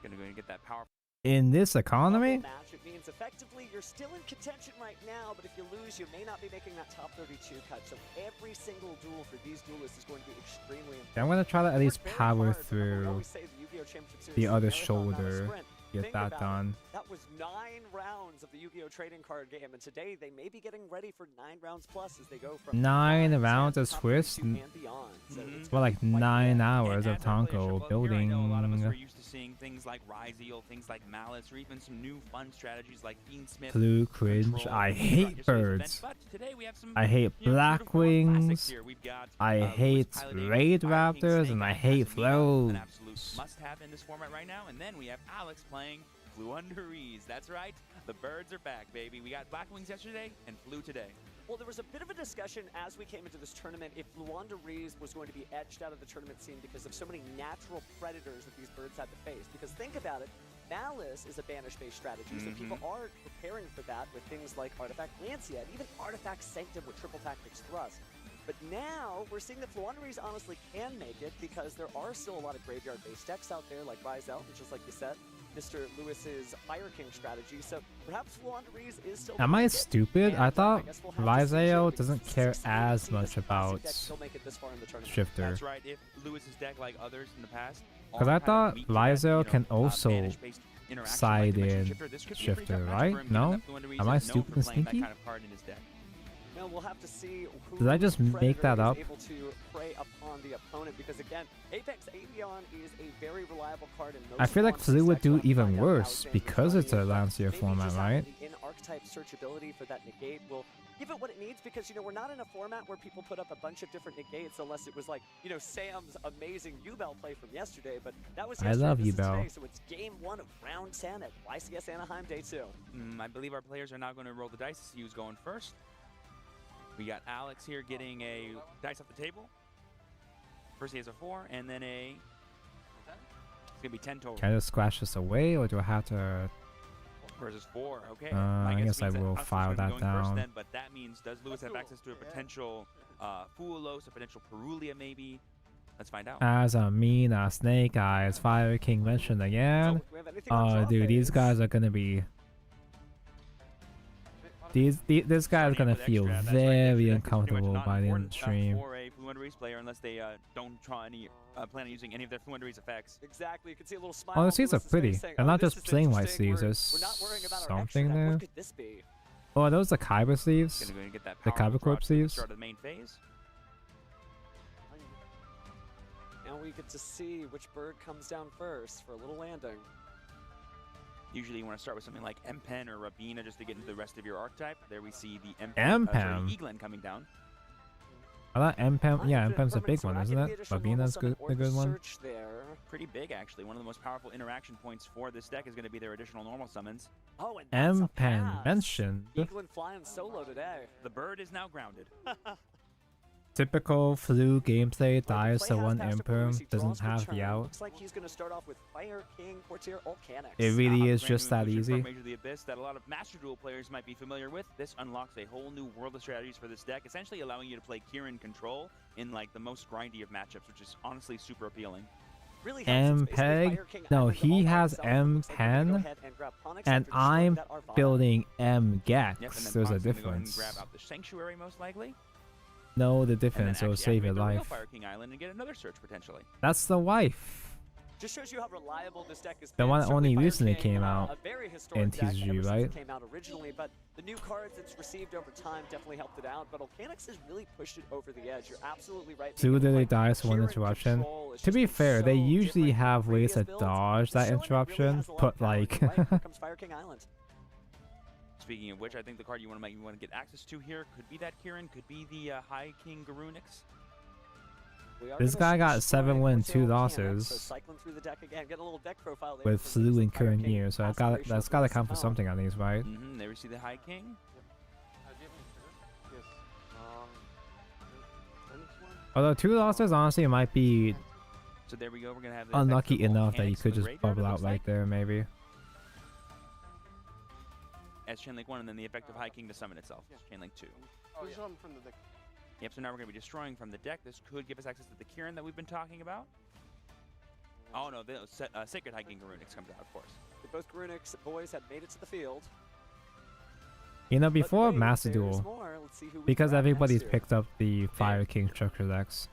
Gonna go and get that power. in this economy? Match, it means effectively you're still in contention right now, but if you lose, you may not be making that top 32 cut. So every single duel for these duelists is going to be extremely important. I'm gonna try to at least power through Say the Yu-Gi-Oh! Championship Series the is a other marathon, not a shoulder. sprint. get Think that about it. done. That was 9 rounds of the Yu-Gi-Oh! Trading card game, and today they may be getting ready for 9 rounds plus as they go from 9 rounds of top Swiss. 32 and beyond. So it's Well, like 9 hours And of as I play a Tonko shuffle up here, I know a lot of us building. were used to seeing things like Rise Eel, things like Malice, or even some new fun strategies like Beansmith. Blue cringe. Control, I throughout hate yesterday's birds. event. But today we have some, I hate you know, beautiful classics Blackwings. here. We've got, I Lewis hate piloting Raid Fire King Raptors, Snake and I Eyes hate Casamigos, flows. an absolute must-have in this format right now. And then we have Alex playing Fluunderies. That's right. The birds are back, baby. We got Blackwings yesterday and Flu today. Well, there was a bit of a discussion as we came into this tournament if Fluunderies was going to be edged out of the tournament scene because of so many natural predators that these birds had to face. Because think about it, Malice is a banish-based strategy, so people are preparing for that with things like Artifact Lancia and even Artifact Sanctum with Triple Tactics Thrust. But now, we're seeing that Fluunderies honestly can make it because there are still a lot of graveyard-based decks out there like Rise Out, which is, like you said, Mr. Lewis's Fire King strategy. So perhaps Fluunderies is still... Am I stupid? I thought guess we'll have to see Rizeo because doesn't it's care exciting to as see much this classic about deck still make it this far in the tournament. Shifter. That's right. If Lewis's deck, like others in the past, Because I thought Rizeo can also banish-based interaction side like you mentioned, in Shifter, this could be a pretty Shifter, tough matchup right? for him, given No? that Fluunderies Am I is known stupid for and playing that sneaky? kind of card in his deck. Now we'll have to see who Did I just make Predator that is up? able to prey upon the opponent because again, Apex Avion is a very reliable card in most I feel like forms. Flu would Exactly do how to even find out worse Alexander's because it's a value, but Lancia maybe format, just right? having the in-archetype searchability for that negate will give it what it needs because, you know, we're not in a format where people put up a bunch of different negates unless it was like, you know, Sam's amazing U-Bell play from yesterday, but that was I yesterday, love this is U-Bell. today, so it's game 1 of round 10 at YCS Anaheim Day 2. I believe our players are now going to roll the dice to see who's going first. We got Alex here getting a dice off the table. First he has a 4, and then a... It's going to be 10 total. Can I just squash this away, or do I have to... Versus 4, okay. I guess I means that will Alex is file gonna be that going first down. then, but that means, does Lewis have access to a potential Fuolos, a potential Perulia maybe? Let's find out. As a mean Snake Eyes, Fire King mentioned again. Oh, dude, these guys are gonna be... This guy is gonna feel very uncomfortable by the end of the stream. For a Fluunderies player, unless they don't try any plan on using any of their Fluunderies effects. Exactly, you can see a little smile. Oh, the on sleeves are Lewis's pretty. face saying, They're "Oh, not this just is plain white interesting. sleeves. We're There's not worrying about our something extra deck. there. What could this be? Oh, are those the Kyber sleeves? Gonna go and get that The power Kyber drop Corp to the sleeves? start of the main phase. Now we get to see which bird comes down first for a little landing. Usually you want to start with something like M-Pen or Rabina just to get into the rest of your archetype. There we see the M-Pen? Eaglen coming down. I thought M-Pem, yeah, M-Pem's a big one, isn't it? Babina's good, a good one. Pretty big, actually. One of the most powerful interaction points for this deck is going to be their additional normal summons. Oh, and M-Pen mentioned. Eaglen flying solo today. The bird is now grounded. Typical Flu gameplay, dies to Play has one passed Emperor, Bruce, he doesn't draws for have the turn. out. Looks like he's going to start off with Fire King, Courtier, Volcanics. It really is Brand just new that inclusion easy. from Major of the Abyss that a lot of Master Duel players might be familiar with. This unlocks a whole new world of strategies for this deck, essentially allowing you to play Kieran Control in like the most grindy of matchups, which is honestly super appealing. Really M-Peg? No, he has M-Pen, and I'm building M-Gex. Yep, and then There's a Fox is gonna go ahead and difference. grab out the Sanctuary most likely. Know the And then difference, it'll actually save your activate the real life. Fire King Island and get another search potentially. That's the wife. Just shows you how reliable this deck is. The one that Certainly only Fire recently King, came a out very historic in deck ever TCG, since right? it came out originally, but the new cards it's received over time definitely helped it out. But Volcanics has really pushed it over the edge. You're absolutely right. Two literally dies to one Kieran interruption. Control is To be just fair, they so usually different have from ways to previous builds. dodge It's that showing it really interruption, has a lot but of power. like... Right, here comes Fire King Island. Speaking of which, I think the card you want to get access to here could be that Kieran, could be the High King Garunix. This guy got 7 wins, 2 So losses cycling through the deck again, get a little deck profile there with for Flu and Fire current King year, so that's aspirational gotta for count for this something on these, right? There we see the High King. Although 2 losses honestly might be So there we go. We're gonna have the unlucky effect of enough that you Volcanics could in the just graveyard, bubble it out looks right like, there, maybe. as Chain Link 1, and then the effect of High King to summon itself. Chain Link 2. Oh, yeah. From the deck. Yep, so now we're going to be destroying from the deck. This could give us access to the Kieran that we've been talking about. Oh no, the Sacred High King Garunix comes out, of course. Both Garunix boys had made it to the field. You know, before wait, Master there's Duel, more. Let's see who we because grab everybody's next here. picked up the Fire King structure decks.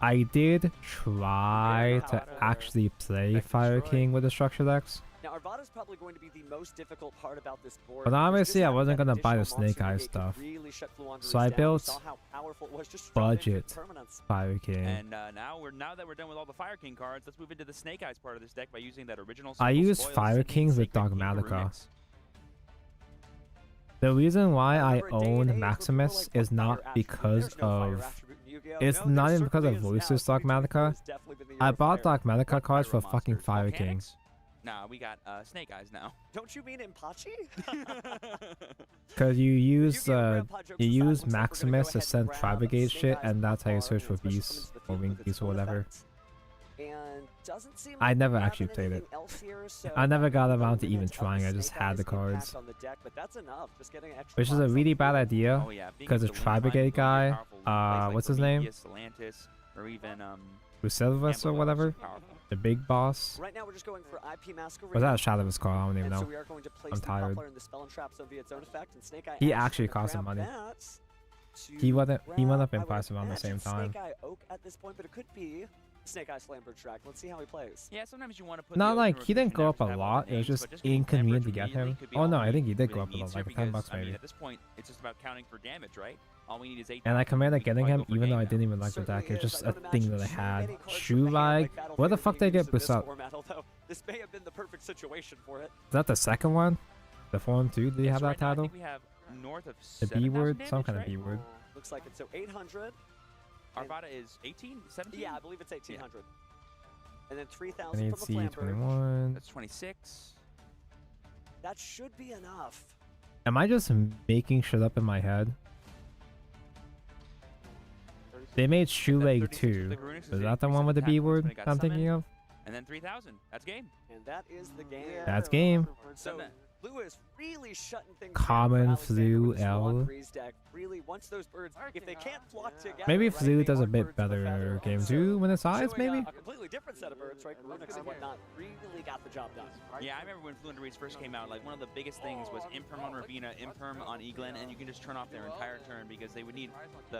I did try to actually play Fire King with the structure decks. Now, Arvada's probably going to be the most difficult part about this board. But because obviously, I having wasn't that gonna buy the additional Snake monster Eyes negate could stuff. really shut Fluandereeze So I down. We built saw how powerful it was just dropping budget into permanence. Fire King. And now that we're done with all the Fire King cards, let's move into the Snake Eyes part of this deck by using that original. I Simple use Spoils, Fire Singing, Kings with Sacred Keeper Dogmatica. Remix. The reason why I own Maximus is not because of... It's not even because of Voices Dogmatica. I bought Dogmatica cards for fucking Fire King. Nah, we got Snake Eyes now. Don't you mean Impachi? Because you use Maximus to send Tribegate shit, and that's how you search for beasts or wing beasts or whatever. And doesn't seem I like never we're actually having played it. anything else here, so I never got a around to little even bit of trying. I the just Snake had the Eyes cards. impact on the deck, but that's enough. Just getting extra Which is a points really on bad the board. idea, Oh, yeah, being because the able to win time, Tribegate guy, really powerful. Plays what's like his name? Prometheus, Atlantis, or even Lucervus or whatever? The big boss? Right now we're just going for IP Masquerade. Was that a shadow of his car? I don't even And know. so we are going to place I'm the tired. Coupler in the Spell and Trap Zone via its own effect, and Snake Eye He Ash actually is gonna cost him grab money. that He went up in I would price around the same imagine time. Snake Eye Oak at this point, but it could be Snake Eye Slambridge Dragon. Let's see how he plays. Yeah, sometimes you want to put Not the like opener he didn't go up a rotation lot. It was names, just but getting inconvenient to leverage get him. immediately could be Oh all no, he I think he did really go up a needs lot, here like 10 because, bucks I mean, maybe. at this point, it's just about counting for damage, right? All we need is 8. And I commanded getting him, even though I didn't even like the Certainly deck. It's is. just I a don't thing imagine that I too had. many cards Shoe from the hand like, like where the Battlefield fuck are they being get used in boost this up? format, although this may have been the perfect situation for it. Is that the second one? The form 2? Do you have that Now, I title? think we have north of The B 7,000 word? damage, Some kind of right? B word. Looks like it's so 800. Arvada is 18, 17? Yeah, I believe it's 1800. And then I 3,000 need from the Flambird. C21. That's 26. That should be enough. Am I just making shit up in my head? They made Shoeleg 2. Is that the one with the B word I'm thinking of? And then 3,000. That's game. And that is the game. That's game. So Lewis really shutting things Common down for Alexander Flu with his L. Wanderees deck. Really, once those birds, if they can't flock together, Maybe right, Flu they does a aren't bit birds of a feather. better game Also, 2 when it's eyes, showing maybe? a completely different set of birds, right? Runix and whatnot really got the job done. Yeah, I remember when Fluendereeze first came out, like one of the biggest things was Imperm on Ravina, Imperm on Eglin, and you can just turn off their entire turn because they would need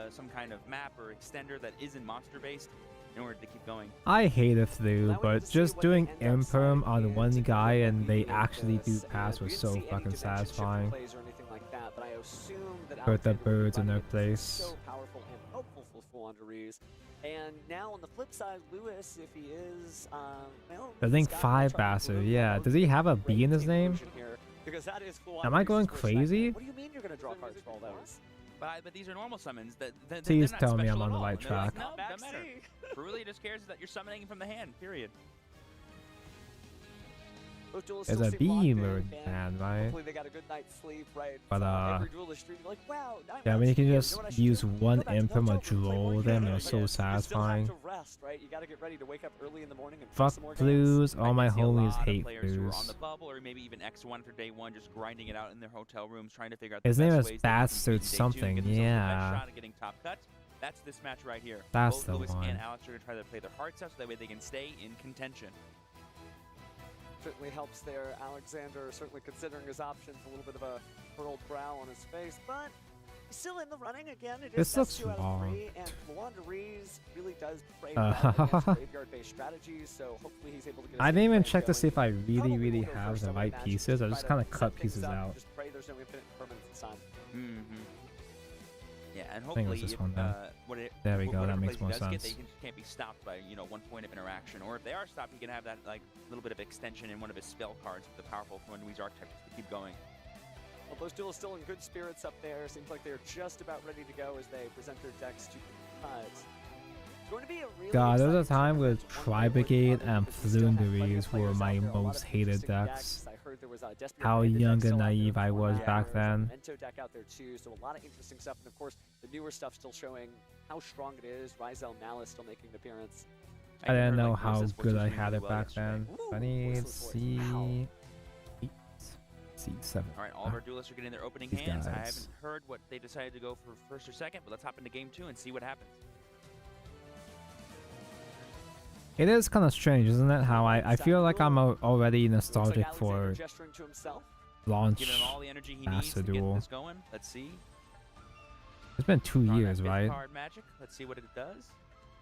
some kind of map or extender that isn't monster-based in order to keep going. I hate a Flu, but just doing Imperm on one guy and they actually do pass was so fucking satisfying. Plays or anything like that, but I assume that Put the Alexander birds in their running is place. so powerful and helpful for Wanderees. And now on the flip side, Lewis, if he is, well, I think 5 bastard, yeah. Does he have a B in his name? Because that is Am I going crazy? What do you mean you're going to draw cards for all those? But these are normal summons. They're Please not tell me special I'm on at the all. right And they're like, track. no, doesn't matter. Who really just cares is that you're summoning from the hand, period. Those duelists There's still a seem B locked in, mode, and man, right? Hopefully they got a good night's sleep, right? But, Every duelist stream, like, wow, yeah, I mean, you can just know what I should use do? one Go back to Imperm or hotel room, play more draw them, games. they're so You still have satisfying. to rest, right? You got to get ready to wake up early in the morning and play Fuck some more Blues, games. all my I can see a homies lot of hate players who are on Blues. the bubble or maybe even X1 for day 1, just grinding it out in their hotel rooms, trying to figure out His the name best is ways they can Bastard compete in day 2, something, give themselves the best yeah. shot at getting top cuts. That's this match right here. That's Both the Lewis one. and Alex are going to try to play their hearts out so that way they can stay in contention. Certainly helps there. Alexander certainly considering his options, a little bit of a furrowed brow on his face, but he's still in the running again. It This is looks 2 out of wrong. 3, and Wandereeze really does play well against graveyard-based strategies, so hopefully he's able to get I his didn't even game check to going. see if I Probably really will go have first the on right match, pieces. I try just to kind of set cut things pieces up, out. Just pray there's no infinite permanence this time. Yeah, and I think it was hopefully this if, one then. There we go, that whatever makes plays he more does get, sense. they can't be stopped by 1 point of interaction, or if they are stopped, he can have that like little bit of extension in one of his spell cards with the powerful Fluendereeze archetypes to keep going. Well, those duelists still in good spirits up there. Seems like they're just about ready to go as they present their decks to cut. It's going to be a really God, there was a exciting time with tournament. One way or the Tribegate other, and because we still have plenty of Fluendereeze were players my out there, a lot most of hated interesting decks. I heard there was a Desperate How Bandit deck young still and out there naive I for was that. back There's a then. Memento deck out there too, so a lot of interesting stuff. And of course, the newer stuff still showing how strong it is. Rizal Malice still making an appearance. I didn't know like, how Voiceless good I doing had really it well back yesterday. then. I need C8, C7. All right, all of our duelists are getting their opening These hands. I guys. haven't heard what they decided to go for first or second, but let's hop into game 2 and see what happens. It is kind of strange, isn't it? How I feel like I'm already nostalgic for Gesturing to himself. launch Giving him all the energy he needs Master to get Duel. this going. Let's see. It's been 2 Drawing that years, fifth right? Card magic. Let's see what it does.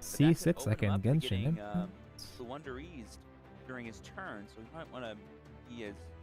But that could C6 open like him in up to Genshin getting, Impact. Wonderized during his turn, so he might want to be as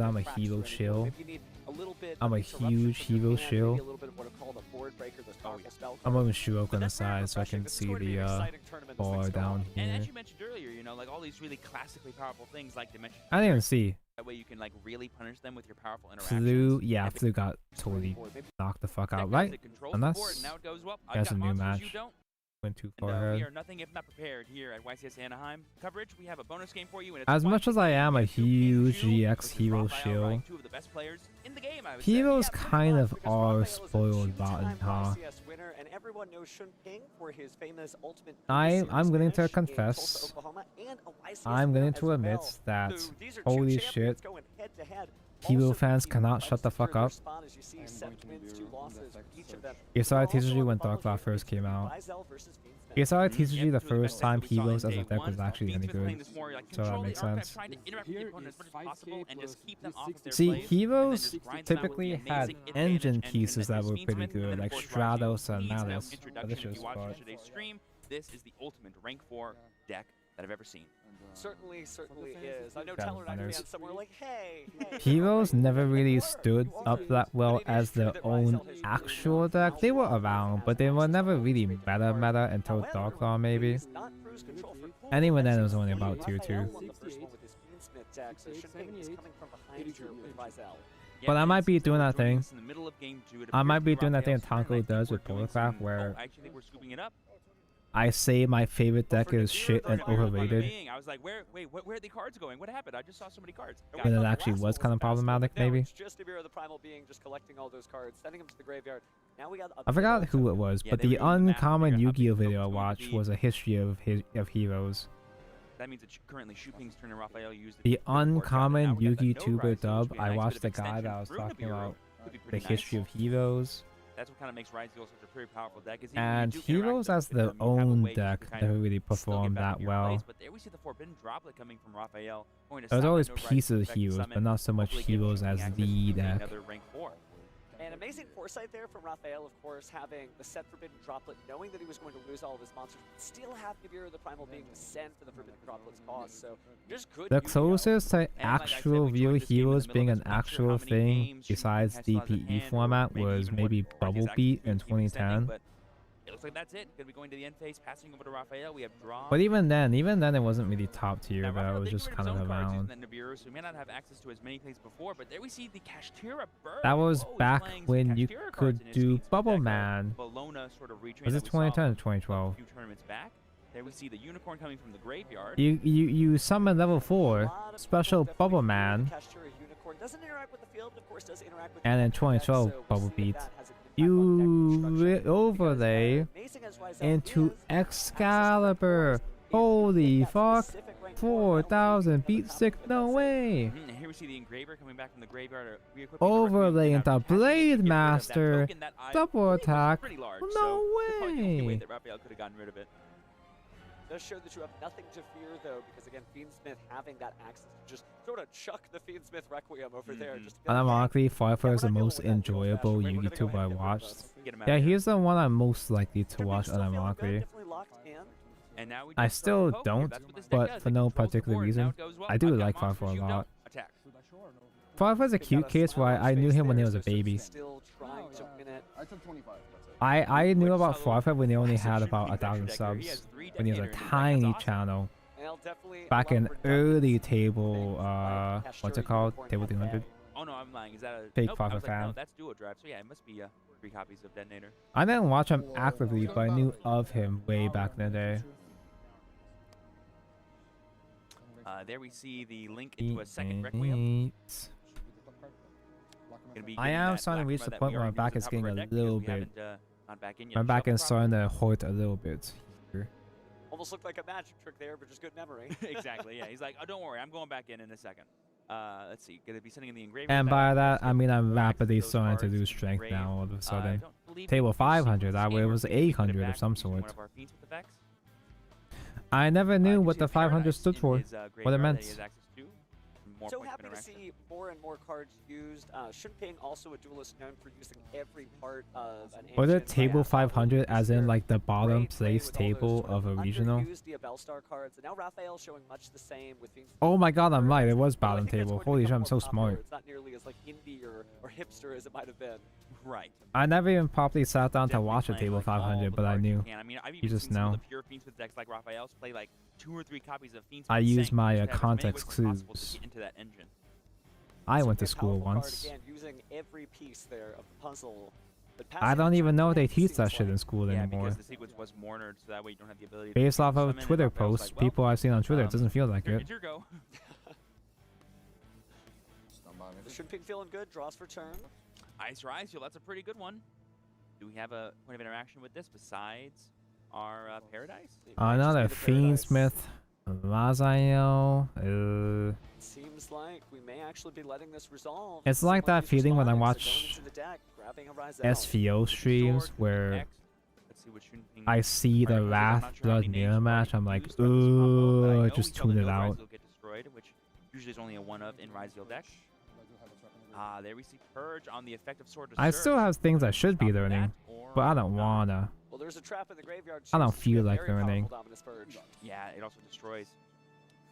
I'm a fracture hero anymore. shill. Maybe you need a little bit I'm of a interruption huge from your hero hand, shill. Maybe a little bit of what are called a board breaker, those powerful spell I'm cards. moving Shuok on the side so I can This is see going to be the an exciting tournament this bar next go down on. And here. as you mentioned earlier, you know, like all these really classically powerful things like Dimension. I didn't even see. That way you can like really punish them with your powerful interactions. Flu, yeah, Flu got totally knocked the fuck out, right? Controls And the that's board, and now it goes, well, I've that's a got new monsters match. you don't. Went too And, far we ahead. are nothing if not prepared here at YCS Anaheim coverage. We have a bonus game for you. And it's As much as I am a huge GX hero shill, two of the best players in the game, I would heroes say. kind of are spoiled rotten, huh? YCS winner, and everyone knows Shun Ping for his famous ultimate I'm going to finish in confess. Tulsa, Oklahoma, and a YCS I'm winner going to as admit well. that So these are two holy champions shit, going head-to-head. hero Also, fans the cannot likes shut the to fuck their up. spot as you see 7 wins, 2 losses for each of them. ESR Also TCG on when the final Dark Law first came out. Rizal versus Fiend Smith. ESR TCG the two of the first best time decks that we saw heroes in as a day deck one. was actually any Fiend Smith playing good. this more, like, So that control the makes archetype, sense. trying to interact with the opponent as much as possible and just keep them off of their See, plays, and then heroes just grind them out with the typically had amazing advantage engine engine pieces that is were Fiend pretty Smith, and good, then, like of course, Raju Stratos and needs no Malus. introduction. Delicious, If you watched but yesterday's stream, this is the ultimate rank 4 deck that I've ever seen. Certainly is. I know Shadow Teller and I Hunters. fans somewhere like, hey. heroes never really stood up that well as their own actual deck. They were around, but they were never really meta until Dark Law maybe. And even then it was only about tier 2. But I might be doing that thing. I might be doing that thing Tonko does with Polarcraft where I say my favorite deck is shit and overrated. I was like, where are the cards going? What happened? I just saw so many cards. And it actually was kind of problematic, maybe. Just Ibira the Primal Being, just collecting all those cards, sending them to the graveyard. Now we got I forgot who it was, but the uncommon Yu-Gi-Oh video I watched was a history of heroes. That means that currently Shuping's turn and Raphael used The uncommon Yu-Gi Tuber dub, I watched the guy that was talking about the history of heroes. That's what kind of makes Rizal such a very powerful deck. Is And heroes as their own deck never really performed that well. But there we see the Forbidden Droplet coming from Raphael. There's always pieces of heroes, but not so much heroes as the deck. Another rank 4. And amazing foresight there from Raphael, of course, having the set Forbidden Droplet, knowing that he was going to lose all of his monsters, but still have Nibiru the Primal Being to send for the Forbidden Droplet's cause. So just good. The closest to actual real heroes being an actual thing besides DPE format was maybe Bubble Beat in 2010. It looks like that's it. Gonna be going to the end phase, passing over to Raphael. We have draw. But even then it wasn't really top tier though. It was just kind of around. Nibiru, so we may not have access to as many things before, but there we see the Kashtira Bird. That was back when you could do Bubble Man. Sort of Was it 2010 or 2012? A few tournaments back. There we see the unicorn coming from the graveyard. You summon level 4 special Bubble Man. Doesn't interact with the field, but of course does interact with And in 2012 Bubble Beat. You overlay into Excalibur. Holy fuck. 4,000 beat stick, no way. And here we see the engraver coming back from the graveyard. Overlay into Blade Master. Double attack. No way. That Raphael could have gotten rid of it. Does show that you have nothing to fear though, because again, Fiend Smith having that access to just sort of chuck the Fiend Smith Requiem over there. Just Unironically, Firefly is the most enjoyable Yu-Gi tuber I watched. Yeah, he's the one I'm most likely to watch unironically. I still don't, but for no particular reason. I do like Firefly a lot. Firefly's a cute case where I knew him when he was a baby. I took 25. I knew about Firefly when he only had about 1,000 subs, when he was a tiny channel. Back in early table, what's it called? Table 300? Oh no, I'm lying. Is that a fake Firefly fan? No, that's Duo Drive. So yeah, it must be 3 copies of Detonator. I didn't watch him actively, but I knew of him way back in the day. There we see the link into a second Requiem. I am starting to reach the point where my back is getting a little bit. My back is starting to hurt a little bit. Almost looked like a magic trick there, but just good memory. Exactly, yeah. He's like, oh, don't worry, I'm going back in a second. Let's see, gonna be sending in the engraver. And by that, I mean I'm rapidly starting to lose strength now all of a sudden. Table 500, that way it was 800 of some sort. I never knew what the 500 stood for, what it meant. So happy to see more and more cards used. Shun Ping, also a duelist known for using every part of an Was it table 500 as in like the bottom place table of a regional? Cards. And now Raphael showing much the same with Oh my god, I'm right, it was bottom table. Holy shit, I'm so smart. It's not nearly as like indie or hipster as it might have been. Right. I never even properly sat down to watch a table 500, but I knew. You just know. Pure Fiends with decks like Raphael's play like 2 or 3 copies of Fiends. I use my context clues. Into that engine. I went to school once. Again, using every piece there of the puzzle. I don't even know if they teach that shit in school Yeah, anymore. because the sequence was Mornered, so that way you don't have the ability to Based off of summon, and Twitter Raphael's posts, like, well, people I've seen on Twitter, it doesn't feel like it. It's your go. Shunping feeling good. Draws for turn. Ice Rise, that's a pretty good one. Do we have a point of interaction with this besides our Paradise? Another Fiendsmith, Raziel. Seems like we may actually be letting this resolve. It's like that feeling when I watch Into the deck, grabbing a Raziel. SVO streams where Let's see what Shunping I see the Wrath Blood mirror match. I'm like, ooh, just tune it out. Ryzeal get destroyed, which usually is only a one of in Ryzeal deck. There we see Purge on the effect of Sword to I Surge. still have things I should be learning, but I don't wanna. Well, there's a trap in the graveyard. I don't Chooses to be feel a like very learning. powerful Dominus Purge. Yeah, it also destroys.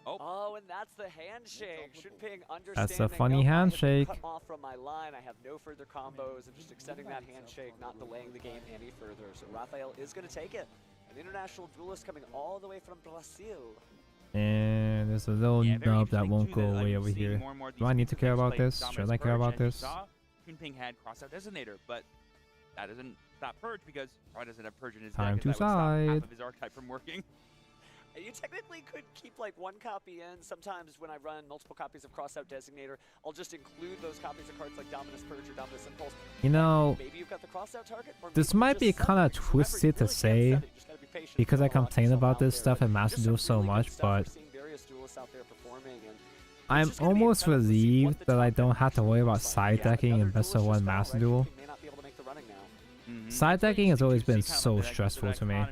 Oh, and that's the handshake. Shunping understanding. That's a funny nope, I have been handshake. Cut off from my line. I have no further combos. I'm just extending that handshake, not delaying the game any further. So Raphael is going to take it. An international duelist coming all the way from Brazil. And there's a little nub that won't go away over here. Do I need to care about this? Should I care about this? Shunping had Crossout Designator, but that doesn't stop Purge because probably doesn't have Purge in his Time deck. to 'Cause that would stop half side. of his archetype from working. You technically could keep like one copy in. Sometimes when I run multiple copies of Crossout Designator, I'll just include those copies of cards like Dominus Purge or Dominus Impulse. You know, Maybe you've got the Crossout target, or this maybe you might be just kind of twisted to say because I complain about this stuff in Master Duel so much, but I'm almost relieved that I don't have to worry about side decking in Best of 1 Master Duel. Side decking has always been so stressful to me.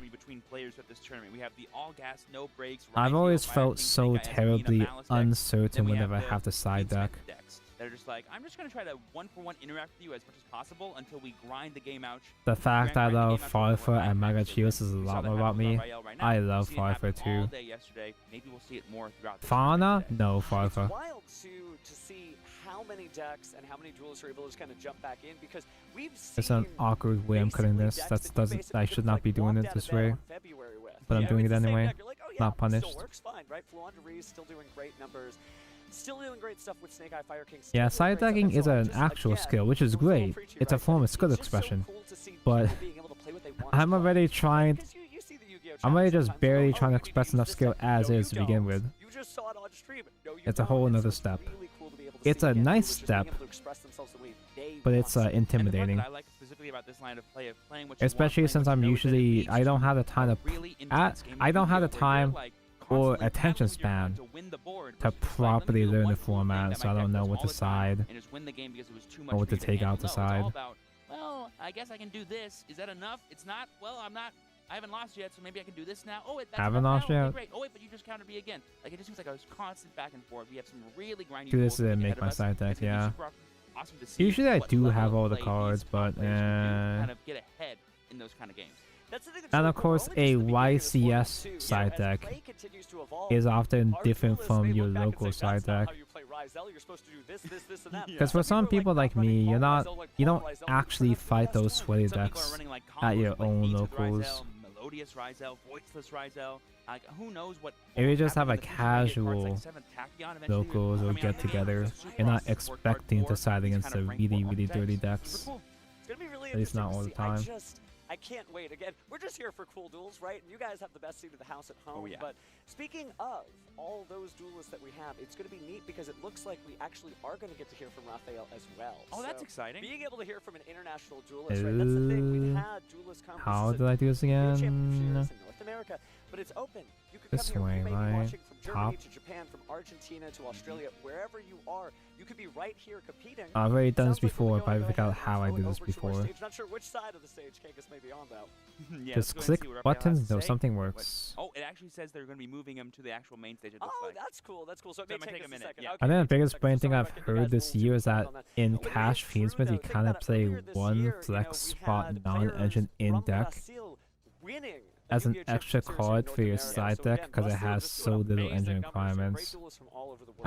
I've always felt so terribly uncertain whenever I have to side deck. They're just like, I'm just going to try to one-for-one interact with you as much as possible until we grind the game out. The fact I love Farfa and Mega Chios is a lot more about me. I love Farfa too. Maybe we'll see it more throughout the Fauna? No, Farfa. It's wild to see how many decks and how many duelists are able to just kind of jump back in because we've seen It's an awkward way I'm cutting this. I should not be doing it this way. But I'm doing it anyway. Not punished. Works fine, right? Fluanderee's still doing great numbers. Still doing great stuff with Snake Eye Fire King. Yeah, side decking is an actual skill, which is great. It's a form of skill expression. But I'm already trying. I'm already just barely trying to express enough skill as is to begin with. It's a whole another step. It's a nice step, but it's intimidating. Especially since I'm usually I don't have the time to I don't have the time or attention span to properly learn the format, so I don't know what to side or what to take out the side. Well, I guess I can do this. Is that enough? It's not. Well, I haven't lost yet, so maybe I can do this now. Oh, wait, that's Haven't enough lost now? yet? Okay, great. Oh, wait, but you just countered me again. Like, it just seems like I was constant back and forth. We have some really grindy Do this duels to ahead make of my us. side deck, It's gonna be yeah. super awesome to see Usually I what do level have all of the play cards, these but top players can do, kind of get ahead in those kind of games. That's the thing that's and really of cool. course We're only a just at the beginning of this format, YCS too. side As deck play continues to evolve, is often our different duelists from may your look back and local say, side "That's not deck. how you play Ryzel. You're supposed to do this, this, and that." Because for some people like me, you don't actually fight those sweaty Some people are decks running like at combos your with own Beats with locals. Ryzel, Melodious Ryzel, Voiceless Ryzel. Like, who knows what If you will just have happen a in the future. Maybe cards casual like Seventh Tachyon eventually locals will or come out. get together, you're not expecting to side against the really dirty decks. It's gonna be really At least interesting not to all the see. time. I can't wait. Again, we're just here for cool duels, right? And you guys have the best seat of the house at home. Oh, yeah. But speaking of all those duelists that we have, it's going to be neat because it looks like we actually are going to get to hear from Raphael as well. Oh, that's So exciting. Being able to hear from an international duelist, right? That's the thing. We've had duelist How conferences did I do this in again? championships in North America, but it's open. You can This come here. way, You may be right? watching from Germany Top. to Japan, from Argentina to Australia, wherever you are. You could be right here competing. I've already done this Sounds like we're before, gonna but I go figured out ahead and how I throw did it this over to our before. stage. Not sure which side of the stage Kangas may be on though. Yeah, Just let's go ahead and click see what Raphael has buttons, to no, say. something What- works. Oh, it actually says they're going to be moving him to the actual main stage. It looks Oh, like. that's cool. That's cool. So it So may it might take take a us a minute, second. yeah. Okay, I think the it may biggest take a brain second. thing Sorry I've if I get heard guys this a little year too is that quiet on that. in But we Cash have true, Fiendsmith, you though, think kind of about it. play Earlier this one year, flex we spot had non-engine players in from deck Brazil winning as an Yu-Gi-Oh! extra Championship Series card in for your North America. side So deck again, because it Brazil has just so doing little amazing engine numbers. So great requirements. duelists from all over the world.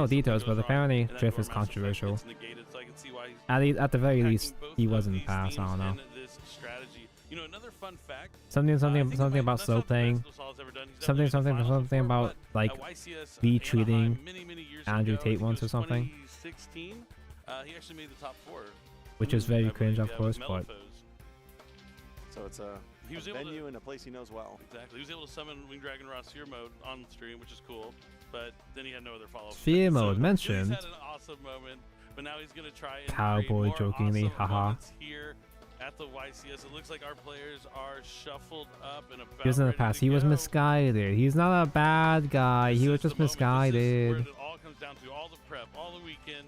know details, but apparently Drift is controversial. At the very least, he wasn't passed. I don't know. Another fun fact. Something about slow playing. Something about like retweeting Andrew Tate once or something. 2016, he actually made the top 4. Which is very cringe, of course, but So it's a He was a able venue to, in a place he knows well. Exactly. He was able to summon Wing Dragon Raw Seer mode on stream, which is cool. But then he had no other follow-up. Sphere mode mentioned. He's had an awesome moment, but now he's going to try and Cowboy create more jokingly, awesome haha. moments here at the YCS. It looks like our players are shuffled up and about He was in the ready past. to He was go. misguided. He's not a bad guy. He was just Where misguided. it all comes down to all the prep, all the weekend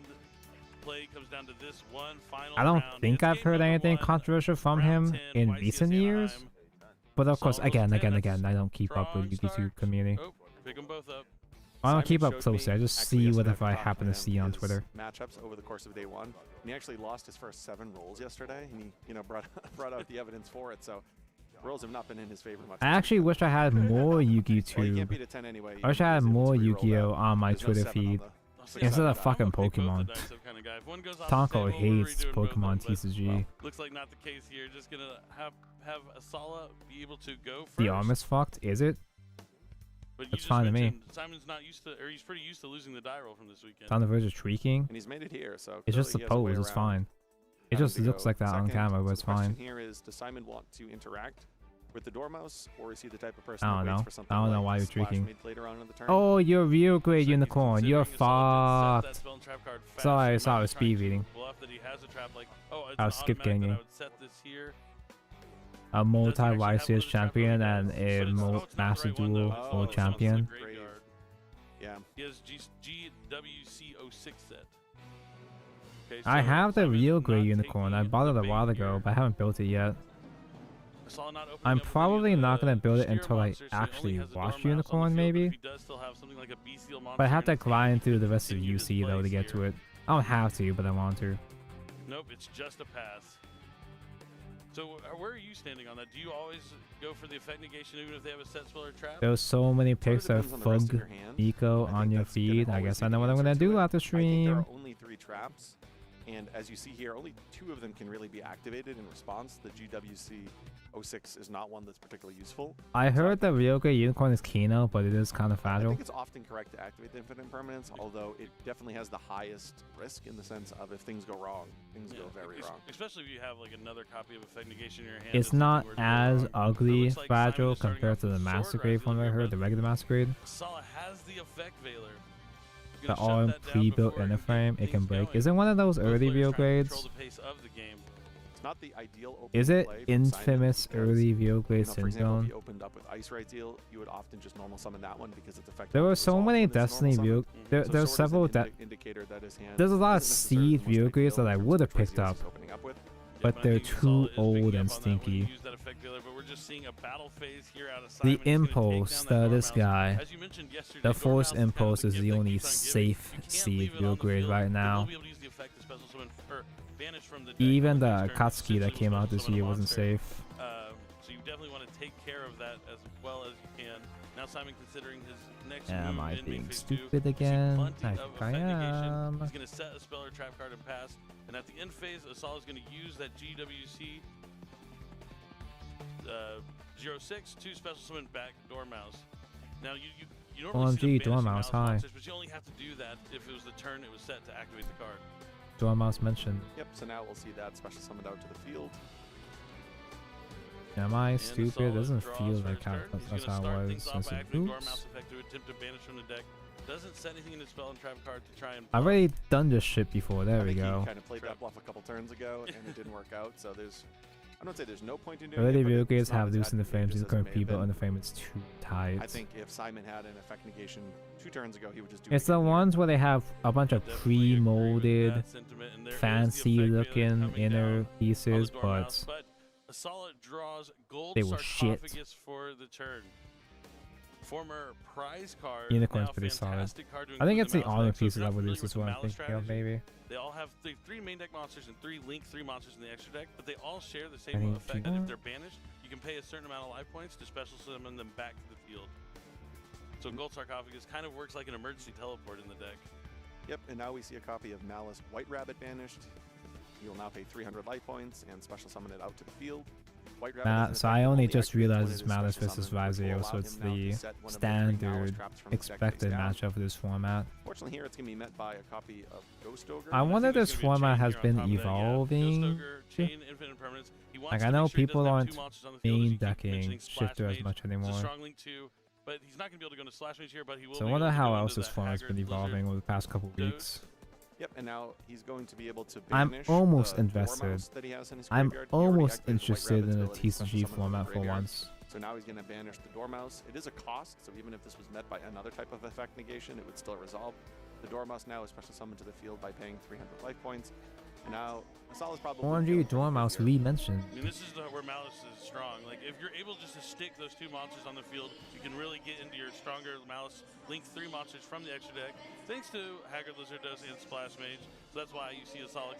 play comes down to this one final I don't round. think I've heard anything controversial from him in recent years. But of course, again, I don't keep up with YouTube community. Oh, pick them both up. I don't keep Simon up showed me closely. I just actually see yesterday whatever I after happen to talking see on his Twitter. Matchups over the course of day one, and he actually lost his first 7 rolls yesterday, and he brought out the evidence for it. So rolls have not been in his favor much. I actually wish I had more Well, you can't YouTube. beat a 10 anyway. I wish I had more Yu-Gi-Oh on my There's no Twitter 7 on feed the instead of 6-sided die. fucking Pokemon. Tonko hates Pokemon TCG. Looks like not the case here. Just gonna have Asala be able to go first. The arm is fucked, is it? But you That's just fine to me. mentioned Simon's not used to, or he's pretty used to losing the die roll from this weekend. It's on the verge of shrieking. And he's made it here, so It's just the clearly he has a way pose. It's around fine. It having just to looks go like that on second. camera, but So it's the question fine. here is, does Simon want to interact with the Dormouse, or is he the type of person I that don't waits know. for something I don't know like why you're Splash tweaking. Mid later on in the turn? Oh, you're real great unicorn. You're Asala did set that fucked. spell and trap card fast. Sorry, He I saw might I be was trying speed to reading. bluff that he has a trap, like, oh, it's I an was skip automatic that ganging. I would set this here. A multi-YCS champion and a master duel world champion. Yeah. He has GWC06 set. Okay, I so have the Simon real not gray unicorn. I bought it a while ago, but I haven't built it yet. Asala not opening I'm up with any probably of not the gonna build it obscure until I monsters, so he only actually has a watch Dormouse on the Unicorn, field, but maybe. if he does still have something like a Bestial monster But I have in to his hand, grind through the rest of the continue his UC though to plays get to here. it. I don't have to, but I want to. Nope, it's just a pass. So where are you standing on that? Do you always go for the effect negation even if they have a set spell or trap? There's so many pics of depends on the rest of Fug your hand. Eco I think on your that's gonna feed. I always guess be I know the what I'm gonna answer to do it. after I think there stream. are only 3 traps, and as you see here, only 2 of them can really be activated in response. The GWC06 is not one that's particularly useful. I heard the real gray unicorn is Kino, but it is kind of I fragile. think it's often correct to activate the infinite impermanence, although it definitely has the highest risk in the sense of if things go wrong, things go very wrong. Especially if you have like another copy of effect negation in your hand. It's if not something were to go as wrong. ugly Looks like fragile Simon is starting compared off to the with Master Sword Grade Rise from what I really heard, good, the but regular Master Grade. Asala has the effect veiler. He's The gonna shut all that down pre-built before interframe, it can things break. going. Is it one of those Both early players real trying to control grades? the pace of the game. It's not the ideal opening Is it play from Simon infamous because, early real grade you know, for example, if syndrome? you opened up with Ice Right Deal, you would often just normal summon that one because it's effective. There were so many Destiny real. There's Sword is an several that. indicator that his hand There's a lot of isn't necessarily seed the most real grades ideal that I in terms would of have the plays picked he's up, opening up with. but they're too old and stinky. Use that effect veiler, but we're just seeing a battle phase here out of The Simon. He's gonna take impulse, down that this Dormouse. guy, As you mentioned yesterday, the Dormouse force is kind of impulse the is gift the that only keeps on giving. safe You can't seed leave it real on the grade field. right You now. will be able to use the effect to special summon or banish from the deck Even on the next turn, Akatsuki that essentially came will out this summon a year wasn't monster. safe. So you definitely want to take care of that as well as you can. Now Simon considering his next Am move I in being phase 2. stupid You see again? plenty I of think I effect negation. am. He's going to set a spell or trap card and pass. And at the end phase, Asala is going to use that GWC 06 to special summon back Dormouse. Now you normally see OMG, the banished Dormouse, Mouse hi. monsters, but you only have to do that if it was the turn it was set to activate the card. Dormouse mentioned. Yep, so now we'll see that special summoned out to the field. Am I And stupid? Asala It doesn't draws feel for like his how turn. He's that's gonna how it start was things off since by it activating oops. Dormouse effect to attempt to banish from the deck. Doesn't set anything in his spell and trap card to try and I've already done this shit before. There I we think go. He kind of played that bluff a couple turns ago, and it didn't work out. So there's, I don't say there's no point in doing Early it, but real it's grades not have as loosened the frames. advantageous The as it current may have people been. on the frame it's too tight. I think if Simon had an effect negation 2 turns ago, he would just do It's it the again. ones where they have a bunch of pre-molded, that sentiment, and there is the fancy-looking coming inner down pieces, on the but Dormouse, Asala draws gold they were shit. sarcophagus for the turn. Former prize card. Unicorn's now pretty solid. fantastic card to I think include it's the Malice honor deck. So if pieces you're that not would familiar lose with is the what I'm Malice thinking of, strategy, maybe. They all have 3 main deck monsters and 3 Link 3 monsters in the extra deck, but they all share the I same need effect. to- That if they're banished, you can pay a certain amount of life points to special summon them back to the field. So gold sarcophagus kind of works like an emergency teleport in the deck. Yep, and now we see a copy of Malice White Rabbit banished. You'll now pay 300 life points and special summon it out to the field. White Rabbit So I only just realized it's Malice versus Razio, so it's the standard expected matchup for this format. Fortunately here it's going to be met by a copy of Ghost Ogre. I wonder if this format has been evolving. Like I know people aren't main decking Shifter as much anymore. But he's not going to be able to go into Slash Mage here, but he will. So I wonder how else this format's been evolving over the past couple weeks. Yep, and now he's going to be able to I'm banish almost the invested. Dormouse that he has in his I'm graveyard. He already almost activated the White interested Rabbit's in a ability to TCG summon from format the for graveyard. once. So now he's going to banish the Dormouse. It is a cost, so even if this was met by another type of effect negation, it would still resolve. The Dormouse now is special summoned to the field by paying 300 life points. And now Asala's probably OMG Dormouse re-mentioned. I mean, this is where Malice is strong. Like, if you're able just to stick those two monsters on the field, you can really get into your stronger Malice Link 3 monsters from the extra deck, thanks to Haggard Lizardos and Splash Mage. So that's why you see Asala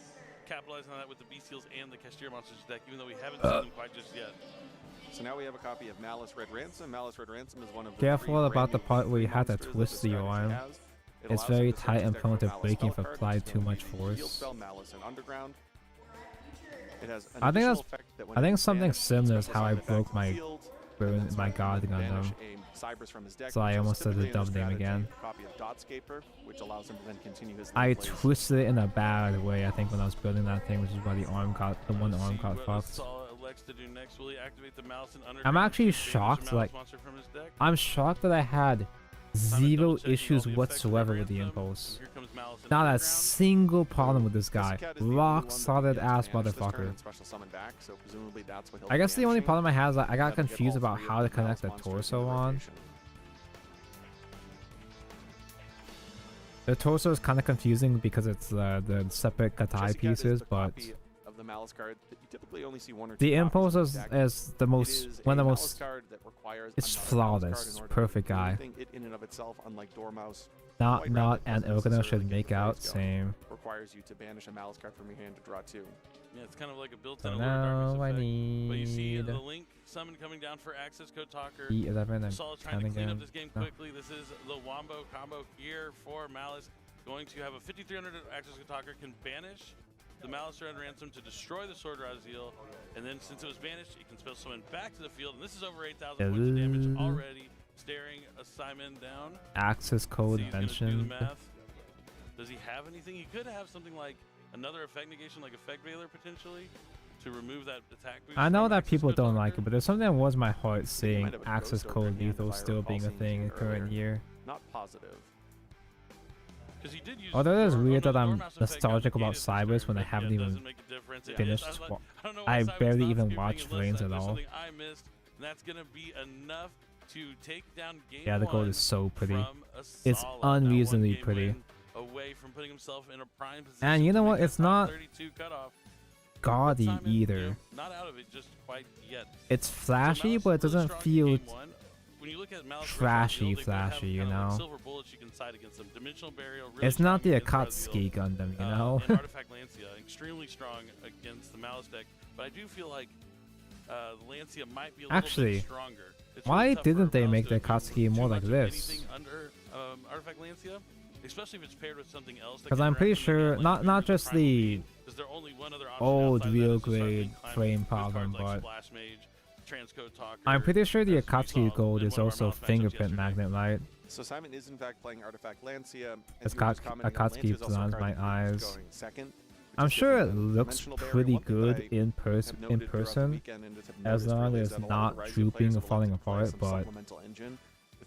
capitalizing on that with the Bestials and the Castillo monsters deck, even though we haven't seen them quite just yet. So now we have a copy of Malice Red Ransom. Malice Red Ransom is one of the Careful about the part where you have to twist the arm. It's very tight and prone to breaking if applied too much force. I think something similar is how I broke my God Gundam. So I almost did the dub name again. I twisted it in a bad way, I think, when I was building that thing, which is why the one arm got fucked. I'm actually shocked, like, I'm shocked that I had zero issues whatsoever with the impulse. Not a single problem with this guy. Rock solid ass motherfucker. I guess the only problem I had is that I got confused about how to connect the torso on. The torso is kind of confusing because it's the separate Katai pieces, but the Malice card that you typically only see one or two the impulse is the most one of the Malice most. card that requires It's another flawless. Malice It's card a perfect in order guy. to do anything. It in and of itself, unlike Dormouse, Not White Rabbit and doesn't Ogana necessarily should get make the out raise going. same. Requires you to banish a Malice card from your hand to draw two. Yeah, it's kind of like a built-in So Allure Darkness now I effect. But you see need the Link summon coming down for Access Code Talker. E11 and Solid trying 10 to clean again. up this game No. quickly. This is the Wombo combo here for Malice. Going to have a 5300 Access Code Talker, can banish the Malice Red Ransom to destroy the Sword Raziel, and then since it was banished, it can special summon back to the field, and this is over 8,000 points of damage already, staring a Simon down. Access code So he's gonna do the mentioned. math. Does he have anything? He could have something like another effect negation, like Effect Veiler potentially, to remove that attack boost. I know from that Access people Code don't Talker. like it, but there's something that warms my heart seeing might have a access Ghost Ogre code hand lethal if I still being a recall thing in seeing the current earlier. year. Not positive. He did use Although it is weird that I'm Dormouse effect nostalgic got about negated Cybers when I but haven't yeah, it even doesn't make a difference. Yeah, finished. I don't know why I Cybers barely not even skipping watched unless Reigns at there's all. something I missed, and that's gonna be enough to take down game Yeah, the gold one is so pretty. from It's Asala. Now, one unreasonably game pretty. win away from putting himself in a prime position And you to know make what? that It's top not 32 cutoff. gaudy Simon, either. not out of it just quite yet. It's flashy, Malice but it really doesn't strong in feel game one. When you look at Malice versus trashy, Raziel, they both have flashy, you kinda like know? silver bullets you can sight against them. Dimensional Burial, really It's not the strong against Akatsuki Raziel. Gundam, you know? And Artifact Lancia, extremely strong against the Malice deck. But I do feel like the Lancia might be a little Actually, bit stronger. It's why really tough for didn't they Malice make to the do Akatsuki more too like much of this? anything under Artifact Lancia, especially if it's paired with something else. that Because can I'm pretty interact with them, sure, like not just Primal the Being, 'cause they're only one other option old outside of that real is to start grade being climbing frame with problem, cards like but Splash Mage, Transcode Talker, I'm pretty sure the as we saw Akatsuki gold in is one of our also Malice matchups fingerprint yesterday. magnet, right? So Simon is in fact playing Artifact Lancia. It's As you were just commenting on, Akatsuki Lancia is also a blinds card my that is eyes. going second, I'm which is sure it different than looks Dimensional Barrier. pretty One thing that good I in have person, noted throughout the weekend and just have as noticed long really as is it's that a lot of not the Raziel drooping players or have falling elected to play apart, some but supplemental engine.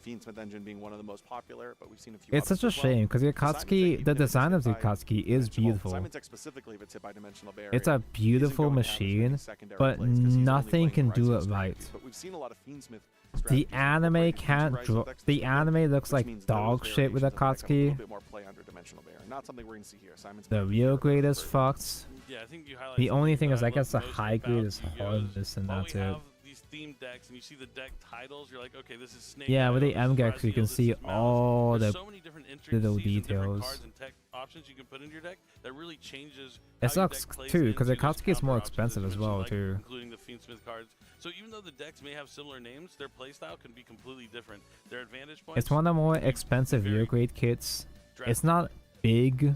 The Fiendsmith engine being one of the most popular, but we've seen a few it's others such a as well. shame because the Simon's Akatsuki, deck, the even if it's design hit of the by Akatsuki is Dimensional- beautiful. Simon's deck specifically, if it's hit by Dimensional Barrier, It's a isn't beautiful going to have as many machine, secondary but plays 'cause he's only nothing playing can do Raziel it right. strategies. But we've seen a lot of Fiendsmith The strategies anime incorporated into can't Raziel draw. decks The this weekend, anime looks which like means those dog shit with variations of the deck have a little Akatsuki. bit more play under Dimensional Barrier. Not something we're going to see here. Simon's The real grade is fucked. Yeah, I think you highlighted The only something thing is, that I love guess the most high grade about is Yu-Gi-Oh! harmless, and While that's we it. have these themed decks and you see the deck titles, you're like, okay, this is Snake. Yeah, with the Arrow, this is MGEX, you Raziel, can this see is Malice. all There's the so many different little intricacies and different details. cards and tech options you can put into your deck that really changes It how your sucks deck plays too, because into those Akatsuki is more counter options, expensive as as you well mentioned, like too. including the Fiendsmith cards. So even though the decks may have similar names, their playstyle can be completely different. Their advantage points. It's one of the more expensive real grade kits. It's not big,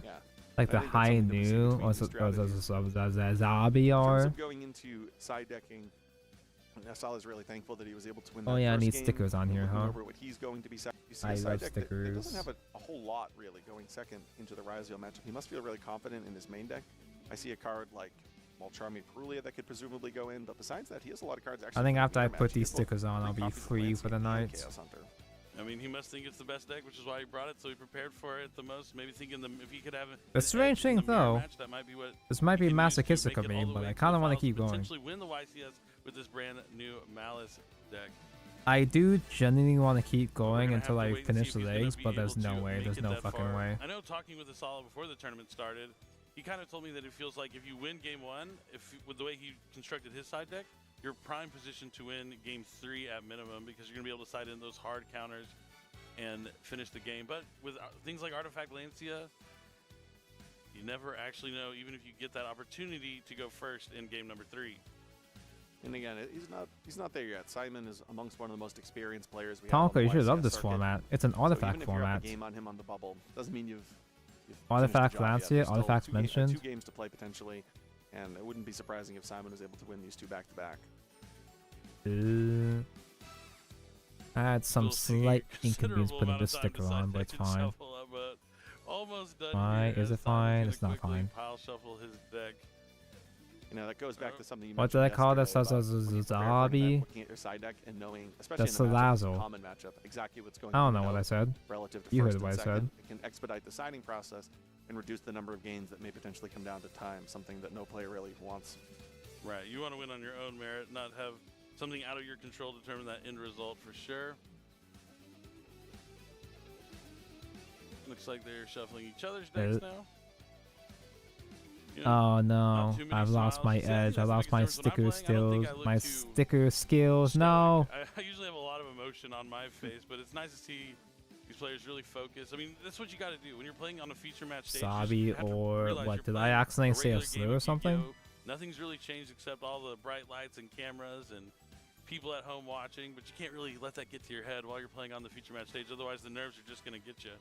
like the high new or Zabi In terms are. of going into side decking, Now Salah's really thankful that he was able to win Oh that yeah, I first need game. stickers on here, Looking huh? over what he's going to be second. You see I a side love deck that it doesn't stickers. have a whole lot really going second into the Raziel matchup. He must feel really confident in his main deck. I see a card like Mulcharmy Perulia that could presumably go in, but besides that, he has a lot of cards actually. I think for the after I winner match. put He these has both stickers on, I'll be copies of free for Lancey the and night. Chaos Hunter. I mean, he must think it's the best deck, which is why he brought it, so he prepared for it the most. Maybe thinking if he could have it. The strange thing though, that might be what this might be he can use to masochistic make of it me, all the but way I to the kind of want to finals, keep going. Potentially win the YCS with this brand new Malice deck. I do genuinely want to keep We're going gonna until have to I wait and see finish if the he's gonna legs, be but there's able no to way. make There's it no that fucking far. way. I know talking with Asala before the tournament started, he kind of told me that it feels like if you win game 1, with the way he constructed his side deck, you're prime position to win game 3 at minimum because you're gonna be able to side in those hard counters and finish the game. But with things like Artifact Lancia, you never actually know, even if you get that opportunity to go first in game number 3. And again, he's not there yet. Simon is amongst one of the most experienced players we Tonka, you have on should the love YCS this circuit. format. It's an So artifact even if you're up format. a game on him on the bubble, doesn't mean you've Artifact finished the job yet. Lancia, There's still artifacts two mentioned. games to play potentially, and it wouldn't be surprising if Simon was able to win these 2 back-to-back. I had some slight inconvenience putting this sticker on, but it's fine. Why is it fine? It's not fine. Pile shuffle his deck. You know, that goes back to something you What mentioned did I call this? yesterday about when you prepare for an event, Zabi? looking at your side deck and knowing, especially That's in a matchup, Salazzle. common matchup, exactly what's going I don't on know what I said. relative to You first heard what I and said. second. It can expedite the siding process and reduce the number of games that may potentially come down to time, something that no player really wants. Right, you want to win on your own merit, not have something out of your control determine that end result for sure. Looks like they're shuffling each other's decks now. You know, Oh not no, too many I've lost smiles. my See, I think edge. I that's the lost my biggest difference sticker when I'm playing. I don't think skills. I look My too sticker skills. No. I usually have a lot of emotion on my face, but it's nice to see these players really focus. I mean, that's what you got to do when you're playing on a feature match stage. Sabi or what? Did I accidentally say a slur or something? Nothing's really changed except all the bright lights and cameras and people at home watching, but you can't really let that get to your head while you're playing on the feature match stage. Otherwise, the nerves are just going to get you.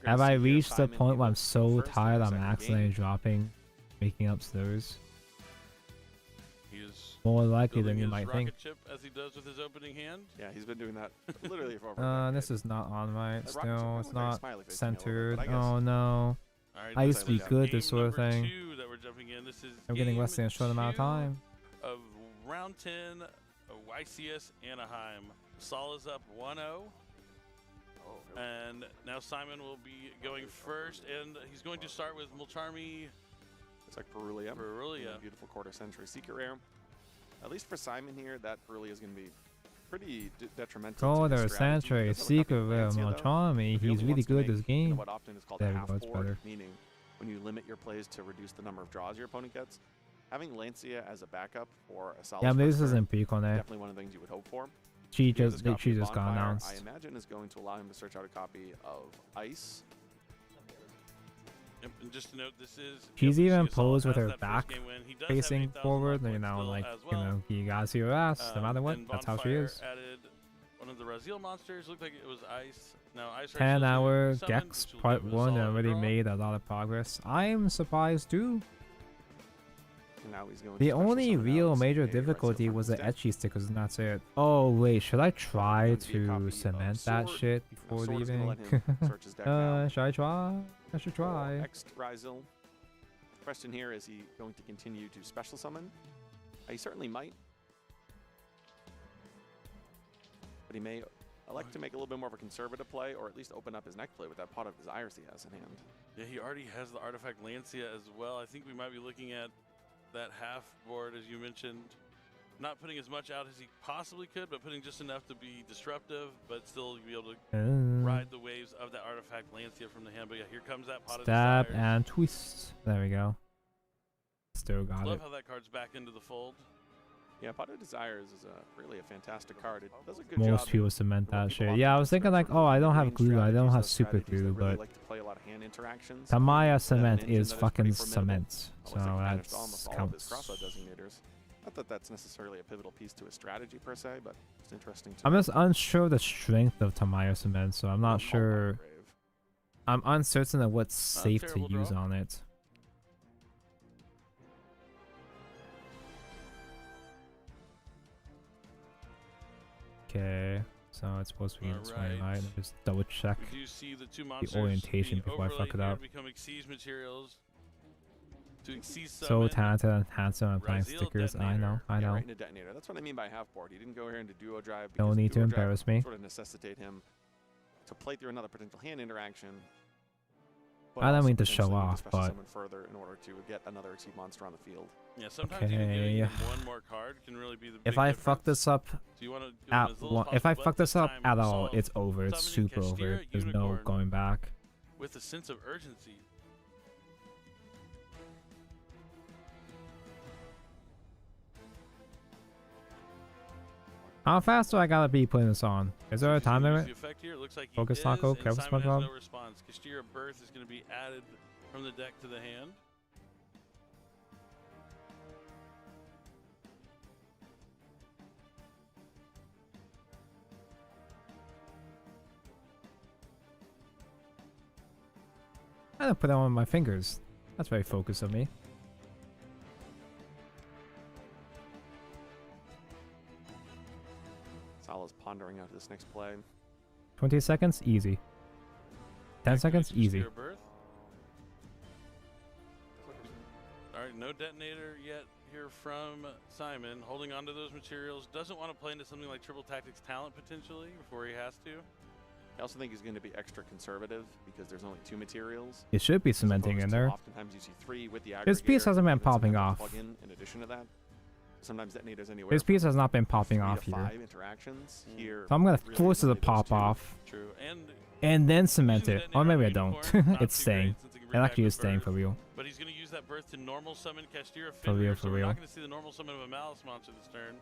Have I reached the point where I'm so tired I'm accidentally dropping, making up slurs? He is More likely than building you his might rocket think. chip as he does with his opening hand. Yeah, he's been doing that literally for over a This is not on right. That rocket Still, chip it's was very not smiley facing a little bit, centered. but I guess- Oh no. All right, I used to be let's good game this sort of number thing. 2 that we're jumping in. This is I'm getting game less than a short amount of 2 time. of round 10 of YCS Anaheim. Saul is up 1-0. And now Simon will be going first, and he's going to start with Mulcharmy. It's like Perulia. Perulia. Beautiful quarter century secret rare. At least for Simon here, that Perulia is going to be pretty detrimental. to Quarter his strategy. century He does have a secret copy of rare Lancia, though. Mulcharmy. If he He's only really wants to good make, this game. what often is called There a we half go, it's board, better. meaning when you limit your plays to reduce the number of draws your opponent gets. Having Lancia as a backup for a solid Yeah, maybe this first turn, isn't peak on it. definitely one of the things you would hope for. She He has just this copy of got Bonfire, announced. I imagine is going to allow him to search out a copy of Ice. Yep, and just to note, this is. She's yep, even you see Asala posed with has her that first back game win. He does have facing 8,000 forward. life You know, points like, still as you well. know, you gotta see her ass no matter what. And That's how she Bonfire is. Added one of the Raziel monsters. Looked like it was Ice. Now Ice. 10 hour summoned, Gex which will part give it a 1 solid already draw. made a lot of progress. I am surprised too. And now he's going The to special only summon real out major a Raziel difficulty from was his the deck. etchy stickers, and that's it. Oh wait, should I try going to be a copy to of cement that Sword. shit Now, before Sword is gonna leaving? let him search his deck now. Should I try? I should try. Next, Raziel. Question here, is he going to continue to special summon? He certainly might. But he may elect to make a little bit more of a conservative play, or at least open up his next play with that Pot of Desires he has in hand. Yeah, he already has the Artifact Lancia as well. I think we might be looking at that half board, as you mentioned. Not putting as much out as he possibly could, but putting just enough to be disruptive, but still be able to ride the waves of that Artifact Lancia from the hand. But yeah, here comes that Pot of Stab Desires. and twist. There we go. Still got Love it. how that card's back into the fold. Yeah, Pot of Desires is really a fantastic card. It does a good job. Most people cement for what that people shit. often Yeah, I was consider thinking like, sort oh, of I don't have range glue, I don't strategies, have those super strategies glue, that really but like to play a lot of hand interactions. Tamaya That cement engine is that fucking pretty formidable. cement, so Looks like he managed almost that all of his counts. crossroad designators. Not that that's necessarily a pivotal piece to his strategy per se, but it's interesting to I'm know. just unsure of the strength of Tamaya cement, so I'm not sure. I'm uncertain of what's safe to terrible use draw. on it. Okay, so it's supposed to be in this way, Alright. right? Let me just double check We do see the two monsters orientation being before I fuck it overlaid here up. to become Exceed materials. To Exceed So summon. talented and handsome and applying Raziel stickers. I know, I Yeah, know. right in a detonator. That's what I mean by half board. He didn't go here into duo drive. No because need to duo drive embarrass me. Sort of necessitate him to play through another potential hand interaction. but I don't also mean to show potentially need off, special but summon further in order to get another Exceed monster on the field. Yeah, sometimes even getting okay. him one more card can really be the If big I difference. fuck this up So you wanna give him at as little one, as if I possible, fuck but this up time at all, solve it's over. It's summoning super over. Kashtira There's no Unicorn going back. with a sense of urgency. How fast do I gotta be putting this on? Is there a time Use limit? the effect here. It looks like he Focus is, taco, and careful Simon has SpongeBob. no response. Kashtira Birth is going to be added from the deck to the hand. I didn't put it on my fingers. That's very focused of me. Salah's pondering out this next play. 20 seconds, easy. 10 seconds, easy. Kashtira Birth. All right, no detonator yet here from Simon. Holding on to those materials. Doesn't want to play into something like Triple Tactics Talent potentially before he has to. I also think he's going to be extra conservative because there's only 2 materials. It should be as cementing opposed in to there. Oftentimes you see 3 with the His piece aggregator, hasn't been and then popping sometimes off. plug in addition to that. Sometimes detonators anywhere. His piece from has not been popping 3 off to here. 5 interactions. Here, So I'm gonna really force it to only those pop 2. off. True. And then cement using it. the Or maybe I detonator don't. unicorn, not It's too staying. great since it can It bring back actually the is staying birth. for real. But he's going to use that birth to normal summon Kashtira For real, Fenrir, for so we're real. not going to see the normal summon of a Malice monster this turn.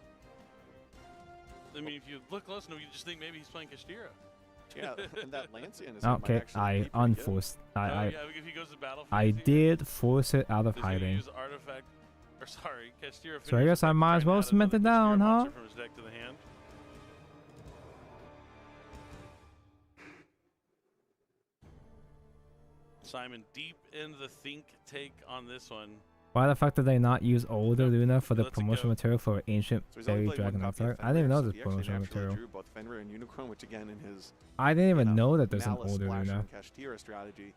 I mean, if you look close enough, you just think maybe he's playing Kashtira. Yeah, and that Lancia in his hand might Okay, actually I be pretty good. unforced. Oh, I yeah, if he goes to battle I phase, did force it out of he's going to hiding. use artifact, or sorry, Kashtira So I guess I might as well cement it down, huh? from his deck to the hand. Simon deep in the think take on this one. Why the fuck did they not use older Luna for the Let's promotional go. material for Ancient So he's only Fairy played one Dragon copy of Avatar? I didn't even know Fenrir, so this he actually promotional naturally material. drew both Fenrir and Unicorn, which again in his I didn't even know that there's an Malice older Splash Luna. and Kashtira strategy.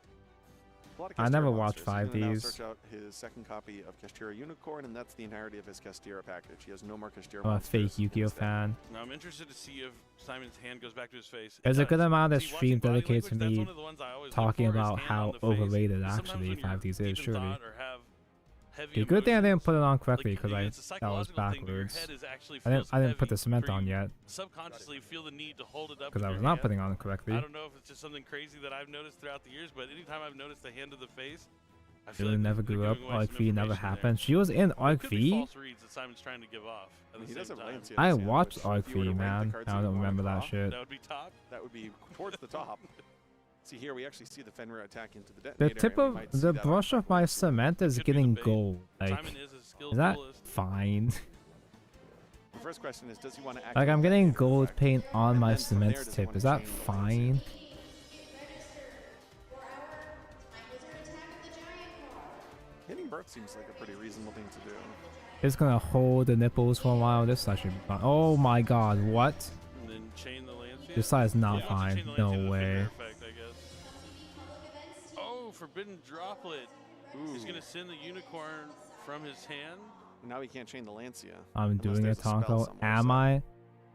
A lot of I Kashtira never monsters. watched He's gonna now 5Ds. search out his second copy of Kashtira Unicorn, and that's the entirety of his Kashtira package. He has no more Kashtira I'm a monsters fake in Yu-Gi-Oh his deck. fan. Now I'm interested to see if Simon's hand goes back to his face. It There's a good does. amount of See, watching stream body dedicated to language, that's me one of the ones I always look talking for, is about hand how on the face. overrated Sometimes actually when you're 5Ds deep in is, surely. thought or have heavy Okay, good thing I didn't emotions, put it on correctly like, because it's a that was psychological thing, but your backwards. head is actually I feels didn't put heavy the cement for on you yet subconsciously feel the need to hold it up because with I was your not hand. putting on it correctly. I don't know if it's just something crazy that I've noticed throughout the years, but anytime I've noticed the hand of the face, I feel Luna like never they're grew up. giving away Arc some V never information there. happened. She was in Arc Could be V. false reads that Simon's trying to give off at the He same does have time. Lancia. I in his hand, watched which Arc if you were V, to rank the man. cards I that you don't wanna remember that draw, shit. That would be top. That would be towards the top. See here, we actually see the Fenrir attack into the The detonator. tip and we of might see the that brush on of my cement is Could be the getting bait. gold. Like, Simon is a skilled is that duelist. fine? The first question is, does he want to Like, I'm getting gold paint on And my then from there, cement does he tip. wanna Is that chain the fine? Hitting birth seems like a pretty reasonable thing to do. It's gonna hold the nipples for a while. This side should be fine. Oh my god, what? And then chain the Lancia. This side is not Yeah. fine. Chain the No Lancia to the way. finger effect, I guess. Oh, Forbidden Droplet. He's going to send the Unicorn from his hand. Now he can't chain the Lancia. I'm unless doing a there's spell Tonko. somewhere, Am so- I?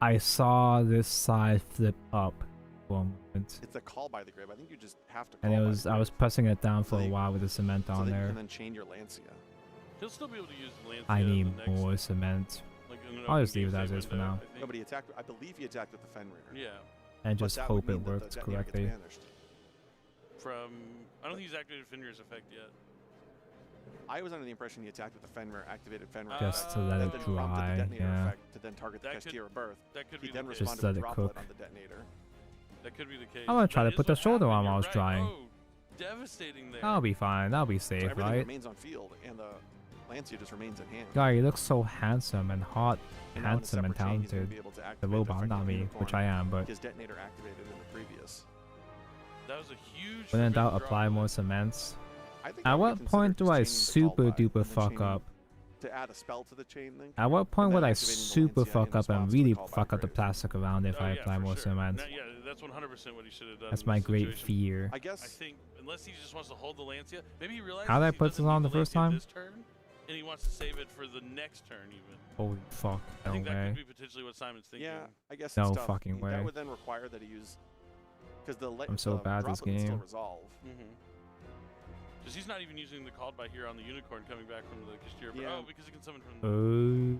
I saw this side flip up for a moment. It's a call by the grave. I think you just have to call And it by was the I was grave pressing it down So for a that you- while with the cement so on that you there. can then chain your Lancia. He'll still be able to use the Lancia. I in the need next, more cement. like, in an I'll open just leave it game as state is for window, now. I think. Nobody attacked. I believe he attacked with the Fenrir. Yeah. And But just that would hope it mean that the works detonator gets correctly. banished. I don't think he's activated Fenrir's effect yet. I was under the impression he attacked with the Fenrir, activated Fenrir. Just to effect, let that it then prompted dry, the detonator yeah. effect to then target the That could- Kashtira birth. that could he be then the case. responded Just let with it droplet cook. on the detonator. That could be the case. I'm gonna try That to put is the what shoulder happened, on while I you're was right. drying. Oh, devastating there. That'll be fine. That'll be So safe, everything right? remains on field, and the Lancia just remains in hand. Guy, you look so handsome and hot, And now in a handsome and separate chain, he's gonna talented. be able to The activate robot, effect not of me, Unicorn, which I am, but his detonator activated in the previous. That was a huge. when in doubt, forbidden apply droplet. more cements. I think At I would what consider point do just I chaining the call super by duper and then fuck chaining up? to add a spell to the chain link. At what point and would then I activating the super Lancia fuck in up and response to the really call by fuck up the Grave. plastic around if I apply more cement? Yeah, that's 100% what he should have done. That's in my this great situation. fear. I guess. I think unless he just wants to hold the Lancia, maybe he realizes How did I he put doesn't this on need the first Lancia time? this turn, and he wants to save it for the next turn even. Holy fuck, I no think that way. could be potentially what Simon's thinking. Yeah, I guess No it's tough. fucking way. That would then require that he use, because I'm so bad this droplet would still game. resolve. Because he's not even using the called by here on the unicorn coming back from the Kastir. Yeah. Oh, because he can summon from Oh.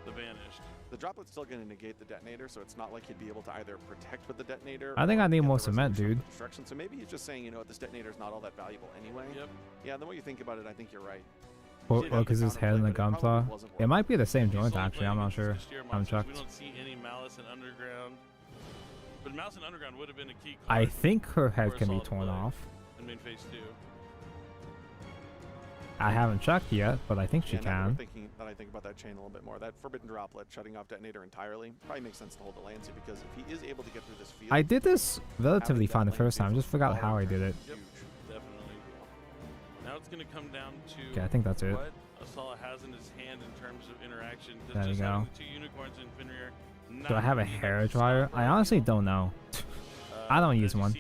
the Vanished. The droplet's still going to negate the detonator, so it's not like he'd be able to either protect with the detonator. I think or I need get more the cement, resolution of dude. the destruction. So maybe he's just saying, you know what, this detonator's not all that valuable anyway. Yep. Yeah, the more you think about it, I think you're right. Or because his head in the gunpla. It might be the same joint actually. I'm not sure. I'm We chucked. don't see any Malice and Underground. But Malice and Underground would have been a key card. I think her head for can be Assault torn Play off. in main phase 2. I haven't checked yet, but I think she Yeah, now that we're can. thinking that I think about that chain a little bit more. That forbidden droplet shutting off detonator entirely probably makes sense to hold the Lancia, because if he is able to get through this field, I did this relatively having that fine the lane first time. be Just forgot how I huge. did it. Yep, definitely. Now it's going to come down to Okay, I think that's it. what Asala has in his hand in terms of interaction. Does There you just go. having the 2 unicorns in Fenrir Do I have a hair dryer? I honestly don't know. I don't use one.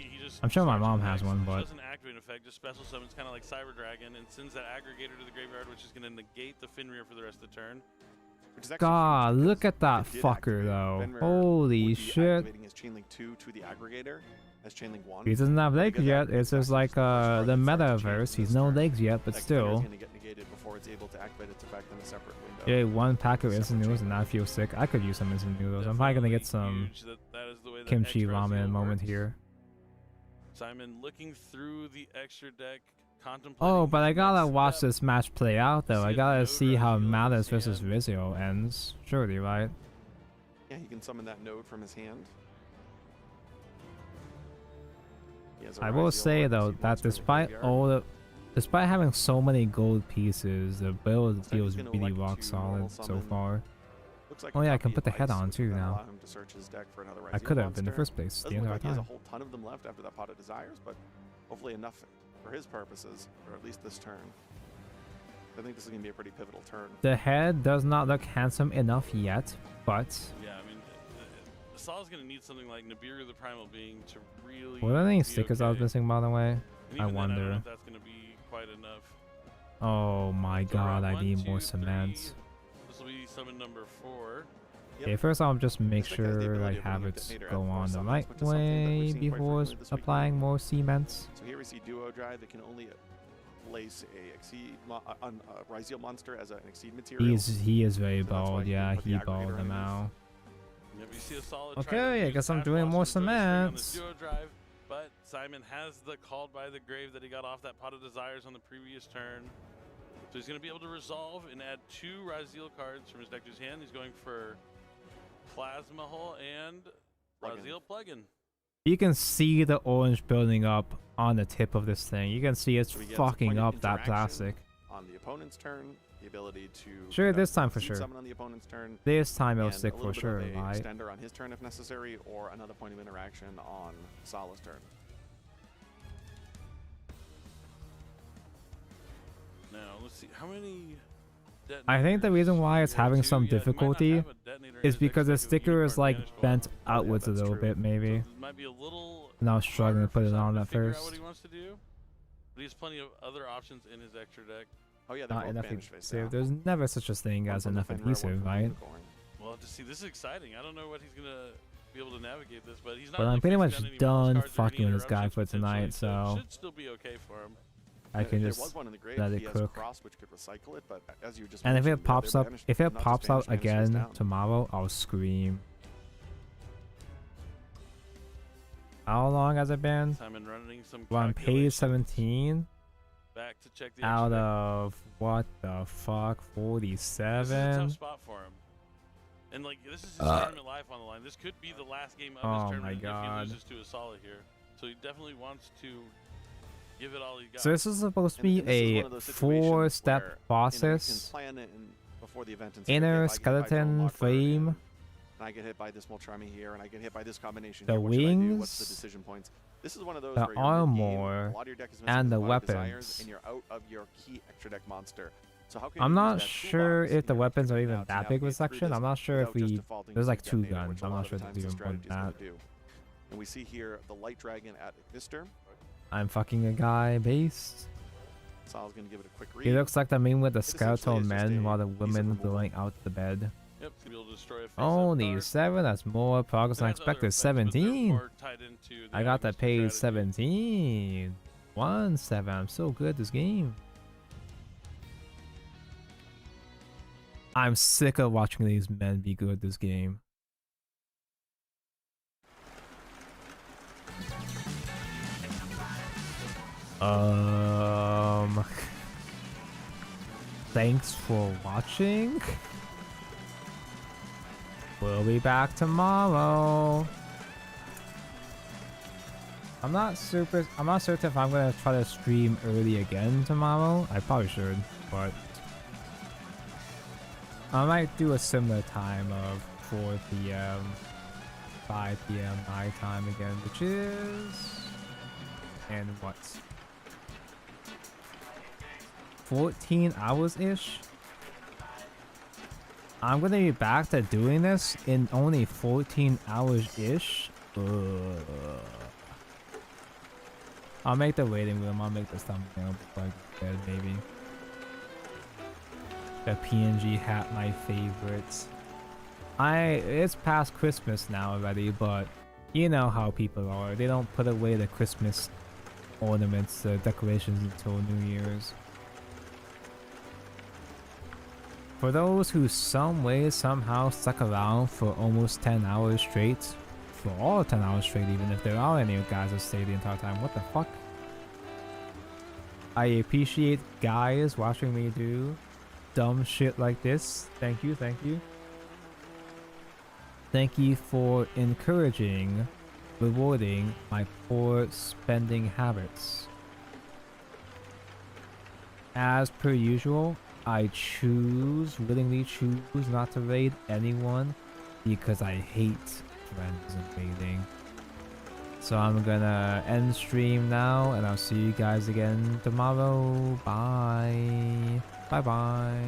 I'm sure my mom has one, but doesn't activate effect, just special summons kind of like Cyber Dragon and sends that aggregator to the graveyard, which is going to negate the Fenrir for the rest of the turn. which is actually God, huge, look at that if it did fucker activate, though. Fenrir Holy would be shit. activating his chain link 2 to the aggregator as chain link 1. He doesn't have legs because yet. that It's just like the metaverse. He's no legs yet, but that still. is going to get negated before it's able to activate its effect in a separate window. Yeah, one pack of instant noodles and I feel sick. I could use some instant noodles. I'm probably gonna get some That is the way that kimchi X ramen Raziel moment works. here. Simon looking through the extra deck, contemplating. Oh, but I his gotta next watch step. this match play out though. I gotta see how Malice versus Rizio ends. Surely, right? Yeah, he can summon that node from his hand. He has a I will Raziel say Vortex though he that wants from the despite graveyard. all the, despite having so many gold pieces, the build Looks like feels he's gonna really elect rock to solid normal so summon. far. Looks like Oh a yeah, I copy can of put the head Ice, on which too would then now. allow him to search his deck for another I Raziel could have in the monster. first place the Doesn't look entire like he has a time. whole ton of them left after that Pot of Desires, but hopefully enough for his purposes, or at least this turn. I think this is going to be a pretty pivotal turn. The head does not look handsome enough yet, but Yeah, I mean, Asala's going to need something like Nibiru the Primal Being to really. were there any be stickers okay. I was missing by the way? And I even then, I don't know wonder. if that's going to be quite enough. Oh my So we're at god, I 1, need 2, more 3. cement. This will be summon number 4. Okay, first I'll just make This deck has the sure I ability of have bringing it Detonator go at 4 on the summons, right which is something that we've way seen quite before frequently this week. applying more cements. So here we see Duo Drive that can only place a Exceed Raziel monster as an Exceed material. He is very So that's why bald, he yeah, put the he aggregator balled them underneath. out. Yep, you see a solid try to Okay, I use guess I'm Ash doing more Blossom to go string on the cements. Duo Drive, but Simon has the Called by the Grave that he got off that Pot of Desires on the previous turn. So he's going to be able to resolve and add 2 Raziel cards from his deck to his hand. He's going for Plasma Hole and Raziel Plugin. You can see the orange building up on the tip of this thing. You can see it's So he gets a fucking point of up that interaction plastic. on the opponent's turn, the ability to Sure, conduct this time for Exceed sure. summon on the opponent's turn. This time it'll and stick a for little bit sure, of a right? extender on his turn if necessary, or another point of interaction on Sala's turn. Now, let's see. How many I think the reason why it's having some difficulty is because the sticker is like bent outwards a little bit, maybe. might be a little And I was struggling to put it on at figure out first. what he wants to do, but he has plenty of other options in his extra deck. Oh yeah, they're Not both enough banished face adhesive. down. There's never such a thing One as from the enough Fenrir, one adhesive, from the right? Unicorn. Well, to see, this is exciting. I don't know what he's gonna be able to navigate this, but he's not. But really I'm pretty facing much down any done Malice cards or any fucking with this guy interruptions for tonight, potentially, so it should still be okay for him. I can There just was one in the grave, let he it has cook. Cross, which could recycle it, but as you just And if mentioned, it pops they're up, banished, if it not just pops out banished, banished face again down. tomorrow, I'll scream. How long has it been? Simon running some We're on page calculations 17. back to check the Out extra deck. of what the fuck, This is a 47? tough spot for him. And like this is his tournament life on the line. This could be the last game of Oh his my tournament if God. he loses to Asala here. So he definitely wants to give it all he got. So this is supposed to And be this is a one of those situations 4-step where, you know, you can process. plan it before the event and say, okay, Inner if I get hit by Drone skeleton Lock Bird frame. and I get hit by this Moltrami here, and I get hit by this combination The here, what should I do? What's the wings, decision points? This is one of those the where you're mid-game, armor, a lot of your deck is missing and the the Pot of Desires, weapons. and you're out of your key extra deck monster. So how can I'm you use not that sure toolbox if the in your weapons are victory even now to that big of a navigate through section. this I'm not sure if without just we... defaulting There's to like the 2 detonator, guns. which a I'm lot not of sure times there's the even more than strategy is going that. to do. And we see here the light dragon at Ignister. I'm fucking a guy based. Sal's going to give it a quick read. He looks like the meme with the It essentially skeletal is just men a while the piece of women removal. going out the bed. Yep, to be able to destroy a face-up Only card. 7? That's more progress than I It has other expected. effects, but they're 17? more tied into the I got the items page strategy. 17. 1-7. I'm so good at this game. I'm sick of watching these men be good at this game. Thanks for watching. We'll be back tomorrow. I'm not certain if I'm gonna try to stream early again tomorrow. I probably should, but I might do a similar time of 4 p.m., 5 p.m. my time again, which is... And what? 14 hours-ish? I'm gonna be back to doing this in only 14 hours-ish? I'll make the waiting room. I'll make this thumbnail before I go to bed, maybe. The PNG hat, my favorite. It's past Christmas now already, but you know how people are. They don't put away the Christmas ornaments, decorations until New Year's. For those who some way, somehow stuck around for almost 10 hours straight, for all 10 hours straight, even if there are any guys that stay the entire time, what the fuck? I appreciate guys watching me do dumb shit like this. Thank you, thank you. Thank you for encouraging, rewarding my poor spending habits. As per usual, I willingly choose not to raid anyone because I hate friends invading. So I'm gonna end stream now, and I'll see you guys again tomorrow. Bye. Bye bye.